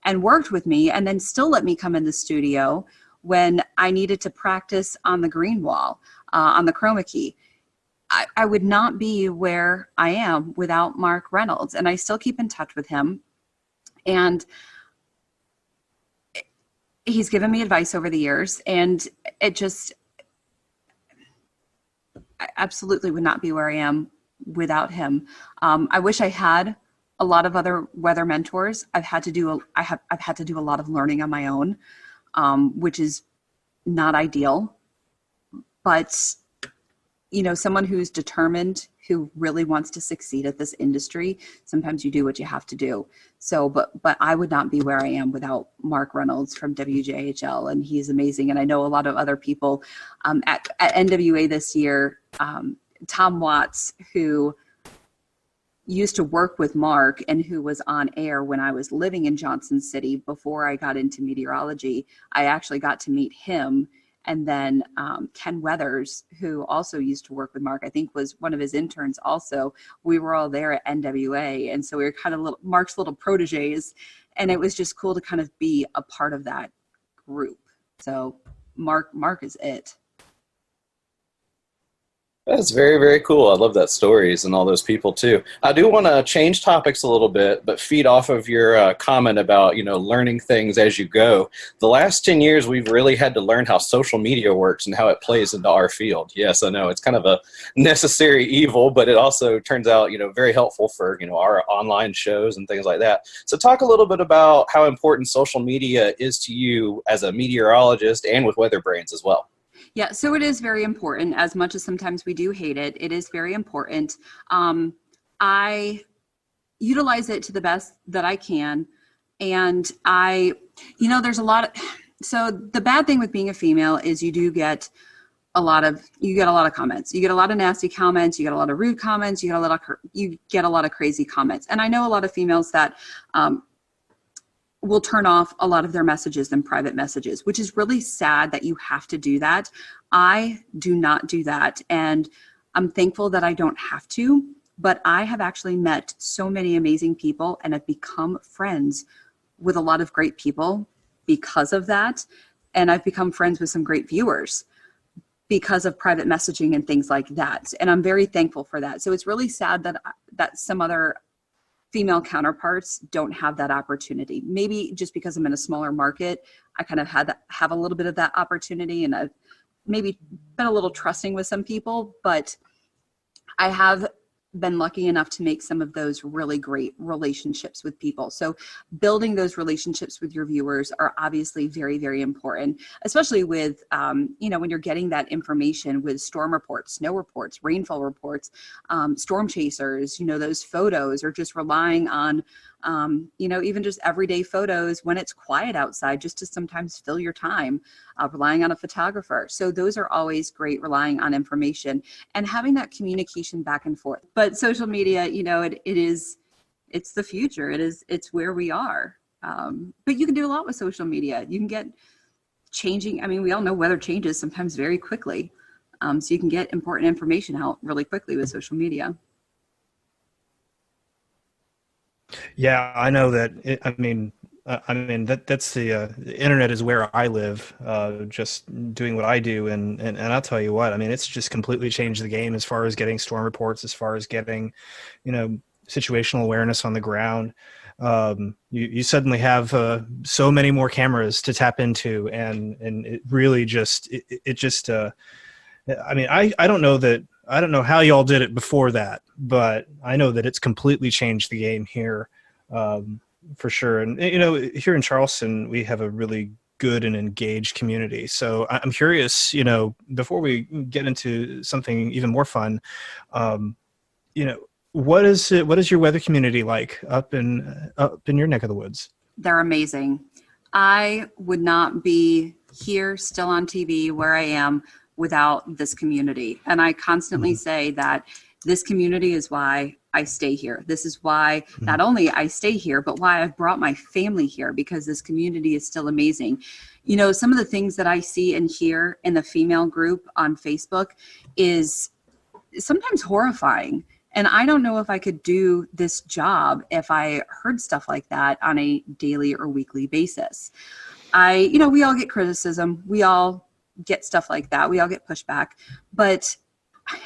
and worked with me, and then still let me come in the studio when I needed to practice on the green wall, on the chroma key. I would not be where I am without Mark Reynolds, and I still keep in touch with him. And he's given me advice over the years, and I absolutely would not be where I am without him. I wish I had a lot of other weather mentors. I've had to do a lot of learning on my own, which is not ideal, but someone who's determined, who really wants to succeed at this industry, sometimes you do what you have to do. So, but I would not be where I am without Mark Reynolds from WJHL, and he's amazing. And I know a lot of other people at NWA this year, Tom Watts, who used to work with Mark and who was on air when I was living in Johnson City before I got into meteorology. I actually got to meet him. And then Ken Weathers, who also used to work with Mark, I think was one of his interns also. We were all there at NWA. And so we were kind of Mark's little proteges. And it was just cool to kind of be a part of that group. So Mark is it. That's very, very cool. I love that stories and all those people too. I do want to change topics a little bit, but feed off of your comment about, learning things as you go. The last 10 years, we've really had to learn how social media works and how it plays into our field. Yes, I know it's kind of a necessary evil, but it also turns out, very helpful for, our online shows and things like that. So talk a little bit about how important social media is to you as a meteorologist and with Weather Brains as well. Yeah, so it is very important. As much as sometimes we do hate it, it is very important. I utilize it to the best that I can. And there's a lot so the bad thing with being a female is you get a lot of comments. You get a lot of nasty comments. You get a lot of rude comments. You get a lot of crazy comments. And I know a lot of females that will turn off a lot of their messages and private messages, which is really sad that you have to do that. I do not do that. And I'm thankful that I don't have to, but I have actually met so many amazing people and have become friends with a lot of great people because of that. And I've become friends with some great viewers because of private messaging and things like that. And I'm very thankful for that. So it's really sad that some other female counterparts don't have that opportunity. Maybe just because I'm in a smaller market, I kind of have a little bit of that opportunity, and I've maybe been a little trusting with some people, but I have been lucky enough to make some of those really great relationships with people. So building those relationships with your viewers are obviously very, very important, especially with, when you're getting that information with storm reports, snow reports, rainfall reports, storm chasers, those photos, or just relying on, even just everyday photos when it's quiet outside, just to sometimes fill your time, relying on a photographer. So those are always great, relying on information and having that communication back and forth. But social media, it's the future. It's where we are. But you can do a lot with social media. You can get changing. I mean, we all know weather changes sometimes very quickly. So you can get important information out really quickly with social media. Yeah, I know that. That's the internet is where I live. Just doing what I do, and I'll tell you what. I mean, it's just completely changed the game as far as getting storm reports, as far as getting, situational awareness on the ground. You suddenly have so many more cameras to tap into, and it really just I don't know that. I don't know how y'all did it before that, but I know that it's completely changed the game here, for sure. And, here in Charleston, we have a really good and engaged community. So I'm curious, before we get into something even more fun, what is your weather community like up in your neck of the woods? They're amazing. I would not be here still on TV where I am without this community. And I constantly say that this community is why I stay here. This is why not only I stay here, but why I've brought my family here, because this community is still amazing. Some of the things that I see and hear in the female group on Facebook is sometimes horrifying. And I don't know if I could do this job if I heard stuff like that on a daily or weekly basis. We all get criticism. We all get stuff like that. We all get pushback, but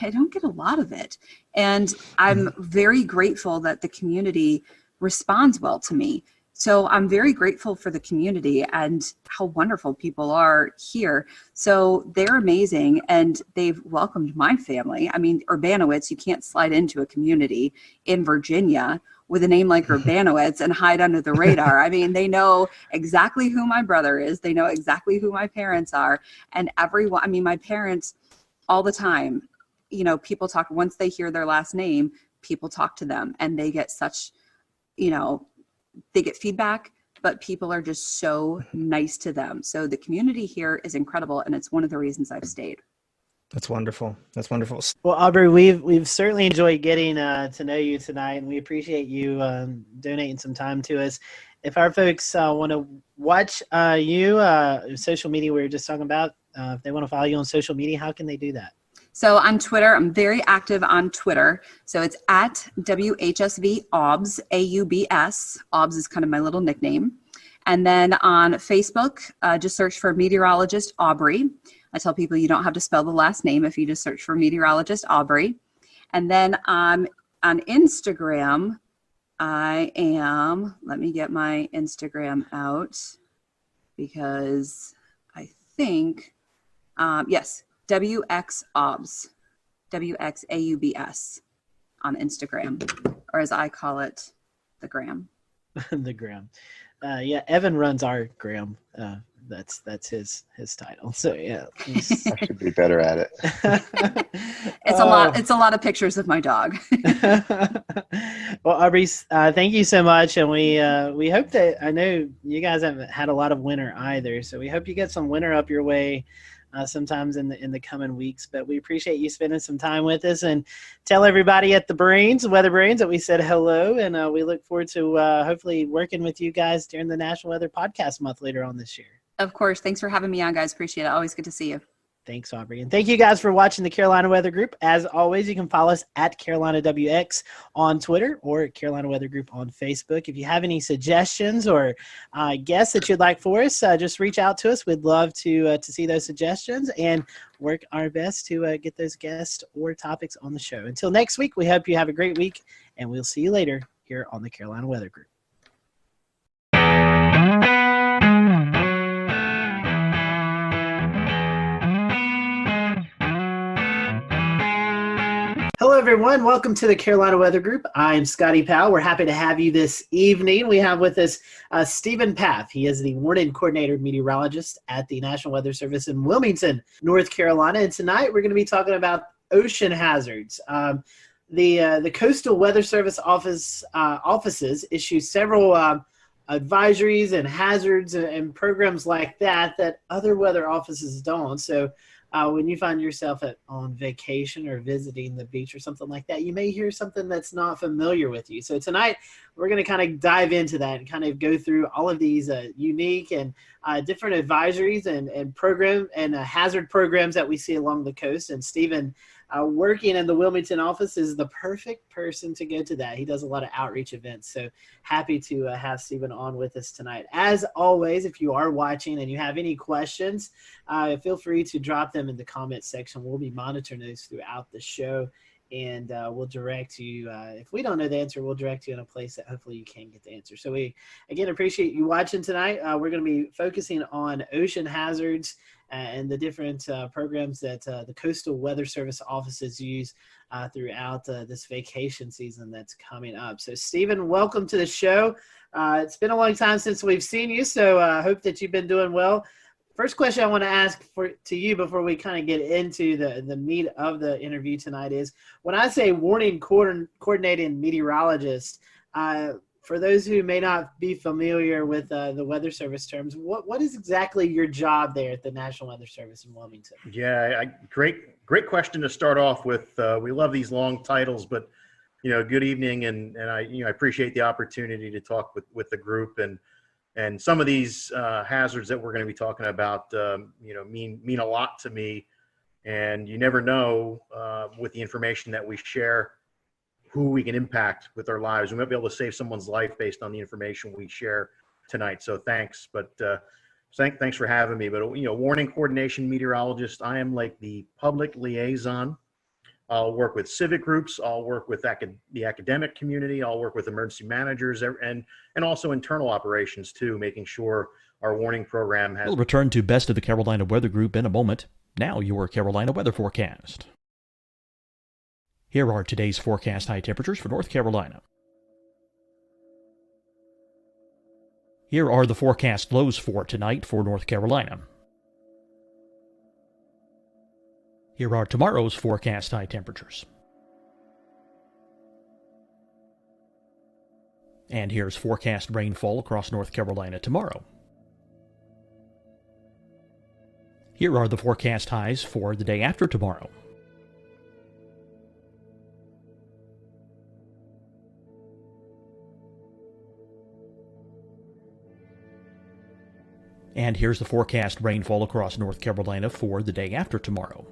I don't get a lot of it. And I'm very grateful that the community responds well to me. So I'm very grateful for the community and how wonderful people are here. So they're amazing, and they've welcomed my family. I mean, Urbanowitz, you can't slide into a community in Virginia with a name like Urbanowitz and hide under the radar. I mean, they know exactly who my brother is. They know exactly who my parents are. And my parents all the time, people talk, once they hear their last name, people talk to them, and they get such, they get feedback, but people are just so nice to them. So the community here is incredible, and it's one of the reasons I've stayed. That's wonderful. That's wonderful. Well, Aubrey, we've certainly enjoyed getting to know you tonight, and we appreciate you donating some time to us. If our folks want to watch social media we were just talking about, if they want to follow you on social media, how can they do that? So on Twitter, I'm very active on Twitter. So it's at WHSV OBS, AUBS. OBS is kind of my little nickname. And then on Facebook, just search for meteorologist Aubrey. I tell people you don't have to spell the last name if you just search for meteorologist Aubrey. And then on Instagram, let me get my Instagram out, because I think, yes, WXAUBS, WXAUBS on Instagram, or as I call it, the gram. The gram. Yeah, Evan runs our gram. That's his title. So yeah, I should be better at it. It's a lot of pictures of my dog. Well, Aubrey, thank you so much, and we hope that, I know you guys haven't had a lot of winter either, so we hope you get some winter up your way sometimes in the coming weeks. But we appreciate you spending some time with us, and tell everybody at the Weather Brains, that we said hello, and we look forward to hopefully working with you guys during the National Weather Podcast Month later on this year. Of course. Thanks for having me on, guys. Appreciate it. Always good to see you. Thanks, Aubrey. And thank you guys for watching the Carolina Weather Group. As always, you can follow us at Carolina WX on Twitter or Carolina Weather Group on Facebook. If you have any suggestions or guests that you'd like for us, just reach out to us. We'd love to see those suggestions and work our best to get those guests or topics on the show. Until next week, we hope you have a great week, and we'll see you later here on the Carolina Weather Group. Hello, Hello, everyone. Welcome to the Carolina Weather Group. I'm Scotty Powell. We're happy to have you this evening. We have with us Stephen Paff. He is the warning coordinator meteorologist at the National Weather Service in Wilmington, North Carolina. And tonight we're going to be talking about ocean hazards. The Coastal Weather Service offices issue several advisories and hazards and programs like that other weather offices don't. So when you find yourself on vacation or visiting the beach or something like that, you may hear something that's not familiar with you. So tonight we're going to kind of dive into that and kind of go through all of these unique and different advisories and program and hazard programs that we see along the coast. And Stephen, working in the Wilmington office, is the perfect person to go to that. He does a lot of outreach events. So happy to have Stephen on with us tonight. As always, if you are watching and you have any questions, feel free to drop them in the comment section. We'll be monitoring those throughout the show, and we'll direct you. If we don't know the answer, we'll direct you in a place that hopefully you can get the answer. So we, again, appreciate you watching tonight. We're going to be focusing on ocean hazards and the different programs that the Coastal Weather Service offices use throughout this vacation season that's coming up. So, Stephen, welcome to the show. It's been a long time since we've seen you, so I hope that you've been doing well. First question I want to ask to you before we kind of get into the meat of the interview tonight is, when I say warning coordinating meteorologist, for those who may not be familiar with the Weather Service terms, what is exactly your job there at the National Weather Service in Wilmington? Yeah, great question to start off with. We love these long titles, but good evening, and I appreciate the opportunity to talk with the group, and some of these hazards that we're going to be talking about, mean a lot to me, and you never know with the information that we share who we can impact with our lives. We might be able to save someone's life based on the information we share tonight. So thanks, but thanks for having me. But warning coordination meteorologist, I am like the public liaison. I'll work with civic groups. I'll work with the academic community. I'll work with emergency managers and also internal operations too, making sure our warning program has. We'll return to Best of the Carolina Weather Group in a moment. Now your Carolina weather forecast. Here are today's forecast high temperatures for North Carolina. Here are the forecast lows for tonight for North Carolina. Here are tomorrow's forecast high temperatures. And here's forecast rainfall across North Carolina tomorrow. Here are the forecast highs for the day after tomorrow. And here's the forecast rainfall across North Carolina for the day after tomorrow.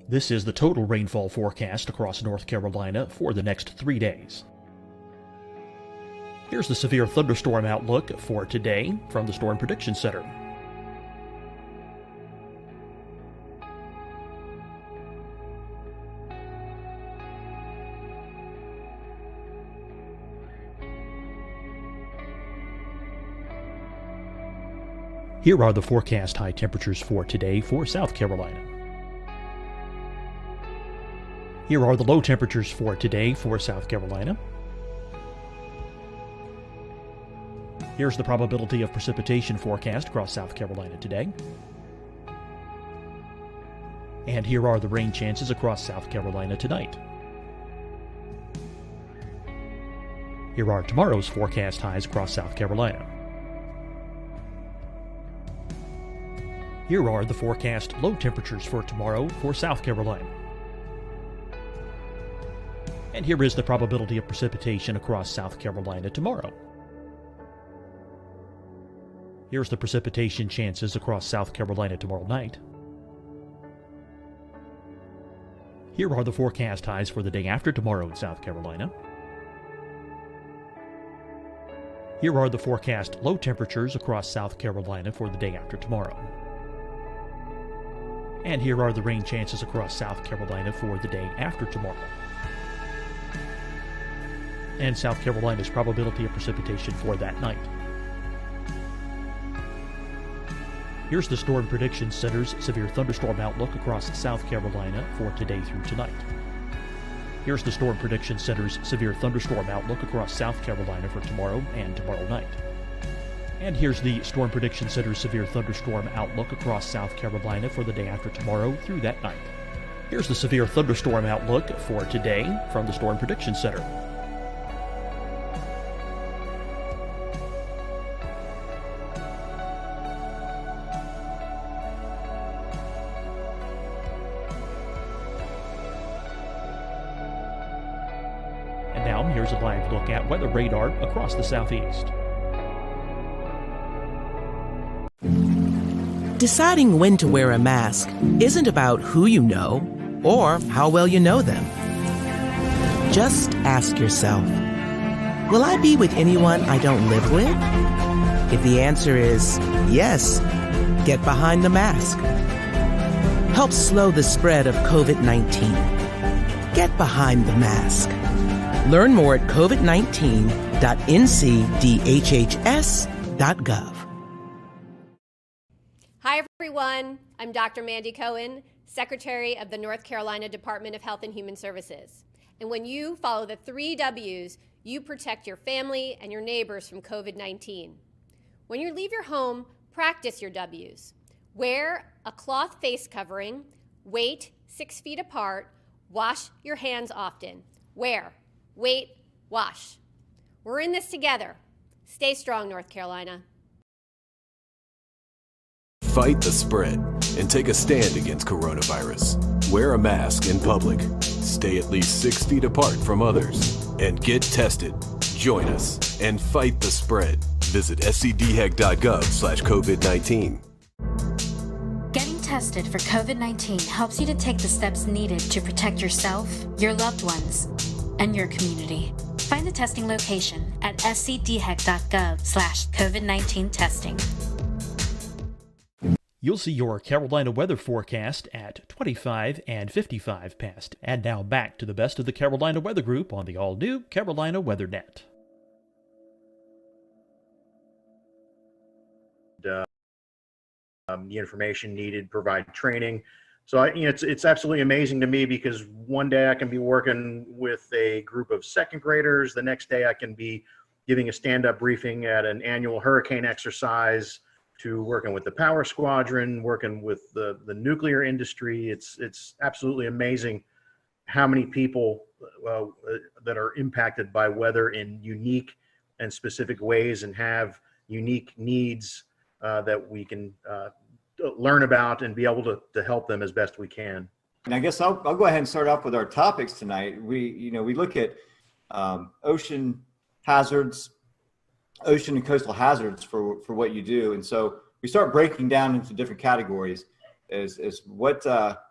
This is the total rainfall forecast across North Carolina for the next 3 days. Here's the severe thunderstorm outlook for today from the Storm Prediction Center. Here are the forecast high temperatures for today for South Carolina. Here are the low temperatures for today for South Carolina. Here's the probability of precipitation forecast across South Carolina today. And here are the rain chances across South Carolina tonight. Here are tomorrow's forecast highs across South Carolina. Here are the forecast low temperatures for tomorrow for South Carolina. And here is the probability of precipitation across South Carolina tomorrow. Here's the precipitation chances across South Carolina tomorrow night. Here are the forecast highs for the day after tomorrow in South Carolina. Here are the forecast low temperatures across South Carolina for the day after tomorrow. And here are the rain chances across South Carolina for the day after tomorrow. And South Carolina's probability of precipitation for that night. Here's the Storm Prediction Center's severe thunderstorm outlook across South Carolina for today through tonight. Here's the Storm Prediction Center's severe thunderstorm outlook across South Carolina for tomorrow and tomorrow night. And here's the Storm Prediction Center's severe thunderstorm outlook across South Carolina for the day after tomorrow through that night. Here's the severe thunderstorm outlook for today from the Storm Prediction Center. And now here's a live look at weather radar across the southeast. Deciding when to wear a mask isn't about who you know or how well you know them. Just ask yourself, will I be with anyone I don't live with? If the answer is yes, get behind the mask. Help slow the spread of COVID-19. Get behind the mask. Learn more at covid19.ncdhhs.gov. Hi, everyone. I'm Dr. Mandy Cohen, Secretary of the North Carolina Department of Health and Human Services. And when you follow the 3 W's, you protect your family and your neighbors from COVID-19. When you leave your home, practice your W's. Wear a cloth face covering, wait 6 feet apart, wash your hands often. Wear, wait, wash. We're in this together. Stay strong, North Carolina. Fight the spread and take a stand against coronavirus. Wear a mask in public. Stay at least 6 feet apart from others. And get tested. Join us and fight the spread. Visit scdhec.gov/COVID-19. Getting tested for COVID-19 helps you to take the steps needed to protect yourself, your loved ones, and your community. Find the testing location at scdhec.gov/COVID-19 testing. You'll see your Carolina weather forecast at 25 and 55 past. And now back to the best of the Carolina Weather Group on the all-new Carolina WeatherNet. The information needed, provide training. So it's absolutely amazing to me because one day I can be working with a group of second graders. The next day I can be giving a stand-up briefing at an annual hurricane exercise, to working with the power squadron, working with the nuclear industry. It's absolutely amazing how many people that are impacted by weather in unique and specific ways and have unique needs that we can learn about and be able to help them as best we can. And I guess I'll go ahead and start off with our topics tonight. We look at ocean hazards, ocean and coastal hazards for what you do. And so we start breaking down into different categories as what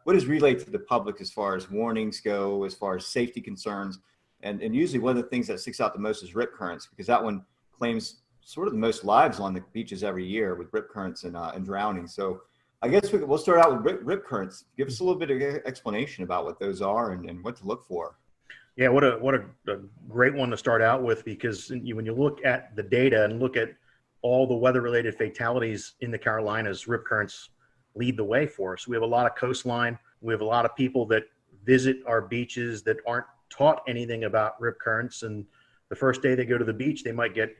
is relayed to the public as far as warnings go, as far as safety concerns. And usually one of the things that sticks out the most is rip currents, because that one claims sort of the most lives on the beaches every year with rip currents and drowning. So I guess we'll start out with rip currents. Give us a little bit of explanation about what those are and what to look for. Yeah, what a great one to start out with, because when you look at the data and look at all the weather-related fatalities in the Carolinas, rip currents lead the way for us. We have a lot of coastline. We have a lot of people that visit our beaches that aren't taught anything about rip currents, and the first day they go to the beach, they might get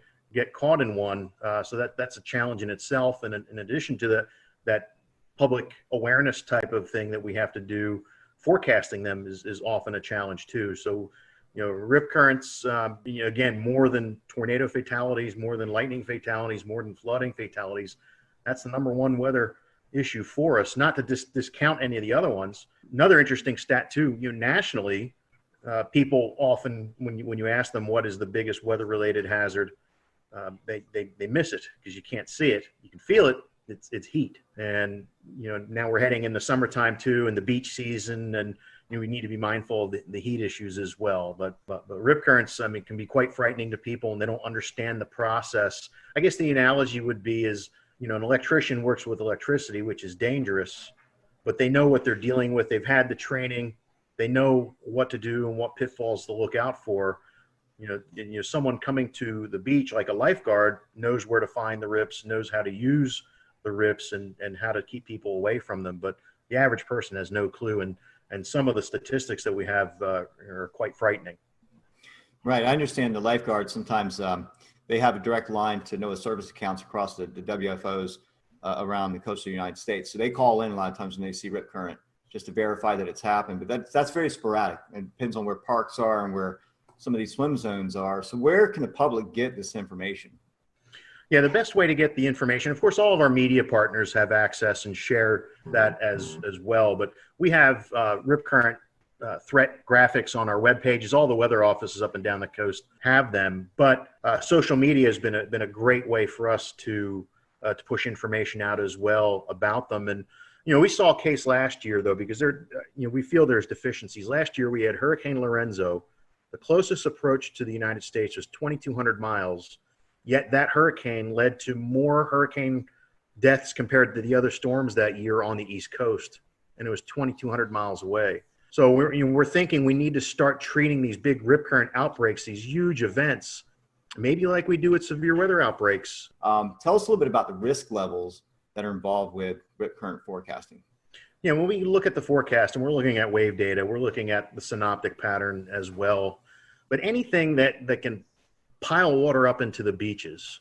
caught in one. So that's a challenge in itself. And in addition to that public awareness type of thing that we have to do, forecasting them is often a challenge too. So, rip currents, again, more than tornado fatalities, more than lightning fatalities, more than flooding fatalities. That's the number one weather issue for us, not to discount any of the other ones. Another interesting stat too, nationally, people often, when you ask them what is the biggest weather related hazard, they miss it because you can't see it. You can feel it. It's heat. And, now we're heading into summertime too, and the beach season, and we need to be mindful of the heat issues as well. But rip currents, can be quite frightening to people, and they don't understand the process. I guess the analogy would be is, an electrician works with electricity, which is dangerous, but they know what they're dealing with. They've had the training. They know what to do and what pitfalls to look out for. Someone coming to the beach, like a lifeguard, knows where to find the rips, knows how to use the rips and how to keep people away from them. But the average person has no clue. And some of the statistics that we have are quite frightening. Right. I understand the lifeguards sometimes they have a direct line to NOAA service accounts across the WFOs around the coast of the United States. So they call in a lot of times when they see rip current just to verify that it's happened. But that's very sporadic. It depends on where parks are and where some of these swim zones are. So where can the public get this information? Yeah, the best way to get the information, of course, all of our media partners have access and share that as well. But we have rip current threat graphics on our web pages. All the weather offices up and down the coast have them. But social media has been a great way for us to push information out as well about them. And we saw a case last year though, because we feel there's deficiencies. Last year we had Hurricane Lorenzo. The closest approach to the United States was 2,200 miles. Yet that hurricane led to more hurricane deaths compared to the other storms that year on the East Coast, and it was 2,200 miles away. So we're thinking we need to start treating these big rip current outbreaks, these huge events, maybe like we do with severe weather outbreaks. Tell us a little bit about the risk levels that are involved with rip current forecasting. Yeah, when we look at the forecast and we're looking at wave data, we're looking at the synoptic pattern as well. But anything that can pile water up into the beaches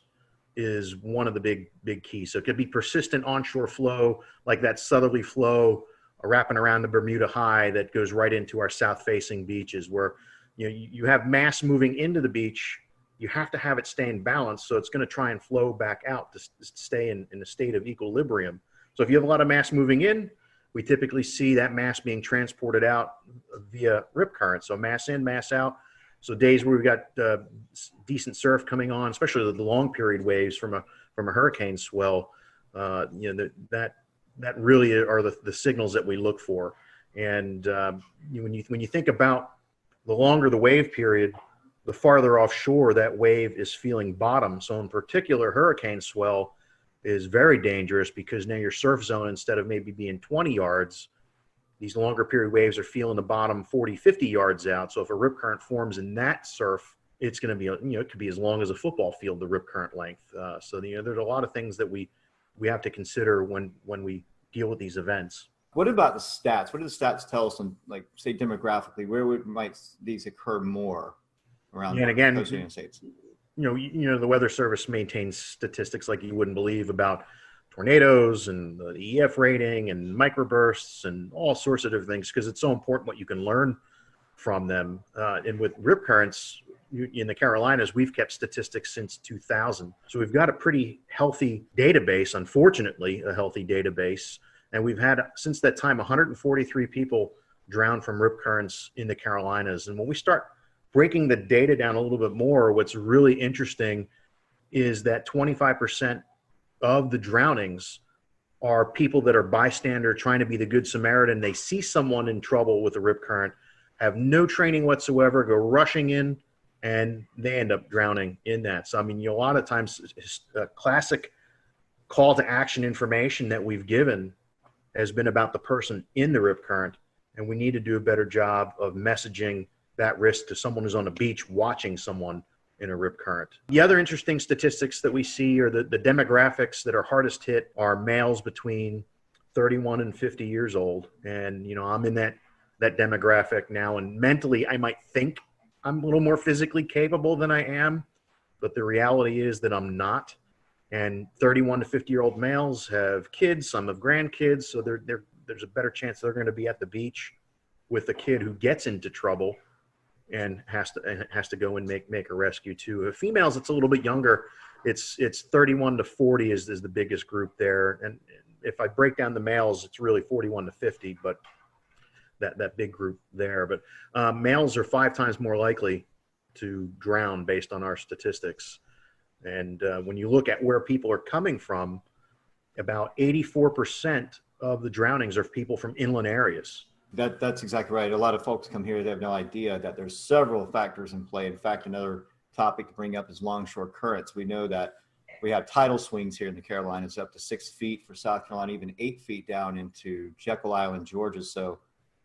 is one of the big keys. So it could be persistent onshore flow, like that southerly flow wrapping around the Bermuda High that goes right into our south-facing beaches, where you have mass moving into the beach. You have to have it stay in balance, so it's going to try and flow back out to stay in a state of equilibrium. So if you have a lot of mass moving in, we typically see that mass being transported out via rip current. So mass in, mass out. So days where we've got decent surf coming on, especially the long period waves from a hurricane swell, that really are the signals that we look for. And when you think about the longer the wave period, the farther offshore that wave is feeling bottom. So in particular, hurricane swell is very dangerous because now your surf zone, instead of maybe being 20 yards, these longer period waves are feeling the bottom 40, 50 yards out. So if a rip current forms in that surf, it's going to be, it could be as long as a football field, the rip current length. So there's a lot of things that we have to consider when we deal with these events. What about the stats? What do the stats tell us on, like, say, demographically, where might these occur more around and again, the coast of the United States? The Weather Service maintains statistics like you wouldn't believe about tornadoes and the EF rating and microbursts and all sorts of different things, because it's so important what you can learn from them. And with rip currents in the Carolinas, we've kept statistics since 2000. So we've got a pretty healthy database, unfortunately, a healthy database. And we've had, since that time, 143 people drown from rip currents in the Carolinas. And when we start breaking the data down a little bit more, what's really interesting is that 25% of the drownings are people that are bystander trying to be the good Samaritan. They see someone in trouble with a rip current, have no training whatsoever, go rushing in, and they end up drowning in that. So, a lot of times, classic call to action information that we've given has been about the person in the rip current, and we need to do a better job of messaging that risk to someone who's on a beach watching someone in a rip current. The other interesting statistics that we see are the demographics that are hardest hit are males between 31 and 50 years old. And, I'm in that demographic now, and mentally I might think I'm a little more physically capable than I am, but the reality is that I'm not. And 31 to 50-year-old males have kids, some have grandkids, so there's a better chance they're going to be at the beach with a kid who gets into trouble and has to go and make a rescue too. Females, it's a little bit younger. It's 31 to 40 is the biggest group there. And if I break down the males, it's really 41 to 50, but that big group there. But males are 5 times more likely to drown based on our statistics. And when you look at where people are coming from, about 84% of the drownings are people from inland areas. That's exactly right. A lot of folks come here, they have no idea that there's several factors in play. In fact, another topic to bring up is longshore currents. We know that we have tidal swings here in the Carolinas up to 6 feet for South Carolina, even 8 feet down into Jekyll Island, Georgia. So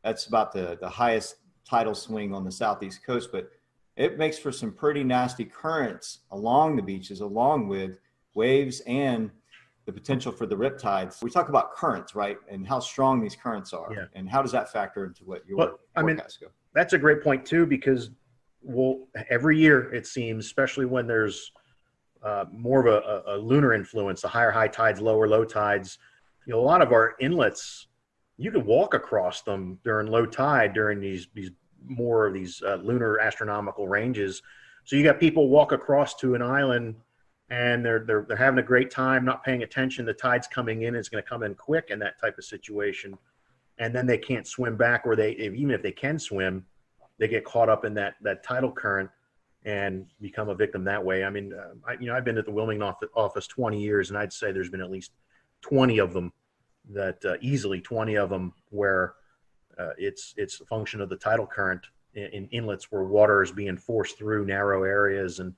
that's about the highest tidal swing on the southeast coast, but it makes for some pretty nasty currents along the beaches, along with waves and the potential for the riptides. We talk about currents, right? And how strong these currents are. Yeah. And how does that factor into what your Well, I mean, forecasts go? that's a great point too, because every year it seems, especially when there's more of a lunar influence, the higher high tides, lower low tides, a lot of our inlets, you can walk across them during low tide during these more of these lunar astronomical ranges. So you got people walk across to an island and they're having a great time, not paying attention. The tide's coming in, it's going to come in quick in that type of situation. And then they can't swim back, or even if they can swim, they get caught up in that tidal current and become a victim that way. I mean, I've been at the Wilmington office 20 years, and I'd say there's been at least 20 of them easily 20 of them where it's a function of the tidal current in inlets where water is being forced through narrow areas and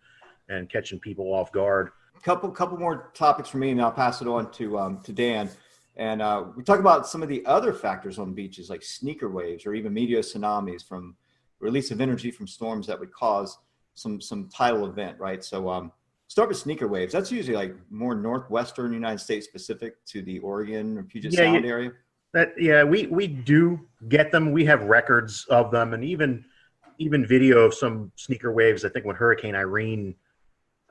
catching people off guard. Couple more topics for me, and I'll pass it on to Dan. And we talk about some of the other factors on beaches, like sneaker waves or even meteor tsunamis from release of energy from storms that would cause some tidal event, right? So start with sneaker waves. That's usually like more northwestern United States specific to the Oregon or Puget Sound area. We do get them. We have records of them, and even video of some sneaker waves. I think when Hurricane Irene,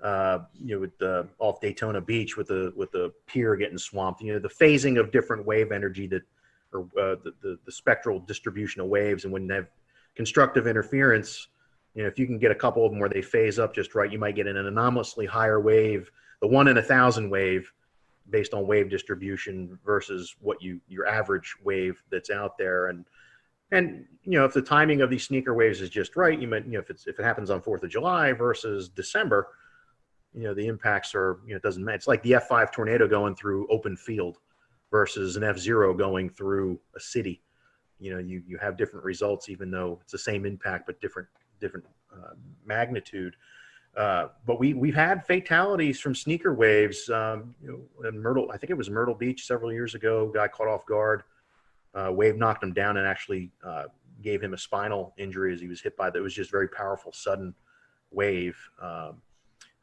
with off Daytona Beach with the pier getting swamped, the phasing of different wave energy or the spectral distribution of waves, and when they have constructive interference, if you can get a couple of them where they phase up just right, you might get an anomalously higher wave, the 1 in 1,000 wave, based on wave distribution versus what your average wave that's out there. And if the timing of these sneaker waves is just right, you might, if it happens on 4th of July versus December, the impacts are, it doesn't matter. It's like the F5 tornado going through open field versus an F0 going through a city. You have different results, even though it's the same impact, but different magnitude. But we've had fatalities from sneaker waves. In Myrtle, I think it was Myrtle Beach several years ago, guy caught off guard. Wave knocked him down and actually gave him a spinal injury as he was hit by that. It was just very powerful, sudden wave.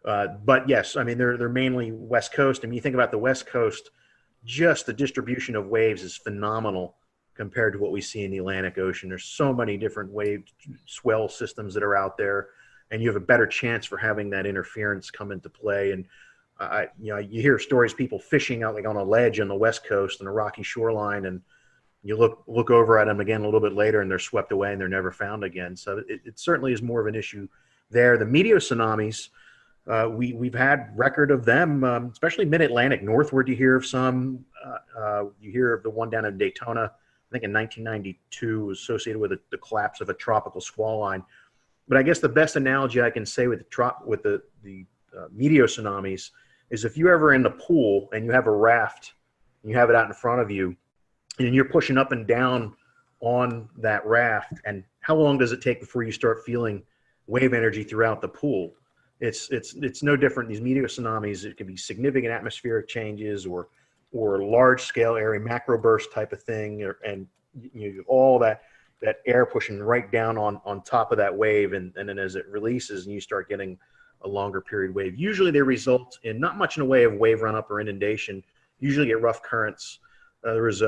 But yes, I mean, they're mainly West Coast. And when you think about the West Coast, just the distribution of waves is phenomenal compared to what we see in the Atlantic Ocean. There's so many different wave swell systems that are out there, and you have a better chance for having that interference come into play. And you hear stories, people fishing out like on a ledge on the West Coast on a rocky shoreline, and you look over at them again a little bit later, and they're swept away and they're never found again. So it certainly is more of an issue there. The meteor tsunamis, we've had record of them, especially mid-Atlantic. Northward, you hear of some. You hear of the one down in Daytona, I think in 1992, was associated with the collapse of a tropical squall line. But I guess the best analogy I can say with the meteor tsunamis is if you're ever in the pool and you have a raft and you have it out in front of you and you're pushing up and down on that raft, and how long does it take before you start feeling wave energy throughout the pool? It's no different. These meteor tsunamis, it can be significant atmospheric changes or large scale area macro burst type of thing, and all that air pushing right down on top of that wave, and then as it releases and you start getting a longer period wave, usually they result in not much in the way of wave run up or inundation. Usually get rough currents. There was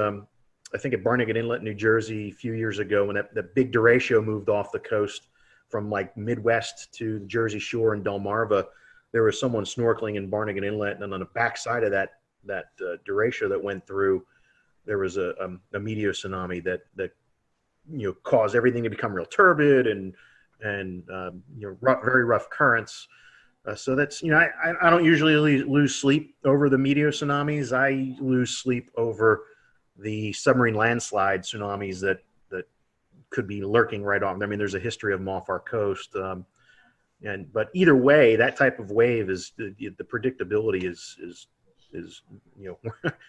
I think at Barnegat Inlet, New Jersey, a few years ago, when that big derecho moved off the coast from like Midwest to the Jersey Shore and Delmarva, there was someone snorkeling in Barnegat Inlet, and on the backside of that derecho that went through, there was a meteor tsunami that caused everything to become real turbid and very rough currents. So that's, I don't usually lose sleep over the meteor tsunamis. I lose sleep over the submarine landslide tsunamis that could be lurking right off. I mean, there's a history of them off our coast. But either way, that type of wave is the predictability is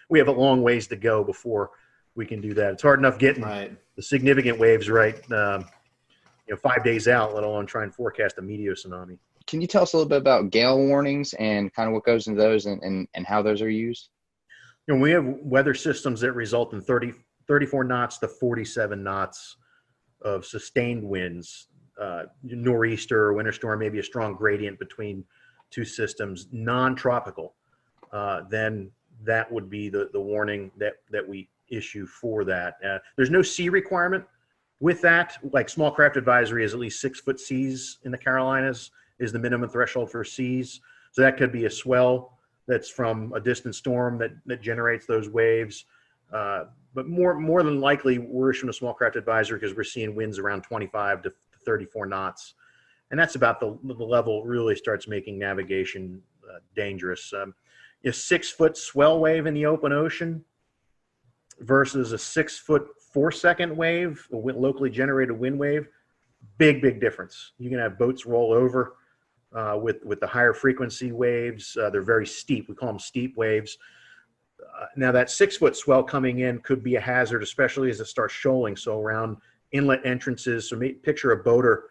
we have a long ways to go before we can do that. It's hard enough getting the significant waves right, 5 days out, let alone try and forecast a meteor tsunami. Can you tell us a little bit about gale warnings and kind of what goes into those and how those are used? We have weather systems that result in 34 knots to 47 knots of sustained winds, nor'easter, winter storm, maybe a strong gradient between two systems, non-tropical. Then that would be the warning that we issue for that. There's no C requirement with that. Like small craft advisory is at least 6 foot Cs in the Carolinas is the minimum threshold for Cs. So that could be a swell that's from a distant storm that generates those waves. But more than likely, we're issuing a small craft advisory because we're seeing winds around 25 to 34 knots. And that's about the level really starts making navigation dangerous. A 6 foot swell wave in the open ocean versus a 6 foot 4 second wave, a locally generated wind wave, big difference. You can have boats roll over with the higher frequency waves. They're very steep. We call them steep waves. Now that 6 foot swell coming in could be a hazard, especially as it starts shoaling. So around inlet entrances, so picture a boater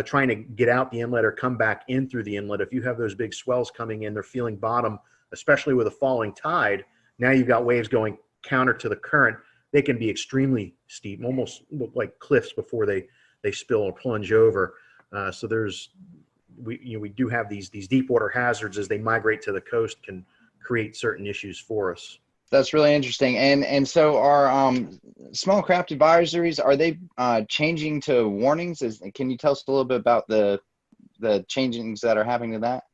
trying to get out the inlet or come back in through the inlet. If you have those big swells coming in, they're feeling bottom, especially with a falling tide. Now you've got waves going counter to the current. They can be extremely steep, almost look like cliffs before they spill or plunge over. So we do have these deep water hazards as they migrate to the coast can create certain issues for us. That's really interesting. And so our small craft advisories, are they changing to warnings? Can you tell us a little bit about the changings that are happening to that?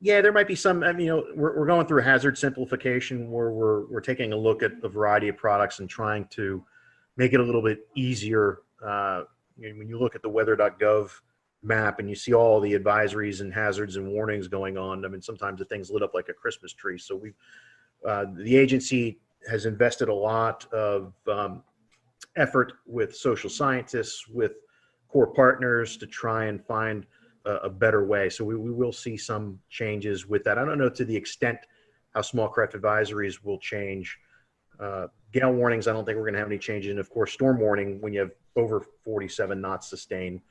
Yeah, there might be some. I mean, we're going through hazard simplification where we're taking a look at a variety of products and trying to make it a little bit easier. When you look at the weather.gov map and you see all the advisories and hazards and warnings going on, I mean, sometimes the thing's lit up like a Christmas tree. So the agency has invested a lot of effort with social scientists, with core partners to try and find a better way. So we will see some changes with that. I don't know to the extent how small craft advisories will change. Gale warnings, I don't think we're going to have any changes. And of course, storm warning, when you have over 47 knots sustained,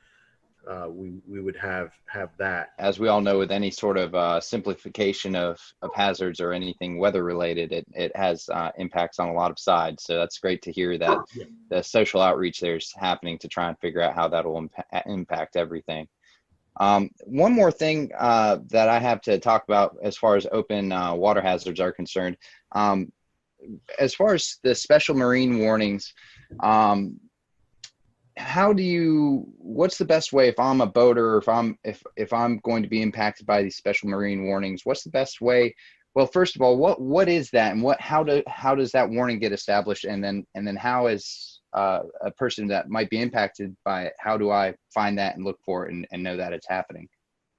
we would have that. As we all know, with any sort of simplification of hazards or anything weather related, it has impacts on a lot of sides. So that's great to hear that the social outreach there's happening to try and figure out how that will impact everything. One more thing that I have to talk about as far as open water hazards are concerned, as far as the special marine warnings, what's the best way if I'm a boater, or if I'm going to be impacted by these special marine warnings, what's the best way? Well, first of all, what is that, and how does that warning get established, and then how is a person that might be impacted by it, how do I find that and look for it and know that it's happening?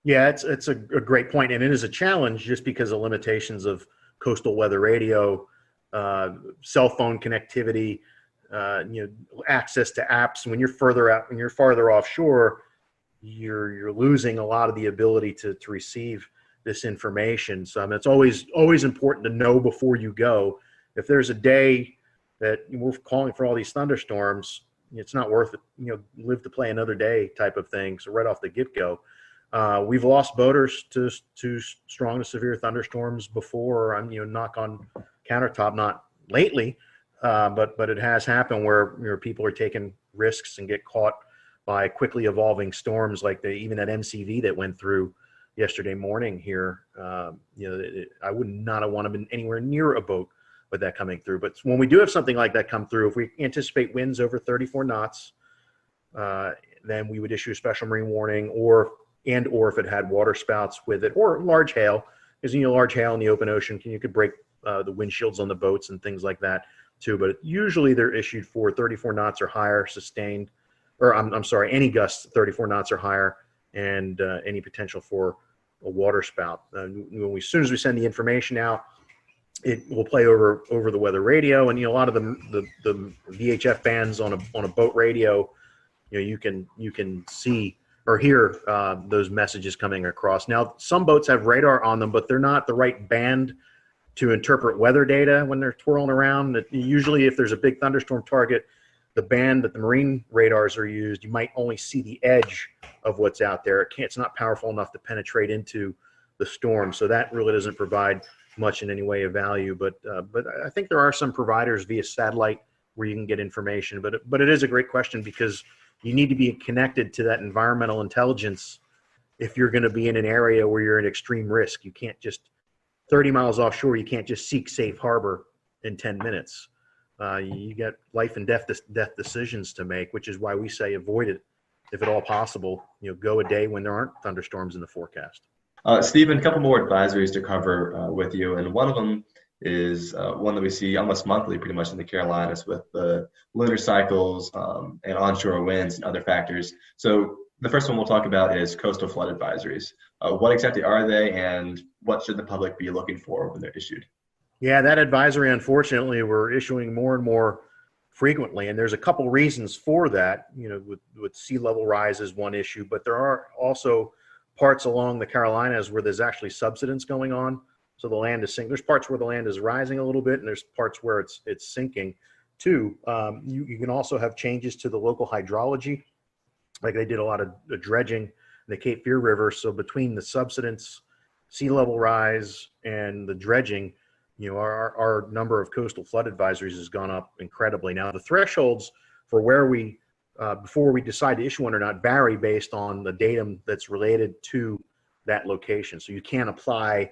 Yeah, it's a great point, and it is a challenge just because of limitations of coastal weather radio, cell phone connectivity, access to apps. When you're further out, when you're farther offshore, you're losing a lot of the ability to receive this information. So it's always important to know before you go. If there's a day that we're calling for all these thunderstorms, it's not worth it. Live to play another day type of thing. So right off the get-go, we've lost boaters to strong to severe thunderstorms before. I'm knock on countertop, not lately, but it has happened where people are taking risks and get caught by quickly evolving storms like even that MCV that went through yesterday morning here. I would not have wanted to been anywhere near a boat with that coming through. But when we do have something like that come through, if we anticipate winds over 34 knots, then we would issue a special marine warning, or if it had water spouts with it, or large hail, because large hail in the open ocean you could break the windshields on the boats and things like that too. But usually they're issued for 34 knots or higher sustained, or I'm sorry, any gusts 34 knots or higher, and any potential for a water spout. As soon as we send the information out, it will play over the weather radio, and a lot of the VHF bands on a boat radio, you can see or hear those messages coming across. Now, some boats have radar on them, but they're not the right band to interpret weather data when they're twirling around. Usually, if there's a big thunderstorm target, the band that the marine radars are used, you might only see the edge of what's out there. It's not powerful enough to penetrate into the storm, so that really doesn't provide much in any way of value. But I think there are some providers via satellite where you can get information. But it is a great question, because you need to be connected to that environmental intelligence if you're going to be in an area where you're at extreme risk. You can't just 30 miles offshore, you can't just seek safe harbor in 10 minutes. You got life and death decisions to make, which is why we say avoid it if at all possible. Go a day when there aren't thunderstorms in the forecast. Stephen, a couple more advisories to cover with you, and one of them is one that we see almost monthly pretty much in the Carolinas with the lunar cycles and onshore winds and other factors. So the first one we'll talk about is coastal flood advisories. What exactly are they, and what should the public be looking for when they're issued? Yeah, that advisory, unfortunately, we're issuing more and more frequently, and there's a couple reasons for that. With sea level rise is one issue, but there are also parts along the Carolinas where there's actually subsidence going on. So the land is sinking. There's parts where the land is rising a little bit, and there's parts where it's sinking too. You can also have changes to the local hydrology, like they did a lot of dredging in the Cape Fear River. So between the subsidence, sea level rise, and the dredging, our number of coastal flood advisories has gone up incredibly. Now, the thresholds for where we, before we decide to issue one or not, vary based on the datum that's related to that location. So you can't apply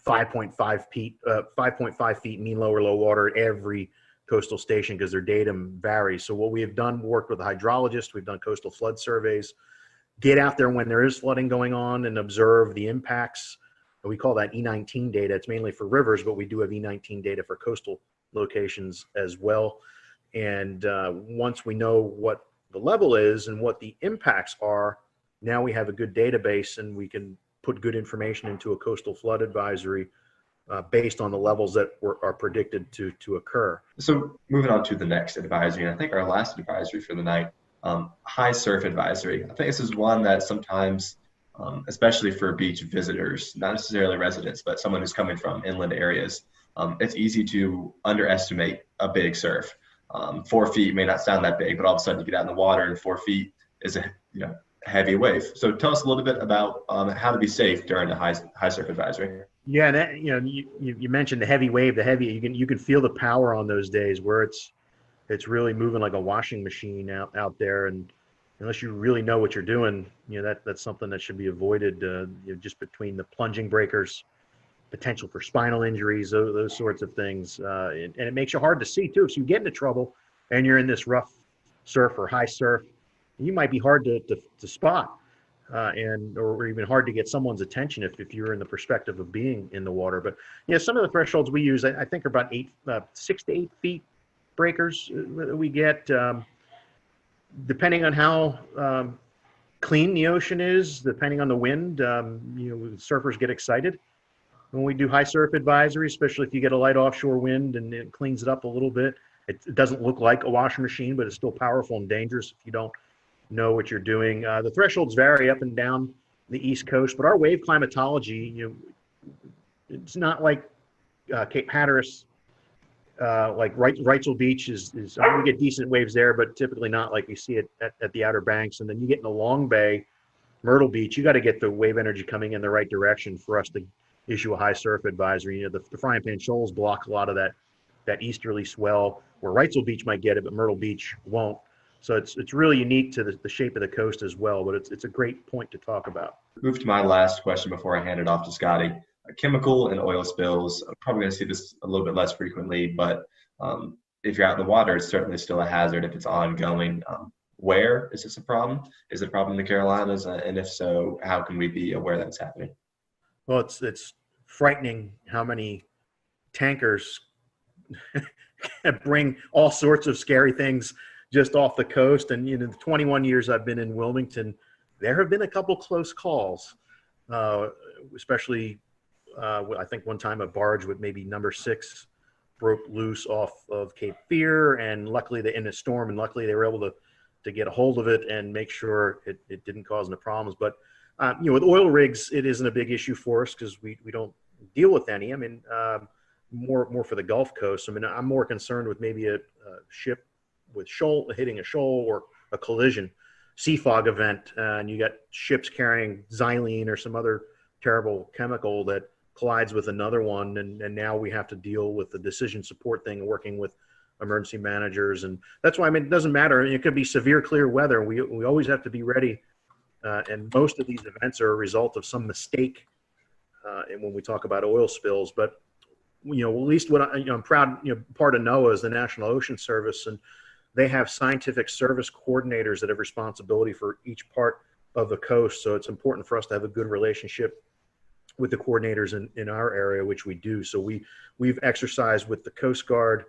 5.5 feet mean low or low water at every coastal station because their datum varies. So what we have done, worked with a hydrologist, we've done coastal flood surveys, get out there when there is flooding going on and observe the impacts. We call that E19 data. It's mainly for rivers, but we do have E19 data for coastal locations as well. And once we know what the level is and what the impacts are, now we have a good database and we can put good information into a coastal flood advisory based on the levels that are predicted to occur. So moving on to the next advisory, and I think our last advisory for the night, high surf advisory. I think this is one that sometimes, especially for beach visitors, not necessarily residents, but someone who's coming from inland areas, it's easy to underestimate a big surf. 4 feet may not sound that big, but all of a sudden you get out in the water and 4 feet is a heavy wave. So tell us a little bit about how to be safe during the high surf advisory. Yeah, that, you mentioned the heavy wave, you can feel the power on those days where it's really moving like a washing machine out there, and unless you really know what you're doing, that's something that should be avoided. Just between the plunging breakers, potential for spinal injuries, those sorts of things, and it makes you hard to see too. So you get into trouble, and you're in this rough surf or high surf, you might be hard to spot, or even hard to get someone's attention if you're in the perspective of being in the water. But some of the thresholds we use, I think, are about 6 to 8 feet breakers we get, depending on how clean the ocean is, depending on the wind. Surfers get excited when we do high surf advisory, especially if you get a light offshore wind and it cleans it up a little bit. It doesn't look like a washing machine, but it's still powerful and dangerous if you don't know what you're doing. The thresholds vary up and down the East Coast, but our wave climatology, it's not like Cape Hatteras, like Wrightsville Beach is we get decent waves there, but typically not like you see it at the Outer Banks. And then you get in the Long Bay, Myrtle Beach, you got to get the wave energy coming in the right direction for us to issue a high surf advisory. The frying pan shoals block a lot of that easterly swell, where Wrightsville Beach might get it, but Myrtle Beach won't. So it's really unique to the shape of the coast as well, but it's a great point to talk about. Move to my last question before I hand it off to Scotty. Chemical and oil spills, I'm probably going to see this a little bit less frequently, but if you're out in the water, it's certainly still a hazard if it's ongoing. Where is this a problem? Is it a problem in the Carolinas? And if so, how can we be aware that it's happening? Well, it's frightening how many tankers bring all sorts of scary things just off the coast. And the 21 years I've been in Wilmington, there have been a couple close calls, especially I think one time a barge with maybe number 6 broke loose off of Cape Fear, and luckily in a storm, and luckily they were able to get a hold of it and make sure it didn't cause any problems. But with oil rigs, it isn't a big issue for us because we don't deal with any. I mean, more for the Gulf Coast. I mean, I'm more concerned with maybe a ship with hitting a shoal or a collision, sea fog event, and you got ships carrying xylene or some other terrible chemical that collides with another one, and now we have to deal with the decision support thing, working with emergency managers. And that's why, I mean, it doesn't matter. It could be severe clear weather. We always have to be ready. And most of these events are a result of some mistake and when we talk about oil spills. But at least what I'm proud. Part of NOAA is the National Ocean Service, and they have scientific service coordinators that have responsibility for each part of the coast. So it's important for us to have a good relationship with the coordinators in our area, which we do. So we've exercised with the Coast Guard,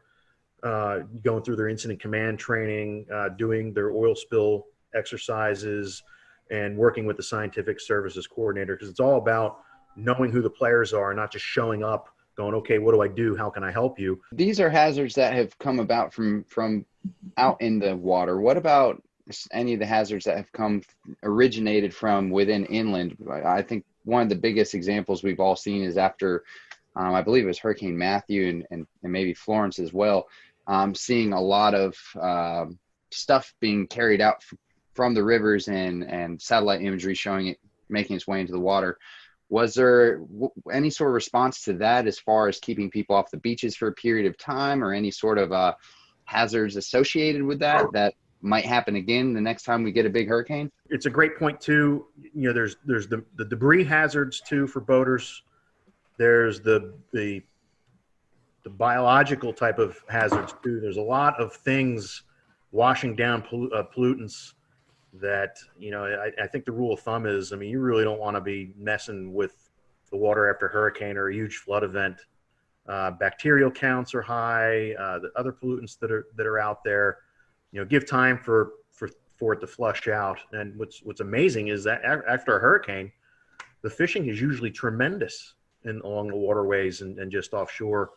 going through their incident command training, doing their oil spill exercises, and working with the scientific services coordinator, because it's all about knowing who the players are, not just showing up going, okay, what do I do? How can I help you? These are hazards that have come about from out in the water. What about any of the hazards that have originated from within inland? I think one of the biggest examples we've all seen is after, I believe it was Hurricane Matthew and maybe Florence as well, seeing a lot of stuff being carried out from the rivers and satellite imagery showing it making its way into the water. Was there any sort of response to that as far as keeping people off the beaches for a period of time, or any sort of hazards associated with that might happen again the next time we get a big hurricane? It's a great point too. There's the debris hazards too for boaters. There's the biological type of hazards too. There's a lot of things washing down pollutants that, I think the rule of thumb is, you really don't want to be messing with the water after a hurricane or a huge flood event. Bacterial counts are high, the other pollutants that are out there, give time for it to flush out. And what's amazing is that after a hurricane, the fishing is usually tremendous along the waterways and just offshore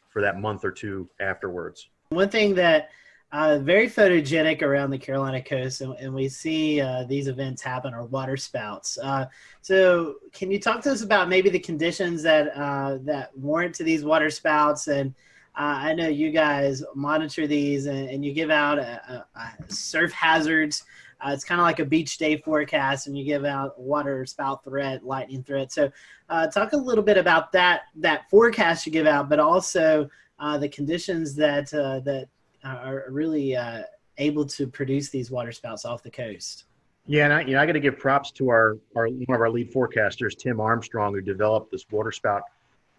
for that month or two afterwards. One thing that very photogenic around the Carolina coast, and we see these events happen, are water spouts. So can you talk to us about maybe the conditions that warrant to these water spouts? And I know you guys monitor these and you give out surf hazards. It's kind of like a beach day forecast, and you give out water spout threat, lightning threat. So talk a little bit about that forecast you give out, but also the conditions that are really able to produce these water spouts off the coast. Yeah, and I got to give props to one of our lead forecasters, Tim Armstrong, who developed this water spout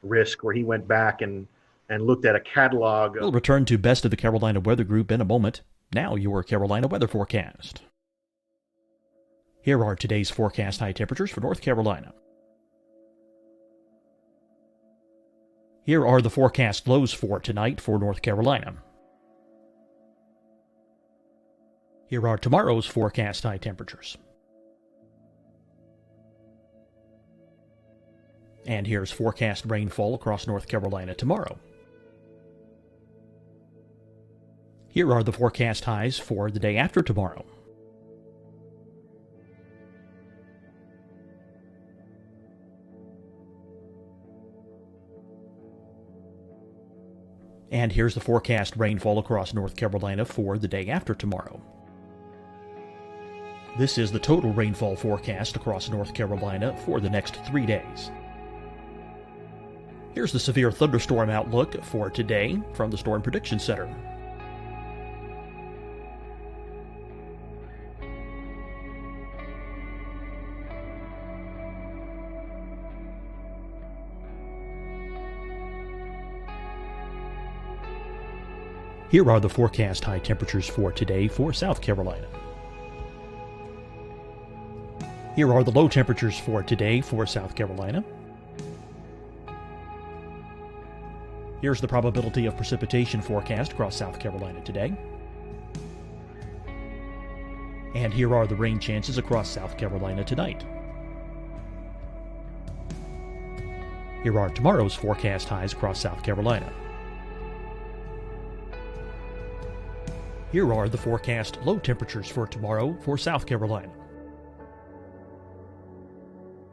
risk, where he went back and looked at a catalog. We'll return to Best of the Carolina Weather Group in a moment. Now your Carolina weather forecast. Here are today's forecast high temperatures for North Carolina. Here are the forecast lows for tonight for North Carolina. Here are tomorrow's forecast high temperatures. And here's forecast rainfall across North Carolina tomorrow. Here are the forecast highs for the day after tomorrow. And here's the forecast rainfall across North Carolina for the day after tomorrow. This is the total rainfall forecast across North Carolina for the next 3 days. Here's the severe thunderstorm outlook for today from the Storm Prediction Center. Here are the forecast high temperatures for today for South Carolina. Here are the low temperatures for today for South Carolina. Here's the probability of precipitation forecast across South Carolina today. And here are the rain chances across South Carolina tonight. Here are tomorrow's forecast highs across South Carolina. Here are the forecast low temperatures for tomorrow for South Carolina.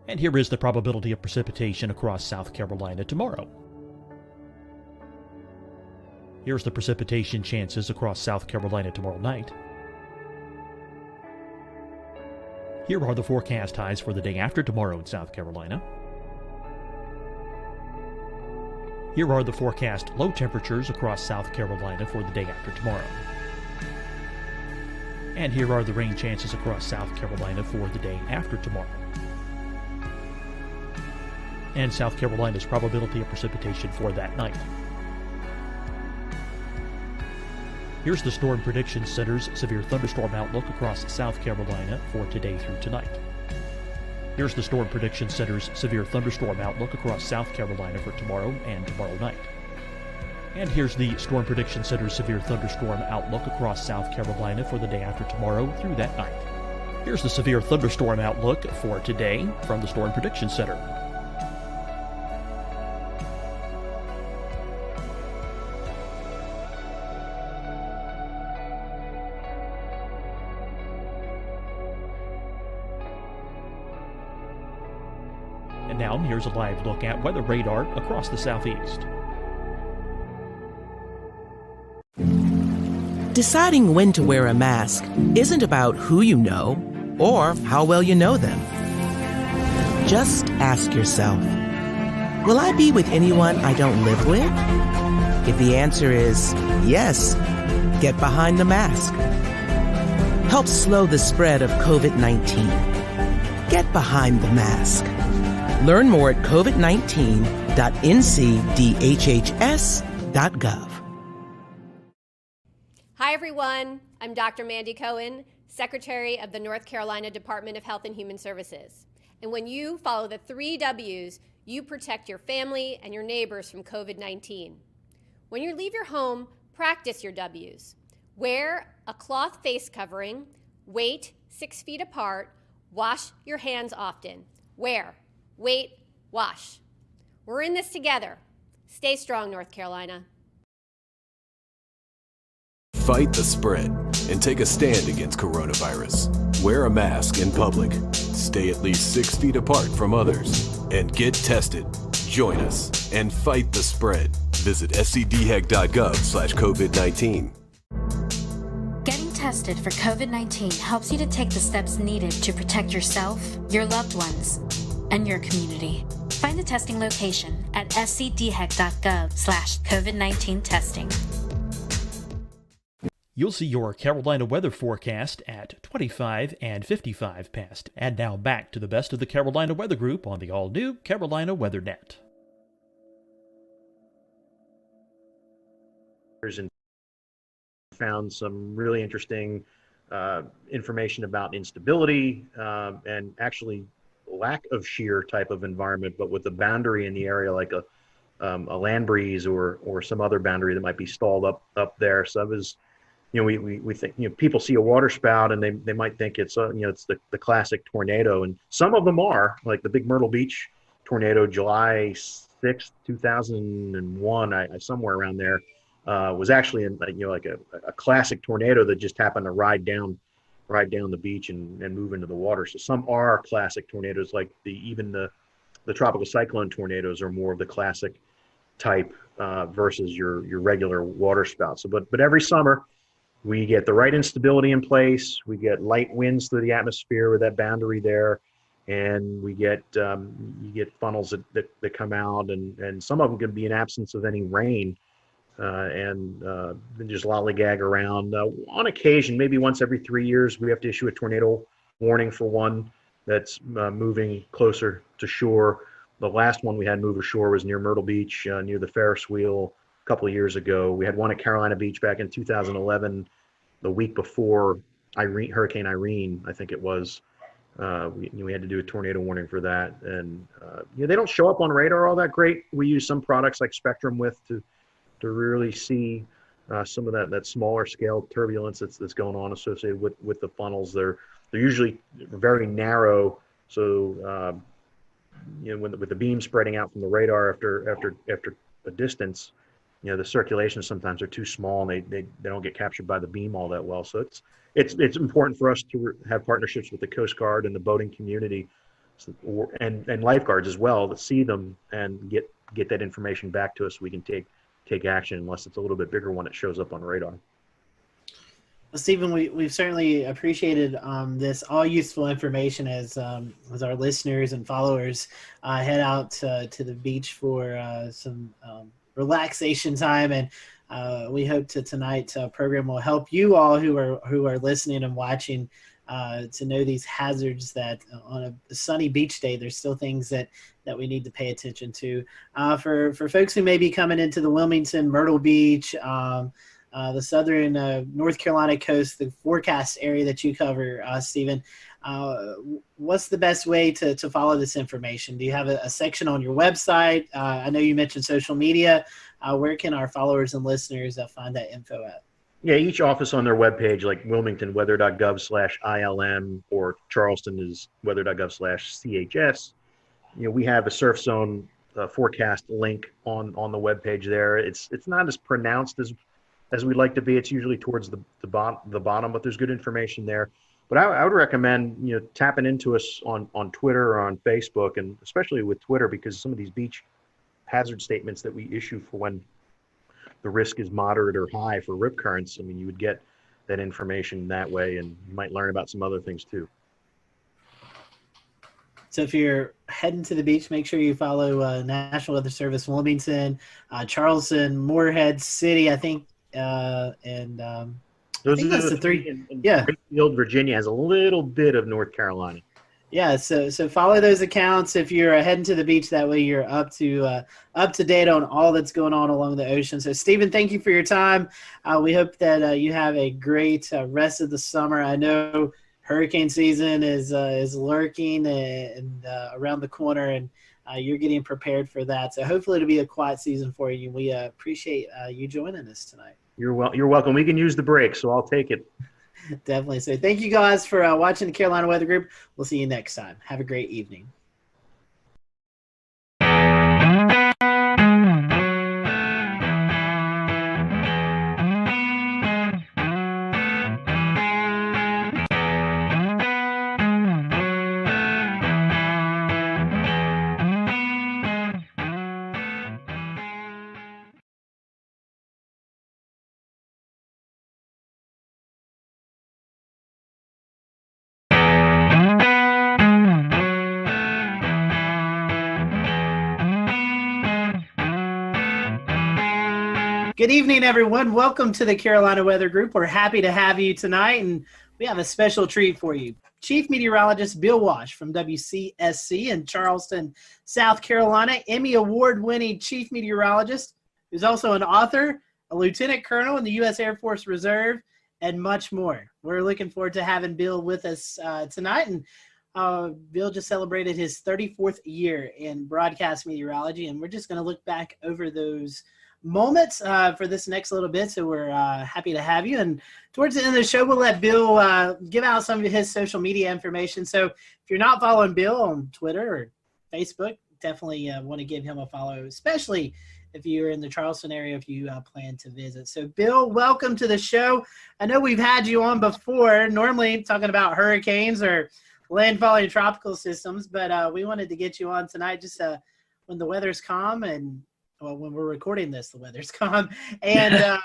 And here is the probability of precipitation across South Carolina tomorrow. Here's the precipitation chances across South Carolina tomorrow night. Here are the forecast highs for the day after tomorrow in South Carolina. Here are the forecast low temperatures across South Carolina for the day after tomorrow. And here are the rain chances across South Carolina for the day after tomorrow. and South Carolina's probability of precipitation for that night. Here's the Storm Prediction Center's severe thunderstorm outlook across South Carolina for today through tonight. Here's the Storm Prediction Center's severe thunderstorm outlook across South Carolina for tomorrow and tomorrow night. And here's the Storm Prediction Center's severe thunderstorm outlook across South Carolina for the day after tomorrow through that night. Here's the severe thunderstorm outlook for today from the Storm Prediction Center. And now, here's a live look at weather radar across the southeast. Deciding when to wear a mask isn't about who you know or how well you know them. Just ask yourself, will I be with anyone I don't live with? If the answer is yes, get behind the mask. Help slow the spread of COVID-19. Get behind the mask. Learn more at covid19.ncdhhs.gov. Hi, everyone. I'm Dr. Mandy Cohen, Secretary of the North Carolina Department of Health and Human Services. And when you follow the 3 W's, you protect your family and your neighbors from COVID-19. When you leave your home, practice your W's. Wear a cloth face covering, wait 6 feet apart, wash your hands often. Wear, wait, wash. We're in this together. Stay strong, North Carolina. Fight the spread and take a stand against coronavirus. Wear a mask in public. Stay at least 6 feet apart from others. And get tested. Join us and fight the spread. Visit scdhec.gov/COVID-19. Getting tested for COVID-19 helps you to take the steps needed to protect yourself, your loved ones, and your community. Find the testing location at scdhec.gov/COVID-19 testing. You'll see your Carolina weather forecast at 25 and 55 past. And now back to the best of the Carolina Weather Group on the all-new Carolina WeatherNet. And found some really interesting information about instability and actually lack of shear type of environment, but with the boundary in the area like a land breeze or some other boundary that might be stalled up there. So that was, we think, people see a water spout and they might think it's it's the classic tornado, and some of them are, like the big Myrtle Beach tornado, July 6th, 2001, somewhere around there, was actually like a classic tornado that just happened to ride down the beach and move into the water. So some are classic tornadoes, like even the tropical cyclone tornadoes are more of the classic type versus your regular water spout. So, but every summer we get the right instability in place. We get light winds through the atmosphere with that boundary there, and we get you get funnels that come out, and some of them can be in absence of any rain. And just lollygag around. On occasion, maybe once every 3 years, we have to issue a tornado warning for one that's moving closer to shore. The last one we had move ashore was near Myrtle Beach, near the Ferris wheel a couple of years ago. We had one at Carolina Beach back in 2011, the week before Hurricane Irene, I think it was. We had to do a tornado warning for that. And they don't show up on radar all that great. We use some products like Spectrum to really see some of that smaller scale turbulence that's going on associated with the funnels. They're usually very narrow, so with the beam spreading out from the radar after a distance, the circulations sometimes are too small and they don't get captured by the beam all that well. So it's important for us to have partnerships with the Coast Guard and the boating community, and lifeguards as well, to see them and get that information back to us so we can take action, unless it's a little bit bigger one that shows up on radar. Well, Stephen, we've certainly appreciated this all useful information as our listeners and followers head out to the beach for some relaxation time, and we hope tonight's program will help you all who are listening and watching to know these hazards that on a sunny beach day, there's still things that we need to pay attention to. For folks who may be coming into the Wilmington, Myrtle Beach, the southern North Carolina coast, the forecast area that you cover, Stephen, what's the best way to follow this information? Do you have a section on your website? I know you mentioned social media. Where can our followers and listeners find that info at? Yeah, each office on their webpage, like Wilmington, weather.gov/ILM, or Charleston is weather.gov/CHS. We have a surf zone forecast link on the webpage there. It's not as pronounced as we'd like to be. It's usually towards the bottom, but there's good information there. But I would recommend tapping into us on Twitter or on Facebook, and especially with Twitter, because some of these beach hazard statements that we issue for when the risk is moderate or high for rip currents, I mean, you would get that information that way, and you might learn about some other things too. So if you're heading to the beach, make sure you follow National Weather Service Wilmington, Charleston, Morehead City, I think, and those I think are that's the three. Yeah, Springfield, Virginia has a little bit of North Carolina. Yeah, so follow those accounts if you're heading to the beach. That way you're up to date on all that's going on along the ocean. So Stephen, thank you for your time. We hope that you have a great rest of the summer. I know hurricane season is lurking and around the corner, and you're getting prepared for that. So hopefully it'll be a quiet season for you. We appreciate you joining us tonight. You're welcome. We can use the break, so I'll take it. Definitely. So thank you guys for watching the Carolina Weather Group. We'll see you next time. Have a great evening. Good evening, everyone. Welcome to the Carolina Weather Group. We're happy to have you tonight, and we have a special treat for you. Chief Meteorologist Bill Walsh from WCSC in Charleston, South Carolina, Emmy Award-winning Chief Meteorologist, who's also an author, a Lieutenant Colonel in the U.S. Air Force Reserve, and much more. We're looking forward to having Bill with us tonight, and Bill just celebrated his 34th year in broadcast meteorology, and we're just going to look back over those moments for this next little bit. So we're happy to have you. And towards the end of the show, we'll let Bill give out some of his social media information. So if you're not following Bill on Twitter or Facebook, definitely want to give him a follow, especially if you're in the Charleston area, if you plan to visit. So Bill, welcome to the show. I know we've had you on before, normally talking about hurricanes or landfalling tropical systems, but we wanted to get you on tonight just when the weather's calm, and well, when we're recording this, the weather's calm, and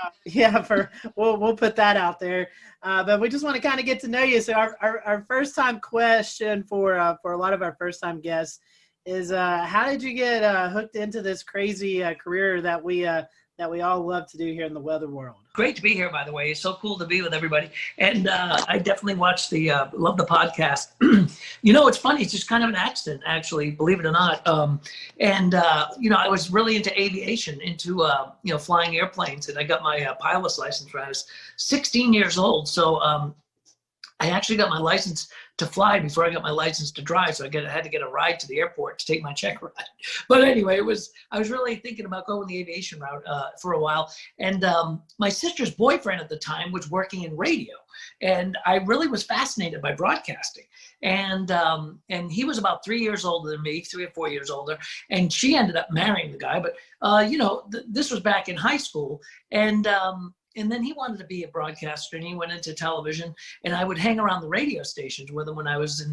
we'll put that out there. But we just want to kind of get to know you. So our first time question for a lot of our first time guests is, how did you get hooked into this crazy career that we all love to do here in the weather world? Great to be here, by the way. It's so cool to be with everybody. And I definitely watched love the podcast. It's funny. It's just kind of an accident, actually, believe it or not. I was really into aviation, into, flying airplanes. And I got my pilot's license when I was 16 years old. So I actually got my license to fly before I got my license to drive. So I had to get a ride to the airport to take my check ride. But anyway, I was really thinking about going the aviation route for a while. And my sister's boyfriend at the time was working in radio. And I really was fascinated by broadcasting. And he was about 3 years older than me, 3 or 4 years older. And she ended up marrying the guy. But, this was back in high school. And then he wanted to be a broadcaster, and he went into television, and I would hang around the radio stations with him when I was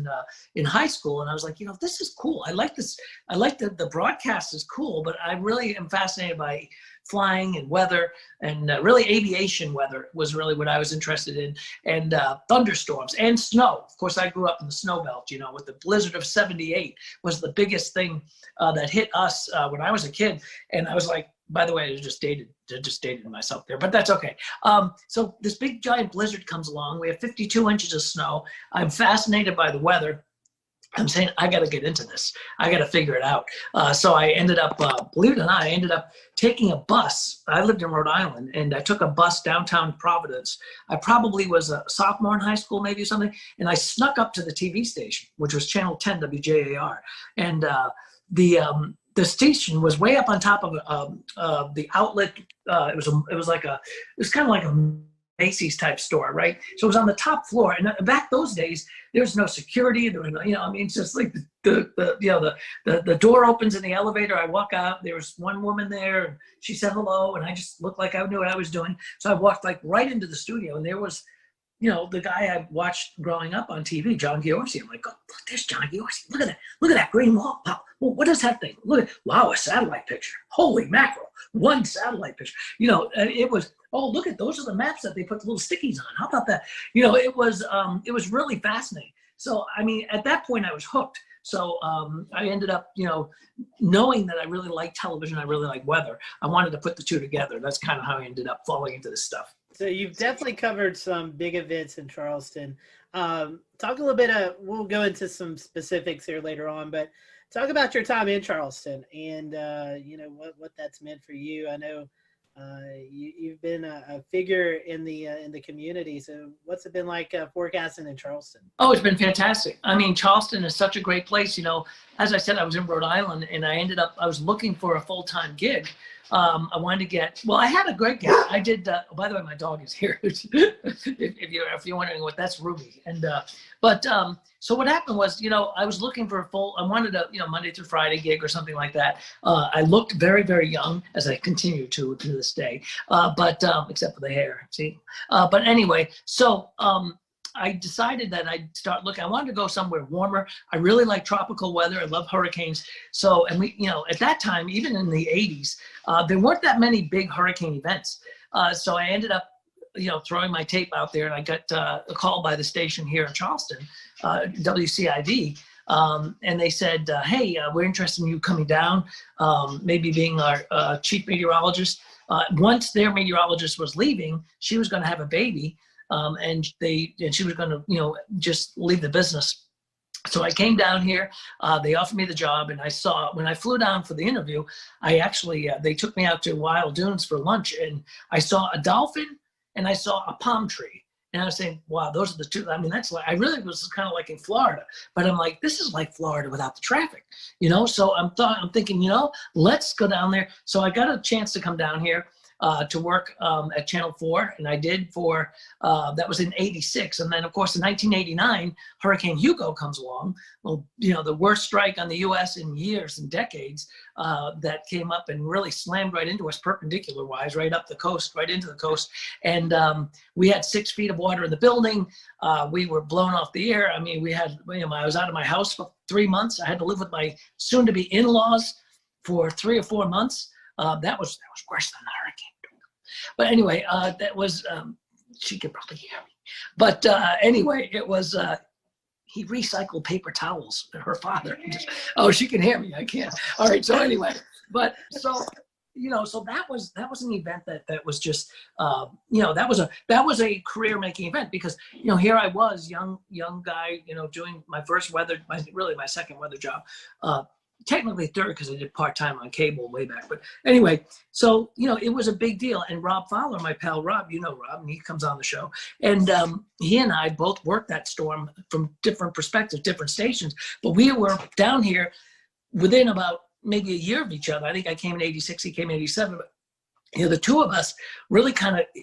in high school. And I was like, this is cool. I like this. I like the broadcast is cool, but I really am fascinated by flying and weather, and really aviation weather was really what I was interested in, and thunderstorms and snow. Of course, I grew up in the snow belt, with the blizzard of '78 was the biggest thing that hit us when I was a kid. And I was like, By the way, I just dated myself there, but that's okay. So this big giant blizzard comes along. We have 52 inches of snow. I'm fascinated by the weather. I'm saying, I got to get into this. I got to figure it out. So I ended up, believe it or not, I ended up taking a bus. I lived in Rhode Island, and I took a bus downtown Providence. I probably was a sophomore in high school, maybe something, and I snuck up to the TV station, which was Channel 10 WJAR. And the station was way up on top of the outlet. It was kind of like a Macy's type store, right? So it was on the top floor, and back those days, there was no security. There was no, it's just like the door opens in the elevator. I walk out. There was one woman there, and she said hello, and I just looked like I knew what I was doing. So I walked like right into the studio, and there was, the guy I watched growing up on TV, John Giorgi. I'm like, oh, look, there's John Giorgi. Look at that. Look at that green wall. Well, what is that thing? Wow, a satellite picture. Holy mackerel. One satellite picture. It was, oh, look at those are the maps that they put the little stickies on. How about that? It was really fascinating. So, at that point I was hooked. So I ended up, knowing that I really like television, I really like weather. I wanted to put the two together. That's kind of how I ended up falling into this stuff. So you've definitely covered some big events in Charleston. Talk a little bit we'll go into some specifics here later on, but talk about your time in Charleston and, what that's meant for you. I know you've been a figure in the community. So what's it been like forecasting in Charleston? Oh, it's been fantastic. Charleston is such a great place. As I said, I was in Rhode Island, and I was looking for a full-time gig. I wanted to I had a great gig. I did, by the way, my dog is here. if you're wondering what, that's Ruby. And, so what happened was, I was looking for I wanted a, Monday through Friday gig or something like that. I looked very, very young, as I continue to this day, except for the hair, see? But anyway, so, I decided that I'd start looking. I wanted to go somewhere warmer. I really like tropical weather. I love hurricanes. So, and we, at that time, even in the 80s, there weren't that many big hurricane events. So I ended up, throwing my tape out there, and I got a call by the station here in Charleston, WCIV. And they said, hey, we're interested in you coming down, maybe being our chief meteorologist. Once their meteorologist was leaving, she was going to have a baby. And she was going to, just leave the business. So I came down here, they offered me the job, and when I flew down for the interview, I actually, they took me out to Wild Dunes for lunch, and I saw a dolphin and I saw a palm tree. And I was saying, wow, those are the two. That's like, I really was kind of like in Florida, but I'm like, this is like Florida without the traffic, So I'm thinking, let's go down there. So I got a chance to come down here. To work at Channel 4, and I did for, that was in '86. And then, of course, in 1989, Hurricane Hugo comes along. Well, the worst strike on the U.S. in years and decades that came up and really slammed right into us perpendicular-wise, right up the coast, right into the coast. And we had 6 feet of water in the building. We were blown off the air. We had, I was out of my house for 3 months. I had to live with my soon-to-be in-laws for 3 or 4 months. That was worse than the hurricane. But anyway, that was, she could probably hear me. But anyway, it was, he recycled paper towels, her father. She can hear me, I can't. All right, so anyway, but so, so that was an event that was just, that was a career-making event because, here I was, young guy, doing my first my second weather job. Technically third because I did part-time on cable way back. But anyway, so, it was a big deal. And Rob Fowler, my pal Rob, Rob, and he comes on the show. And he and I both worked that storm from different perspectives, different stations. But we were down here within about maybe a year of each other. I think I came in '86, he came in '87. But, the two of us really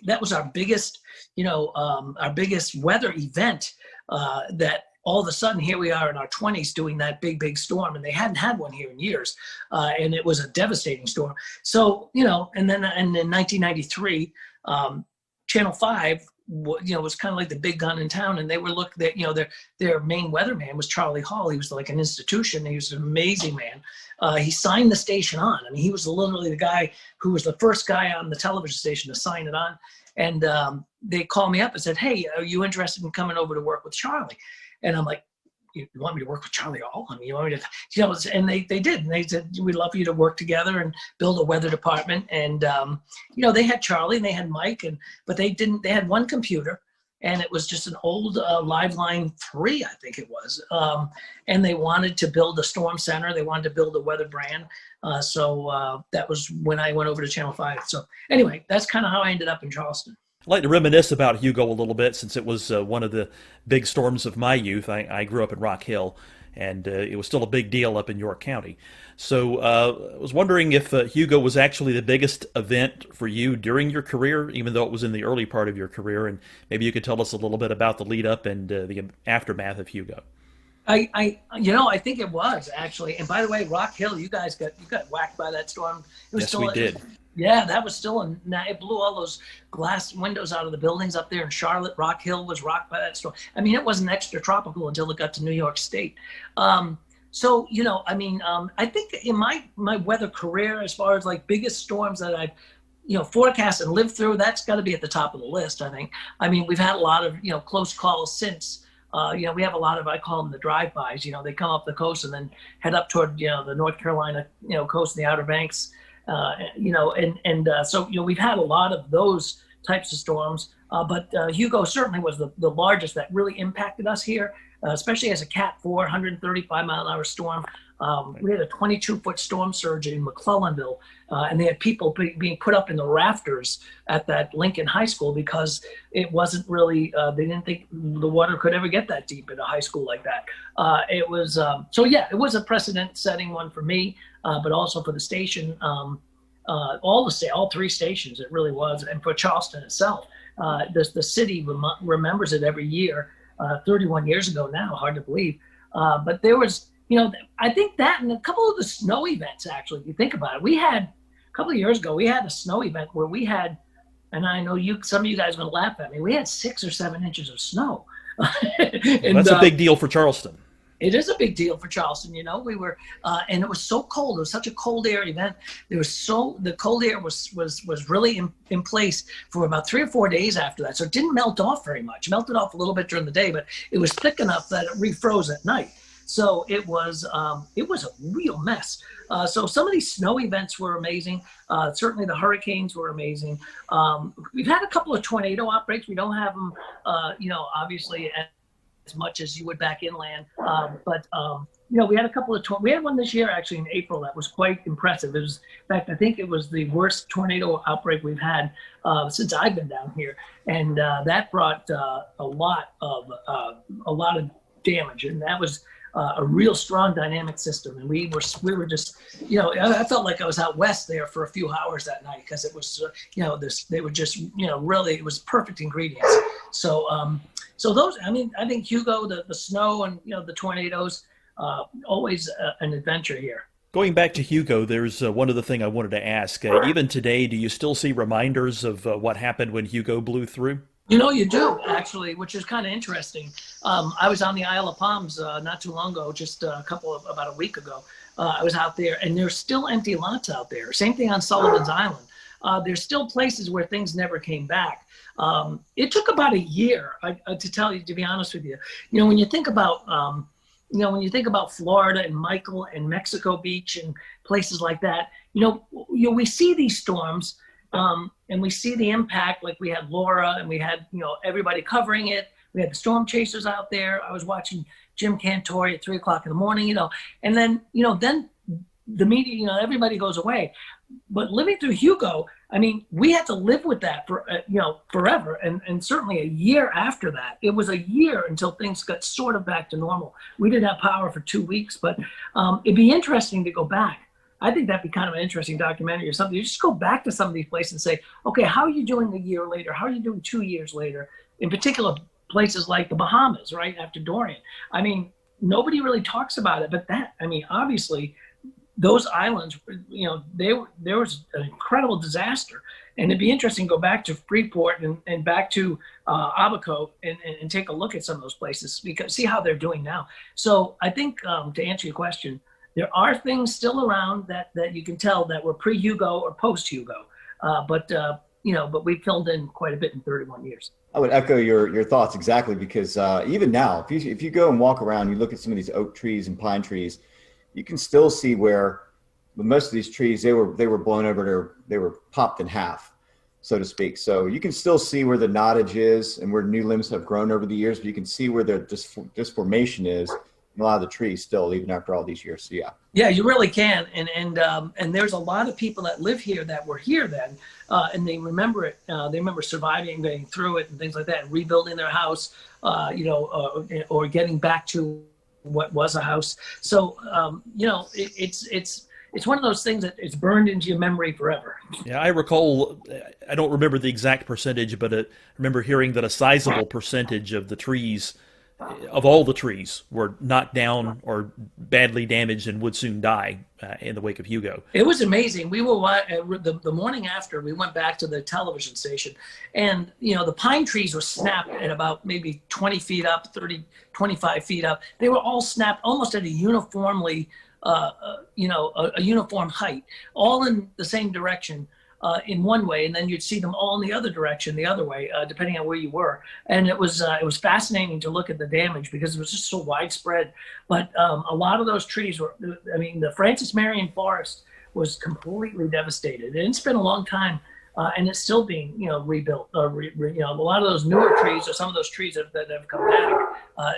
that was our biggest, our biggest weather event that all of a sudden, here we are in our 20s doing that big storm, and they hadn't had one here in years, and it was a devastating storm. So, and in 1993, Channel 5, was kind of like the big gun in town, and they were their main weatherman was Charlie Hall. He was like an institution. He was an amazing man. He signed the station on. He was literally the guy who was the first guy on the television station to sign it on. And they called me up and said, hey, are you interested in coming over to work with Charlie? And I'm like, you want me to work with Charlie Hall? I mean, you want me to, and they did. And they said, we'd love for you to work together and build a weather department. And, they had Charlie and they had Mike, but they had one computer, and it was just an old Liveline 3, I think it was. And they wanted to build a storm center. They wanted to build a weather brand. So that was when I went over to Channel 5. So anyway, that's kind of how I ended up in Charleston. I'd like to reminisce about Hugo a little bit, since it was one of the big storms of my youth. I grew up in Rock Hill, and it was still a big deal up in York County. So I was wondering if Hugo was actually the biggest event for you during your career, even though it was in the early part of your career, and maybe you could tell us a little bit about the lead up and the aftermath of Hugo. I think it was actually. And by the way, Rock Hill, you got whacked by that storm. It was yes, still, we did. Yeah, that was still it blew all those glass windows out of the buildings up there in Charlotte. Rock Hill was rocked by that storm. I mean, it wasn't extra tropical until it got to New York State. I think in my weather career, as far as like biggest storms that I've forecast and lived through, that's got to be at the top of the list, I think. I mean, we've had a lot of close calls since. We have a lot of, I call them the drive-bys. They come up the coast and then head up toward the North Carolina coast and the Outer Banks. So we've had a lot of those types of storms, but Hugo certainly was the largest that really impacted us here, especially as a Cat 4, 135 mile an hour storm. We had a 22-foot storm surge in McClellanville, and they had people being put up in the rafters at that Lincoln High School because it wasn't really, they didn't think the water could ever get that deep in a high school like that. It was a precedent-setting one for me, but also for the station, all three stations, it really was, and for Charleston itself. The city remembers it every year, 31 years ago now, hard to believe. But there was, I think that and a couple of the snow events, actually, if you think about it, a couple of years ago, we had a snow event where we had, and I know some of you guys are going to laugh at me, we had 6 or 7 inches of snow. And that's a big deal for Charleston. It is a big deal for Charleston. We were, and it was so cold. It was such a cold air event. The cold air was really in place for about 3 or 4 days after that. So it didn't melt off very much. It melted off a little bit during the day, but it was thick enough that it refroze at night. So it was a real mess. So some of these snow events were amazing. Certainly the hurricanes were amazing. We've had a couple of tornado outbreaks. We don't have them, obviously as much as you would back inland. But we had a couple of we had one this year actually in April that was quite impressive. It was, in fact, I think it was the worst tornado outbreak we've had since I've been down here, and that brought a lot of damage, and that was a real strong dynamic system. And we were just, I felt like I was out west there for a few hours that night because it was, they were just, really, it was perfect ingredients. So those, I think Hugo, the snow and, the tornadoes, always an adventure here. Going back to Hugo, there's one other thing I wanted to ask. Even today, do you still see reminders of what happened when Hugo blew through? You do, actually, which is kind of interesting. I was on the Isle of Palms not too long ago, just about a week ago. I was out there, and there's still empty lots out there. Same thing on Sullivan's Island. There's still places where things never came back. It took about a year, to be honest with you. When you think about, Florida and Michael and Mexico Beach and places like that, we see these storms. And we see the impact, like we had Laura and we had, everybody covering it. We had the storm chasers out there. I was watching Jim Cantori at 3:00 in the morning, and then, then the media, everybody goes away. But living through Hugo, we had to live with that for, forever. And certainly a year after that, it was a year until things got sort of back to normal. We didn't have power for 2 weeks, but it'd be interesting to go back. I think that'd be kind of an interesting documentary or something. You just go back to some of these places and say, okay, how are you doing a year later? How are you doing 2 years later? In particular, places like the Bahamas, right after Dorian. Nobody really talks about it, but obviously those islands, there was an incredible disaster. And it'd be interesting to go back to Freeport and back to Abaco and take a look at some of those places, because see how they're doing now. So I think to answer your question, there are things still around that you can tell that were pre-Hugo or post-Hugo. But but we filled in quite a bit in 31 years. I would echo your thoughts exactly, because even now, if you go and walk around, you look at some of these oak trees and pine trees, you can still see where most of these trees, they were blown over, they were popped in half, so to speak. So you can still see where the knottage is and where new limbs have grown over the years, but you can see where the disformation is in a lot of the trees still, even after all these years. So yeah. Yeah, you really can, and there's a lot of people that live here that were here then, and they remember it. They remember surviving, getting through it, and things like that, and rebuilding their house, or getting back to what was a house. So it's one of those things that it's burned into your memory forever. Yeah, I recall, I don't remember the exact percentage, but I remember hearing that a sizable percentage of the trees, of all the trees, were knocked down or badly damaged and would soon die in the wake of Hugo. It was amazing. We were the morning after, we went back to the television station, and the pine trees were snapped at about maybe 20 feet up, 30, 25 feet up. They were all snapped almost at a uniformly, a uniform height, all in the same direction. In one way, and then you'd see them all in the other direction, the other way, depending on where you were. And it was fascinating to look at the damage because it was just so widespread. But a lot of those trees were, the Francis Marion Forest was completely devastated. And it's been a long time, and it's still being, rebuilt. A lot of those newer trees, or some of those trees that have come back,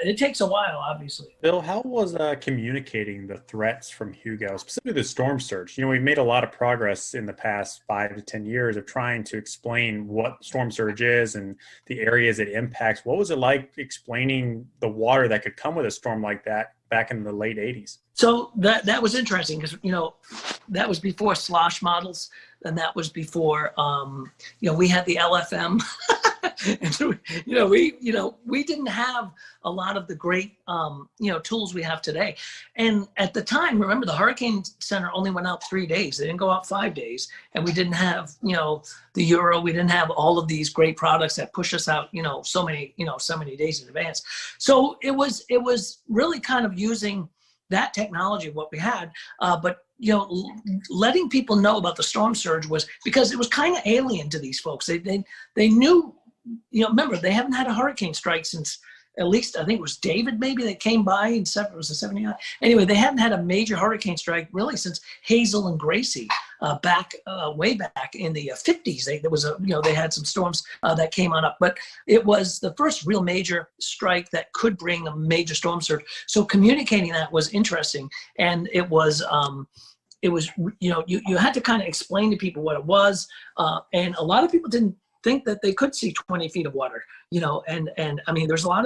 it takes a while, obviously. Bill, how was communicating the threats from Hugo, specifically the storm surge? We've made a lot of progress in the past 5 to 10 years of trying to explain what storm surge is and the areas it impacts. What was it like explaining the water that could come with a storm like that back in the late 80s? So that was interesting because, that was before slosh models, and that was before, we had the LFM. And so, we didn't have a lot of the great, tools we have today. And at the time, remember, the Hurricane Center only went out 3 days. They didn't go out 5 days. And we didn't have, the Euro. We didn't have all of these great products that push us out, so many days in advance. So it was really kind of using that technology, what we had, but letting people know about the storm surge was because it was kind of alien to these folks. They knew, remember, they haven't had a hurricane strike since, at least I think it was David maybe that came by in it was a 79. Anyway, they hadn't had a major hurricane strike really since Hazel and Gracie way back in the 50s. They had some storms that came on up, but it was the first real major strike that could bring a major storm surge. So communicating that was interesting, and it was you had to kind of explain to people what it was, and a lot of people didn't think that they could see 20 feet of water, and there's a lot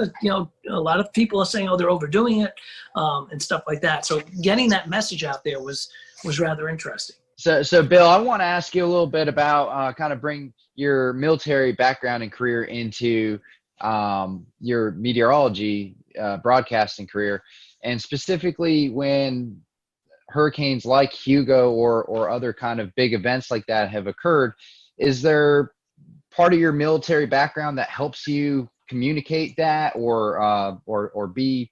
of people are saying, oh, they're overdoing it, and stuff like that. So getting that message out there was rather interesting. So Bill, I want to ask you a little bit about kind of bring your military background and career into your meteorology broadcasting career, and specifically when hurricanes like Hugo or other kind of big events like that have occurred. Is there part of your military background that helps you communicate that or be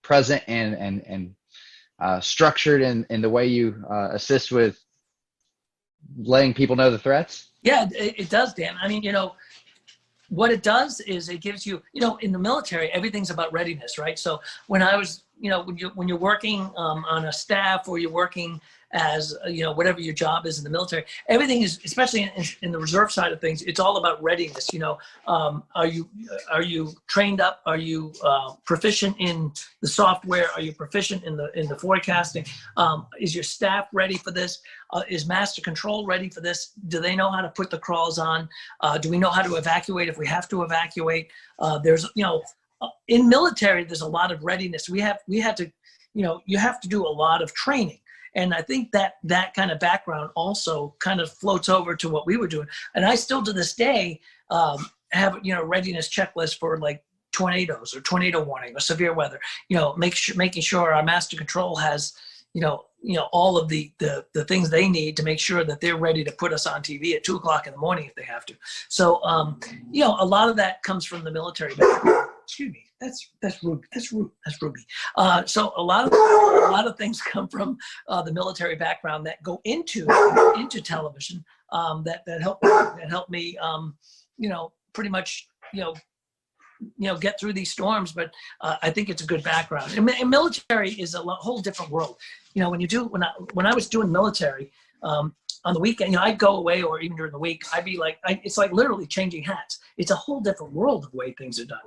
present and structured in the way you assist with letting people know the threats? Yeah, it does, Dan. What it does is it gives you, in the military, everything's about readiness, right? So when I was, when you're working on a staff, or you're working as, whatever your job is in the military, everything is, especially in the reserve side of things, it's all about readiness. Are you trained up? Are you proficient in the software? Are you proficient in the forecasting? Is your staff ready for this? Is master control ready for this? Do they know how to put the crawls on? Do we know how to evacuate if we have to evacuate? There's, in military, there's a lot of readiness. We had to, you have to do a lot of training. And I think that kind of background also kind of floats over to what we were doing. And I still to this day have, readiness checklist for like tornadoes or tornado warning or severe weather, making sure our master control has, all of the things they need to make sure that they're ready to put us on TV at 2:00 in the morning if they have to. So, a lot of that comes from the military background. Excuse me. That's Ruby. So a lot of things come from the military background that go into television. that helped me, pretty much, get through these storms. But I think it's a good background. And military is a whole different world. When I was doing military, on the weekend, I'd go away, or even during the week, I'd be like, it's like literally changing hats. It's a whole different world of the way things are done.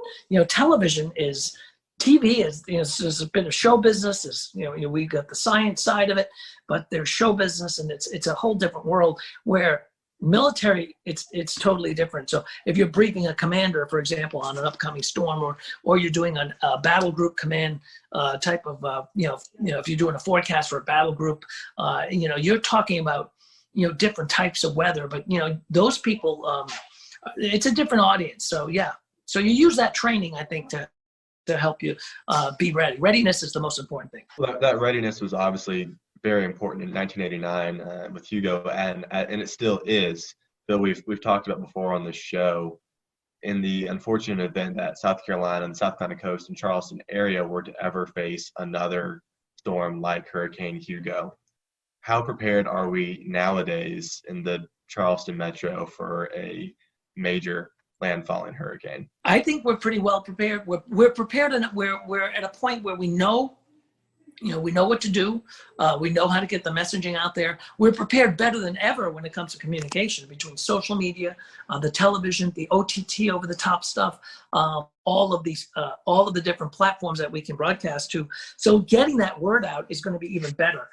TV is, there's a bit of show business. We got the science side of it, but there's show business, and it's a whole different world where military, it's totally different. So if you're briefing a commander, for example, on an upcoming storm, or you're doing a battle group command type of, if you're doing a forecast for a battle group, you're talking about, different types of weather, but those people, it's a different audience. So yeah, so you use that training, I think, to help you be ready. Readiness is the most important thing. Well, that readiness was obviously very important in 1989 with Hugo, and it still is. But we've talked about before on this show, in the unfortunate event that South Carolina and the South Carolina coast and Charleston area were to ever face another storm like Hurricane Hugo. How prepared are we nowadays in the Charleston metro for a major landfalling hurricane? I think we're pretty well prepared. We're prepared, and we're at a point where we know what to do. We know how to get the messaging out there. We're prepared better than ever when it comes to communication between social media, the television, the OTT over the top stuff, all of the different platforms that we can broadcast to. So getting that word out is going to be even better.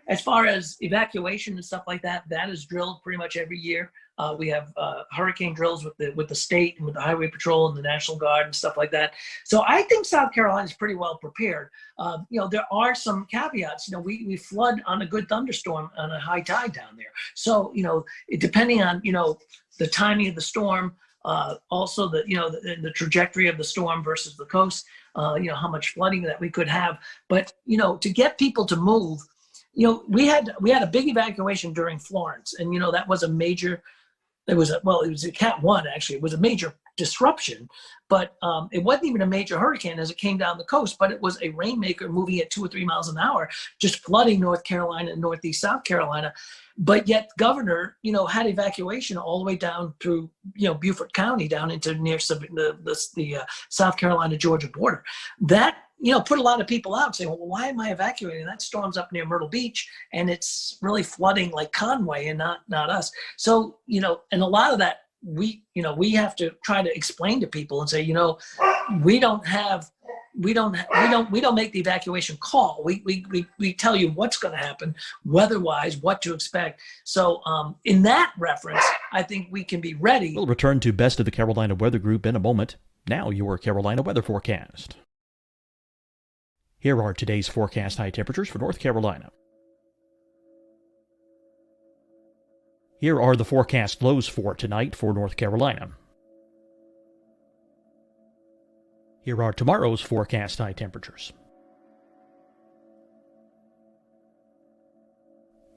As far as evacuation and stuff like that, that is drilled pretty much every year. We have hurricane drills with the state and with the Highway Patrol and the National Guard and stuff like that. So I think South Carolina is pretty well prepared. There are some caveats. We flood on a good thunderstorm on a high tide down there. So depending on the timing of the storm, also the trajectory of the storm versus the coast, how much flooding that we could have. But to get people to move. We had a big evacuation during Florence, and that was a major. It was a Cat 1 actually. It was a major disruption, but it wasn't even a major hurricane as it came down the coast. But it was a rainmaker moving at 2 or 3 miles an hour, just flooding North Carolina and northeast South Carolina. But yet, governor, had evacuation all the way down through Beaufort County down into near the South Carolina Georgia border. That put a lot of people out saying, well, why am I evacuating? That storm's up near Myrtle Beach, and it's really flooding like Conway and not us. So, and a lot of that we have to try to explain to people and say, we don't make the evacuation call. We tell you what's going to happen, weather-wise, what to expect. So in that reference, I think we can be ready. We'll return to Best of the Carolina Weather Group in a moment. Now your Carolina weather forecast. Here are today's forecast high temperatures for North Carolina. Here are the forecast lows for tonight for North Carolina. Here are tomorrow's forecast high temperatures.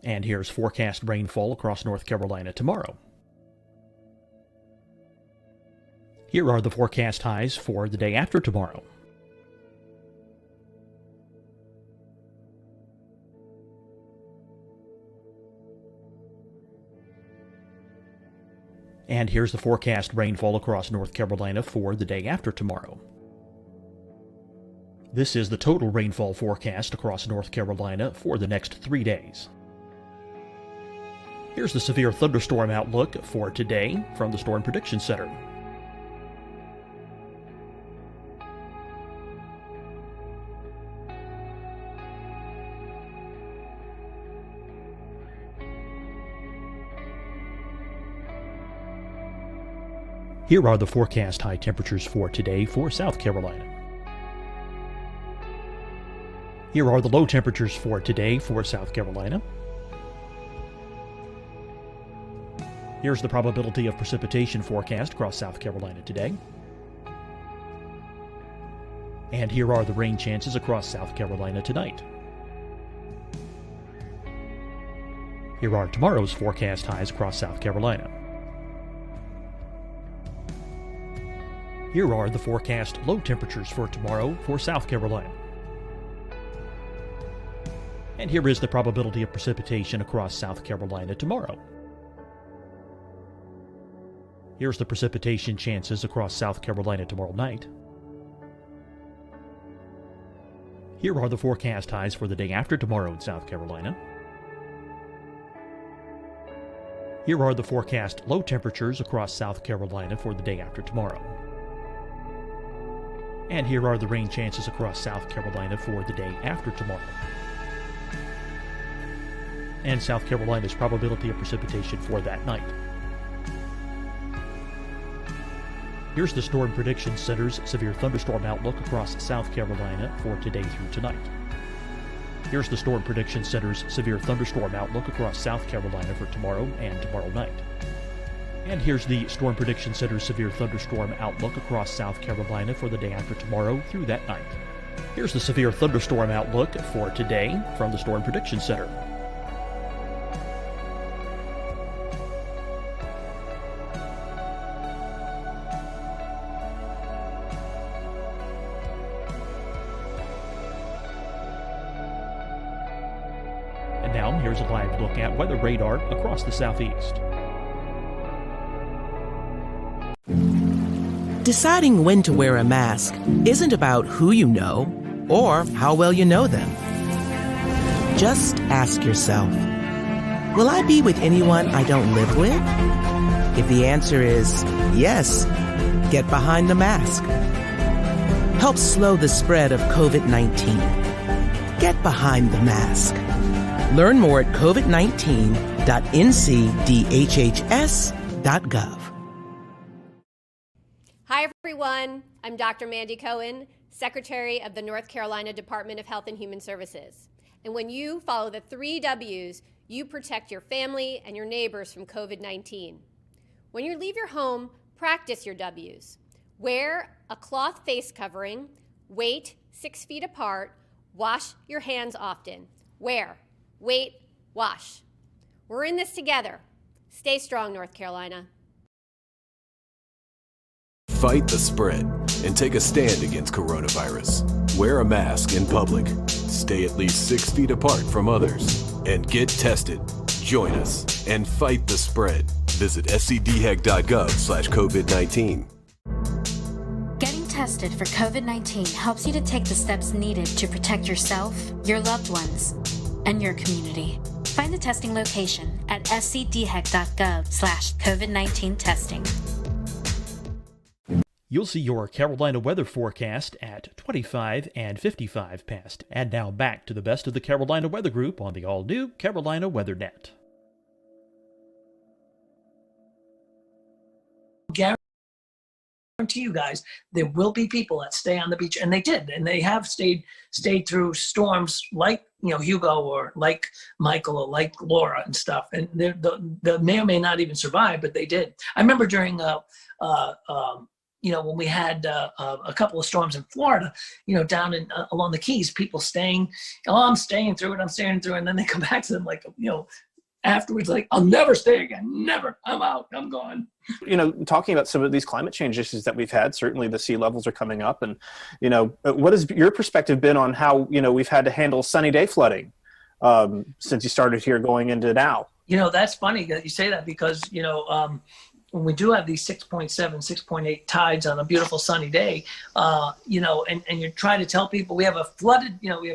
And here's forecast rainfall across North Carolina tomorrow. Here are the forecast highs for the day after tomorrow. And here's the forecast rainfall across North Carolina for the day after tomorrow. This is the total rainfall forecast across North Carolina for the next 3 days. Here's the severe thunderstorm outlook for today from the Storm Prediction Center. Here are the forecast high temperatures for today for South Carolina. Here are the low temperatures for today for South Carolina. Here's the probability of precipitation forecast across South Carolina today. And here are the rain chances across South Carolina tonight. Here are tomorrow's forecast highs across South Carolina. Here are the forecast low temperatures for tomorrow for South Carolina. And here is the probability of precipitation across South Carolina tomorrow. Here's the precipitation chances across South Carolina tomorrow night. Here are the forecast highs for the day after tomorrow in South Carolina. Here are the forecast low temperatures across South Carolina for the day after tomorrow. And here are the rain chances across South Carolina for the day after tomorrow. And South Carolina's probability of precipitation for that night. Here's the Storm Prediction Center's severe thunderstorm outlook across South Carolina for today through tonight. Here's the Storm Prediction Center's severe thunderstorm outlook across South Carolina for tomorrow and tomorrow night. And here's the Storm Prediction Center's severe thunderstorm outlook across South Carolina for the day after tomorrow through that night. Here's the severe thunderstorm outlook for today from the Storm Prediction Center. And now here's a live look at weather radar across the southeast. Deciding when to wear a mask isn't about who you know or how well you know them. Just ask yourself, will I be with anyone I don't live with? If the answer is yes, get behind the mask. Help slow the spread of COVID-19. Get behind the mask. Learn more at covid19.ncdhhs.gov. Hi, everyone. I'm Dr. Mandy Cohen, Secretary of the North Carolina Department of Health and Human Services. And when you follow the 3 W's, you protect your family and your neighbors from COVID-19. When you leave your home, practice your W's. Wear a cloth face covering, wait 6 feet apart, wash your hands often. Wear, wait, wash. We're in this together. Stay strong, North Carolina. Fight the spread and take a stand against coronavirus. Wear a mask in public. Stay at least 6 feet apart from others. And get tested. Join us and fight the spread. Visit scdhec.gov/COVID-19. Getting tested for COVID-19 helps you to take the steps needed to protect yourself, your loved ones, and your community. Find the testing location at scdhec.gov/COVID-19 testing. You'll see your Carolina weather forecast at 25 and 55 past. And now back to the best of the Carolina Weather Group on the all-new Carolina WeatherNet. Guarantee you guys, there will be people that stay on the beach, and they did, and they have stayed through storms like Hugo or like Michael or like Laura and stuff, and they may or may not even survive, but they did. I remember during when we had a couple of storms in Florida, down in along the Keys, people staying, I'm staying through it, and then they come back to them like, afterwards, like, I'll never stay again, never, I'm out, I'm gone. Talking about some of these climate change issues that we've had, certainly the sea levels are coming up, and, what has your perspective been on how, we've had to handle sunny day flooding since you started here going into now? That's funny that you say that because, when we do have these 6.7, 6.8 tides on a beautiful sunny day, and you're trying to tell people we have a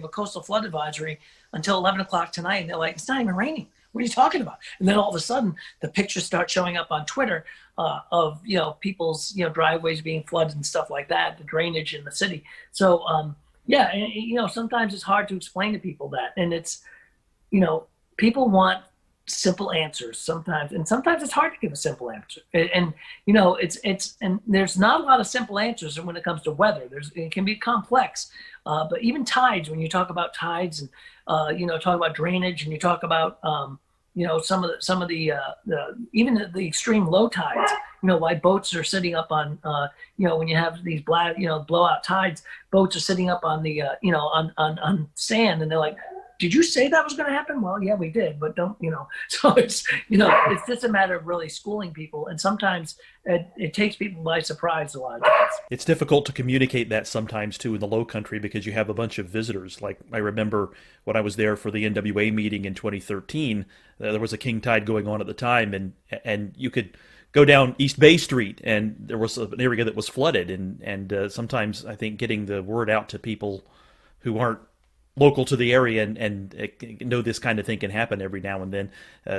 coastal flood advisory until 11 o'clock tonight, and they're like, it's not even raining. What are you talking about? And then all of a sudden, the pictures start showing up on Twitter of people's driveways being flooded and stuff like that, the drainage in the city. So sometimes it's hard to explain to people that, and it's people want simple answers sometimes, and sometimes it's hard to give a simple answer. And there's not a lot of simple answers when it comes to weather. It can be complex, but even tides. When you talk about tides and talk about drainage, and you talk about some of the even the extreme low tides. Why boats are sitting up on when you have these blowout tides, boats are sitting up on the on sand, and they're like, did you say that was going to happen? Well, yeah, we did, but don't, so it's, it's just a matter of really schooling people. And sometimes it takes people by surprise a lot of times. It's difficult to communicate that sometimes too in the low country because you have a bunch of visitors. Like I remember when I was there for the NWA meeting in 2013, there was a king tide going on at the time, and you could go down East Bay Street, and there was an area that was flooded, and sometimes I think getting the word out to people who aren't local to the area and know this kind of thing can happen every now and then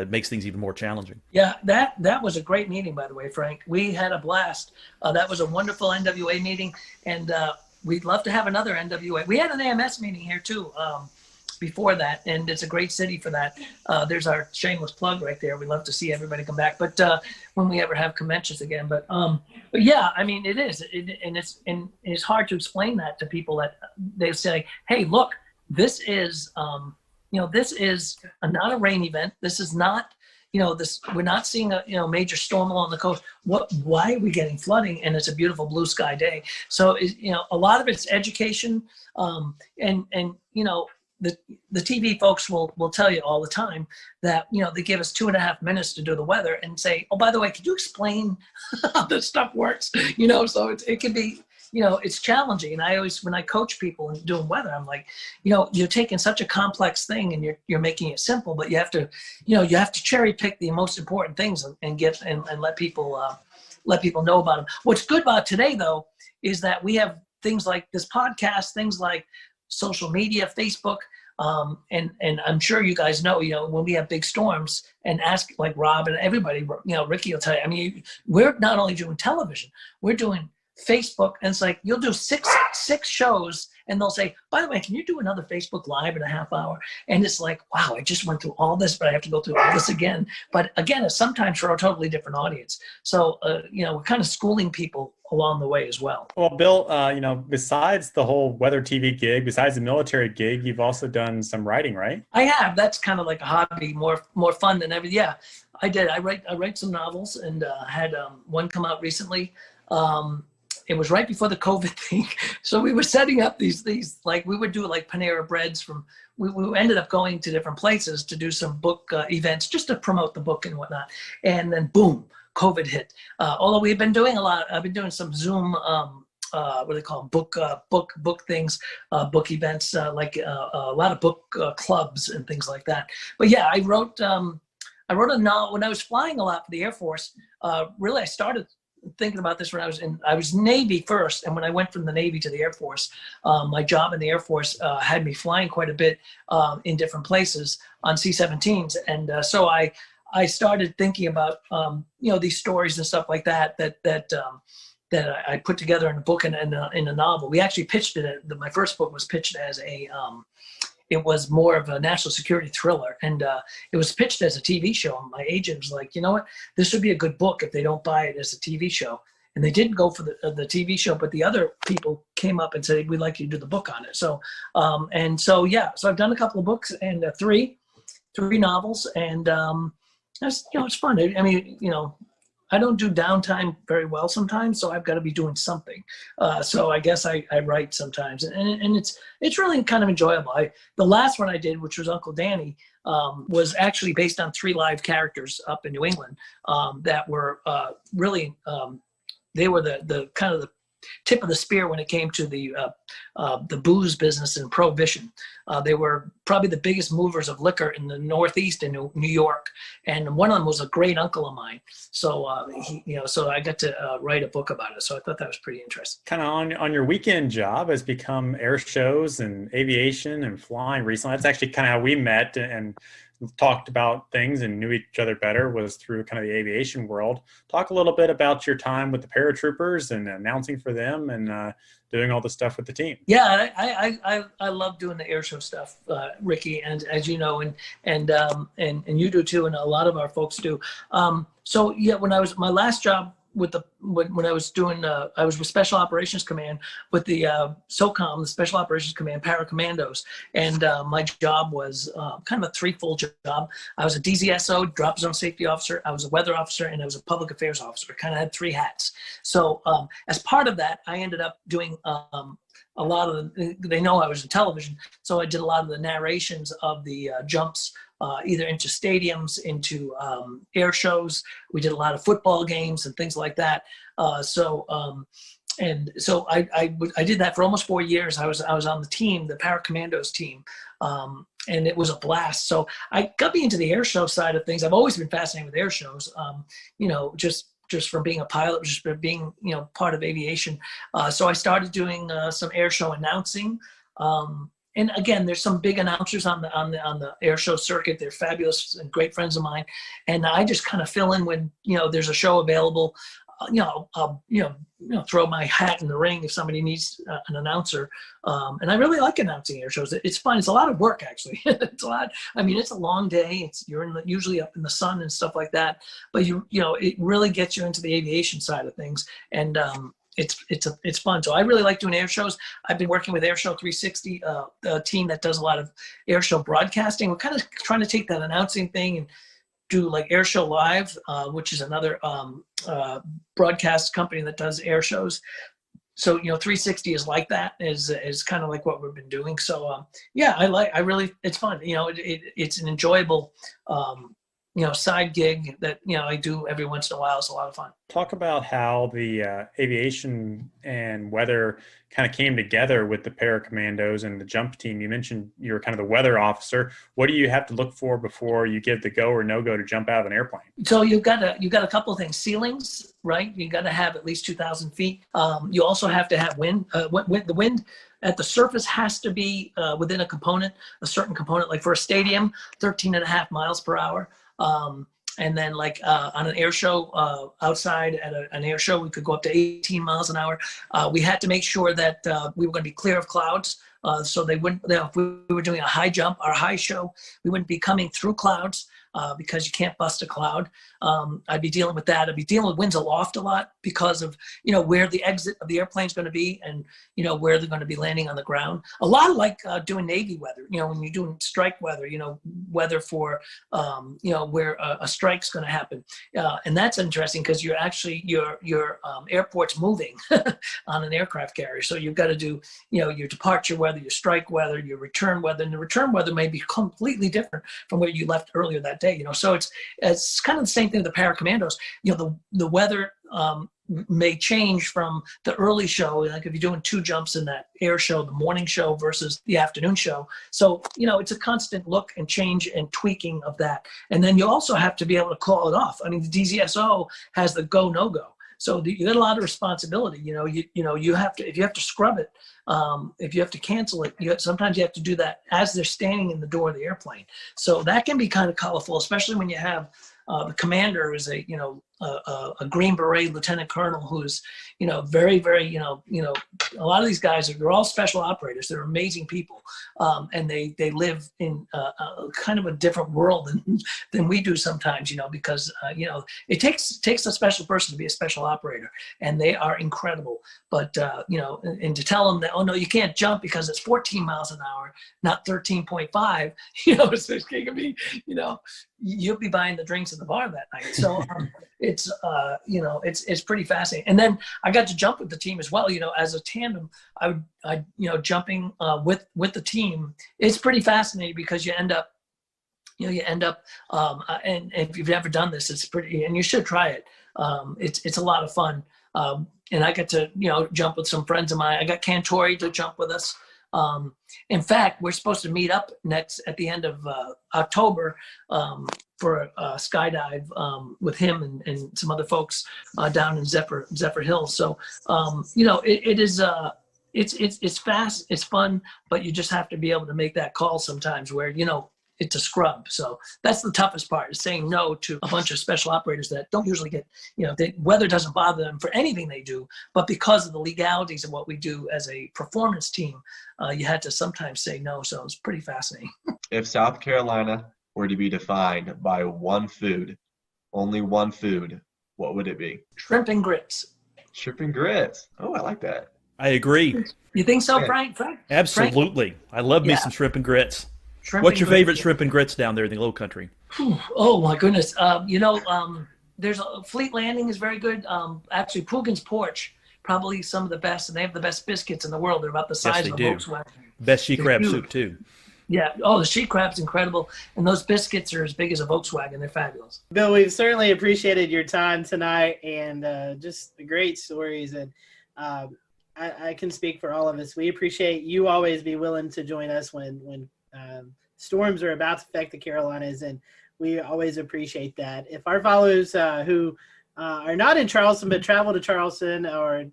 makes things even more challenging. Yeah, that was a great meeting, by the way, Frank. We had a blast. That was a wonderful NWA meeting, and we'd love to have another NWA. We had an AMS meeting here too before that, and it's a great city for that. There's our shameless plug right there. We love to see everybody come back, but when we ever have conventions again. But yeah, I mean, it is, and it's hard to explain that to people. That they say, hey, look, this is this is not a rain event. This is not, this, we're not seeing a major storm along the coast. Why are we getting flooding? And it's a beautiful blue sky day. So a lot of it's education, and the TV folks will tell you all the time that, they give us 2.5 minutes to do the weather and say, oh, by the way, could you explain how this stuff works? So it can be, it's challenging. And I always, when I coach people and doing weather, I'm like, you're taking such a complex thing and you're making it simple, but you have to cherry pick the most important things and let people know about them. What's good about today though, is that we have things like this podcast, things like social media, Facebook, and I'm sure you guys know, when we have big storms, and ask like Rob and everybody, Ricky will tell you, I mean, we're not only doing television, we're doing Facebook, and it's like you'll do six shows and they'll say, by the way, can you do another Facebook Live in a half hour? And it's like, wow, I just went through all this, but I have to go through all this again. But again, it's sometimes for a totally different audience. So we're kind of schooling people along the way as well. Well, Bill, besides the whole weather TV gig, besides the military gig, you've also done some writing, right? I have. That's kind of like a hobby, more fun than everything. Yeah, I did. I write some novels, and had one come out recently. It was right before the COVID thing. So we were setting up these like, we would do like Panera Breads we ended up going to different places to do some book events just to promote the book and whatnot. And then boom, COVID hit. Although we've been doing a lot, I've been doing some Zoom, what do they call them? Book things, book events, like a lot of book clubs and things like that. But yeah, I wrote a novel when I was flying a lot for the Air Force. Really, I started thinking about this when I was Navy first, and when I went from the Navy to the Air Force, my job in the Air Force had me flying quite a bit in different places on C-17s, and so I started thinking about these stories and stuff like that I put together in a book and in a novel. We actually pitched it. My first book was pitched as it was more of a national security thriller, and it was pitched as a TV show. And my agent was like, you know what, this would be a good book if they don't buy it as a TV show. And they didn't go for the TV show, but the other people came up and said, we'd like you to do the book on it. So, so I've done a couple of books and three novels, and that's, it's fun. I mean, I don't do downtime very well sometimes, so I've got to be doing something. So I guess I write sometimes, and it's really kind of enjoyable. The last one I did, which was Uncle Danny, was actually based on 3 live characters up in New England that were really, they were the kind of the tip of the spear when it came to the booze business and prohibition. They were probably the biggest movers of liquor in the Northeast in New York, and one of them was a great uncle of mine. So so I got to write a book about it. So I thought that was pretty interesting. Kind of on your weekend job has become air shows and aviation and flying recently. That's actually kind of how we met and talked about things and knew each other better, was through kind of the aviation world. Talk a little bit about your time with the paratroopers and announcing for them and doing all the stuff with the team. Yeah, I love doing the air show stuff, Ricky, and as you know, and you do too, and a lot of our folks do. So yeah, when I was my last job when I was doing, I was with Special Operations Command with the SOCOM, the Special Operations Command Paracommandos, and my job was kind of a threefold job. I was a DZSO, Drop Zone Safety Officer, I was a weather officer, and I was a public affairs officer. I kind of had 3 hats. So as part of that, I ended up doing a lot of they know I was in television, so I did a lot of the narrations of the jumps, either into stadiums, into air shows. We did a lot of football games and things like that. So I did that for almost 4 years. I was on the team, the Paracommandos team, and it was a blast. So I got me into the air show side of things. I've always been fascinated with air shows. Just just from being a pilot, just from being, part of aviation. So I started doing some air show announcing. And again, there's some big announcers on the air show circuit. They're fabulous and great friends of mine. And I just kind of fill in when, there's a show available. I'll throw my hat in the ring if somebody needs an announcer. And I really like announcing air shows. It's fun. It's a lot of work, actually. It's a lot. I mean, it's a long day. You're usually up in the sun and stuff like that. But it really gets you into the aviation side of things. And it's fun. So I really like doing air shows. I've been working with Airshow 360, a team that does a lot of air show broadcasting. We're kind of trying to take that announcing thing and do like Air Show Live, which is another broadcast company that does air shows. So 360 is like that, is kind of like what we've been doing. So it's fun. It's an enjoyable side gig that I do every once in a while. It's a lot of fun. Talk about how the aviation and weather kind of came together with the paracommandos and the jump team. You mentioned you were kind of the weather officer. What do you have to look for before you give the go or no go to jump out of an airplane? So you've got a couple of things. Ceilings, right? You got to have at least 2,000 feet. You also have to have wind. The wind at the surface has to be within a certain component. Like for a stadium, 13.5 miles per hour. And then like on an air show outside at an air show, we could go up to 18 miles an hour. We had to make sure that we were going to be clear of clouds. So they wouldn't, if we were doing a high jump or high show, we wouldn't be coming through clouds because you can't bust a cloud. I'd be dealing with that. I'd be dealing with winds aloft a lot because of, where the exit of the airplane is going to be and, where they're going to be landing on the ground. A lot of like doing Navy weather, when you're doing strike weather, weather for, where a strike's going to happen. And that's interesting because you're actually, your airport's moving on an aircraft carrier. So you've got to do, your departure weather, your strike weather, your return weather, and the return weather may be completely different from where you left earlier that day. So it's kind of the same thing with the paracommandos. The weather may change from the early show, like if you're doing 2 jumps in that air show, the morning show versus the afternoon show. So it's a constant look and change and tweaking of that. And then you also have to be able to call it off. I mean, the DZSO has the go no go. So you got a lot of responsibility. You have to, if you have to scrub it, if you have to cancel it, sometimes you have to do that as they're standing in the door of the airplane. So that can be kind of colorful, especially when you have the commander is a Green Beret lieutenant colonel who's very, very a lot of these guys they're all special operators. They're amazing people, and they live in kind of a different world than we do sometimes. Because it takes a special person to be a special operator, and they are incredible. But and to tell them that, oh no, you can't jump because it's 14 miles an hour, not 13.5. So it can be you'll be buying the drinks at the bar that night. So it's pretty fascinating. And then I got to jump with the team as well. As a tandem, I jumping with the team. It's pretty fascinating because you end up, and if you've never done this, it's pretty, and you should try it. It's a lot of fun. And I got to, jump with some friends of mine. I got Cantori to jump with us. In fact, we're supposed to meet up at the end of October for a skydive with him and some other folks down in Zephyr Hills. So it is it's fast, it's fun, but you just have to be able to make that call sometimes where it's a scrub. So that's the toughest part, is saying no to a bunch of special operators that don't usually get, the weather doesn't bother them for anything they do, but because of the legalities of what we do as a performance team, you had to sometimes say no. So it's pretty fascinating. If South Carolina were to be defined by one food, only one food, what would it be? Shrimp and grits. Shrimp and grits. Oh, I like that. I agree. You think so, Frank? Absolutely. Frank? I love me some shrimp and grits. What's your favorite shrimp and grits down there in the Low Country? Oh my goodness! There's a Fleet Landing is very good. Actually, Poogan's Porch, probably some of the best, and they have the best biscuits in the world. They're about the size of a Volkswagen. Best she crab soup too. Yeah. Oh, the sheet crab's incredible, and those biscuits are as big as a Volkswagen. They're fabulous. Bill, we've certainly appreciated your time tonight, and just the great stories. And I can speak for all of us. We appreciate you always be willing to join us when storms are about to affect the Carolinas, and we always appreciate that. If our followers who are not in Charleston but travel to Charleston, or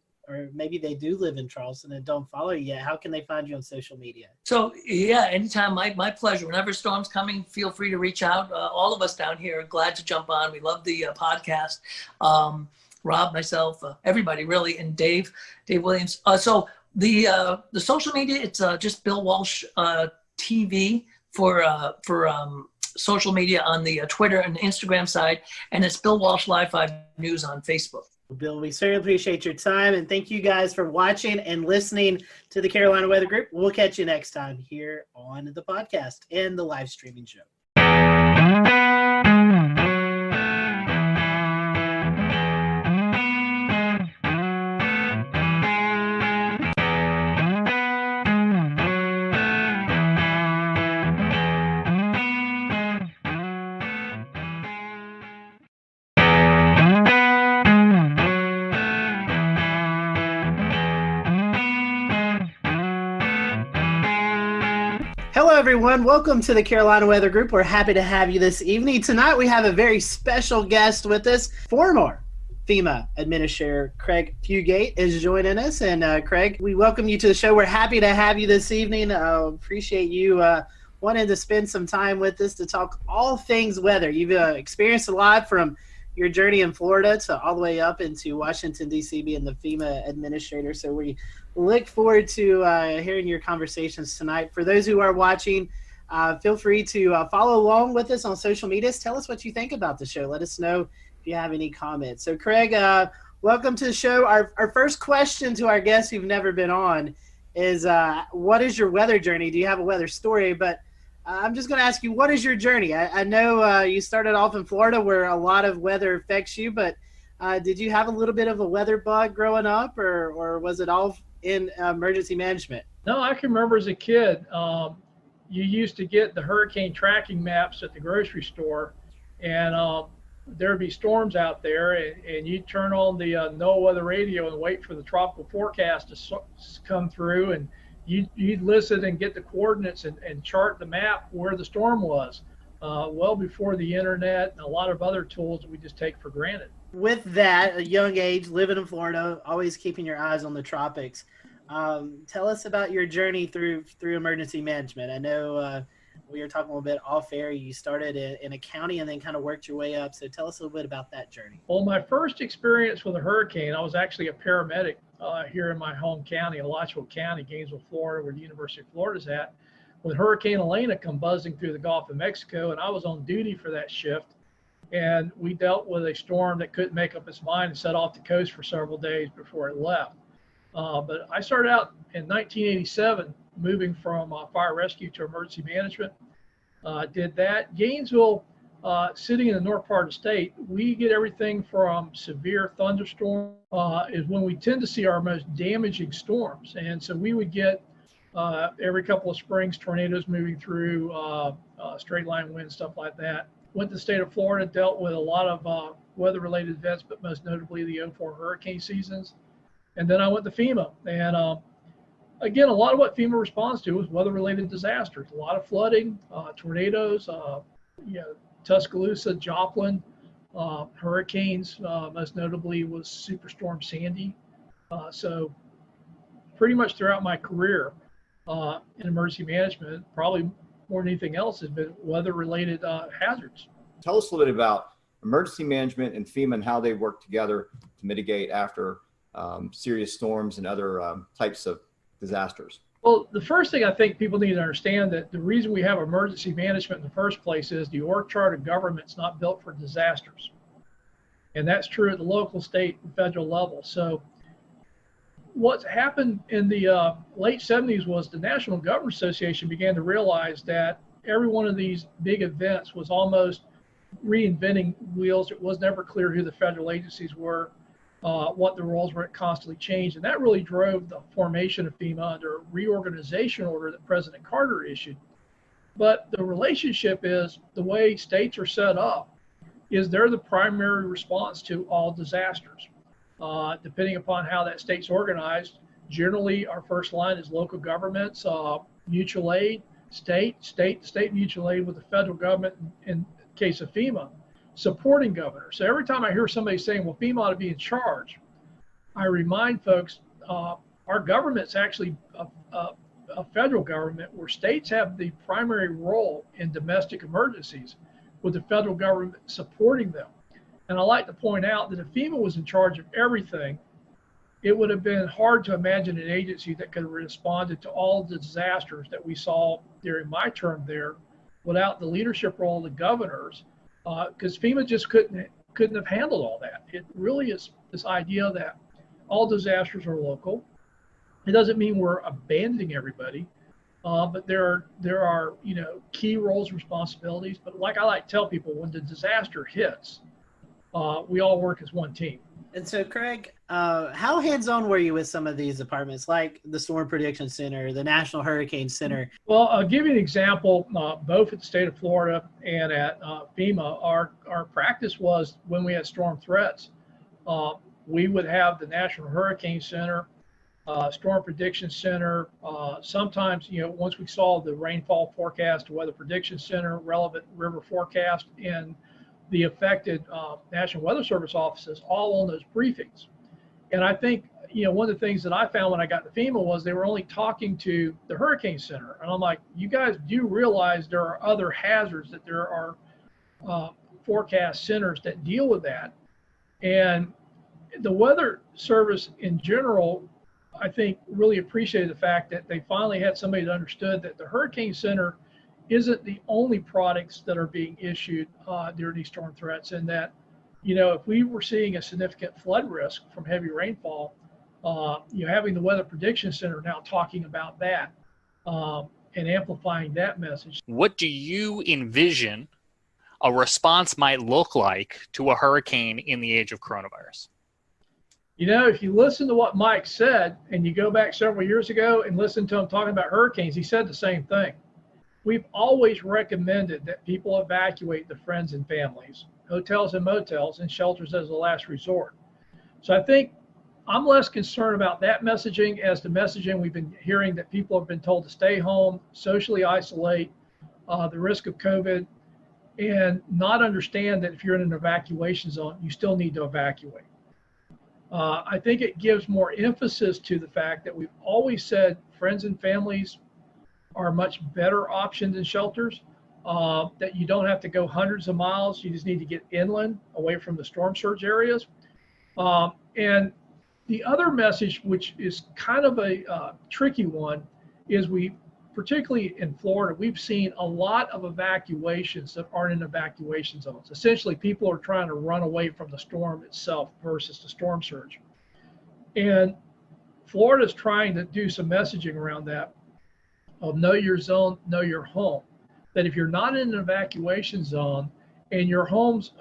maybe they do live in Charleston and don't follow you yet, how can they find you on social media? So yeah, anytime, my pleasure. Whenever storm's coming, feel free to reach out. All of us down here are glad to jump on. We love the podcast. Rob, myself, everybody really, and Dave Williams. So the social media, it's just Bill Walsh TV for social media on the Twitter and Instagram side, and it's Bill Walsh Live 5 News on Facebook. Bill, we certainly appreciate your time, and thank you guys for watching and listening to the Carolina Weather Group. We'll catch you next time here on the podcast and the live streaming show. Hello, everyone. Welcome to the Carolina Weather Group. We're happy to have you this evening. Tonight, we have a very special guest with us. Former FEMA Administrator Craig Fugate is joining us. And Craig, we welcome you to the show. We're happy to have you this evening. Appreciate you wanting to spend some time with us to talk all things weather. You've experienced a lot from your journey in Florida to all the way up into Washington, D.C., being the FEMA Administrator. So we look forward to hearing your conversations tonight. For those who are watching, feel free to follow along with us on social media. Tell us what you think about the show. Let us know if you have any comments. So, Craig, welcome to the show. Our first question to our guests who've never been on is, what is your weather journey? Do you have a weather story? But I'm just going to ask you, what is your journey? I know you started off in Florida where a lot of weather affects you, but did you have a little bit of a weather bug growing up, or was it all in emergency management? No, I can remember as a kid, you used to get the hurricane tracking maps at the grocery store, and there'd be storms out there, and you'd turn on the NOAA weather radio and wait for the tropical forecast to come through, and you'd listen and get the coordinates and chart the map where the storm was, well before the internet and a lot of other tools that we just take for granted. With that, a young age, living in Florida, always keeping your eyes on the tropics. Tell us about your journey through emergency management. I know we were talking a little bit off air. You started in a county and then kind of worked your way up. So tell us a little bit about that journey. Well, my first experience with a hurricane, I was actually a paramedic here in my home county, Alachua County, Gainesville, Florida, where the University of Florida's at, when Hurricane Elena come buzzing through the Gulf of Mexico, and I was on duty for that shift. And we dealt with a storm that couldn't make up its mind and set off the coast for several days before it left. But I started out in 1987, moving from fire rescue to emergency management. Did that. Gainesville, sitting in the north part of the state, we get everything from severe thunderstorm is when we tend to see our most damaging storms. And so we would get every couple of springs, tornadoes moving through, straight line wind, stuff like that. Went to the state of Florida, dealt with a lot of weather-related events, but most notably the 04 hurricane seasons. And then I went to FEMA. And again, a lot of what FEMA responds to is weather-related disasters. A lot of flooding, tornadoes, Tuscaloosa, Joplin, hurricanes, most notably was Superstorm Sandy. So pretty much throughout my career in emergency management, probably more than anything else, has been weather-related hazards. Tell us a little bit about emergency management and FEMA and how they work together to mitigate after serious storms and other types of disasters. Well, the first thing I think people need to understand that the reason we have emergency management in the first place is the org chart of government's not built for disasters. And that's true at the local, state, and federal level. So what's happened in the late 70s was the National Government Association began to realize that every one of these big events was almost reinventing wheels. It was never clear who the federal agencies were, what the roles were. It constantly changed. And that really drove the formation of FEMA under a reorganization order that President Carter issued. But the relationship is the way states are set up is they're the primary response to all disasters. Depending upon how that state's organized, generally our first line is local governments, mutual aid, state mutual aid with the federal government in case of FEMA. supporting governors. So every time I hear somebody saying, well, FEMA ought to be in charge, I remind folks, our government's actually a federal government where states have the primary role in domestic emergencies, with the federal government supporting them. And I like to point out that if FEMA was in charge of everything, it would have been hard to imagine an agency that could have responded to all the disasters that we saw during my term there without the leadership role of the governors, because FEMA just couldn't have handled all that. It really is this idea that all disasters are local. It doesn't mean we're abandoning everybody, but there are key roles and responsibilities. But like I like to tell people, when the disaster hits, we all work as one team. And so, Craig, how hands-on were you with some of these departments, like the Storm Prediction Center, the National Hurricane Center? Well, I'll give you an example. Both at the state of Florida and at FEMA, our practice was when we had storm threats, we would have the National Hurricane Center, Storm Prediction Center. Sometimes, once we saw the rainfall forecast, the Weather Prediction Center, relevant river forecast, and the affected National Weather Service offices all on those briefings. And I think, one of the things that I found when I got to FEMA was they were only talking to the Hurricane Center. And I'm like, you guys do realize there are other hazards, that there are forecast centers that deal with that. And the Weather Service in general, I think, really appreciated the fact that they finally had somebody that understood that the Hurricane Center isn't the only products that are being issued during these storm threats, and that, if we were seeing a significant flood risk from heavy rainfall, having the Weather Prediction Center now talking about that and amplifying that message. What do you envision a response might look like to a hurricane in the age of coronavirus? If you listen to what Mike said, and you go back several years ago and listen to him talking about hurricanes, he said the same thing. We've always recommended that people evacuate their friends and families, hotels and motels, and shelters as a last resort. So I think I'm less concerned about that messaging as the messaging we've been hearing, that people have been told to stay home, socially isolate, the risk of COVID, and not understand that if you're in an evacuation zone, you still need to evacuate. I think it gives more emphasis to the fact that we've always said friends and families are a much better option than shelters, that you don't have to go hundreds of miles. You just need to get inland, away from the storm surge areas. And the other message, which is kind of a tricky one, is particularly in Florida, we've seen a lot of evacuations that aren't in evacuation zones. Essentially, people are trying to run away from the storm itself versus the storm surge. And Florida's trying to do some messaging around that, of know your zone, know your home. That if you're not in an evacuation zone and your home's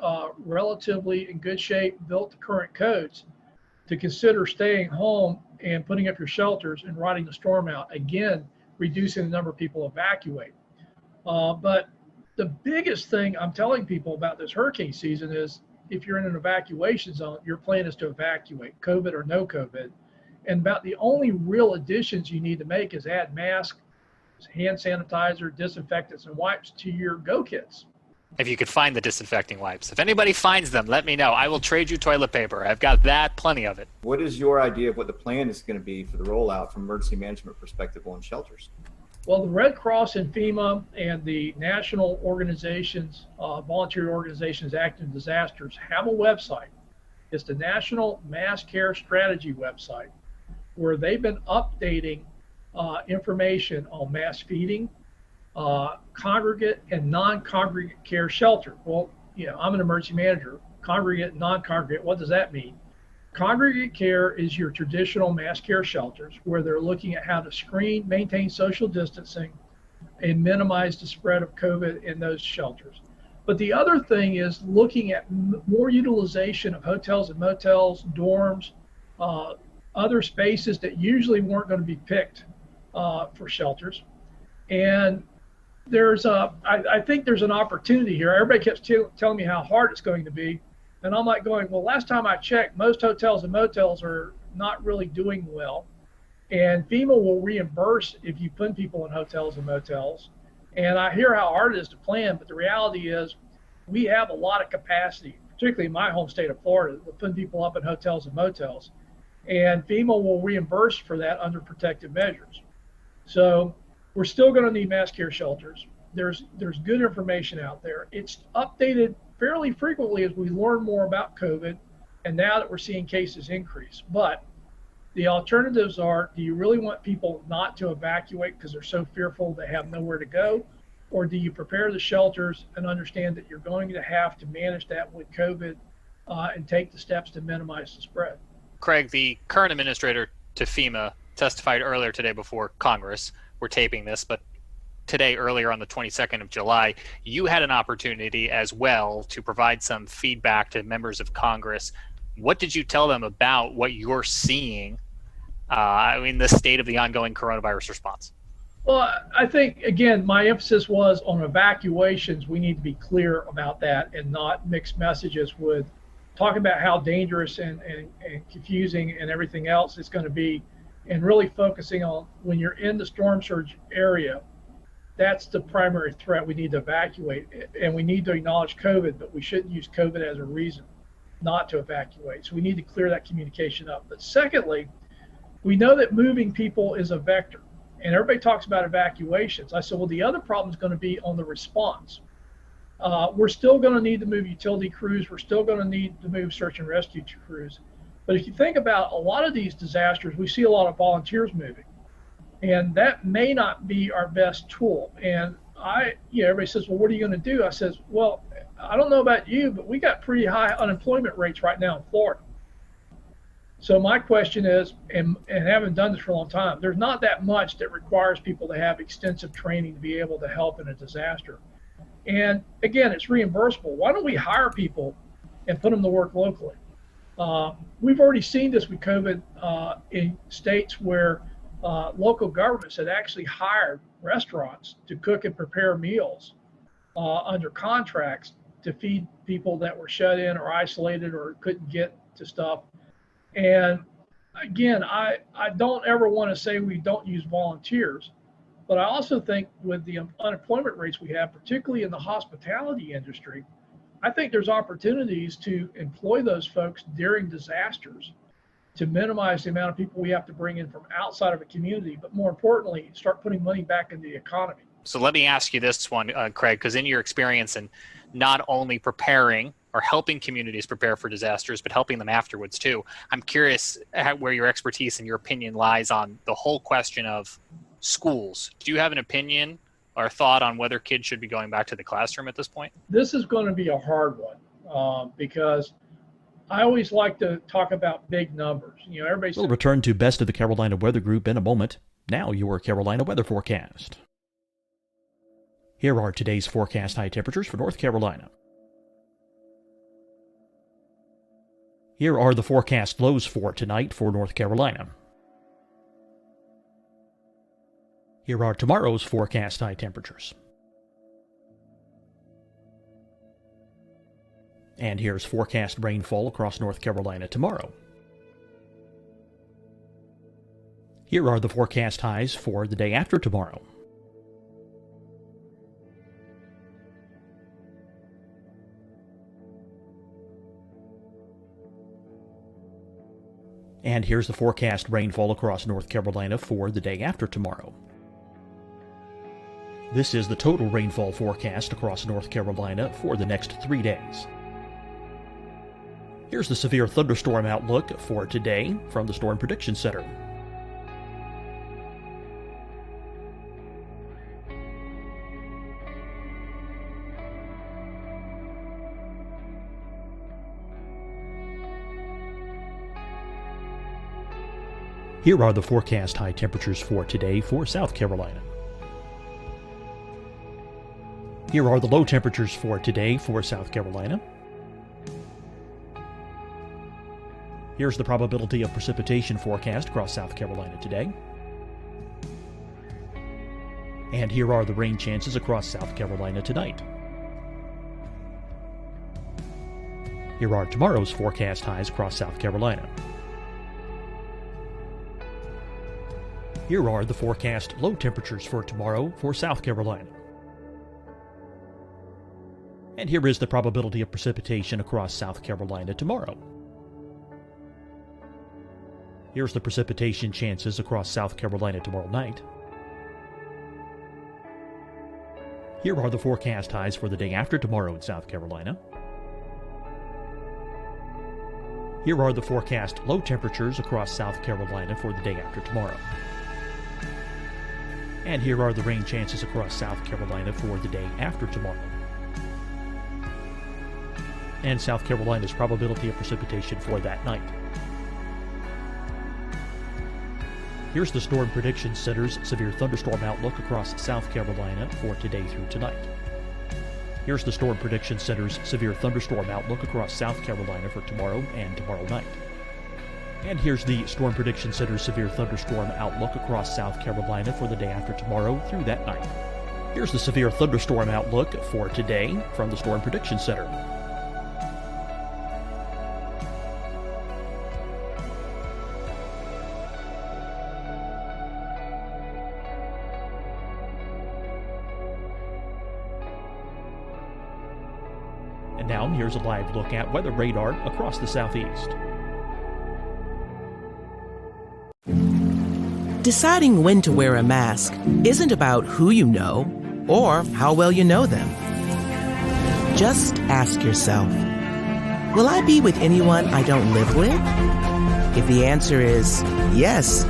relatively in good shape, built to current codes, to consider staying home and putting up your shelters and riding the storm out. Again, reducing the number of people evacuate. But the biggest thing I'm telling people about this hurricane season is, if you're in an evacuation zone, your plan is to evacuate, COVID or no COVID. And about the only real additions you need to make is add masks, hand sanitizer, disinfectants, and wipes to your go kits. If you could find the disinfecting wipes. If anybody finds them, let me know. I will trade you toilet paper. I've got that, plenty of it. What is your idea of what the plan is going to be for the rollout from emergency management perspective on shelters? Well, the Red Cross and FEMA and the national organizations, volunteer organizations acting in disasters, have a website. It's the National Mass Care Strategy website, where they've been updating information on mass feeding, congregate and non-congregate care shelter. Well, I'm an emergency manager. Congregate and non-congregate, what does that mean? Congregate care is your traditional mass care shelters, where they're looking at how to screen, maintain social distancing, and minimize the spread of COVID in those shelters. But the other thing is looking at more utilization of hotels and motels, dorms, other spaces that usually weren't going to be picked for shelters. And I think there's an opportunity here. Everybody keeps telling me how hard it's going to be. And I'm like going, well, last time I checked, most hotels and motels are not really doing well. And FEMA will reimburse if you put people in hotels and motels. And I hear how hard it is to plan, but the reality is we have a lot of capacity, particularly in my home state of Florida, to put people up in hotels and motels. And FEMA will reimburse for that under protective measures. So we're still going to need mass care shelters. There's good information out there. It's updated fairly frequently as we learn more about COVID, and now that we're seeing cases increase. But the alternatives are, do you really want people not to evacuate because they're so fearful they have nowhere to go? Or do you prepare the shelters and understand that you're going to have to manage that with COVID and take the steps to minimize the spread? Craig, the current administrator to FEMA, testified earlier today before Congress. We're taping this, but today, earlier on the 22nd of July, you had an opportunity as well to provide some feedback to members of Congress. What did you tell them about what you're seeing in the state of the ongoing coronavirus response? Well, I think, again, my emphasis was on evacuations. We need to be clear about that and not mix messages with talking about how dangerous and confusing and everything else it's going to be, and really focusing on when you're in the storm surge area, that's the primary threat. We need to evacuate, and we need to acknowledge COVID, but we shouldn't use COVID as a reason not to evacuate. So we need to clear that communication up. But secondly, we know that moving people is a vector, and everybody talks about evacuations. I said, well, the other problem is going to be on the response. We're still going to need to move utility crews. We're still going to need to move search and rescue crews. But if you think about a lot of these disasters, we see a lot of volunteers moving, and that may not be our best tool. And everybody says, well, what are you going to do? I says, well, I don't know about you, but we got pretty high unemployment rates right now in Florida. So my question is, and having done this for a long time, there's not that much that requires people to have extensive training to be able to help in a disaster. And again, it's reimbursable. Why don't we hire people and put them to work locally? We've already seen this with COVID in states where local governments had actually hired restaurants to cook and prepare meals under contracts to feed people that were shut in or isolated or couldn't get to stuff. And again, I don't ever want to say we don't use volunteers, but I also think with the unemployment rates we have, particularly in the hospitality industry, I think there's opportunities to employ those folks during disasters to minimize the amount of people we have to bring in from outside of a community, but more importantly, start putting money back into the economy. So let me ask you this one, Craig, because in your experience in not only preparing or helping communities prepare for disasters, but helping them afterwards too, I'm curious where your expertise and your opinion lies on the whole question of schools. Do you have an opinion or thought on whether kids should be going back to the classroom at this point? This is going to be a hard one because I always like to talk about big numbers. Everybody's We'll return to Best of the Carolina Weather Group in a moment. Now your Carolina weather forecast. Here are today's forecast high temperatures for North Carolina. Here are the forecast lows for tonight for North Carolina. Here are tomorrow's forecast high temperatures. And here's forecast rainfall across North Carolina tomorrow. Here are the forecast highs for the day after tomorrow. And here's the forecast rainfall across North Carolina for the day after tomorrow. This is the total rainfall forecast across North Carolina for the next 3 days. Here's the severe thunderstorm outlook for today from the Storm Prediction Center. Here are the forecast high temperatures for today for South Carolina. Here are the low temperatures for today for South Carolina. Here's the probability of precipitation forecast across South Carolina today. And here are the rain chances across South Carolina tonight. Here are tomorrow's forecast highs across South Carolina. Here are the forecast low temperatures for tomorrow for South Carolina. And here is the probability of precipitation across South Carolina tomorrow. Here's the precipitation chances across South Carolina tomorrow night. Here are the forecast highs for the day after tomorrow in South Carolina. Here are the forecast low temperatures across South Carolina for the day after tomorrow. And here are the rain chances across South Carolina for the day after tomorrow. And South Carolina's probability of precipitation for that night. Here's the Storm Prediction Center's severe thunderstorm outlook across South Carolina for today through tonight. Here's the Storm Prediction Center's severe thunderstorm outlook across South Carolina for tomorrow and tomorrow night. And here's the Storm Prediction Center's severe thunderstorm outlook across South Carolina for the day after tomorrow through that night. Here's the severe thunderstorm outlook for today from the Storm Prediction Center. And now here's a live look at weather radar across the southeast. Deciding when to wear a mask isn't about who you know or how well you know them. Just ask yourself, will I be with anyone I don't live with? If the answer is yes,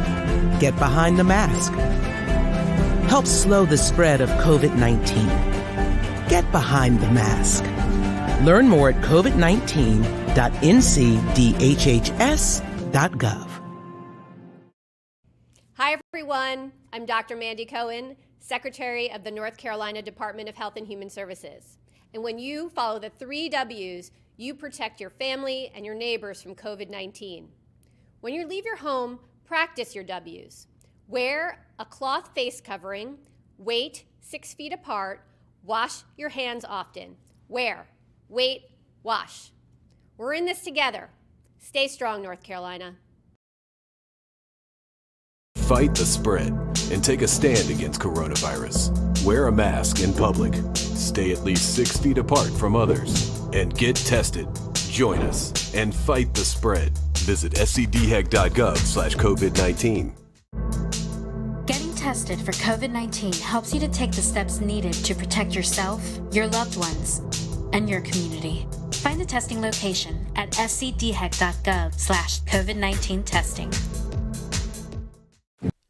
get behind the mask. Help slow the spread of COVID-19. Get behind the mask. Learn more at covid19.ncdhhs.gov. Hi, everyone. I'm Dr. Mandy Cohen, Secretary of the North Carolina Department of Health and Human Services. And when you follow the 3 W's, you protect your family and your neighbors from COVID-19. When you leave your home, practice your W's. Wear a cloth face covering, wait 6 feet apart, wash your hands often. Wear, wait, wash. We're in this together. Stay strong, North Carolina. Fight the spread and take a stand against coronavirus. Wear a mask in public. Stay at least 6 feet apart from others. And get tested. Join us and fight the spread. Visit scdhec.gov/COVID-19. Getting tested for COVID-19 helps you to take the steps needed to protect yourself, your loved ones, and your community. Find the testing location at scdhec.gov/COVID-19 testing.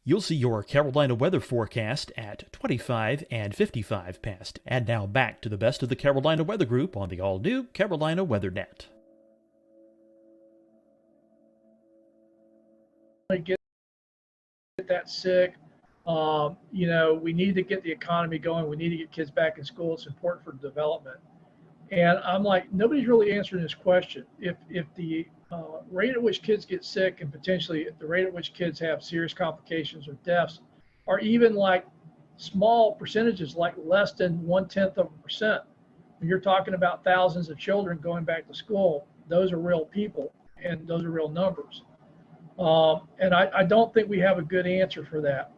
You'll see your Carolina weather forecast at 25 and 55 past. And now back to the best of the Carolina Weather Group on the all-new Carolina WeatherNet. Get that sick. We need to get the economy going. We need to get kids back in school. It's important for development. And I'm like, nobody's really answering this question. If the rate at which kids get sick and potentially the rate at which kids have serious complications or deaths are even like small percentages, like less than 0.1%. When you're talking about thousands of children going back to school, those are real people and those are real numbers. And I don't think we have a good answer for that.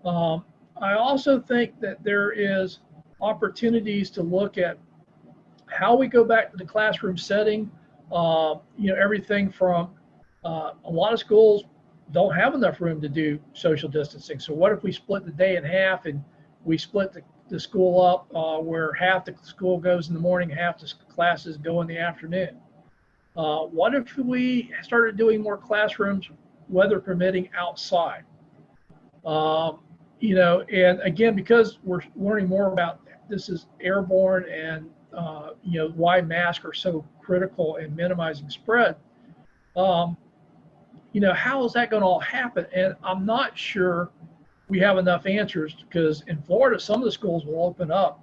I also think that there is opportunities to look at how we go back to the classroom setting. Everything from a lot of schools don't have enough room to do social distancing. So what if we split the day in half and we split the school up where half the school goes in the morning, half the classes go in the afternoon? What if we started doing more classrooms, weather permitting, outside? And again, because we're learning more about this is airborne and why masks are so critical in minimizing spread. How is that going to all happen? And I'm not sure we have enough answers, because in Florida, some of the schools will open up,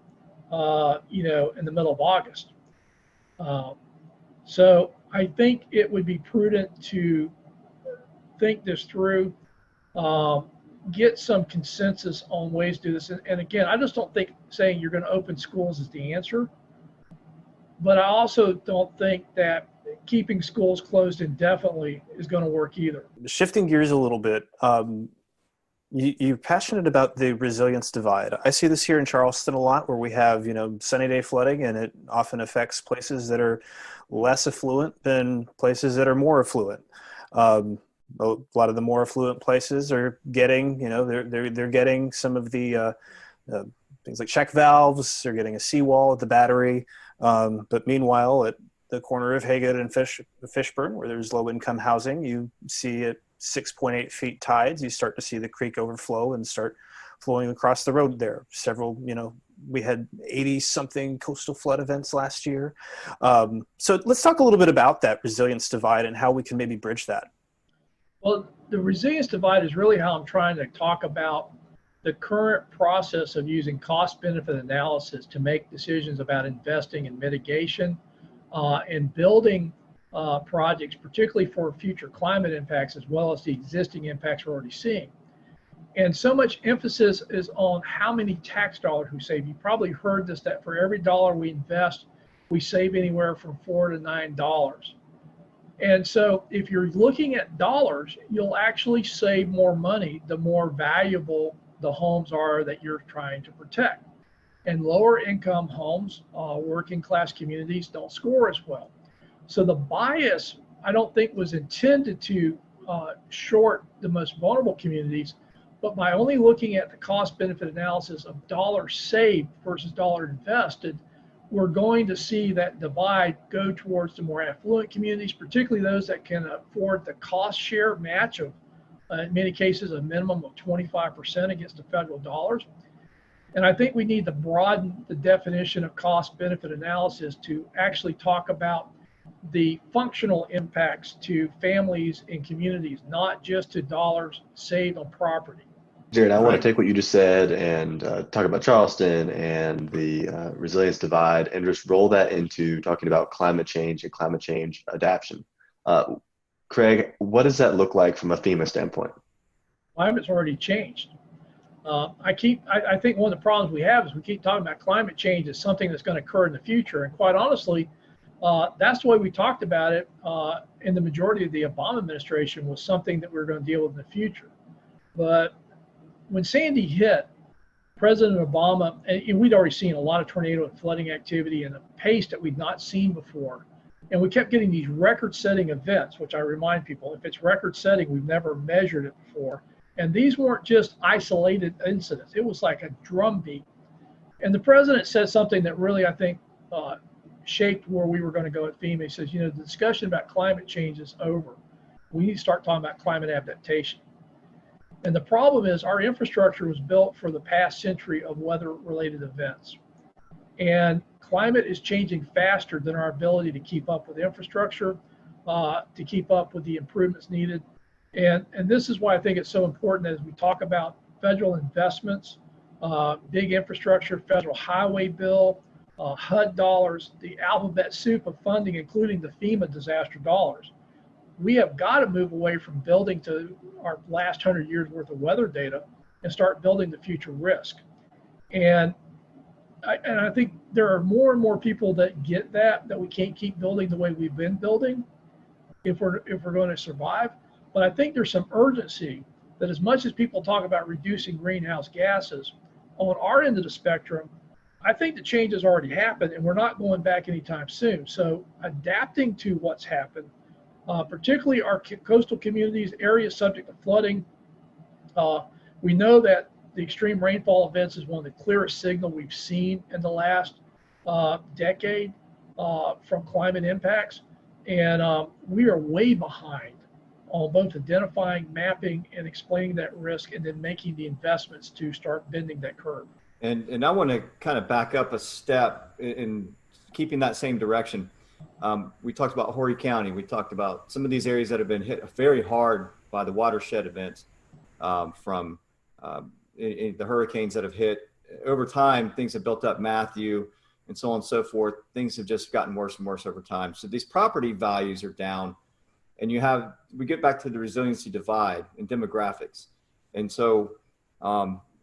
in the middle of August. So I think it would be prudent to think this through, get some consensus on ways to do this. And again, I just don't think saying you're going to open schools is the answer. But I also don't think that keeping schools closed indefinitely is going to work either. Shifting gears a little bit, You're passionate about the resilience divide. I see this here in Charleston a lot, where we have, sunny day flooding, and it often affects places that are less affluent than places that are more affluent. A lot of the more affluent places are getting, they're getting some of the things like check valves. They're getting a seawall at the battery. But meanwhile, at the corner of Haygood and Fishburne, where there's low income housing, you see at 6.8 feet tides, you start to see the creek overflow and start flowing across the road there. Several, we had 80 something coastal flood events last year. So let's talk a little bit about that resilience divide and how we can maybe bridge that. Well, the resilience divide is really how I'm trying to talk about the current process of using cost-benefit analysis to make decisions about investing in mitigation and building projects, particularly for future climate impacts, as well as the existing impacts we're already seeing. And so much emphasis is on how many tax dollars we save. You probably heard this, that for every dollar we invest, we save anywhere from $4 to $9. And so if you're looking at dollars, you'll actually save more money the more valuable the homes are that you're trying to protect. And lower income homes, working class communities don't score as well. So the bias, I don't think, was intended to short the most vulnerable communities, but by only looking at the cost benefit analysis of dollars saved versus dollar invested, we're going to see that divide go towards the more affluent communities, particularly those that can afford the cost share match of, in many cases, a minimum of 25% against the federal dollars. And I think we need to broaden the definition of cost benefit analysis to actually talk about the functional impacts to families and communities, not just to dollars saved on property. Jared, I want to take what you just said and talk about Charleston and the resilience divide and just roll that into talking about climate change and climate change adaptation. Craig, what does that look like from a FEMA standpoint? Climate's already changed. I think one of the problems we have is we keep talking about climate change as something that's going to occur in the future. And quite honestly, that's the way we talked about it in the majority of the Obama administration, was something that we were going to deal with in the future. But when Sandy hit, President Obama, and we'd already seen a lot of tornado and flooding activity and a pace that we'd not seen before. And we kept getting these record-setting events, which I remind people, if it's record-setting, we've never measured it before. And these weren't just isolated incidents. It was like a drumbeat. And the president said something that really, I think, shaped where we were going to go at FEMA. He says, the discussion about climate change is over. We need to start talking about climate adaptation. And the problem is our infrastructure was built for the past century of weather-related events. And climate is changing faster than our ability to keep up with infrastructure, to keep up with the improvements needed. And this is why I think it's so important as we talk about federal investments, big infrastructure, federal highway bill, HUD dollars, the alphabet soup of funding, including the FEMA disaster dollars. We have got to move away from building to our last 100 years worth of weather data and start building the future risk. And I think there are more and more people that get that we can't keep building the way we've been building if we're going to survive. But I think there's some urgency that, as much as people talk about reducing greenhouse gases, on our end of the spectrum, I think the change has already happened and we're not going back anytime soon. So adapting to what's happened, particularly our coastal communities, areas subject to flooding. We know that the extreme rainfall events is one of the clearest signals we've seen in the last decade from climate impacts. And we are way behind on both identifying, mapping, and explaining that risk, and then making the investments to start bending that curve. And I want to kind of back up a step in keeping that same direction. We talked about Horry County. We talked about some of these areas that have been hit very hard by the watershed events from the hurricanes that have hit. Over time, things have built up, Matthew, and so on and so forth. Things have just gotten worse and worse over time. So these property values are down. And we get back to the resiliency divide and demographics. And so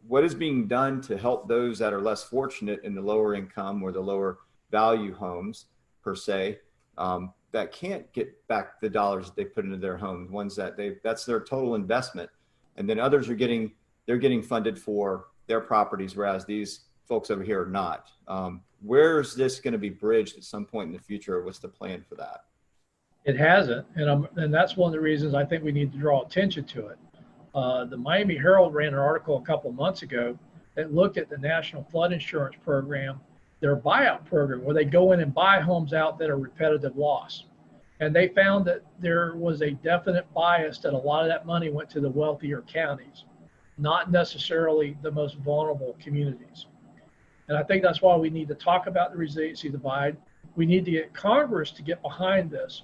what is being done to help those that are less fortunate in the lower income or the lower value homes, per se, that can't get back the dollars that they put into their home, ones that that's their total investment. And then others are getting they're getting funded for their properties, whereas these folks over here are not. Where's this going to be bridged at some point in the future? What's the plan for that? It hasn't, and that's one of the reasons I think we need to draw attention to it. The Miami Herald ran an article a couple of months ago that looked at the National Flood Insurance Program, their buyout program, where they go in and buy homes out that are repetitive loss. And they found that there was a definite bias that a lot of that money went to the wealthier counties, not necessarily the most vulnerable communities. And I think that's why we need to talk about the resiliency divide. We need to get Congress to get behind this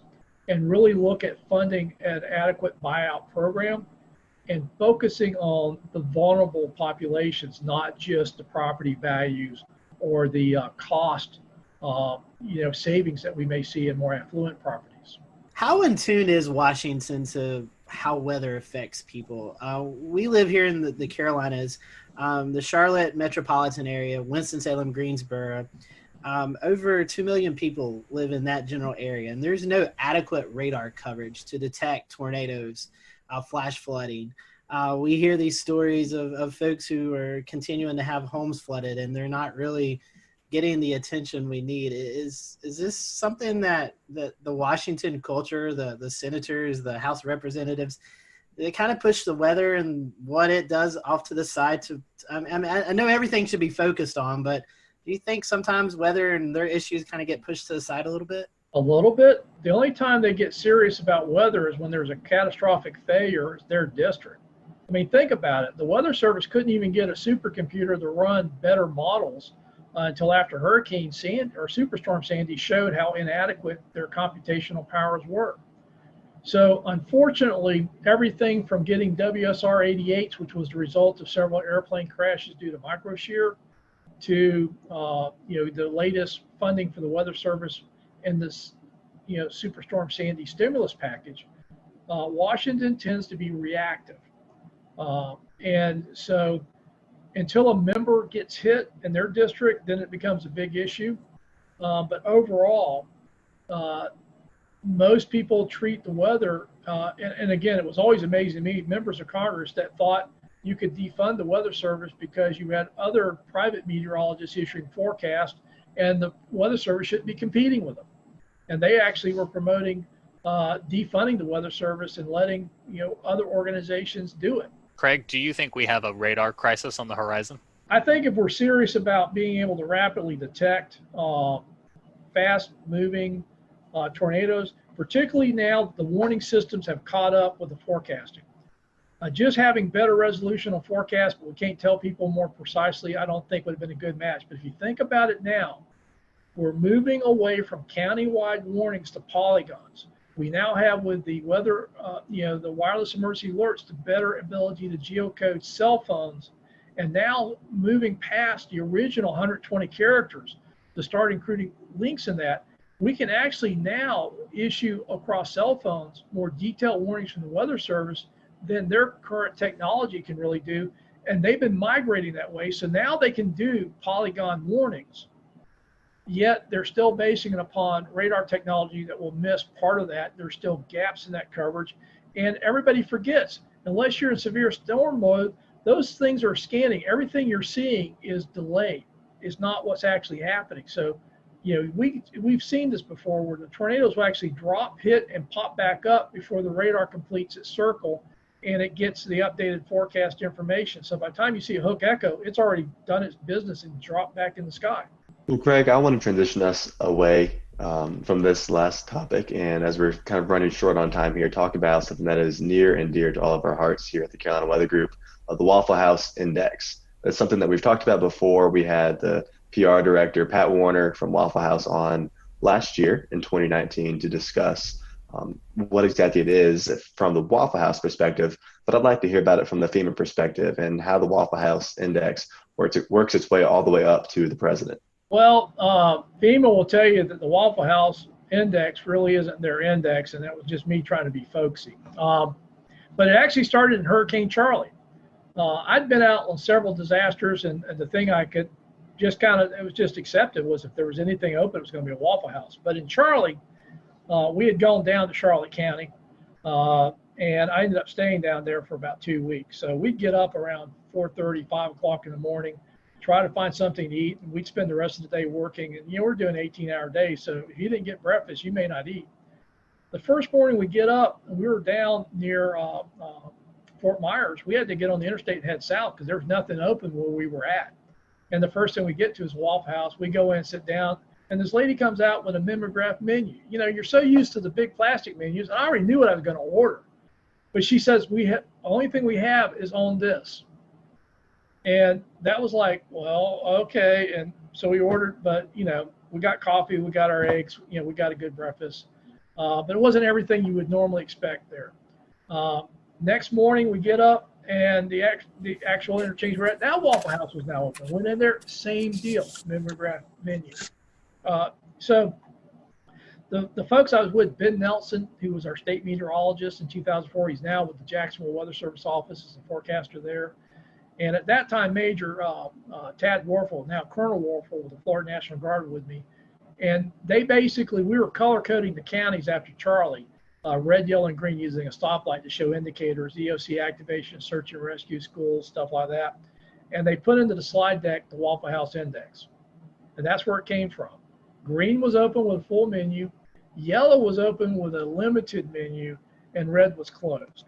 and really look at funding an adequate buyout program and focusing on the vulnerable populations, not just the property values or the cost savings that we may see in more affluent properties. How in tune is Washington to how weather affects people? We live here in the Carolinas, the Charlotte metropolitan area, Winston-Salem, Greensboro. Over 2 million people live in that general area, and there's no adequate radar coverage to detect tornadoes, flash flooding. We hear these stories of folks who are continuing to have homes flooded, and they're not really getting the attention we need. Is this something that the Washington culture, the senators, the House of Representatives, they kind of push the weather and what it does off to the side? I know everything should be focused on, but do you think sometimes weather and their issues kind of get pushed to the side a little bit? A little bit. The only time they get serious about weather is when there's a catastrophic failure in their district. I mean, think about it. The Weather Service couldn't even get a supercomputer to run better models until after Hurricane Sandy or Superstorm Sandy showed how inadequate their computational powers were. So unfortunately, everything from getting WSR 88s, which was the result of several airplane crashes due to microshear, to the latest funding for the Weather Service in this Superstorm Sandy stimulus package, Washington tends to be reactive, and so until a member gets hit in their district, then it becomes a big issue. But overall, most people treat the weather, and again, it was always amazing to me, members of Congress that thought you could defund the Weather Service because you had other private meteorologists issuing forecasts, and the Weather Service shouldn't be competing with them. And they actually were promoting defunding the Weather Service and letting other organizations do it. Craig, do you think we have a radar crisis on the horizon? I think if we're serious about being able to rapidly detect fast-moving tornadoes, particularly now that the warning systems have caught up with the forecasting. Just having better resolution on forecast, but we can't tell people more precisely, I don't think would have been a good match. But if you think about it now, we're moving away from county-wide warnings to polygons. We now have, with the weather, the wireless emergency alerts, the better ability to geocode cell phones, and now moving past the original 120 characters to start including links in that, we can actually now issue across cell phones more detailed warnings from the Weather Service than their current technology can really do, and they've been migrating that way. So now they can do polygon warnings, yet they're still basing it upon radar technology that will miss part of that. There's still gaps in that coverage. And everybody forgets, unless you're in severe storm mode, those things are scanning. Everything you're seeing is delayed. It's not what's actually happening. So, we've seen this before where the tornadoes will actually drop, hit, and pop back up before the radar completes its circle and it gets the updated forecast information. So by the time you see a hook echo, it's already done its business and dropped back in the sky. Well, Craig, I want to transition us away from this last topic, and as we're kind of running short on time here, talk about something that is near and dear to all of our hearts here at the Carolina Weather Group, the Waffle House Index. It's something that we've talked about before. We had the PR director, Pat Warner from Waffle House, on last year in 2019 to discuss what exactly it is from the Waffle House perspective, but I'd like to hear about it from the FEMA perspective and how the Waffle House Index works its way all the way up to the president. Well, FEMA will tell you that the Waffle House Index really isn't their index, and that was just me trying to be folksy. But it actually started in Hurricane Charlie. I'd been out on several disasters, and the thing I could just it was just accepted was if there was anything open, it was going to be a Waffle House. But in Charlie, we had gone down to Charlotte County. And I ended up staying down there for about 2 weeks. So we'd get up around 4:30, 5 o'clock in the morning, try to find something to eat, and we'd spend the rest of the day working. And, we're doing 18-hour days, so if you didn't get breakfast, you may not eat. The first morning we get up, and we were down near Fort Myers. We had to get on the interstate and head south because there was nothing open where we were at. And the first thing we get to is Waffle House. We go in, sit down, and this lady comes out with a mimeograph menu. You're so used to the big plastic menus. I already knew what I was going to order. But she says, the only thing we have is on this. And that was like, well, okay. And so we ordered, but, we got coffee, we got our eggs, we got a good breakfast. But it wasn't everything you would normally expect there. Next morning we get up, and the actual interchange we're at now, Waffle House was now open. Went in there, same deal, mimeograph menu. So the folks I was with, Ben Nelson, who was our state meteorologist in 2004, he's now with the Jacksonville Weather Service office as a forecaster there. And at that time, Major Tad Warfel, now Colonel Warfel with the Florida National Guard, with me. And we were color coding the counties after Charlie, red, yellow, and green, using a stoplight to show indicators, EOC activation, search and rescue, schools, stuff like that. And they put into the slide deck the Waffle House index. And that's where it came from. Green was open with a full menu, yellow was open with a limited menu, and red was closed.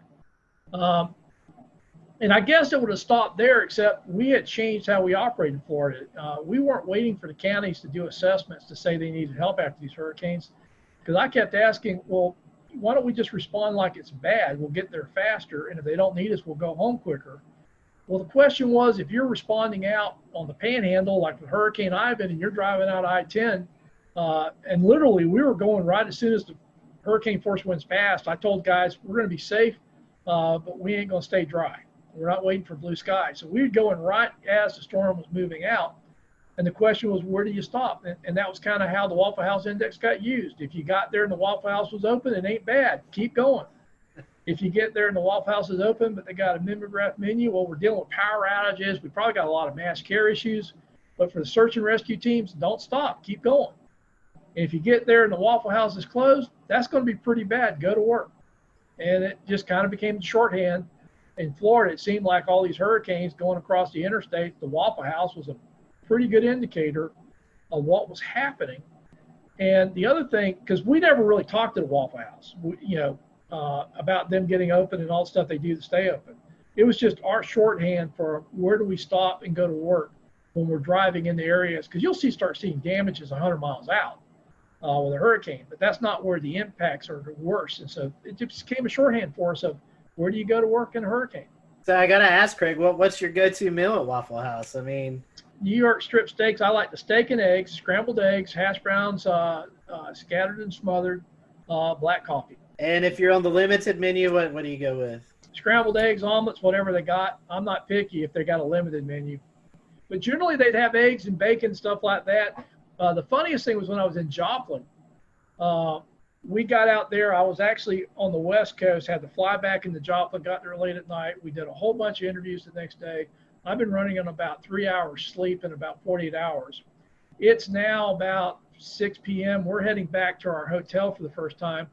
And I guess it would have stopped there, except we had changed how we operate in Florida. We weren't waiting for the counties to do assessments to say they needed help after these hurricanes, because I kept asking, well, why don't we just respond like it's bad? We'll get there faster, and if they don't need us, we'll go home quicker. Well, the question was, if you're responding out on the Panhandle, like with Hurricane Ivan, and you're driving out I-10, and literally we were going right as soon as the hurricane force winds passed, I told guys, we're going to be safe, but we ain't going to stay dry. We're not waiting for blue sky. So we were going right as the storm was moving out. And the question was, where do you stop? And that was kind of how the Waffle House Index got used. If you got there and the Waffle House was open, it ain't bad. Keep going. If you get there and the Waffle House is open, but they got a mimeograph menu, well, we're dealing with power outages. We probably got a lot of mass care issues. But for the search and rescue teams, don't stop. Keep going. And if you get there and the Waffle House is closed, that's going to be pretty bad. Go to work. And it just kind of became the shorthand. In Florida, it seemed like all these hurricanes going across the interstate, the Waffle House was a pretty good indicator of what was happening. And the other thing, because we never really talked to the Waffle House, about them getting open and all the stuff they do to stay open. It was just our shorthand for where do we stop and go to work when we're driving in the areas, because you'll start seeing damages 100 miles out with a hurricane, but that's not where the impacts are worse. And so it just became a shorthand for us of, where do you go to work in a hurricane? So I got to ask, Craig, what's your go-to meal at Waffle House? I mean, New York strip steaks. I like the steak and eggs, scrambled eggs, hash browns, scattered and smothered, black coffee. And if you're on the limited menu, what do you go with? Scrambled eggs, omelets, whatever they got. I'm not picky if they got a limited menu. But generally they'd have eggs and bacon, stuff like that. The funniest thing was when I was in Joplin. We got out there. I was actually on the West Coast, had to fly back into Joplin, got there late at night. We did a whole bunch of interviews the next day. I've been running on about 3 hours sleep in about 48 hours. It's now about 6 p.m. We're heading back to our hotel for the first time.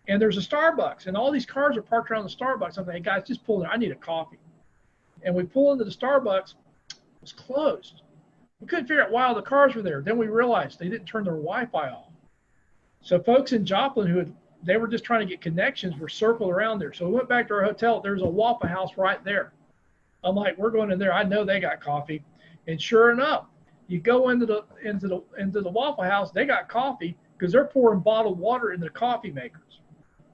And there's a Starbucks, and all these cars are parked around the Starbucks. I'm like, hey, guys, just pull in. I need a coffee. And we pull into the Starbucks. It was closed. We couldn't figure out why all the cars were there. Then we realized they didn't turn their Wi-Fi off. So folks in Joplin they were just trying to get connections were circled around there. So we went back to our hotel. There's a Waffle House right there. I'm like, we're going in there. I know they got coffee. And sure enough, you go into the Waffle House, they got coffee because they're pouring bottled water into the coffee makers.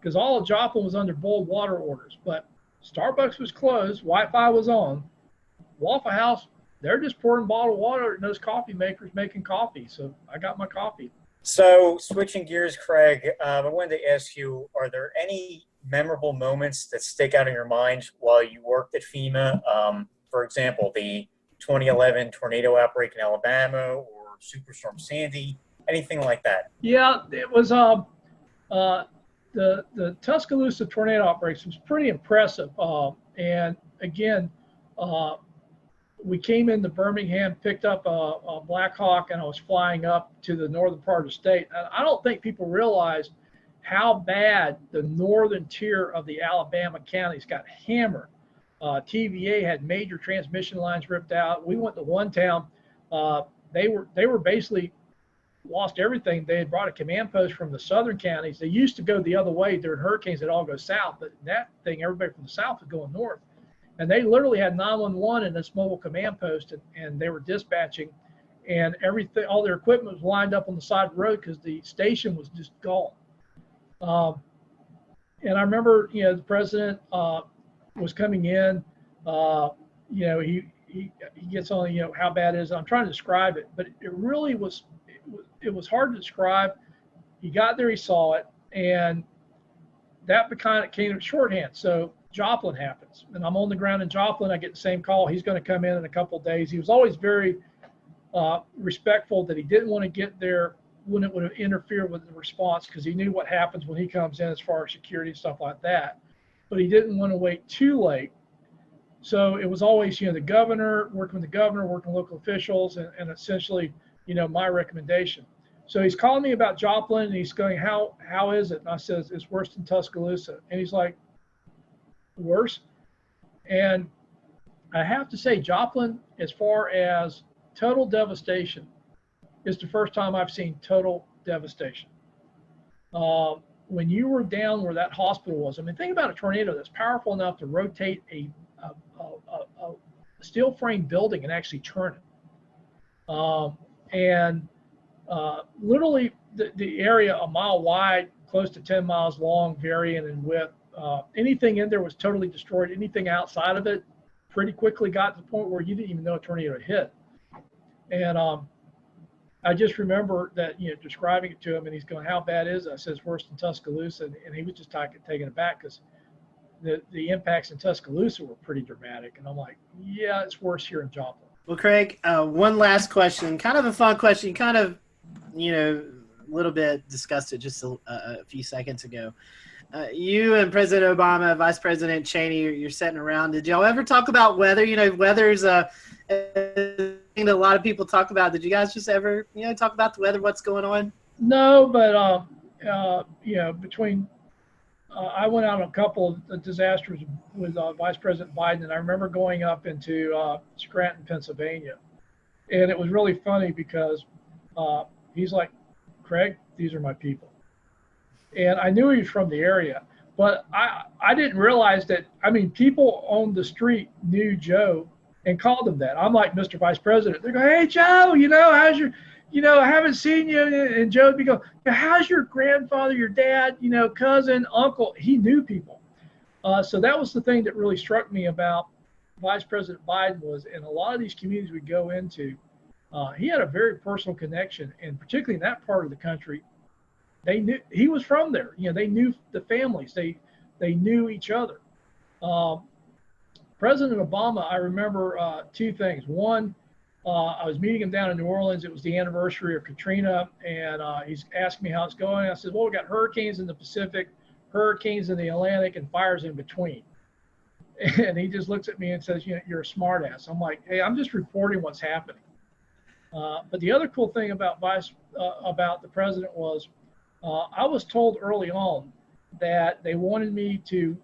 Because all of Joplin was under boiled water orders. But Starbucks was closed, Wi-Fi was on. Waffle House, they're just pouring bottled water in those coffee makers making coffee. So I got my coffee. So switching gears, Craig, I wanted to ask you, are there any memorable moments that stick out in your mind while you worked at FEMA? For example, the 2011 tornado outbreak in Alabama or Superstorm Sandy, anything like that? Yeah, it was the Tuscaloosa tornado outbreaks was pretty impressive. And again, we came into Birmingham, picked up a Black Hawk, and I was flying up to the northern part of the state. And I don't think people realize how bad the northern tier of the Alabama counties got hammered. TVA had major transmission lines ripped out. We went to one town. They were basically lost everything. They had brought a command post from the southern counties. They used to go the other way during hurricanes. They'd all go south, but that thing, everybody from the south was going north. And they literally had 911 in this mobile command post, and they were dispatching, and everything, all their equipment was lined up on the side of the road because the station was just gone. And I remember, the president was coming in. He gets on, how bad it is. I'm trying to describe it, but it really was. It was hard to describe. He got there, he saw it, and that kind of came to shorthand. So Joplin happens, and I'm on the ground in Joplin. I get the same call. He's going to come in a couple of days. He was always very respectful that he didn't want to get there when it would have interfered with the response, because he knew what happens when he comes in as far as security and stuff like that. But he didn't want to wait too late. So it was always, the governor, working with local officials, and essentially, my recommendation. So he's calling me about Joplin, and he's going, how is it? And I says, it's worse than Tuscaloosa. And he's like, worse? And I have to say, Joplin, as far as total devastation, is the first time I've seen total devastation. When you were down where that hospital was, think about a tornado that's powerful enough to rotate a steel frame building and actually turn it. Literally the area a mile wide, close to 10 miles long, varying in width. Anything in there was totally destroyed. Anything outside of it pretty quickly got to the point where you didn't even know a tornado had hit. And I just remember that, describing it to him, and he's going, how bad is it? I said, worse than Tuscaloosa. And he was just taken aback because the impacts in Tuscaloosa were pretty dramatic. And I'm like, yeah, it's worse here in Joplin. Well, Craig, one last question, kind of a fun question. Kind of, a little bit discussed it just a few seconds ago. You and President Obama, Vice President Cheney, you're sitting around. Did y'all ever talk about weather? Weather's a thing that a lot of people talk about. Did you guys just ever, talk about the weather, what's going on? No, but, between I went out on a couple of disasters with Vice President Biden, and I remember going up into Scranton, Pennsylvania. And it was really funny because he's like, Craig, these are my people. And I knew he was from the area, but I didn't realize that, people on the street knew Joe and called him that. I'm like, Mr. Vice President. They go, hey, Joe, how's your, I haven't seen you. And Joe would be going, how's your grandfather, your dad, cousin, uncle? He knew people. So that was the thing that really struck me about Vice President Biden was, in a lot of these communities we go into, he had a very personal connection, and particularly in that part of the country, they knew he was from there. They knew the families. They knew each other. President Obama, I remember two things. One, I was meeting him down in New Orleans. It was the anniversary of Katrina, and he's asking me how it's going. I said, well, we got hurricanes in the Pacific, hurricanes in the Atlantic, and fires in between. And he just looks at me and says, you're a smart ass. I'm like, hey, I'm just reporting what's happening. But the other cool thing about the president was, I was told early on that they wanted me to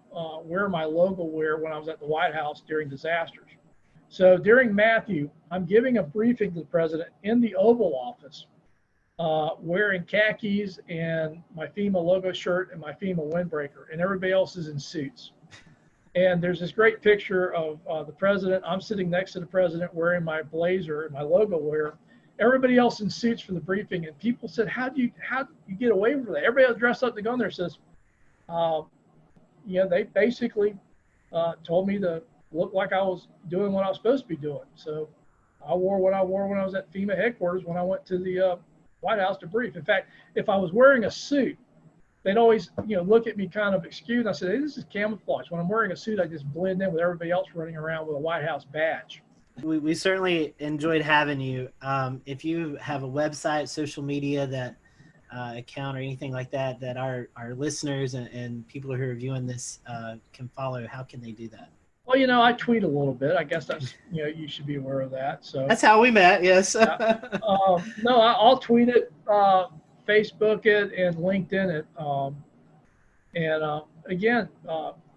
wear my logo wear when I was at the White House during disasters. So during Matthew, I'm giving a briefing to the president in the Oval Office, wearing khakis and my FEMA logo shirt and my FEMA windbreaker, and everybody else is in suits. And there's this great picture of the president. I'm sitting next to the president wearing my blazer and my logo wear. Everybody else in suits for the briefing, and people said, how do you get away from that? Everybody else dressed up to go in there says, they basically told me to look like I was doing what I was supposed to be doing. So I wore what I wore when I was at FEMA headquarters when I went to the White House to brief. In fact, if I was wearing a suit, they'd always look at me kind of excused. I said, hey, this is camouflage. When I'm wearing a suit, I just blend in with everybody else running around with a White House badge. We certainly enjoyed having you. If you have a website, social media, that account or anything like that, that our listeners and people who are viewing this can follow, how can they do that? Well, I tweet a little bit. I guess that's, you should be aware of that. So that's how we met. Yes. No, I'll tweet it, Facebook it, and LinkedIn it. And again,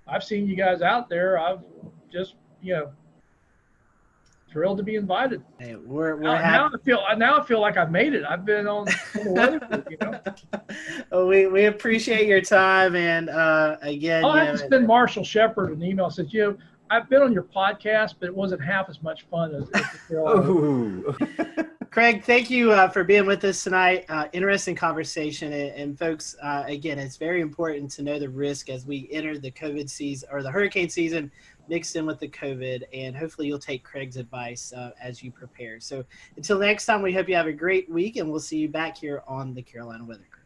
I've seen you guys out there. I've just, thrilled to be invited. Hey, we're now happy. Now I feel like I've made it. I've been on the weather group, Well, we appreciate your time, and again, I'll have to send Marshall Shepard an email. Says, I've been on your podcast, but it wasn't half as much fun as the Carolina. Craig, thank you for being with us tonight. Interesting conversation, and folks, again, it's very important to know the risk as we enter the COVID season or the hurricane season mixed in with the COVID, and hopefully you'll take Craig's advice as you prepare. So until next time, we hope you have a great week, and we'll see you back here on the Carolina Weather Group.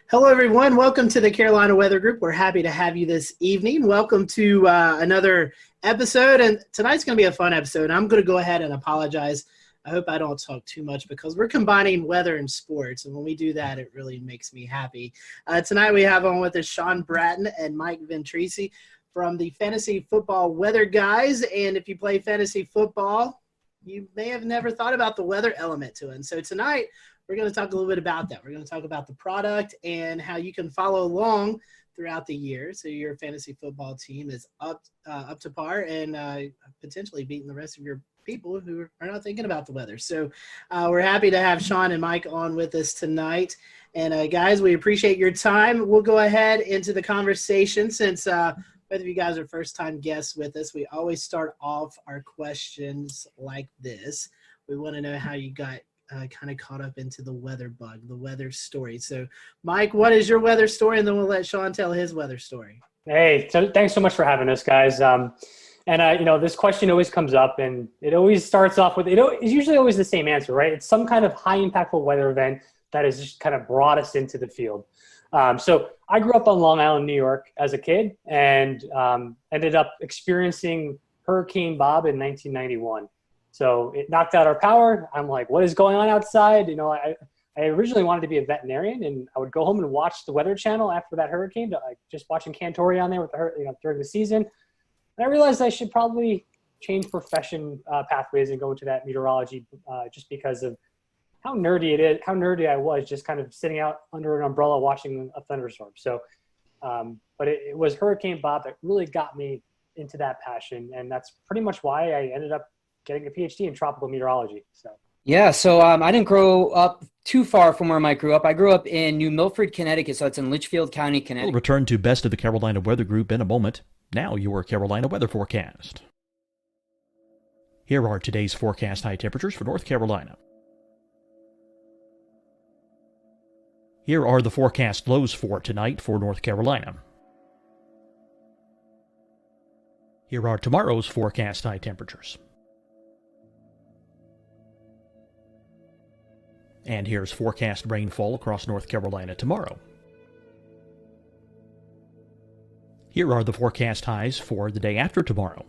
Hello, everyone. Welcome to the Carolina Weather Group. We're happy to have you this evening. Welcome to another episode, and tonight's going to be a fun episode. I'm going to go ahead and apologize. I hope I don't talk too much because we're combining weather and sports, and when we do that, it really makes me happy. Tonight we have on with us Sean Bratton and Mike Ventrisi from the Fantasy Football Weather Guys, and if you play fantasy football, you may have never thought about the weather element to it. And so tonight, we're going to talk a little bit about that. We're going to talk about the product and how you can follow along throughout the year so your fantasy football team is up to par and potentially beating the rest of your people who are not thinking about the weather. So we're happy to have Sean and Mike on with us tonight. And guys, we appreciate your time. We'll go ahead into the conversation since both of you guys are first-time guests with us. We always start off our questions like this. We want to know how you got kind of caught up into the weather bug, the weather story. So, Mike, what is your weather story? And then we'll let Sean tell his weather story. Hey, so thanks so much for having us, guys. This question always comes up, and it always starts off with, it's usually always the same answer, right? It's some kind of high impactful weather event that has just kind of brought us into the field. So I grew up on Long Island, New York as a kid, and ended up experiencing Hurricane Bob in 1991. So it knocked out our power. I'm like, what is going on outside? I originally wanted to be a veterinarian, and I would go home and watch the Weather Channel after that hurricane, just watching Cantori on there with during the season. And I realized I should probably change profession pathways and go into that meteorology just because of how nerdy I was just kind of sitting out under an umbrella watching a thunderstorm. So, but it was Hurricane Bob that really got me into that passion. And that's pretty much why I ended up getting a PhD in tropical meteorology. So I didn't grow up too far from where Mike grew up. I grew up in New Milford, Connecticut, so it's in Litchfield County, Connecticut. We'll return to Best of the Carolina Weather Group in a moment. Now your Carolina weather forecast. Here are today's forecast high temperatures for North Carolina. Here are the forecast lows for tonight for North Carolina. Here are tomorrow's forecast high temperatures. And here's forecast rainfall across North Carolina tomorrow. Here are the forecast highs for the day after tomorrow.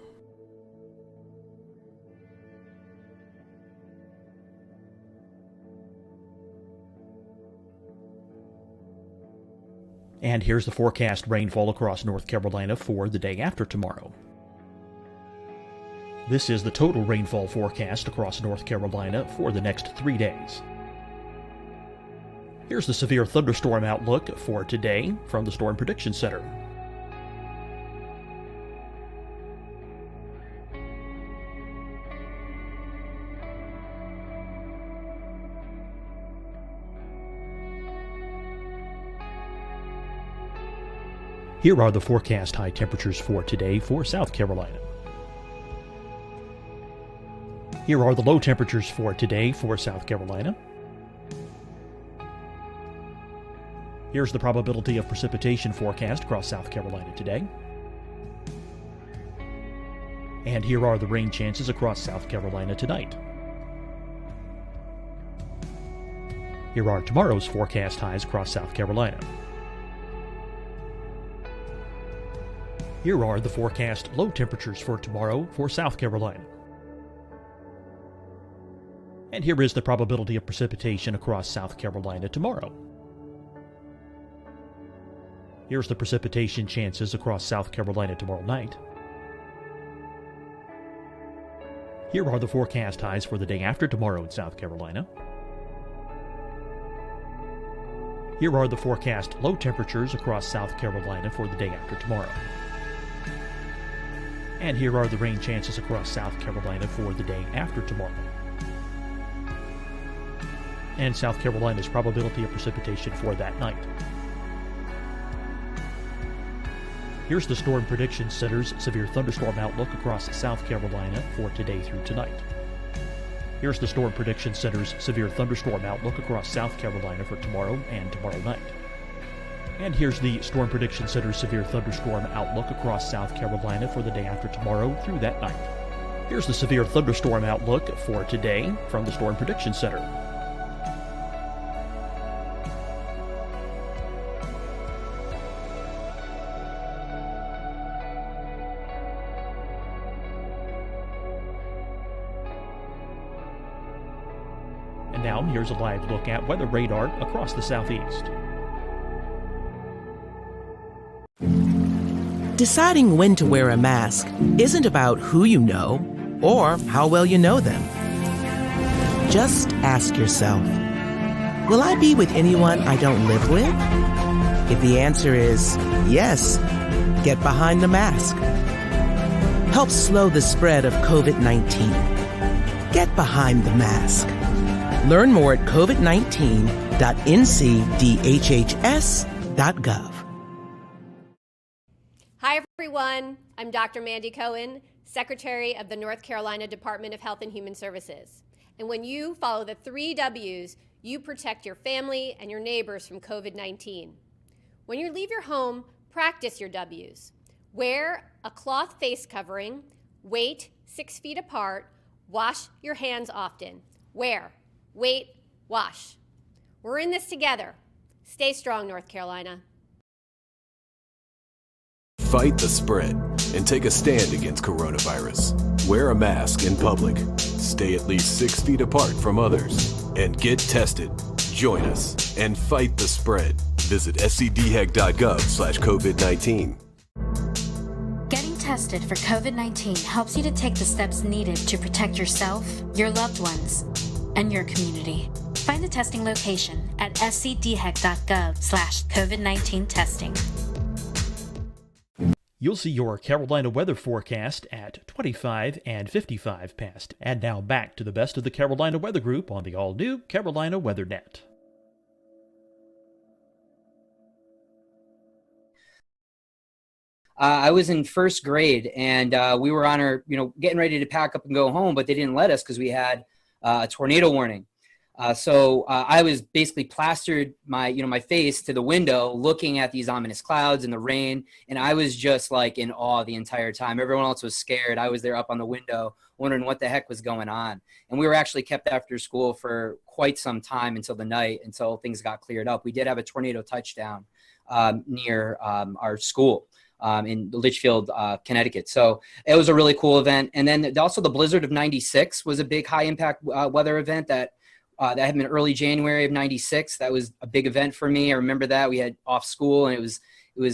And here's the forecast rainfall across North Carolina for the day after tomorrow. This is the total rainfall forecast across North Carolina for the next 3 days. Here's the severe thunderstorm outlook for today from the Storm Prediction Center. Here are the forecast high temperatures for today for South Carolina. Here are the low temperatures for today for South Carolina. Here's the probability of precipitation forecast across South Carolina today. And here are the rain chances across South Carolina tonight. Here are tomorrow's forecast highs across South Carolina. Here are the forecast low temperatures for tomorrow for South Carolina. And here is the probability of precipitation across South Carolina tomorrow. Here's the precipitation chances across South Carolina tomorrow night. Here are the forecast highs for the day after tomorrow in South Carolina. Here are the forecast low temperatures across South Carolina for the day after tomorrow. And here are the rain chances across South Carolina for the day after tomorrow. And South Carolina's probability of precipitation for that night. Here's the Storm Prediction Center's severe thunderstorm outlook across South Carolina for today through tonight. Here's the Storm Prediction Center's severe thunderstorm outlook across South Carolina for tomorrow and tomorrow night. And here's the Storm Prediction Center's severe thunderstorm outlook across South Carolina for the day after tomorrow through that night. Here's the severe thunderstorm outlook for today from the Storm Prediction Center. And now here's a live look at weather radar across the southeast. Deciding when to wear a mask isn't about who you know or how well you know them. Just ask yourself, will I be with anyone I don't live with? If the answer is yes, get behind the mask. Help slow the spread of COVID-19. Get behind the mask. Learn more at covid19.ncdhhs.gov. Hi, everyone. I'm Dr. Mandy Cohen, Secretary of the North Carolina Department of Health and Human Services. And when you follow the 3 W's, you protect your family and your neighbors from COVID-19. When you leave your home, practice your W's. Wear a cloth face covering, wait 6 feet apart, wash your hands often. Wear, wait, wash. We're in this together. Stay strong, North Carolina. Fight the spread and take a stand against coronavirus. Wear a mask in public. Stay at least 6 feet apart from others. And get tested. Join us and fight the spread. Visit scdhec.gov/COVID-19. Getting tested for COVID-19 helps you to take the steps needed to protect yourself, your loved ones, and your community. Find a testing location at scdhec.gov/COVID-19 testing. You'll see your Carolina weather forecast at 25 and 55 past. And now back to the best of the Carolina Weather Group on the all-new Carolina WeatherNet. I was in first grade, and we were on our, getting ready to pack up and go home, but they didn't let us because we had a tornado warning. So I was basically plastered my face to the window, looking at these ominous clouds and the rain, and I was just like in awe the entire time. Everyone else was scared. I was there up on the window, wondering what the heck was going on. And we were actually kept after school for quite some time until the night, until things got cleared up. We did have a tornado touchdown near our school. In Litchfield, Connecticut. So it was a really cool event. And then also the blizzard of 96 was a big high impact weather event that happened in early January of 96. That was a big event for me. I remember that we had off school, and it was we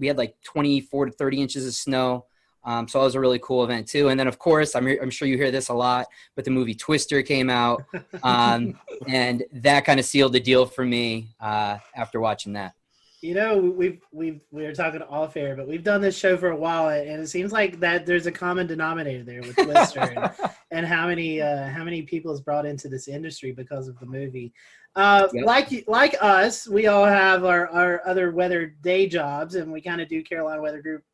had like 24 to 30 inches of snow. So it was a really cool event too. And then of course, I'm sure you hear this a lot, but the movie Twister came out, and that kind of sealed the deal for me after watching that. We were talking off air, but we've done this show for a while, and it seems like that there's a common denominator there with Twister and how many people is brought into this industry because of the movie. Yep. Like us, we all have our other weather day jobs, and we kind of do Carolina Weather Group,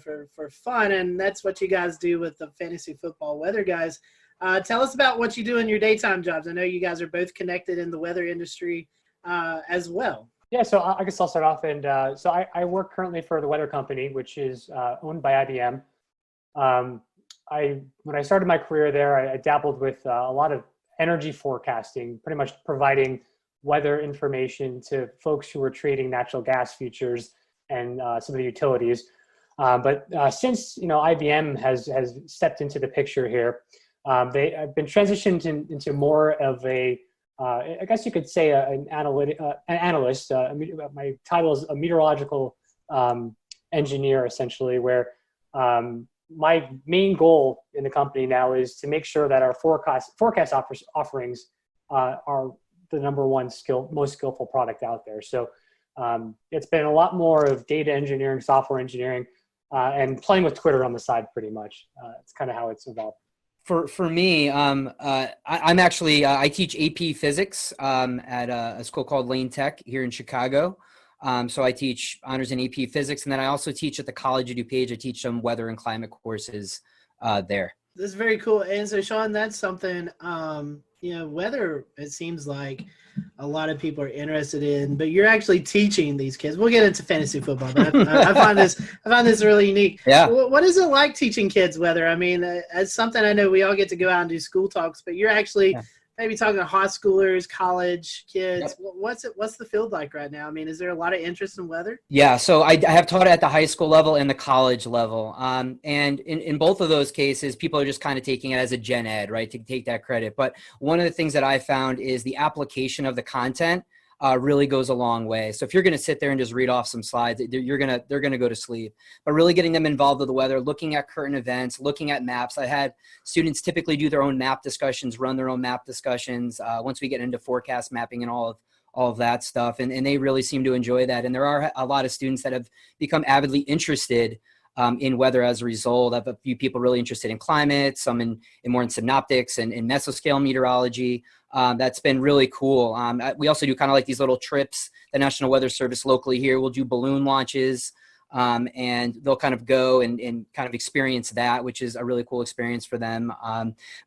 for fun, and that's what you guys do with the fantasy football weather guys. Tell us about what you do in your daytime jobs. I know you guys are both connected in the weather industry as well. Yeah, so I guess I'll start off. And so I work currently for the weather company, which is owned by IBM. When I started my career there, I dabbled with a lot of energy forecasting, pretty much providing weather information to folks who were trading natural gas futures and some of the utilities. But since IBM has stepped into the picture here, they have been transitioned into more of a I guess you could say an analyst. My title is a meteorological engineer, essentially, where my main goal in the company now is to make sure that our forecast offerings are the number one most skillful product out there. So it's been a lot more of data engineering, software engineering, and playing with Twitter on the side, pretty much. It's kind of how it's evolved. For me, I'm actually I teach AP Physics at a school called Lane Tech here in Chicago. So I teach honors in AP Physics, and then I also teach at the College of DuPage. I teach some weather and climate courses there. This is very cool. And so, Sean, that's something, weather, it seems like a lot of people are interested in, but you're actually teaching these kids. We'll get into fantasy football, but I find this really unique. Yeah. What is it like teaching kids weather? I mean, as something I know we all get to go out and do school talks, but you're actually maybe talking to high schoolers, college kids. Yep. What's the field like right now? I mean, is there a lot of interest in weather? Yeah, so I have taught at the high school level and the college level. And in both of those cases, people are just kind of taking it as a gen ed, right, to take that credit. But one of the things that I found is the application of the content really goes a long way. So if you're going to sit there and just read off some slides, they're going to go to sleep. But really getting them involved with the weather, looking at current events, looking at maps. I had students typically do their own map discussions, run their own map discussions once we get into forecast mapping and all of that stuff. And they really seem to enjoy that. And there are a lot of students that have become avidly interested in weather as a result. I have a few people really interested in climate, some in more in synoptics and in mesoscale meteorology. That's been really cool. We also do kind of like these little trips. The National Weather Service locally here will do balloon launches, and they'll kind of go and kind of experience that, which is a really cool experience for them.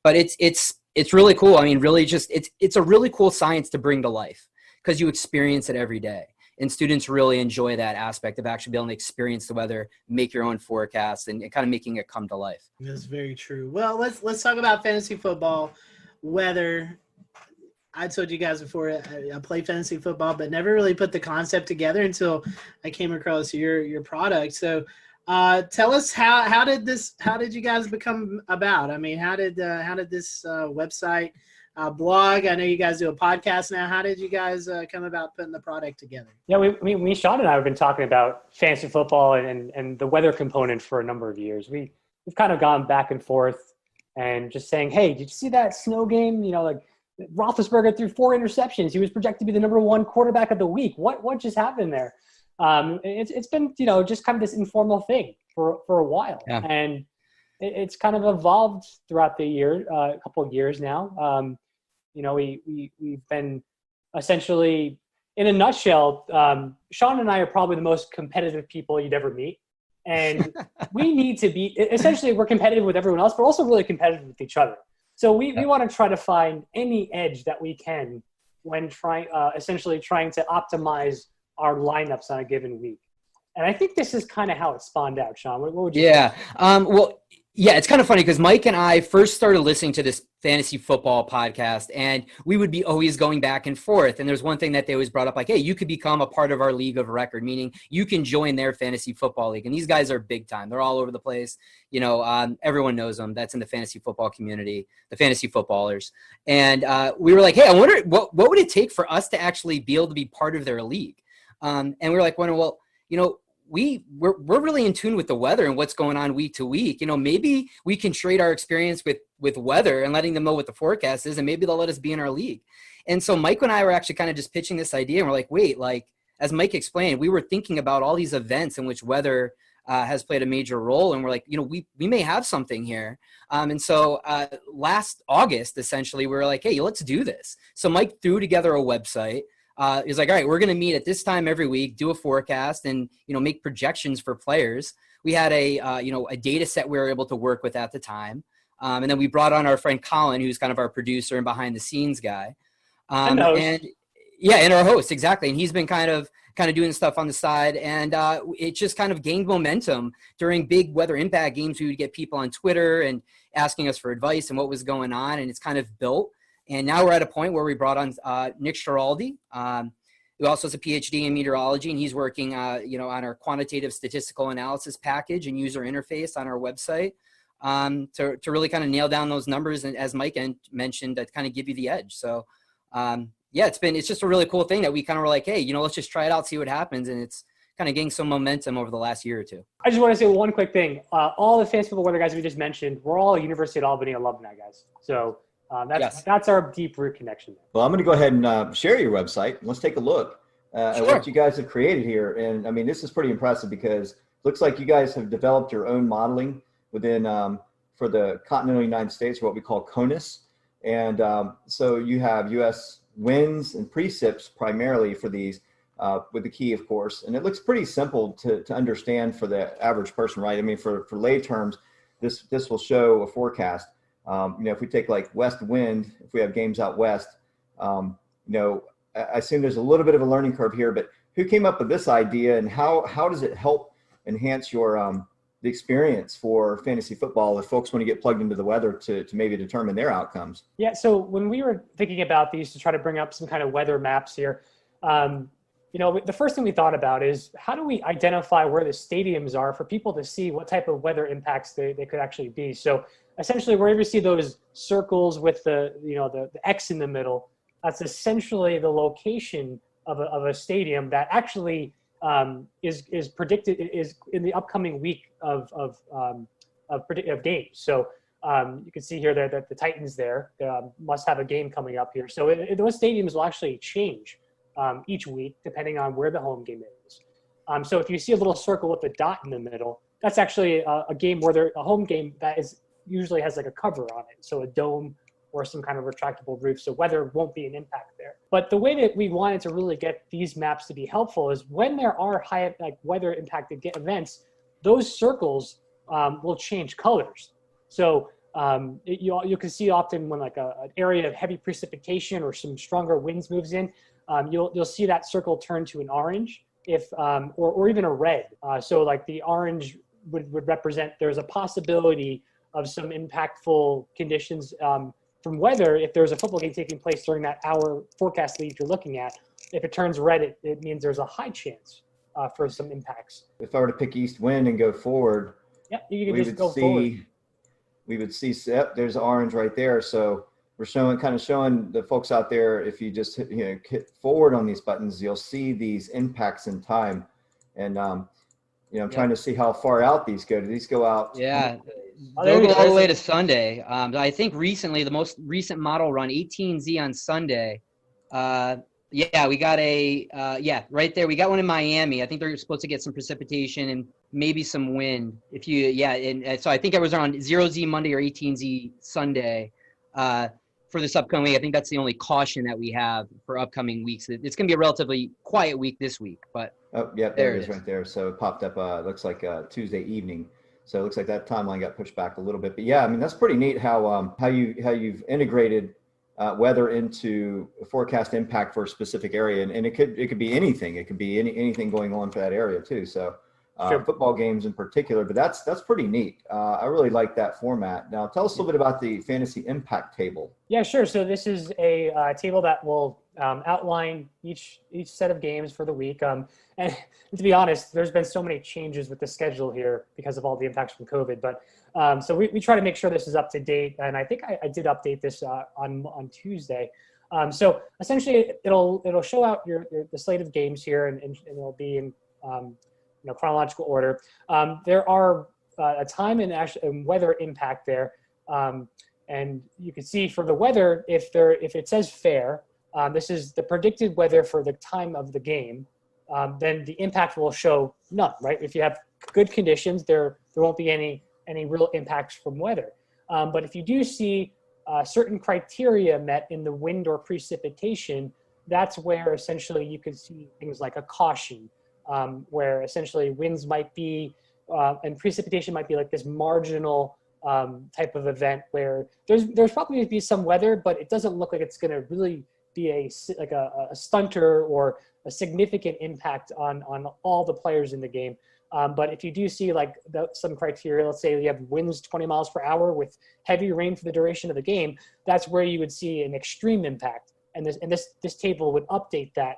But it's really cool. I mean, really just it's a really cool science to bring to life because you experience it every day. And students really enjoy that aspect of actually being able to experience the weather, make your own forecasts, and kind of making it come to life. That's very true. Well, let's talk about fantasy football, weather. I told you guys before I play fantasy football, but never really put the concept together until I came across your product. So tell us how did you guys become about? I mean, how did this website blog? I know you guys do a podcast now. How did you guys come about putting the product together? Yeah, we Sean and I have been talking about fantasy football and the weather component for a number of years. We've kind of gone back and forth and just saying, hey, did you see that snow game? Like Roethlisberger threw 4 interceptions. He was projected to be the number 1 quarterback of the week. What just happened there? It's been just kind of this informal thing for a while, and it's kind of evolved throughout the year, a couple of years now. We've been essentially, in a nutshell, Sean and I are probably the most competitive people you'd ever meet. And we need to be, essentially, we're competitive with everyone else, but also really competitive with each other. So we want to try to find any edge that we can when essentially trying to optimize our lineups on a given week. And I think this is kind of how it spawned out, Sean. What would you say? Yeah, it's kind of funny because Mike and I first started listening to this fantasy football podcast, and we would be always going back and forth. And there's one thing that they always brought up, like, hey, you could become a part of our league of record, meaning you can join their fantasy football league. And these guys are big time. They're all over the place. Everyone knows them. That's in the fantasy football community, the fantasy footballers. And we were like, hey, I wonder what would it take for us to actually be able to be part of their league? And we were like, well, we're really in tune with the weather and what's going on week to week. Maybe we can trade our experience with weather and letting them know what the forecast is, and maybe they'll let us be in our league. And so Mike and I were actually kind of just pitching this idea, and we're like, wait, as Mike explained, we were thinking about all these events in which weather has played a major role, and we're like, we may have something here. And so last August, essentially, we were like, hey, let's do this. So Mike threw together a website. He's like, all right, we're going to meet at this time every week, do a forecast, and make projections for players. We had a data set we were able to work with at the time, and then we brought on our friend Colin, who's kind of our producer and behind the scenes guy, and our host, exactly. And he's been kind of doing stuff on the side, and it just kind of gained momentum during big weather impact games. We would get people on Twitter and asking us for advice and what was going on, and it's kind of built. And now we're at a point where we brought on Nick Schiraldi, who also has a PhD in meteorology, and he's working, on our quantitative statistical analysis package and user interface on our website to really kind of nail down those numbers, and as Mike mentioned, to kind of give you the edge. So, it's just a really cool thing that we kind of were like, hey, let's just try it out, see what happens, and it's kind of getting some momentum over the last year or two. I just want to say one quick thing. All the fantasy football weather guys we just mentioned, we're all University at Albany alumni guys. So that's our deep root connection there. Well, I'm going to go ahead and share your website. Let's take a look at what you guys have created here. And I mean, this is pretty impressive because it looks like you guys have developed your own modeling within for the continental United States, what we call CONUS. And so you have U.S. winds and precip primarily for these, with the key, of course. And it looks pretty simple to understand for the average person, right? I mean, for lay terms, this will show a forecast. If we take like west wind, if we have games out west, I assume there's a little bit of a learning curve here, but who came up with this idea, and how does it help enhance your the experience for fantasy football if folks want to get plugged into the weather to maybe determine their outcomes? Yeah, so when we were thinking about these to try to bring up some kind of weather maps here, the first thing we thought about is how do we identify where the stadiums are for people to see what type of weather impacts they could actually be. So essentially, wherever you see those circles with the X in the middle, that's essentially the location of a stadium that actually is predicted is in the upcoming week of games. So you can see here that the Titans there must have a game coming up here. So those stadiums will actually change each week depending on where the home game is. So if you see a little circle with a dot in the middle, that's actually a game where a home game that usually has like a cover on it, so a dome or some kind of retractable roof, so weather won't be an impact there. But the way that we wanted to really get these maps to be helpful is when there are high weather impacted events, those circles will change colors. So you can see often when an area of heavy precipitation or some stronger winds moves in, you'll see that circle turn to an orange or even a red. So like the orange would represent there's a possibility of some impactful conditions from weather if there's a football game taking place during that hour forecast lead you're looking at. If it turns red, it means there's a high chance for some impacts. If I were to pick east wind and go forward, you can just go forward. We would see, there's orange right there. So we're showing the folks out there, if you just hit forward on these buttons, you'll see these impacts in time. And I'm trying to see how far out these go. Do these go out? Yeah. They'll go all the way to Sunday. I think recently, the most recent model run, 18Z on Sunday. We got right there. We got one in Miami. I think they're supposed to get some precipitation and maybe some wind. So I think it was on 0Z Monday or 18Z Sunday for this upcoming week. I think that's the only caution that we have for upcoming weeks. It's going to be a relatively quiet week this week, but there it is right there. So it popped up. Looks like Tuesday evening. So it looks like that timeline got pushed back a little bit. But yeah, I mean, that's pretty neat how you've integrated weather into a forecast impact for a specific area, and it could be anything. It could be anything going on for that area too. So football games in particular, but that's pretty neat. I really like that format. Now tell us a little bit about the fantasy impact table. Yeah, sure. So this is a table that will outline each set of games for the week. And to be honest, there's been so many changes with the schedule here because of all the impacts from COVID. But so we try to make sure this is up to date. And I think I did update this on Tuesday. So essentially, it'll show out the slate of games here, and it'll be in chronological order. There are a time and weather impact there. And you can see for the weather, if it says fair, this is the predicted weather for the time of the game, then the impact will show none, right? If you have good conditions, there won't be any real impacts from weather. But if you do see certain criteria met in the wind or precipitation, that's where essentially you could see things like a caution, where essentially winds might be, and precipitation might be like this marginal type of event where there's probably going to be some weather, but it doesn't look like it's going to really be a stunter or a significant impact on all the players in the game. But if you do see like some criteria, let's say you have winds 20 miles per hour with heavy rain for the duration of the game, that's where you would see an extreme impact. And this table would update that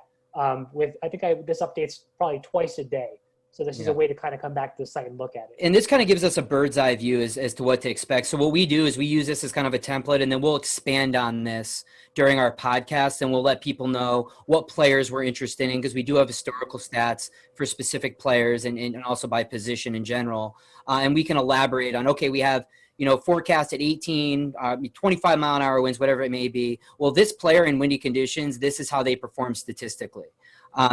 this updates probably twice a day. So this is a way to kind of come back to the site and look at it. And this kind of gives us a bird's eye view as to what to expect. So what we do is we use this as kind of a template, and then we'll expand on this during our podcast, and we'll let people know what players we're interested in, because we do have historical stats for specific players and also by position in general. And we can elaborate on, okay, we have, forecast at 18, 25 mile an hour winds, whatever it may be. Well, this player in windy conditions, this is how they perform statistically.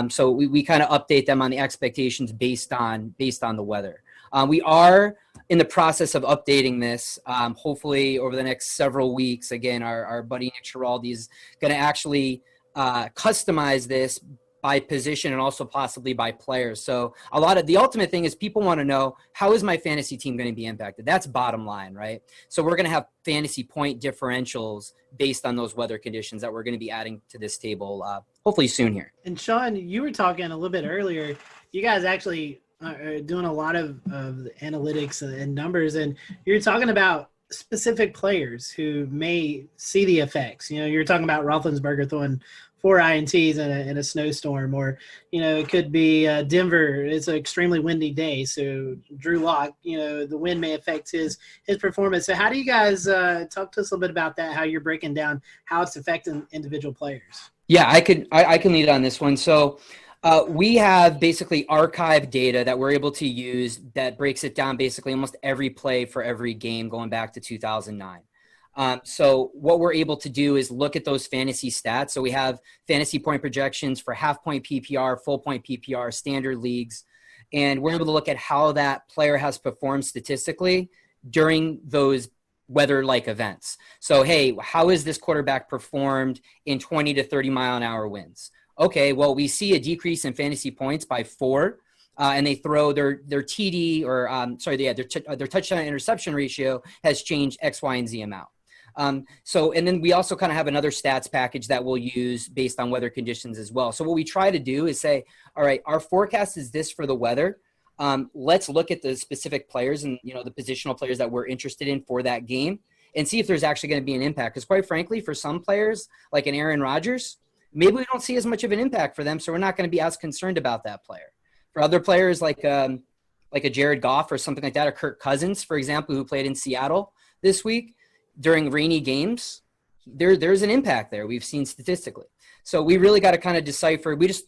So we kind of update them on the expectations based on the weather. We are in the process of updating this. Hopefully over the next several weeks. Again, our buddy Nick Schiraldi is going to actually customize this by position and also possibly by players. So a lot of the ultimate thing is people want to know, how is my fantasy team going to be impacted? That's bottom line, right? So we're going to have fantasy point differentials based on those weather conditions that we're going to be adding to this table hopefully soon here. And Sean, you were talking a little bit earlier. You guys actually are doing a lot of the analytics and numbers, and you're talking about specific players who may see the effects. You're talking about Roethlisberger throwing 4 INTs in a snowstorm, or it could be Denver. It's an extremely windy day, so Drew Lock, the wind may affect his performance. So how do you guys talk to us a little bit about that? How you're breaking down how it's affecting individual players? Yeah, I can lead on this one. So we have basically archived data that we're able to use that breaks it down basically almost every play for every game going back to 2009. So what we're able to do is look at those fantasy stats. So we have fantasy point projections for half point PPR, full point PPR, standard leagues, and we're able to look at how that player has performed statistically during those weather-like events. So, hey, how has this quarterback performed in 20 to 30 mile an hour winds? Okay, well, we see a decrease in fantasy points by 4. And they throw their TD or their touchdown interception ratio has changed X, Y, and Z amount. And then we also kind of have another stats package that we'll use based on weather conditions as well. So what we try to do is say, all right, our forecast is this for the weather. Let's look at the specific players and, the positional players that we're interested in for that game and see if there's actually going to be an impact. Because quite frankly, for some players like an Aaron Rodgers, maybe we don't see as much of an impact for them. So we're not going to be as concerned about that player. For other players like a Jared Goff or something like that, or Kirk Cousins, for example, who played in Seattle this week during rainy games, there's an impact there we've seen statistically. So we really got to kind of decipher. We just,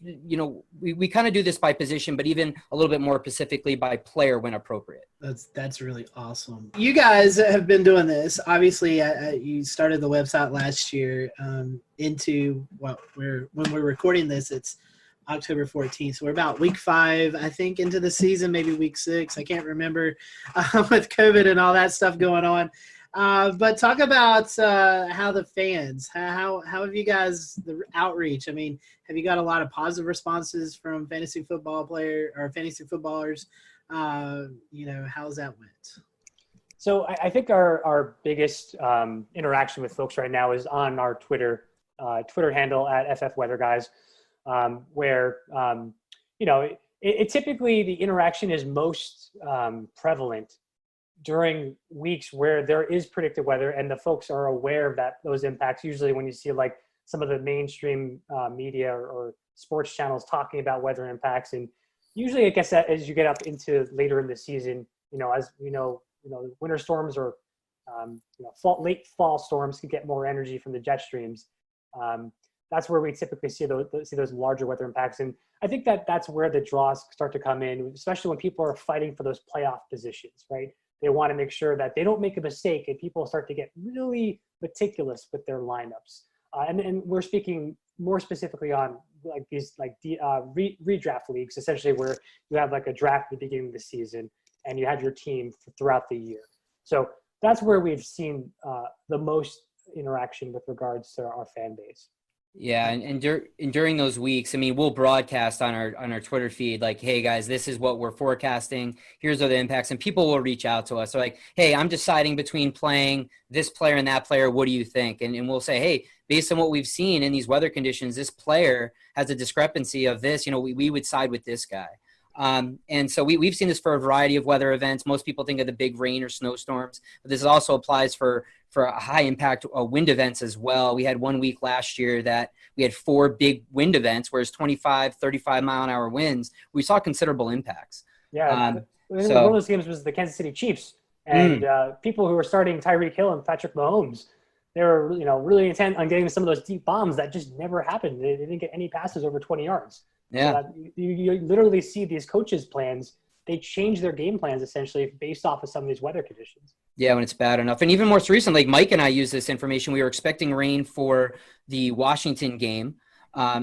we kind of do this by position, but even a little bit more specifically by player when appropriate. That's really awesome. You guys have been doing this. Obviously, you started the website last year when we're recording this, it's October 14th. So we're about week 5, I think, into the season, maybe week 6. I can't remember with COVID and all that stuff going on. But talk about how the fans, how have you guys, the outreach? I mean, have you got a lot of positive responses from fantasy football player or fantasy footballers? How's that went? So I think our biggest interaction with folks right now is on our Twitter handle at FF Weather Guys, where it typically the interaction is most prevalent during weeks where there is predicted weather and the folks are aware of those impacts. Usually when you see like some of the mainstream media or sports channels talking about weather impacts, and usually I guess that as you get up into later in the season, as we know, winter storms or late fall storms can get more energy from the jet streams. That's where we typically see those larger weather impacts. And I think that's where the draws start to come in, especially when people are fighting for those playoff positions, right? They want to make sure that they don't make a mistake, and people start to get really meticulous with their lineups. And we're speaking more specifically on like these redraft leagues, essentially where you have like a draft at the beginning of the season and you have your team throughout the year. So that's where we've seen the most interaction with regards to our fan base. Yeah, and during those weeks, I mean, we'll broadcast on our Twitter feed like, hey guys, this is what we're forecasting. Here's the impacts, and people will reach out to us. They're like, hey, I'm deciding between playing this player and that player. What do you think? And we'll say, hey, based on what we've seen in these weather conditions, this player has a discrepancy of this. We would side with this guy. And so we've seen this for a variety of weather events. Most people think of the big rain or snowstorms, but this also applies for high impact wind events as well. We had 1 week last year that we had 4 big wind events, whereas 25, 35 mile an hour winds, we saw considerable impacts. Yeah. One of those games was the Kansas City Chiefs, and people who were starting Tyreek Hill and Patrick Mahomes, they were really intent on getting some of those deep bombs that just never happened. They didn't get any passes over 20 yards. Yeah. So you literally see these coaches' plans. They change their game plans essentially based off of some of these weather conditions. Yeah, when it's bad enough. And even more recently, Mike and I used this information. We were expecting rain for the Washington game for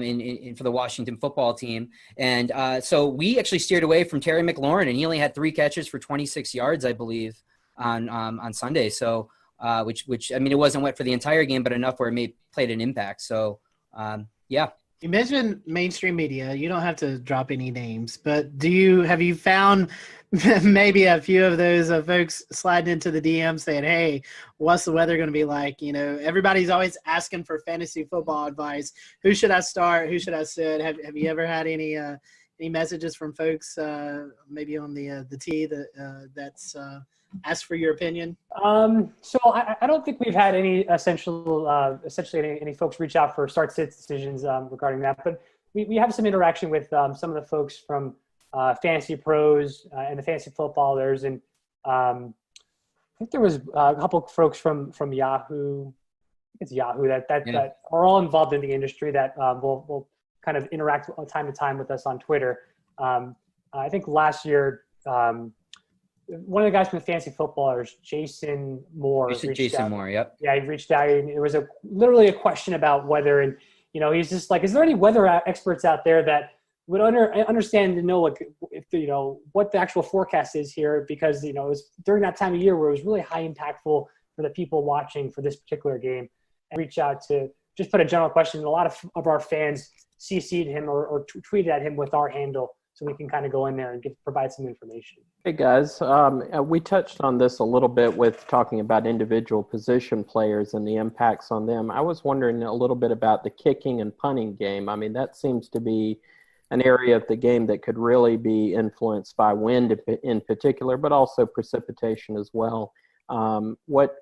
the Washington football team. And so we actually steered away from Terry McLaurin, and he only had 3 catches for 26 yards, I believe, on Sunday. So which I mean, it wasn't wet for the entire game, but enough where it played an impact. So, yeah. You mentioned mainstream media. You don't have to drop any names, but have you found maybe a few of those folks sliding into the DM saying, "Hey, what's the weather going to be like?" Everybody's always asking for fantasy football advice. Who should I start? Who should I sit? Have you ever had any messages from folks maybe on the tee that's asked for your opinion? So I don't think we've had any essentially any folks reach out for start-sit decisions regarding that, but we have some interaction with some of the folks from Fantasy Pros and the Fantasy Footballers, and I think there was a couple of folks from Yahoo. It's Yahoo that are all involved in the industry that will kind of interact time to time with us on Twitter. I think last year. One of the guys from the Fantasy Footballers, Jason Moore. Jason Moore, yep. Yeah, he reached out, and it was literally a question about weather, and he's just like, is there any weather experts out there that would understand to know what the actual forecast is here? Because it was during that time of year where it was really high impactful for the people watching for this particular game, and reach out to just put a general question. A lot of our fans CC'd him or tweeted at him with our handle, so we can kind of go in there and provide some information. Hey guys, we touched on this a little bit with talking about individual position players and the impacts on them. I was wondering a little bit about the kicking and punting game. I mean, that seems to be an area of the game that could really be influenced by wind in particular, but also precipitation as well. What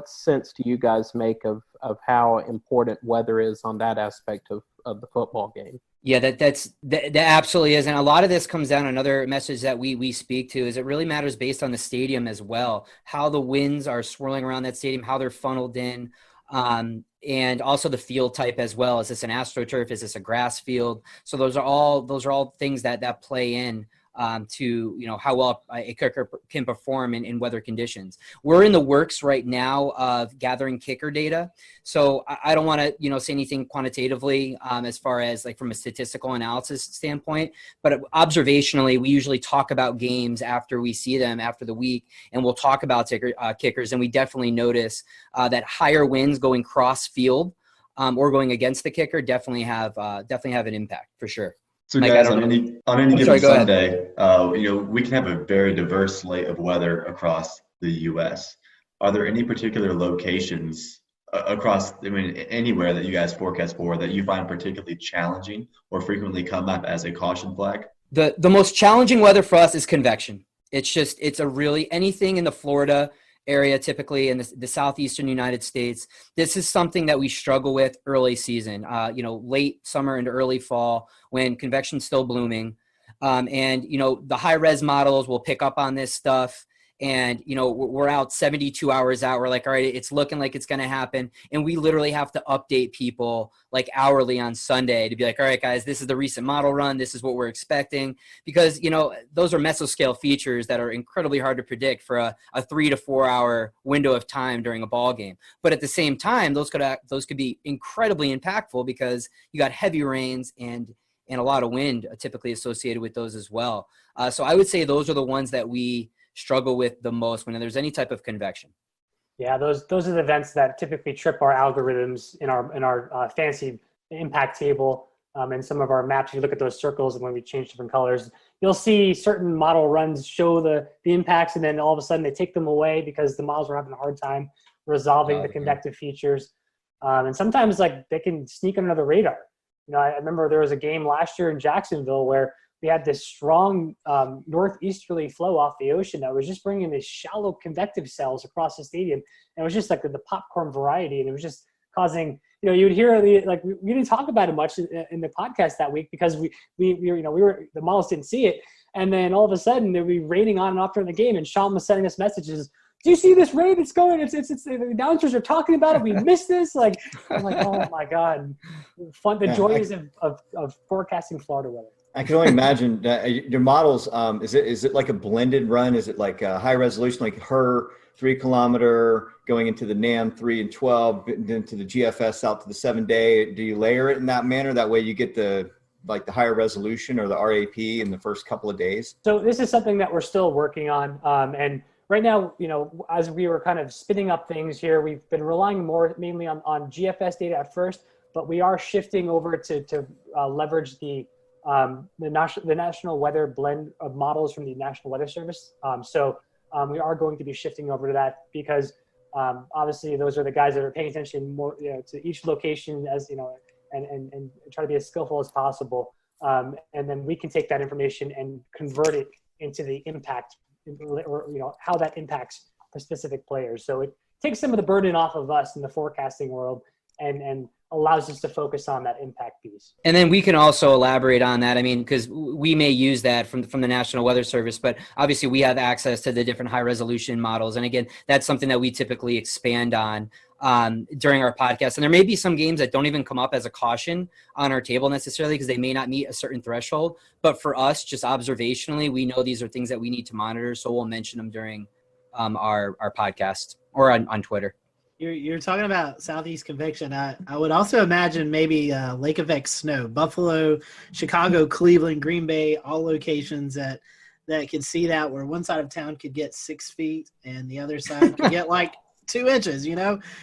sense do you guys make of how important weather is on that aspect of the football game? Yeah, that absolutely is. And a lot of this comes down, another message that we speak to is it really matters based on the stadium as well, how the winds are swirling around that stadium, how they're funneled in, and also the field type as well. Is this an AstroTurf? Is this a grass field? So those are all things that play in to how well a kicker can perform in weather conditions. We're in the works right now of gathering kicker data, so I don't want to say anything quantitatively as far as like from a statistical analysis standpoint, but observationally we usually talk about games after we see them after the week, and we'll talk about kickers, and we definitely notice that higher winds going cross field or going against the kicker definitely have an impact for sure. So guys, on any given Sunday, we can have a very diverse slate of weather across the U.S. Are there any particular locations across, anywhere that you guys forecast for that you find particularly challenging or frequently come up as a caution flag? The most challenging weather for us is convection. It's a really anything in the Florida area, typically in the southeastern United States. This is something that we struggle with early season, late summer into early fall when convection's still blooming. And the high res models will pick up on this stuff. And, we're out 72 hours out. We're like, all right, it's looking like it's going to happen. And we literally have to update people like hourly on Sunday to be like, all right, guys, this is the recent model run. This is what we're expecting. Because, those are mesoscale features that are incredibly hard to predict for a 3 to 4 hour window of time during a ball game. But at the same time, those could be incredibly impactful because you got heavy rains and a lot of wind typically associated with those as well. So I would say those are the ones that we struggle with the most when there's any type of convection. Yeah, those are the events that typically trip our algorithms in our fantasy impact table and some of our maps. If you look at those circles and when we change different colors, you'll see certain model runs show the impacts, and then all of a sudden they take them away because the models are having a hard time resolving the convective features. And sometimes like they can sneak under the radar. I remember there was a game last year in Jacksonville where we had this strong northeasterly flow off the ocean that was just bringing these shallow convective cells across the stadium. And it was just like the popcorn variety. And it was just causing, you'd hear we didn't talk about it much in the podcast that week because we were the models didn't see it. And then all of a sudden they'd be raining on and off during the game. And Sean was sending us messages. Do you see this raid? It's going. It's the announcers are talking about it. We missed this. I'm like, oh my God. Fun. The joys of forecasting Florida weather. I can only imagine your models. Is it like a blended run? Is it like a high resolution, like her 3 kilometer going into the NAM 3 and 12, then to the GFS out to the 7-day? Do you layer it in that manner? That way you get the higher resolution or the RAP in the first couple of days? So this is something that we're still working on. And right now, as we were kind of spinning up things here, we've been relying mainly on GFS data at first, but we are shifting over to leverage the national weather blend of models from the National Weather Service. So we are going to be shifting over to that because obviously those are the guys that are paying attention more to each location and try to be as skillful as possible. And then we can take that information and convert it into the impact or how that impacts the specific players. So it takes some of the burden off of us in the forecasting world and allows us to focus on that impact piece. And then we can also elaborate on that. I mean, because we may use that from the National Weather Service, but obviously we have access to the different high resolution models. And again, that's something that we typically expand on during our podcast. And there may be some games that don't even come up as a caution on our table necessarily because they may not meet a certain threshold. But for us, just observationally, we know these are things that we need to monitor. So we'll mention them during our podcast or on Twitter. You're talking about Southeast convection. I would also imagine maybe lake effect snow, Buffalo, Chicago, Cleveland, Green Bay, all locations that could see that, where one side of town could get 6 feet and the other side could get like 2 inches,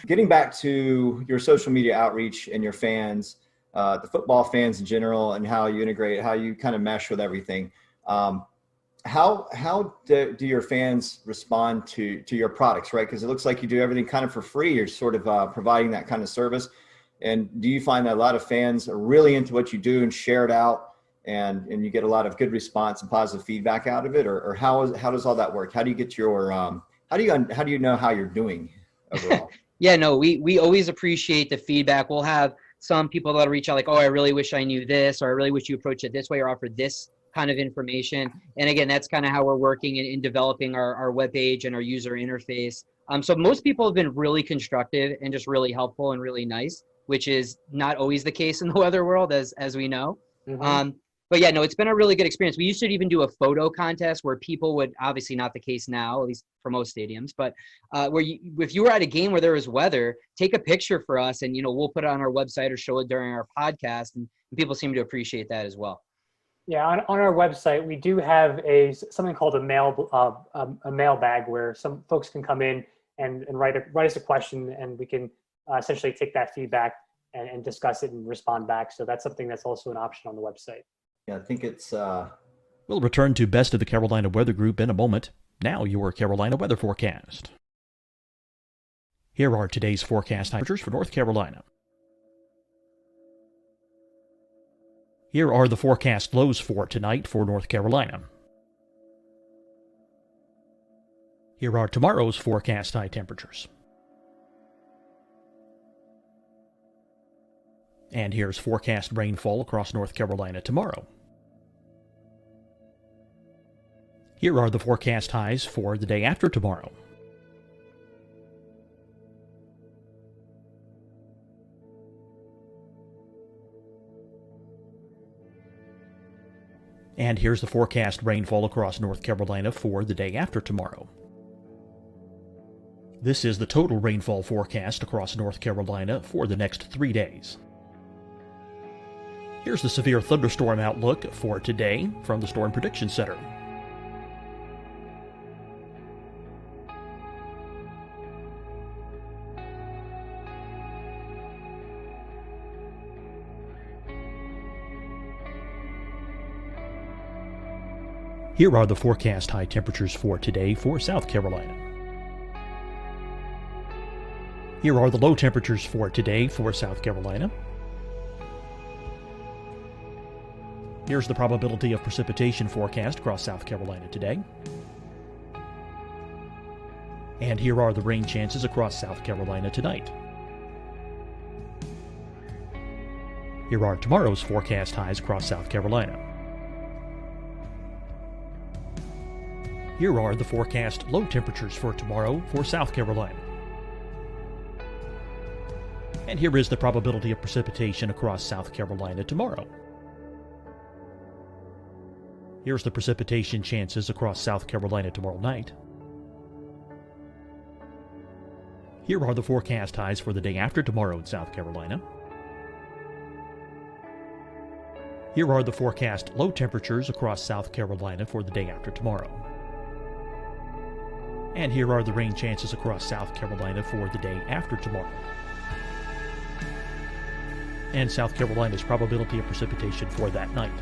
Getting back to your social media outreach and your fans, the football fans in general, and how you integrate, how you kind of mesh with everything. How do your fans respond to your products, right? Because it looks like you do everything kind of for free. You're sort of providing that kind of service. And do you find that a lot of fans are really into what you do and share it out, and you get a lot of good response and positive feedback out of it? Or how does all that work? How do you get your how do you know how you're doing overall? Yeah, no, we always appreciate the feedback. We'll have some people that'll reach out like, oh, I really wish I knew this, or I really wish you approached it this way or offered this kind of information. And again, that's kind of how we're working in developing our webpage and our user interface. So most people have been really constructive and just really helpful and really nice, which is not always the case in the weather world, as we know. Mm-hmm. But yeah, no, it's been a really good experience. We used to even do a photo contest where people would, obviously not the case now, at least for most stadiums, but if you were at a game where there was weather, take a picture for us and, we'll put it on our website or show it during our podcast. And people seem to appreciate that as well. Yeah, on our website, we do have something called a mailbag where some folks can come in and write us a question, and we can essentially take that feedback and discuss it and respond back. So that's something that's also an option on the website. Yeah, I think it's... We'll return to Best of the Carolina Weather Group in a moment. Now your Carolina weather forecast. Here are today's forecast temperatures for North Carolina. Here are the forecast lows for tonight for North Carolina. Here are tomorrow's forecast high temperatures. And here's forecast rainfall across North Carolina tomorrow. Here are the forecast highs for the day after tomorrow. And here's the forecast rainfall across North Carolina for the day after tomorrow. This is the total rainfall forecast across North Carolina for the next 3 days. Here's the severe thunderstorm outlook for today from the Storm Prediction Center. Here are the forecast high temperatures for today for South Carolina. Here are the low temperatures for today for South Carolina. Here's the probability of precipitation forecast across South Carolina today. And here are the rain chances across South Carolina tonight. Here are tomorrow's forecast highs across South Carolina. Here are the forecast low temperatures for tomorrow for South Carolina. And here is the probability of precipitation across South Carolina tomorrow. Here's the precipitation chances across South Carolina tomorrow night. Here are the forecast highs for the day after tomorrow in South Carolina. Here are the forecast low temperatures across South Carolina for the day after tomorrow. And here are the rain chances across South Carolina for the day after tomorrow. And South Carolina's probability of precipitation for that night.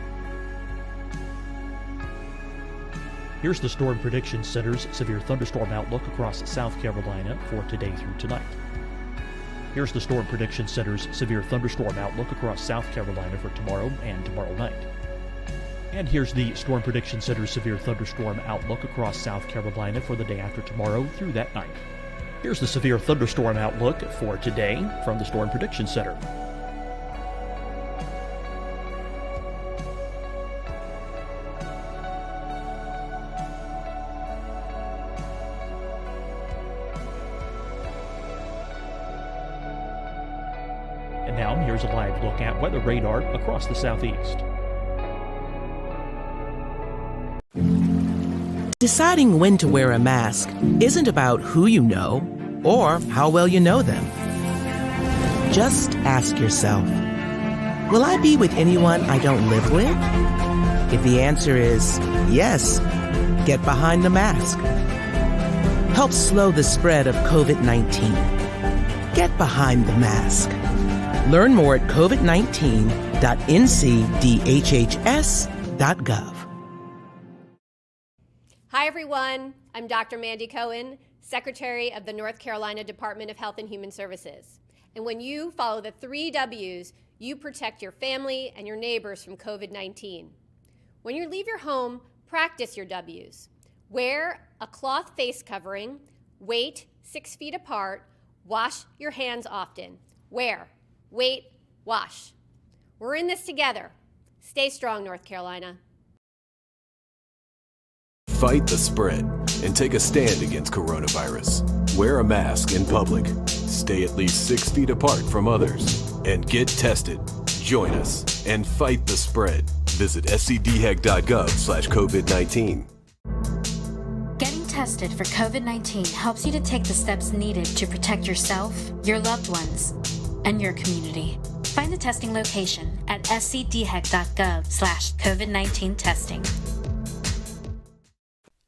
Here's the Storm Prediction Center's severe thunderstorm outlook across South Carolina for today through tonight. Here's the Storm Prediction Center's severe thunderstorm outlook across South Carolina for tomorrow and tomorrow night. And here's the Storm Prediction Center's severe thunderstorm outlook across South Carolina for the day after tomorrow through that night. Here's the severe thunderstorm outlook for today from the Storm Prediction Center. And now, here's a live look at weather radar across the southeast. Deciding when to wear a mask isn't about who you know or how well you know them. Just ask yourself, will I be with anyone I don't live with? If the answer is yes, get behind the mask. Help slow the spread of COVID-19. Get behind the mask. Learn more at covid19.ncdhhs.gov. Hi, everyone. I'm Dr. Mandy Cohen, Secretary of the North Carolina Department of Health and Human Services. And when you follow the 3 W's, you protect your family and your neighbors from COVID-19. When you leave your home, practice your W's. Wear a cloth face covering, wait 6 feet apart, wash your hands often. Wear, wait, wash. We're in this together. Stay strong, North Carolina. Fight the spread and take a stand against coronavirus. Wear a mask in public. Stay at least 6 feet apart from others. And get tested. Join us and fight the spread. Visit scdhec.gov/COVID-19. Getting tested for COVID-19 helps you to take the steps needed to protect yourself, your loved ones, and your community. Find the testing location at scdhec.gov/COVID-19 testing.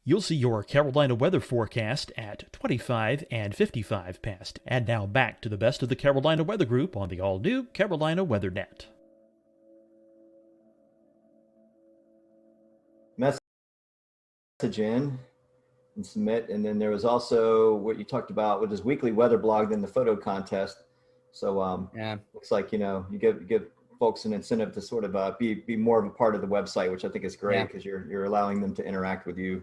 You'll see your Carolina weather forecast at 25 and 55 past. And now back to the best of the Carolina Weather Group on the all-new Carolina Weather Net. Message in and submit. And then there was also what you talked about with his weekly weather blog, then the photo contest. So looks like, you give folks an incentive to sort of be more of a part of the website, which I think is great because you're allowing them to interact with you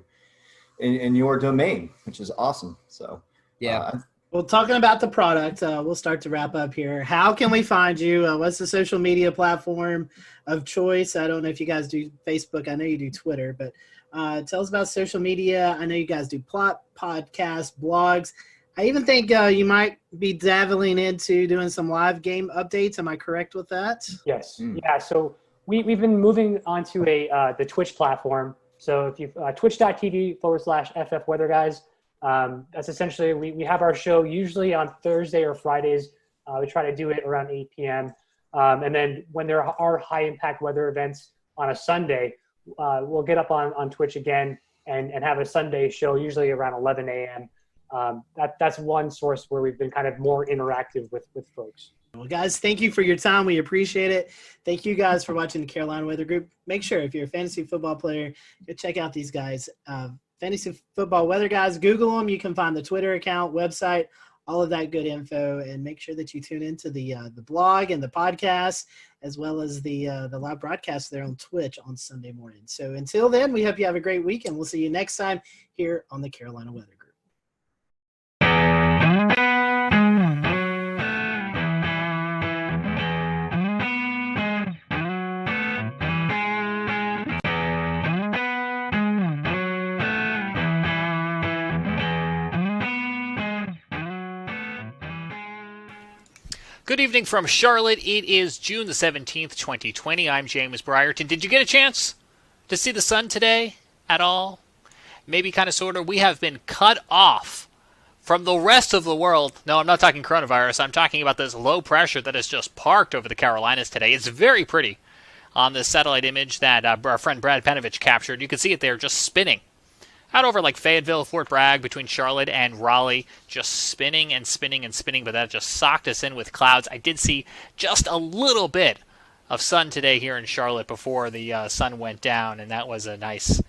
in your domain, which is awesome. So well, talking about the product, we'll start to wrap up here. How can we find you? What's the social media platform of choice? I don't know if you guys do Facebook. I know you do Twitter, but tell us about social media. I know you guys do podcasts, blogs. I even think you might be dabbling into doing some live game updates. Am I correct with that? Yes. Yeah. So we've been moving onto the Twitch platform. So if you twitch.tv/FF Weather Guys, that's essentially, we have our show usually on Thursday or Fridays. We try to do it around 8 p.m. And then when there are high impact weather events on a Sunday, we'll get up on Twitch again and have a Sunday show, usually around 11 a.m. That's one source where we've been kind of more interactive with folks. Well, guys, thank you for your time. We appreciate it. Thank you guys for watching the Carolina Weather Group. Make sure if you're a fantasy football player, go check out these guys. Fantasy Football Weather Guys. Google them. You can find the Twitter account, website, all of that good info. And make sure that you tune into the blog and the podcast, as well as the live broadcast there on Twitch on Sunday morning. So until then, we hope you have a great week, and we'll see you next time here on the Carolina Weather Group. Good evening from Charlotte. It is June the 17th, 2020. I'm James Brierton. Did you get a chance to see the sun today at all? Maybe kind of sort of. We have been cut off from the rest of the world. No, I'm not talking coronavirus. I'm talking about this low pressure that has just parked over the Carolinas today. It's very pretty on this satellite image that our friend Brad Penovich captured. You can see it there just spinning out over like Fayetteville, Fort Bragg, between Charlotte and Raleigh, just spinning and spinning and spinning, but that just socked us in with clouds. I did see just a little bit of sun today here in Charlotte before the sun went down, and that was a nice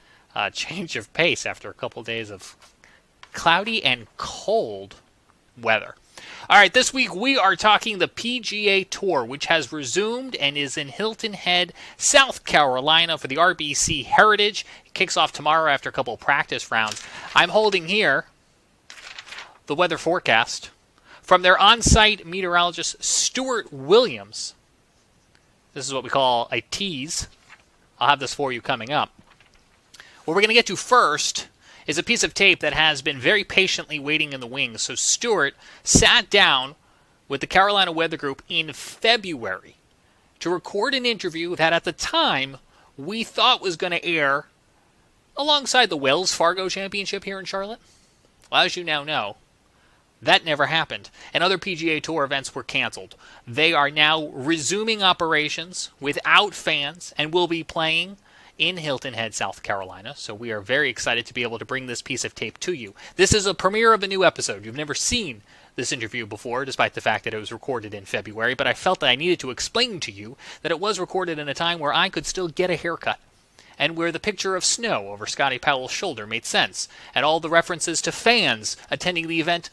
change of pace after a couple days of cloudy and cold weather. All right, this week we are talking the PGA Tour, which has resumed and is in Hilton Head, South Carolina for the RBC Heritage. It kicks off tomorrow after a couple practice rounds. I'm holding here the weather forecast from their on-site meteorologist, Stuart Williams. This is what we call a tease. I'll have this for you coming up. What we're going to get to first is a piece of tape that has been very patiently waiting in the wings. So Stuart sat down with the Carolina Weather Group in February to record an interview that at the time we thought was going to air alongside the Wells Fargo Championship here in Charlotte. Well, as you now know, that never happened, and other PGA Tour events were canceled. They are now resuming operations without fans and will be playing in Hilton Head, South Carolina. So we are very excited to be able to bring this piece of tape to you. This is a premiere of a new episode. You've never seen this interview before, despite the fact that it was recorded in February, but I felt that I needed to explain to you that it was recorded in a time where I could still get a haircut, and where the picture of snow over Scotty Powell's shoulder made sense, and all the references to fans attending the event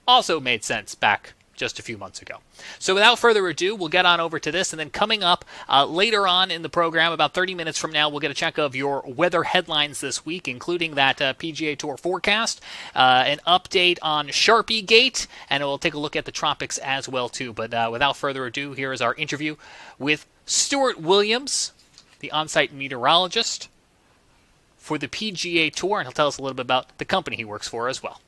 also made sense back just a few months ago. So without further ado, we'll get on over to this, and then coming up later on in the program, about 30 minutes from now, we'll get a check of your weather headlines this week, including that PGA Tour forecast, an update on Sharpie Gate, and we'll take a look at the tropics as well too. But without further ado, here is our interview with Stuart Williams, the on-site meteorologist for the PGA Tour, and he'll tell us a little bit about the company he works for as well.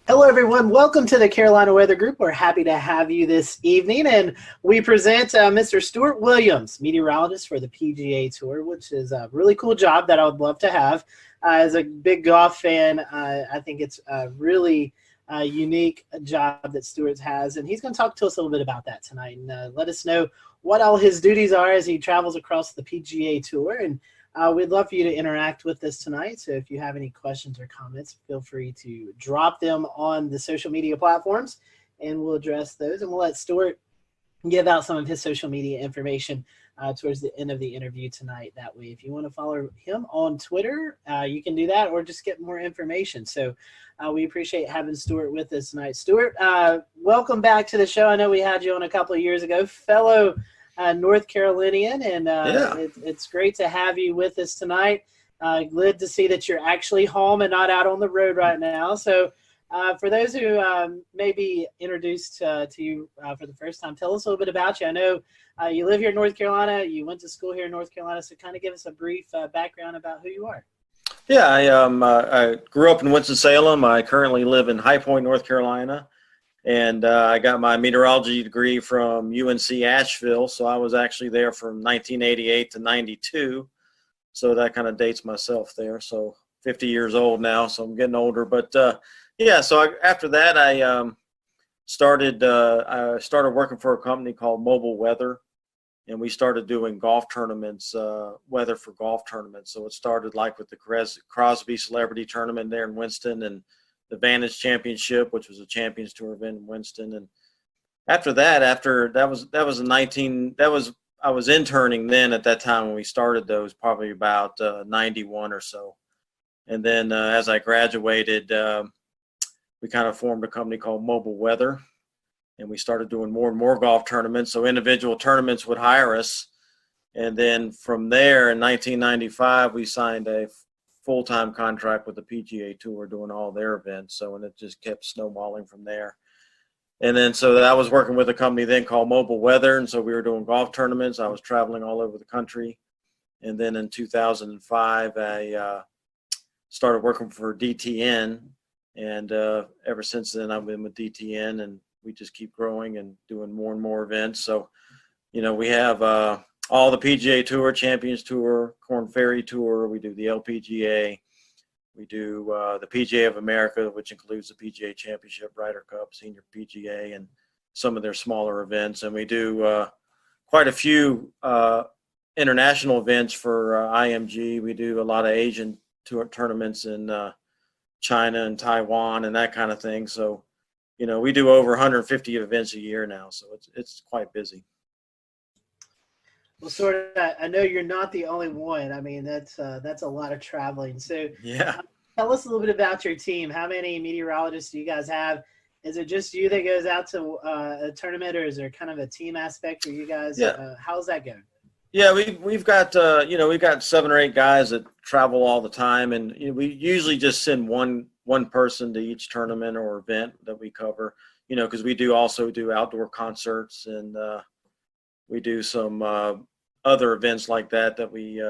Hello, everyone. Welcome to the Carolina Weather Group. We're happy to have you this evening, and we present Mr. Stuart Williams, meteorologist for the PGA Tour, which is a really cool job that I would love to have. As a big golf fan, I think it's a really unique job that Stuart has, and he's going to talk to us a little bit about that tonight and let us know what all his duties are as he travels across the PGA Tour. And we'd love for you to interact with us tonight. So if you have any questions or comments, feel free to drop them on the social media platforms, and we'll address those. And we'll let Stuart give out some of his social media information towards the end of the interview tonight. That way, if you want to follow him on Twitter, you can do that, or just get more information. So we appreciate having Stuart with us tonight. Stuart, welcome back to the show. I know we had you on a couple of years ago, fellow North Carolinian, and it's great to have you with us tonight. Glad to see that you're actually home and not out on the road right now. So for those who may be introduced to you for the first time, tell us a little bit about you. I know you live here in North Carolina. You went to school here in North Carolina, so kind of give us a brief background about who you are. Yeah, I grew up in Winston-Salem. I currently live in High Point, North Carolina. And I got my meteorology degree from UNC Asheville, so I was actually there from 1988 to 92. So that kind of dates myself there. So 50 years old now, so I'm getting older. But after that, I started working for a company called Mobile Weather, and we started doing golf tournaments, weather for golf tournaments. So it started like with the Crosby Celebrity Tournament there in Winston, and the Vantage Championship, which was a Champions Tour event in Winston. And after that, I was interning then at that time when we started those, probably about 91 or so. And then as I graduated, we kind of formed a company called Mobile Weather, and we started doing more and more golf tournaments. So individual tournaments would hire us. And then from there in 1995, we signed a full-time contract with the PGA Tour doing all their events. So, and it just kept snowballing from there. And then, so I was working with a company then called Mobile Weather. And so we were doing golf tournaments. I was traveling all over the country. And then in 2005, I started working for DTN. And ever since then, I've been with DTN, and we just keep growing and doing more and more events. So, you know, we have all the PGA Tour, Champions Tour, Korn Ferry Tour. We do the LPGA. We do the PGA of America, which includes the PGA Championship, Ryder Cup, Senior PGA, and some of their smaller events. And we do quite a few international events for IMG. We do a lot of Asian tour tournaments in China and Taiwan and that kind of thing. So, you know, we do over 150 events a year now, so it's quite busy. Well, sort of. I know you're not the only one. I mean, that's a lot of traveling. So, yeah. Tell us a little bit about your team. How many meteorologists do you guys have? Is it just you that goes out to a tournament, or is there kind of a team aspect for you guys? Yeah. How's that going? Yeah, we've got you know, we've got 7 or 8 guys that travel all the time, and you know, we usually just send one person to each tournament or event that we cover. You know, because we also do outdoor concerts, and we do some other events like that we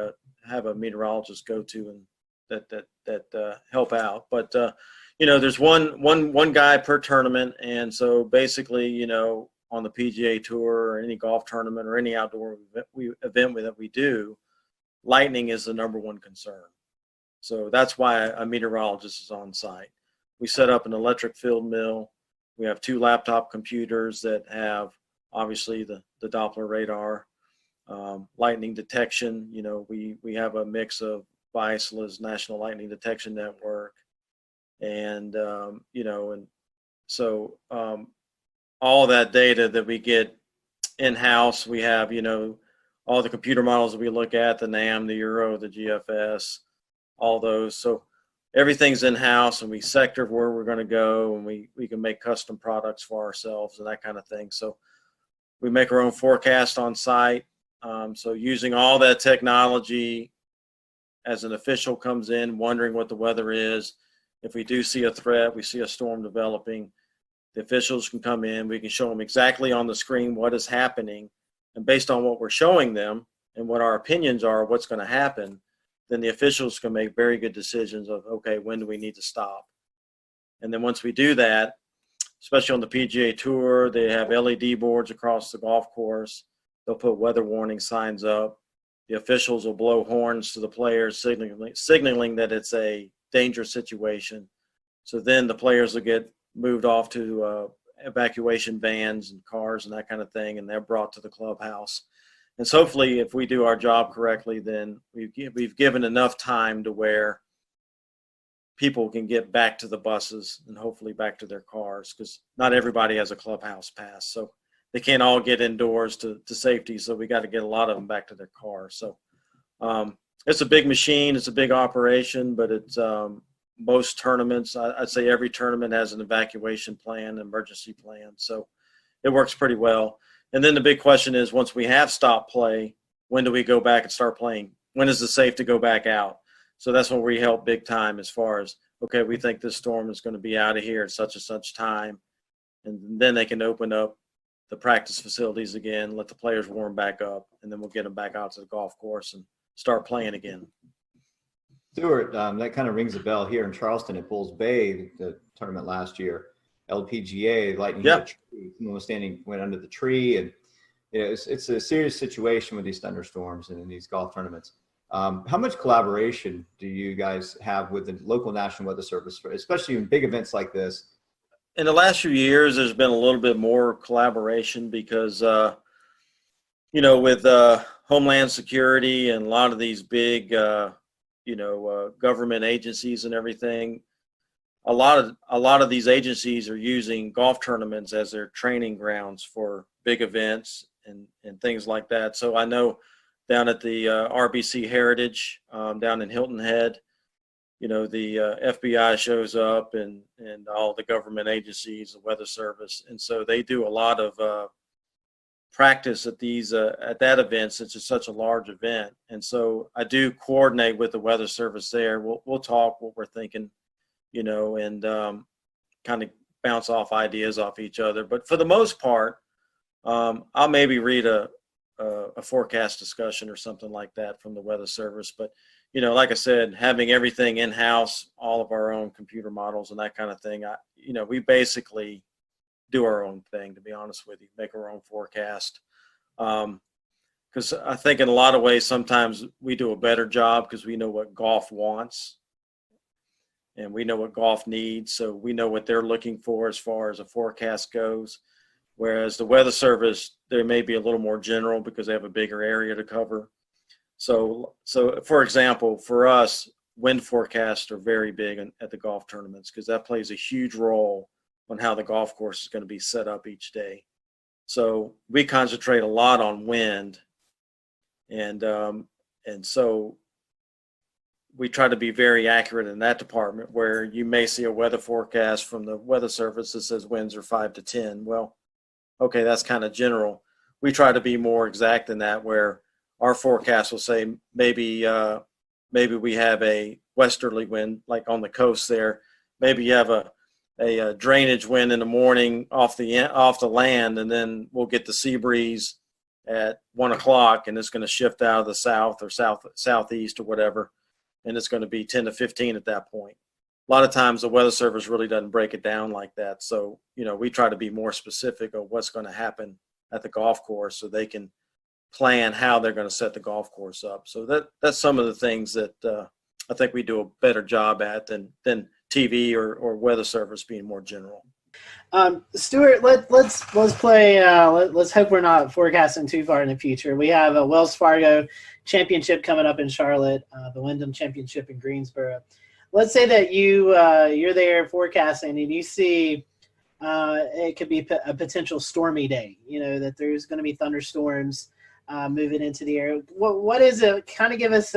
have a meteorologist go to, and that help out. But you know, there's one guy per tournament, and so basically, you know, on the PGA Tour or any golf tournament or any outdoor event that we do, lightning is the number one concern. So that's why a meteorologist is on site. We set up an electric field mill. We have 2 laptop computers that have obviously the Doppler radar, lightning detection. You know, we have a mix of VISLA's National Lightning Detection Network, and you know, and so all that data that we get in-house, we have, you know, all the computer models that we look at, the NAM, the Euro, the GFS, all those. So everything's in-house, and we sector where we're going to go, and we can make custom products for ourselves and that kind of thing. So we make our own forecast on site. So using all that technology, as an official comes in wondering what the weather is, if we do see a threat, we see a storm developing, the officials can come in, we can show them exactly on the screen what is happening, and based on what we're showing them and what our opinions are, what's going to happen, then the officials can make very good decisions of, okay, when do we need to stop? And then once we do that, especially on the PGA Tour, they have LED boards across the golf course. They'll put weather warning signs up. The officials will blow horns to the players, signaling that it's a dangerous situation. So then the players will get moved off to evacuation vans and cars and that kind of thing, and they're brought to the clubhouse. And so hopefully, if we do our job correctly, then we've given enough time to where people can get back to the buses and hopefully back to their cars, because not everybody has a clubhouse pass. So they can't all get indoors to safety. So we got to get a lot of them back to their cars. So it's a big machine. It's a big operation, but it's most tournaments, I'd say every tournament has an evacuation plan, emergency plan. So it works pretty well. And then the big question is, once we have stopped play, when do we go back and start playing? When is it safe to go back out? So that's when we help big time, as far as, okay, we think this storm is going to be out of here at such and such time. And then they can open up the practice facilities again, let the players warm back up, and then we'll get them back out to the golf course and start playing again. Stuart, that kind of rings a bell here in Charleston at Bulls Bay, the tournament last year. LPGA, lightning hit a tree. Someone went under the tree, and you know, it's a serious situation with these thunderstorms and in these golf tournaments. How much collaboration do you guys have with the local National Weather Service, especially in big events like this? In the last few years, there's been a little bit more collaboration because, you know, with Homeland Security and a lot of these big government agencies and everything, a lot of these agencies are using golf tournaments as their training grounds for big events and things like that. So I know down at the RBC Heritage down in Hilton Head, the FBI shows up and all the government agencies, the Weather Service, and so they do a lot of practice at that event since it's such a large event. And so I do coordinate with the Weather Service there. We'll talk what we're thinking, and kind of bounce off ideas off each other. But for the most part, I'll maybe read a forecast discussion or something like that from the Weather Service. But like I said, having everything in-house, all of our own computer models and that kind of thing, we basically do our own thing, to be honest with you, make our own forecast. Because I think in a lot of ways, sometimes we do a better job because we know what golf wants and we know what golf needs. So we know what they're looking for as far as a forecast goes. Whereas the Weather Service, they may be a little more general because they have a bigger area to cover. So for example, for us, wind forecasts are very big at the golf tournaments because that plays a huge role on how the golf course is going to be set up each day. So we concentrate a lot on wind, and so we try to be very accurate in that department, where you may see a weather forecast from the Weather Service that says winds are 5 to 10. Well, okay, that's kind of general. We try to be more exact than that, where our forecast will say maybe we have a westerly wind, like on the coast there. Maybe you have a drainage wind in the morning off the land, and then we'll get the sea breeze at 1 o'clock, and it's going to shift out of the south or southeast or whatever, and it's going to be 10 to 15 at that point. A lot of times the Weather Service really doesn't break it down like that. So, we try to be more specific of what's going to happen at the golf course so they can plan how they're going to set the golf course up. So that's some of the things that I think we do a better job at than TV or Weather Service being more general. Stuart, let's play. Let's hope we're not forecasting too far in the future. We have a Wells Fargo Championship coming up in Charlotte, the Wyndham Championship in Greensboro. Let's say that you're there forecasting and you see it could be a potential stormy day. That there's going to be thunderstorms moving into the air. What is it? Kind of give us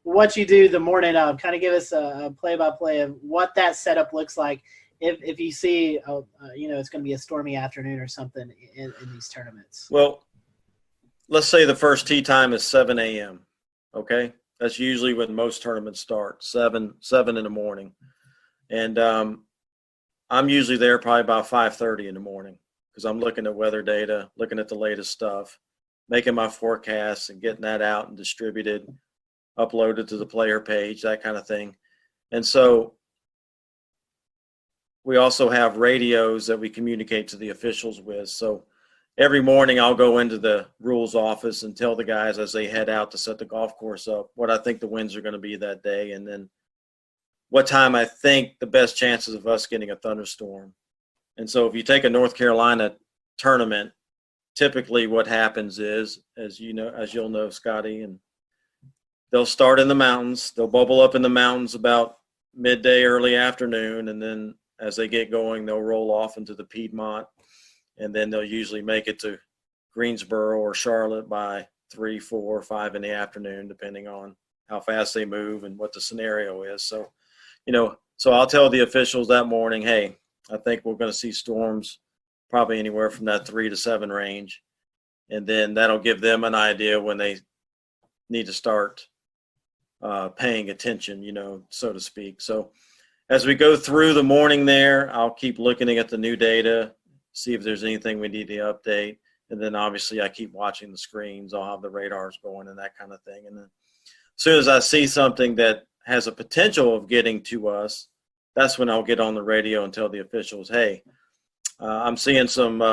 what you do the morning of. Kind of give us a play-by-play of what that setup looks like if you see, it's going to be a stormy afternoon or something in these tournaments. Well, let's say the first tee time is 7 a.m. Okay, that's usually when most tournaments start, 7 in the morning, and I'm usually there probably about 5:30 in the morning because I'm looking at weather data, looking at the latest stuff, making my forecasts and getting that out and distributed, uploaded to the player page, that kind of thing. And so we also have radios that we communicate to the officials with. So every morning I'll go into the rules office and tell the guys as they head out to set the golf course up what I think the winds are going to be that day, and then what time I think the best chances of us getting a thunderstorm. And so if you take a North Carolina tournament, typically what happens is, as you'll know, Scotty, and they'll start in the mountains. They'll bubble up in the mountains about midday, early afternoon, and then as they get going, they'll roll off into the Piedmont, and then they'll usually make it to Greensboro or Charlotte by 3, 4, 5 in the afternoon, depending on how fast they move and what the scenario is. So, so I'll tell the officials that morning, hey, I think we're going to see storms probably anywhere from that 3 to 7 range. And then that'll give them an idea when they need to start paying attention, so to speak. So as we go through the morning there, I'll keep looking at the new data, see if there's anything we need to update. And then obviously I keep watching the screens. I'll have the radars going and that kind of thing. And then as soon as I see something that has a potential of getting to us, that's when I'll get on the radio and tell the officials, hey, I'm seeing some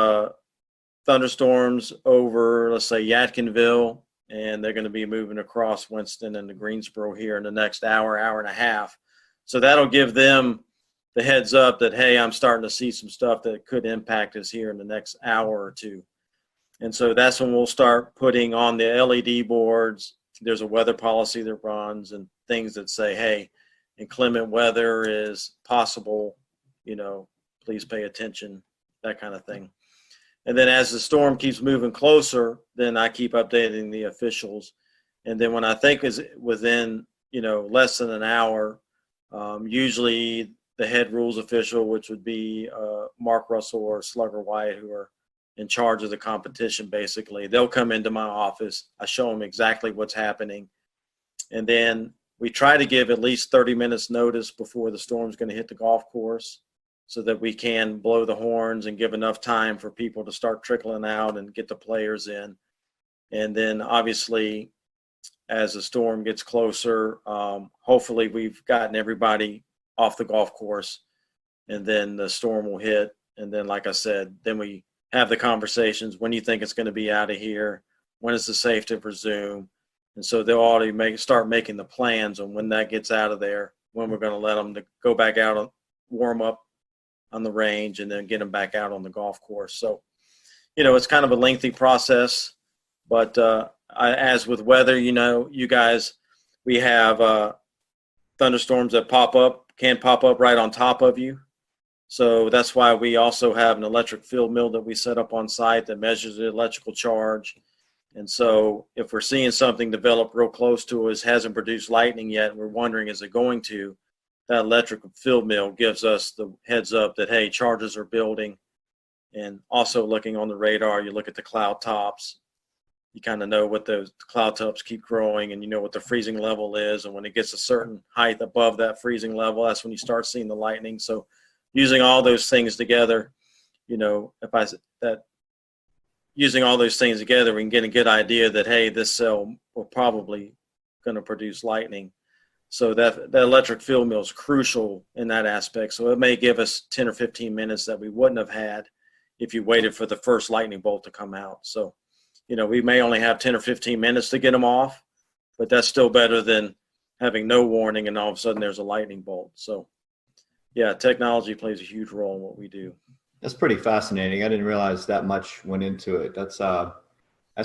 thunderstorms over, let's say, Yadkinville, and they're going to be moving across Winston and to Greensboro here in the next hour and a half. So that'll give them the heads up that, hey, I'm starting to see some stuff that could impact us here in the next hour or two. And so that's when we'll start putting on the LED boards. There's a weather policy that runs and things that say, hey, inclement weather is possible, please pay attention, that kind of thing. And then as the storm keeps moving closer, then I keep updating the officials. And then when I think is within, less than an hour, Usually the head rules official, which would be Mark Russell or Slugger White, who are in charge of the competition, basically. They'll come into my office. I show them exactly what's happening. And then we try to give at least 30 minutes notice before the storm's going to hit the golf course so that we can blow the horns and give enough time for people to start trickling out and get the players in. And then obviously, as the storm gets closer, hopefully we've gotten everybody off the golf course, and then the storm will hit. And then, like I said, then we have the conversations. When do you think it's going to be out of here? When is it safe to resume? And so they'll already start making the plans on when that gets out of there, when we're going to let them to go back out and warm up on the range and then get them back out on the golf course. So, it's kind of a lengthy process, but as with weather, you guys, we have thunderstorms that can pop up right on top of you. So that's why we also have an electric field mill that we set up on site that measures the electrical charge. And so if we're seeing something develop real close to us, hasn't produced lightning yet, and we're wondering, is it going to, that electric field mill gives us the heads up that, hey, charges are building. And also looking on the radar, you look at the cloud tops, you kind of know what those cloud tops keep growing, and you know what the freezing level is. And when it gets a certain height above that freezing level, that's when you start seeing the lightning. So using all those things together, using all those things together, we can get a good idea that, hey, this cell will probably going to produce lightning. So that electric field mill is crucial in that aspect. So it may give us 10 or 15 minutes that we wouldn't have had if you waited for the first lightning bolt to come out. So, we may only have 10 or 15 minutes to get them off, but that's still better than having no warning and all of a sudden there's a lightning bolt. So, yeah, technology plays a huge role in what we do. That's pretty fascinating. I didn't realize that much went into it. That's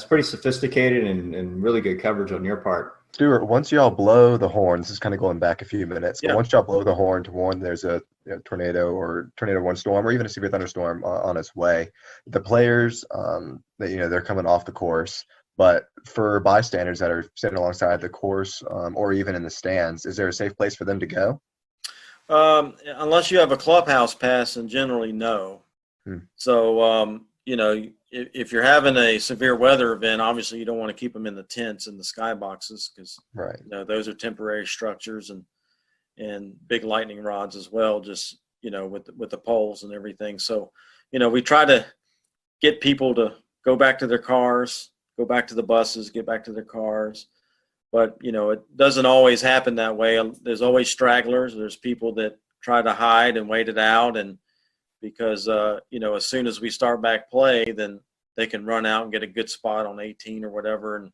pretty sophisticated and really good coverage on your part. Stuart, once y'all blow the horn, this is kind of going back a few minutes, but once y'all blow the horn to warn there's a tornado or tornado warning storm or even a severe thunderstorm on its way, the players, they're coming off the course. But for bystanders that are sitting alongside the course or even in the stands, is there a safe place for them to go? Unless you have a clubhouse pass, and generally no. So, if you're having a severe weather event, obviously you don't want to keep them in the tents and the skyboxes because those are temporary structures and big lightning rods as well, just, with the poles and everything. So, we try to get people to go back to their cars, go back to the buses, get back to their cars. But, it doesn't always happen that way. There's always stragglers. There's people that try to hide and wait it out. And because, as soon as we start back play, then they can run out and get a good spot on 18 or whatever.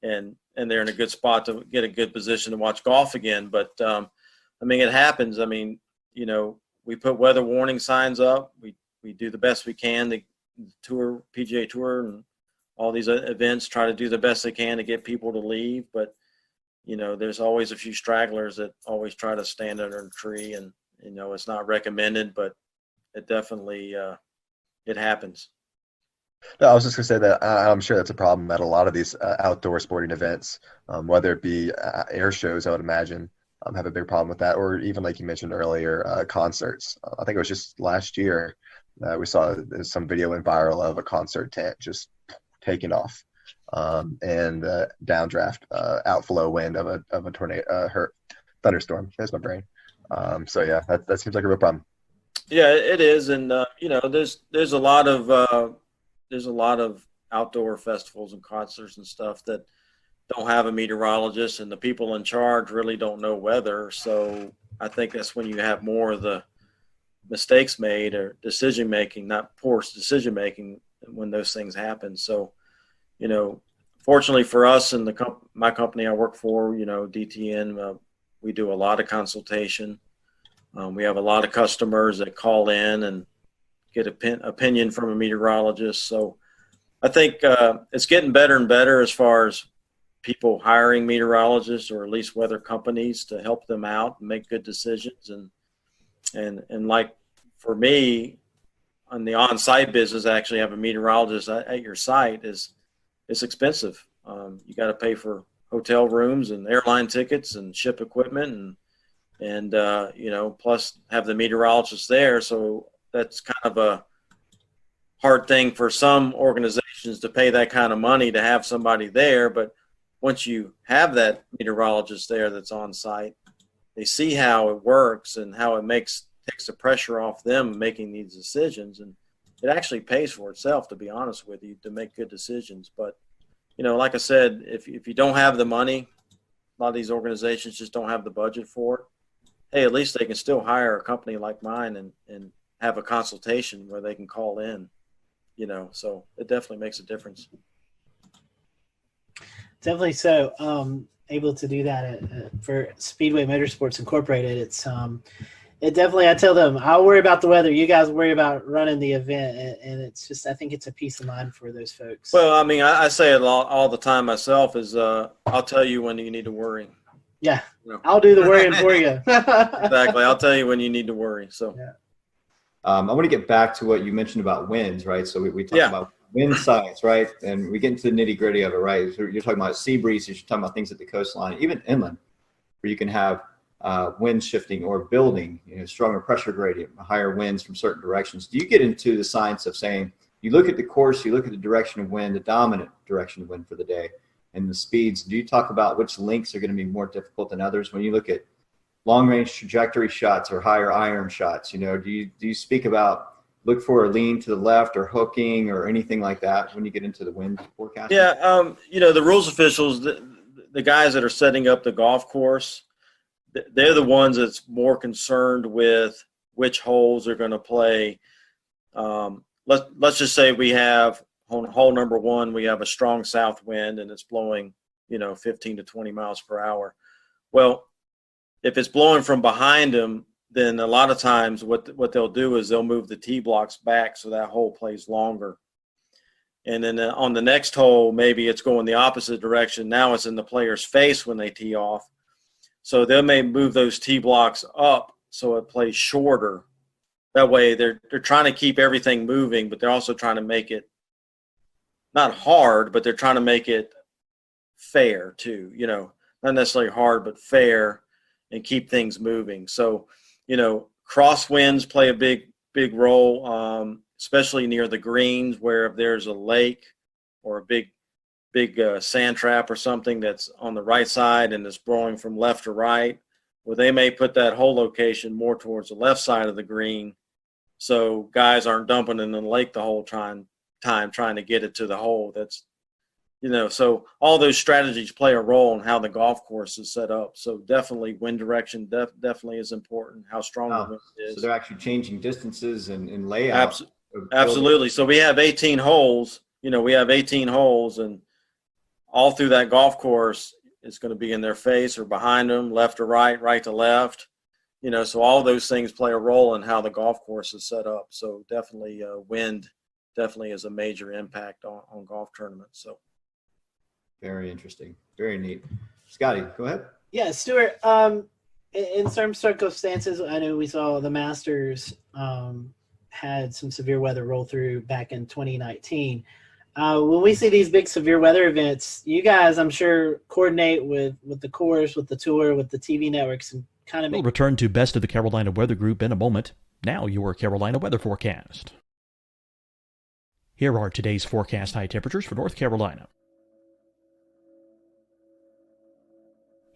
And they're in a good spot to get a good position to watch golf again. But, it happens. We put weather warning signs up. We do the best we can. The PGA Tour and all these events try to do the best they can to get people to leave. But, there's always a few stragglers that always try to stand under a tree, and, it's not recommended, but it definitely, it happens. No, I was just going to say that I'm sure that's a problem at a lot of these outdoor sporting events, whether it be air shows, I would imagine, have a big problem with that, or even like you mentioned earlier, concerts. I think it was just last year we saw some video went viral of a concert tent just taking off. And downdraft, outflow wind of a tornado, thunderstorm. There's my brain. So yeah, that seems like a real problem. Yeah, it is, and there's a lot of outdoor festivals and concerts and stuff that don't have a meteorologist, and the people in charge really don't know weather. So I think that's when you have more of the mistakes made or decision making, not poor decision making, when those things happen. So, fortunately for us and my company I work for, DTN, we do a lot of consultation. We have a lot of customers that call in and get opinion from a meteorologist. So I think it's getting better and better as far as people hiring meteorologists or at least weather companies to help them out and make good decisions. And like for me, on the on-site business, actually have a meteorologist at your site it's expensive. You got to pay for hotel rooms and airline tickets and ship equipment, and plus have the meteorologists there. So that's kind of a hard thing for some organizations to pay that kind of money to have somebody there. But once you have that meteorologist there that's on site, they see how it works and how it takes the pressure off them making these decisions. And it actually pays for itself, to be honest with you, to make good decisions. But, like I said, if you don't have the money, a lot of these organizations just don't have the budget for it. Hey, at least they can still hire a company like mine and have a consultation where they can call in, so it definitely makes a difference. Definitely so. Able to do that for Speedway Motorsports Incorporated. It definitely, I tell them, I'll worry about the weather. You guys worry about running the event. And it's just, I think it's a peace of mind for those folks. Well, I mean, I say it all the time myself is I'll tell you when you need to worry. Yeah, I'll do the worrying for you. Exactly. I'll tell you when you need to worry. So, yeah. I want to get back to what you mentioned about winds, right? So we talk about wind science, right? And we get into the nitty gritty of it, right? So you're talking about sea breezes, you're talking about things at the coastline, even inland, where you can have wind shifting or building, stronger pressure gradient, higher winds from certain directions. Do you get into the science of saying, you look at the course, you look at the direction of wind, the dominant direction of wind for the day, and the speeds? Do you talk about which links are going to be more difficult than others when you look at long range trajectory shots or higher iron shots? Do you speak about look for a lean to the left or hooking or anything like that when you get into the wind forecast? Yeah, the rules officials, the guys that are setting up the golf course, they're the ones that's more concerned with which holes are going to play. Let's just say we have on hole number 1, we have a strong south wind and it's blowing, 15 to 20 miles per hour. Well, if it's blowing from behind them, then a lot of times what they'll do is they'll move the tee blocks back so that hole plays longer. And then on the next hole, maybe it's going the opposite direction. Now it's in the player's face when they tee off. So they may move those tee blocks up so it plays shorter. That way they're trying to keep everything moving, but they're also trying to make it not hard, but they're trying to make it fair too. Not necessarily hard, but fair, and keep things moving. So, crosswinds play a big role, especially near the greens, where if there's a lake or a big sand trap or something that's on the right side and it's blowing from left to right, well, they may put that hole location more towards the left side of the green, so guys aren't dumping in the lake the whole time trying to get it to the hole. That's so all those strategies play a role in how the golf course is set up. So definitely wind direction definitely is important, how strong the wind is. So they're actually changing distances and layout. Absolutely. So we have 18 holes. We have 18 holes, and all through that golf course, it's going to be in their face or behind them, left to right, right to left. So all those things play a role in how the golf course is set up. So definitely wind definitely is a major impact on golf tournaments. So. Very interesting. Very neat. Scotty, go ahead. Yeah, Stuart, in some circumstances, I know we saw the Masters had some severe weather roll through back in 2019. When we see these big severe weather events, you guys, I'm sure, coordinate with the course, with the tour, with the TV networks, and kind of We'll return to Best of the Carolina Weather Group in a moment. Now your Carolina weather forecast. Here are today's forecast high temperatures for North Carolina.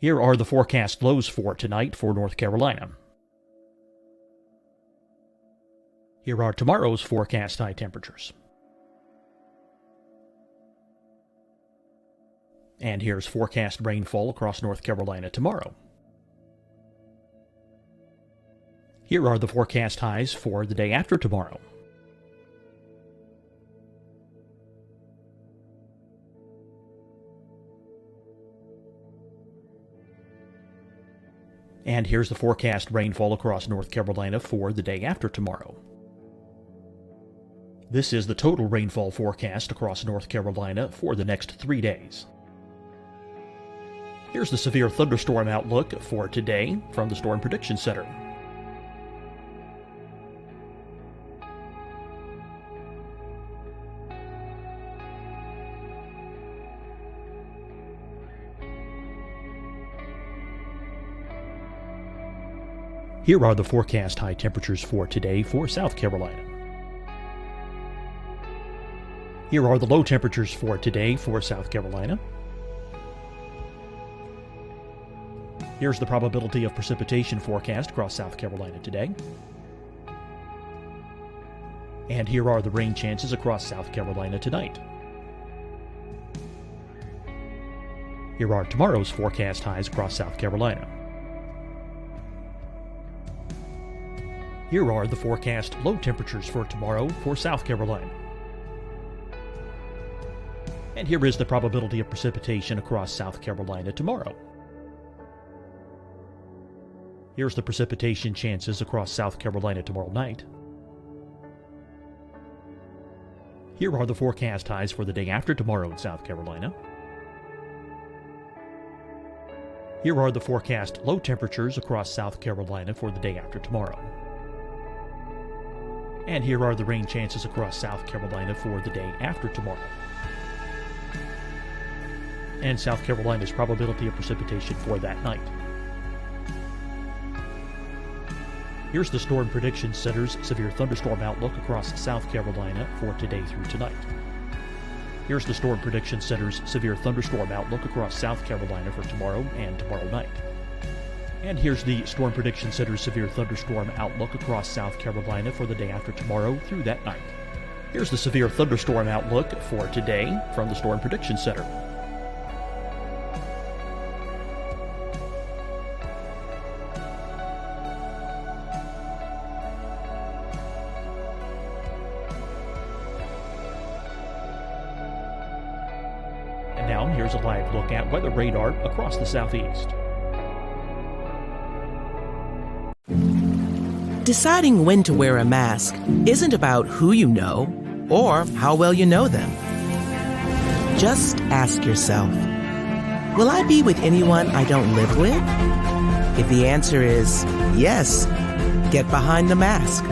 Here are the forecast lows for tonight for North Carolina. Here are tomorrow's forecast high temperatures. And here's forecast rainfall across North Carolina tomorrow. Here are the forecast highs for the day after tomorrow. And here's the forecast rainfall across North Carolina for the day after tomorrow. This is the total rainfall forecast across North Carolina for the next 3 days. Here's the severe thunderstorm outlook for today from the Storm Prediction Center. Here are the forecast high temperatures for today for South Carolina. Here are the low temperatures for today for South Carolina. Here's the probability of precipitation forecast across South Carolina today. And here are the rain chances across South Carolina tonight. Here are tomorrow's forecast highs across South Carolina. Here are the forecast low temperatures for tomorrow for South Carolina. And here is the probability of precipitation across South Carolina tomorrow. Here's the precipitation chances across South Carolina tomorrow night. Here are the forecast highs for the day after tomorrow in South Carolina. Here are the forecast low temperatures across South Carolina for the day after tomorrow. And here are the rain chances across South Carolina for the day after tomorrow. And South Carolina's probability of precipitation for that night. Here's the Storm Prediction Center's severe thunderstorm outlook across South Carolina for today through tonight. Here's the Storm Prediction Center's severe thunderstorm outlook across South Carolina for tomorrow and tomorrow night. And here's the Storm Prediction Center's severe thunderstorm outlook across South Carolina for the day after tomorrow through that night. Here's the severe thunderstorm outlook for today from the Storm Prediction Center. Here's a live look at weather radar across the southeast. Deciding when to wear a mask isn't about who you know or how well you know them. Just ask yourself, will I be with anyone I don't live with? If the answer is yes, get behind the mask.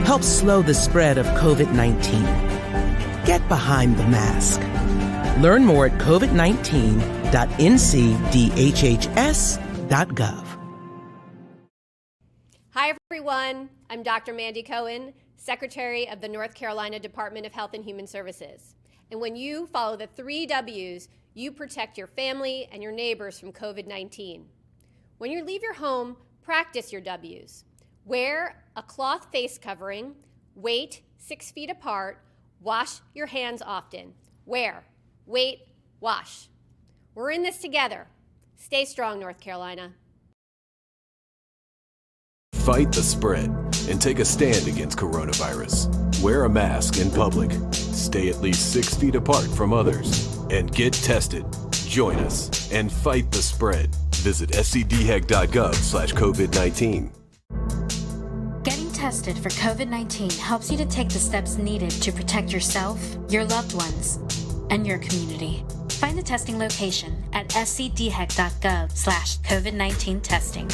Help slow the spread of COVID-19. Get behind the mask. Learn more at covid19.ncdhhs.gov. Hi, everyone. I'm Dr. Mandy Cohen, Secretary of the North Carolina Department of Health and Human Services. And when you follow the 3 W's, you protect your family and your neighbors from COVID-19. When you leave your home, practice your W's. Wear a cloth face covering, wait 6 feet apart, wash your hands often. Wear, wait, wash. We're in this together. Stay strong, North Carolina. Fight the spread and take a stand against coronavirus. Wear a mask in public. Stay at least 6 feet apart from others. And get tested. Join us and fight the spread. Visit scdhec.gov/COVID-19. Getting tested for COVID-19 helps you to take the steps needed to protect yourself, your loved ones, and your community. Find the testing location at scdhec.gov/COVID-19 testing.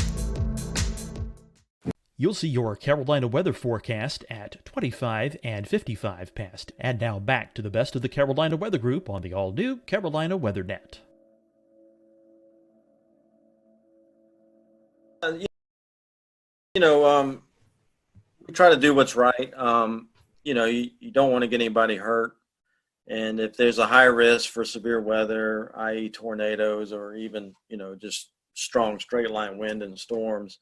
You'll see your Carolina weather forecast at 25 and 55 past. And now back to the best of the Carolina Weather Group on the all-new Carolina WeatherNet. We try to do what's right. You don't want to get anybody hurt. And if there's a high risk for severe weather, i.e. tornadoes or even, just strong straight line wind and storms,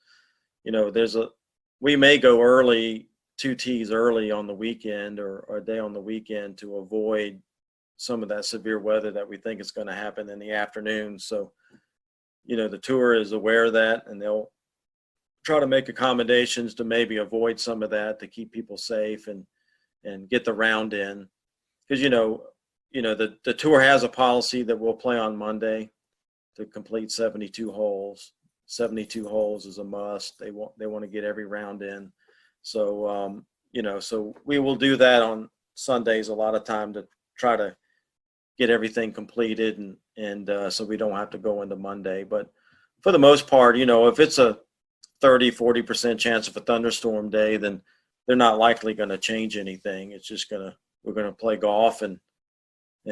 we may go early, 2 T's early on the weekend or a day on the weekend to avoid some of that severe weather that we think is going to happen in the afternoon. So, the tour is aware of that and they'll try to make accommodations to maybe avoid some of that to keep people safe and get the round in. Because the tour has a policy that we'll play on Monday to complete 72 holes. 72 holes is a must. They want to get every round in. So so we will do that on Sundays a lot of time to try to get everything completed and so we don't have to go into Monday. But for the most part, if it's a 30-40% chance of a thunderstorm day, then they're not likely going to change anything. It's just we're going to play golf and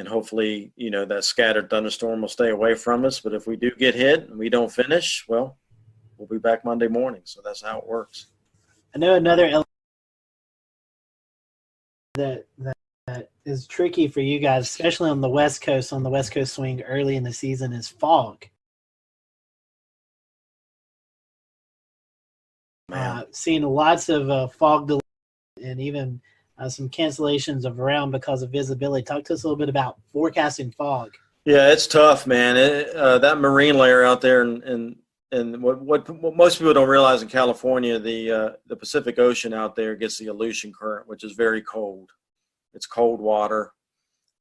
hopefully, that scattered thunderstorm will stay away from us. But if we do get hit and we don't finish, well, we'll be back Monday morning. So that's how it works. I know another that is tricky for you guys, especially on the West Coast, on the West Coast swing early in the season, is fog. Seeing lots of fog delays and even some cancellations of round because of visibility. Talk to us a little bit about forecasting fog. Yeah, it's tough, man. That marine layer out there, and what most people don't realize in California, the Pacific Ocean out there gets the Aleutian Current, which is very cold. It's cold water,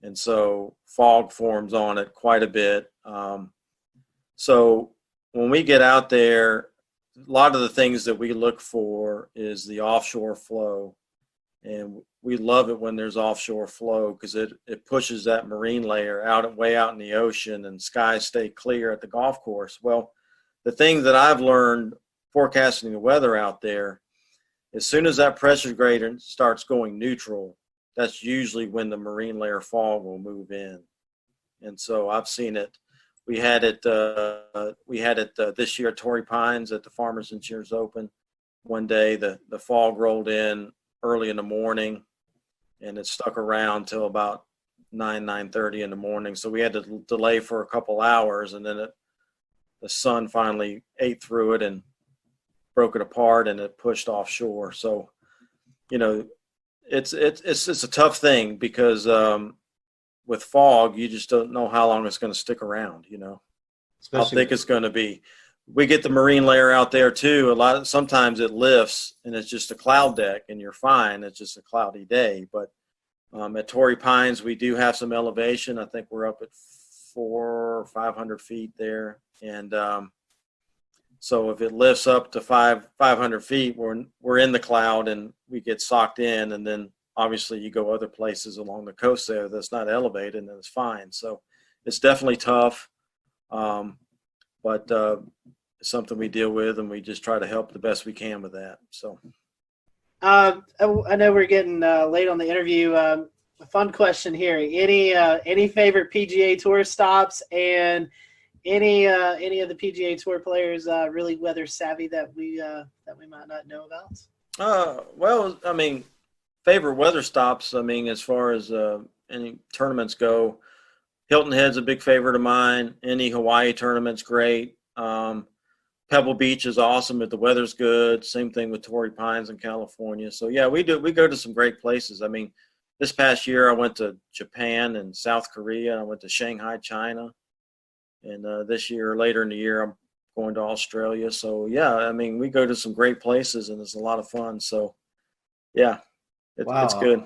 and so fog forms on it quite a bit. So when we get out there, a lot of the things that we look for is the offshore flow. And we love it when there's offshore flow because it pushes that marine layer way out in the ocean, and skies stay clear at the golf course. Well, the thing that I've learned forecasting the weather out there, as soon as that pressure gradient starts going neutral, that's usually when the marine layer fog will move in. And so I've seen it. We had it this year at Torrey Pines at the Farmers Insurance Open. One day the fog rolled in early in the morning, and it stuck around till about 9:30 in the morning. So we had to delay for a couple hours, and then the sun finally ate through it and broke it apart, and it pushed offshore. So, it's a tough thing because with fog, you just don't know how long it's going to stick around. How thick it's going to be. We get the marine layer out there too. Sometimes it lifts and it's just a cloud deck and you're fine. It's just a cloudy day. But at Torrey Pines, we do have some elevation. I think we're up at 400 or 500 feet there. And so if it lifts up to 500 feet, we're in the cloud and we get socked in. And then obviously you go other places along the coast there that's not elevated, and then it's fine. So it's definitely tough. But it's something we deal with, and we just try to help the best we can with that. So, I know we're getting late on the interview. A fun question here: any favorite PGA Tour stops, and any of the PGA Tour players really weather savvy that we might not know about? Well, I mean, favorite weather stops. I mean, as far as any tournaments go. Hilton Head's a big favorite of mine. Any Hawaii tournament's great. Pebble Beach is awesome if the weather's good. Same thing with Torrey Pines in California. So yeah, we go to some great places. I mean, this past year I went to Japan and South Korea. I went to Shanghai, China, and this year, later in the year, I'm going to Australia. So yeah, I mean, we go to some great places and it's a lot of fun. So yeah, it's good.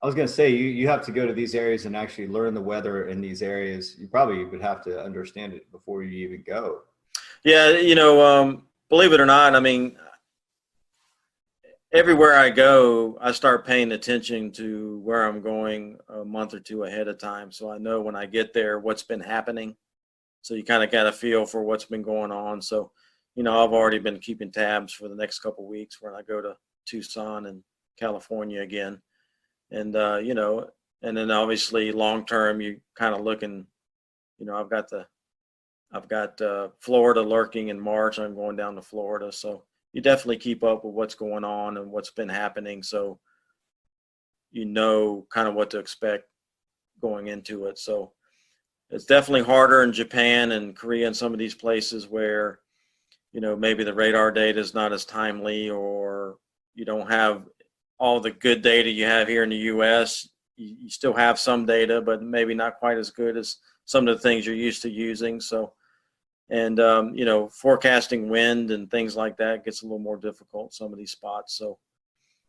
I was going to say, you have to go to these areas and actually learn the weather in these areas. You probably would have to understand it before you even go. Yeah, believe it or not, I mean, everywhere I go, I start paying attention to where I'm going a month or two ahead of time. So I know when I get there what's been happening. So you kind of got a feel for what's been going on. So, I've already been keeping tabs for the next couple of weeks when I go to Tucson and California again. And, and then obviously long term, you kind of looking, I've got Florida lurking in March. I'm going down to Florida. So you definitely keep up with what's going on and what's been happening. So, kind of what to expect going into it. So it's definitely harder in Japan and Korea and some of these places where, maybe the radar data is not as timely, or you don't have all the good data you have here in the U.S. You still have some data, but maybe not quite as good as some of the things you're used to using. So, and, forecasting wind and things like that gets a little more difficult, some of these spots. So,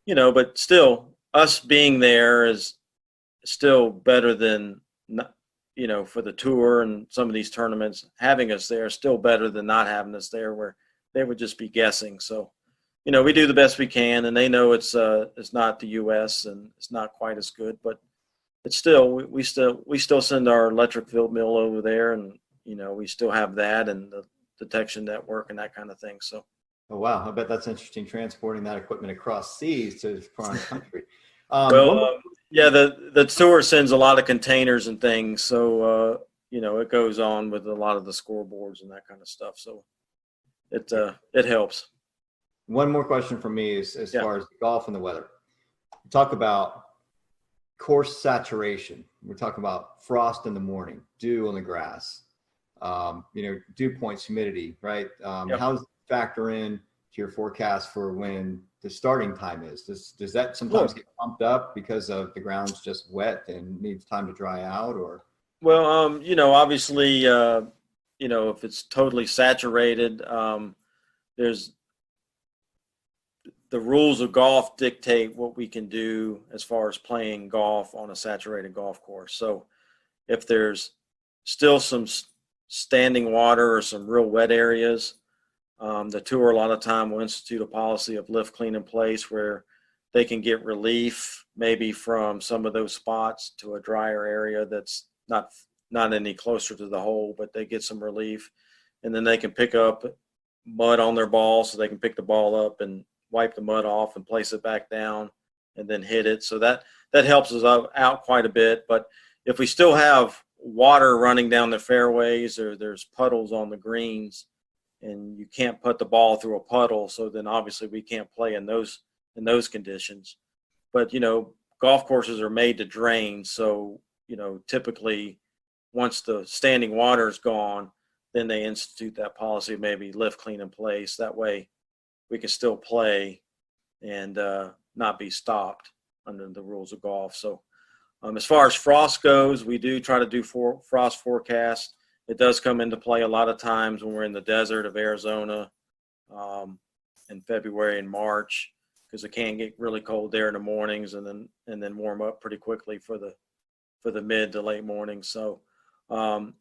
but still, us being there is still better than, for the tour and some of these tournaments, having us there is still better than not having us there, where they would just be guessing. So, we do the best we can, and they know it's not the U.S. and it's not quite as good, but it's still we still send our electric field mill over there, and we still have that and the detection network and that kind of thing. So, oh wow, I bet that's interesting transporting that equipment across seas to foreign country. Yeah, the tour sends a lot of containers and things, so it goes on with a lot of the scoreboards and that kind of stuff. So. it helps. One more question from me is as far as golf and the weather. Talk about course saturation. We're talking about frost in the morning, dew on the grass, dew points, humidity, right? How does it factor in to your forecast for when the starting time is? Does that sometimes get pumped up because of the ground's just wet and needs time to dry out, or? Well, obviously, if it's totally saturated, there's the rules of golf dictate what we can do as far as playing golf on a saturated golf course. So if there's still some standing water or some real wet areas, the tour a lot of time will institute a policy of lift, clean, in place where they can get relief maybe from some of those spots to a drier area that's not any closer to the hole, but they get some relief. And then they can pick up mud on their ball, so they can pick the ball up and wipe the mud off and place it back down and then hit it. So that helps us out quite a bit. But if we still have water running down the fairways or there's puddles on the greens and you can't put the ball through a puddle, so then obviously we can't play in those conditions. But, golf courses are made to drain. So, typically once the standing water is gone, then they institute that policy, maybe lift, clean, in place. That way we can still play and not be stopped under the rules of golf. So as far as frost goes, we do try to do frost forecast. It does come into play a lot of times when we're in the desert of Arizona in February and March, because it can get really cold there in the mornings and then warm up pretty quickly for the mid to late mornings. So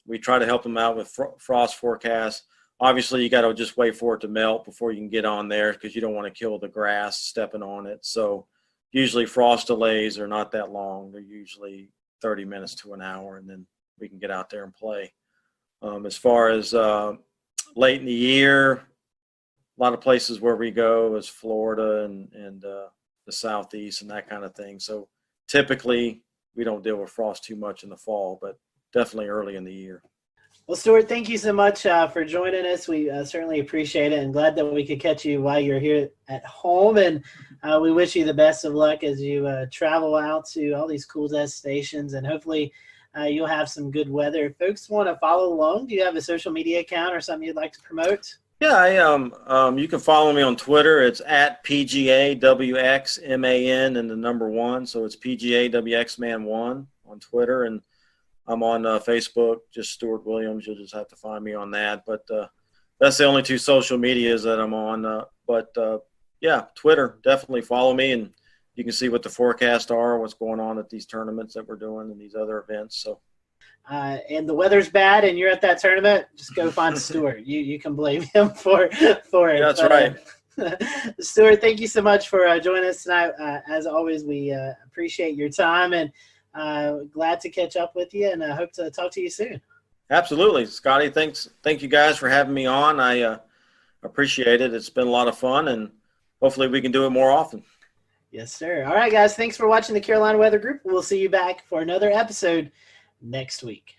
we try to help them out with frost forecasts. Obviously, you got to just wait for it to melt before you can get on there, because you don't want to kill the grass stepping on it. So usually frost delays are not that long. They're usually 30 minutes to an hour, and then we can get out there and play. As far as late in the year, a lot of places where we go is Florida and the Southeast and that kind of thing. So typically we don't deal with frost too much in the fall, but definitely early in the year. Well, Stuart, thank you so much for joining us. We certainly appreciate it, and glad that we could catch you while you're here at home. And we wish you the best of luck as you travel out to all these cool destinations, and hopefully you'll have some good weather. If folks want to follow along, do you have a social media account or something you'd like to promote? Yeah, you can follow me on Twitter. It's at PGAWXMAN and the number 1. So it's PGAWXMan1 on Twitter. And I'm on Facebook, just Stuart Williams. You'll just have to find me on that. But that's the only 2 social medias that I'm on. Yeah, Twitter, definitely follow me, and you can see what the forecasts are, what's going on at these tournaments that we're doing and these other events. So, and the weather's bad and you're at that tournament, just go find Stuart. You can blame him for it. Yeah, that's right. Stuart, thank you so much for joining us tonight. As always, we appreciate your time, and glad to catch up with you, and I hope to talk to you soon. Absolutely. Scotty, thank you guys for having me on. I appreciate it. It's been a lot of fun, and hopefully we can do it more often. Yes, sir. All right, guys. Thanks for watching the Carolina Weather Group. We'll see you back for another episode next week.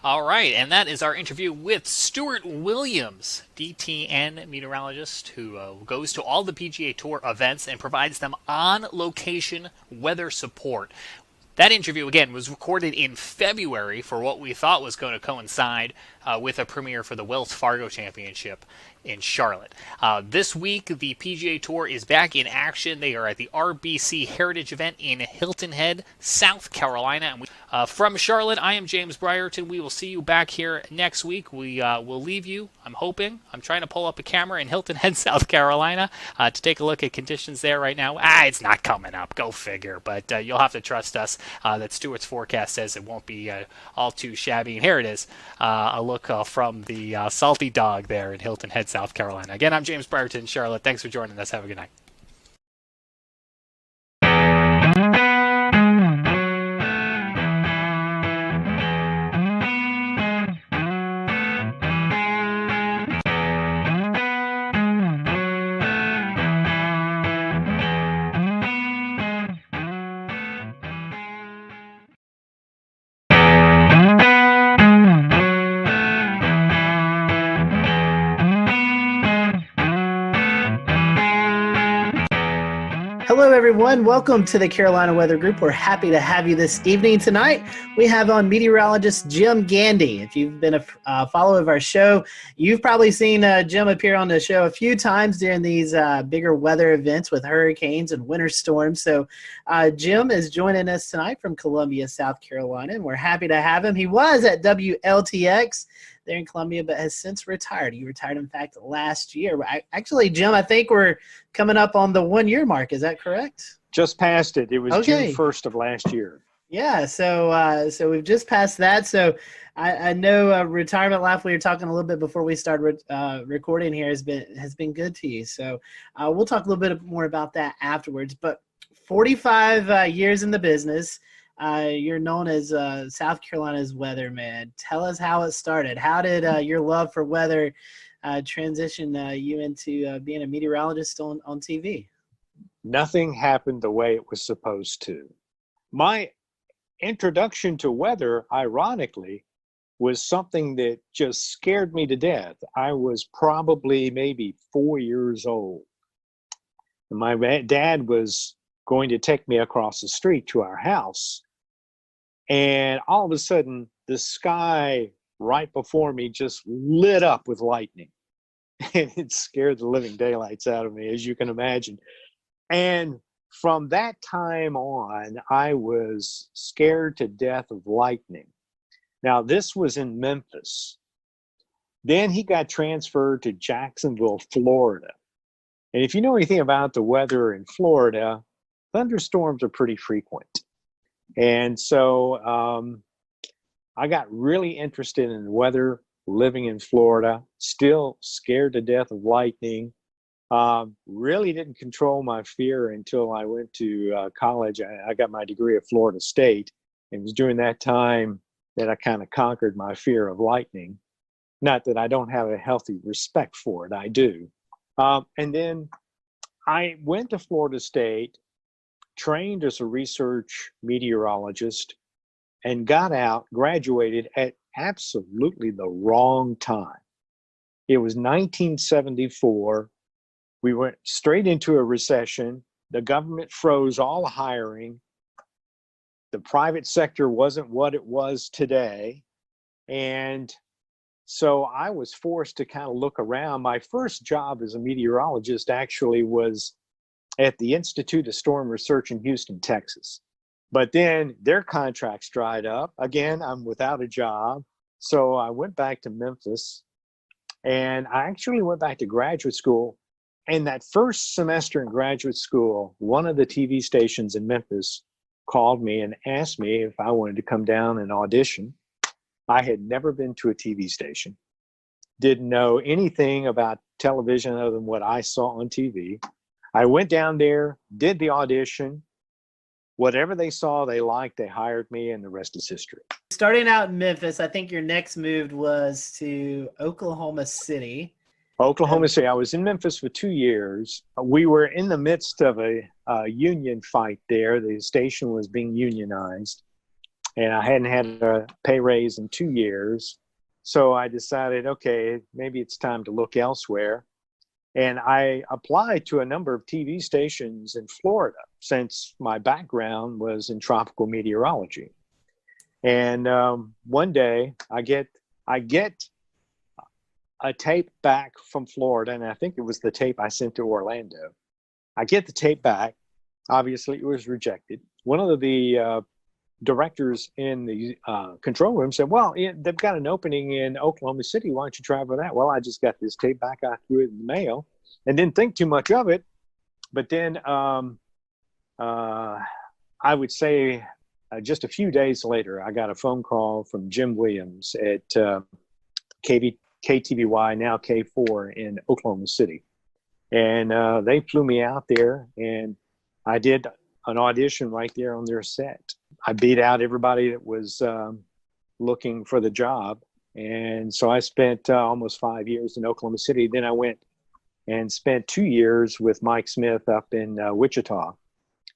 All right, and that is our interview with Stuart Williams, DTN meteorologist who goes to all the PGA Tour events and provides them on-location weather support. That interview, again, was recorded in February for what we thought was going to coincide with a premiere for the Wells Fargo Championship in Charlotte. This week, the PGA Tour is back in action. They are at the RBC Heritage event in Hilton Head, South Carolina. And from Charlotte, I am James Brierton. We will see you back here next week. We will leave you, I'm trying to pull up a camera in Hilton Head, South Carolina to take a look at conditions there right now. It's not coming up. Go figure. But you'll have to trust us that Stuart's forecast says it won't be all too shabby. And here it is, a look from the Salty Dog there in Hilton Head, South Carolina. Again, I'm James Brierton in Charlotte. Thanks for joining us. Have a good night. Hello, everyone. Welcome to the Carolina Weather Group. We're happy to have you this evening. Tonight, we have on meteorologist Jim Gandy. If you've been a follower of our show, you've probably seen Jim appear on the show a few times during these bigger weather events with hurricanes and winter storms. So Jim is joining us tonight from Columbia, South Carolina, and we're happy to have him. He was at WLTX there in Columbia, but has since retired. He retired, in fact, last year. Actually, Jim, I think we're coming up on the 1 year mark. Is that correct? Just passed it. It was Okay. June 1st of last year. Yeah, so we've just passed that. So I know retirement life, we were talking a little bit before we started recording here, has been good to you. So we'll talk a little bit more about that afterwards. But 45 years in the business. You're known as South Carolina's weatherman. Tell us how it started. How did your love for weather transition you into being a meteorologist on TV? Nothing happened the way it was supposed to. My introduction to weather, ironically, was something that just scared me to death. I was probably maybe 4 years old. My dad was going to take me across the street to our house. And all of a sudden, the sky right before me just lit up with lightning. And it scared the living daylights out of me, as you can imagine. And from that time on, I was scared to death of lightning. Now, this was in Memphis. Then he got transferred to Jacksonville, Florida. And if you know anything about the weather in Florida, thunderstorms are pretty frequent. And so I got really interested in weather living in Florida, still scared to death of lightning. Really didn't control my fear until I went to college. I got my degree at Florida State. It was during that time that I kind of conquered my fear of lightning. Not that I don't have a healthy respect for it, I do. And then I went to Florida State, trained as a research meteorologist, and got out, graduated at absolutely the wrong time. It was 1974. We went straight into a recession. The government froze all hiring. The private sector wasn't what it was today. And so I was forced to kind of look around. My first job as a meteorologist actually was at the Institute of Storm Research in Houston, Texas. But then their contracts dried up. Again, I'm without a job. So I went back to Memphis, and I actually went back to graduate school. And that first semester in graduate school, one of the TV stations in Memphis called me and asked me if I wanted to come down and audition. I had never been to a TV station, didn't know anything about television other than what I saw on TV. I went down there, did the audition. Whatever they saw, they liked, they hired me, and the rest is history. Starting out in Memphis, I think your next move was to Oklahoma City. Oklahoma City. I was in Memphis for 2 years. We were in the midst of a union fight there. The station was being unionized, and I hadn't had a pay raise in 2 years. So I decided, okay, maybe it's time to look elsewhere. And I applied to a number of TV stations in Florida since my background was in tropical meteorology. And one day I get a tape back from Florida, and I think it was the tape I sent to Orlando. I get the tape back. Obviously, it was rejected. One of the directors in the control room said, well, they've got an opening in Oklahoma City. Why don't you try for that? Well, I just got this tape back. I threw it in the mail and didn't think too much of it. But then I would say just a few days later, I got a phone call from Jim Williams at KTVY, now K4 in Oklahoma City. And they flew me out there, and I did an audition right there on their set. I beat out everybody that was looking for the job. And so I spent almost 5 years in Oklahoma City. Then I went and spent 2 years with Mike Smith up in Wichita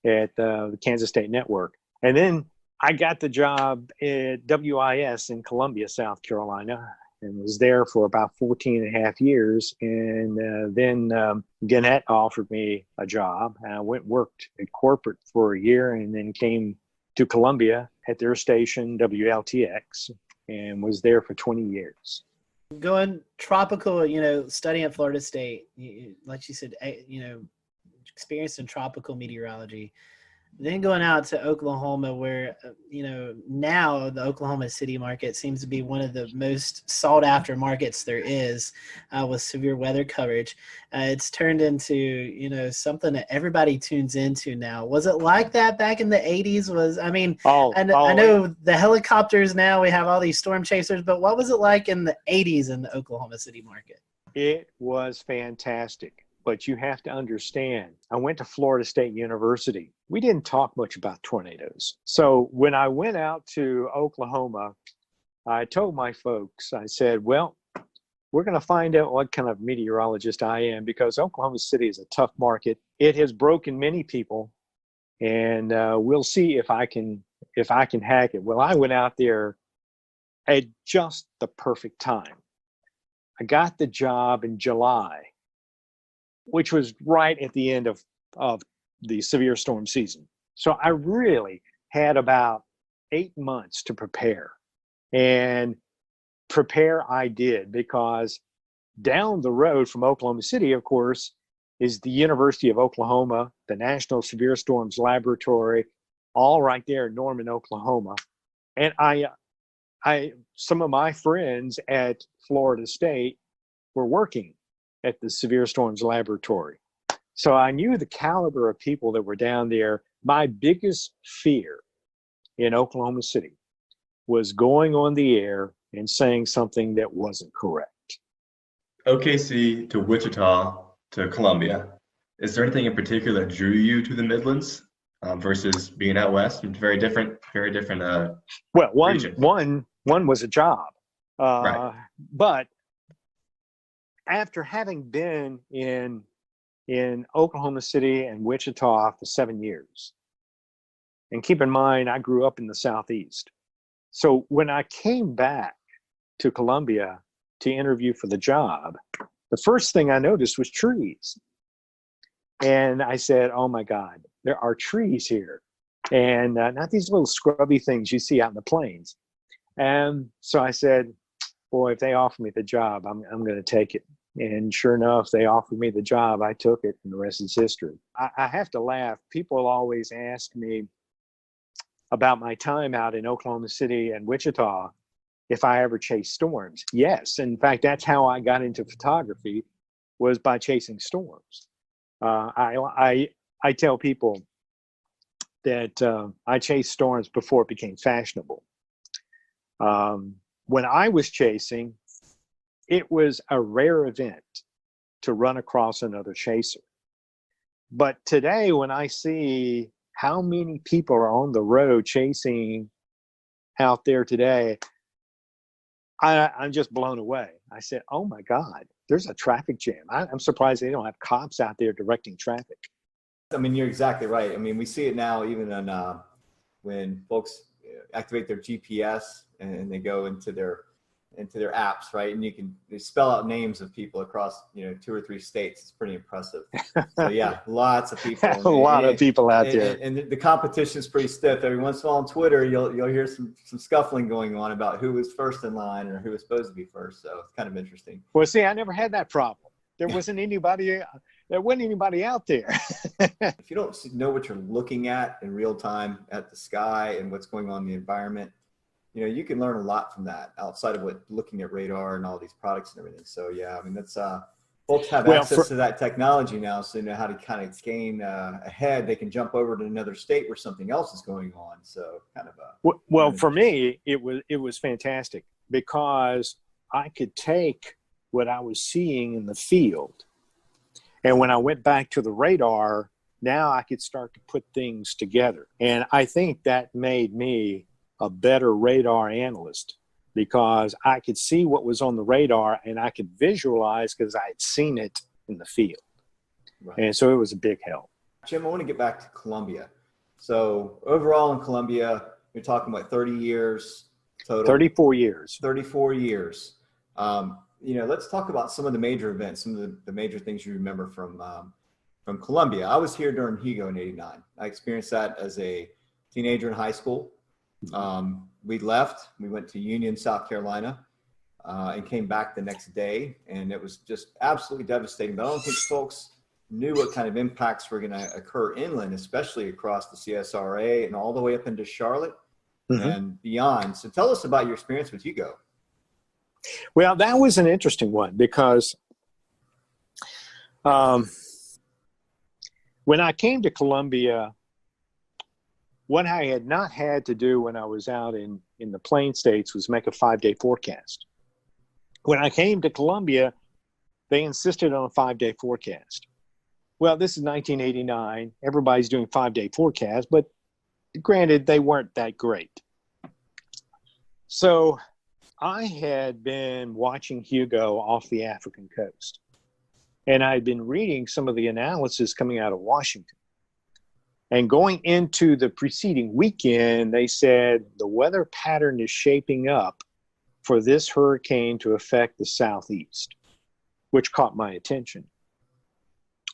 at the Kansas State Network. And then I got the job at WIS in Columbia, South Carolina. and was there for about 14 and a half years. And then Gannett offered me a job. And I went and worked at corporate for a year and then came to Columbia at their station, WLTX, and was there for 20 years. Going tropical, studying at Florida State, like you said, experienced in tropical meteorology. Then going out to Oklahoma, where, now the Oklahoma City market seems to be one of the most sought after markets there is, with severe weather coverage. It's turned into, something that everybody tunes into now. Was it like that back in the 80s? I know the helicopters now, we have all these storm chasers, but what was it like in the 80s in the Oklahoma City market? It was fantastic. But you have to understand, I went to Florida State University. We didn't talk much about tornadoes. So when I went out to Oklahoma, I told my folks, I said, well, we're going to find out what kind of meteorologist I am, because Oklahoma City is a tough market. It has broken many people, and we'll see if I can hack it. Well, I went out there at just the perfect time. I got the job in July, which was right at the end of the severe storm season. So I really had about 8 months to prepare. And prepare I did, because down the road from Oklahoma City, of course, is the University of Oklahoma, the National Severe Storms Laboratory, all right there in Norman, Oklahoma. And some of my friends at Florida State were working at the Severe Storms Laboratory. So I knew the caliber of people that were down there. My biggest fear in Oklahoma City was going on the air and saying something that wasn't correct. OKC to Wichita to Columbia. Is there anything in particular that drew you to the Midlands versus being out west? It's very different. Well, one was a job, right. But after having been in Oklahoma City and Wichita for 7 years, and keep in mind, I grew up in the Southeast. So when I came back to Columbia to interview for the job, the first thing I noticed was trees. And I said, oh my God, there are trees here. And not these little scrubby things you see out in the plains. And so I said, boy, if they offer me the job, I'm going to take it. And sure enough, they offered me the job. I took it, and the rest is history. I have to laugh. People always ask me about my time out in Oklahoma City and Wichita, if I ever chased storms. Yes. In fact, that's how I got into photography, was by chasing storms. I tell people that I chased storms before it became fashionable. When I was chasing, it was a rare event to run across another chaser. But today, when I see how many people are on the road chasing out there today, I'm just blown away. I said, oh my God, there's a traffic jam. I'm surprised they don't have cops out there directing traffic. I mean, you're exactly right. I mean, we see it now even on when folks activate their GPS and they go into their apps, right? And they spell out names of people across 2 or 3 states. It's pretty impressive. So yeah, lots of people. A lot of people out there. And the competition is pretty stiff. Every once in a while on Twitter, you'll hear some scuffling going on about who was first in line or who was supposed to be first. So it's kind of interesting. Well, see, I never had that problem. There wasn't anybody out there. If you don't know what you're looking at in real time at the sky and what's going on in the environment, you can learn a lot from that outside of looking at radar and all these products and everything. So yeah, I mean, that's folks have access to that technology now, so they know how to kind of gain ahead. They can jump over to another state where something else is going on. So kind of well, for me, it was fantastic, because I could take what I was seeing in the field, and when I went back to the radar, now I could start to put things together. And I think that made me a better radar analyst, because I could see what was on the radar and I could visualize because I had seen it in the field. Right. And so it was a big help. Jim, I want to get back to Columbia. So overall in Columbia, you're talking about 30 years total. 34 years. 34 years. Let's talk about some of the major events, some of the major things you remember from Columbia. I was here during Hugo in '89. I experienced that as a teenager in high school. We left, we went to Union, South Carolina, and came back the next day. And it was just absolutely devastating. But I don't think folks knew what kind of impacts were going to occur inland, especially across the CSRA and all the way up into Charlotte and beyond. So tell us about your experience with Hugo. Well, that was an interesting one because when I came to Columbia, what I had not had to do when I was out in the Plain States was make a 5-day forecast. When I came to Columbia, they insisted on a 5-day forecast. Well, this is 1989. Everybody's doing 5-day forecasts, but granted, they weren't that great. So I had been watching Hugo off the African coast, and I had been reading some of the analysis coming out of Washington. And going into the preceding weekend, they said the weather pattern is shaping up for this hurricane to affect the southeast, which caught my attention.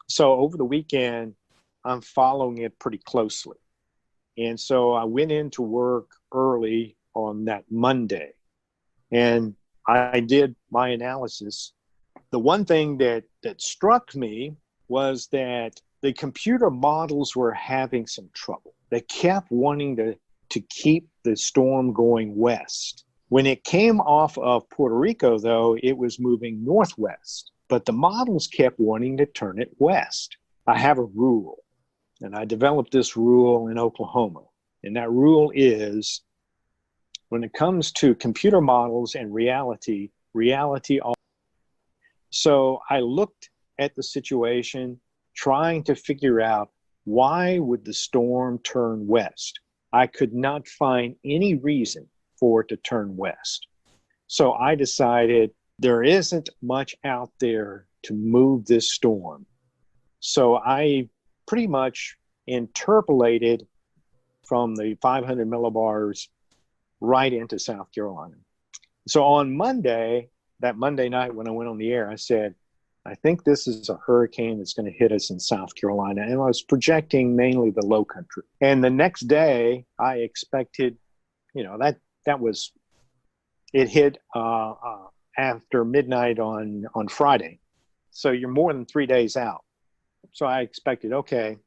So over the weekend, I'm following it pretty closely. And so I went into work early on that Monday, and I did my analysis. The one thing that struck me was that the computer models were having some trouble. They kept wanting to keep the storm going west. When it came off of Puerto Rico, though, it was moving northwest, but the models kept wanting to turn it west. I have a rule, and I developed this rule in Oklahoma, and that rule is when it comes to computer models and reality. So I looked at the situation, trying to figure out why would the storm turn west. I could not find any reason for it to turn west. So I decided there isn't much out there to move this storm. So I pretty much interpolated from the 500 millibars right into South Carolina. So on Monday, that Monday night when I went on the air, I said, I think this is a hurricane that's going to hit us in South Carolina. And I was projecting mainly the low country. And the next day, I expected, it hit after midnight on Friday. So you're more than 3 days out. So I expected, okay,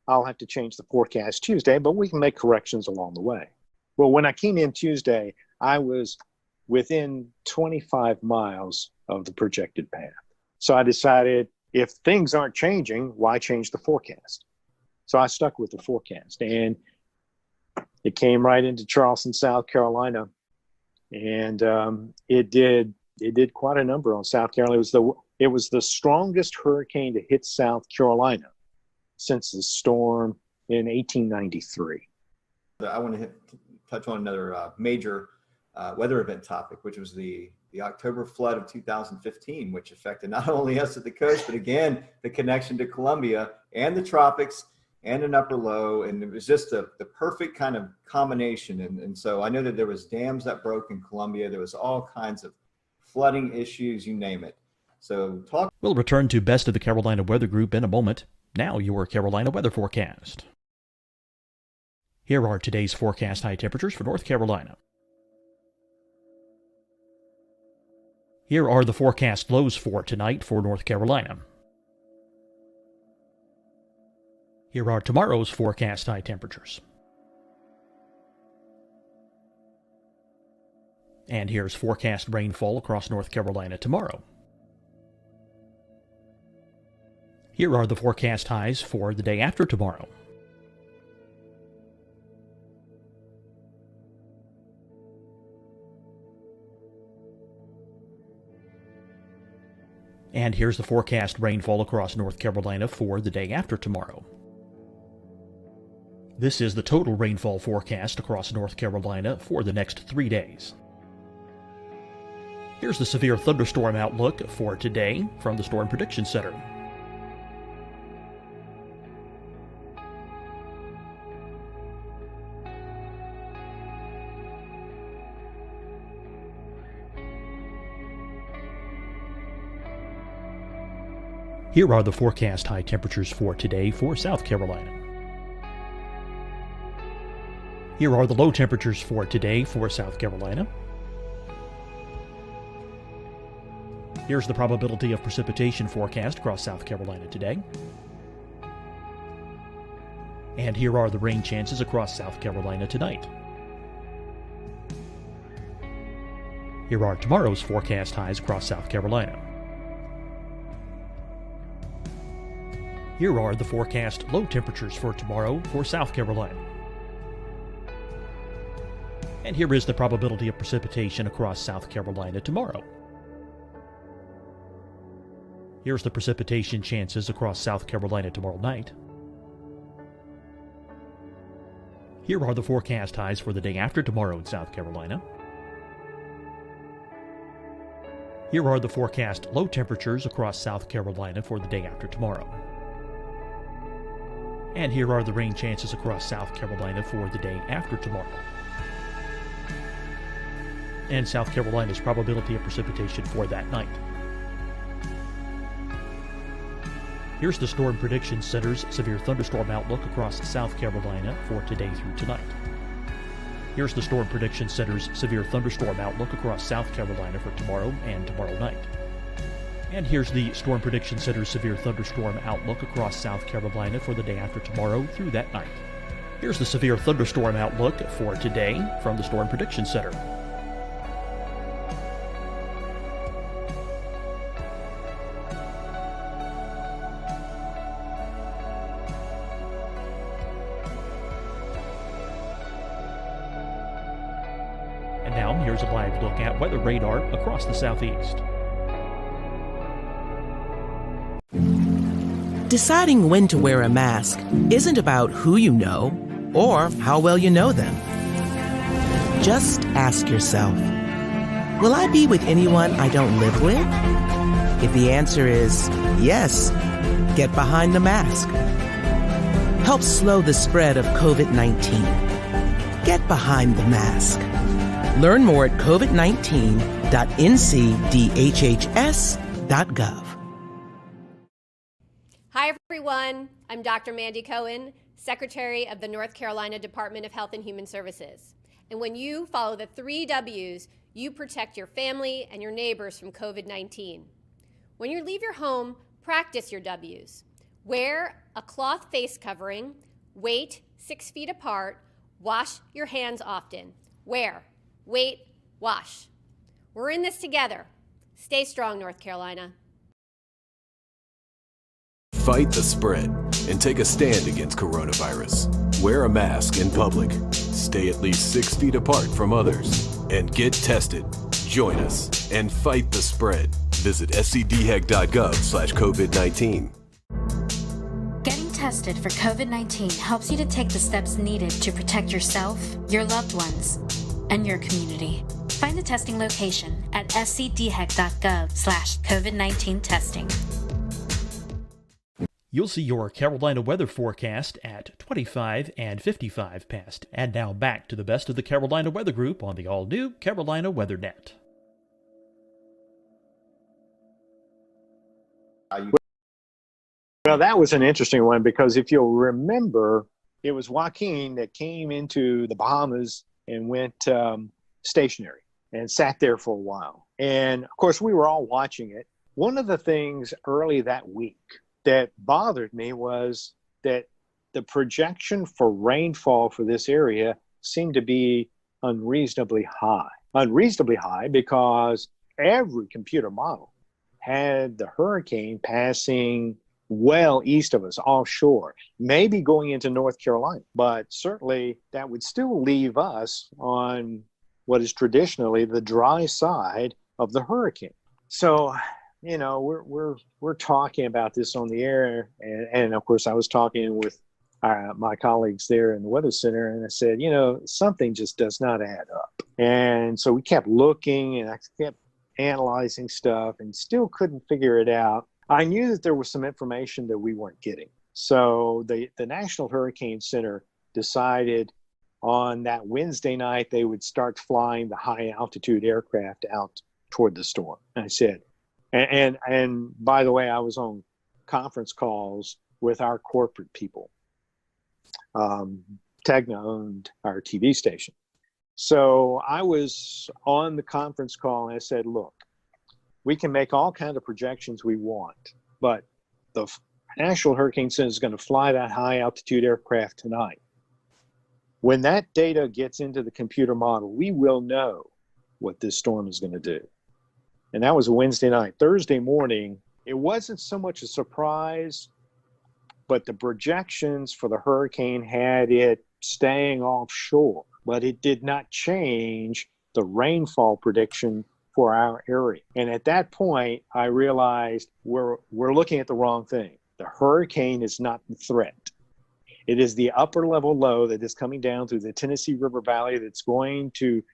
I'll have to change the forecast Tuesday, but we can make corrections along the way. Well, when I came in Tuesday, I was within 25 miles of the projected path. So I decided if things aren't changing, why change the forecast? So I stuck with the forecast, and it came right into Charleston, South Carolina, and it did quite a number on South Carolina. It was the strongest hurricane to hit South Carolina since the storm in 1893. I want to touch on another major weather event topic, which was the October flood of 2015, which affected not only us at the coast, but again, the connection to Columbia and the tropics and an upper low. And it was just the perfect kind of combination. And so I know that there was dams that broke in Columbia. There was all kinds of flooding issues, you name it. So We'll return to Best of the Carolina Weather Group in a moment. Now your Carolina weather forecast. Here are today's forecast high temperatures for North Carolina. Here are the forecast lows for tonight for North Carolina. Here are tomorrow's forecast high temperatures. And here's forecast rainfall across North Carolina tomorrow. Here are the forecast highs for the day after tomorrow. And here's the forecast rainfall across North Carolina for the day after tomorrow. This is the total rainfall forecast across North Carolina for the next 3 days. Here's the severe thunderstorm outlook for today from the Storm Prediction Center. Here are the forecast high temperatures for today for South Carolina. Here are the low temperatures for today for South Carolina. Here's the probability of precipitation forecast across South Carolina today. And here are the rain chances across South Carolina tonight. Here are tomorrow's forecast highs across South Carolina. Here are the forecast low temperatures for tomorrow for South Carolina. And here is the probability of precipitation across South Carolina tomorrow. Here's the precipitation chances across South Carolina tomorrow night. Here are the forecast highs for the day after tomorrow in South Carolina. Here are the forecast low temperatures across South Carolina for the day after tomorrow. And here are the rain chances across South Carolina for the day after tomorrow. And South Carolina's probability of precipitation for that night. Here's the Storm Prediction Center's severe thunderstorm outlook across South Carolina for today through tonight. Here's the Storm Prediction Center's severe thunderstorm outlook across South Carolina for tomorrow and tomorrow night. And here's the Storm Prediction Center's severe thunderstorm outlook across South Carolina for the day after tomorrow through that night. Here's the severe thunderstorm outlook for today from the Storm Prediction Center. And now here's a live look at weather radar across the southeast. Deciding when to wear a mask isn't about who you know or how well you know them. Just ask yourself, will I be with anyone I don't live with? If the answer is yes, get behind the mask. Help slow the spread of COVID-19. Get behind the mask. Learn more at covid19.ncdhhs.gov. Hi, everyone. I'm Dr. Mandy Cohen, Secretary of the North Carolina Department of Health and Human Services. And when you follow the 3 W's, you protect your family and your neighbors from COVID-19. When you leave your home, practice your W's. Wear a cloth face covering, wait 6 feet apart, wash your hands often. Wear, wait, wash. We're in this together. Stay strong, North Carolina. Fight the spread and take a stand against coronavirus. Wear a mask in public. Stay at least 6 feet apart from others. And get tested. Join us and fight the spread. Visit scdhec.gov/COVID-19. Getting tested for COVID-19 helps you to take the steps needed to protect yourself, your loved ones, and your community. Find the testing location at scdhec.gov/COVID-19 testing. You'll see your Carolina weather forecast at 25 and 55 past. And now back to the best of the Carolina Weather Group on the all-new Carolina WeatherNet. Well, that was an interesting one because if you'll remember, it was Joaquin that came into the Bahamas and went stationary and sat there for a while. And of course, we were all watching it. One of the things early that week that bothered me was that the projection for rainfall for this area seemed to be unreasonably high. Unreasonably high because every computer model had the hurricane passing well east of us, offshore, maybe going into North Carolina. But certainly that would still leave us on what is traditionally the dry side of the hurricane. So, you know, we're talking about this on the air, and of course I was talking with my colleagues there in the Weather Center, and I said, you know, something just does not add up. And so we kept looking, and I kept analyzing stuff, and still couldn't figure it out. I knew that there was some information that we weren't getting. So the National Hurricane Center decided on that Wednesday night they would start flying the high altitude aircraft out toward the storm. And I said, and by the way, I was on conference calls with our corporate people. Tegna owned our TV station. So I was on the conference call and I said, look, we can make all kinds of projections we want, but the National Hurricane Center is going to fly that high altitude aircraft tonight. When that data gets into the computer model, we will know what this storm is going to do. And that was a Wednesday night. Thursday morning, it wasn't so much a surprise, but the projections for the hurricane had it staying offshore, but it did not change the rainfall prediction for our area. And at that point, I realized we're looking at the wrong thing. The hurricane is not the threat. It is the upper level low that is coming down through the Tennessee River Valley that's going to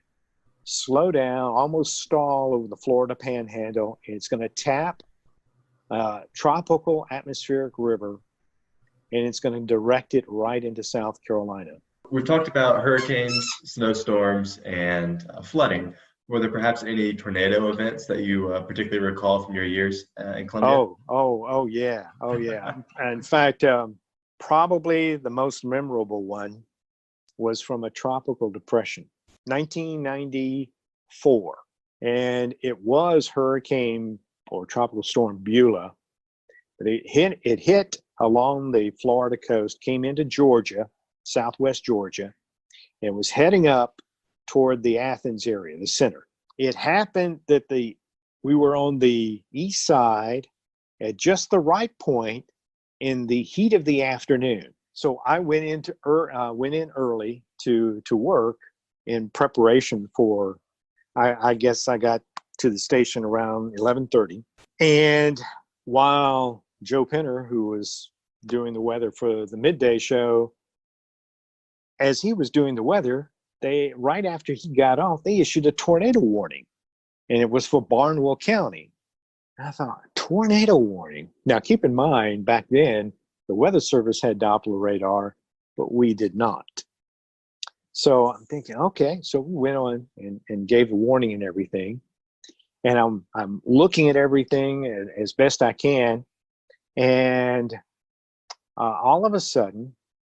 slow down, almost stall over the Florida Panhandle. It's going to tap tropical atmospheric river, and it's going to direct it right into South Carolina. We've talked about hurricanes, snowstorms, and flooding. Were there perhaps any tornado events that you particularly recall from your years in Columbia? Oh, yeah. In fact, probably the most memorable one was from a tropical depression, 1994. And it was Hurricane or Tropical Storm Beulah. It hit along the Florida coast, came into Georgia, southwest Georgia, and was heading up toward the Athens area, the center. It happened that we were on the east side at just the right point in the heat of the afternoon. So I went in early to work in preparation for, I guess I got to the station around 11:30. And while Joe Penner, who was doing the weather for the midday show, as he was doing the weather, right after he got off, they issued a tornado warning, and it was for Barnwell County. And I thought, tornado warning? Now, keep in mind, back then, the Weather Service had Doppler radar, but we did not. So I'm thinking, okay, so we went on and gave the warning and everything. And I'm looking at everything as best I can. And all of a sudden,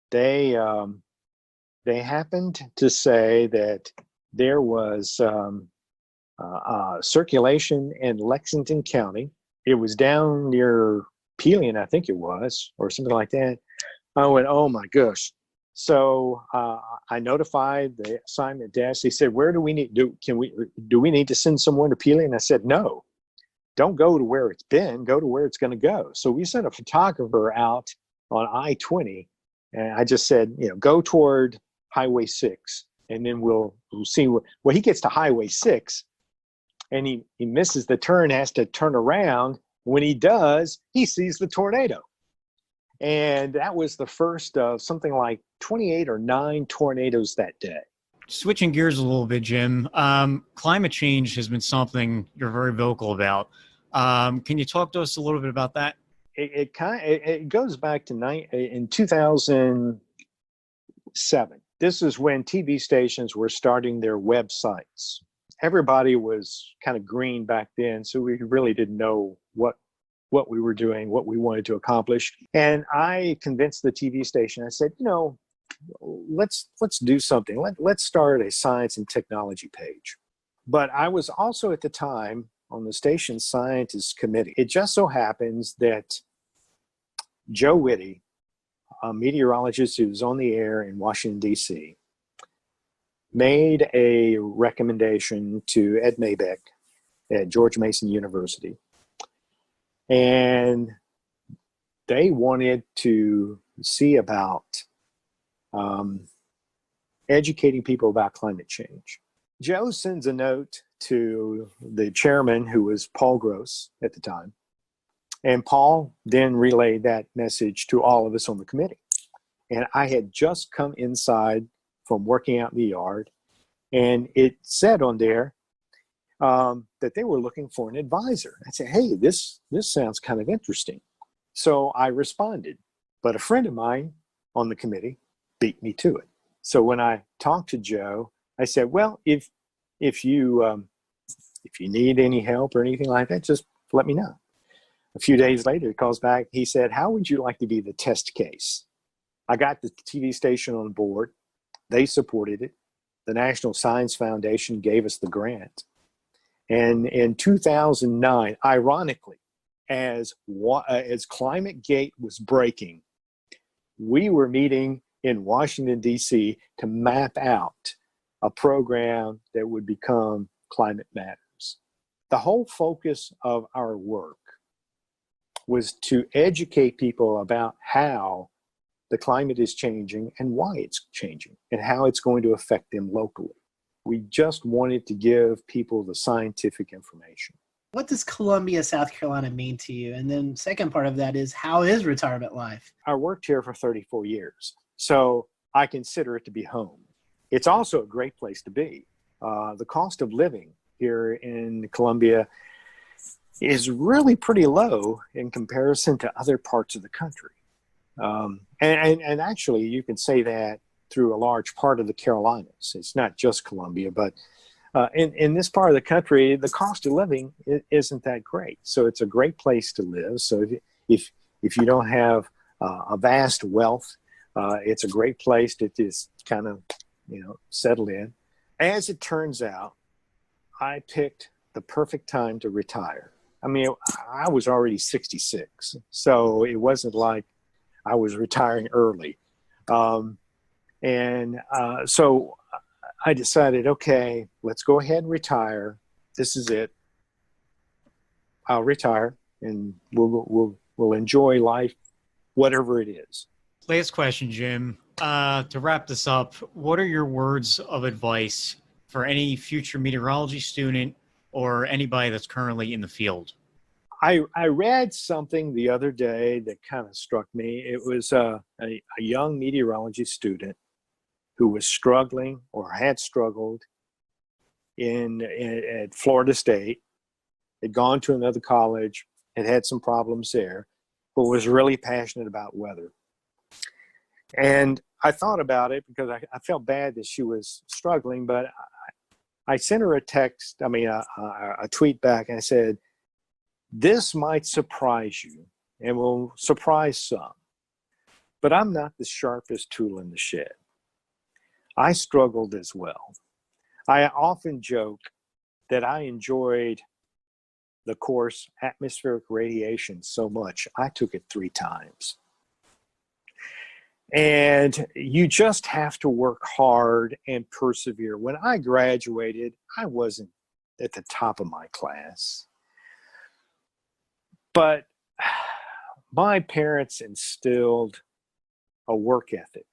they happened to say that there was circulation in Lexington County. It was down near Pelion, I think it was, or something like that. I went, oh my gosh. So I notified the assignment desk. They said, where do we need, do we need to send someone to Pelion? I said, no, don't go to where it's been, go to where it's going to go. So we sent a photographer out on I-20, and I just said, go toward Highway 6, and then we'll see well, he gets to Highway 6, and he misses the turn, has to turn around. When he does, he sees the tornado. And that was the first of something like 28 or 9 tornadoes that day. Switching gears a little bit, Jim, climate change has been something you're very vocal about. Can you talk to us a little bit about that? It goes back to in 2007. This is when TV stations were starting their websites. Everybody was kind of green back then, so we really didn't know what we were doing, what we wanted to accomplish. And I convinced the TV station. I said, let's do something. Let's start a science and technology page. But I was also at the time on the station's scientists committee. It just so happens that Joe Whitty, a meteorologist who was on the air in Washington, D.C., made a recommendation to Ed Maybeck at George Mason University. And they wanted to see about educating people about climate change. Joe sends a note to the chairman, who was Paul Gross at the time. And Paul then relayed that message to all of us on the committee. And I had just come inside from working out in the yard, and it said on there that they were looking for an advisor. I said, hey, this sounds kind of interesting. So I responded, but a friend of mine on the committee beat me to it. So when I talked to Joe, I said, well, if you need any help or anything like that, just let me know. A few days later, he calls back. He said, how would you like to be the test case? I got the TV station on board. They supported it. The National Science Foundation gave us the grant. And in 2009, ironically, as ClimateGate was breaking, we were meeting in Washington, D.C. to map out a program that would become Climate Matters. The whole focus of our work was to educate people about how the climate is changing and why it's changing and how it's going to affect them locally. We just wanted to give people the scientific information. What does Columbia, South Carolina mean to you? And then second part of that is, how is retirement life? I worked here for 34 years, so I consider it to be home. It's also a great place to be. The cost of living here in Columbia is really pretty low in comparison to other parts of the country. And actually, you can say that through a large part of the Carolinas. It's not just Columbia, but in this part of the country, the cost of living isn't that great. So it's a great place to live. So if you don't have a vast wealth, it's a great place to just kind of, settle in. As it turns out, I picked the perfect time to retire. I mean, I was already 66, so it wasn't like I was retiring early. So I decided, okay, let's go ahead and retire. This is it. I'll retire, and we'll enjoy life, whatever it is. Last question, Jim. To wrap this up, what are your words of advice for any future meteorology student or anybody that's currently in the field? I read something the other day that kind of struck me. It was a young meteorology student who was struggling or had struggled at Florida State, had gone to another college, had some problems there, but was really passionate about weather. And I thought about it because I felt bad that she was struggling, but I sent her a tweet back, and I said, this might surprise you and will surprise some, but I'm not the sharpest tool in the shed. I struggled as well. I often joke that I enjoyed the course atmospheric radiation so much, I took it 3 times. And you just have to work hard and persevere. When I graduated, I wasn't at the top of my class. But my parents instilled a work ethic.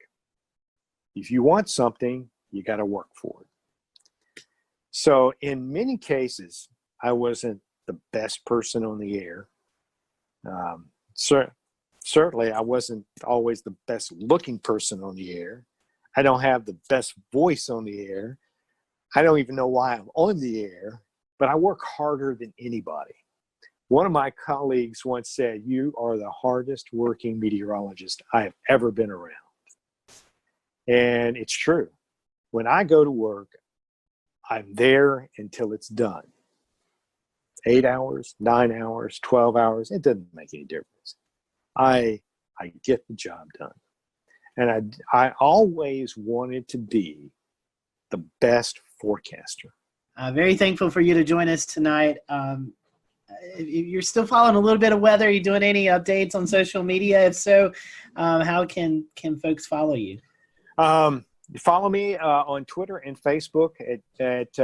If you want something, you got to work for it. So in many cases, I wasn't the best person on the air. Certainly, I wasn't always the best looking person on the air. I don't have the best voice on the air. I don't even know why I'm on the air, but I work harder than anybody. One of my colleagues once said, you are the hardest working meteorologist I have ever been around. And it's true. When I go to work, I'm there until it's done. 8 hours, 9 hours, 12 hours, it doesn't make any difference. I get the job done. And I always wanted to be the best forecaster. Very thankful for you to join us tonight. You're still following a little bit of weather. Are you doing any updates on social media? If so, how can folks follow you? Follow me on Twitter and Facebook at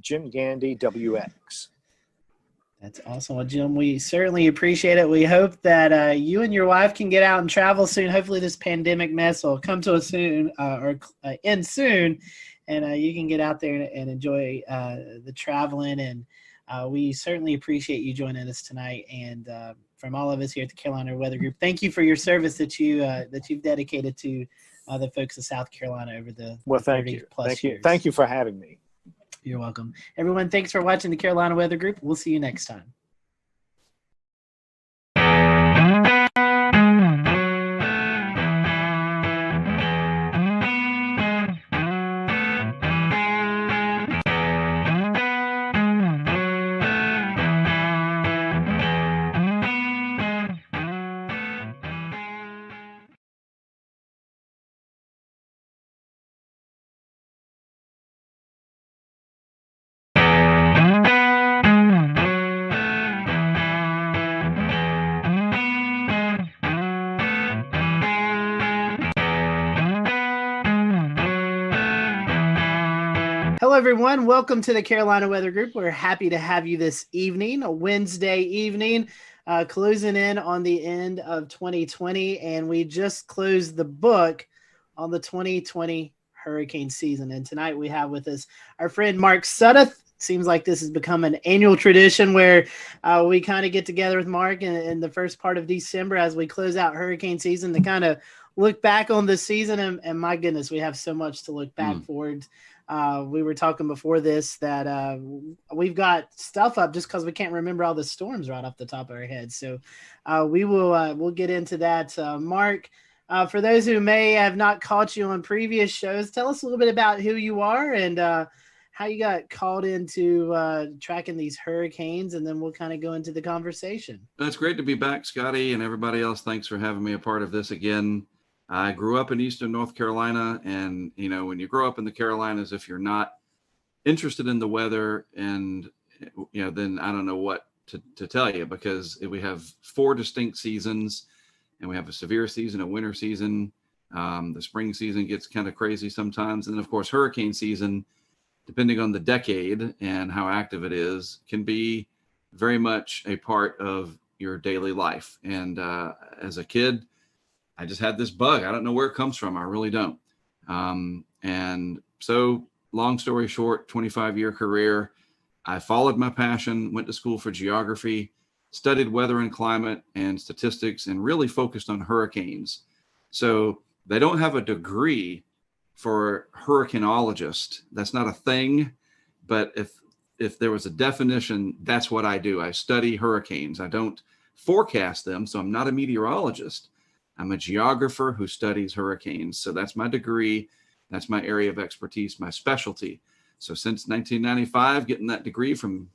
Jim Gandy WX. That's awesome. Well, Jim, we certainly appreciate it. We hope that you and your wife can get out and travel soon. Hopefully this pandemic mess will come to us soon or end soon, and you can get out there and enjoy the traveling. And we certainly appreciate you joining us tonight. And from all of us here at the Carolina Weather Group, thank you for your service that you've dedicated to the folks of South Carolina over the 30 plus years. Thank you for having me. You're welcome. Everyone, thanks for watching the Carolina Weather Group. We'll see you next time. Hello, everyone. Welcome to the Carolina Weather Group. We're happy to have you this evening, a Wednesday evening, closing in on the end of 2020. And we just closed the book on the 2020 hurricane season. And tonight we have with us our friend Mark Sudduth. Seems like this has become an annual tradition where we kind of get together with Mark in the first part of December as we close out hurricane season to kind of look back on the season. And my goodness, we have so much to look back forward. We were talking before this that we've got stuff up just because we can't remember all the storms right off the top of our heads. So we'll get into that. Mark, for those who may have not caught you on previous shows, tell us a little bit about who you are and how you got called into tracking these hurricanes, and then we'll kind of go into the conversation. It's great to be back, Scotty, and everybody else. Thanks for having me a part of this again. I grew up in Eastern North Carolina, and, you know, when you grow up in the Carolinas, if you're not interested in the weather, and, you know, then I don't know what to tell you, because we have 4 distinct seasons, and we have a severe season, a winter season. The spring season gets kind of crazy sometimes. And then, of course, hurricane season, depending on the decade and how active it is, can be very much a part of your daily life. And as a kid, I just had this bug. I don't know where it comes from. I really don't. And so, long story short, 25-year career, I followed my passion, went to school for geography, studied weather and climate and statistics, and really focused on hurricanes. So they don't have a degree for hurricanologist. That's not a thing. But if there was a definition, that's what I do. I study hurricanes. I don't forecast them, so I'm not a meteorologist. I'm a geographer who studies hurricanes. So that's my degree. That's my area of expertise, my specialty. So since 1995, getting that degree from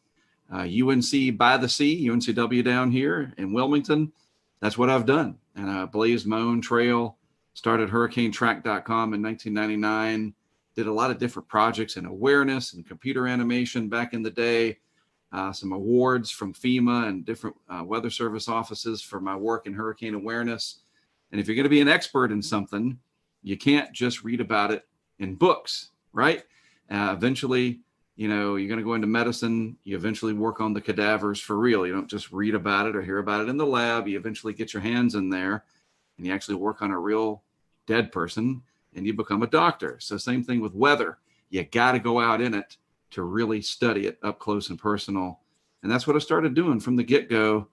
UNC by the sea, UNCW down here in Wilmington, that's what I've done. And I blazed my own trail, started hurricanetrack.com in 1999, did a lot of different projects in awareness and computer animation back in the day, some awards from FEMA and different weather service offices for my work in hurricane awareness. And if you're going to be an expert in something, you can't just read about it in books, right? Eventually, you know, you're going to go into medicine. You eventually work on the cadavers for real. You don't just read about it or hear about it in the lab. You eventually get your hands in there and you actually work on a real dead person and you become a doctor. So same thing with weather. You got to go out in it to really study it up close and personal. And that's what I started doing from the get-go.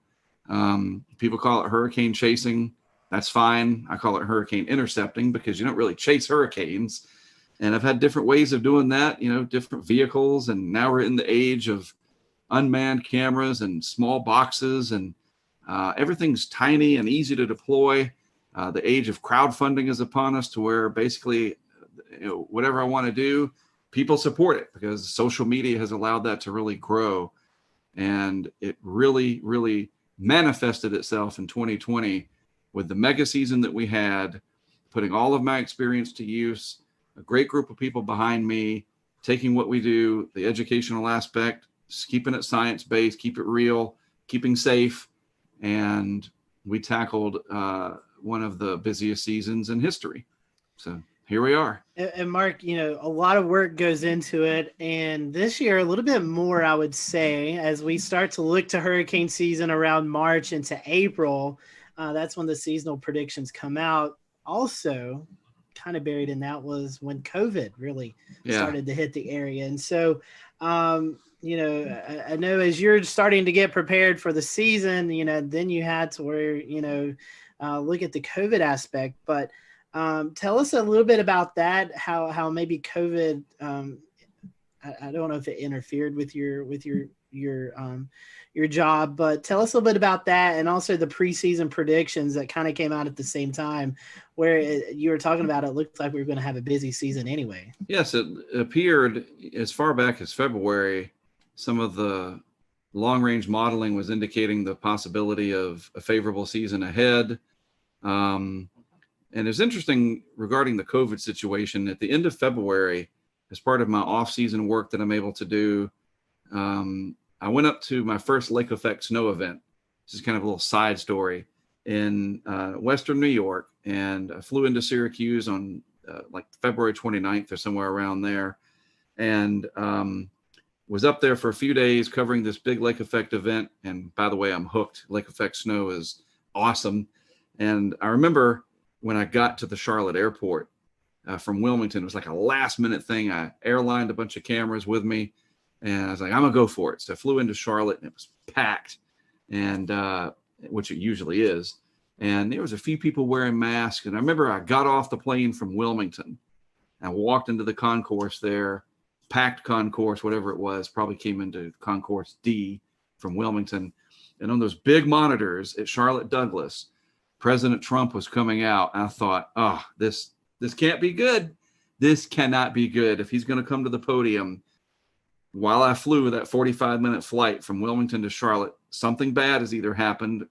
People call it hurricane chasing. That's fine. I call it hurricane intercepting because you don't really chase hurricanes. And I've had different ways of doing that, you know, different vehicles. And now we're in the age of unmanned cameras and small boxes, and everything's tiny and easy to deploy. The age of crowdfunding is upon us, to where basically, you know, whatever I want to do, people support it, because social media has allowed that to really grow. And it really, really manifested itself in 2020 with the mega season that we had, putting all of my experience to use, a great group of people behind me, taking what we do, the educational aspect, keeping it science-based, keep it real, keeping safe. And we tackled one of the busiest seasons in history. So here we are. And Mark, you know, a lot of work goes into it. And this year, a little bit more, I would say, as we start to look to hurricane season around March into April. That's when the seasonal predictions come out. Also, kind of buried in that was when COVID really started to hit the area. And so, you know, I know as you're starting to get prepared for the season, you know, then you had to where, you know, look at the COVID aspect. But tell us a little bit about that, how maybe COVID, I don't know if it interfered with your job, but tell us a little bit about that, and also the preseason predictions that kind of came out at the same time, where you were talking about it looked like we were going to have a busy season anyway. Yes, it appeared as far back as February. Some of the long-range modeling was indicating the possibility of a favorable season ahead. And it's interesting regarding the COVID situation. At the end of February, as part of my off-season work that I'm able to do, I went up to my first lake effect snow event. This is kind of a little side story in Western New York. And I flew into Syracuse on like February 29th or somewhere around there. and was up there for a few days covering this big lake effect event. And by the way, I'm hooked. Lake effect snow is awesome. And I remember when I got to the Charlotte airport from Wilmington, it was like a last minute thing. I airlined a bunch of cameras with me, and I was like, I'm gonna go for it. So I flew into Charlotte, and it was packed, and which it usually is. And there was a few people wearing masks. And I remember I got off the plane from Wilmington and walked into the concourse there, packed concourse, whatever it was, probably came into concourse D from Wilmington. And on those big monitors at Charlotte Douglas, President Trump was coming out. And I thought, oh, this can't be good. This cannot be good. If he's going to come to the podium while I flew that 45-minute flight from Wilmington to Charlotte, something bad has either happened,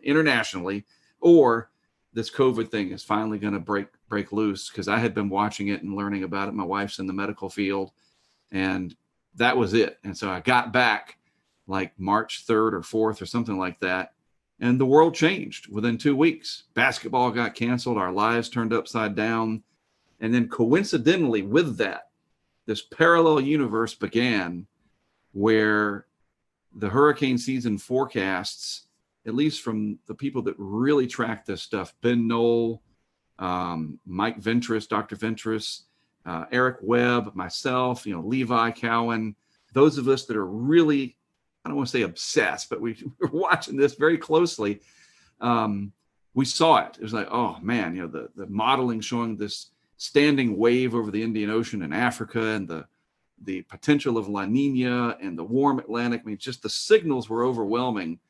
internationally, or this COVID thing is finally going to break loose, because I had been watching it and learning about it. My wife's in the medical field, and that was it. And so I got back like March 3rd or 4th or something like that, and the world changed within 2 weeks. Basketball got canceled. Our lives turned upside down. And then coincidentally with that, this parallel universe began where the hurricane season forecasts, at least from the people that really track this stuff, Ben Knoll, Mike Ventris, Dr. Ventris, Eric Webb, myself, Levi Cowan, those of us that are really, I don't want to say obsessed, but we're watching this very closely. We saw it. It was like, oh man, the modeling showing this standing wave over the Indian Ocean in Africa, and the potential of La Nina and the warm Atlantic. I mean, just the signals were overwhelming.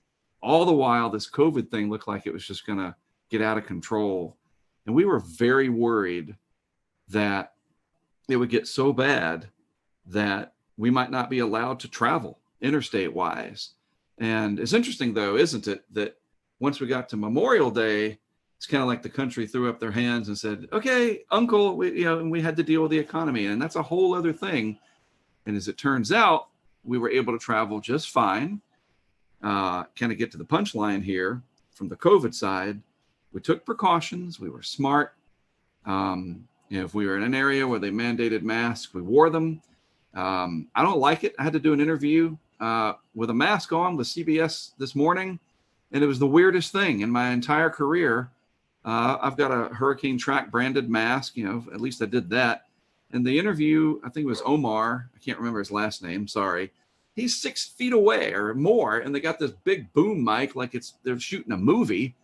All the while, this COVID thing looked like it was just going to get out of control. And we were very worried that it would get so bad that we might not be allowed to travel interstate wise. And it's interesting, though, isn't it, that once we got to Memorial Day, it's kind of like the country threw up their hands and said, okay, uncle, we had to deal with the economy. And that's a whole other thing. And as it turns out, we were able to travel just fine. Kind of get to the punchline here from the COVID side. We took precautions. We were smart. If we were in an area where they mandated masks, we wore them. I don't like it. I had to do an interview with a mask on with CBS this morning, and it was the weirdest thing in my entire career. I've got a hurricane track branded mask, at least I did that. And the interview, I think it was Omar, I can't remember his last name, sorry. He's 6 feet away or more, and they got this big boom mic like they're shooting a movie,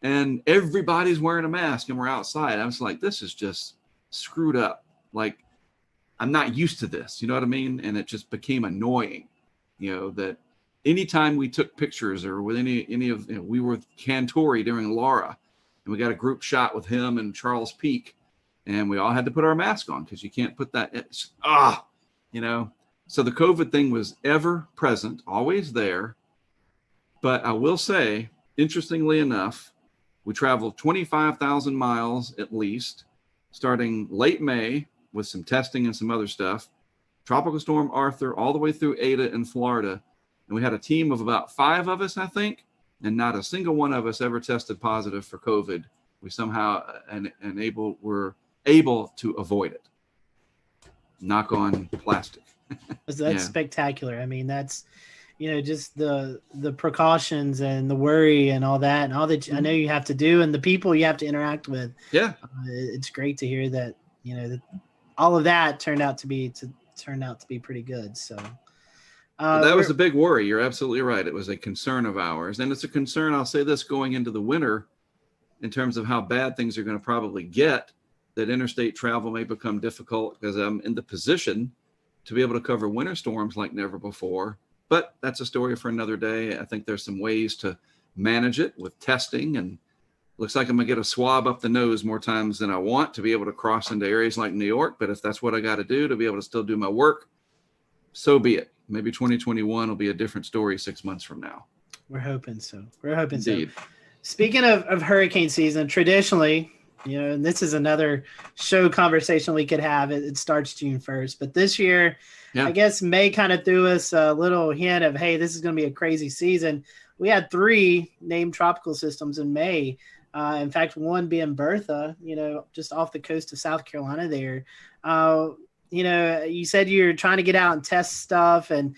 and everybody's wearing a mask, and we're outside. I was like, this is just screwed up. Like, I'm not used to this, you know what I mean? And it just became annoying, that anytime we took pictures or with any of, we were with Cantori during Laura, and we got a group shot with him and Charles Peak, and we all had to put our mask on because you can't put that. So the COVID thing was ever present, always there. But I will say, interestingly enough, we traveled 25,000 miles at least, starting late May with some testing and some other stuff. Tropical Storm Arthur all the way through Ada in Florida. And we had a team of about 5 of us, I think, and not a single one of us ever tested positive for COVID. We somehow were able to avoid it. Knock on plastic. That's spectacular. I mean, that's, just the precautions and the worry and all that, and all that I know you have to do, and the people you have to interact with. Yeah. It's great to hear that, that all of that turned out to be pretty good. So that was a big worry. You're absolutely right. It was a concern of ours. And it's a concern, I'll say this, going into the winter, in terms of how bad things are going to probably get, that interstate travel may become difficult, because I'm in the position to be able to cover winter storms like never before. But that's a story for another day. I think there's some ways to manage it with testing, and looks like I'm going to get a swab up the nose more times than I want to be able to cross into areas like New York. But if that's what I got to do to be able to still do my work, so be it. Maybe 2021 will be a different story 6 months from now. We're hoping so. Indeed. Speaking of hurricane season, traditionally, and this is another show conversation we could have. It starts June 1st, but this year, I guess May kind of threw us a little hint of, hey, this is going to be a crazy season. We had 3 named tropical systems in May. In fact, one being Bertha, just off the coast of South Carolina there. you said you're trying to get out and test stuff, and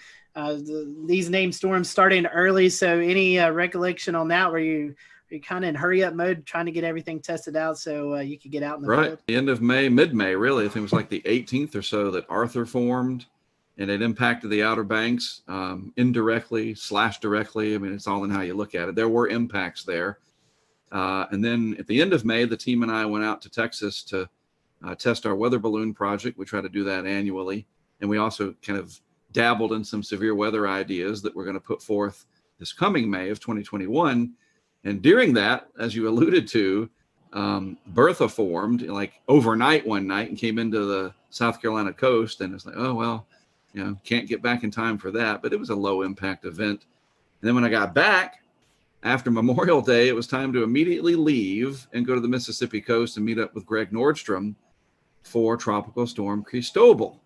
these named storms starting early. So any recollection on that? Were you kind of in hurry up mode, trying to get everything tested out so you could get out in the field? The end of May, mid-May, really. I think it was like the 18th or so that Arthur formed, and it impacted the Outer Banks indirectly / directly. I mean, it's all in how you look at it. There were impacts there. And then at the end of May, the team and I went out to Texas to test our weather balloon project. We try to do that annually. And we also kind of dabbled in some severe weather ideas that we're going to put forth this coming May of 2021. And during that, as you alluded to, Bertha formed like overnight one night and came into the South Carolina coast. And it's like, oh, well, can't get back in time for that. But it was a low impact event. And then when I got back after Memorial Day, it was time to immediately leave and go to the Mississippi coast and meet up with Greg Nordstrom for Tropical Storm Cristobal.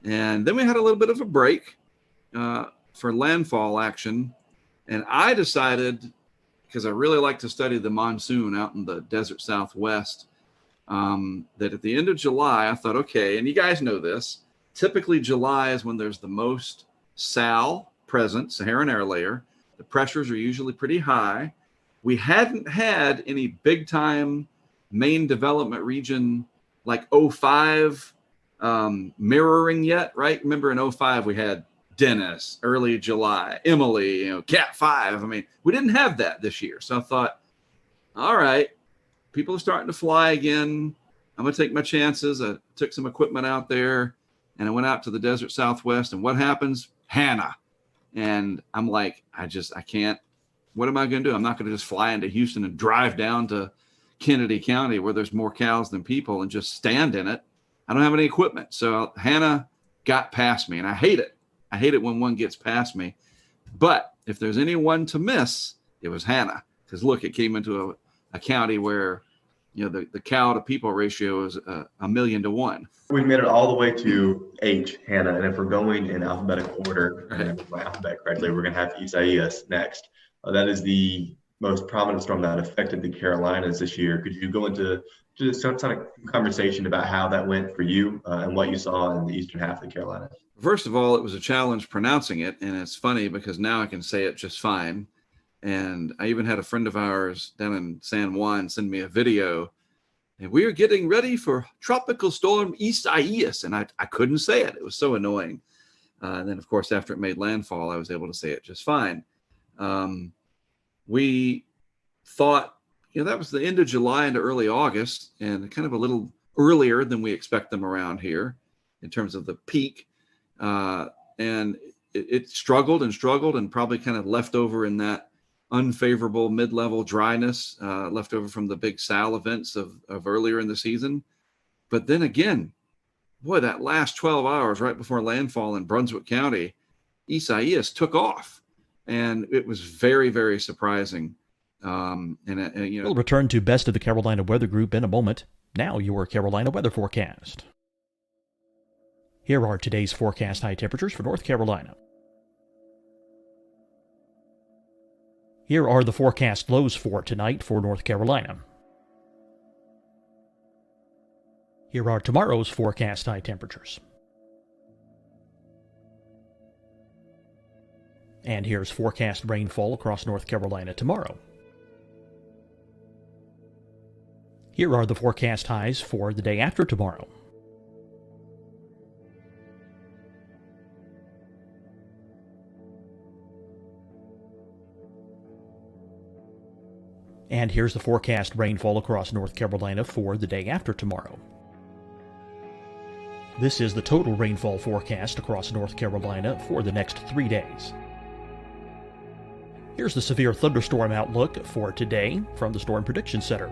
And then we had a little bit of a break for landfall action. And I decided, because I really like to study the monsoon out in the desert Southwest, that at the end of July, I thought, okay, and you guys know this, typically July is when there's the most SAL present, Saharan air layer. The pressures are usually pretty high. We hadn't had any big time main development region like 05 mirroring yet, right? Remember in 05 we had Dennis, early July, Emily, Cat 5. I mean, we didn't have that this year. So I thought, all right, people are starting to fly again. I'm going to take my chances. I took some equipment out there and I went out to the desert Southwest. And what happens? Hannah. And I'm like, I can't, what am I going to do? I'm not going to just fly into Houston and drive down to Kennedy County where there's more cows than people and just stand in it. I don't have any equipment. So Hannah got past me and I hate it. I hate it when one gets past me. But if there's anyone to miss, it was Hannah. Because look, it came into a county where, the cow to people ratio is 1,000,000 to 1. We've made it all the way to H, Hannah, and if we're going in alphabetical order, my alphabet correctly, we're going to have Isaias next. That is the most prominent storm that affected the Carolinas this year. Could you go into just some kind of conversation about how that went for you and what you saw in the eastern half of the Carolinas? First of all, it was a challenge pronouncing it, and it's funny because now I can say it just fine. And I even had a friend of ours down in San Juan send me a video, and we are getting ready for Tropical Storm Isaias, and I couldn't say it. It was so annoying. And then, of course, after it made landfall, I was able to say it just fine. We thought, that was the end of July into early August, and kind of a little earlier than we expect them around here in terms of the peak. And it struggled and probably kind of left over in that unfavorable mid-level dryness left over from the big SAL events of earlier in the season. But then again, boy, that last 12 hours right before landfall in Brunswick County, Isaias took off. And it was very, very surprising. We'll return to Best of the Carolina Weather Group in a moment. Now your Carolina weather forecast. Here are today's forecast high temperatures for North Carolina. Here are the forecast lows for tonight for North Carolina. Here are tomorrow's forecast high temperatures. And here's forecast rainfall across North Carolina tomorrow. Here are the forecast highs for the day after tomorrow. And here's the forecast rainfall across North Carolina for the day after tomorrow. This is the total rainfall forecast across North Carolina for the next 3 days. Here's the severe thunderstorm outlook for today from the Storm Prediction Center.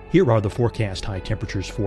Here are the forecast high temperatures for